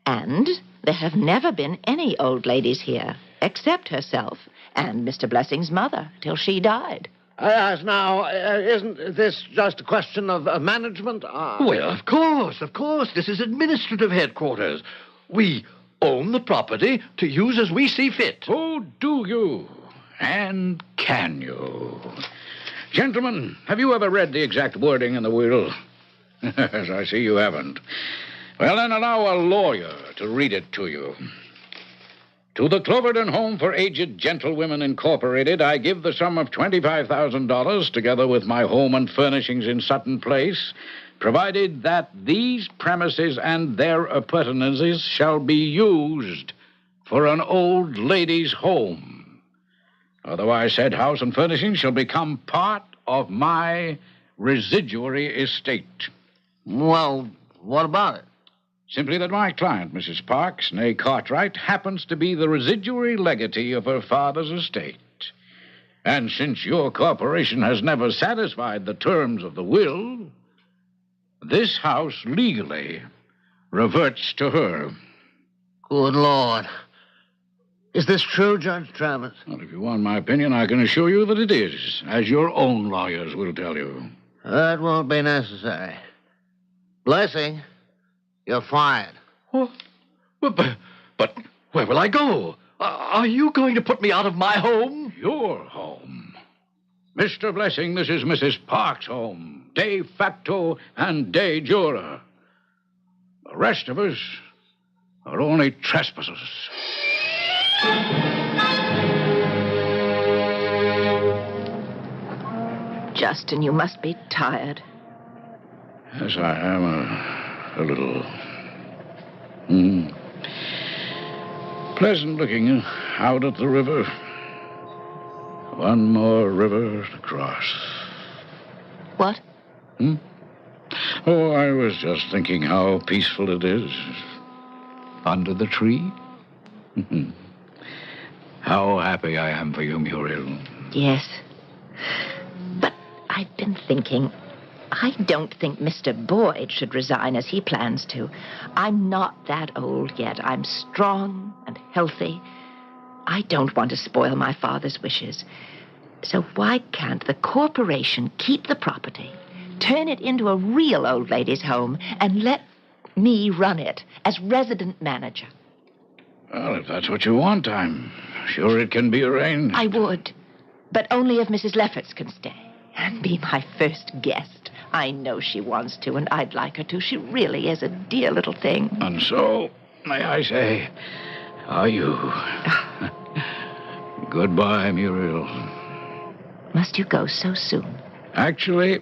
And there have never been any old ladies here, except herself and Mr. Blessing's mother, till she died. Yes, now, isn't this just a question of management? Well, of course. This is administrative headquarters. We own the property to use as we see fit. Oh, do you? And can you? Gentlemen, have you ever read the exact wording in the will? As I see you haven't. Well, then allow a lawyer to read it to you. To the Cloverton Home for Aged Gentlewomen Incorporated, I give the sum of $25,000, together with my home and furnishings in Sutton Place, provided that these premises and their appurtenances shall be used for an old lady's home. Otherwise, said house and furnishings shall become part of my residuary estate. Well, what about it? Simply that my client, Mrs. Parks, née Cartwright, happens to be the residuary legatee of her father's estate. And since your corporation has never satisfied the terms of the will, this house legally reverts to her. Good Lord. Is this true, Judge Travis? Well, if you want my opinion, I can assure you that it is, as your own lawyers will tell you. That won't be necessary. Blessing, you're fired. What? But where will I go? Are you going to put me out of my home? Your home. Mr. Blessing, this is Mrs. Park's home, de facto and de jure. The rest of us are only trespassers. Justin, you must be tired. Yes, I am a little. Pleasant looking out at the river. One more river to cross. What? Oh, I was just thinking how peaceful it is. Under the tree. How happy I am for you, Muriel. Yes. But I've been thinking, I don't think Mr. Boyd should resign as he plans to. I'm not that old yet. I'm strong and healthy. I don't want to spoil my father's wishes. So why can't the corporation keep the property, turn it into a real old lady's home, and let me run it as resident manager? Well, if that's what you want, I'm sure it can be arranged. I would, but only if Mrs. Lefferts can stay and be my first guest. I know she wants to, and I'd like her to. She really is a dear little thing. And so, may I say, are you? Goodbye, Muriel. Must you go so soon? Actually,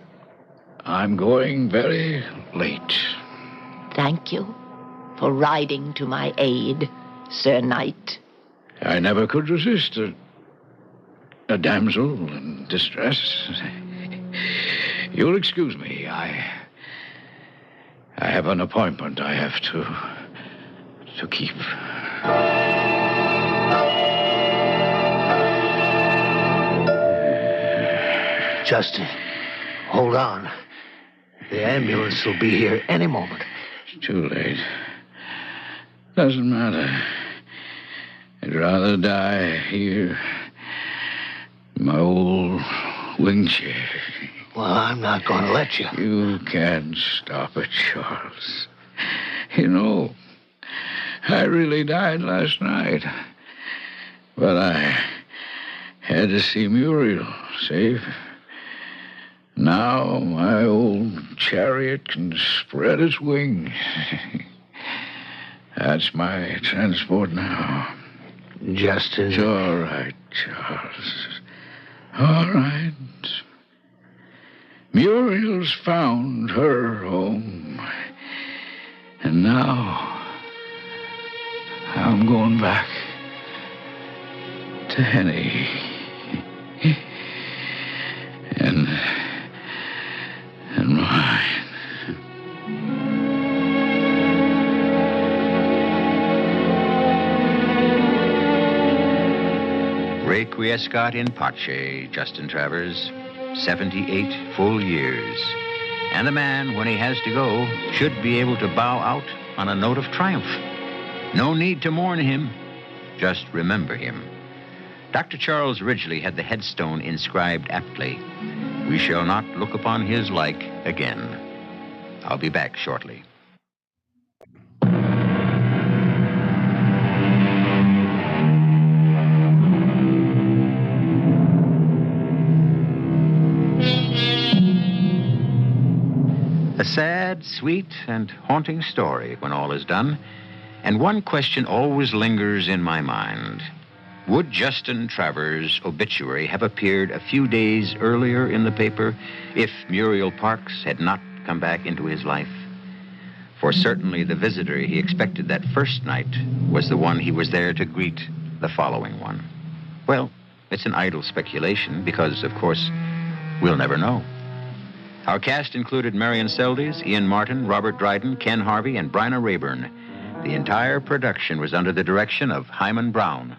I'm going very late. Thank you for riding to my aid, Sir Knight. I never could resist a damsel in distress. You'll excuse me. I have an appointment I have to keep. Justin, hold on. The ambulance will be here any moment. It's too late. Doesn't matter. I'd rather die here in my old wing chair. Well, I'm not going to let you. You can't stop it, Charles. You know, I really died last night. But I had to see Muriel safe. Now my old chariot can spread its wings. That's my transport now. Justin. It's all right, Charles. All right. Muriel's found her home. And now I'm going back to Henny. And mine. quiescat in pace, Justin Travers. 78 full years. And a man, when he has to go, should be able to bow out on a note of triumph. No need to mourn him. Just remember him. Dr. Charles Ridgely had the headstone inscribed aptly, "We shall not look upon his like again." I'll be back shortly. A sad, sweet, and haunting story when all is done. And one question always lingers in my mind. Would Justin Travers' obituary have appeared a few days earlier in the paper if Muriel Parks had not come back into his life? For certainly the visitor he expected that first night was the one he was there to greet the following one. Well, it's an idle speculation because, of course, we'll never know. Our cast included Marion Seldes, Ian Martin, Robert Dryden, Ken Harvey, and Bryna Rayburn. The entire production was under the direction of Hyman Brown.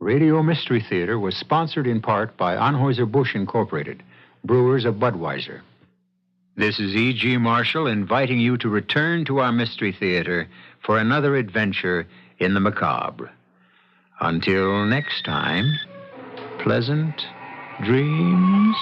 Radio Mystery Theater was sponsored in part by Anheuser-Busch Incorporated, brewers of Budweiser. This is E.G. Marshall inviting you to return to our Mystery Theater for another adventure in the macabre. Until next time, pleasant dreams.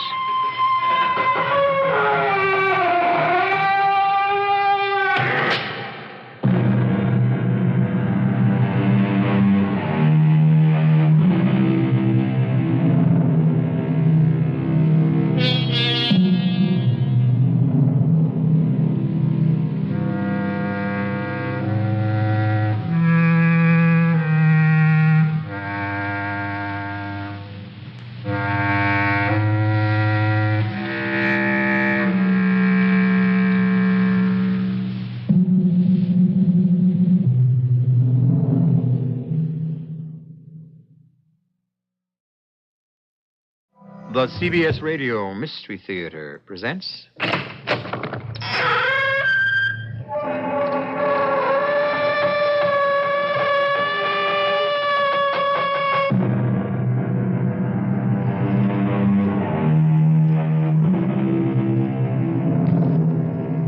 The CBS Radio Mystery Theater presents...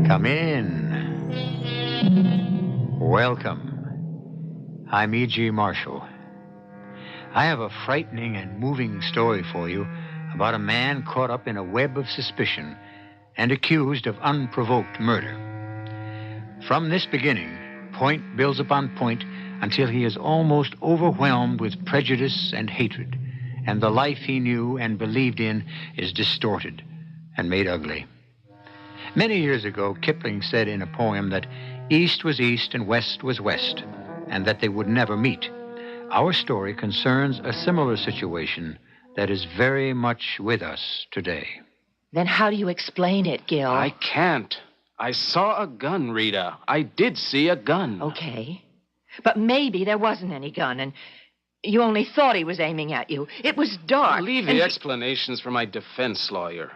Come in. Welcome. I'm E.G. Marshall. I have a frightening and moving story for you about a man caught up in a web of suspicion and accused of unprovoked murder. From this beginning, point builds upon point until he is almost overwhelmed with prejudice and hatred, and the life he knew and believed in is distorted and made ugly. Many years ago, Kipling said in a poem that east was east and west was west, and that they would never meet. Our story concerns a similar situation that is very much with us today. Then how do you explain it, Gil? I can't. I saw a gun, Rita. I did see a gun. Okay. But maybe there wasn't any gun, and you only thought he was aiming at you. It was dark. Leave the explanations for my defense lawyer.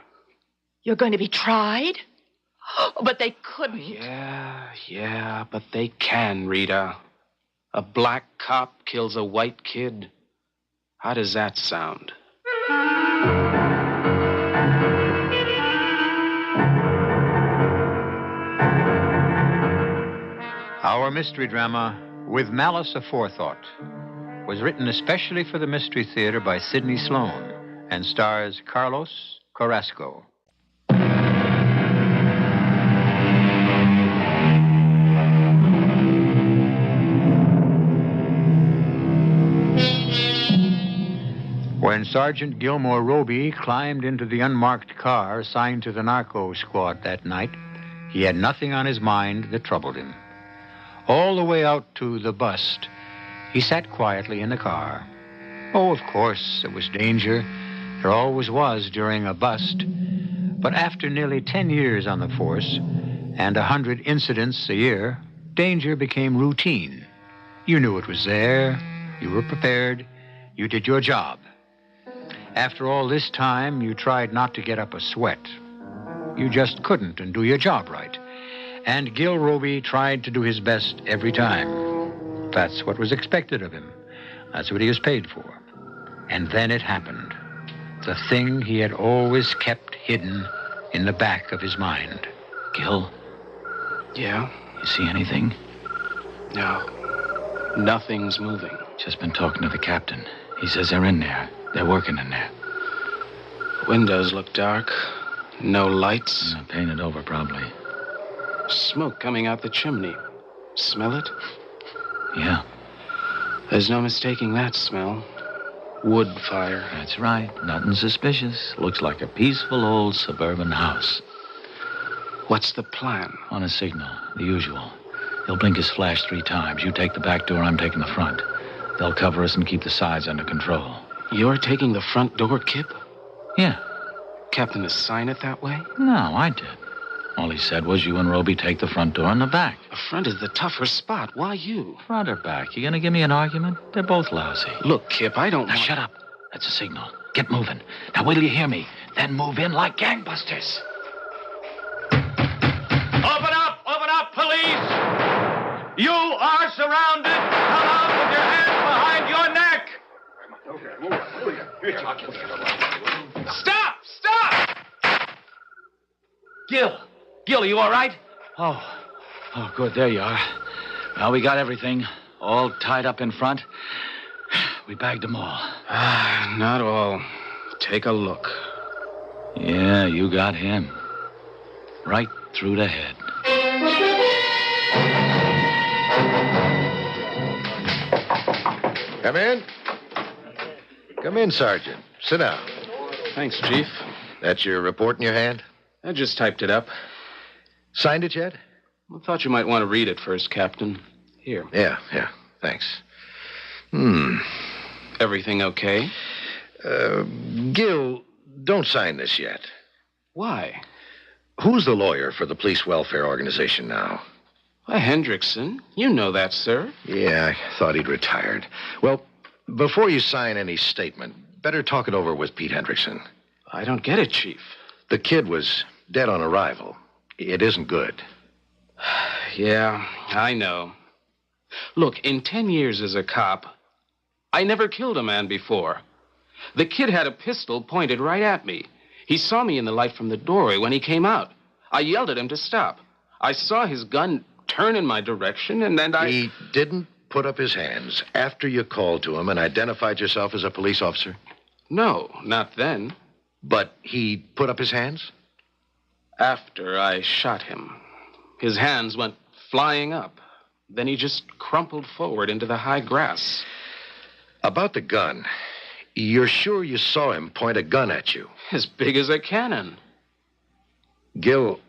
You're going to be tried? But they couldn't. Yeah, but they can, Rita. A black cop kills a white kid. How does that sound? Our mystery drama, With Malice Aforethought, was written especially for the Mystery Theater by Sidney Sloan and stars Carlos Carrasco. When Sergeant Gilmore Roby climbed into the unmarked car assigned to the narco squad that night, he had nothing on his mind that troubled him. All the way out to the bust, he sat quietly in the car. Oh, of course, there was danger. There always was during a bust. But after nearly 10 years on the force and 100 incidents a year, danger became routine. You knew it was there. You were prepared. You did your job. After all this time, you tried not to get up a sweat. You just couldn't and do your job right. And Gil Roby tried to do his best every time. That's what was expected of him. That's what he was paid for. And then it happened. The thing he had always kept hidden in the back of his mind. Gil? Yeah? You see anything? No. Nothing's moving. Just been talking to the captain. He says they're in there. They're working in there. Windows look dark. No lights. Painted over, probably. Smoke coming out the chimney. Smell it? Yeah. There's no mistaking that smell. Wood fire. That's right. Nothing suspicious. Looks like a peaceful old suburban house. What's the plan? On a signal, the usual. He'll blink his flash 3 times. You take the back door, I'm taking the front. They'll cover us and keep the sides under control. You're taking the front door, Kip? Yeah. Captain assigned it that way? No, I did. All he said was you and Roby take the front door and the back. The front is the tougher spot. Why you? Front or back? You gonna give me an argument? They're both lousy. Look, Kip, I don't Now, shut up. That's a signal. Get moving. Now, wait till you hear me. Then move in like gangbusters. Open up! Open up, police! You are surrounded! Come out with your hands behind your neck! Stop! Stop! Gil! Gil, are you all right? Oh, good. There you are. Well, we got everything. All tied up in front. We bagged them all. Not all. Take a look. Yeah, you got him. Right through the head. Come in. Come in, Sergeant. Sit down. Thanks, Chief. That's your report in your hand? I just typed it up. Signed it yet? I thought you might want to read it first, Captain. Here. Yeah. Thanks. Everything okay? Gil, don't sign this yet. Why? Who's the lawyer for the police welfare organization now? Why, Hendrickson. You know that, sir. Yeah, I thought he'd retired. Well, before you sign any statement, better talk it over with Pete Hendrickson. I don't get it, Chief. The kid was dead on arrival. It isn't good. Yeah, I know. Look, in 10 years as a cop, I never killed a man before. The kid had a pistol pointed right at me. He saw me in the light from the doorway when he came out. I yelled at him to stop. I saw his gun turn in my direction, and then He didn't put up his hands after you called to him and identified yourself as a police officer? No, not then. But he put up his hands? After I shot him. His hands went flying up. Then he just crumpled forward into the high grass. About the gun, you're sure you saw him point a gun at you? As big as a cannon. Gil,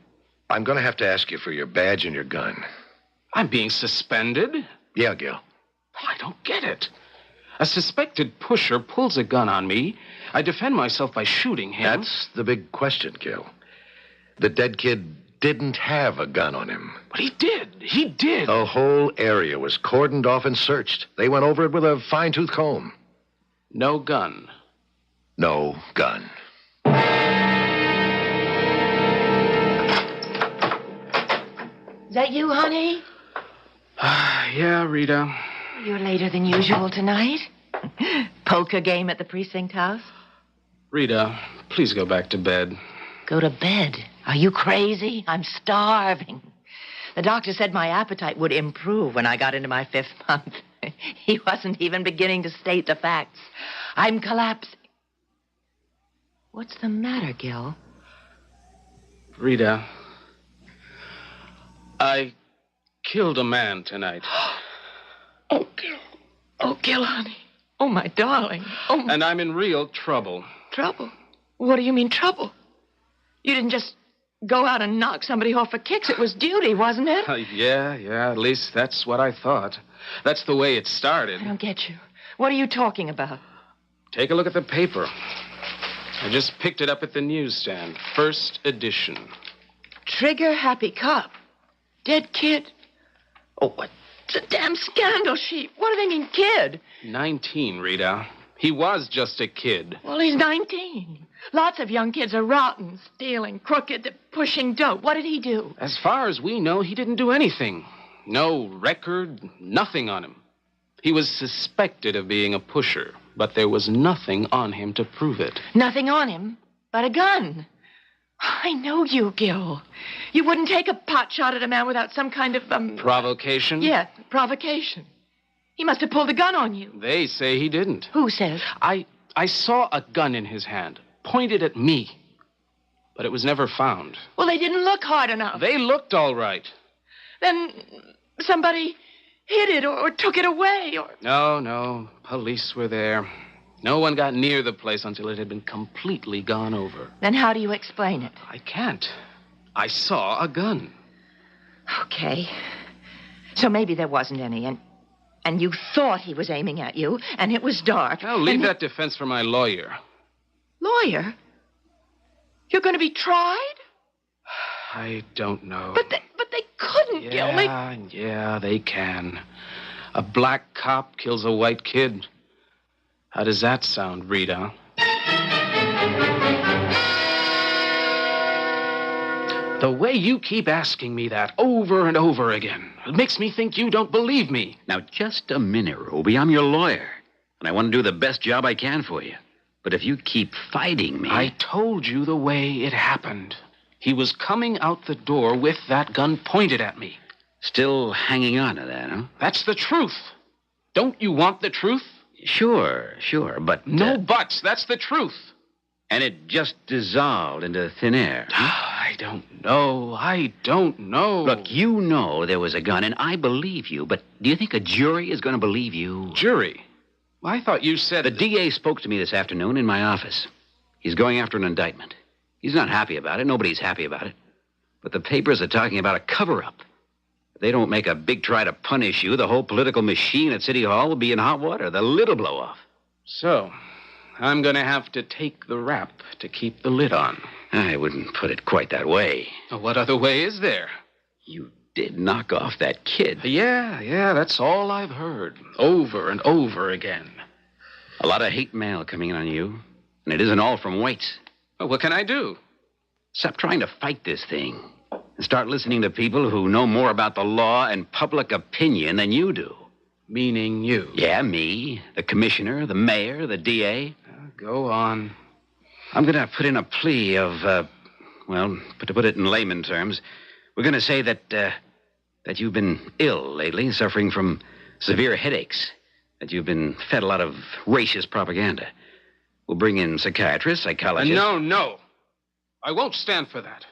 I'm going to have to ask you for your badge and your gun. I'm being suspended? Yeah, Gil. I don't get it. A suspected pusher pulls a gun on me. I defend myself by shooting him. That's the big question, Gil. The dead kid didn't have a gun on him. But he did. He did. The whole area was cordoned off and searched. They went over it with a fine-tooth comb. No gun. No gun. Is that you, honey? Yeah, Rita. You're later than usual tonight. Poker game at the precinct house? Rita, please go back to bed. Go to bed. Are you crazy? I'm starving. The doctor said my appetite would improve when I got into my 5th month. He wasn't even beginning to state the facts. I'm collapsing. What's the matter, Gil? Rita, I killed a man tonight. Oh, Gil. Oh, Gil, honey. Oh, my darling. Oh, And I'm in real trouble. trouble. What do you mean, trouble? You didn't just go out and knock somebody off for kicks. It was duty, wasn't it? Yeah, at least that's what I thought. That's the way it started. I don't get you. What are you talking about? Take a look at the paper. I just picked it up at the newsstand. First edition. Trigger Happy Cop. Dead kid. Oh, what? It's a damn scandal sheet. What do they mean, kid? 19, Rita. He was just a kid. Well, he's 19. Lots of young kids are rotten, stealing, crooked, pushing dope. What did he do? As far as we know, he didn't do anything. No record, nothing on him. He was suspected of being a pusher. but there was nothing on him to prove it. Nothing on him but a gun. I know you, Gil. You wouldn't take a pot shot at a man without some kind of, Provocation? Yeah, provocation. He must have pulled a gun on you. They say he didn't. Who says? I saw a gun in his hand, pointed at me, but it was never found. Well, they didn't look hard enough. They looked all right. Then somebody hid it or took it away or... No. Police were there. No one got near the place until it had been completely gone over. Then how do you explain it? I can't. I saw a gun. Okay. So maybe there wasn't any, and you thought he was aiming at you, and it was dark. I'll leave that defense for my lawyer. Lawyer? You're going to be tried? I don't know. But they couldn't, Gil. Yeah, they can. A black cop kills a white kid. How does that sound, Rita? The way you keep asking me that over and over again, it makes me think you don't believe me. Now, just a minute, Roby. I'm your lawyer, and I want to do the best job I can for you. But if you keep fighting me... I told you the way it happened. He was coming out the door with that gun pointed at me. Still hanging on to that, huh? That's the truth. Don't you want the truth? Sure, but... No buts. That's the truth. And it just dissolved into thin air. Huh? I don't know. Look, you know there was a gun, and I believe you, but do you think a jury is going to believe you? Jury? Well, I thought you said... The DA spoke to me this afternoon in my office. He's going after an indictment. He's not happy about it. Nobody's happy about it. But the papers are talking about a cover-up. If they don't make a big try to punish you, the whole political machine at City Hall will be in hot water. The lid'll blow off. So, I'm going to have to take the rap to keep the lid on. I wouldn't put it quite that way. What other way is there? You did knock off that kid. Yeah, that's all I've heard. Over and over again. A lot of hate mail coming in on you. And it isn't all from whites. Well, what can I do? Stop trying to fight this thing. And start listening to people who know more about the law and public opinion than you do. Meaning you? Yeah, me. The commissioner, the mayor, the DA. Go on. I'm going to put in a plea of, to put it in layman terms, we're going to say that you've been ill lately, suffering from severe headaches, that you've been fed a lot of racist propaganda. We'll bring in psychiatrists, psychologists. No. I won't stand for that.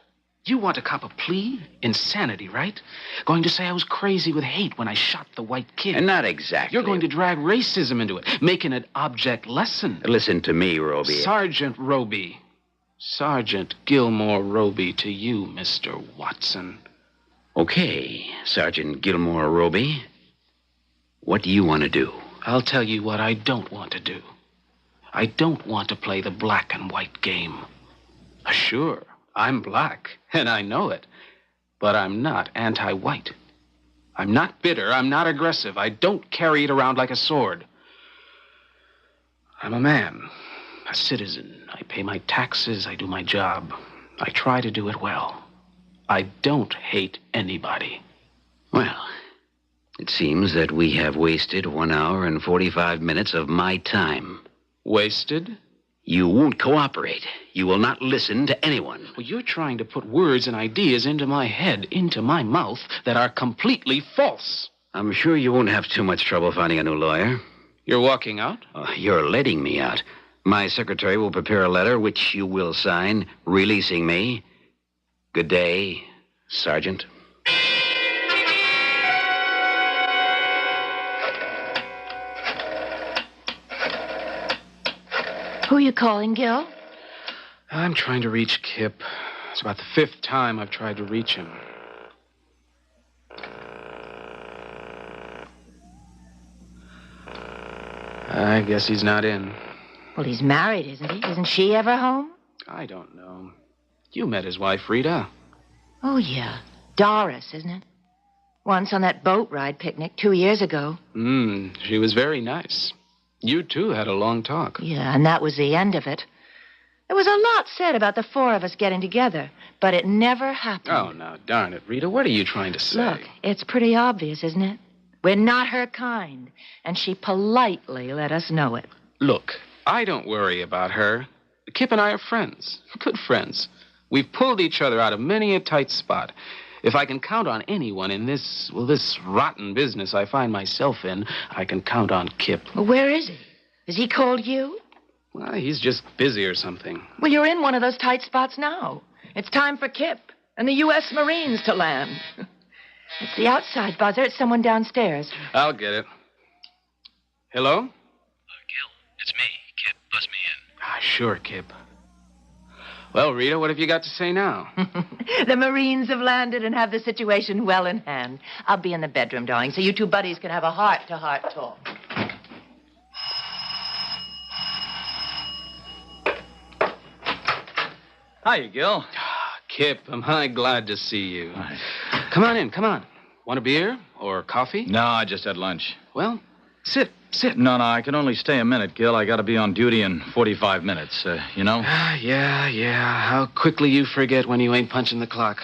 You want to cop a plea? Insanity, right? Going to say I was crazy with hate when I shot the white kid. And not exactly. You're going to drag racism into it, making it object lesson. Listen to me, Roby. Sergeant Roby. Sergeant Gilmore Roby to you, Mr. Watson. Okay, Sergeant Gilmore Roby. What do you want to do? I'll tell you what I don't want to do. I don't want to play the black and white game. Sure, I'm black, and I know it. But I'm not anti-white. I'm not bitter. I'm not aggressive. I don't carry it around like a sword. I'm a man, a citizen. I pay my taxes. I do my job. I try to do it well. I don't hate anybody. Well, it seems that we have wasted 1 hour and 45 minutes of my time. Wasted? You won't cooperate. You will not listen to anyone. Well, you're trying to put words and ideas into my head, into my mouth, that are completely false. I'm sure you won't have too much trouble finding a new lawyer. You're walking out? You're letting me out. My secretary will prepare a letter, which you will sign, releasing me. Good day, Sergeant. Who are you calling, Gil? I'm trying to reach Kip. It's about the 5th time I've tried to reach him. I guess he's not in. Well, he's married, isn't he? Isn't she ever home? I don't know. You met his wife, Rita. Oh, yeah. Doris, isn't it? Once on that boat ride picnic 2 years ago. She was very nice. You, too, had a long talk. Yeah, and that was the end of it. There was a lot said about the 4 of us getting together, but it never happened. Oh, now, darn it, Rita. What are you trying to say? Look, it's pretty obvious, isn't it? We're not her kind, and she politely let us know it. Look, I don't worry about her. Kip and I are friends. Good friends. We've pulled each other out of many a tight spot. If I can count on anyone in this rotten business I find myself in, I can count on Kip. Well, where is he? Has he called you? Well, he's just busy or something. Well, you're in one of those tight spots now. It's time for Kip and the U.S. Marines to land. It's the outside buzzer. It's someone downstairs. I'll get it. Hello? Gil, it's me. Kip, buzz me in. Sure, Kip. Well, Rita, what have you got to say now? The Marines have landed and have the situation well in hand. I'll be in the bedroom, darling, so you two buddies can have a heart-to-heart talk. Hiya, Gil. Kip, am I glad to see you. Come on in, come on. Want a beer or coffee? No, I just had lunch. Well, sit. No, I can only stay a minute, Gil. I got to be on duty in 45 minutes, you know? Yeah. How quickly you forget when you ain't punching the clock.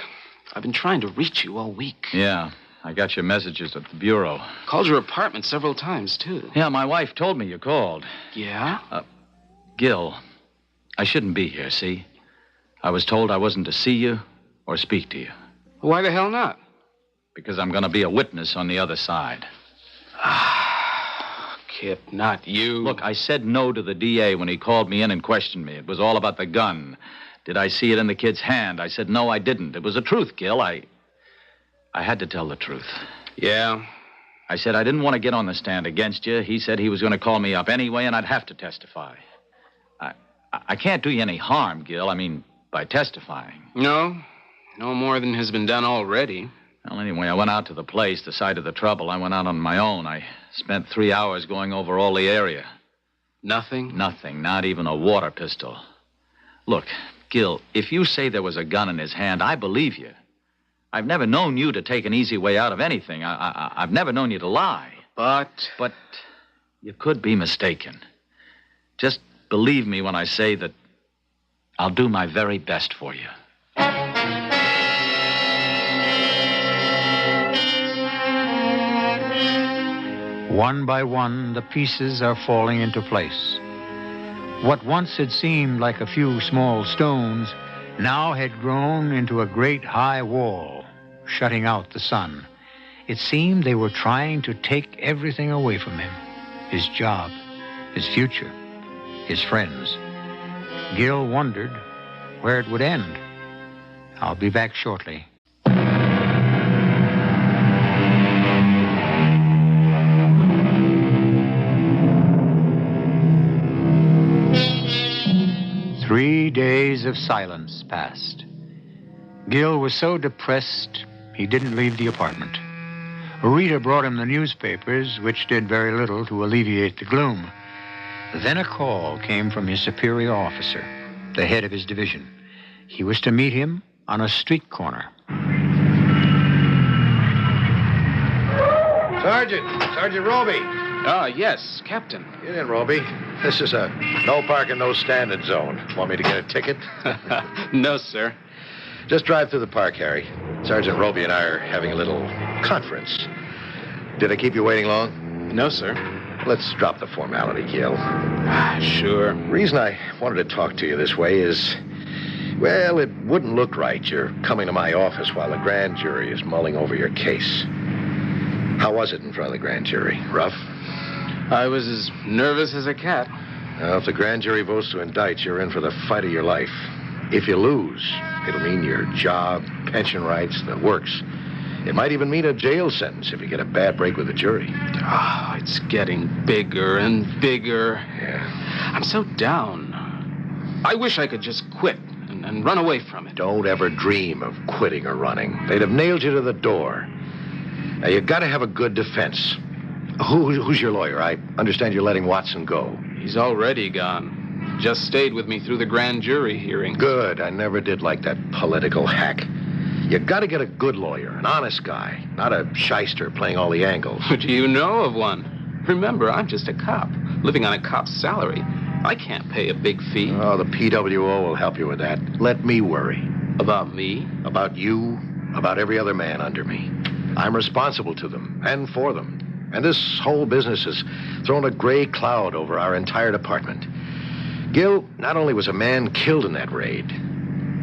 I've been trying to reach you all week. Yeah, I got your messages at the bureau. Called your apartment several times, too. Yeah, my wife told me you called. Yeah? Gil, I shouldn't be here, see? I was told I wasn't to see you or speak to you. Why the hell not? Because I'm going to be a witness on the other side. Kip, not you. Look, I said no to the DA when he called me in and questioned me. It was all about the gun. Did I see it in the kid's hand? I said, no, I didn't. It was the truth, Gil. I had to tell the truth. Yeah? I said I didn't want to get on the stand against you. He said he was going to call me up anyway, and I'd have to testify. I can't do you any harm, Gil. I mean, by testifying. No more than has been done already. Well, anyway, I went out to the place, the site of the trouble. I went out on my own. I spent 3 hours going over all the area. Nothing? Nothing, not even a water pistol. Look, Gil, if you say there was a gun in his hand, I believe you. I've never known you to take an easy way out of anything. I've never known you to lie. But you could be mistaken. Just believe me when I say that I'll do my very best for you. One by one, the pieces are falling into place. What once had seemed like a few small stones now had grown into a great high wall, shutting out the sun. It seemed they were trying to take everything away from him. His job, his future, his friends. Gil wondered where it would end. I'll be back shortly. Three days of silence passed. Gil was so depressed, he didn't leave the apartment. Rita brought him the newspapers, which did very little to alleviate the gloom. Then a call came from his superior officer, the head of his division. He was to meet him on a street corner. Sergeant Roby. Yes, Captain. Get in, Roby. This is a no parking, no standing zone. Want me to get a ticket? No, sir. Just drive through the park, Harry. Sergeant Roby and I are having a little conference. Did I keep you waiting long? No, sir. Let's drop the formality, Gil. Sure. The reason I wanted to talk to you this way is, well, it wouldn't look right. You're coming to my office while the grand jury is mulling over your case. How was it in front of the grand jury? Rough? I was as nervous as a cat. Well, if the grand jury votes to indict, you're in for the fight of your life. If you lose, it'll mean your job, pension rights, the works. It might even mean a jail sentence if you get a bad break with the jury. It's getting bigger and bigger. Yeah. I'm so down. I wish I could just quit and run away from it. Don't ever dream of quitting or running. They'd have nailed you to the door. Now, you've got to have a good defense. Who's your lawyer? I understand you're letting Watson go. He's already gone. Just stayed with me through the grand jury hearings. Good. I never did like that political hack. You got to get a good lawyer, an honest guy, not a shyster playing all the angles. Do you know of one? Remember, I'm just a cop, living on a cop's salary. I can't pay a big fee. Oh, the PWO will help you with that. Let me worry. About me? About you, about every other man under me. I'm responsible to them and for them. And this whole business has thrown a gray cloud over our entire department. Gil, not only was a man killed in that raid,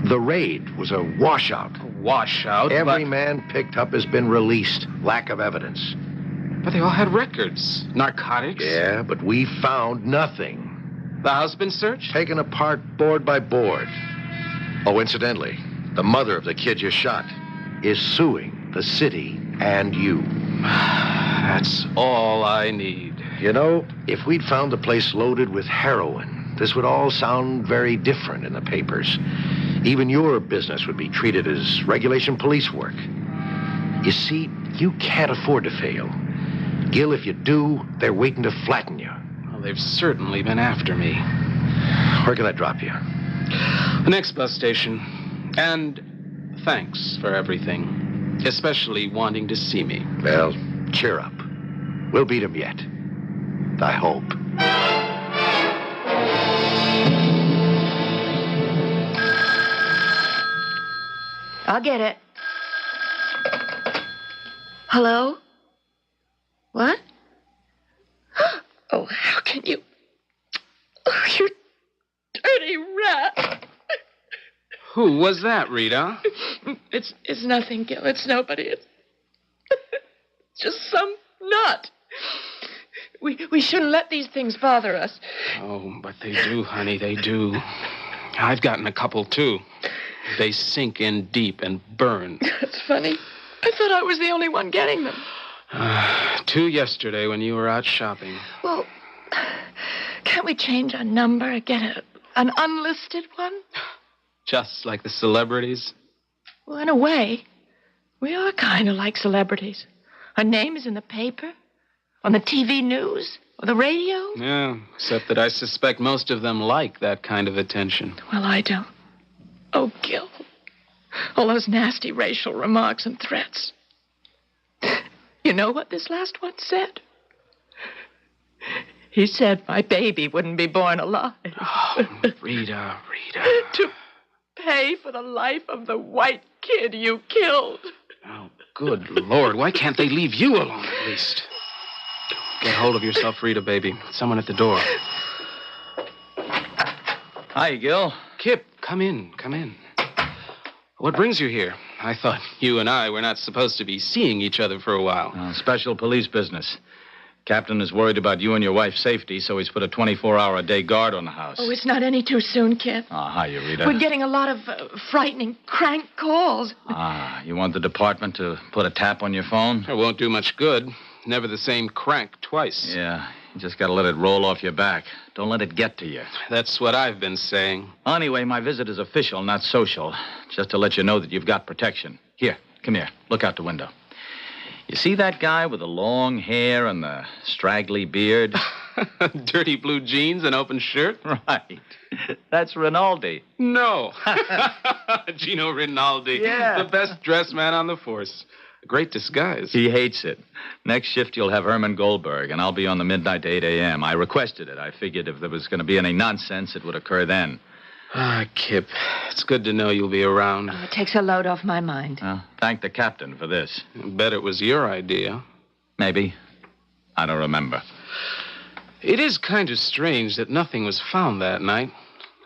the raid was a washout. A washout? Every man picked up has been released. Lack of evidence. But they all had records. Narcotics. Yeah, but we found nothing. The house been searched? Taken apart board by board. Oh, incidentally, the mother of the kid you shot is suing the city and you. That's all I need. You know, if we'd found the place loaded with heroin, this would all sound very different in the papers. Even your business would be treated as regulation police work. You see, you can't afford to fail. Gil, if you do, they're waiting to flatten you. Well, they've certainly been after me. Where can I drop you? The next bus station. And thanks for everything, especially wanting to see me. Well, cheer up. We'll beat him yet. I hope. I'll get it. Hello? What? Oh, how can you? Oh, you dirty rat. Who was that, Rita? It's nothing, Gil. It's nobody. It's just some nut. We shouldn't let these things bother us. Oh, but they do, honey, they do. I've gotten a couple, too. They sink in deep and burn. That's funny. I thought I was the only one getting them. 2 yesterday when you were out shopping. Well, can't we change our number? Get an unlisted one? Just like the celebrities? Well, in a way, we are kind of like celebrities. Our name is in the paper, on the TV news, or the radio. Yeah, except that I suspect most of them like that kind of attention. Well, I don't. Oh, Gil. All those nasty racial remarks and threats. You know what this last one said? He said my baby wouldn't be born alive. Oh, Rita. To pay for the life of the white kid you killed. Oh, good Lord. Why can't they leave you alone at least? Get hold of yourself, Rita, baby. Someone at the door. Hi, Gil. Kip, come in. What brings you here? I thought you and I were not supposed to be seeing each other for a while. Special police business. Captain is worried about you and your wife's safety, so he's put a 24-hour-a-day guard on the house. Oh, it's not any too soon, Kip. Hiya, Rita. We're getting a lot of frightening crank calls. You want the department to put a tap on your phone? It won't do much good. Never the same crank twice. Yeah, you just gotta let it roll off your back. Don't let it get to you. That's what I've been saying. Anyway, my visit is official, not social. Just to let you know that you've got protection. Here, come here. Look out the window. You see that guy with the long hair and the straggly beard? Dirty blue jeans and open shirt? Right. That's Rinaldi. No. Gino Rinaldi. Yeah. The best dressed man on the force. A great disguise. He hates it. Next shift, you'll have Herman Goldberg, and I'll be on the midnight 8 a.m. I requested it. I figured if there was going to be any nonsense, it would occur then. Kip, it's good to know you'll be around. It takes a load off my mind. Thank the captain for this. I bet it was your idea. Maybe. I don't remember. It is kind of strange that nothing was found that night.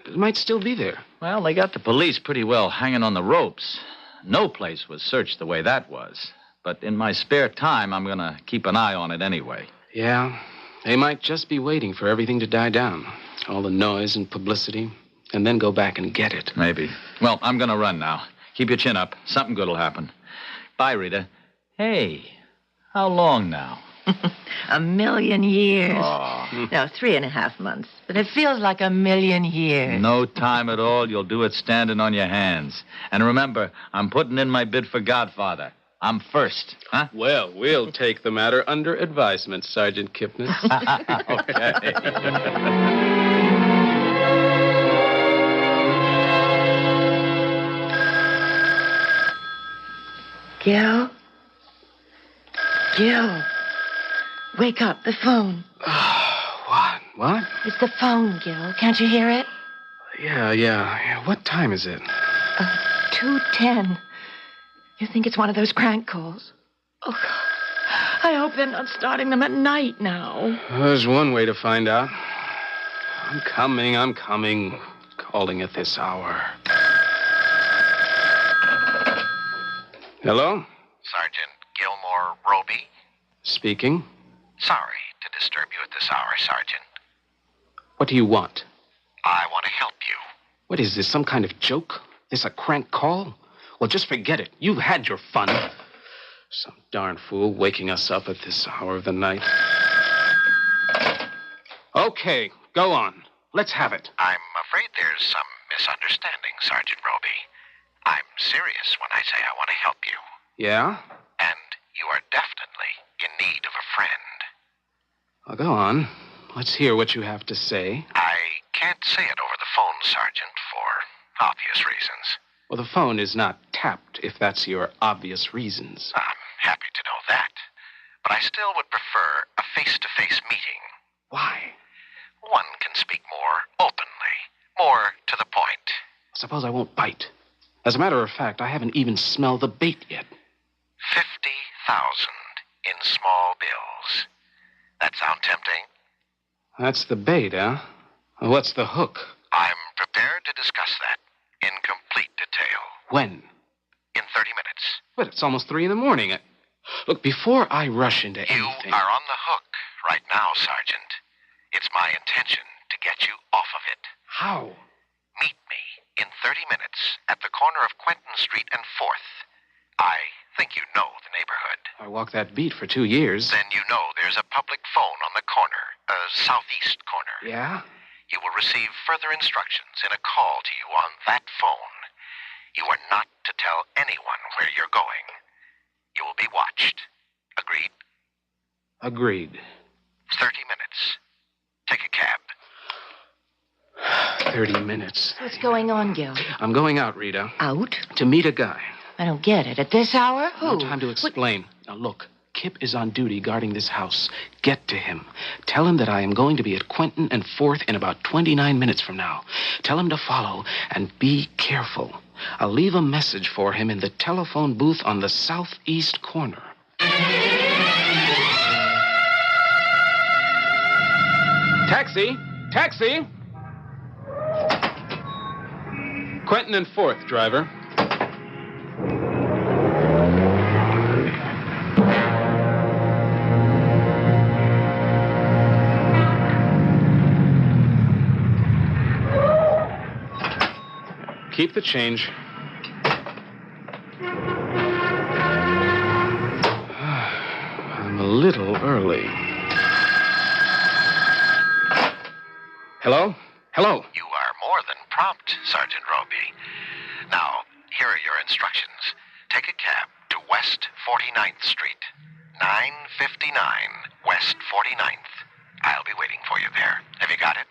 It might still be there. Well, they got the police pretty well hanging on the ropes. No place was searched the way that was. But in my spare time, I'm going to keep an eye on it anyway. Yeah, they might just be waiting for everything to die down. All the noise and publicity. And then go back and get it. Maybe. Well, I'm going to run now. Keep your chin up. Something good will happen. Bye, Rita. Hey, how long now? 1,000,000 years. Oh. No, 3.5 months. But it feels like 1,000,000 years. No time at all. You'll do it standing on your hands. And remember, I'm putting in my bid for Godfather. I'm first, huh? Well, we'll take the matter under advisement, Sergeant Kipnis. Okay. Gil, wake up, the phone. What? It's the phone, Gil. Can't you hear it? Yeah. What time is it? 2:10. You think it's one of those crank calls? Oh, I hope they're not starting them at night now. There's one way to find out. I'm coming. Calling at this hour. Hello? Sergeant Gilmore Roby? Speaking. Sorry to disturb you at this hour, Sergeant. What do you want? I want to help you. What is this, some kind of joke? This a crank call? Well, just forget it. You've had your fun. Some darn fool waking us up at this hour of the night. Okay, go on. Let's have it. I'm afraid there's some misunderstanding, Sergeant Roby. I'm serious when I say I want to help you. Yeah? And you are definitely in need of a friend. Well, go on. Let's hear what you have to say. I can't say it over the phone, Sergeant, for obvious reasons. Well, the phone is not tapped, if that's your obvious reasons. I'm happy to know that. But I still would prefer a face-to-face meeting. Why? One can speak more openly, more to the point. Suppose I won't bite. As a matter of fact, I haven't even smelled the bait yet. 50,000 in small bills. That sound tempting? That's the bait, huh? Well, what's the hook? I'm prepared to discuss that in complete detail. When? In 30 minutes. But it's almost 3 a.m. Look, before I rush into anything... You are on the hook right now, Sergeant. It's my intention to get you off of it. How? Meet me in 30 minutes at the corner of Quentin Street and 4th. I think you know the neighborhood. I walked that beat for 2 years. Then you know there's a public phone on the corner, southeast corner. Yeah? You will receive further instructions in a call to you on that phone. You are not to tell anyone where you're going. You will be watched. Agreed? Agreed. 30 minutes. Take a cab. 30 minutes. What's going on, Gil? I'm going out, Rita. Out? To meet a guy. I don't get it. At this hour? Who? No time to explain. Now, look. Kip is on duty guarding this house. Get to him. Tell him that I am going to be at Quentin and 4th in about 29 minutes from now. Tell him to follow and be careful. I'll leave a message for him in the telephone booth on the southeast corner. Taxi! Taxi! Quentin and 4th, driver. Keep the change. I'm a little early. Hello? Hello? You are more than prompt, Sergeant Roby. Now, here are your instructions. Take a cab to West 49th Street, 959 West 49th. I'll be waiting for you there. Have you got it?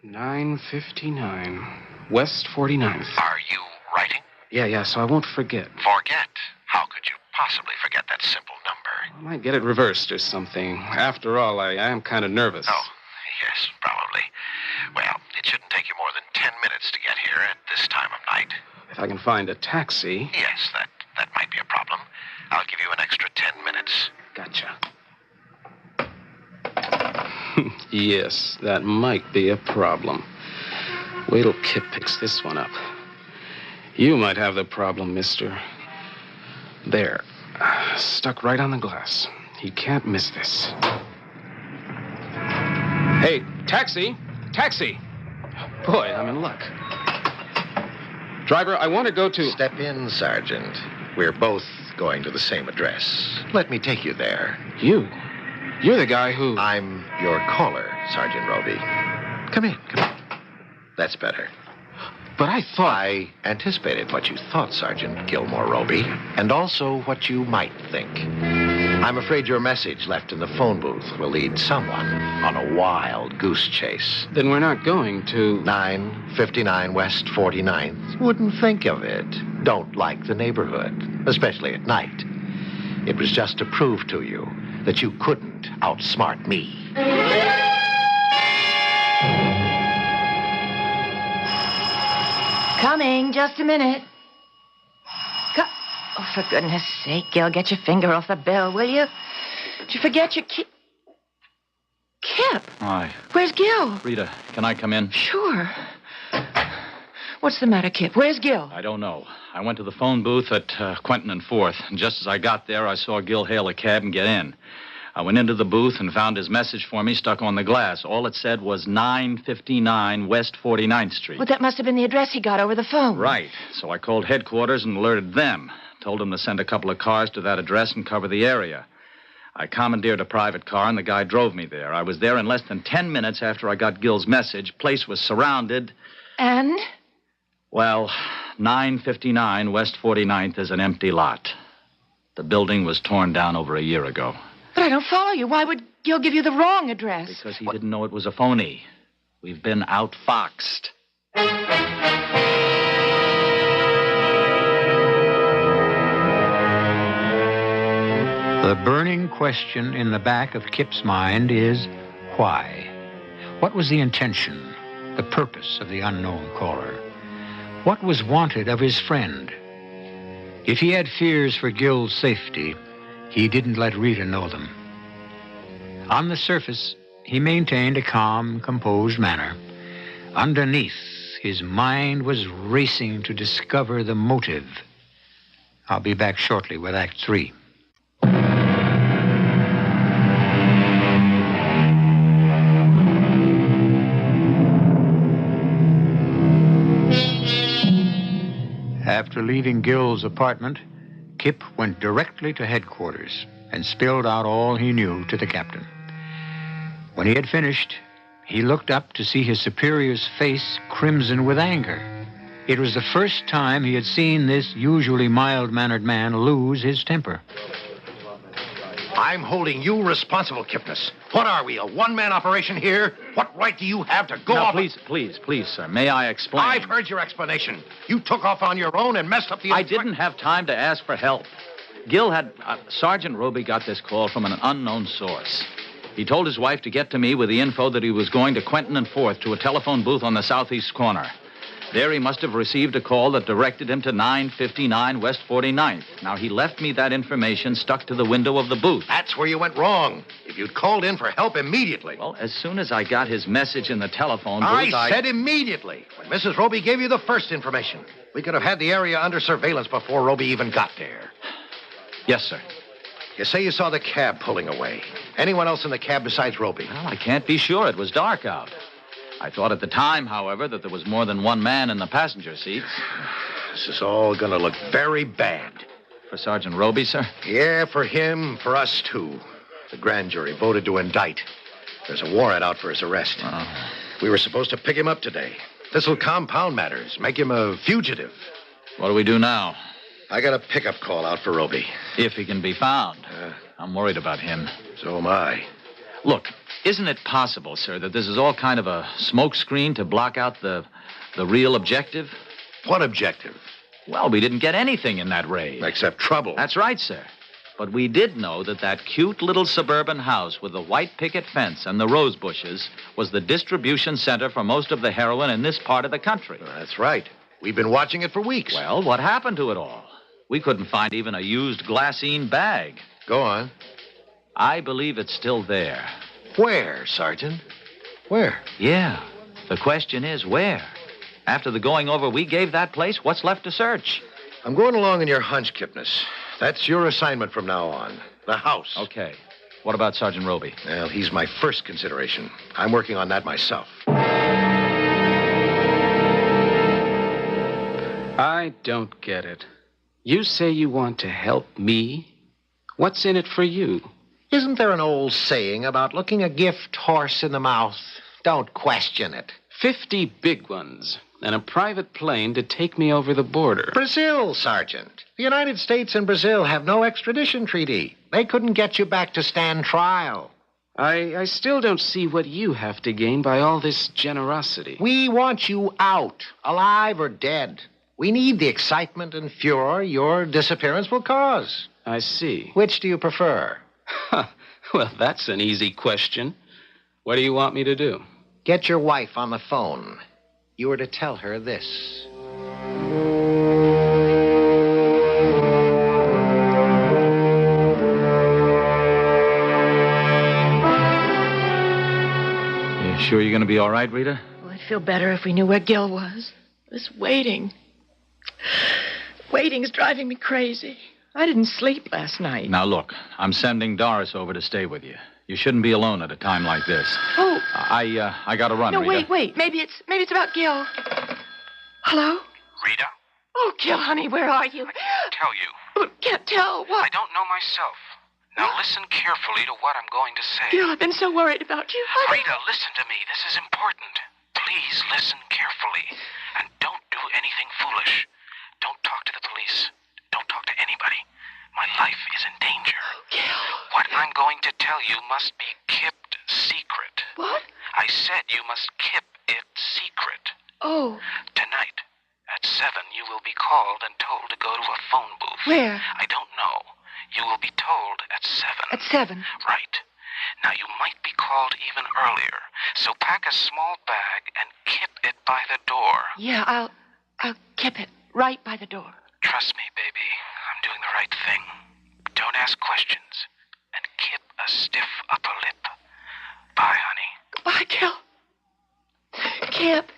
959 West 49th. Are you writing? Yeah, so I won't forget. Forget? How could you possibly forget that simple number? I might get it reversed or something. After all, I am kind of nervous. Oh, yes, probably. Well, it shouldn't take you more than 10 minutes to get here at this time of night. If I can find a taxi. Yes, that might be a problem. I'll give you an extra 10 minutes. Gotcha. Yes, that might be a problem. Wait till Kip picks this one up. You might have the problem, mister. There. Stuck right on the glass. He can't miss this. Hey, taxi! Taxi! Boy, I'm in luck. Driver, I want to go to... Step in, Sergeant. We're both going to the same address. Let me take you there. You? You're the guy who... I'm your caller, Sergeant Roby. Come in. That's better. But I thought... I anticipated what you thought, Sergeant Gilmore Roby, and also what you might think. I'm afraid your message left in the phone booth will lead someone on a wild goose chase. Then we're not going to... 959 West 49th. Wouldn't think of it. Don't like the neighborhood, especially at night. It was just to prove to you that you couldn't outsmart me. Coming, just a minute. Oh, for goodness sake, Gil, get your finger off the bell, will you? Did you forget your key? Kip, Hi. where's Gil? Rita, can I come in? Sure. What's the matter, Kip? Where's Gil? I don't know. I went to the phone booth at Quentin and 4th, and just as I got there, I saw Gil hail a cab and get in. I went into the booth and found his message for me stuck on the glass. All it said was 959 West 49th Street. Well, that must have been the address he got over the phone. Right. So I called headquarters and alerted them. Told them to send a couple of cars to that address and cover the area. I commandeered a private car, and the guy drove me there. I was there in less than 10 minutes after I got Gil's message. Place was surrounded. And? Well, 959 West 49th is an empty lot. The building was torn down over a year ago. But I don't follow you. Why would Gil give you the wrong address? Because he didn't know it was a phony. We've been outfoxed. The burning question in the back of Kip's mind is, why? What was the intention, the purpose of the unknown caller? What was wanted of his friend? If he had fears for Gil's safety, he didn't let Rita know them. On the surface, he maintained a calm, composed manner. Underneath, his mind was racing to discover the motive. I'll be back shortly with Act 3. After leaving Gil's apartment, Kip went directly to headquarters and spilled out all he knew to the captain. When he had finished, he looked up to see his superior's face crimson with anger. It was the first time he had seen this usually mild-mannered man lose his temper. I'm holding you responsible, Kipnis. What are we, a one-man operation here? What right do you have to go off... Please, sir. May I explain? I've heard your explanation. You took off on your own and messed up the... I didn't have time to ask for help. Gil had... Sergeant Roby got this call from an unknown source. He told his wife to get to me with the info that he was going to Quentin and 4th to a telephone booth on the southeast corner. There he must have received a call that directed him to 959 West 49th. Now, he left me that information stuck to the window of the booth. That's where you went wrong. If you'd called in for help immediately. Well, as soon as I got his message in the telephone booth, I said immediately. When Mrs. Roby gave you the first information. We could have had the area under surveillance before Roby even got there. Yes, sir. You say you saw the cab pulling away. Anyone else in the cab besides Roby? Well, I can't be sure. It was dark out. I thought at the time, however, that there was more than one man in the passenger seats. This is all going to look very bad. For Sergeant Roby, sir? Yeah, for him, for us, too. The grand jury voted to indict. There's a warrant out for his arrest. Oh. We were supposed to pick him up today. This'll compound matters, make him a fugitive. What do we do now? I got a pickup call out for Roby. If he can be found. I'm worried about him. So am I. Look, isn't it possible, sir, that this is all kind of a smokescreen to block out the real objective? What objective? Well, we didn't get anything in that raid. Except trouble. That's right, sir. But we did know that cute little suburban house with the white picket fence and the rose bushes was the distribution center for most of the heroin in this part of the country. That's right. We've been watching it for weeks. Well, what happened to it all? We couldn't find even a used glassine bag. Go on. I believe it's still there. Where, Sergeant? Where? Yeah. The question is, where? After the going over we gave that place, what's left to search? I'm going along in your hunch, Kipnis. That's your assignment from now on. The house. Okay. What about Sergeant Roby? Well, he's my first consideration. I'm working on that myself. I don't get it. You say you want to help me? What's in it for you? Isn't there an old saying about looking a gift horse in the mouth? Don't question it. 50 big ones and a private plane to take me over the border. Brazil, Sergeant. The United States and Brazil have no extradition treaty. They couldn't get you back to stand trial. I still don't see what you have to gain by all this generosity. We want you out, alive or dead. We need the excitement and furor your disappearance will cause. I see. Which do you prefer? Well, that's an easy question. What do you want me to do? Get your wife on the phone. You were to tell her this. sure you're going to be all right, Rita? Well, I'd feel better if we knew where Gil was. This waiting. Waiting's driving me crazy. I didn't sleep last night. Now, look, I'm sending Doris over to stay with you. You shouldn't be alone at a time like this. Oh. I got to run, No, Rita. wait. Maybe it's about Gil. Hello? Rita? Oh, Gil, honey, where are you? Tell you. Oh, can't tell. What? I don't know myself. Now listen carefully to what I'm going to say. Gil, I've been so worried about you. Rita, listen to me. This is important. Please listen carefully. And don't do anything foolish. Don't talk to the police. Don't talk to anybody. My life is in danger. Oh, Gil. What I'm going to tell you must be kept secret. What? I said you must keep it secret. Oh. Tonight, at 7, you will be called and told to go to a phone booth. Where? I don't know. You will be told at 7. At 7? Right. Now, you might be called even earlier, so pack a small bag and keep it by the door. Yeah, I'll keep it right by the door. Trust me, baby. I'm doing the right thing. Don't ask questions, and keep a stiff upper lip. Bye, honey. Goodbye, Gil. Kip,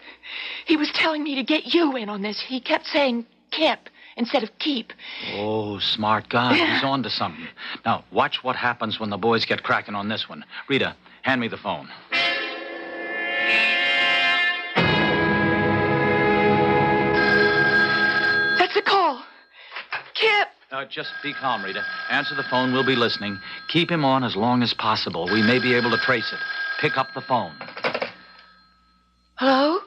he was telling me to get you in on this. He kept saying Kip instead of keep. Oh, smart guy. He's on to something. Now, watch what happens when the boys get cracking on this one. Rita, hand me the phone. That's a call. Kip! Just be calm, Rita. Answer the phone. We'll be listening. Keep him on as long as possible. We may be able to trace it. Pick up the phone. Hello?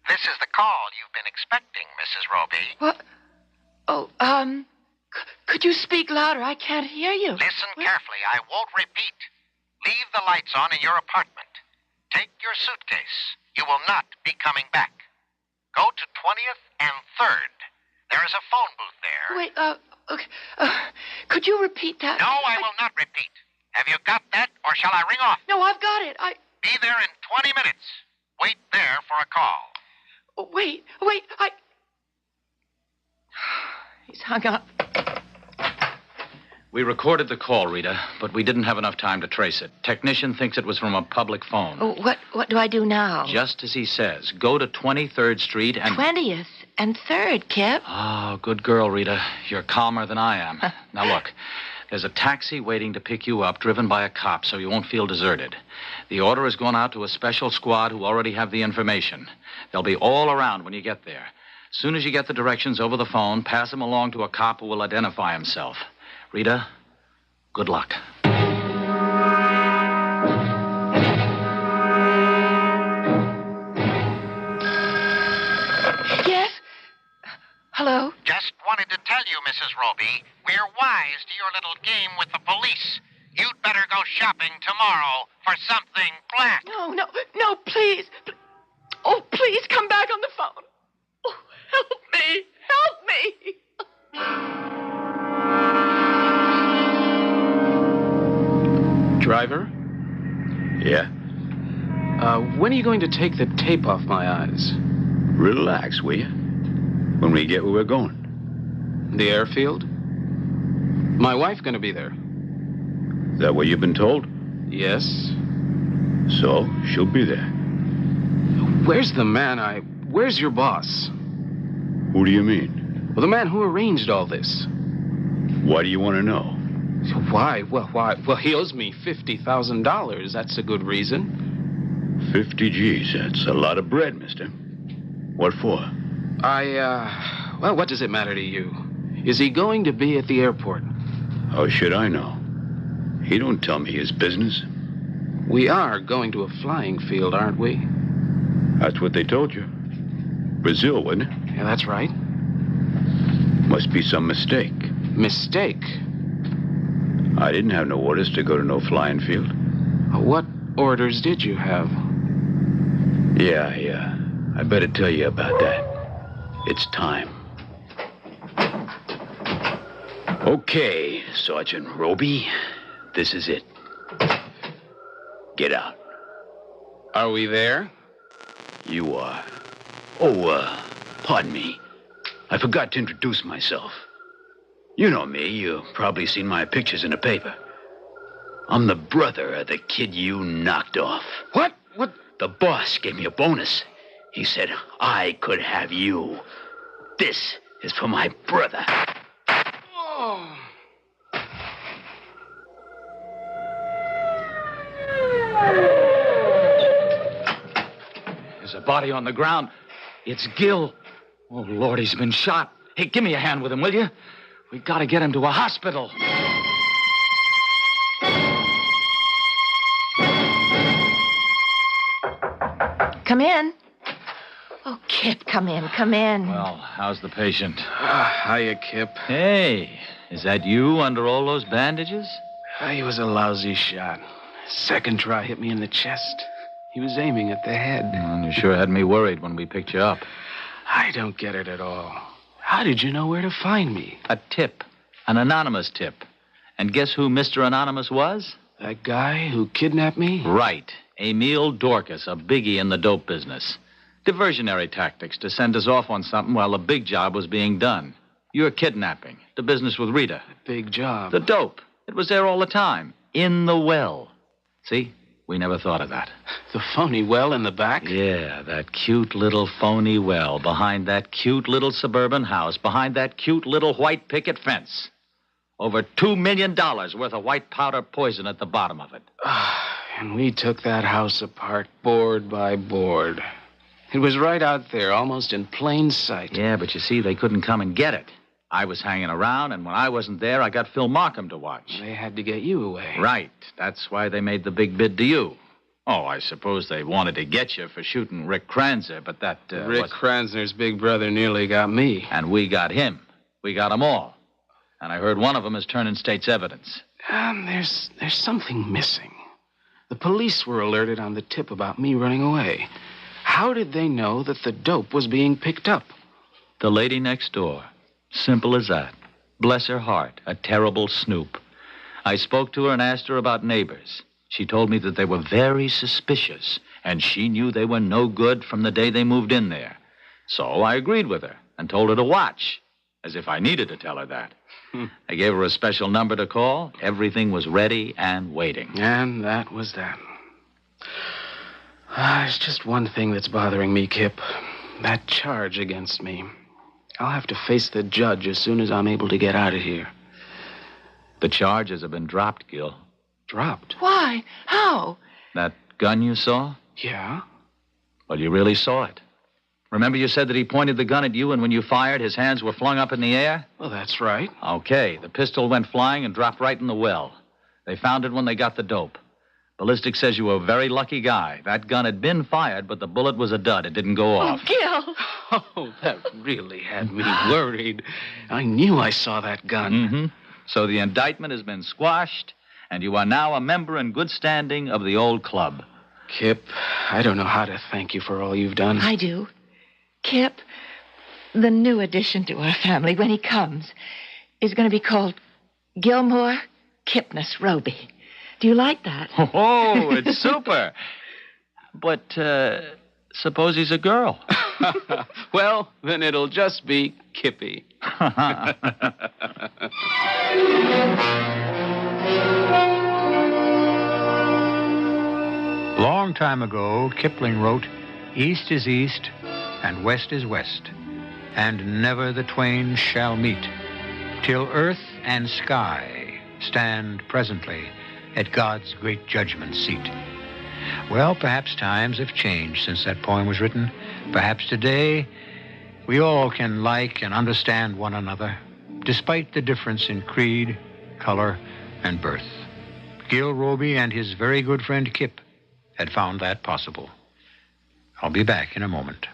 This is the call you've been expecting, Mrs. Roby. What? Oh, could you speak louder? I can't hear you. Listen carefully. I won't repeat. Leave the lights on in your apartment. Take your suitcase. You will not be coming back. Go to 20th and 3rd. There is a phone booth there. Wait, okay. Could you repeat that? No, I will not repeat. Have you got that, or shall I ring off? No, I've got it. Be there in 20 minutes. Wait there for a call. Oh, wait, He's hung up. We recorded the call, Rita, but we didn't have enough time to trace it. Technician thinks it was from a public phone. Oh, what do I do now? Just as he says. Go to 23rd Street and... 20th and 3rd, Kip. Oh, good girl, Rita. You're calmer than I am. Now, look. There's a taxi waiting to pick you up, driven by a cop, so you won't feel deserted. The order has gone out to a special squad who already have the information. They'll be all around when you get there. As soon as you get the directions over the phone, pass them along to a cop who will identify himself. Rita, good luck. Yes? Hello? Just wanted to tell you, Mrs. Roby, we're wise to your little game with the police. You'd better go shopping tomorrow for something black. No, please. Oh, please come back on the phone. Oh, help me. Driver? Yeah? When are you going to take the tape off my eyes? Relax, will you? When we get where we're going. The airfield? My wife going to be there. Is that what you've been told? Yes. So, she'll be there. Where's the man Where's your boss? Who do you mean? Well, the man who arranged all this. Why do you want to know? Why? Well, he owes me $50,000. That's a good reason. 50 G's. That's a lot of bread, mister. What for? Well, what does it matter to you? Is he going to be at the airport? How should I know? He don't tell me his business. We are going to a flying field, aren't we? That's what they told you. Brazil, wasn't it? Yeah, that's right. Must be some mistake. Mistake? I didn't have no orders to go to no flying field. What orders did you have? Yeah. I better tell you about that. It's time. Okay, Sergeant Roby. This is it. Get out. Are we there? You are. Oh, pardon me. I forgot to introduce myself. You know me. You've probably seen my pictures in the paper. I'm the brother of the kid you knocked off. What? The boss gave me a bonus. He said I could have you. This is for my brother. Oh. There's a body on the ground. It's Gil. Oh, Lord, he's been shot. Hey, give me a hand with him, will you? We gotta get him to a hospital. Come in. Oh, Kip, come in, come in. Well, how's the patient? Hiya, Kip. Hey, is that you under all those bandages? He was a lousy shot. Second try hit me in the chest. He was aiming at the head. Well, you sure had me worried when we picked you up. I don't get it at all. How did you know where to find me? A tip. An anonymous tip. And guess who Mr. Anonymous was? That guy who kidnapped me? Right. Emil Dorcas, a biggie in the dope business. Diversionary tactics to send us off on something while the big job was being done. Your kidnapping. The business with Rita. Big job. The dope. It was there all the time. In the well. See? We never thought of that. The phony well in the back? Yeah, that cute little phony well behind that cute little suburban house, behind that cute little white picket fence. Over $2 million worth of white powder poison at the bottom of it. And we took that house apart board by board. It was right out there, almost in plain sight. Yeah, but you see, they couldn't come and get it. I was hanging around, and when I wasn't there, I got Phil Markham to watch. They had to get you away. Right. That's why they made the big bid to you. Oh, I suppose they wanted to get you for shooting Rick Kranzer, but that, Rick Kranzner's big brother nearly got me. And we got him. We got them all. And I heard one of them is turning state's evidence. There's something missing. The police were alerted on the tip about me running away. How did they know that the dope was being picked up? The lady next door. Simple as that. Bless her heart, a terrible snoop. I spoke to her and asked her about neighbors. She told me that they were very suspicious, and she knew they were no good from the day they moved in there. So I agreed with her and told her to watch, as if I needed to tell her that. I gave her a special number to call. Everything was ready and waiting. And that was that. There's just one thing that's bothering me, Kip. That charge against me. I'll have to face the judge as soon as I'm able to get out of here. The charges have been dropped, Gil. Dropped? Why? How? That gun you saw? Yeah. Well, you really saw it. Remember you said that he pointed the gun at you, and when you fired, his hands were flung up in the air? Well, that's right. Okay. The pistol went flying and dropped right in the well. They found it when they got the dope. Ballistics says you were a very lucky guy. That gun had been fired, but the bullet was a dud. It didn't go off. Gil! Oh, that really had me worried. I knew I saw that gun. Mm-hmm. So the indictment has been squashed, and you are now a member in good standing of the old club. Kip, I don't know how to thank you for all you've done. I do. Kip, the new addition to our family, when he comes, is going to be called Gilmore Kipnis Roby. Do you like that? Oh, it's super. But, suppose he's a girl. Well, then it'll just be Kippy. Long time ago, Kipling wrote, "East is east, and west is west, and never the twain shall meet, till earth and sky stand presently at God's great judgment seat." Well, perhaps times have changed since that poem was written. Perhaps today we all can like and understand one another, despite the difference in creed, color, and birth. Gil Roby and his very good friend Kip had found that possible. I'll be back in a moment.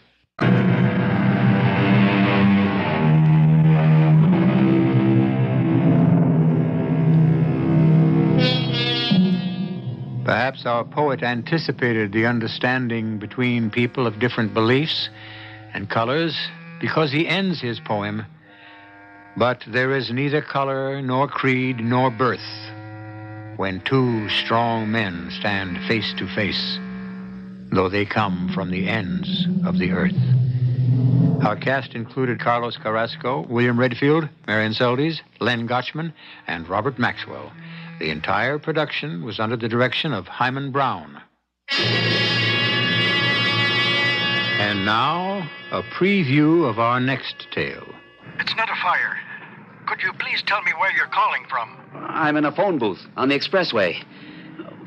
Perhaps our poet anticipated the understanding between people of different beliefs and colors because he ends his poem, "But there is neither color nor creed nor birth when two strong men stand face to face, though they come from the ends of the earth." Our cast included Carlos Carrasco, William Redfield, Marion Seldes, Len Gotchman, and Robert Maxwell. The entire production was under the direction of Hyman Brown. And now, a preview of our next tale. It's not a fire. Could you please tell me where you're calling from? I'm in a phone booth on the expressway.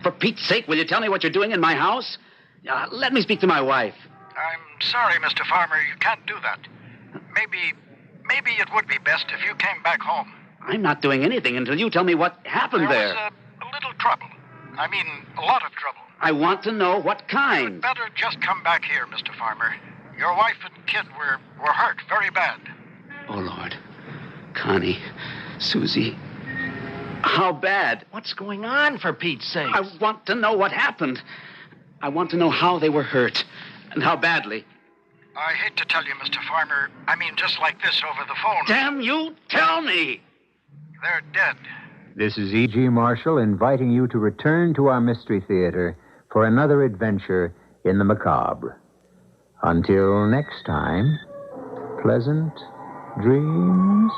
For Pete's sake, will you tell me what you're doing in my house? Let me speak to my wife. I'm sorry, Mr. Farmer. You can't do that. Maybe it would be best if you came back home. I'm not doing anything until you tell me what happened there. There was a little trouble. I mean, a lot of trouble. I want to know what kind. You'd better just come back here, Mr. Farmer. Your wife and kid were hurt very bad. Oh, Lord. Connie, Susie, how bad? What's going on, for Pete's sake? I want to know what happened. I want to know how they were hurt and how badly. I hate to tell you, Mr. Farmer. I mean, just like this over the phone. Damn you, tell me! They're dead. This is E.G. Marshall inviting you to return to our Mystery Theater for another adventure in the macabre. Until next time, pleasant dreams.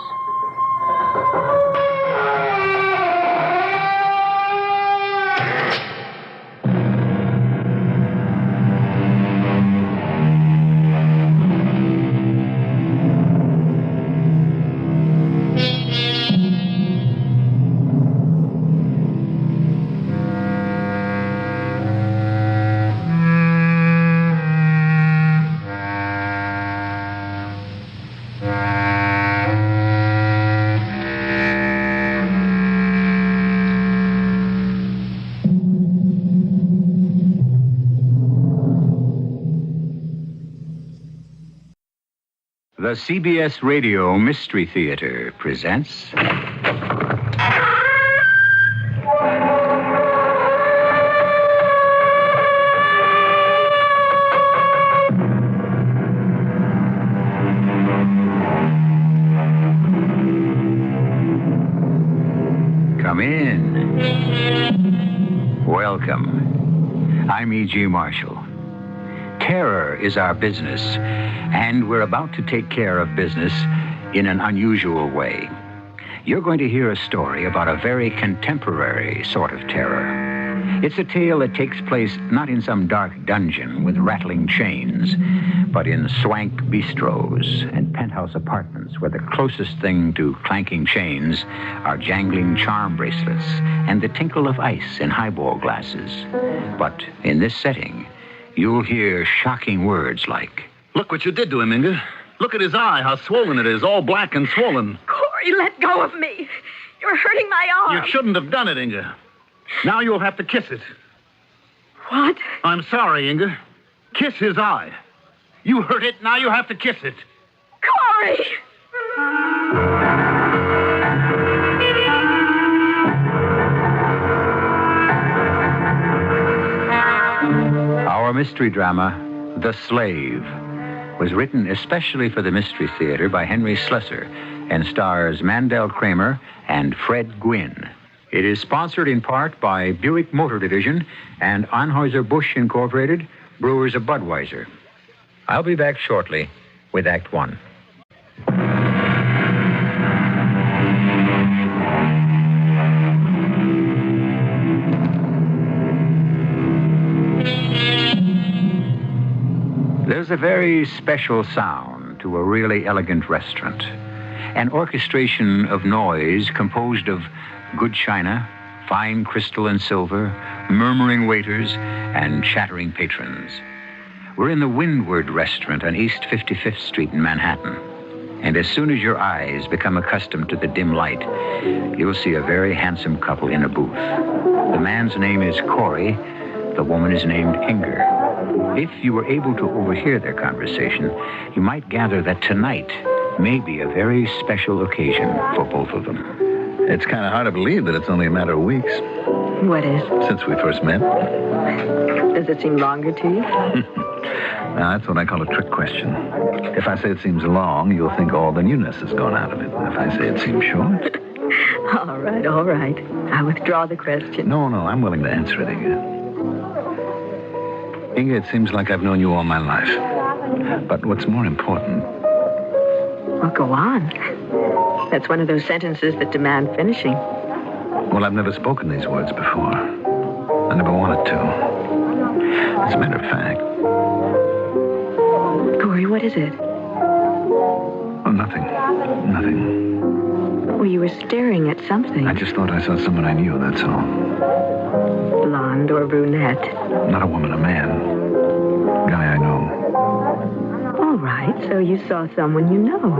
The CBS Radio Mystery Theater presents... Come in. Welcome. I'm E.G. Marshall. Terror is our business, and we're about to take care of business in an unusual way. You're going to hear a story about a very contemporary sort of terror. It's a tale that takes place not in some dark dungeon with rattling chains, but in swank bistros and penthouse apartments where the closest thing to clanking chains are jangling charm bracelets and the tinkle of ice in highball glasses. But in this setting, you'll hear shocking words like... Look what you did to him, Inga. Look at his eye, how swollen it is, all black and swollen. Corey, let go of me. You're hurting my arm. You shouldn't have done it, Inga. Now you'll have to kiss it. What? I'm sorry, Inga. Kiss his eye. You hurt it, now you have to kiss it. Corey! Our mystery drama, The Slave, was written especially for the Mystery Theater by Henry Slessor and stars Mandel Kramer and Fred Gwynne. It is sponsored in part by Buick Motor Division and Anheuser-Busch Incorporated, Brewers of Budweiser. I'll be back shortly with Act One. There's a very special sound to a really elegant restaurant. An orchestration of noise composed of good china, fine crystal and silver, murmuring waiters, and chattering patrons. We're in the Windward Restaurant on East 55th Street in Manhattan. And as soon as your eyes become accustomed to the dim light, you'll see a very handsome couple in a booth. The man's name is Corey. The woman is named Inger. If you were able to overhear their conversation, you might gather that tonight may be a very special occasion for both of them. It's kind of hard to believe that it's only a matter of weeks. What is? Since we first met. Does it seem longer to you? Now, that's what I call a trick question. If I say it seems long, you'll think all the newness has gone out of it. If I say it seems short... All right. I withdraw the question. No, I'm willing to answer it, Inga. Inga, it seems like I've known you all my life. But what's more important... Well, go on. That's one of those sentences that demand finishing. Well, I've never spoken these words before. I never wanted to. As a matter of fact, Corey, what is it? Oh, nothing. Nothing. Well, you were staring at something. I just thought I saw someone I knew, that's all. Blonde or brunette? Not a woman, a man. Guy I know. All right, so you saw someone you know.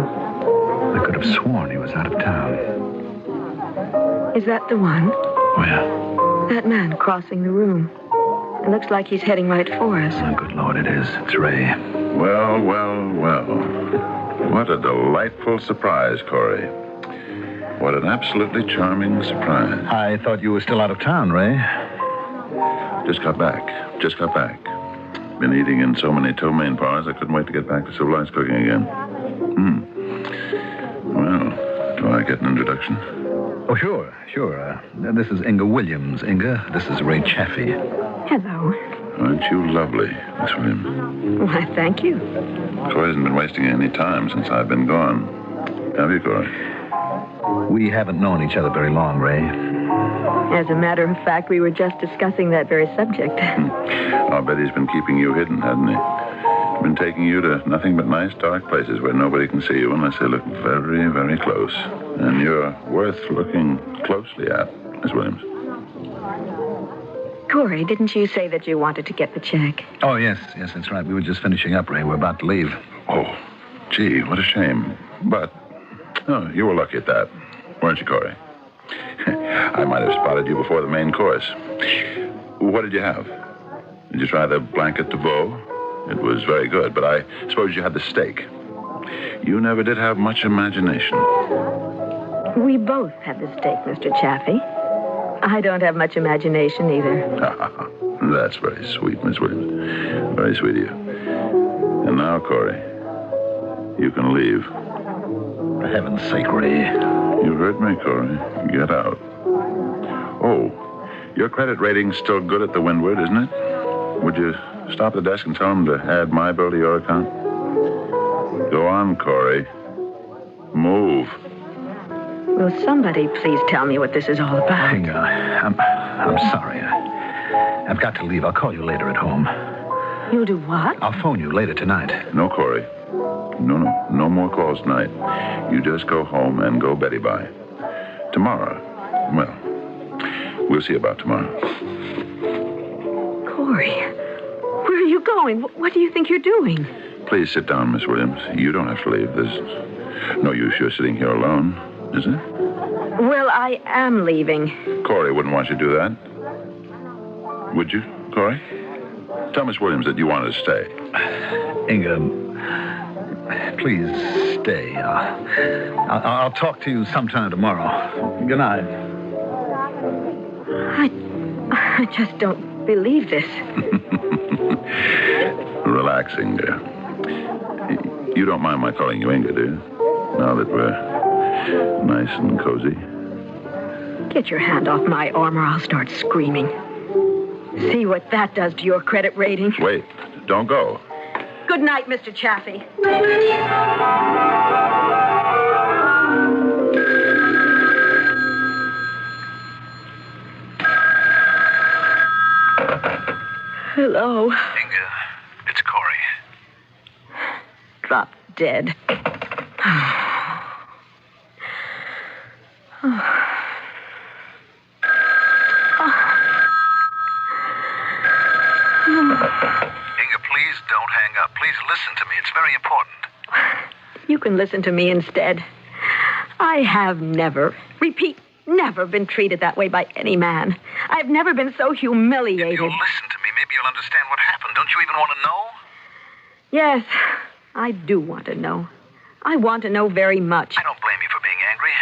I could have sworn he was out of town. Is that the one? Where? That man crossing the room. It looks like he's heading right for us. Oh, good Lord, it is. It's Ray. Well, well, well. What a delightful surprise, Corey. What an absolutely charming surprise. I thought you were still out of town, Ray. Just got back. Been eating in so many ptomaine bars, I couldn't wait to get back to civilized cooking again. Well, do I get an introduction? Oh, sure. This is Inga Williams. Inga, this is Ray Chaffee. Hello. Aren't you lovely, Miss Williams? Why, thank you. Corey hasn't been wasting any time since I've been gone. Have you, Corey? We haven't known each other very long, Ray. As a matter of fact, we were just discussing that very subject. I'll bet he's been keeping you hidden, hasn't he? Been taking you to nothing but nice, dark places where nobody can see you unless they look very, very close. And you're worth looking closely at, Miss Williams. Corey, didn't you say that you wanted to get the check? Oh, yes, that's right. We were just finishing up, Ray. We're about to leave. Oh, gee, what a shame. But, you were lucky at that, weren't you, Corey? I might have spotted you before the main course. What did you have? Did you try the blanket de veau? It was very good, but I suppose you had the steak. You never did have much imagination. We both had the steak, Mr. Chaffee. I don't have much imagination either. That's very sweet, Miss Williams. Very sweet of you. And now, Corey, you can leave. For heaven's sake, Ray. You heard me, Corey. Get out. Oh, your credit rating's still good at the Windward, isn't it? Would you stop at the desk and tell them to add my bill to your account? Go on, Corey. Move. Will somebody please tell me what this is all about? Inga, I'm sorry. I've got to leave. I'll call you later at home. You'll do what? I'll phone you later tonight. No, Corey. No more calls tonight. You just go home and go Betty by. Tomorrow, well, we'll see about tomorrow. Corey, where are you going? What do you think you're doing? Please sit down, Miss Williams. You don't have to leave. There's no use you're sitting here alone, is it? Well, I am leaving. Corey wouldn't want you to do that. Would you, Corey? Tell Miss Williams that you wanted to stay. Inga, please stay. I'll talk to you sometime tomorrow. Good night. I just don't believe this. Relaxing, dear. You don't mind my calling you Inga, do you? Now that we're nice and cozy. Get your hand off my arm or I'll start screaming. See what that does to your credit rating. Wait, don't go. Good night, Mr. Chaffee. Hello. Inga, it's Corey. Drop dead. Inga, please don't hang up. Please listen to me. It's very important. You can listen to me instead. I have never, repeat, never been treated that way by any man. I've never been so humiliated. If you'll listen to me, maybe you'll understand what happened. Don't you even want to know? Yes, I do want to know. I want to know very much. I don't blame you for being angry.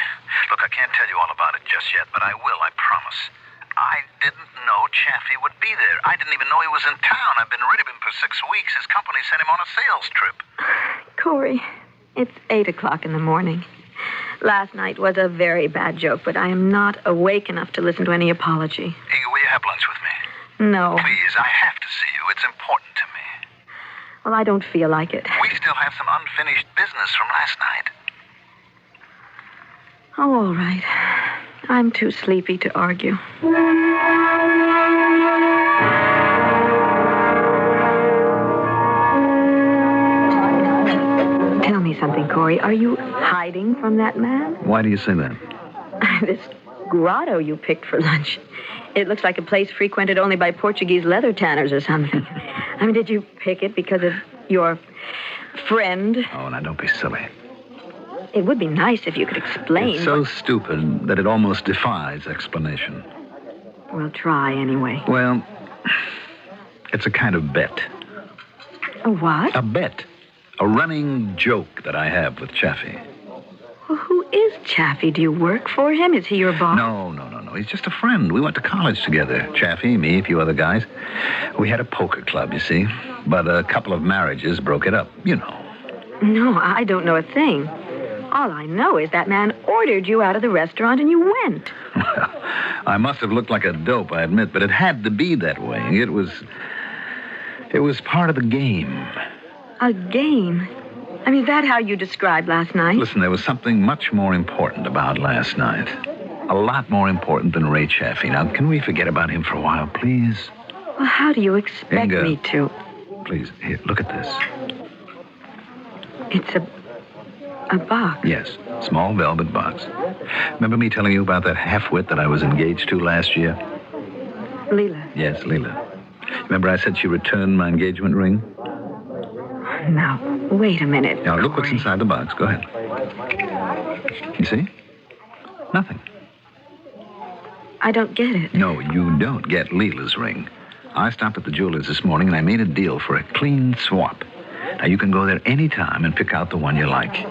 Look, I can't tell you all about it just yet, but I will, I promise. I didn't know Chaffee would be there. I didn't even know he was in town. I've been rid of him for 6 weeks. His company sent him on a sales trip. Corey, it's 8 o'clock in the morning. Last night was a very bad joke, but I am not awake enough to listen to any apology. Inga, will you have lunch with me? No. Please, I have to see you. It's important to me. Well, I don't feel like it. We still have some unfinished business from last night. Oh, all right. I'm too sleepy to argue. something, Corey. Are you hiding from that man? Why do you say that? This grotto you picked for lunch. It looks like a place frequented only by Portuguese leather tanners or something. I mean, did you pick it because of your friend? Oh, now don't be silly. It would be nice if you could explain. It's so stupid that it almost defies explanation. We'll try anyway. Well, it's a kind of bet. A what? A bet. A running joke that I have with Chaffee. Well, who is Chaffee? Do you work for him? Is he your boss? No. He's just a friend. We went to college together. Chaffee, me, a few other guys. We had a poker club, you see. But a couple of marriages broke it up, you know. No, I don't know a thing. All I know is that man ordered you out of the restaurant and you went. Well, I must have looked like a dope, I admit, but it had to be that way. It was part of the game. A game? I mean, is that how you described last night? Listen, there was something much more important about last night. A lot more important than Ray Chaffee. Now, can we forget about him for a while, please? Well, how do you expect Inga, me to? Please, here, look at this. It's a box. Yes, small velvet box. Remember me telling you about that half-wit that I was engaged to last year? Leela. Yes, Leela. Remember I said she returned my engagement ring? Now, wait a minute. Now, look what's inside the box. Go ahead. You see? Nothing. I don't get it. No, you don't get Leela's ring. I stopped at the jeweler's this morning and I made a deal for a clean swap. Now, you can go there any time and pick out the one you like.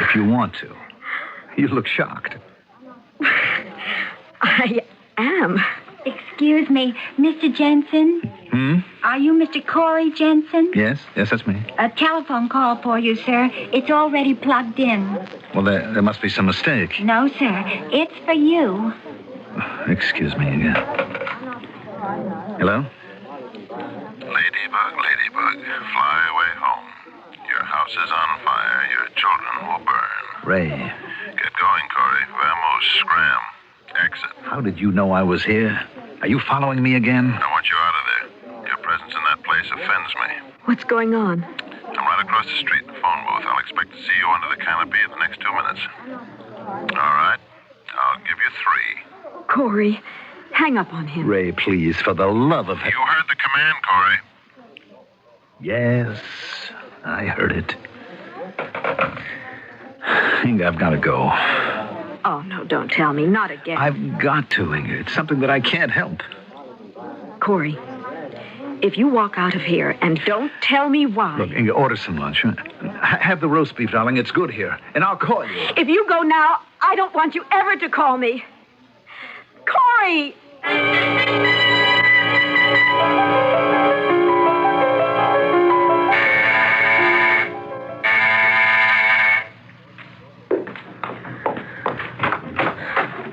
If you want to. You look shocked. I am. Excuse me, Mr. Jensen? Are you Mr. Corey Jensen? Yes, that's me. A telephone call for you, sir. It's already plugged in. Well, there must be some mistake. No, sir. It's for you. Excuse me again. Hello? Ladybug, fly away home. Your house is on fire. Your children will burn. Ray. Get going, Corey. Vamos, scram. Exit. How did you know I was here? Are you following me again? I want you out of there. Your presence in that place offends me. What's going on? I'm right across the street in the phone booth. I'll expect to see you under the canopy in the next 2 minutes. All right. I'll give you 3. Corey, hang up on him. Ray, please, for the love of... You heard the command, Corey. Yes, I heard it. Inga, I've got to go. Oh, no, don't tell me. Not again. I've got to, Inga. It's something that I can't help. Corey, if you walk out of here and don't tell me why... Look, Inga, order some lunch. Huh? Have the roast beef, darling. It's good here. And I'll call you. If you go now, I don't want you ever to call me. Corey!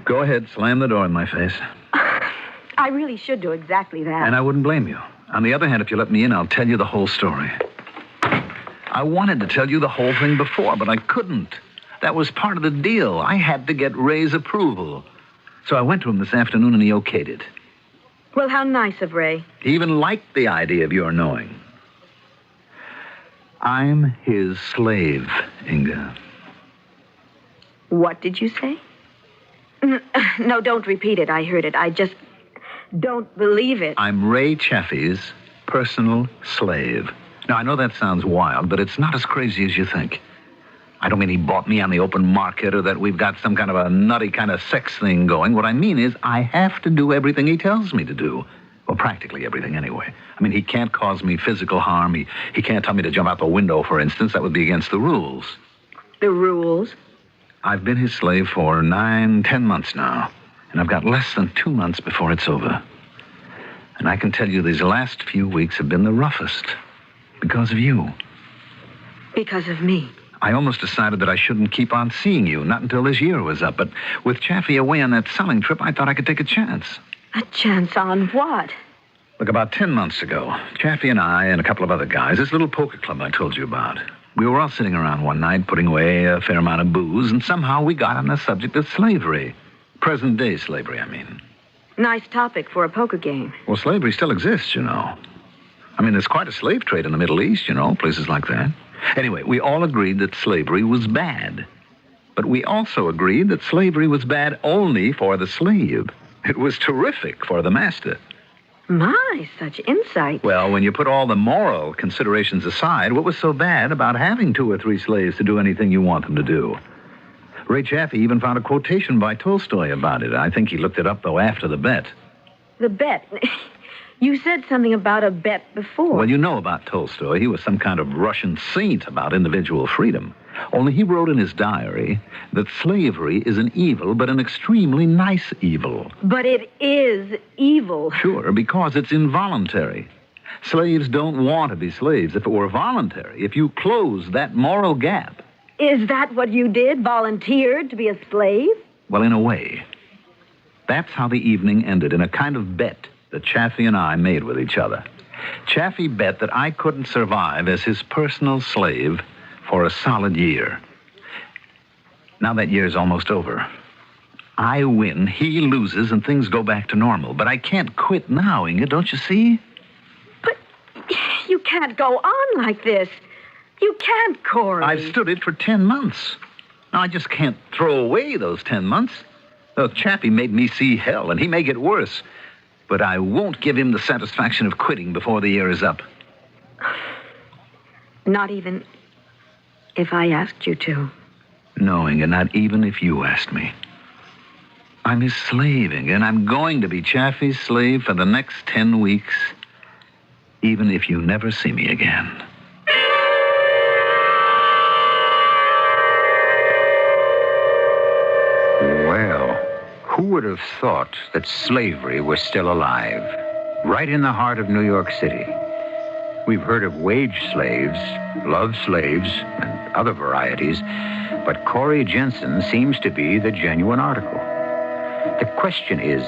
Go ahead, slam the door in my face. I really should do exactly that. And I wouldn't blame you. On the other hand, if you let me in, I'll tell you the whole story. I wanted to tell you the whole thing before, but I couldn't. That was part of the deal. I had to get Ray's approval. So I went to him this afternoon and he okayed it. Well, how nice of Ray. He even liked the idea of your knowing. I'm his slave, Inga. What did you say? No, don't repeat it. I heard it. I just don't believe it. I'm Ray Chaffee's personal slave. Now, I know that sounds wild, but it's not as crazy as you think. I don't mean he bought me on the open market or that we've got some kind of a nutty kind of sex thing going. What I mean is I have to do everything he tells me to do. Well, practically everything anyway. I mean, he can't cause me physical harm. He can't tell me to jump out the window, for instance. That would be against the rules. The rules? I've been his slave for 9-10 months now, and I've got less than 2 months before it's over. And I can tell you these last few weeks have been the roughest because of you. Because of me? I almost decided that I shouldn't keep on seeing you, not until this year was up. But with Chaffee away on that selling trip, I thought I could take a chance. A chance on what? Look, about 10 months ago, Chaffee and I and a couple of other guys, this little poker club I told you about, we were all sitting around one night putting away a fair amount of booze, and somehow we got on the subject of slavery. Present-day slavery, I mean. Nice topic for a poker game. Well, slavery still exists, you know. I mean, there's quite a slave trade in the Middle East, you know, places like that. Anyway, we all agreed that slavery was bad. But we also agreed that slavery was bad only for the slave. It was terrific for the master. My, such insight. Well, when you put all the moral considerations aside, what was so bad about having 2 or 3 slaves to do anything you want them to do? Ray Chaffee even found a quotation by Tolstoy about it. I think he looked it up, though, after the bet. The bet. You said something about a bet before. Well, you know about Tolstoy. He was some kind of Russian saint about individual freedom. Only he wrote in his diary that slavery is an evil, but an extremely nice evil. But it is evil. Sure, because it's involuntary. Slaves don't want to be slaves if it were voluntary. If you close that moral gap. Is that what you did? Volunteered to be a slave? Well, in a way. That's how the evening ended, in a kind of bet that Chaffee and I made with each other. Chaffee bet that I couldn't survive as his personal slave for a solid year. Now that year's almost over. I win, he loses, and things go back to normal. But I can't quit now, Inga, don't you see? But you can't go on like this. You can't, Corey. I've stood it for 10 months. Now, I just can't throw away those 10 months. The Chappie made me see hell, and he may get worse. But I won't give him the satisfaction of quitting before the year is up. Not even if I asked you to. No, Inga, not even if you asked me. I'm his slave, Inga, and I'm going to be Chaffee's slave for the next 10 weeks, even if you never see me again. Well, who would have thought that slavery was still alive, right in the heart of New York City? We've heard of wage slaves, love slaves, and other varieties, but Corey Jensen seems to be the genuine article. The question is,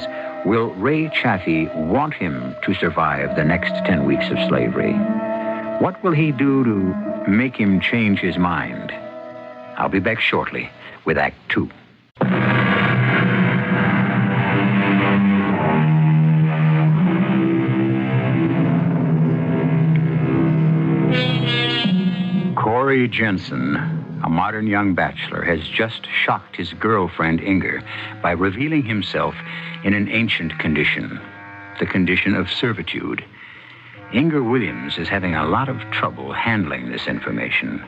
will Ray Chaffee want him to survive the next 10 weeks of slavery? What will he do to make him change his mind? I'll be back shortly with Act 2. Corey Jensen, a modern young bachelor, has just shocked his girlfriend, Inger, by revealing himself in an ancient condition, the condition of servitude. Inger Williams is having a lot of trouble handling this information,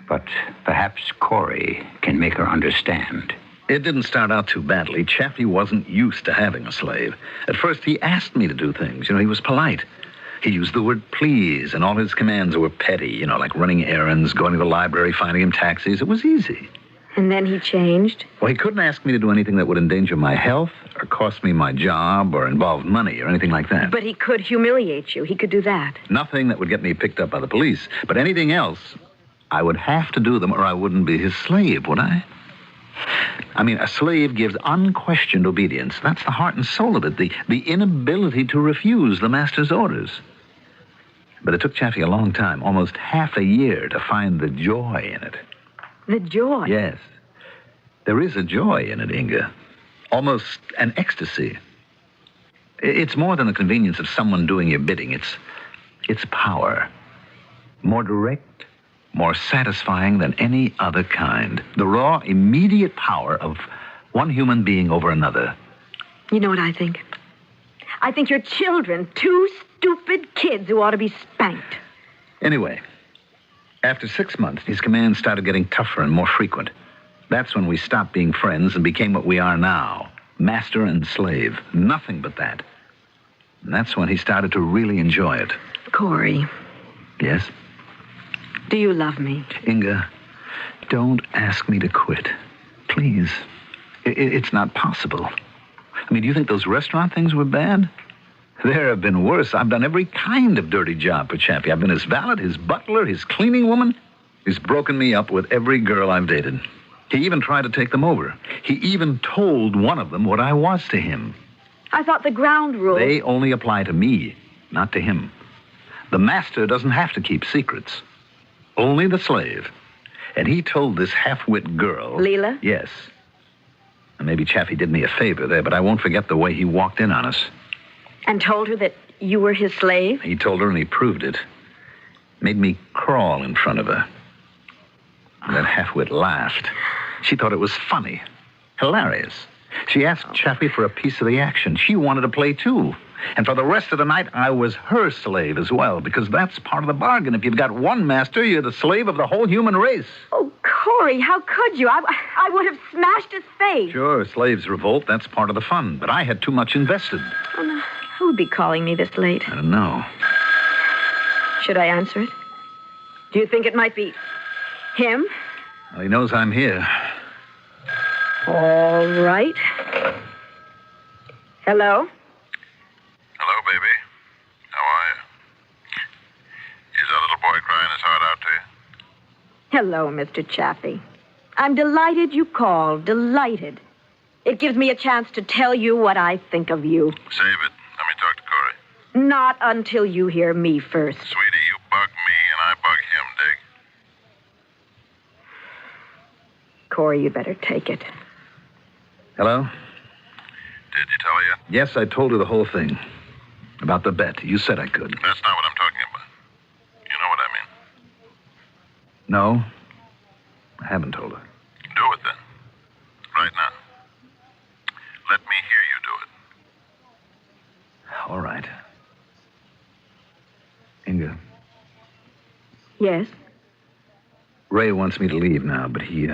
but perhaps Corey can make her understand. It didn't start out too badly. Chaffee wasn't used to having a slave. At first, he asked me to do things. He was polite. He used the word please, and all his commands were petty, like running errands, going to the library, finding him taxis. It was easy. And then he changed? Well, he couldn't ask me to do anything that would endanger my health or cost me my job or involve money or anything like that. But he could humiliate you. He could do that. Nothing that would get me picked up by the police. But anything else, I would have to do them or I wouldn't be his slave, would I? A slave gives unquestioned obedience. That's the heart and soul of it, the inability to refuse the master's orders. But it took Chaffee a long time, almost half a year, to find the joy in it. The joy? Yes. There is a joy in it, Inga. Almost an ecstasy. It's more than the convenience of someone doing your bidding. It's power. More direct, more satisfying than any other kind. The raw, immediate power of one human being over another. You know what I think? I think you're children, 2 stupid kids who ought to be spanked. Anyway, after 6 months, his commands started getting tougher and more frequent. That's when we stopped being friends and became what we are now, master and slave. Nothing but that. And that's when he started to really enjoy it. Corey. Yes? Do you love me? Inga, don't ask me to quit. Please. It's not possible. Do you think those restaurant things were bad? There have been worse. I've done every kind of dirty job for Chappie. I've been his valet, his butler, his cleaning woman. He's broken me up with every girl I've dated. He even tried to take them over. He even told one of them what I was to him. I thought the ground rules... They only apply to me, not to him. The master doesn't have to keep secrets. Only the slave. And he told this half-wit girl... Leela? Yes. And maybe Chaffee did me a favor there, but I won't forget the way he walked in on us. And told her that you were his slave? He told her and he proved it. Made me crawl in front of her. And that half-wit laughed. She thought it was funny. Hilarious. She asked Chaffee for a piece of the action. She wanted to play, too. And for the rest of the night, I was her slave as well, because that's part of the bargain. If you've got one master, you're the slave of the whole human race. Oh, Corey, how could you? I would have smashed his face. Sure, slaves revolt. That's part of the fun. But I had too much invested. Oh, no. Who would be calling me this late? I don't know. Should I answer it? Do you think it might be him? Well, he knows I'm here. All right. Hello? Hello, baby. How are you? Is that little boy crying his heart out to you? Hello, Mr. Chaffee. I'm delighted you called. Delighted. It gives me a chance to tell you what I think of you. Save it. Let me talk to Corey. Not until you hear me first. Sweetie, you bug me and I bug him, Dig. Corey, you better take it. Hello? Did you tell her yet? Yes, I told her the whole thing. About the bet. You said I could. That's not what I'm talking about. You know what I mean. No, I haven't told her. Do it then. Right now. Let me hear you do it. All right. Inga, Yes? Ray wants me to leave now, but he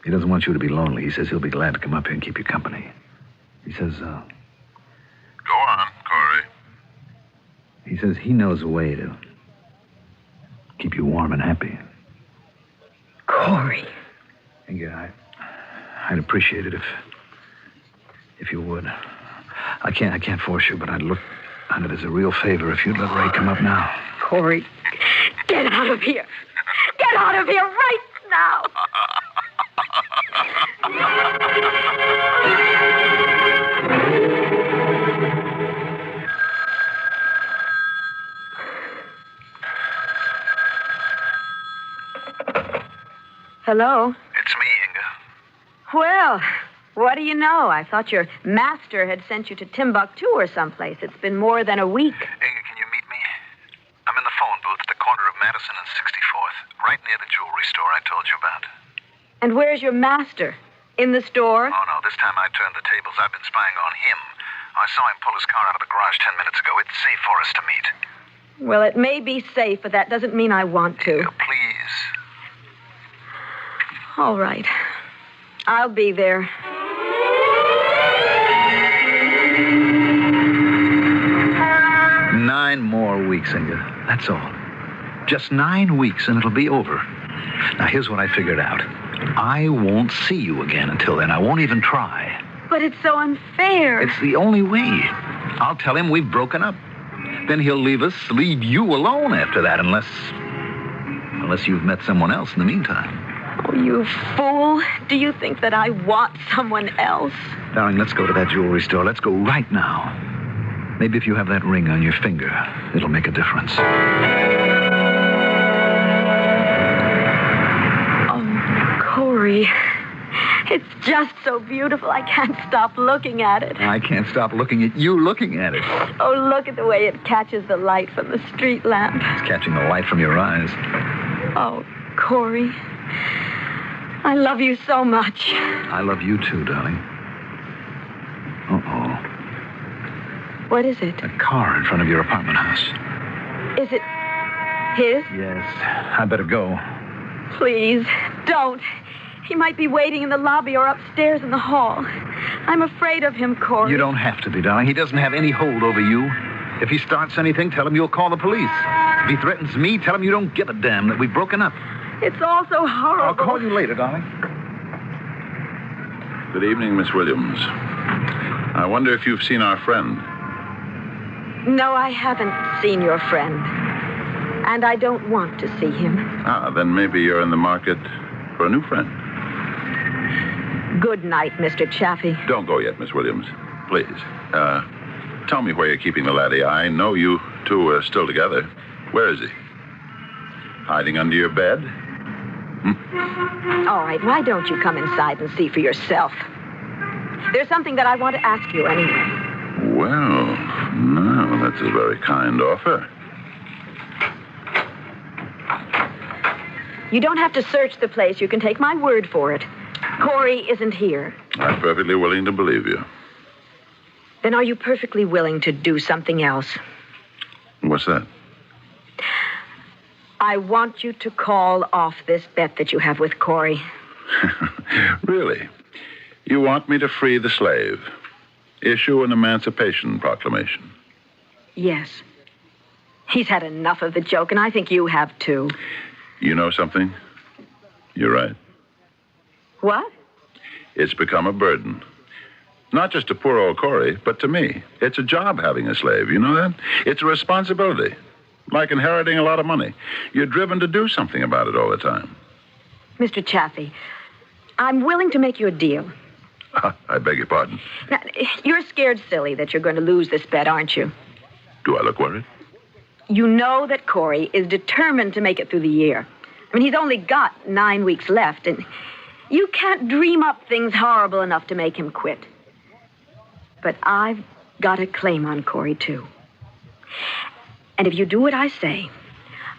doesn't want you to be lonely. He says he'll be glad to come up here and keep you company. He says, Go on, Corey. He says he knows a way to keep you warm and happy. Corey. Inga, I'd appreciate it if you would. I can't force you, but I'd look on it as a real favor if you'd let Ray come up now. Corey, get out of here. Get out of here right now. Hello? It's me, Inga. Well, what do you know? I thought your master had sent you to Timbuktu or someplace. It's been more than a week. Inga, can you meet me? I'm in the phone booth at the corner of Madison and 64th, right near the jewelry store I told you about. And where's your master? In the store? Oh, no, this time I turned the tables. I've been spying on him. I saw him pull his car out of the garage 10 minutes ago. It's safe for us to meet. Well, it may be safe, but that doesn't mean I want to. Inga, please. All right. I'll be there. Nine more weeks, Inga. That's all. Just 9 weeks, and it'll be over. Now, here's what I figured out. I won't see you again until then. I won't even try. But it's so unfair. It's the only way. I'll tell him we've broken up. Then he'll leave you alone after that, unless you've met someone else in the meantime. Oh, you fool. Do you think that I want someone else? Darling, let's go to that jewelry store. Let's go right now. Maybe if you have that ring on your finger, it'll make a difference. Oh, Corey. It's just so beautiful. I can't stop looking at it. I can't stop looking at you looking at it. Oh, look at the way it catches the light from the street lamp. It's catching the light from your eyes. Oh, Corey. I love you so much. I love you too, darling. Uh-oh. What is it? A car in front of your apartment house. Is it his? Yes. I better go. Please, don't. He might be waiting in the lobby or upstairs in the hall. I'm afraid of him, Corey. You don't have to be, darling. He doesn't have any hold over you. If he starts anything, tell him you'll call the police. If he threatens me, tell him you don't give a damn, that we've broken up. It's all so horrible. I'll call you later, darling. Good evening, Miss Williams. I wonder if you've seen our friend. No, I haven't seen your friend. And I don't want to see him. Ah, then maybe you're in the market for a new friend. Good night, Mr. Chaffee. Don't go yet, Miss Williams. Please. Tell me where you're keeping the laddie. I know you two are still together. Where is he? Hiding under your bed? All right, why don't you come inside and see for yourself? There's something that I want to ask you anyway. Well, no, that's a very kind offer. You don't have to search the place. You can take my word for it. Corey isn't here. I'm perfectly willing to believe you. Then are you perfectly willing to do something else? What's that? I want you to call off this bet that you have with Corey. Really? You want me to free the slave? Issue an emancipation proclamation? Yes. He's had enough of the joke, and I think you have, too. You know something? You're right. What? It's become a burden. Not just to poor old Corey, but to me. It's a job having a slave, you know that? It's a responsibility. Like inheriting a lot of money. You're driven to do something about it all the time. Mr. Chaffee, I'm willing to make you a deal. I beg your pardon. Now, you're scared silly that you're going to lose this bet, aren't you? Do I look worried? You know that Corey is determined to make it through the year. I mean, he's only got 9 weeks left, and you can't dream up things horrible enough to make him quit. But I've got a claim on Corey, too. And if you do what I say,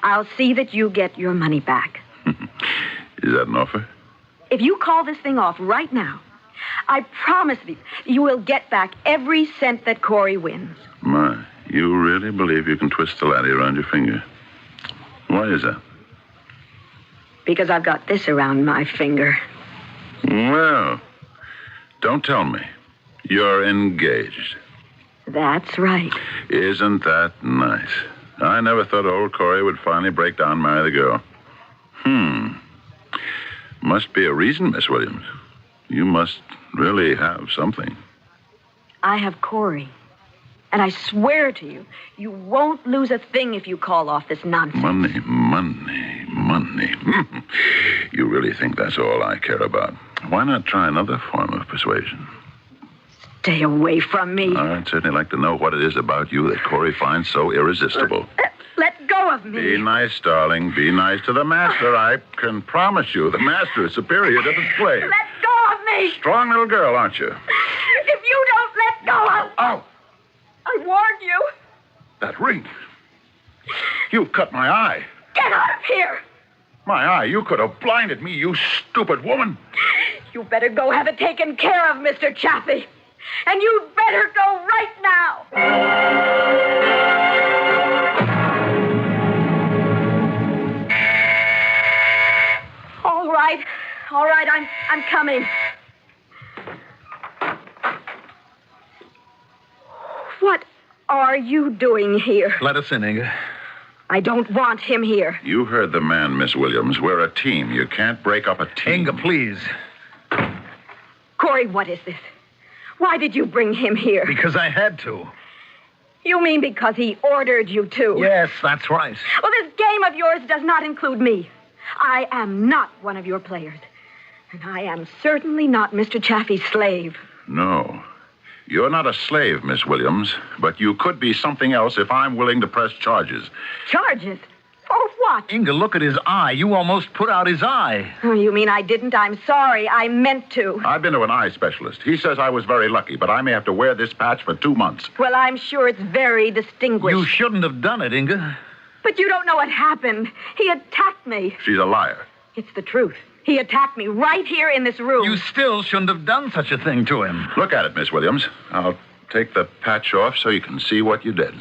I'll see that you get your money back. Is that an offer? If you call this thing off right now, I promise you will get back every cent that Corey wins. My, you really believe you can twist the laddie around your finger? Why is that? Because I've got this around my finger. Well, don't tell me. You're engaged. That's right. Isn't that nice? I never thought old Corey would finally break down and marry the girl. Must be a reason, Miss Williams. You must really have something. I have Corey. And I swear to you, you won't lose a thing if you call off this nonsense. Money, money, money. You really think that's all I care about? Why not try another form of persuasion? Stay away from me. I'd certainly like to know what it is about you that Corey finds so irresistible. Let go of me. Be nice, darling. Be nice to the master. I can promise you the master is superior to the slave. Let go of me. Strong little girl, aren't you? If you don't let go, Ow! I warned you. That ring. You cut my eye. Get out of here. My eye. You could have blinded me, you stupid woman. You better go have it taken care of, Mr. Chaffee. And you'd better go right now. All right, I'm coming. What are you doing here? Let us in, Inga. I don't want him here. You heard the man, Miss Williams. We're a team. You can't break up a team. Inga, please. Corey, what is this? Why did you bring him here? Because I had to. You mean because he ordered you to? Yes, that's right. Well, this game of yours does not include me. I am not one of your players. And I am certainly not Mr. Chaffee's slave. No. You're not a slave, Miss Williams, but you could be something else if I'm willing to press charges. Charges? For what? Inga, look at his eye. You almost put out his eye. Oh, you mean I didn't? I'm sorry. I meant to. I've been to an eye specialist. He says I was very lucky, but I may have to wear this patch for 2 months. Well, I'm sure it's very distinguished. You shouldn't have done it, Inga. But you don't know what happened. He attacked me. She's a liar. It's the truth. He attacked me right here in this room. You still shouldn't have done such a thing to him. Look at it, Miss Williams. I'll take the patch off so you can see what you did.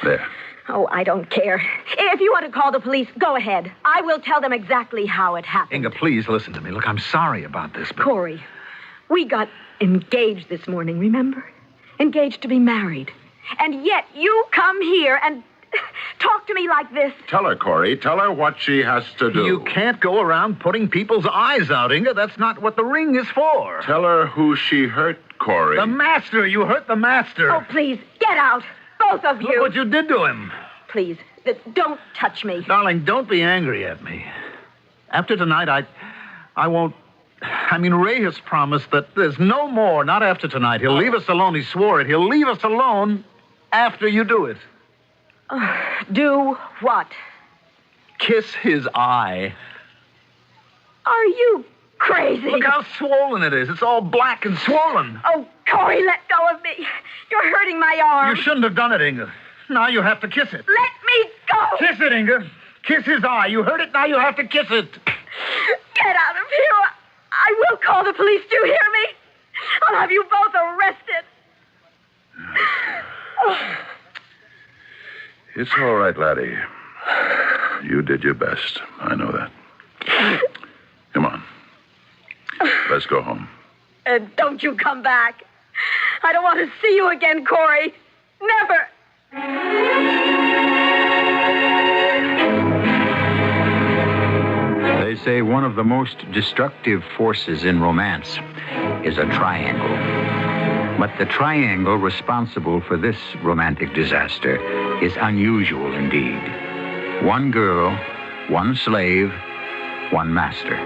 There. Oh, I don't care. If you want to call the police, go ahead. I will tell them exactly how it happened. Inga, please listen to me. Look, I'm sorry about this, but... Corey, we got engaged this morning, remember? Engaged to be married. And yet you come here and talk to me like this. Tell her, Corey. Tell her what she has to do. You can't go around putting people's eyes out, Inga. That's not what the ring is for. Tell her who she hurt, Corey. The master. You hurt the master. Oh, please, get out. Both of you. Look what you did to him. Please, don't touch me. Darling, don't be angry at me. After tonight, I won't... I mean, Ray has promised that there's no more, not after tonight. He'll leave us alone. He swore it. He'll leave us alone after you do it. Do what? Kiss his eye. Are you crazy? Look how swollen it is. It's all black and swollen. Oh, Corey, let go of me. You're hurting my arm. You shouldn't have done it, Inga. Now you have to kiss it. Let me go. Kiss it, Inga. Kiss his eye. You heard it, now you have to kiss it. Get out of here. I will call the police. Do you hear me? I'll have you both arrested. It's all right, laddie. You did your best. I know that. Come on. Let's go home. And don't you come back. I don't want to see you again, Corey. Never. They say one of the most destructive forces in romance is a triangle. But the triangle responsible for this romantic disaster is unusual indeed. One girl, one slave, one master.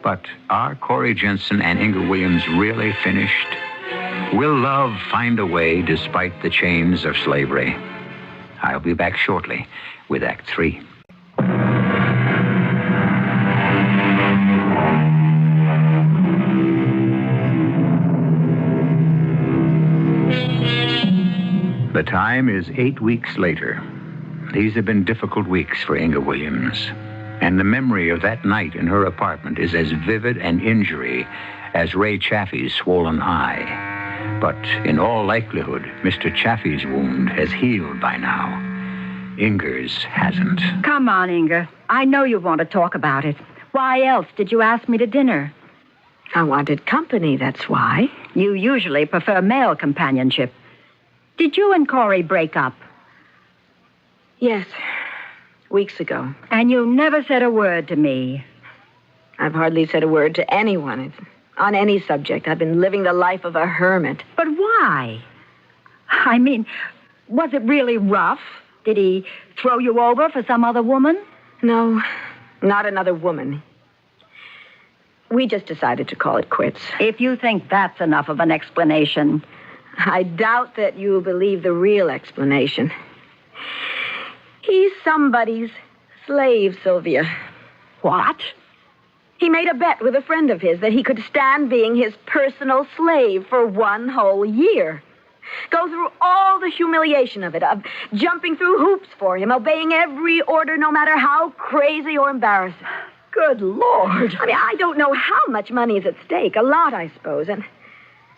But are Corey Jensen and Inga Williams really finished? Will love find a way despite the chains of slavery? I'll be back shortly with Act 3. The time is 8 weeks later. These have been difficult weeks for Inga Williams. And the memory of that night in her apartment is as vivid an injury as Ray Chaffee's swollen eye. But in all likelihood, Mr. Chaffee's wound has healed by now. Inga's hasn't. Come on, Inga. I know you want to talk about it. Why else did you ask me to dinner? I wanted company, that's why. You usually prefer male companionship. Did you and Corey break up? Yes, weeks ago. And you never said a word to me. I've hardly said a word to anyone on any subject. I've been living the life of a hermit. But why? I mean, was it really rough? Did he throw you over for some other woman? No, not another woman. We just decided to call it quits. If you think that's enough of an explanation. I doubt that you'll believe the real explanation. He's somebody's slave, Sylvia. What? He made a bet with a friend of his that he could stand being his personal slave for 1 whole year. Go through all the humiliation of it, of jumping through hoops for him, obeying every order, no matter how crazy or embarrassing. Good Lord. I mean, I don't know how much money is at stake. A lot, I suppose. And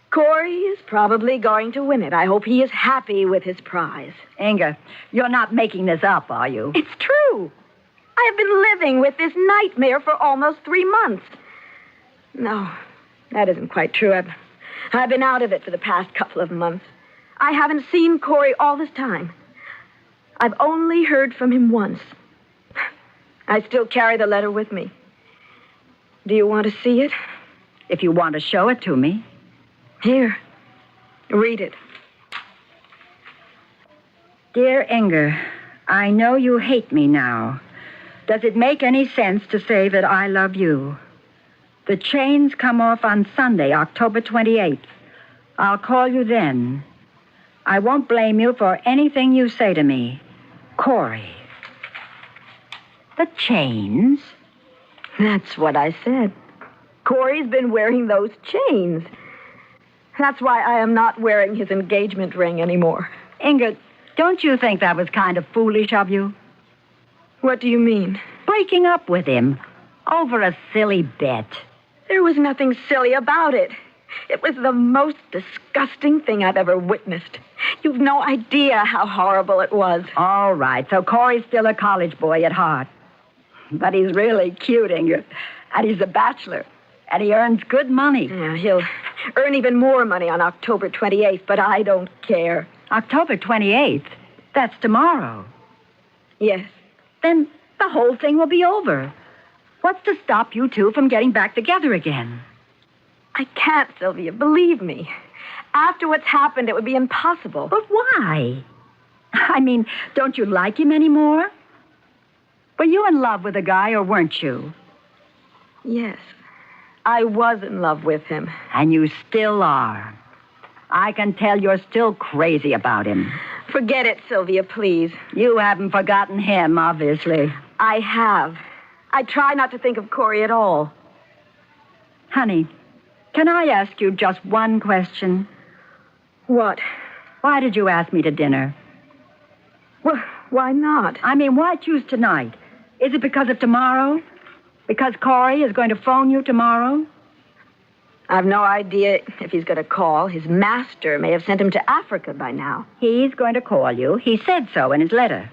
Corey is probably going to win it. I hope he is happy with his prize. Inga, you're not making this up, are you? It's true. I have been living with this nightmare for almost 3 months. No, that isn't quite true. I've been out of it for the past couple of months. I haven't seen Corey all this time. I've only heard from him once. I still carry the letter with me. Do you want to see it? If you want to show it to me. Here, read it. Dear Inga, I know you hate me now. Does it make any sense to say that I love you? The chains come off on Sunday, October 28th. I'll call you then. I won't blame you for anything you say to me. Corey. The chains? That's what I said. Corey's been wearing those chains. That's why I am not wearing his engagement ring anymore. Inga, don't you think that was kind of foolish of you? What do you mean? Breaking up with him over a silly bet. There was nothing silly about it. It was the most disgusting thing I've ever witnessed. You've no idea how horrible it was. All right, so Corey's still a college boy at heart. But he's really cute, Inga. And he's a bachelor. And he earns good money. Yeah, he'll earn even more money on October 28th, but I don't care. October 28th? That's tomorrow. Yes. Then the whole thing will be over. What's to stop you two from getting back together again? I can't, Sylvia. Believe me. After what's happened, it would be impossible. But why? I mean, don't you like him anymore? Were you in love with a guy or weren't you? Yes. I was in love with him. And you still are. I can tell you're still crazy about him. Forget it, Sylvia, please. You haven't forgotten him, obviously. I have. I try not to think of Corey at all. Honey, can I ask you just one question? What? Why did you ask me to dinner? Well, why not? I mean, why choose tonight? Is it because of tomorrow? Because Corey is going to phone you tomorrow? I've no idea if he's going to call. His master may have sent him to Africa by now. He's going to call you. He said so in his letter.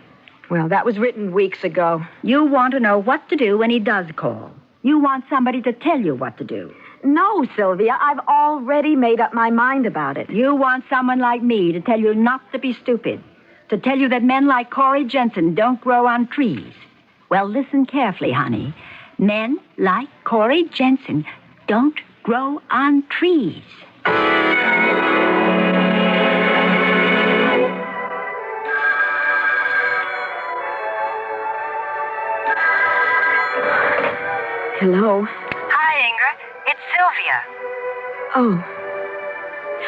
Well, that was written weeks ago. You want to know what to do when he does call. You want somebody to tell you what to do. No, Sylvia, I've already made up my mind about it. You want someone like me to tell you not to be stupid, to tell you that men like Corey Jensen don't grow on trees. Well, listen carefully, honey. Men like Corey Jensen don't grow on trees. Hello? Hi, Inga. It's Sylvia. Oh.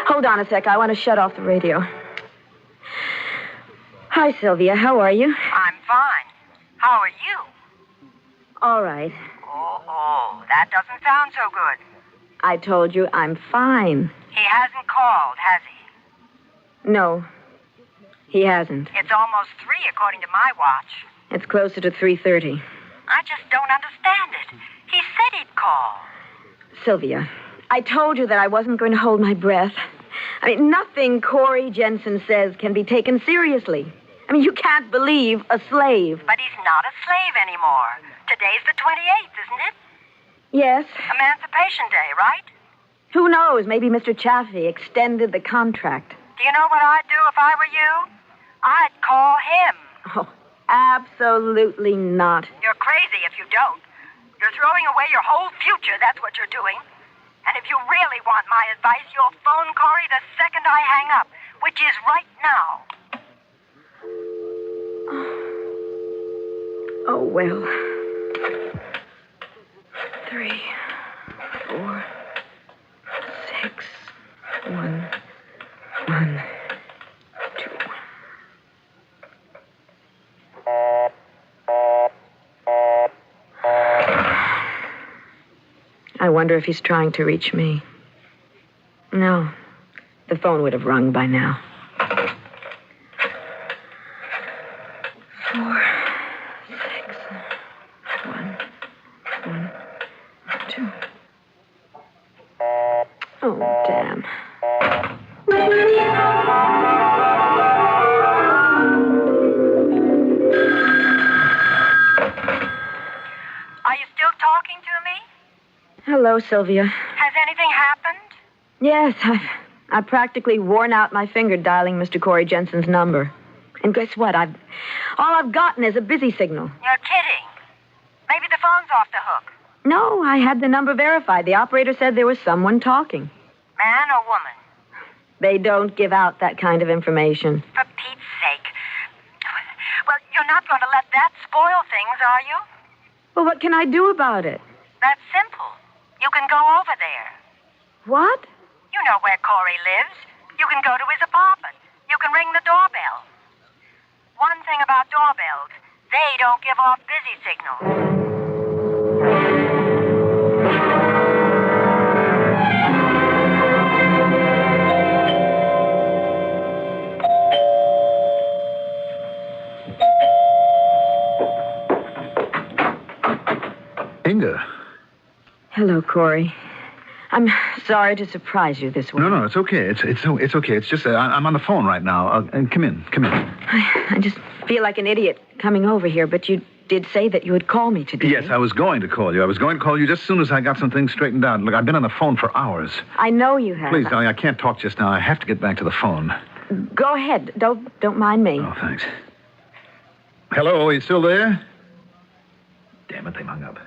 Hold on a sec. I want to shut off the radio. Hi, Sylvia. How are you? I'm fine. How are you? All right. Oh, that doesn't sound so good. I told you I'm fine. He hasn't called, has he? No, he hasn't. It's almost 3 according to my watch. It's closer to 3:30. I just don't understand it. He said he'd call. Sylvia, I told you that I wasn't going to hold my breath. I mean, nothing Corey Jensen says can be taken seriously. I mean, you can't believe a slave. But he's not a slave anymore. Today's the 28th, isn't it? Yes. Emancipation Day, right? Who knows? Maybe Mr. Chaffee extended the contract. Do you know what I'd do if I were you? I'd call him. Oh, absolutely not. You're crazy if you don't. You're throwing away your whole future, that's what you're doing. And if you really want my advice, you'll phone Corey the second I hang up, which is right now. Oh, well. 3, 4, 6, 1, 1, 2. I wonder if he's trying to reach me. No, the phone would have rung by now. 4, 6, 1, 1, 2. Oh, damn. Are you still talking to me? Hello, Sylvia. Has anything happened? Yes, I've practically worn out my finger dialing Mr. Corey Jensen's number. And guess what? all I've gotten is a busy signal. You're kidding. Maybe the phone's off the hook. No, I had the number verified. The operator said there was someone talking. Man or woman? They don't give out that kind of information. For Pete's sake. Well, you're not going to let that spoil things, are you? Well, what can I do about it? That's simple. You can go over there. What? You know where Corey lives. You can go to his apartment. You can ring the doorbell. One thing about doorbells, they don't give off busy signals. Inga. Hello, Corey. I'm sorry to surprise you this way. No, it's okay. It's okay. It's just that I'm on the phone right now. Come in. I just feel like an idiot coming over here, but you did say that you would call me today. Yes, I was going to call you. I was going to call you just as soon as I got some things straightened out. Look, I've been on the phone for hours. I know you have. Please, darling, I can't talk just now. I have to get back to the phone. Go ahead. Don't mind me. Oh, thanks. Hello, are you still there? Damn it, they hung up.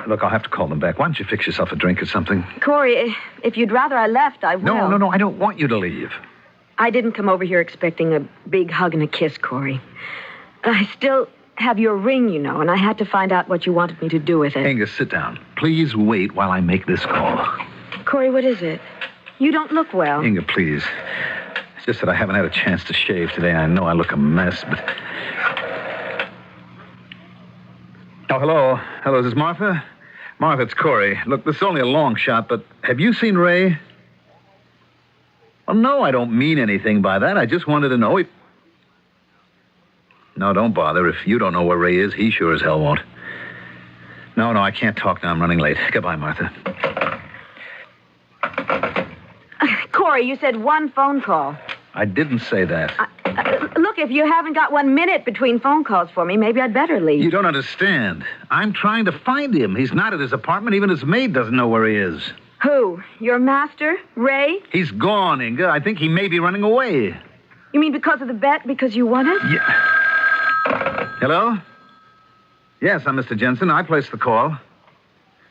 Look, I'll have to call them back. Why don't you fix yourself a drink or something? Corey, if you'd rather I left, I will. No, I don't want you to leave. I didn't come over here expecting a big hug and a kiss, Corey. I still have your ring, you know, and I had to find out what you wanted me to do with it. Angus, sit down. Please wait while I make this call. Corey, what is it? You don't look well. Inga, please. It's just that I haven't had a chance to shave today. I know I look a mess, but... Oh, hello. Hello, is this Martha? Martha, it's Corey. Look, this is only a long shot, but have you seen Ray? Well, no, I don't mean anything by that. I just wanted to know if... No, don't bother. If you don't know where Ray is, he sure as hell won't. No, I can't talk now. I'm running late. Goodbye, Martha. Corey, you said one phone call. I didn't say that. Look, if you haven't got 1 minute between phone calls for me, maybe I'd better leave. You don't understand. I'm trying to find him. He's not at his apartment. Even his maid doesn't know where he is. Who? Your master? Ray? He's gone, Inga. I think he may be running away. You mean because of the bet? Because you won it? Yeah. Hello? Yes, I'm Mr. Jensen. I placed the call.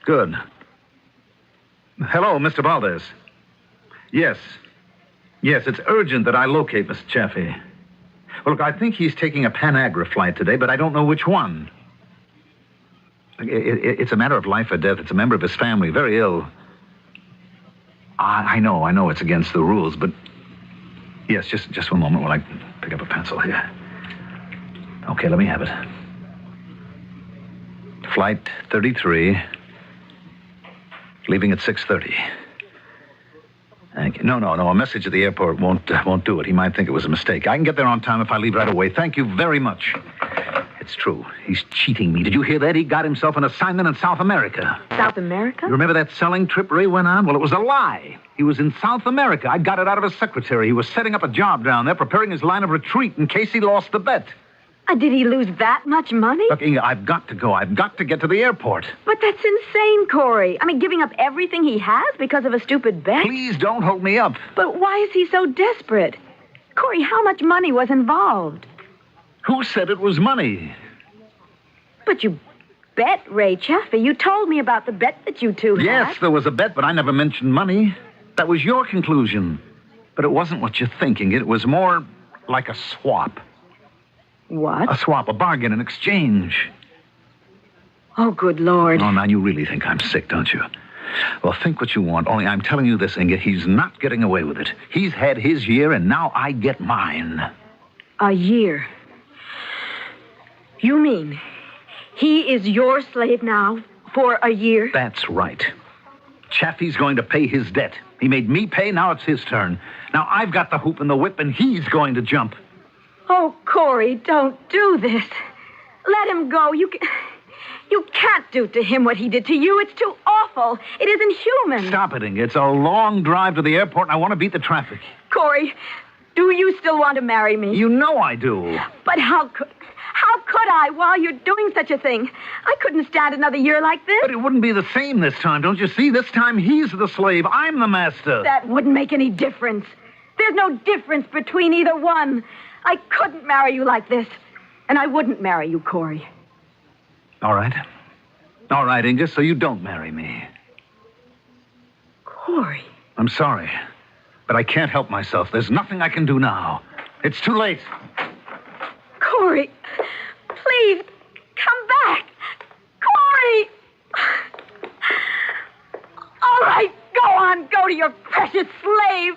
Good. Hello, Mr. Valdez. Yes. Yes, it's urgent that I locate Mr. Chaffee. Well, look, I think he's taking a Panagra flight today, but I don't know which one. It's a matter of life or death. It's a member of his family, very ill. I know it's against the rules, but... Yes, just one moment while I pick up a pencil here. Okay, let me have it. Flight 33, leaving at 6:30. Thank you. No, a message at the airport won't do it. He might think it was a mistake. I can get there on time if I leave right away. Thank you very much. It's true. He's cheating me. Did you hear that? He got himself an assignment in South America. South America? You remember that selling trip Ray went on? Well, it was a lie. He was in South America. I got it out of his secretary. He was setting up a job down there, preparing his line of retreat in case he lost the bet. Did he lose that much money? Look, Inga, I've got to go. I've got to get to the airport. But that's insane, Corey. I mean, giving up everything he has because of a stupid bet? Please don't hold me up. But why is he so desperate? Corey, how much money was involved? Who said it was money? But you bet Ray Chaffee. You told me about the bet that you two had. Yes, there was a bet, but I never mentioned money. That was your conclusion. But it wasn't what you're thinking. It was more like a swap. What? A swap, a bargain, an exchange. Oh, good Lord. Oh, now you really think I'm sick, don't you? Well, think what you want. Only I'm telling you this, Inga, he's not getting away with it. He's had his year, and now I get mine. A year? You mean he is your slave now for a year? That's right. Chaffee's going to pay his debt. He made me pay, now it's his turn. Now I've got the hoop and the whip, and he's going to jump. Oh, Corey, don't do this. Let him go. You can't do to him what he did to you. It's too awful. It isn't human. Stop it, Inga. It's a long drive to the airport, and I want to beat the traffic. Corey, do you still want to marry me? You know I do. But how could I while you're doing such a thing? I couldn't stand another year like this. But it wouldn't be the same this time, don't you see? This time he's the slave. I'm the master. That wouldn't make any difference. There's no difference between either one. I couldn't marry you like this. And I wouldn't marry you, Corey. All right. All right, Inga, so you don't marry me. Corey. I'm sorry, but I can't help myself. There's nothing I can do now. It's too late. Corey, please, come back. Corey! All right, go on. Go to your precious slave.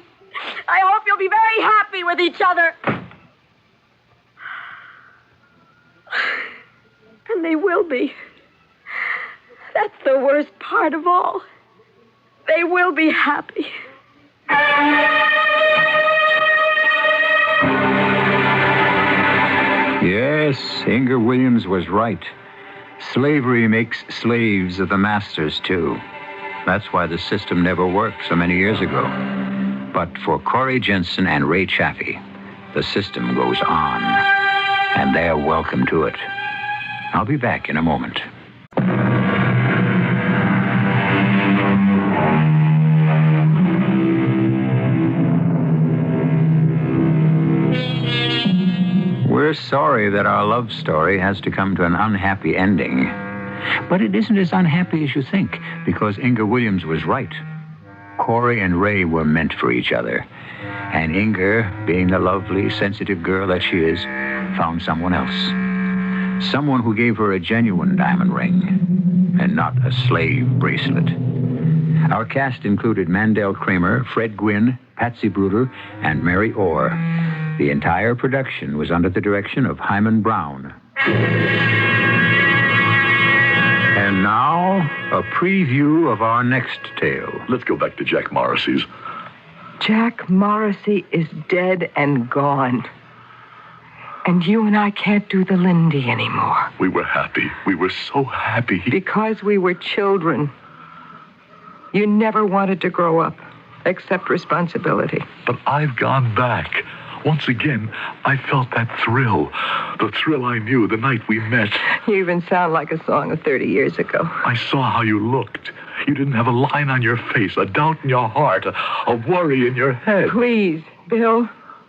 I hope you'll be very happy with each other. And they will be. That's the worst part of all. They will be happy. Yes, Inga Williams was right. Slavery makes slaves of the masters, too. That's why the system never worked so many years ago. But for Corey Jensen and Ray Chaffee, the system goes on. And they're welcome to it. I'll be back in a moment. We're sorry that our love story has to come to an unhappy ending. But it isn't as unhappy as you think, because Inga Williams was right. Corey and Ray were meant for each other. And Inga, being the lovely, sensitive girl that she is, found someone else. Someone who gave her a genuine diamond ring, and not a slave bracelet. Our cast included Mandel Kramer, Fred Gwynn, Patsy Bruder, and Mary Orr. The entire production was under the direction of Hyman Brown. And now, a preview of our next tale. Let's go back to Jack Morrissey's. Jack Morrissey is dead and gone. And you and I can't do the Lindy anymore. We were happy. We were so happy. Because we were children. You never wanted to grow up, accept responsibility. But I've gone back. Once again, I felt that thrill. The thrill I knew the night we met. You even sound like a song of 30 years ago. I saw how you looked. You didn't have a line on your face, a doubt in your heart, a worry in your head. Please, Bill,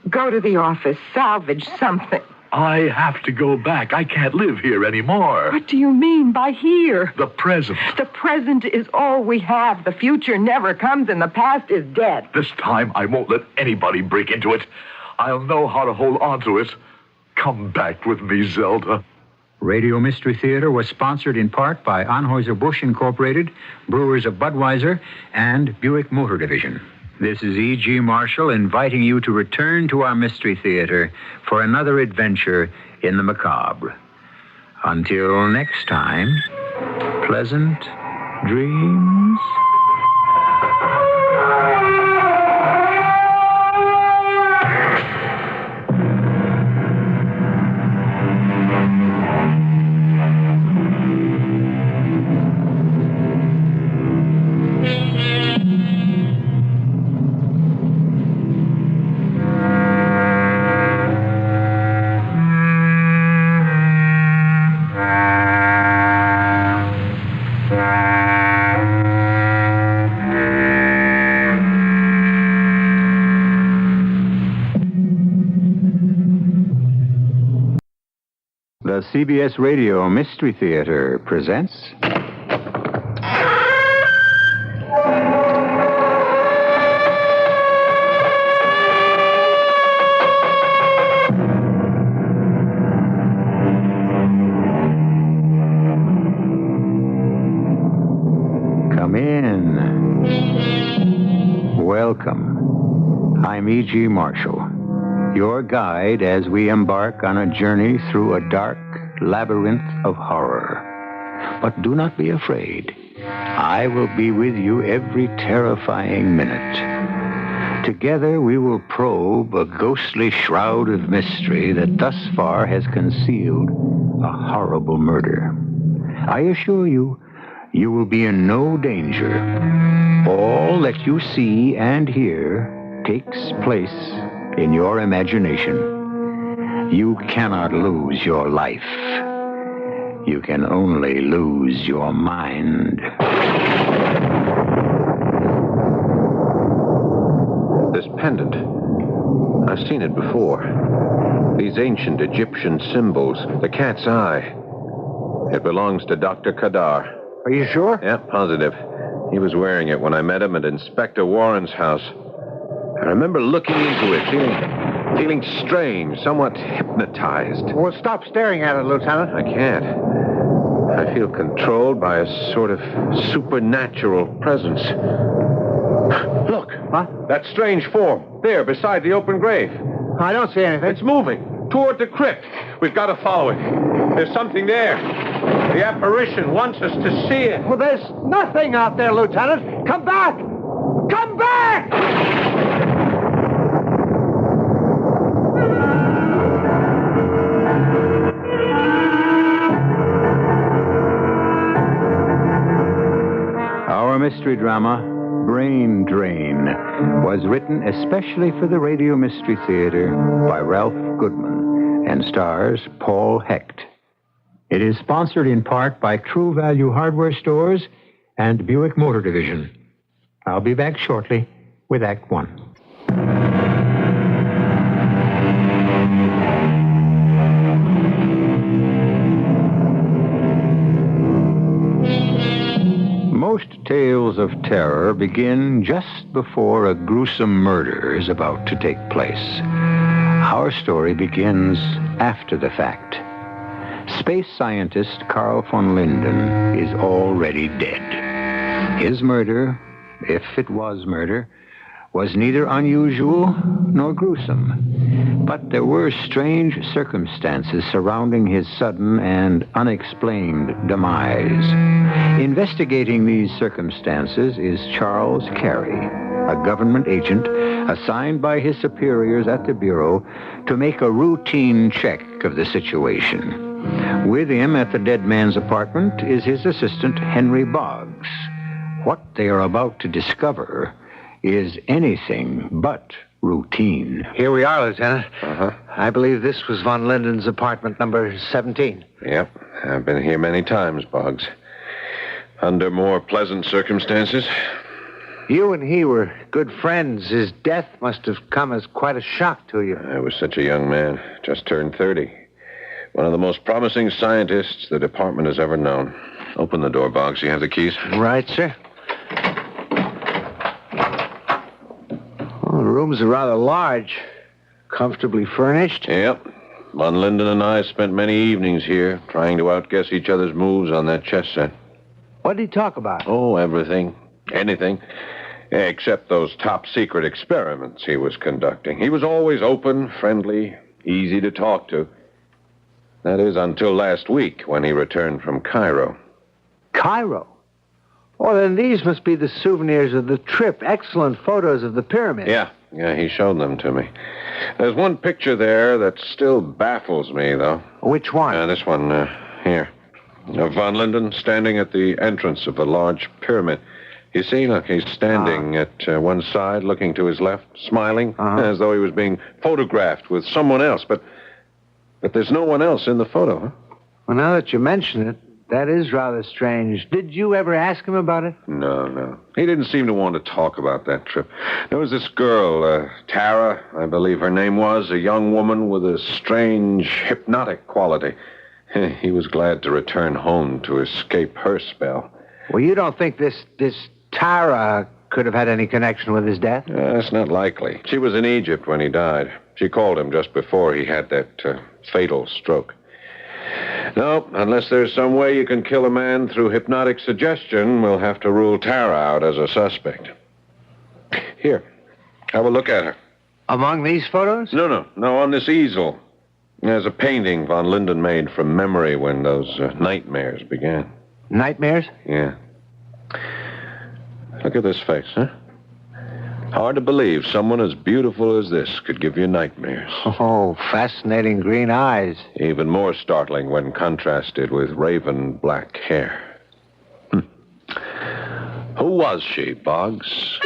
go to the office. Salvage something. I have to go back. I can't live here anymore. What do you mean by here? The present. The present is all we have. The future never comes, and the past is dead. This time, I won't let anybody break into it. I'll know how to hold on to it. Come back with me, Zelda. Radio Mystery Theater was sponsored in part by Anheuser-Busch Incorporated, Brewers of Budweiser, and Buick Motor Division. This is E.G. Marshall inviting you to return to our Mystery Theater for another adventure in the macabre. Until next time, pleasant dreams. The CBS Radio Mystery Theater presents... Come in. Welcome. I'm E.G. Marshall, your guide as we embark on a journey through a dark labyrinth of horror. But do not be afraid. I will be with you every terrifying minute. Together we will probe a ghostly shroud of mystery that thus far has concealed a horrible murder. I assure you, you will be in no danger. All that you see and hear takes place in your imagination. You cannot lose your life. You can only lose your mind. This pendant. I've seen it before. These ancient Egyptian symbols, the cat's eye. It belongs to Dr. Kadar. Are you sure? Yeah, positive. He was wearing it when I met him at Inspector Warren's house. I remember looking into it, feeling strange, somewhat hypnotized. Well, stop staring at it, Lieutenant. I can't. I feel controlled by a sort of supernatural presence. Look. Huh? That strange form, there, beside the open grave. I don't see anything. It's moving toward the crypt. We've got to follow it. There's something there. The apparition wants us to see it. Well, there's nothing out there, Lieutenant. Come back! Come back! Our mystery drama, Brain Drain, was written especially for the Radio Mystery Theater by Ralph Goodman and stars Paul Hecht. It is sponsored in part by True Value Hardware Stores and Buick Motor Division. I'll be back shortly with Act One. Most tales of terror begin just before a gruesome murder is about to take place. Our story begins after the fact. Space scientist Carl von Linden is already dead. His murder, if it was murder, was neither unusual nor gruesome. But there were strange circumstances surrounding his sudden and unexplained demise. Investigating these circumstances is Charles Carey, a government agent assigned by his superiors at the Bureau to make a routine check of the situation. With him at the dead man's apartment is his assistant, Henry Boggs. What they are about to discover is anything but routine. Here we are, Lieutenant. I believe this was von Linden's apartment number 17. Yep. I've been here many times, Boggs. Under more pleasant circumstances. You and he were good friends. His death must have come as quite a shock to you. I was such a young man. Just turned 30. One of the most promising scientists the department has ever known. Open the door, Boggs. You have the keys? Right, sir. The rooms are rather large. Comfortably furnished. Yep. Von Linden and I spent many evenings here trying to outguess each other's moves on that chess set. What did he talk about? Oh, everything. Anything. Except those top-secret experiments he was conducting. He was always open, friendly, easy to talk to. That is, until last week when he returned from Cairo. Cairo? Oh, then these must be the souvenirs of the trip. Excellent photos of the pyramid. Yeah, he showed them to me. There's one picture there that still baffles me, though. Which one? This one, here. Of von Linden standing at the entrance of the large pyramid. You see, look, he's standing at one side, looking to his left, smiling, as though he was being photographed with someone else. But there's no one else in the photo, huh? Well, now that you mention it, that is rather strange. Did you ever ask him about it? No. He didn't seem to want to talk about that trip. There was this girl, Tara, I believe her name was, a young woman with a strange hypnotic quality. He was glad to return home to escape her spell. Well, you don't think this Tara could have had any connection with his death? That's not likely. She was in Egypt when he died. She called him just before he had that fatal stroke. No, unless there's some way you can kill a man through hypnotic suggestion, we'll have to rule Tara out as a suspect. Here, have a look at her. Among these photos? No, on this easel. There's a painting von Linden made from memory when those nightmares began. Nightmares? Yeah. Look at this face, huh? Hard to believe someone as beautiful as this could give you nightmares. Oh, fascinating green eyes. Even more startling when contrasted with raven black hair. Who was she, Boggs?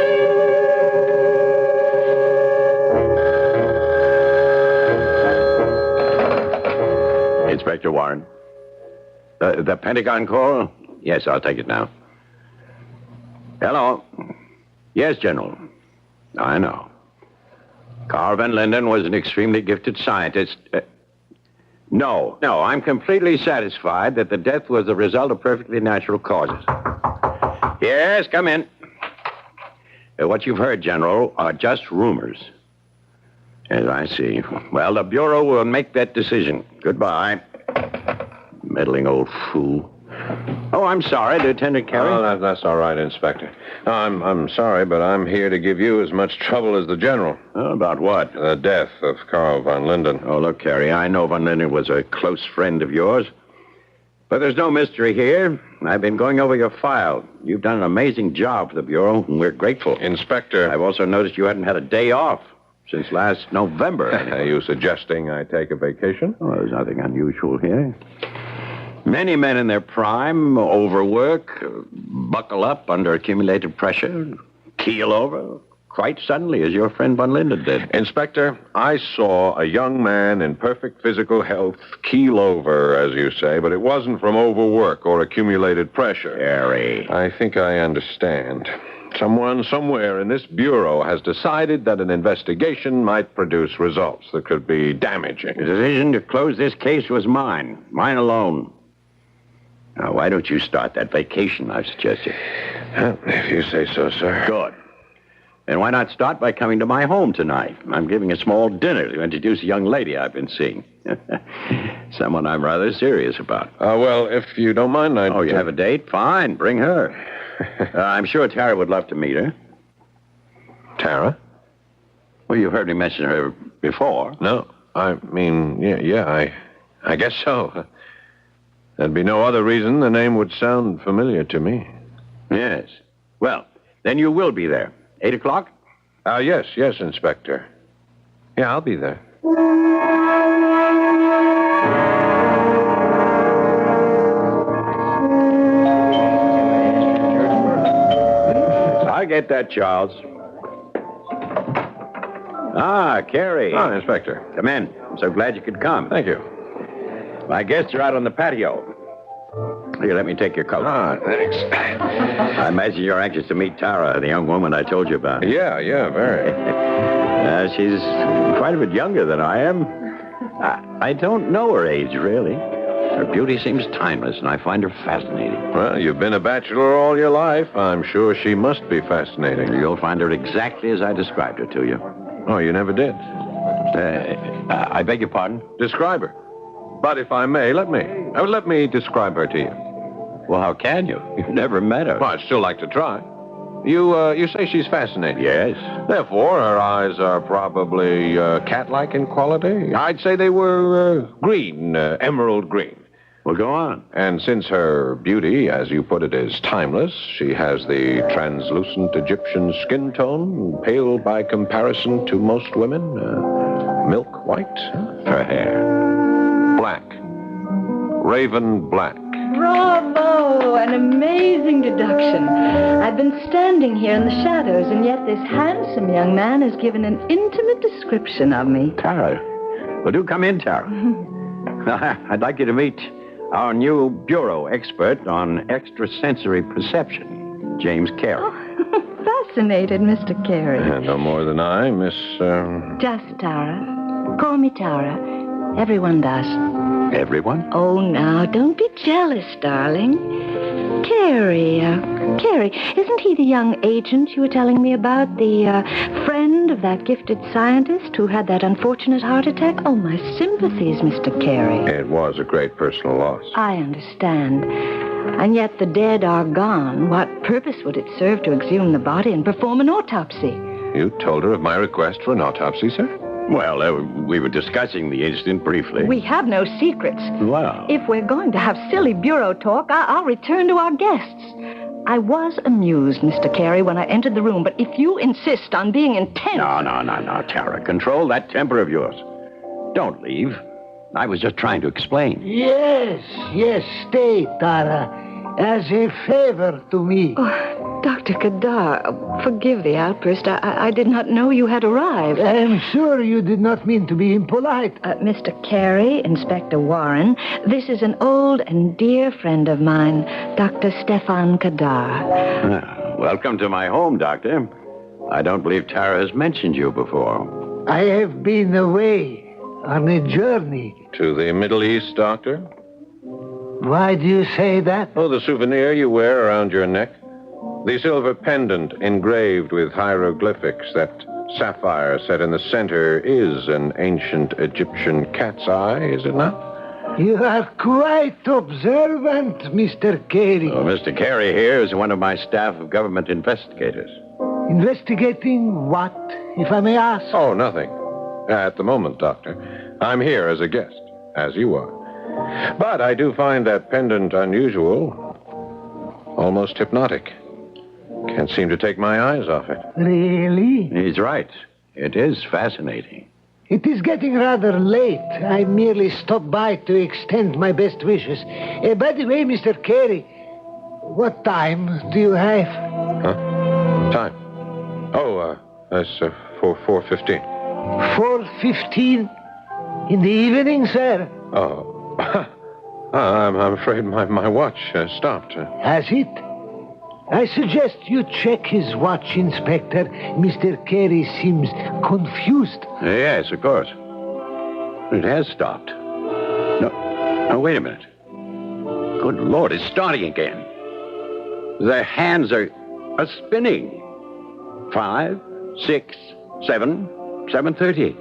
Inspector Warren. The Pentagon call? Yes, I'll take it now. Hello. Yes, General. I know. Carl von Linden was an extremely gifted scientist. No, I'm completely satisfied that the death was the result of perfectly natural causes. Yes, come in. What you've heard, General, are just rumors. Yes, I see. Well, the Bureau will make that decision. Goodbye. Meddling old fool. Oh, I'm sorry, Lieutenant Carey. Oh, that's all right, Inspector. No, I'm sorry, but I'm here to give you as much trouble as the General. Oh, about what? The death of Carl von Linden. Oh, look, Carey, I know von Linden was a close friend of yours. But there's no mystery here. I've been going over your file. You've done an amazing job for the Bureau, and we're grateful. Inspector. I've also noticed you hadn't had a day off since last November. Are you suggesting I take a vacation? Oh, there's nothing unusual here. Many men in their prime overwork, buckle up under accumulated pressure, keel over quite suddenly, as your friend von Linden did. Inspector, I saw a young man in perfect physical health keel over, as you say, but it wasn't from overwork or accumulated pressure. Harry. I think I understand. Someone somewhere in this Bureau has decided that an investigation might produce results that could be damaging. The decision to close this case was mine alone. Now, why don't you start that vacation I've suggested? If you say so, sir. Good. And why not start by coming to my home tonight? I'm giving a small dinner to introduce a young lady I've been seeing. Someone I'm rather serious about. Well, if you don't mind, I'd... Oh, you have a date? Fine, bring her. I'm sure Tara would love to meet her. Tara? Well, you've heard me mention her before. No, I mean, yeah, I guess so. There'd be no other reason the name would sound familiar to me. Yes. Well, then you will be there. 8 o'clock? Yes, Inspector. Yeah, I'll be there. I get that, Charles. Ah, Carey. Ah, Inspector. Come in. I'm so glad you could come. Thank you. My guests are out on the patio. Here, let me take your coat. Ah, thanks. I imagine you're anxious to meet Tara, the young woman I told you about. Yeah, very. She's quite a bit younger than I am. I don't know her age, really. Her beauty seems timeless, and I find her fascinating. Well, you've been a bachelor all your life. I'm sure she must be fascinating. You'll find her exactly as I described her to you. Oh, you never did? I beg your pardon? Describe her. But if I may, let me describe her to you. Well, how can you? You've never met her. Well, I'd still like to try. You say she's fascinating. Yes. Therefore, her eyes are probably cat-like in quality. I'd say they were green, emerald green. Well, go on. And since her beauty, as you put it, is timeless, she has the translucent Egyptian skin tone, pale by comparison to most women. Milk white. Her hair. Black. Raven black. Bravo! An amazing deduction. I've been standing here in the shadows, and yet this handsome young man has given an intimate description of me. Tara. Well, do come in, Tara. I'd like you to meet our new bureau expert on extrasensory perception, James Carey. Oh, fascinated, Mr. Carey. No more than I, Miss... Just Tara. Call me Tara. Everyone does. Everyone? Oh, now, don't be jealous, darling. Carey, isn't he the young agent you were telling me about? The friend of that gifted scientist who had that unfortunate heart attack? Oh, my sympathies, Mr. Carey. It was a great personal loss. I understand. And yet the dead are gone. What purpose would it serve to exhume the body and perform an autopsy? You told her of my request for an autopsy, sir? Well, we were discussing the incident briefly. We have no secrets. Wow. If we're going to have silly bureau talk, I'll return to our guests. I was amused, Mr. Carey, when I entered the room, but if you insist on being intense... No, Tara. Control that temper of yours. Don't leave. I was just trying to explain. Yes, stay, Tara. As a favor to me. Oh, Dr. Kadar, forgive the outburst. I did not know you had arrived. I'm sure you did not mean to be impolite. Mr. Carey, Inspector Warren, this is an old and dear friend of mine, Dr. Stefan Kadar. Welcome to my home, Doctor. I don't believe Tara has mentioned you before. I have been away on a journey. To the Middle East, Doctor? Why do you say that? Oh, the souvenir you wear around your neck. The silver pendant engraved with hieroglyphics. That sapphire set in the center is an ancient Egyptian cat's eye, is it not? You are quite observant, Mr. Carey. Oh, Mr. Carey here is one of my staff of government investigators. Investigating what, if I may ask? Oh, nothing. At the moment, Doctor. I'm here as a guest, as you are. But I do find that pendant unusual, almost hypnotic. Can't seem to take my eyes off it. Really? He's right. It is fascinating. It is getting rather late. I merely stopped by to extend my best wishes. By the way, Mr. Carey, what time do you have? Huh? Time? Oh, that's 4:15. 4:15 in the evening, sir? Oh. I'm afraid my watch stopped. Has it? I suggest you check his watch, Inspector. Mr. Carey seems confused. Yes, of course. It has stopped. No, wait a minute. Good Lord, it's starting again. The hands are spinning. 5, 6, 7, 7:30.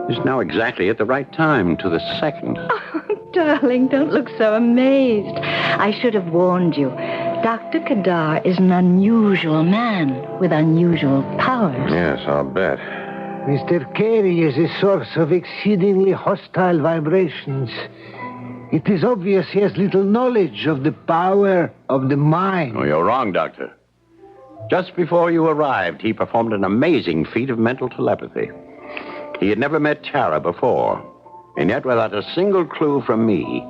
It's now exactly at the right time to the second. Oh, darling, don't look so amazed. I should have warned you. Dr. Kadar is an unusual man with unusual powers. Yes, I'll bet. Mr. Carey is a source of exceedingly hostile vibrations. It is obvious he has little knowledge of the power of the mind. Oh, you're wrong, Doctor. Just before you arrived, he performed an amazing feat of mental telepathy. He had never met Tara before, and yet without a single clue from me,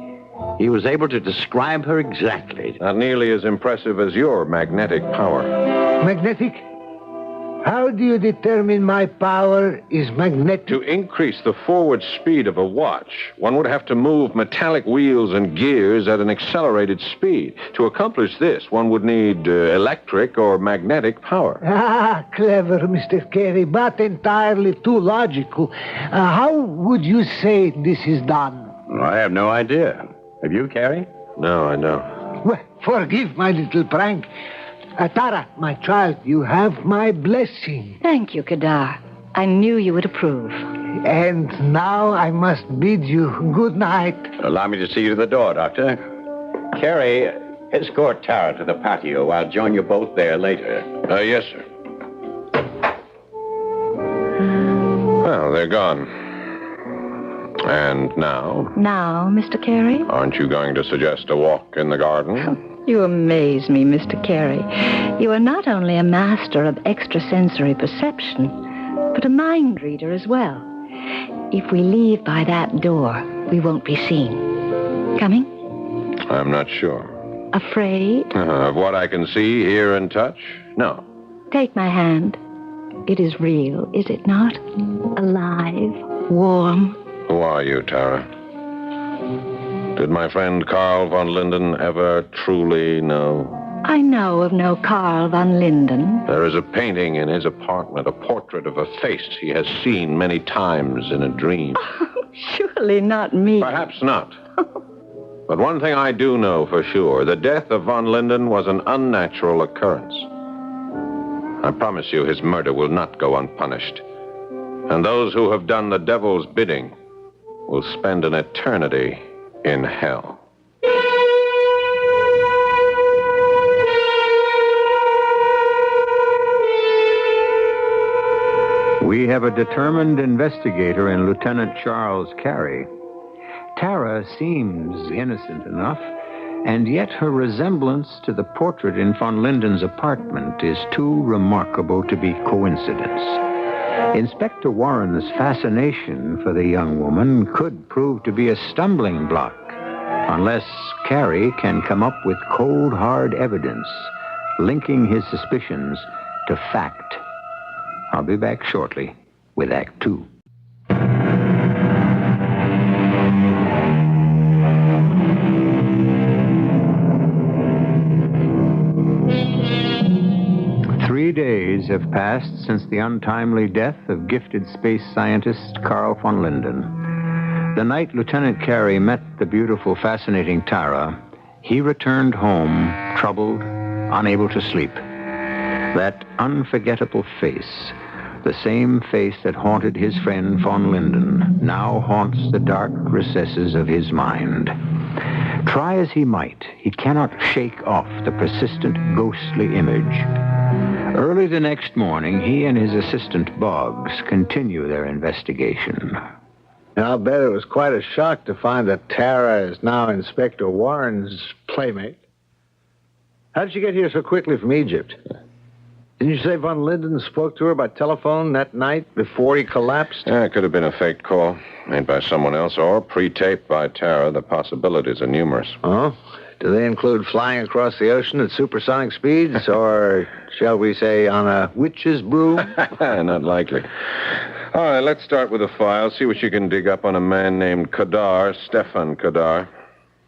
he was able to describe her exactly. Not nearly as impressive as your magnetic power. Magnetic? How do you determine my power is magnetic? To increase the forward speed of a watch, one would have to move metallic wheels and gears at an accelerated speed. To accomplish this, one would need electric or magnetic power. Ah, clever, Mr. Carey, but entirely too logical. How would you say this is done? I have no idea. Have you, Carey? No, I don't. Well, forgive my little prank. Tara, my child, you have my blessing. Thank you, Kadar. I knew you would approve. And now I must bid you good night. Allow me to see you to the door, Doctor. Carey, escort Tara to the patio. I'll join you both there later. Yes, sir. Well, they're gone. And now? Now, Mr. Carey? Aren't you going to suggest a walk in the garden? You amaze me, Mr. Carey. You are not only a master of extrasensory perception, but a mind reader as well. If we leave by that door, we won't be seen. Coming? I'm not sure. Afraid? Of what I can see, hear, and touch? No. Take my hand. It is real, is it not? Alive, warm. Who are you, Tara? Did my friend Carl von Linden ever truly know? I know of no Carl von Linden. There is a painting in his apartment, a portrait of a face he has seen many times in a dream. Surely not me. Perhaps not. But one thing I do know for sure, the death of von Linden was an unnatural occurrence. I promise you his murder will not go unpunished. And those who have done the devil's bidding will spend an eternity in hell. We have a determined investigator in Lieutenant Charles Carey. Tara seems innocent enough, and yet her resemblance to the portrait in von Linden's apartment is too remarkable to be coincidence. Inspector Warren's fascination for the young woman could prove to be a stumbling block, unless Carey can come up with cold, hard evidence linking his suspicions to fact. I'll be back shortly with Act 2. Three days have passed since the untimely death of gifted space scientist Carl von Linden. The night Lieutenant Carey met the beautiful, fascinating Tara, he returned home, troubled, unable to sleep. That unforgettable face, the same face that haunted his friend von Linden, now haunts the dark recesses of his mind. Try as he might, he cannot shake off the persistent, ghostly image. Early the next morning, he and his assistant, Boggs, continue their investigation. I'll bet it was quite a shock to find that Tara is now Inspector Warren's playmate. How did she get here so quickly from Egypt? Didn't you say von Linden spoke to her by telephone that night before he collapsed? It could have been a fake call made by someone else or pre-taped by Tara. The possibilities are numerous. Oh? Do they include flying across the ocean at supersonic speeds, or shall we say on a witch's broom? Not likely. All right, let's start with the file. See what you can dig up on a man named Kadar, Stefan Kadar.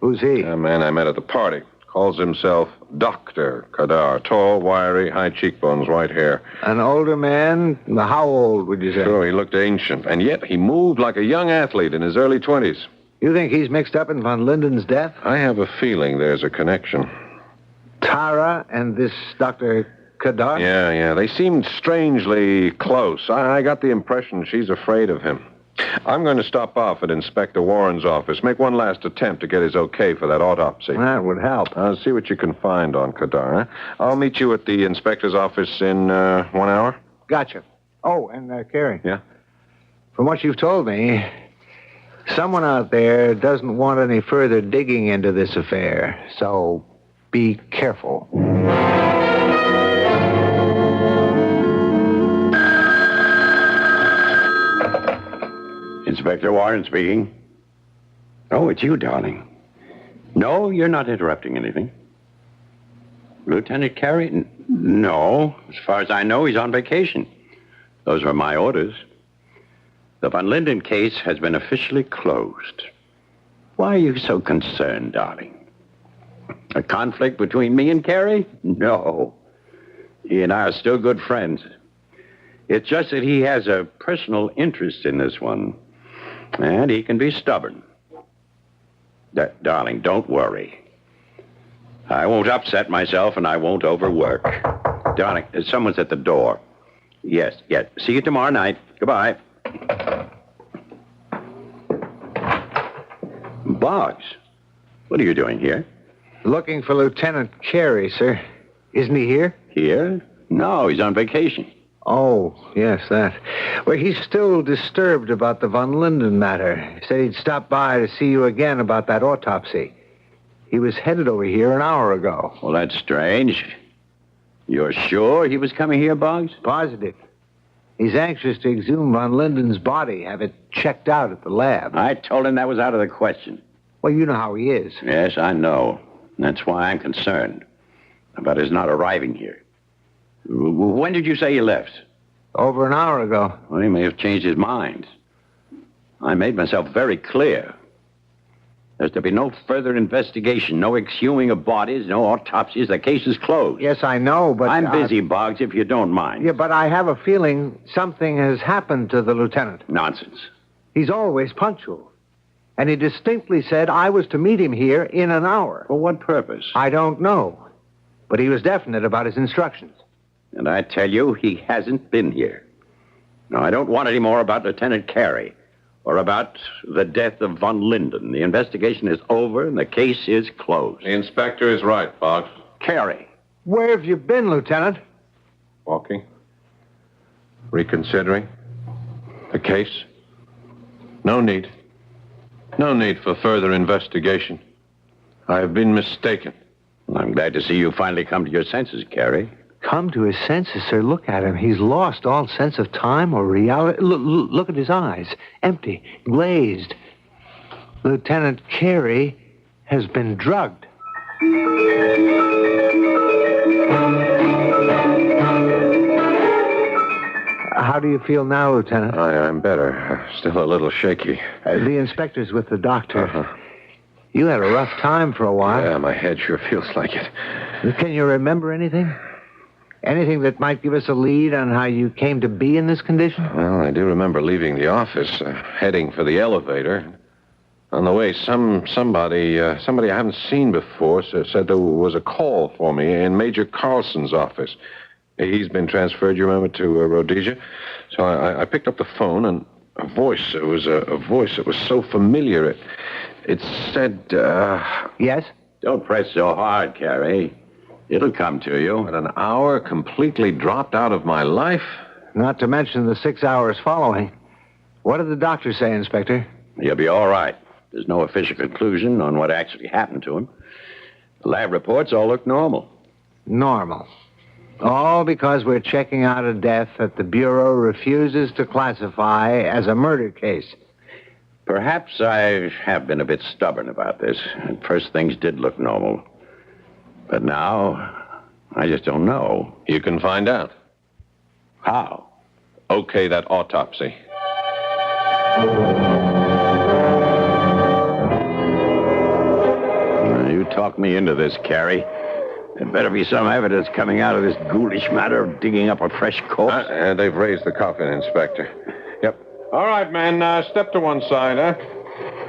Who's he? A man I met at the party. Calls himself Dr. Kadar. Tall, wiry, high cheekbones, white hair. An older man? How old would you say? Sure, he looked ancient, and yet he moved like a young athlete in his early 20s. You think he's mixed up in von Linden's death? I have a feeling there's a connection. Tara and this Dr. Kadar? Yeah. They seemed strangely close. I got the impression she's afraid of him. I'm going to stop off at Inspector Warren's office, make one last attempt to get his okay for that autopsy. That would help. I'll see what you can find on Kadar. I'll meet you at the inspector's office in 1 hour. Gotcha. Oh, and Carey. Yeah? From what you've told me, someone out there doesn't want any further digging into this affair, so be careful. Inspector Warren speaking. Oh, it's you, darling. No, you're not interrupting anything. Lieutenant Carey? No. As far as I know, he's on vacation. Those were my orders. The Von Linden case has been officially closed. Why are you so concerned, darling? A conflict between me and Carey? No. He and I are still good friends. It's just that he has a personal interest in this one. And he can be stubborn. Darling, don't worry. I won't upset myself and I won't overwork. Darling, someone's at the door. Yes. See you tomorrow night. Goodbye. Boggs, what are you doing here? Looking for Lieutenant Carey, sir. Isn't he here? Here? No, he's on vacation. Oh, yes, that. Well, he's still disturbed about the Von Linden matter. He said he'd stop by to see you again about that autopsy. He was headed over here an hour ago. Well, that's strange. You're sure he was coming here, Boggs? Positive. He's anxious to exhume Von Linden's body, have it checked out at the lab. I told him that was out of the question. Well, you know how he is. Yes, I know. That's why I'm concerned about his not arriving here. When did you say he left? Over an hour ago. Well, he may have changed his mind. I made myself very clear. There's to be no further investigation, no exhuming of bodies, no autopsies. The case is closed. Yes, I know, but... I'm busy, Boggs, if you don't mind. Yeah, but I have a feeling something has happened to the lieutenant. Nonsense. He's always punctual. And he distinctly said I was to meet him here in an hour. For what purpose? I don't know. But he was definite about his instructions. And I tell you, he hasn't been here. No, I don't want any more about Lieutenant Carey or about the death of Von Linden. The investigation is over and the case is closed. The inspector is right, Boggs. Carey. Where have you been, Lieutenant? Walking. Reconsidering. The case. No need. No need for further investigation. I have been mistaken. Well, I'm glad to see you finally come to your senses, Carey. Come to his senses, sir. Look at him. He's lost all sense of time or reality. Look at his eyes. Empty, glazed. Lieutenant Carey has been drugged. How do you feel now, Lieutenant? I'm better. Still a little shaky. The inspector's with the doctor. You had a rough time for a while. Yeah, my head sure feels like it. Can you remember anything? Anything that might give us a lead on how you came to be in this condition? Well, I do remember leaving the office, heading for the elevator. On the way, somebody I haven't seen before said there was a call for me in Major Carlson's office. He's been transferred, you remember, to Rhodesia. So I picked up the phone, and a voice. It was a voice that was so familiar. It said, Yes? Don't press so hard, Carey. It'll come to you. But an hour completely dropped out of my life? Not to mention the 6 hours following. What did the doctor say, Inspector? He'll be all right. There's no official conclusion on what actually happened to him. The lab reports all look normal. Normal. All because we're checking out a death that the Bureau refuses to classify as a murder case. Perhaps I have been a bit stubborn about this. At first, things did look normal. But now, I just don't know. You can find out. How? Okay, that autopsy. You talked me into this, Carey. There better be some evidence coming out of this ghoulish matter of digging up a fresh corpse. They've raised the coffin, Inspector. Yep. All right, man. Step to one side, huh?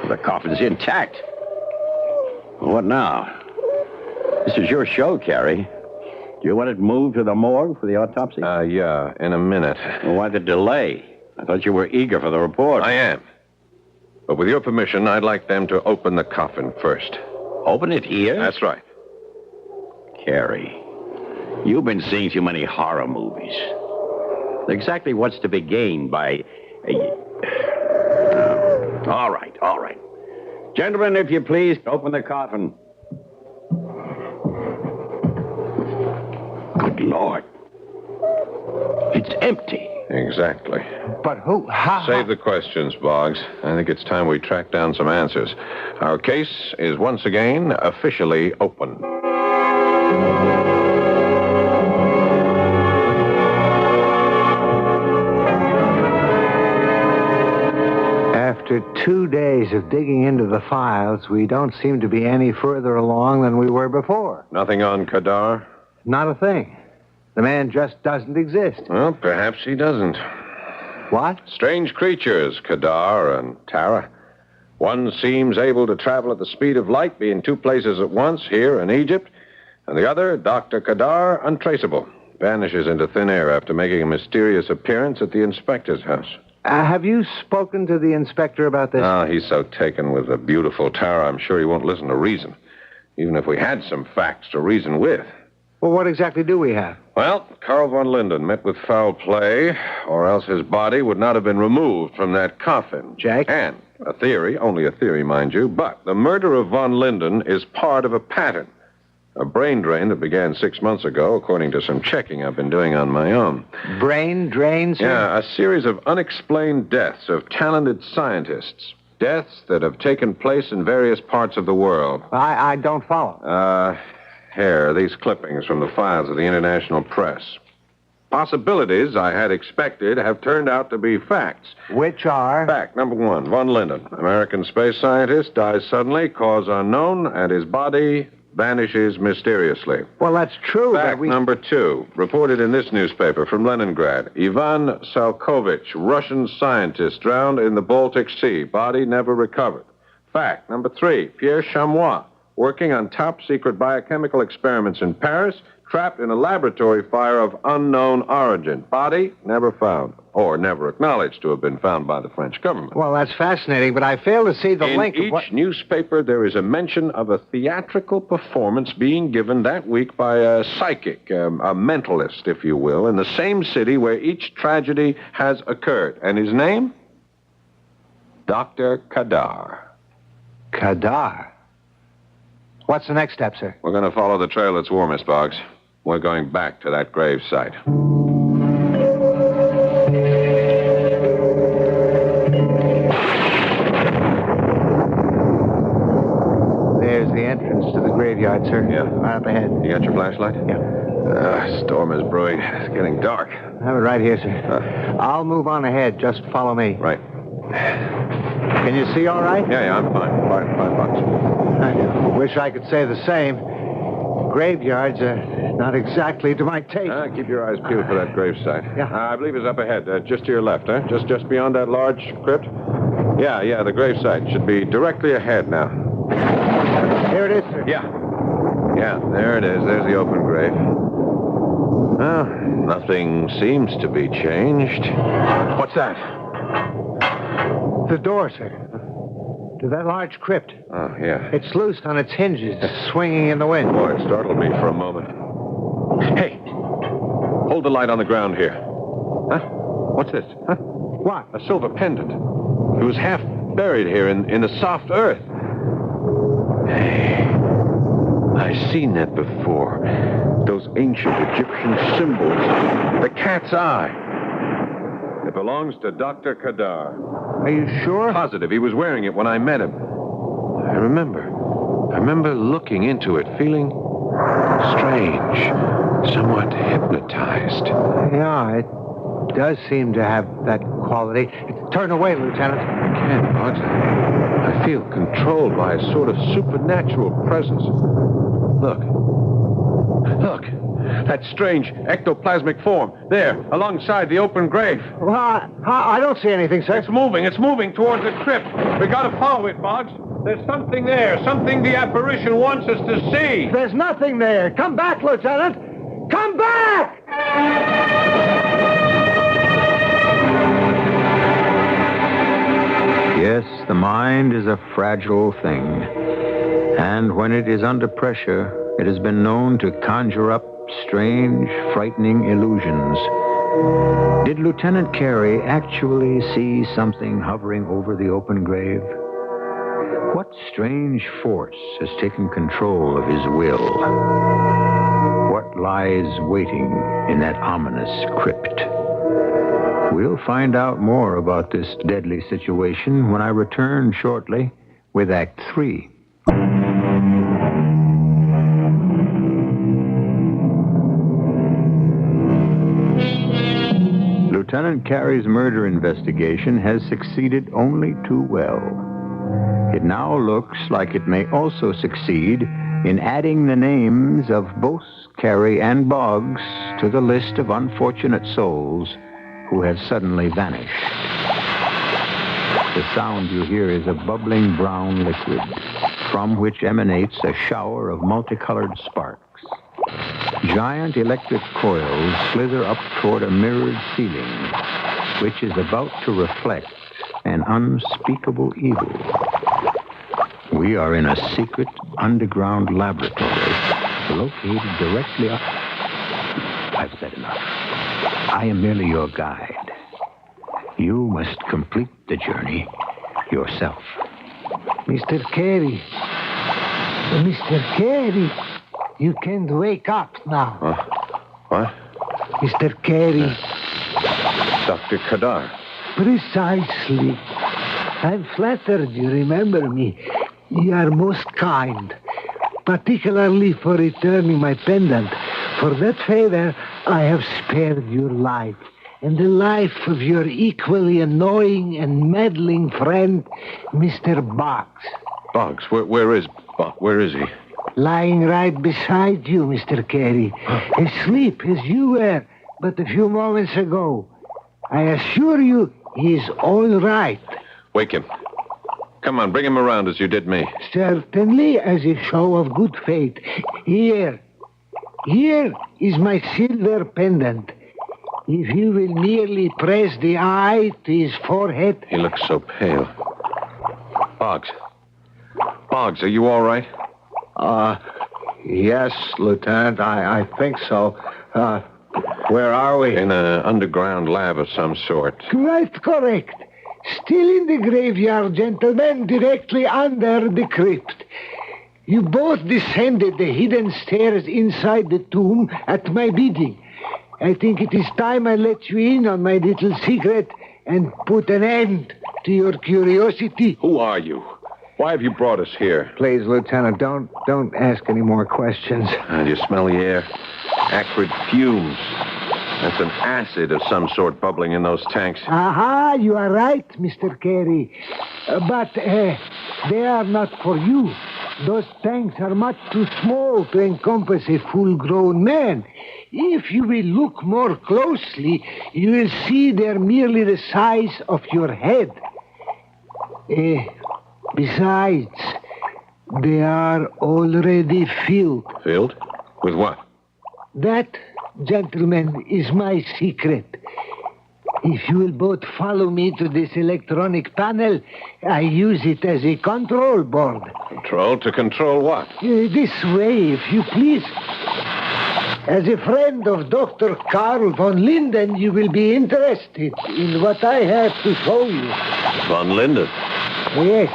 The coffin's intact. Well, what now? This is your show, Carey. Do you want it moved to the morgue for the autopsy? Yeah, in a minute. Well, why the delay? I thought you were eager for the report. I am. But with your permission, I'd like them to open the coffin first. Open it here? That's right. Carey, you've been seeing too many horror movies. Exactly what's to be gained by... All right. Gentlemen, if you please, open the coffin. Good Lord. It's empty. Exactly. But who? How? Save the questions, Boggs. I think it's time we track down some answers. Our case is once again officially open. After 2 days of digging into the files, we don't seem to be any further along than we were before. Nothing on Kadar? Not a thing. The man just doesn't exist. Well, perhaps he doesn't. What? Strange creatures, Kadar and Tara. One seems able to travel at the speed of light, be in two places at once, here in Egypt, and the other, Dr. Kadar, untraceable. Vanishes into thin air after making a mysterious appearance at the inspector's house. Have you spoken to the inspector about this? Oh, he's so taken with the beautiful Tara, I'm sure he won't listen to reason. Even if we had some facts to reason with. Well, what exactly do we have? Well, Carl von Linden met with foul play, or else his body would not have been removed from that coffin. Jack? And a theory, only a theory, mind you, but the murder of von Linden is part of a pattern. A brain drain that began 6 months ago, according to some checking I've been doing on my own. Brain drains? Yeah, a series of unexplained deaths of talented scientists. Deaths that have taken place in various parts of the world. I don't follow. Here, these clippings from the files of the international press. Possibilities I had expected have turned out to be facts. Which are? Fact number 1, von Linden, American space scientist, dies suddenly, cause unknown, and his body vanishes mysteriously. Well, that's true. Fact number 2, reported in this newspaper from Leningrad. Ivan Salkovich, Russian scientist, drowned in the Baltic Sea. Body never recovered. Fact number 3, Pierre Chamois, working on top-secret biochemical experiments in Paris, trapped in a laboratory fire of unknown origin. Body never found, or never acknowledged to have been found by the French government. Well, that's fascinating, but I fail to see the link. In each newspaper, there is a mention of a theatrical performance being given that week by a psychic, a mentalist, if you will, in the same city where each tragedy has occurred. And his name? Dr. Kadar. Kadar? What's the next step, sir? We're going to follow the trail that's warmest, Boggs. We're going back to that grave site. There's the entrance to the graveyard, sir. Yeah. Right up ahead. You got your flashlight? Yeah. Storm is brewing. It's getting dark. I have it right here, sir. I'll move on ahead. Just follow me. Right. Can you see all right? Yeah, I'm fine. $5. I wish I could say the same. Graveyards are not exactly to my taste. Keep your eyes peeled for that gravesite. Yeah. I believe it's up ahead, just to your left, huh? Just beyond that large crypt? Yeah, the gravesite should be directly ahead now. Here it is, sir. Yeah, there it is. There's the open grave. Well, nothing seems to be changed. What's that? The door, sir. To that large crypt. Oh, yeah. It's loose on its hinges, swinging in the wind. Boy, it startled me for a moment. Hey, hold the light on the ground here. Huh? What's this? Huh? What? A silver pendant. It was half buried here in the soft earth. Hey, I've seen that before. Those ancient Egyptian symbols. The cat's eye. It belongs to Dr. Kadar. Are you sure? Positive. He was wearing it when I met him. I remember looking into it, feeling strange, somewhat hypnotized. Yeah, it does seem to have that quality. Turn away, Lieutenant. I can't, Boggs. I feel controlled by a sort of supernatural presence. Look. That strange ectoplasmic form. There, alongside the open grave. Well, I don't see anything, sir. It's moving towards the crypt. We gotta follow it, Boggs. There's something there, something the apparition wants us to see. There's nothing there. Come back, Lieutenant. Come back! Yes, the mind is a fragile thing. And when it is under pressure, it has been known to conjure up strange, frightening illusions. Did Lieutenant Carey actually see something hovering over the open grave? What strange force has taken control of his will? What lies waiting in that ominous crypt? We'll find out more about this deadly situation when I return shortly with Act 3. Lieutenant Carey's murder investigation has succeeded only too well. It now looks like it may also succeed in adding the names of both Carey and Boggs to the list of unfortunate souls who have suddenly vanished. The sound you hear is a bubbling brown liquid from which emanates a shower of multicolored sparks. Giant electric coils slither up toward a mirrored ceiling, which is about to reflect an unspeakable evil. We are in a secret underground laboratory located directly up. I've said enough. I am merely your guide. You must complete the journey yourself. Mr. Carey. Mr. Carey. You can't wake up now. What? Mr. Carey. Dr. Kadar. Precisely. I'm flattered you remember me. You are most kind, particularly for returning my pendant. For that favor, I have spared your life and the life of your equally annoying and meddling friend, Mr. Boggs. Boggs? Where is he? Lying right beside you, Mr. Carey. Asleep as you were but a few moments ago. I assure you he's all right. Wake him. Come on, bring him around as you did me. Certainly, as a show of good faith. Here is my silver pendant. If you will merely press the eye to his forehead... He looks so pale. Boggs, are you all right? Yes, Lieutenant, I think so. Where are we? In an underground lab of some sort. Quite correct. Still in the graveyard, gentlemen, directly under the crypt. You both descended the hidden stairs inside the tomb at my bidding. I think it is time I let you in on my little secret and put an end to your curiosity. Who are you? Why have you brought us here? Please, Lieutenant, don't ask any more questions. Do you smell the air? Acrid fumes. That's an acid of some sort bubbling in those tanks. Aha, you are right, Mr. Carey. But they are not for you. Those tanks are much too small to encompass a full-grown man. If you will look more closely, you will see they're merely the size of your head. Besides, they are already filled. Filled? With what? That, gentlemen, is my secret. If you will both follow me to this electronic panel, I use it as a control board. Control? To control what? This way, if you please. As a friend of Dr. Karl von Linden, you will be interested in what I have to show you. Von Linden? Yes.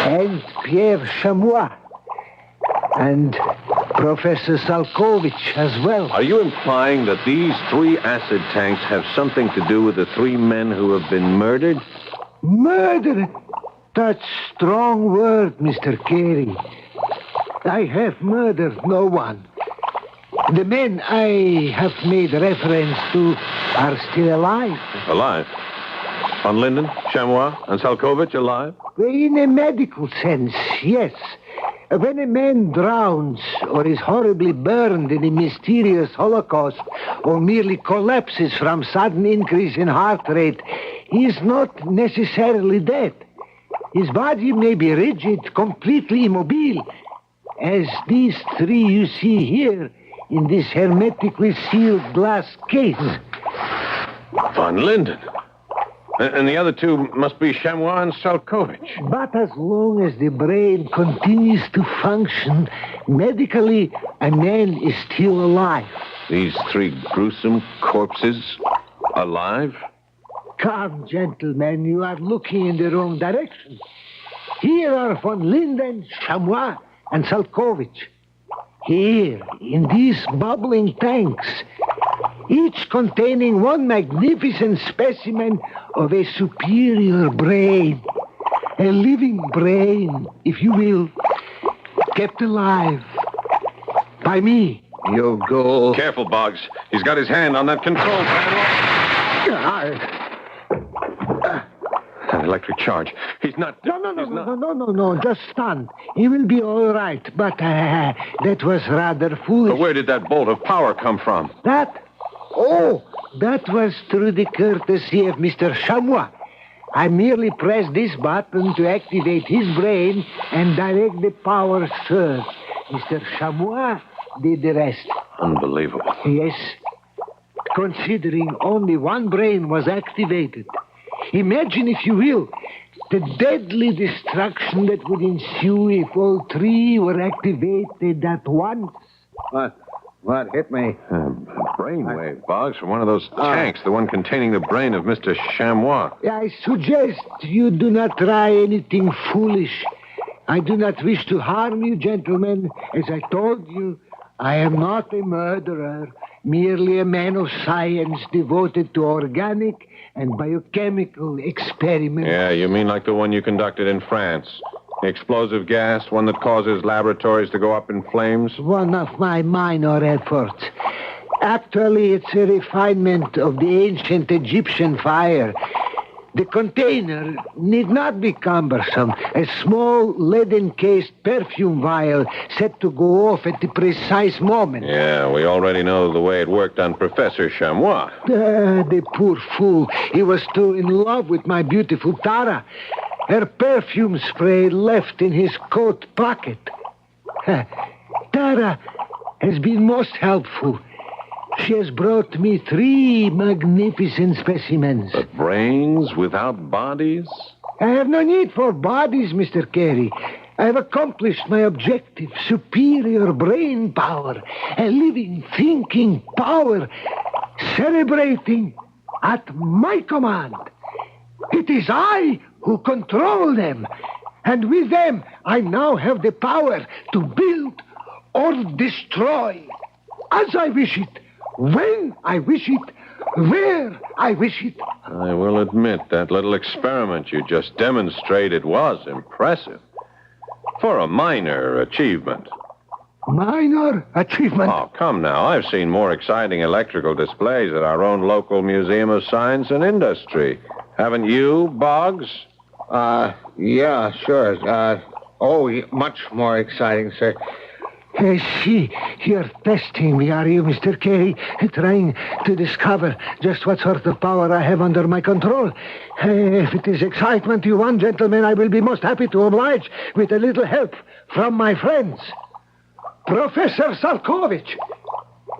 And Pierre Chamois. And Professor Salkovich as well. Are you implying that these 3 acid tanks have something to do with the 3 men who have been murdered? Murder? That's strong word, Mr. Carey. I have murdered no one. The men I have made reference to are still alive. Alive? Von Linden, Chamois, and Salkovich alive? In a medical sense, yes. When a man drowns or is horribly burned in a mysterious holocaust or merely collapses from sudden increase in heart rate, he is not necessarily dead. His body may be rigid, completely immobile, as these 3 you see here in this hermetically sealed glass case. Von Linden. And the other 2 must be Chamois and Salkovich. But as long as the brain continues to function, medically, a man is still alive. These 3 gruesome corpses alive? Come, gentlemen, you are looking in the wrong direction. Here are von Linden, Chamois, and Salkovich. Here, in these bubbling tanks. each containing one magnificent specimen of a superior brain. A living brain, if you will, kept alive by me. You go. Careful, Boggs. He's got his hand on that control panel. An electric charge. He's not... No. Just stand. He will be all right. But that was rather foolish. But where did that bolt of power come from? That? Oh, that was through the courtesy of Mr. Chamois. I merely pressed this button to activate his brain and direct the power surge. Mr. Chamois did the rest. Unbelievable. Yes. Considering only one brain was activated. Imagine, if you will, the deadly destruction that would ensue if all three were activated at once. What hit me? Brainwave, Boggs, from one of those tanks, the one containing the brain of Mr. Chamois. I suggest you do not try anything foolish. I do not wish to harm you, gentlemen. As I told you, I am not a murderer, merely a man of science devoted to organic and biochemical experiments. Yeah, you mean like the one you conducted in France? The explosive gas, one that causes laboratories to go up in flames? One of my minor efforts. Actually, it's a refinement of the ancient Egyptian fire. The container need not be cumbersome. A small lead-encased perfume vial set to go off at the precise moment. Yeah, we already know the way it worked on Professor Chamois. The poor fool. He was too in love with my beautiful Tara. Her perfume spray left in his coat pocket. Tara has been most helpful. She has brought me 3 magnificent specimens. But brains without bodies? I have no need for bodies, Mr. Carey. I have accomplished my objective. Superior brain power. A living, thinking power. Celebrating at my command. It is I who control them. And with them, I now have the power to build or destroy. As I wish it. When I wish it, where I wish it. I will admit that little experiment you just demonstrated was impressive. For a minor achievement. Minor achievement? Oh, come now. I've seen more exciting electrical displays at our own local Museum of Science and Industry. Haven't you, Boggs? Yeah, sure. Much more exciting, sir. See, you're testing me, are you, Mr. Carey? Trying to discover just what sort of power I have under my control. If it is excitement you want, gentlemen, I will be most happy to oblige with a little help from my friends. Professor Salkovich.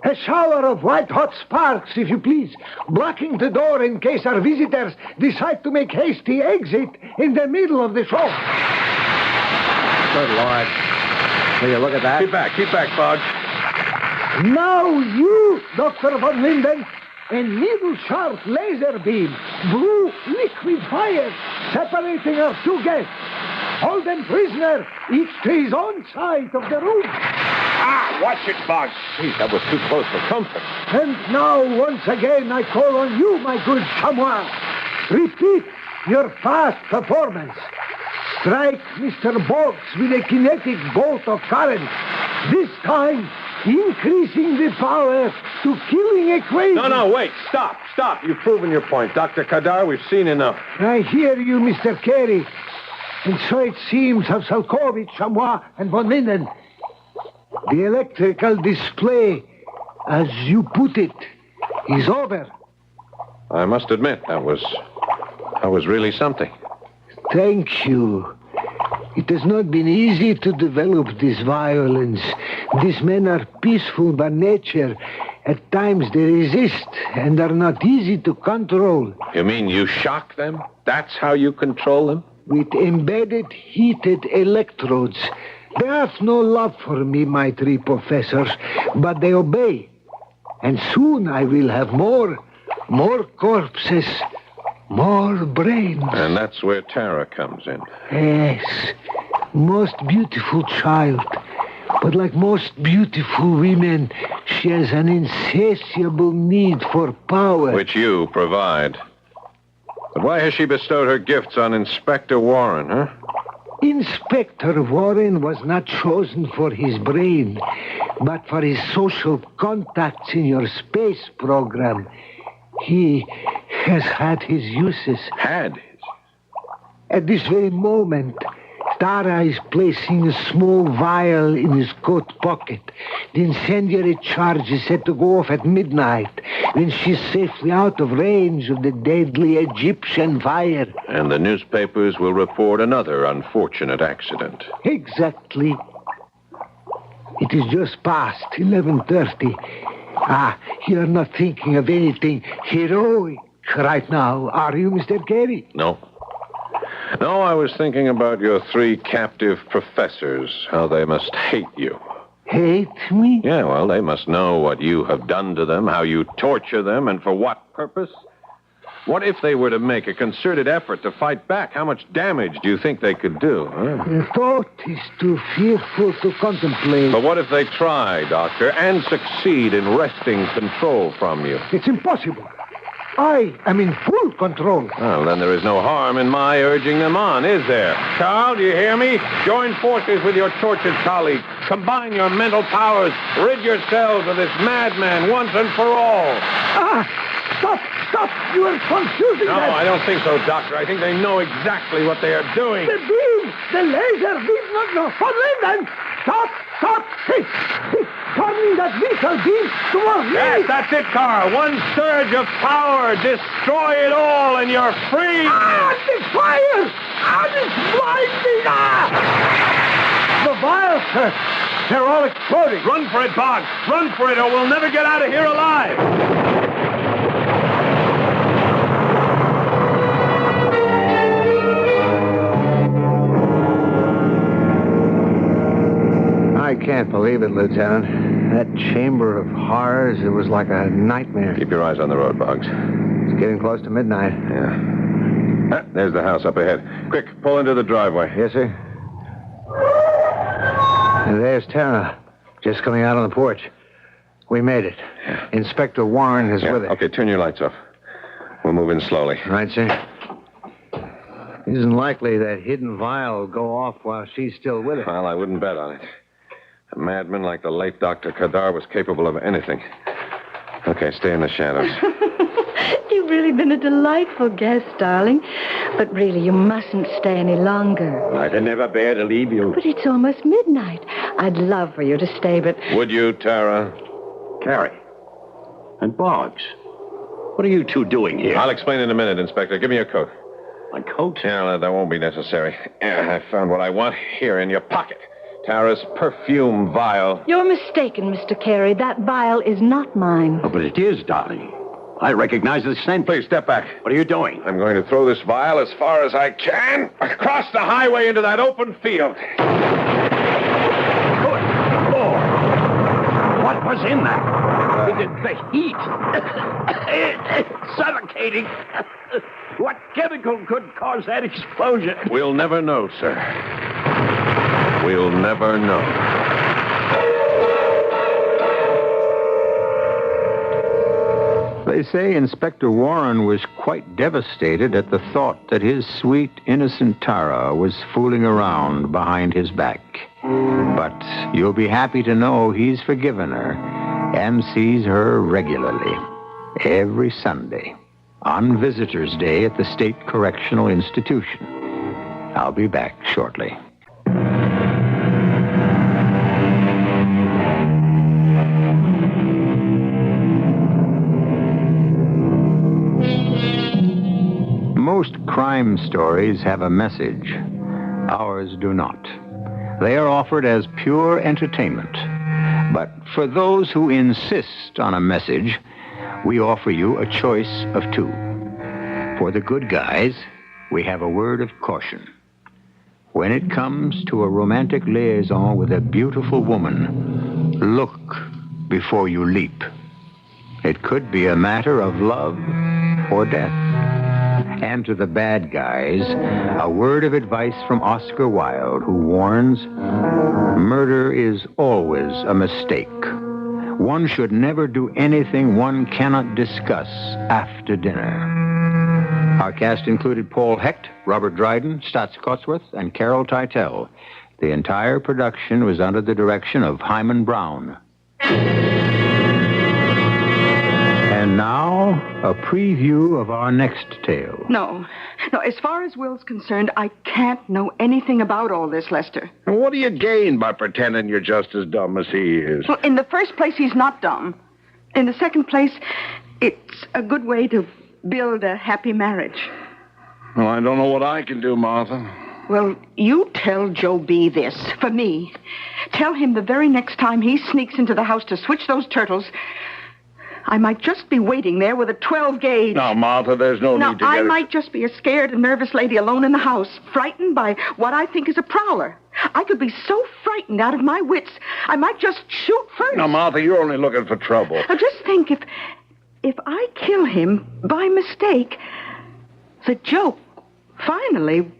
A shower of white-hot sparks, if you please, blocking the door in case our visitors decide to make hasty exit in the middle of the show. Good Lord. Will you look at that? Keep back, Boggs. Now you, Dr. Von Linden, a needle-sharp laser beam, blue liquid fire, separating our 2 guests. Hold them prisoner, each to his own side of the room. Watch it, Boggs. Gee, that was too close for comfort. And now, once again, I call on you, my good Chamois. Repeat your fast performance. Strike Mr. Boggs with a kinetic bolt of current. This time, increasing the power to killing equation. No, wait. Stop. You've proven your point. Dr. Kadar, we've seen enough. I hear you, Mr. Carey. And so it seems of Salkovich, Chamois, and Von Linden. The electrical display, as you put it, is over. I must admit, that was really something. Thank you. It has not been easy to develop this violence. These men are peaceful by nature. At times they resist and are not easy to control. You mean you shock them? That's how you control them? With embedded, heated electrodes. They have no love for me, my 3 professors, but they obey. And soon I will have more corpses, more brains. And that's where Tara comes in. Yes, most beautiful child. But like most beautiful women, she has an insatiable need for power. Which you provide. But why has she bestowed her gifts on Inspector Warren, huh? Inspector Warren was not chosen for his brain, but for his social contacts in your space program. He has had his uses. Had his? At this very moment, Tara is placing a small vial in his coat pocket. The incendiary charge is set to go off at midnight, when she's safely out of range of the deadly Egyptian fire. And the newspapers will report another unfortunate accident. Exactly. It is just past 11:30. You're not thinking of anything heroic right now, are you, Mr. Carey? No. No, I was thinking about your 3 captive professors, how they must hate you. Hate me? Yeah, well, they must know what you have done to them, how you torture them, and for what purpose. What if they were to make a concerted effort to fight back? How much damage do you think they could do? Huh? The thought is too fearful to contemplate. But what if they try, Doctor, and succeed in wresting control from you? It's impossible. I am in full control. Well, then there is no harm in my urging them on, is there? Carl, do you hear me? Join forces with your tortured colleague. Combine your mental powers. Rid yourselves of this madman once and for all. Stop! You are confusing No, them. I don't think so, Doctor. I think they know exactly what they are doing. The beam! The laser beam! No. Von Linden! Stop! Hey, turning that missile beam towards me! Yes, that's it, Carl. One surge of power. Destroy it all, and you're free. The fire! It's blinding! The vials, sir. They're all exploding. Run for it, Boggs. Run for it, or we'll never get out of here alive. I can't believe it, Lieutenant. That chamber of horrors, it was like a nightmare. Keep your eyes on the road, Boggs. It's getting close to midnight. Yeah. There's the house up ahead. Quick, pull into the driveway. Yes, sir. And there's Tara, just coming out on the porch. We made it. Yeah. Inspector Warren is with her. Okay, turn your lights off. We'll move in slowly. Right, sir. It isn't likely that hidden vial will go off while she's still with her. Well, I wouldn't bet on it. A madman like the late Dr. Kadar was capable of anything. Okay, stay in the shadows. You've really been a delightful guest, darling. But really, you mustn't stay any longer. I can never bear to leave you. But it's almost midnight. I'd love for you to stay, but... Would you, Tara? Carrie. And Boggs. What are you two doing here? I'll explain in a minute, Inspector. Give me your coat. My coat? Yeah, that won't be necessary. I found what I want here in your pocket. Tara's perfume vial. You're mistaken, Mr. Carey. That vial is not mine. Oh, but it is, darling. I recognize the scent. Please, step back. What are you doing? I'm going to throw this vial as far as I can across the highway into that open field. Good Lord. What was in that? The heat. It's suffocating. What chemical could cause that explosion? We'll never know, sir. We'll never know. They say Inspector Warren was quite devastated at the thought that his sweet, innocent Tara was fooling around behind his back. But you'll be happy to know he's forgiven her and sees her regularly, every Sunday, on Visitors' Day at the State Correctional Institution. I'll be back shortly. Most crime stories have a message. Ours do not. They are offered as pure entertainment. But for those who insist on a message, we offer you a choice of two. For the good guys, we have a word of caution. When it comes to a romantic liaison with a beautiful woman, look before you leap. It could be a matter of love or death. And to the bad guys, a word of advice from Oscar Wilde, who warns, murder is always a mistake. One should never do anything one cannot discuss after dinner. Our cast included Paul Hecht, Robert Dryden, Stotts Cotsworth, and Carol Teitel. The entire production was under the direction of Hyman Brown. And now, a preview of our next tale. No, as far as Will's concerned, I can't know anything about all this, Lester. And what do you gain by pretending you're just as dumb as he is? Well, in the first place, he's not dumb. In the second place, it's a good way to build a happy marriage. Well, I don't know what I can do, Martha. Well, you tell Joe B. this, for me. Tell him the very next time he sneaks into the house to switch those turtles, I might just be waiting there with a 12-gauge. Now, Martha, there's no need to I might just be a scared and nervous lady alone in the house, frightened by what I think is a prowler. I could be so frightened out of my wits, I might just shoot first. Now, Martha, you're only looking for trouble. Now, just think, if I kill him by mistake, the joke, finally,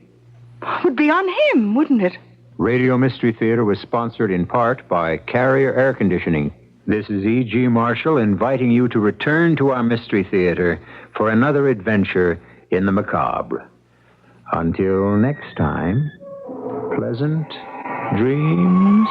would be on him, wouldn't it? Radio Mystery Theater was sponsored in part by Carrier Air Conditioning. This is E.G. Marshall inviting you to return to our Mystery Theater for another adventure in the macabre. Until next time, pleasant dreams.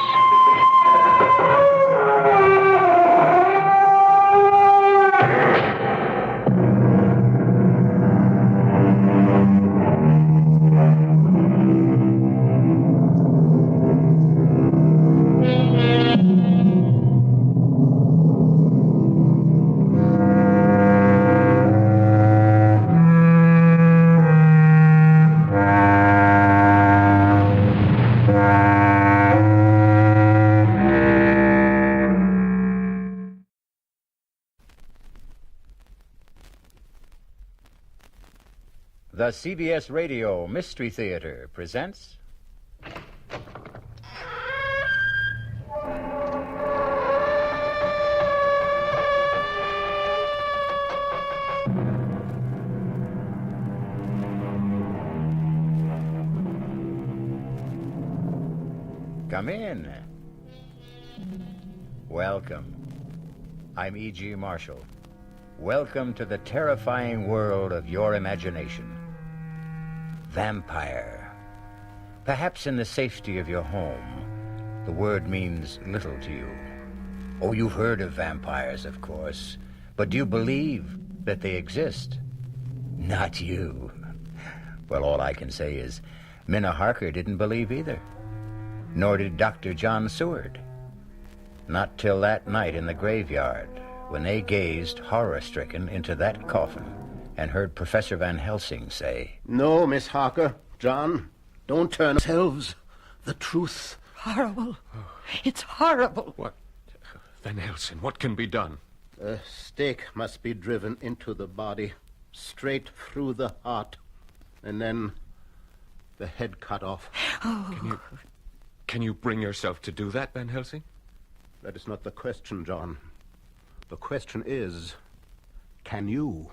The CBS Radio Mystery Theater presents... Come in. Welcome. I'm E.G. Marshall. Welcome to the terrifying world of your imagination. Vampire. Perhaps in the safety of your home, the word means little to you. Oh, you've heard of vampires, of course, but do you believe that they exist? Not you. Well, all I can say is Minna Harker didn't believe either. Nor did Dr. John Seward. Not till that night in the graveyard, when they gazed horror-stricken into that coffin and heard Professor Van Helsing say, "No, Miss Harker, John, don't turn yourselves. The truth." Horrible. It's horrible. What? Van Helsing, what can be done? A stake must be driven into the body, straight through the heart, and then the head cut off. Oh. Can you bring yourself to do that, Van Helsing? That is not the question, John. The question is, can you?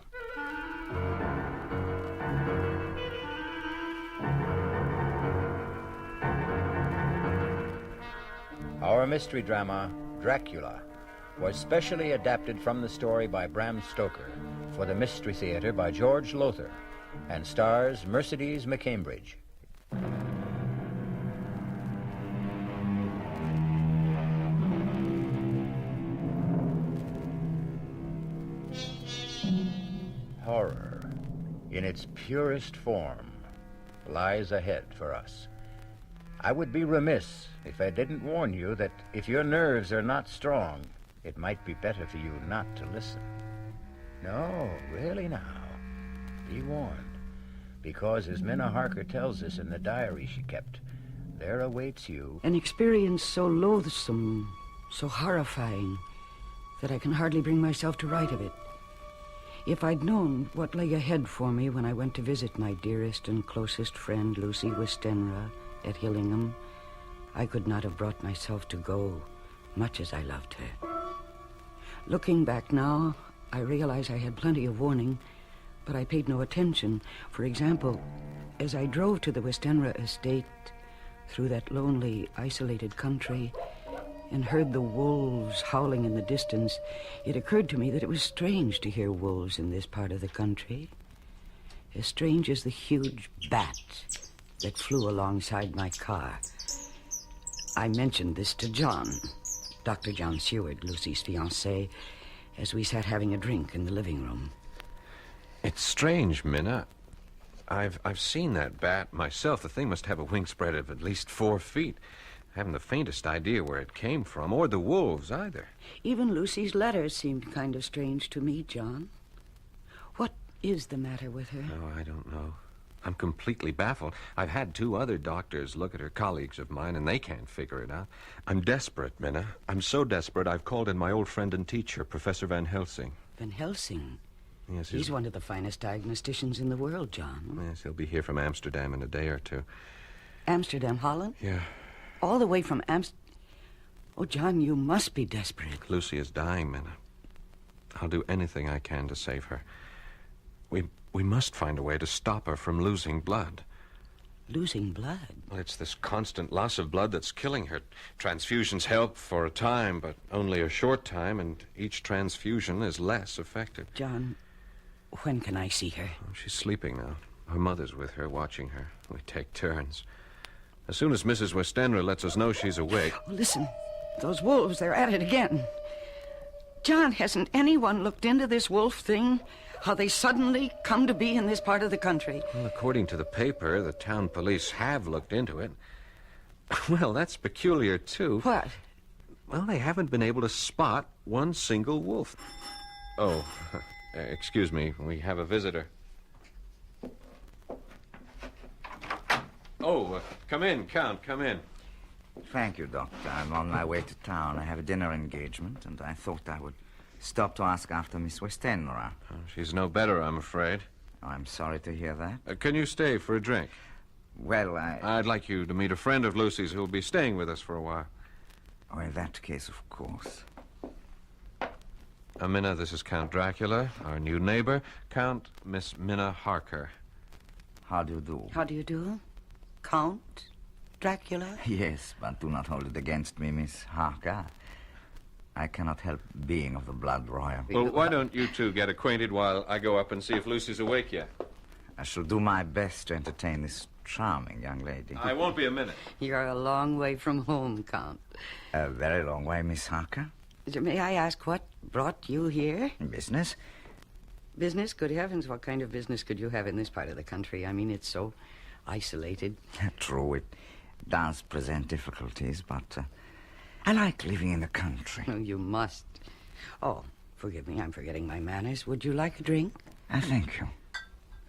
Our mystery drama, Dracula, was specially adapted from the story by Bram Stoker for the Mystery Theater by George Lothar and stars Mercedes McCambridge. Horror, in its purest form, lies ahead for us. I would be remiss if I didn't warn you that if your nerves are not strong, it might be better for you not to listen. No, really now, be warned, because as Minna Harker tells us in the diary she kept, there awaits you an experience so loathsome, so horrifying, that I can hardly bring myself to write of it. If I'd known what lay ahead for me when I went to visit my dearest and closest friend, Lucy Westenra, at Hillingham, I could not have brought myself to go, much as I loved her. Looking back now, I realize I had plenty of warning, but I paid no attention. For example, as I drove to the Westenra estate through that lonely, isolated country and heard the wolves howling in the distance, it occurred to me that it was strange to hear wolves in this part of the country. As strange as the huge bat that flew alongside my car. I mentioned this to John, Dr. John Seward, Lucy's fiancé, as we sat having a drink in the living room. It's strange, Minna. I've seen that bat myself. The thing must have a wingspread of at least 4 feet. I haven't the faintest idea where it came from, or the wolves either. Even Lucy's letters seemed kind of strange to me, John. What is the matter with her? Oh, I don't know. I'm completely baffled. I've had 2 other doctors look at her, colleagues of mine, and they can't figure it out. I'm desperate, Minna. I'm so desperate I've called in my old friend and teacher, Professor Van Helsing. Van Helsing? Yes, he's one of the finest diagnosticians in the world, John. Yes, he'll be here from Amsterdam in a day or 2. Amsterdam, Holland? Yeah. All the way from Oh, John, you must be desperate. Lucy is dying, Minna. I'll do anything I can to save her. We must find a way to stop her from losing blood. Losing blood? Well, it's this constant loss of blood that's killing her. Transfusions help for a time, but only a short time, and each transfusion is less effective. John, when can I see her? Oh, she's sleeping now. Her mother's with her, watching her. We take turns. As soon as Mrs. Westenra lets us know she's awake... Oh, listen, those wolves, they're at it again. John, hasn't anyone looked into this wolf thing? How they suddenly come to be in this part of the country? Well, according to the paper, the town police have looked into it. Well, that's peculiar, too. What? Well, they haven't been able to spot one single wolf. Oh, excuse me, we have a visitor. Oh, come in, Count, come in. Thank you, Doctor. I'm on my way to town. I have a dinner engagement, and I thought I would stop to ask after Miss Westenra. Oh, she's no better, I'm afraid. Oh, I'm sorry to hear that. Can you stay for a drink? Well, I'd like you to meet a friend of Lucy's who'll be staying with us for a while. Oh, in that case, of course. Minna, this is Count Dracula, our new neighbor, Count Miss Minna Harker. How do you do? How do you do? Count Dracula? Yes, but do not hold it against me, Miss Harker. I cannot help being of the blood royal. Well, why don't you two get acquainted while I go up and see if Lucy's awake yet? I shall do my best to entertain this charming young lady. I won't be a minute. You're a long way from home, Count. A very long way, Miss Harker. May I ask what brought you here? Business. Business? Good heavens, what kind of business could you have in this part of the country? I mean, it's so isolated. True, it does present difficulties, but I like living in the country. Oh, you must. Oh, forgive me, I'm forgetting my manners. Would you like a drink? Thank you.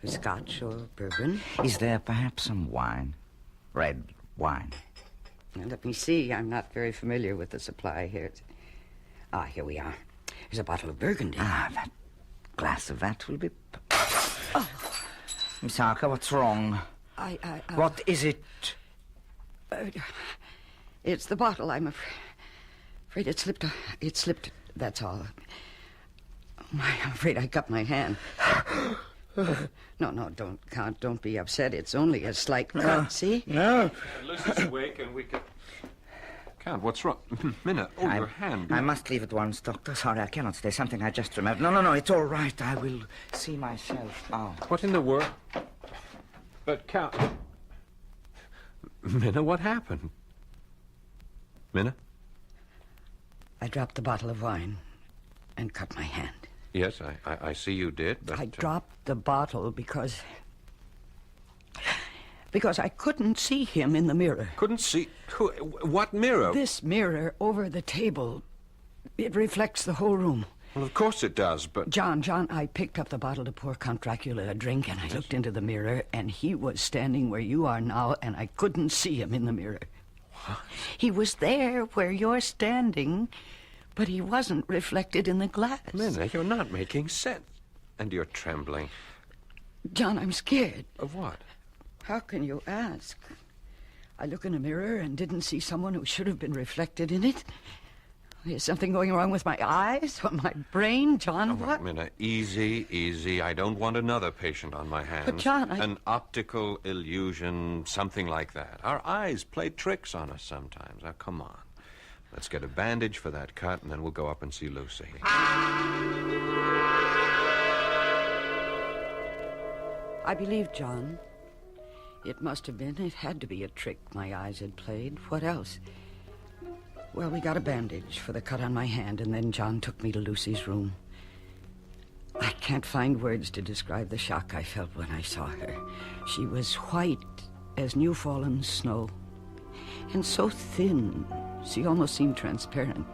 Scotch or bourbon? Is there perhaps some wine? Red wine? Now, let me see. I'm not very familiar with the supply here. Here we are. There's a bottle of Burgundy. That glass of that will be... Oh. Miss Harker, what's wrong? What is it? It's the bottle. I'm afraid it slipped. It slipped, that's all. Oh, I'm afraid I cut my hand. No, don't, Count. Don't be upset. It's only a slight cut, see? No. Lucy's awake and we can... Count, what's wrong? Minna, your hand. I must leave at once, Doctor. Sorry, I cannot stay. Something I just remembered. No, it's all right. I will see myself now. What in the world? But, Count... Minna, what happened? Minna? I dropped the bottle of wine and cut my hand. Yes, I see you did, but... I dropped the bottle because I couldn't see him in the mirror. Couldn't see? What mirror? This mirror over the table. It reflects the whole room. Well, of course it does, but... John, I picked up the bottle to pour Count Dracula a drink, and I looked into the mirror, and he was standing where you are now, and I couldn't see him in the mirror. What? He was there where you're standing, but he wasn't reflected in the glass. Minna, you're not making sense. And you're trembling. John, I'm scared. Of what? How can you ask? I look in a mirror and didn't see someone who should have been reflected in it. Is something going wrong with my eyes or my brain, John? Oh, What? Minna, easy. I don't want another patient on my hands. But, John, An optical illusion, something like that. Our eyes play tricks on us sometimes. Now, come on. Let's get a bandage for that cut, and then we'll go up and see Lucy. I believe, John. It must have been. It had to be a trick my eyes had played. What else? Well, we got a bandage for the cut on my hand, and then John took me to Lucy's room. I can't find words to describe the shock I felt when I saw her. She was white as new-fallen snow, and so thin, she almost seemed transparent.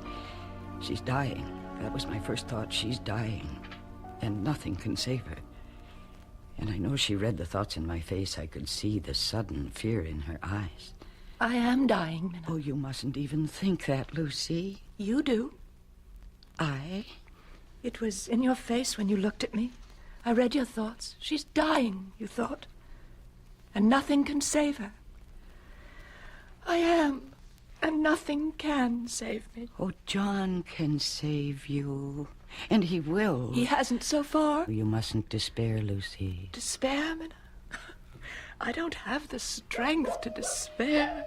She's dying. That was my first thought. She's dying, and nothing can save her. And I know she read the thoughts in my face. I could see the sudden fear in her eyes. I am dying, Minna. Oh, you mustn't even think that, Lucy. You do. I? It was in your face when you looked at me. I read your thoughts. She's dying, you thought. And nothing can save her. I am. And nothing can save me. Oh, John can save you. And he will. He hasn't so far. Oh, you mustn't despair, Lucy. Despair, Minna? I don't have the strength to despair.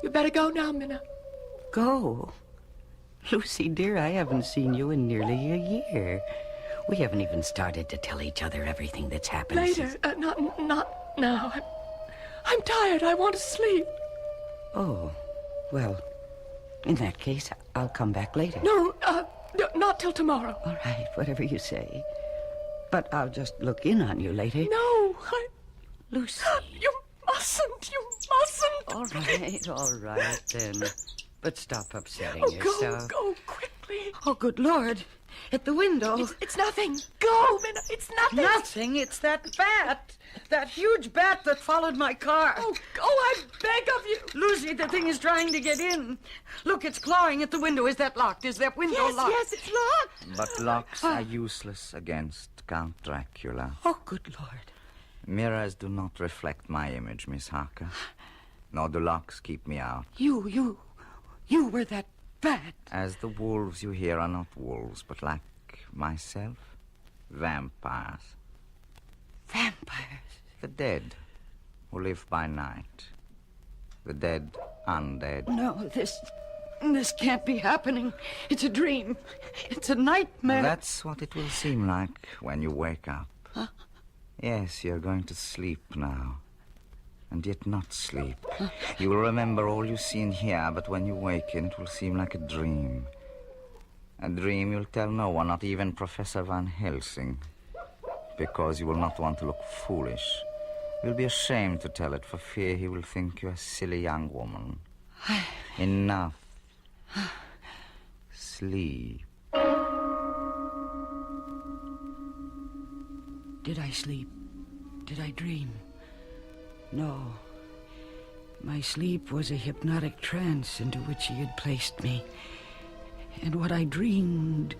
You better go now, Minna. Go? Lucy, dear, I haven't seen you in nearly a year. We haven't even started to tell each other everything that's happened. Later. Not now. I'm tired. I want to sleep. Oh, well, in that case, I'll come back later. No, not till tomorrow. All right, whatever you say. But I'll just look in on you later. No, Lucy. You mustn't. All right, then. But stop upsetting Oh, yourself. go quickly. Oh, good Lord. At the window. It's nothing. Go, Minna. It's nothing. Nothing. It's that bat. That huge bat that followed my car. Oh, I beg of you. Lucy, the thing is trying to get in. Look, it's clawing at the window. Is that locked? Is that window locked? Yes, it's locked. But locks are useless against Count Dracula. Oh, good Lord. Mirrors do not reflect my image, Miss Harker. Nor do locks keep me out. You were that bat. As the wolves you hear are not wolves, but like myself, vampires. Vampires? The dead, who live by night. The dead undead. No, this can't be happening. It's a dream. It's a nightmare. That's what it will seem like when you wake up. Huh? Yes, you're going to sleep now. And yet not sleep. You will remember all you see and hear, but when you waken, it will seem like a dream. A dream you'll tell no one, not even Professor Van Helsing, because you will not want to look foolish. You'll be ashamed to tell it for fear he will think you a silly young woman. Enough. Sleep. Did I sleep? Did I dream? No. My sleep was a hypnotic trance into which he had placed me. And what I dreamed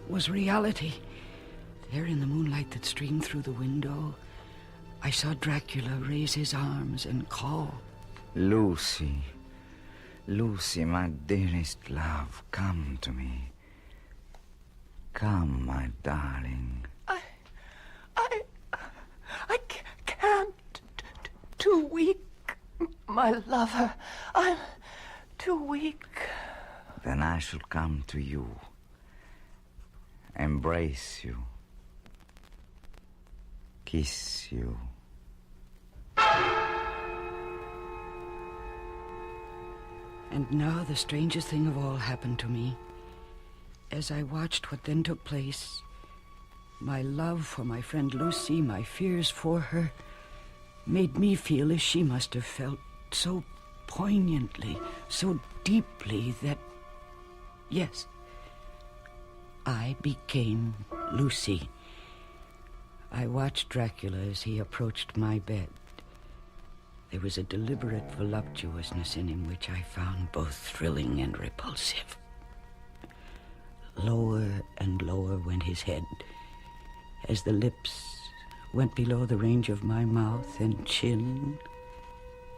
was reality. There in the moonlight that streamed through the window, I saw Dracula raise his arms and call. Lucy. Lucy, my dearest love, come to me. Come, my darling. I can't. Too weak, my lover. I'm too weak. Then I shall come to you. Embrace you. Kiss you. And now the strangest thing of all happened to me. As I watched what then took place, my love for my friend Lucy, my fears for her, made me feel as she must have felt, so poignantly, so deeply that, yes, I became Lucy. I watched Dracula as he approached my bed. There was a deliberate voluptuousness in him which I found both thrilling and repulsive. Lower and lower went his head as the lips went below the range of my mouth and chin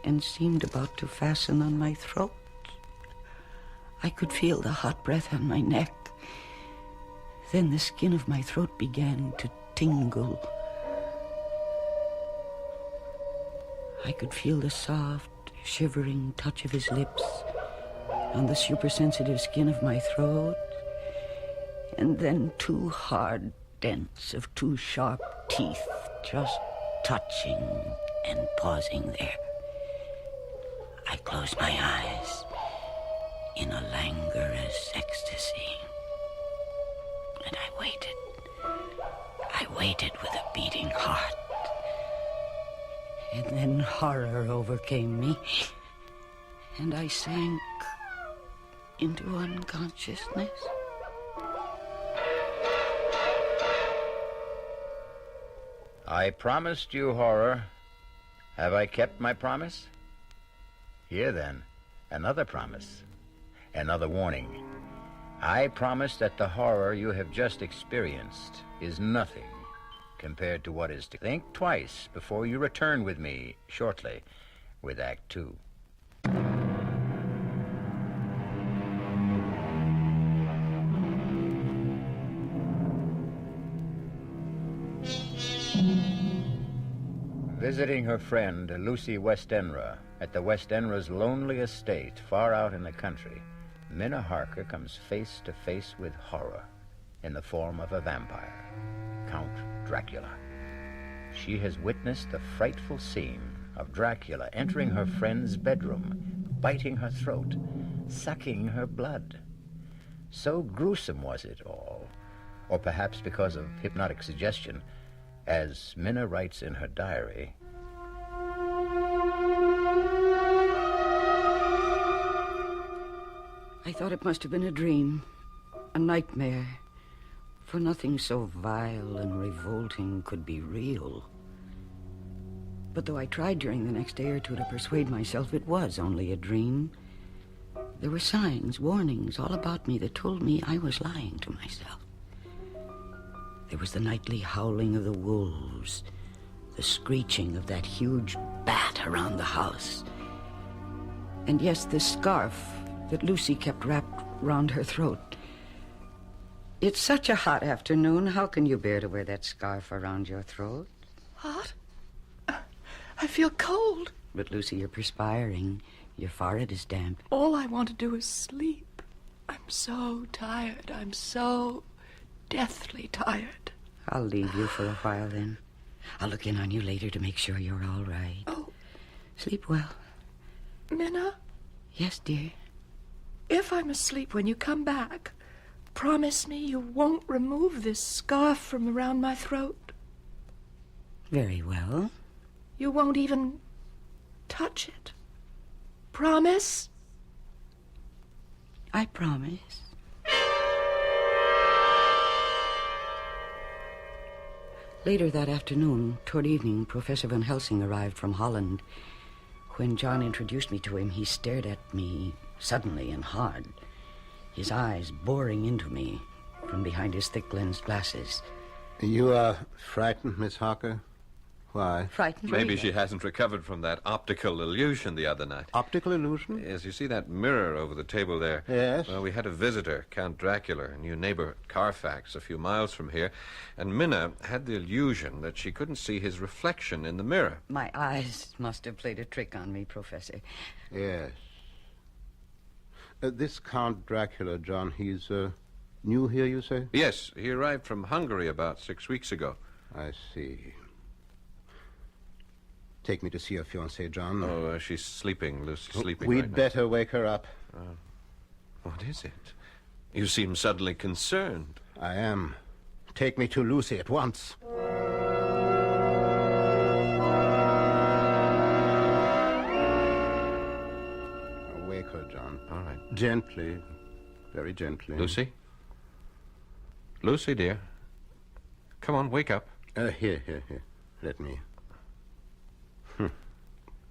and seemed about to fasten on my throat. I could feel the hot breath on my neck. Then the skin of my throat began to tingle. I could feel the soft, shivering touch of his lips on the supersensitive skin of my throat, and then 2 hard dents of 2 sharp teeth just touching and pausing there. I closed my eyes in a languorous ecstasy, and I waited. I waited with a beating heart. And then horror overcame me, and I sank into unconsciousness. I promised you horror. Have I kept my promise? Here then, another promise, another warning. I promise that the horror you have just experienced is nothing compared to what is to. Think twice before you return with me shortly with Act 2. Visiting her friend, Lucy Westenra, at the Westenra's lonely estate far out in the country, Minna Harker comes face to face with horror in the form of a vampire, Count Dracula. She has witnessed the frightful scene of Dracula entering her friend's bedroom, biting her throat, sucking her blood. So gruesome was it all, or perhaps because of hypnotic suggestion, as Minna writes in her diary, I thought it must have been a dream, a nightmare, for nothing so vile and revolting could be real. But though I tried during the next day or two to persuade myself it was only a dream, there were signs, warnings all about me that told me I was lying to myself. There was the nightly howling of the wolves, the screeching of that huge bat around the house, and yes, the scarf that Lucy kept wrapped round her throat. It's such a hot afternoon. How can you bear to wear that scarf around your throat? Hot? I feel cold. But, Lucy, you're perspiring. Your forehead is damp. All I want to do is sleep. I'm so tired. I'm so deathly tired. I'll leave you for a while, then. I'll look in on you later to make sure you're all right. Oh. Sleep well. Minna? Yes, dear? If I'm asleep when you come back, promise me you won't remove this scarf from around my throat. Very well. You won't even touch it. Promise? I promise. Later that afternoon, toward evening, Professor Van Helsing arrived from Holland. When John introduced me to him, he stared at me suddenly and hard, his eyes boring into me from behind his thick-lensed glasses. You are frightened, Miss Harker? Why? Frightened? Maybe she hasn't recovered from that optical illusion the other night. Optical illusion? Yes, you see that mirror over the table there? Yes. Well, we had a visitor, Count Dracula, a new neighbor at Carfax, a few miles from here, and Minna had the illusion that she couldn't see his reflection in the mirror. My eyes must have played a trick on me, Professor. Yes. This Count Dracula, John, he's new here, you say? Yes, he arrived from Hungary about 6 weeks ago. I see. Take me to see your fiancée, John. Oh, she's sleeping, Lucy, sleeping We'd right now. better wake her up. What is it? You seem suddenly concerned. I am. Take me to Lucy at once. Wake her, John. All right. Gently. Very gently. Lucy? Lucy, dear. Come on, wake up. Here. Let me.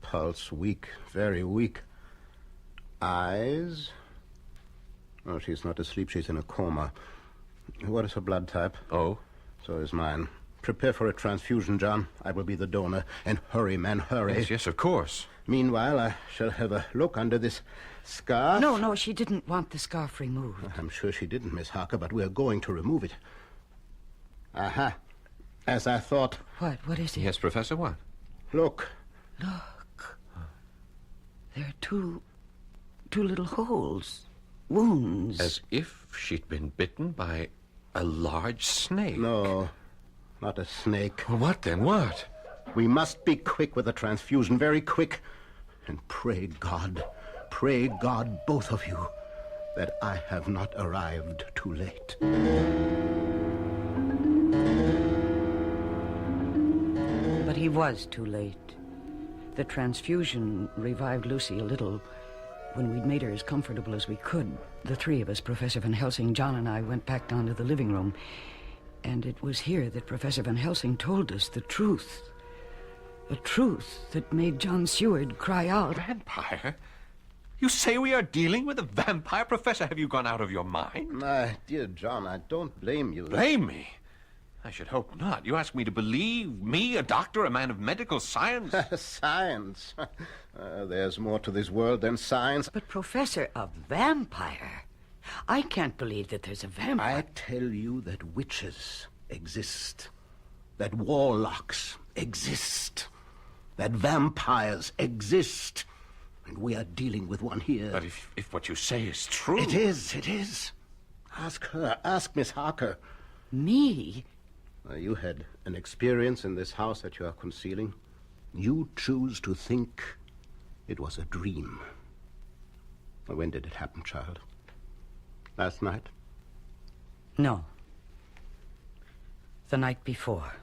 Pulse weak, very weak. Eyes? Oh, she's not asleep. She's in a coma. What is her blood type? Oh. So is mine. Prepare for a transfusion, John. I will be the donor. And hurry, man, hurry. Yes, of course. Meanwhile, I shall have a look under this scarf. No, she didn't want the scarf removed. I'm sure she didn't, Miss Harker, but we're going to remove it. Aha. As I thought. What is it? Yes, Professor, what? Look. Look. There are two little holes. Wounds. As if she'd been bitten by a large snake. No, not a snake. Well, what then? What? We must be quick with the transfusion, very quick. And pray God, both of you, that I have not arrived too late. But he was too late. The transfusion revived Lucy a little. When we'd made her as comfortable as we could, the three of us, Professor Van Helsing, John, and I, went back down to the living room. And it was here that Professor Van Helsing told us the truth. A truth that made John Seward cry out. Vampire? You say we are dealing with a vampire? Professor, have you gone out of your mind? My dear John, I don't blame you. Blame me? I should hope not. You ask me to believe me, a doctor, a man of medical science? Science? There's more to this world than science. But, Professor, a vampire? I can't believe that there's a vampire. I tell you that witches exist, that warlocks exist, that vampires exist, and we are dealing with one here. But if what you say is true... It is. Ask her. Ask Miss Harker. Me? You had an experience in this house that you are concealing. You choose to think it was a dream. When did it happen, child? Last night? No. The night before.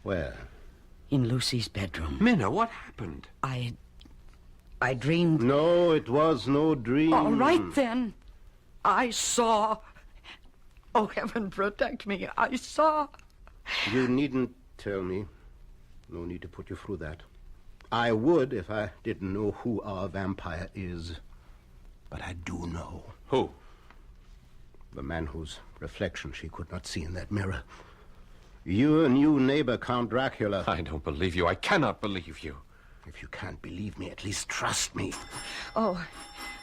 Where? In Lucy's bedroom. Minna, what happened? I dreamed... No, it was no dream. All right, then. I saw... Oh, heaven protect me. I saw... You needn't tell me. No need to put you through that. I would if I didn't know who our vampire is. But I do know. Who? The man whose reflection she could not see in that mirror. Your new neighbor, Count Dracula. I don't believe you. I cannot believe you. If you can't believe me, at least trust me. Oh,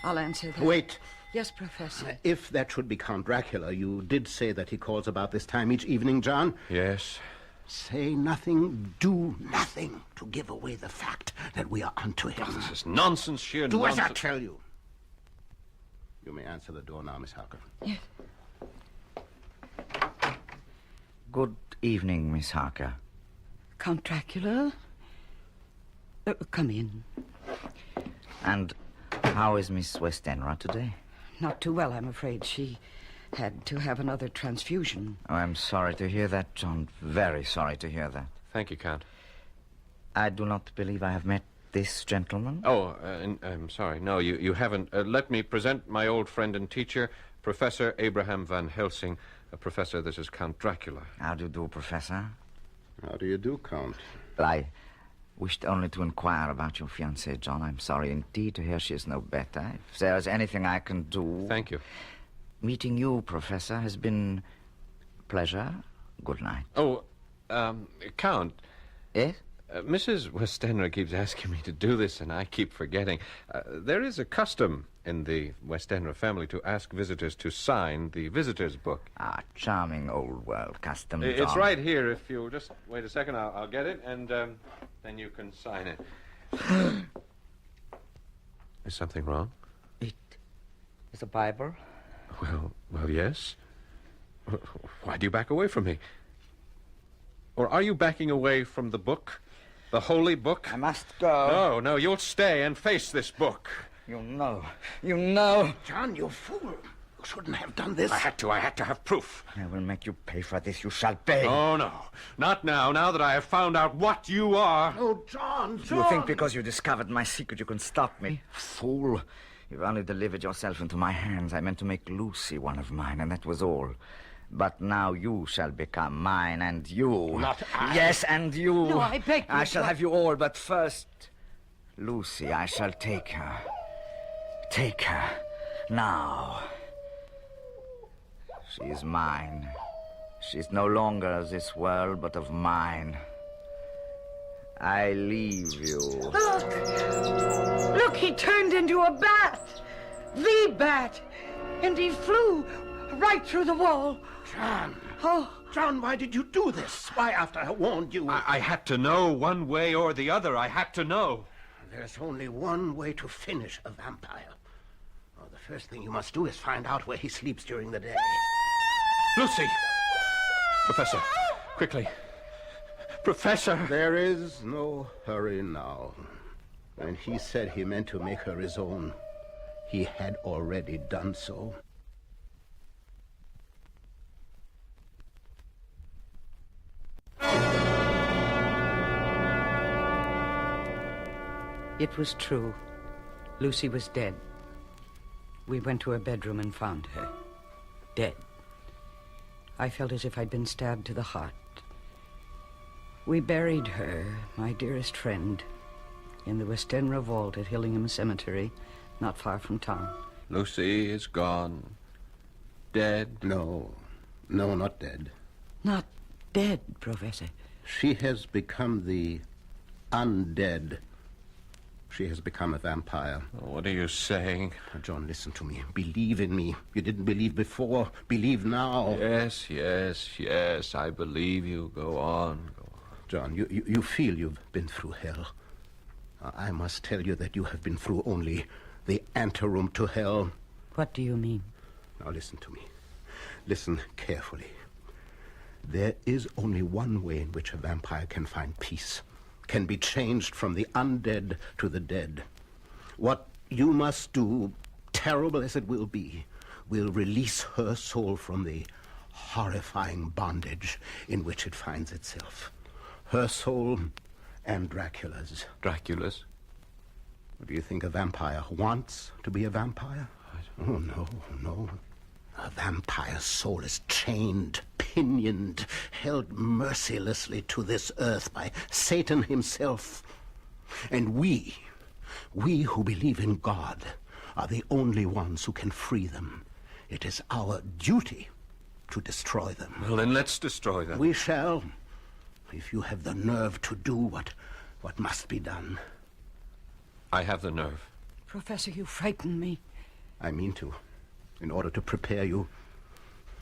I'll answer that. Wait. Yes, Professor. If that should be Count Dracula, you did say that he calls about this time each evening, John? Yes. Say nothing, do nothing to give away the fact that we are onto him. Oh, this is nonsense, sheer do nonsense. as I tell you. You may answer the door now, Miss Harker. Yes. Good evening, Miss Harker. Count Dracula? Come in. And how is Miss Westenra today? Not too well, I'm afraid. She had to have another transfusion. Oh, I'm sorry to hear that, John. Very sorry to hear that. Thank you, Count. I do not believe I have met this gentleman. Oh, I'm sorry. No, you haven't. Let me present my old friend and teacher, Professor Abraham Van Helsing. Professor, this is Count Dracula. How do you do, Professor? How do you do, Count? I wished only to inquire about your fiancée, John. I'm sorry indeed to hear she is no better. If there is anything I can do... Thank you. Meeting you, Professor, has been a pleasure. Good night. Oh, Count. Yes? Mrs. Westenra keeps asking me to do this, and I keep forgetting. There is a custom in the Westenra family to ask visitors to sign the visitor's book. Ah, charming old world custom, John. It's right here. If you'll just wait a second, I'll get it, and then you can sign it. Is something wrong? It is a Bible. Well, yes. Why do you back away from me? Or are you backing away from the book? The holy book? I must go. No, you'll stay and face this book. You know. John, you fool. You shouldn't have done this. I had to have proof. I will make you pay for this. You shall pay. Oh, no. Not now that I have found out what you are. Oh, John. You think because you discovered my secret you can stop me? Fool. You've only delivered yourself into my hands. I meant to make Lucy one of mine, and that was all. But now you shall become mine, and you... Not I. Yes, and you. No, I beg you. I shall have you all, but first... Lucy, I shall take her. Take her. Now. She is mine. She's no longer of this world, but of mine. I leave you. Look, he turned into a bat. The bat. And he flew right through the wall. John. Oh. John, why did you do this? Why, after I warned you? I had to know one way or the other. I had to know. There's only one way to finish a vampire. Oh, the first thing you must do is find out where he sleeps during the day. Lucy! Professor, quickly. Professor! There is no hurry now. When he said he meant to make her his own, he had already done so. It was true. Lucy was dead. We went to her bedroom and found her. Dead. I felt as if I'd been stabbed to the heart. We buried her, my dearest friend, in the Westenra vault at Hillingham Cemetery, not far from town. Lucy is gone. Dead? No, not dead. Not dead, Professor. She has become the undead. She has become a vampire. What are you saying? John, listen to me. Believe in me. You didn't believe before. Believe now. Yes. I believe you. Go on. John, you feel you've been through hell. I must tell you that you have been through only the anteroom to hell. What do you mean? Now listen to me. Listen carefully. There is only one way in which a vampire can find peace, can be changed from the undead to the dead. What you must do, terrible as it will be, will release her soul from the horrifying bondage in which it finds itself. Her soul and Dracula's. Dracula's? Do you think a vampire wants to be a vampire? Oh, no. A vampire's soul is chained, pinioned, held mercilessly to this earth by Satan himself. And we who believe in God, are the only ones who can free them. It is our duty to destroy them. Well, then let's destroy them. We shall, if you have the nerve to do what must be done. I have the nerve. Professor, you frighten me. I mean to, in order to prepare you.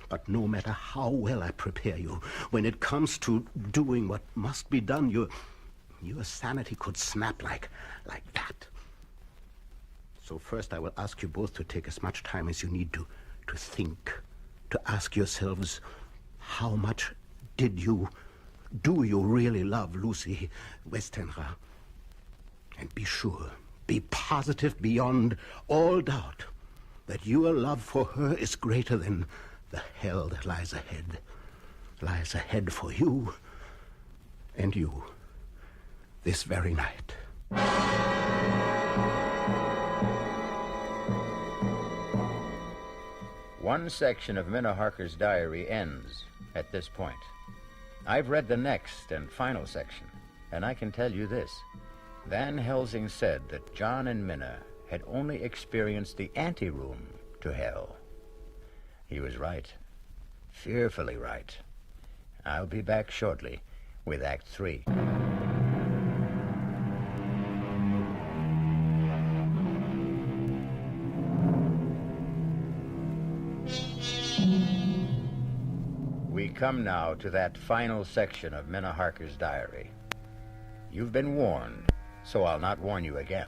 But no matter how well I prepare you, when it comes to doing what must be done, your sanity could snap like that. So first I will ask you both to take as much time as you need to think, to ask yourselves, how much do you really love Lucy Westenra? And be sure, be positive beyond all doubt that your love for her is greater than the hell that lies ahead for you and you this very night. One section of Minna Harker's diary ends at this point. I've read the next and final section, and I can tell you this. Van Helsing said that John and Minna had only experienced the anteroom to hell. He was right. Fearfully right. I'll be back shortly with Act 3. We come now to that final section of Minna Harker's diary. You've been warned, so I'll not warn you again.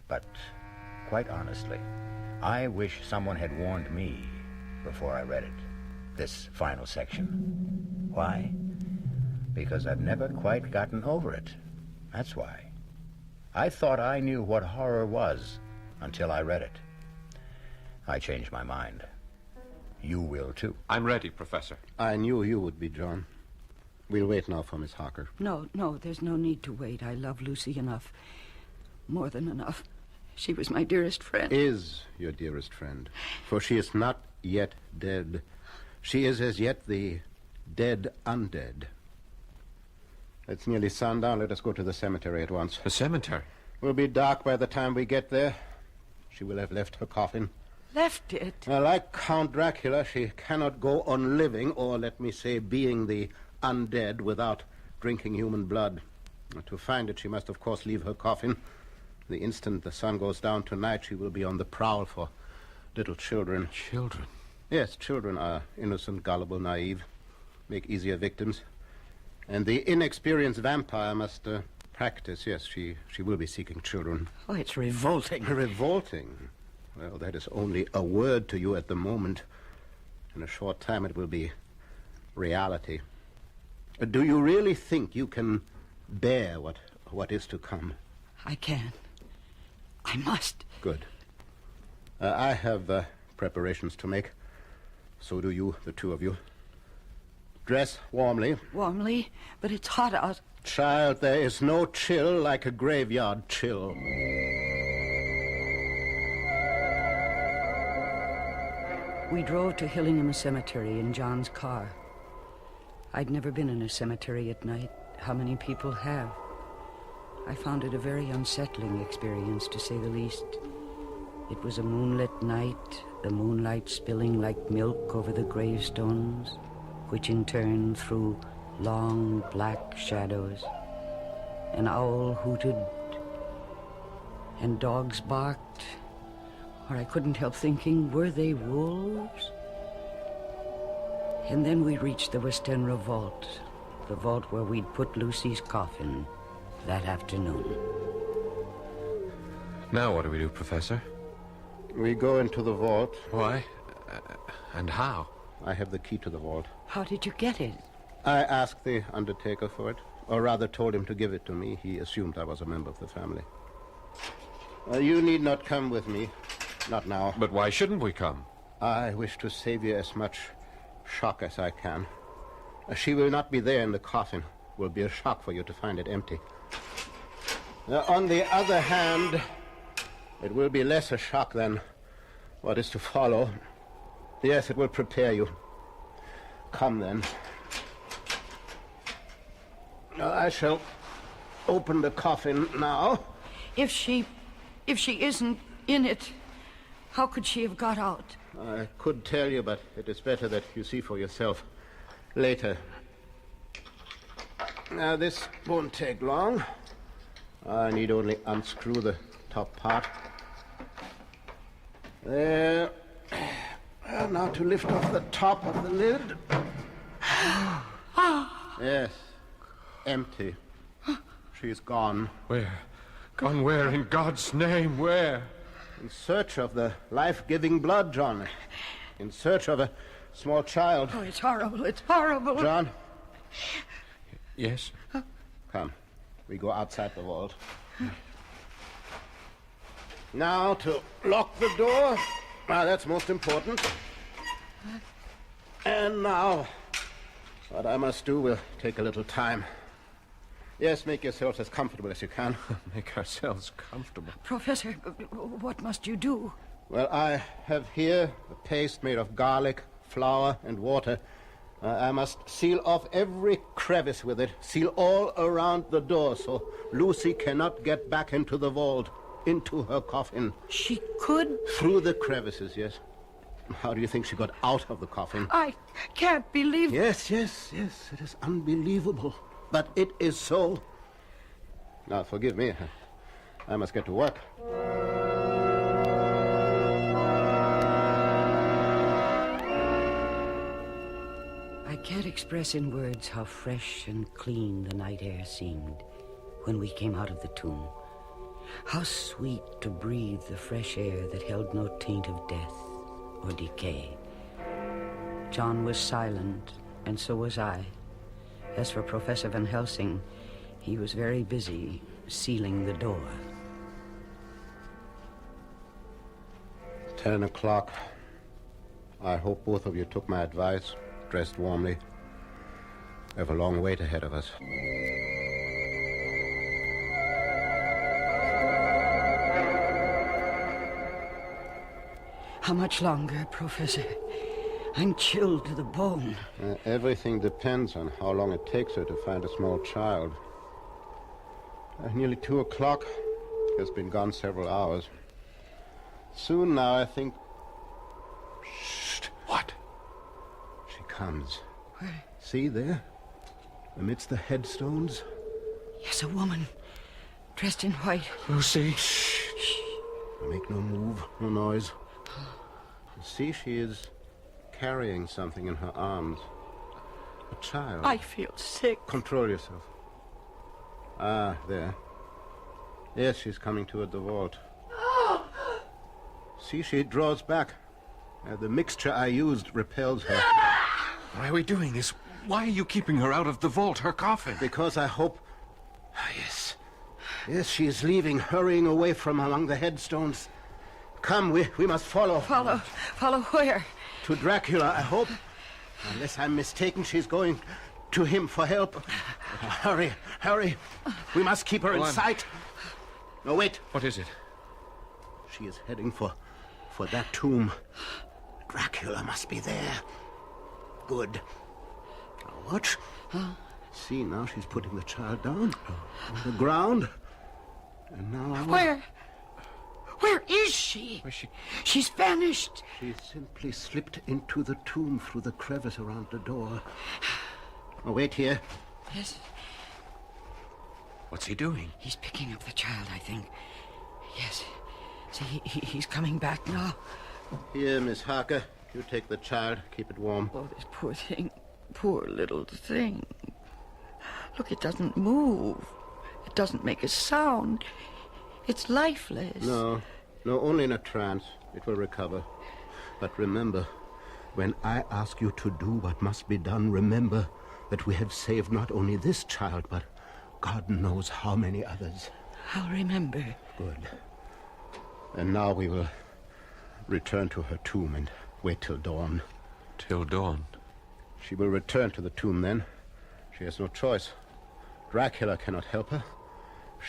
But, quite honestly, I wish someone had warned me before I read it, this final section. Why? Because I've never quite gotten over it. That's why. I thought I knew what horror was until I read it. I changed my mind. You will, too. I'm ready, Professor. I knew you would be, John. We'll wait now for Miss Harker. No, there's no need to wait. I love Lucy enough. More than enough. She was my dearest friend. Is your dearest friend. For she is not yet dead. She is as yet the dead undead. It's nearly sundown. Let us go to the cemetery at once. The cemetery? Will be dark by the time we get there. She will have left her coffin. left it. Like Count Dracula, she cannot go on living, or let me say, being the undead without drinking human blood. To find it, she must, of course, leave her coffin. The instant the sun goes down tonight, she will be on the prowl for little children. Children? Yes, children are innocent, gullible, naive, make easier victims. And the inexperienced vampire must practice. Yes, she will be seeking children. Oh, it's revolting. Revolting? Well, that is only a word to you at the moment. In a short time, it will be reality. Do you really think you can bear what is to come? I can. I must. Good. I have preparations to make. So do you, the two of you. Dress warmly. Warmly, but it's hot out. Child, there is no chill like a graveyard chill. We drove to Hillingham Cemetery in John's car. I'd never been in a cemetery at night. How many people have? I found it a very unsettling experience, to say the least. It was a moonlit night, the moonlight spilling like milk over the gravestones, which in turn threw long black shadows. An owl hooted, and dogs barked, or I couldn't help thinking, were they wolves? And then we reached the Westenra vault, the vault where we'd put Lucy's coffin that afternoon. Now what do we do, Professor? We go into the vault. Why? And how? I have the key to the vault. How did you get it? I asked the undertaker for it, or rather told him to give it to me. He assumed I was a member of the family. You need not come with me. Not now. But why shouldn't we come? I wish to save you as much shock as I can. She will not be there in the coffin. It will be a shock for you to find it empty. On the other hand, it will be less a shock than what is to follow. Yes, it will prepare you. Come, then. I shall open the coffin now. If she isn't in it, how could she have got out? I could tell you, but it is better that you see for yourself later. Now, this won't take long. I need only unscrew the top part. There. Well, now to lift off the top of the lid. Yes. Empty. She's gone. Where? Gone where, in God's name? Where? In search of the life-giving blood, John. In search of a small child. Oh, it's horrible. It's horrible. John? Yes? Come. We go outside the vault. Now to lock the door. That's most important. And now, what I must do will take a little time. Yes, make yourselves as comfortable as you can. Make ourselves comfortable. Professor, what must you do? Well, I have here a paste made of garlic, flour, and water. I must seal off every crevice with it, seal all around the door, so Lucy cannot get back into the vault, into her coffin. She could? Through the crevices, yes. How do you think she got out of the coffin? I can't believe... Yes, it is unbelievable. But it is so. Now, forgive me. I must get to work. I can't express in words how fresh and clean the night air seemed when we came out of the tomb. How sweet to breathe the fresh air that held no taint of death or decay. John was silent, and so was I. As for Professor Van Helsing, he was very busy sealing the door. 10 o'clock. I hope both of you took my advice, dressed warmly. We have a long wait ahead of us. How much longer, Professor? I'm chilled to the bone. Everything depends on how long it takes her to find a small child. Nearly 2 o'clock. Has been gone several hours. Soon now, I think comes. Where? See there? Amidst the headstones? Yes, a woman. Dressed in white. Lucy. Shh. Make no move, no noise. You see, she is carrying something in her arms. A child. I feel sick. Control yourself. Ah, there. Yes, she's coming toward the vault. See, she draws back. The mixture I used repels her. Why are we doing this? Why are you keeping her out of the vault, her coffin? Because I hope... Yes. Yes, she is leaving, hurrying away from among the headstones. Come, we must follow. Follow where? To Dracula, I hope. Unless I'm mistaken, she's going to him for help. Hurry. We must keep her in sight. No, wait. What is it? She is heading for that tomb. Dracula must be there. Good. Now watch. See, now she's putting the child down on the ground. And now... Where is she? She's vanished. She simply slipped into the tomb through the crevice around the door. Oh, wait here. Yes. What's he doing? He's picking up the child, I think. Yes. See, he's coming back now. Here, Miss Harker. You take the child. Keep it warm. Oh, this poor thing. Poor little thing. Look, it doesn't move. It doesn't make a sound. It's lifeless. No, only in a trance. It will recover. But remember, when I ask you to do what must be done, remember that we have saved not only this child, but God knows how many others. I'll remember. Good. And now we will return to her tomb and wait till dawn. Till dawn? She will return to the tomb then. She has no choice. Dracula cannot help her.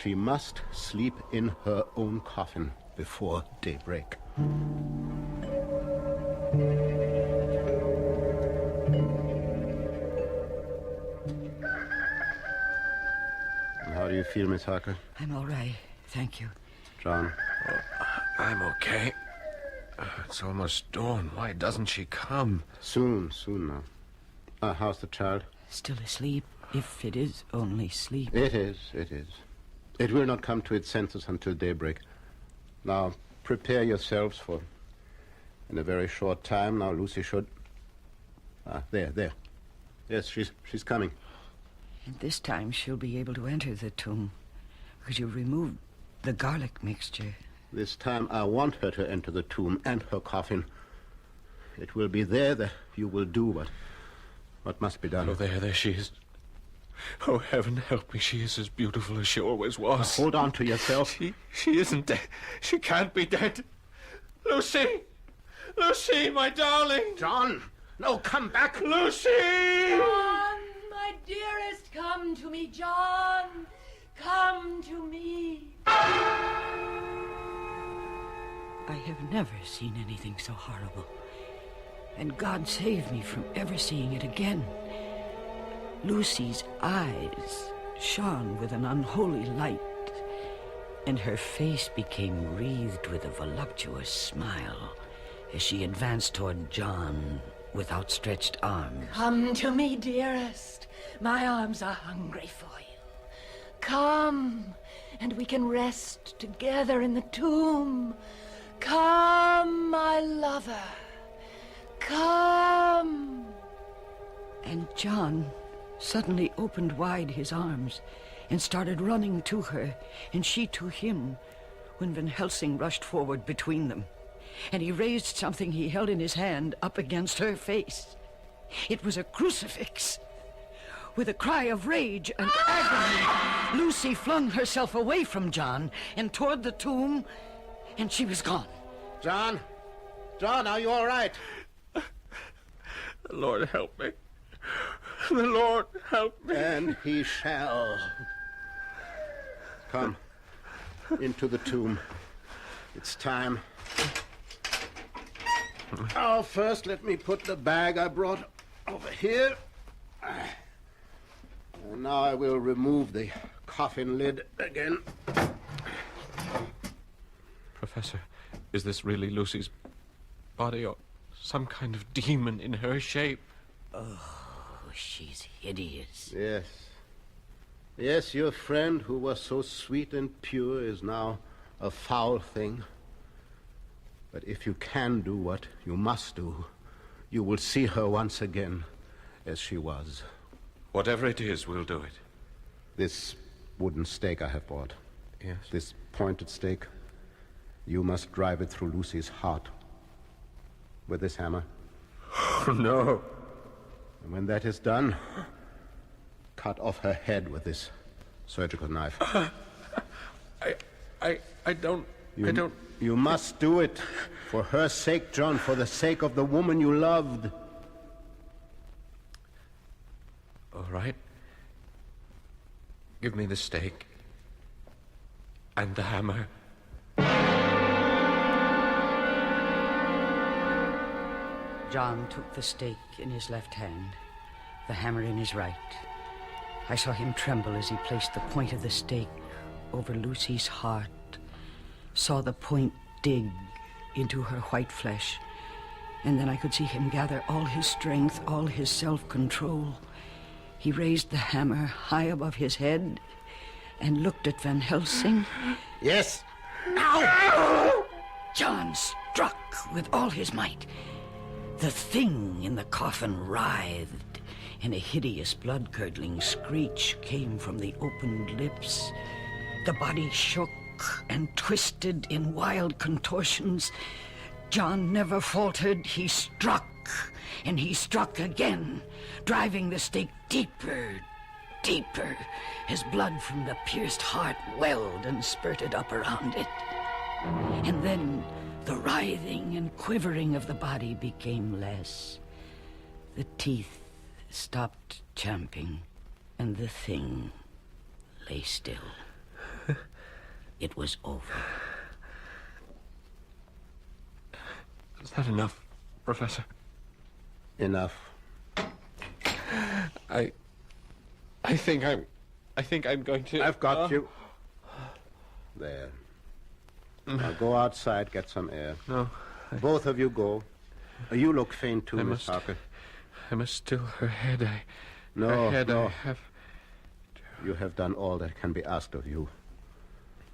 She must sleep in her own coffin before daybreak. How do you feel, Miss Harker? I'm all right, thank you. John? I'm okay. It's almost dawn. Why doesn't she come? Soon now. How's the child? Still asleep, if it is only sleep. It is. It will not come to its senses until daybreak. Now, prepare yourselves for... In a very short time, now Lucy should... there. Yes, she's coming. And this time she'll be able to enter the tomb, because you've removed the garlic mixture. This time I want her to enter the tomb and her coffin. It will be there that you will do what must be done. Oh, there she is. Oh, heaven help me, she is as beautiful as she always was. Now, hold on to yourself. She isn't dead. She can't be dead. Lucy! Lucy, my darling! John! No, come back! Lucy! John, my dearest, come to me, John. Come to me. I have never seen anything so horrible. And God save me from ever seeing it again. Lucy's eyes shone with an unholy light, and her face became wreathed with a voluptuous smile as she advanced toward John with outstretched arms. Come to me, dearest. My arms are hungry for you. Come, and we can rest together in the tomb. Come, my lover. Come. And John suddenly opened wide his arms and started running to her, and she to him, when Van Helsing rushed forward between them. And he raised something he held in his hand up against her face. It was a crucifix. With a cry of rage and agony, Lucy flung herself away from John and toward the tomb, and she was gone. John, are you all right? The Lord help me. The Lord help me. And he shall. Come, into the tomb. It's time. Oh, first let me put the bag I brought over here. And now I will remove the coffin lid again. Professor, is this really Lucy's body or some kind of demon in her shape? Oh, she's hideous. Yes. Yes, your friend who was so sweet and pure is now a foul thing. But if you can do what you must do, you will see her once again as she was. Whatever it is, we'll do it. This wooden stake I have brought. Yes. This pointed stake, you must drive it through Lucy's heart. With this hammer. Oh, no. And when that is done, cut off her head with this surgical knife. I don't... You must do it. For her sake, John, for the sake of the woman you loved. All right. Give me the stake. And the hammer. John took the stake in his left hand, the hammer in his right. I saw him tremble as he placed the point of the stake over Lucy's heart, saw the point dig into her white flesh, and then I could see him gather all his strength, all his self-control. He raised the hammer high above his head and looked at Van Helsing. Yes. Now! John struck with all his might. The thing in the coffin writhed, and a hideous blood-curdling screech came from the opened lips. The body shook and twisted in wild contortions. John never faltered. He struck, and he struck again, driving the stake deeper, deeper, as blood from the pierced heart welled and spurted up around it. And then the writhing and quivering of the body became less. The teeth stopped champing, and the thing lay still. It was over. Is that enough, Professor? Enough. I think I'm going to... I've got you. There. Now go outside, get some air. No. Both of you go. You look faint too, Miss Parker. I must still her head. No. I have... You have done all that can be asked of you.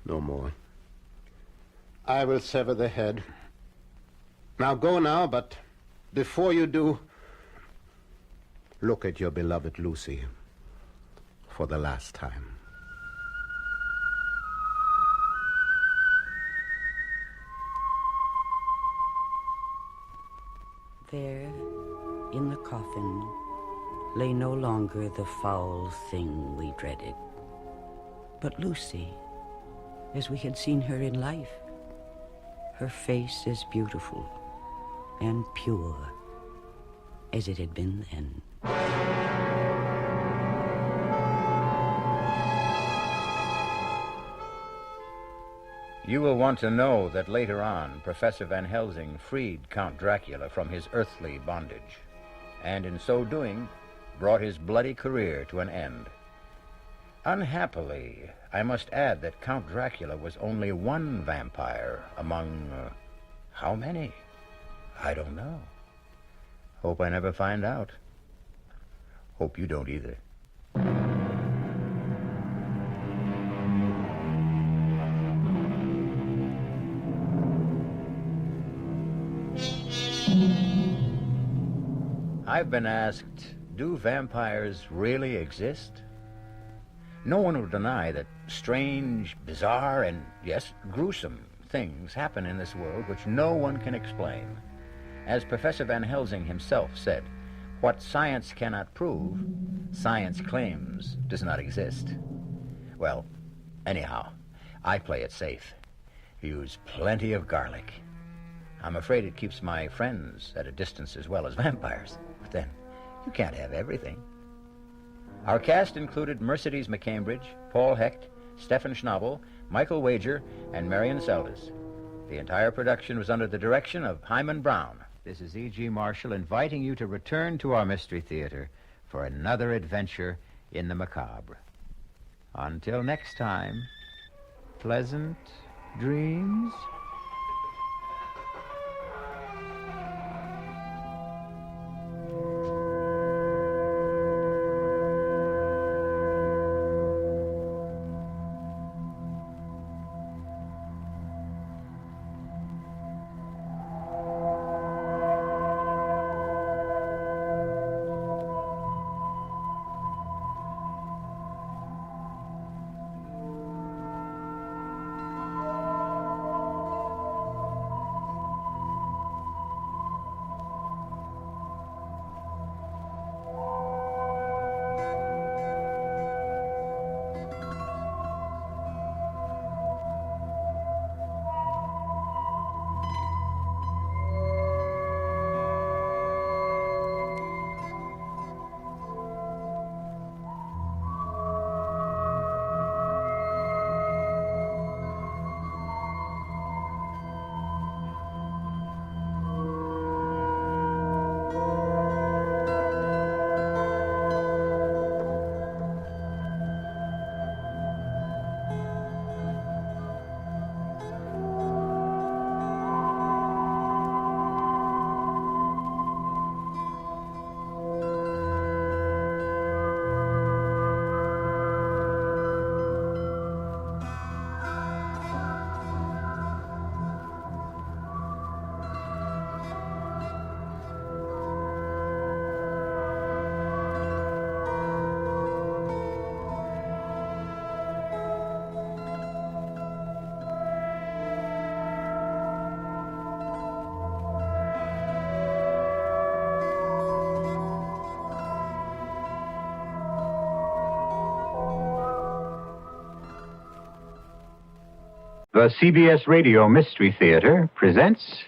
No more. I will sever the head. Now go now, but before you do, look at your beloved Lucy for the last time. There, in the coffin, lay no longer the foul thing we dreaded, but Lucy, as we had seen her in life, her face as beautiful and pure as it had been then. You will want to know that later on, Professor Van Helsing freed Count Dracula from his earthly bondage, and in so doing, brought his bloody career to an end. Unhappily, I must add that Count Dracula was only one vampire among... how many? I don't know. Hope I never find out. Hope you don't either. I've been asked, do vampires really exist? No one will deny that strange, bizarre, and, yes, gruesome things happen in this world which no one can explain. As Professor Van Helsing himself said, what science cannot prove, science claims does not exist. Well, anyhow, I play it safe. Use plenty of garlic. I'm afraid it keeps my friends at a distance as well as vampires. But then, you can't have everything. Our cast included Mercedes McCambridge, Paul Hecht, Stefan Schnabel, Michael Wager, and Marion Seldes. The entire production was under the direction of Hyman Brown. This is E.G. Marshall inviting you to return to our Mystery Theater for another adventure in the macabre. Until next time, pleasant dreams. The CBS Radio Mystery Theater presents...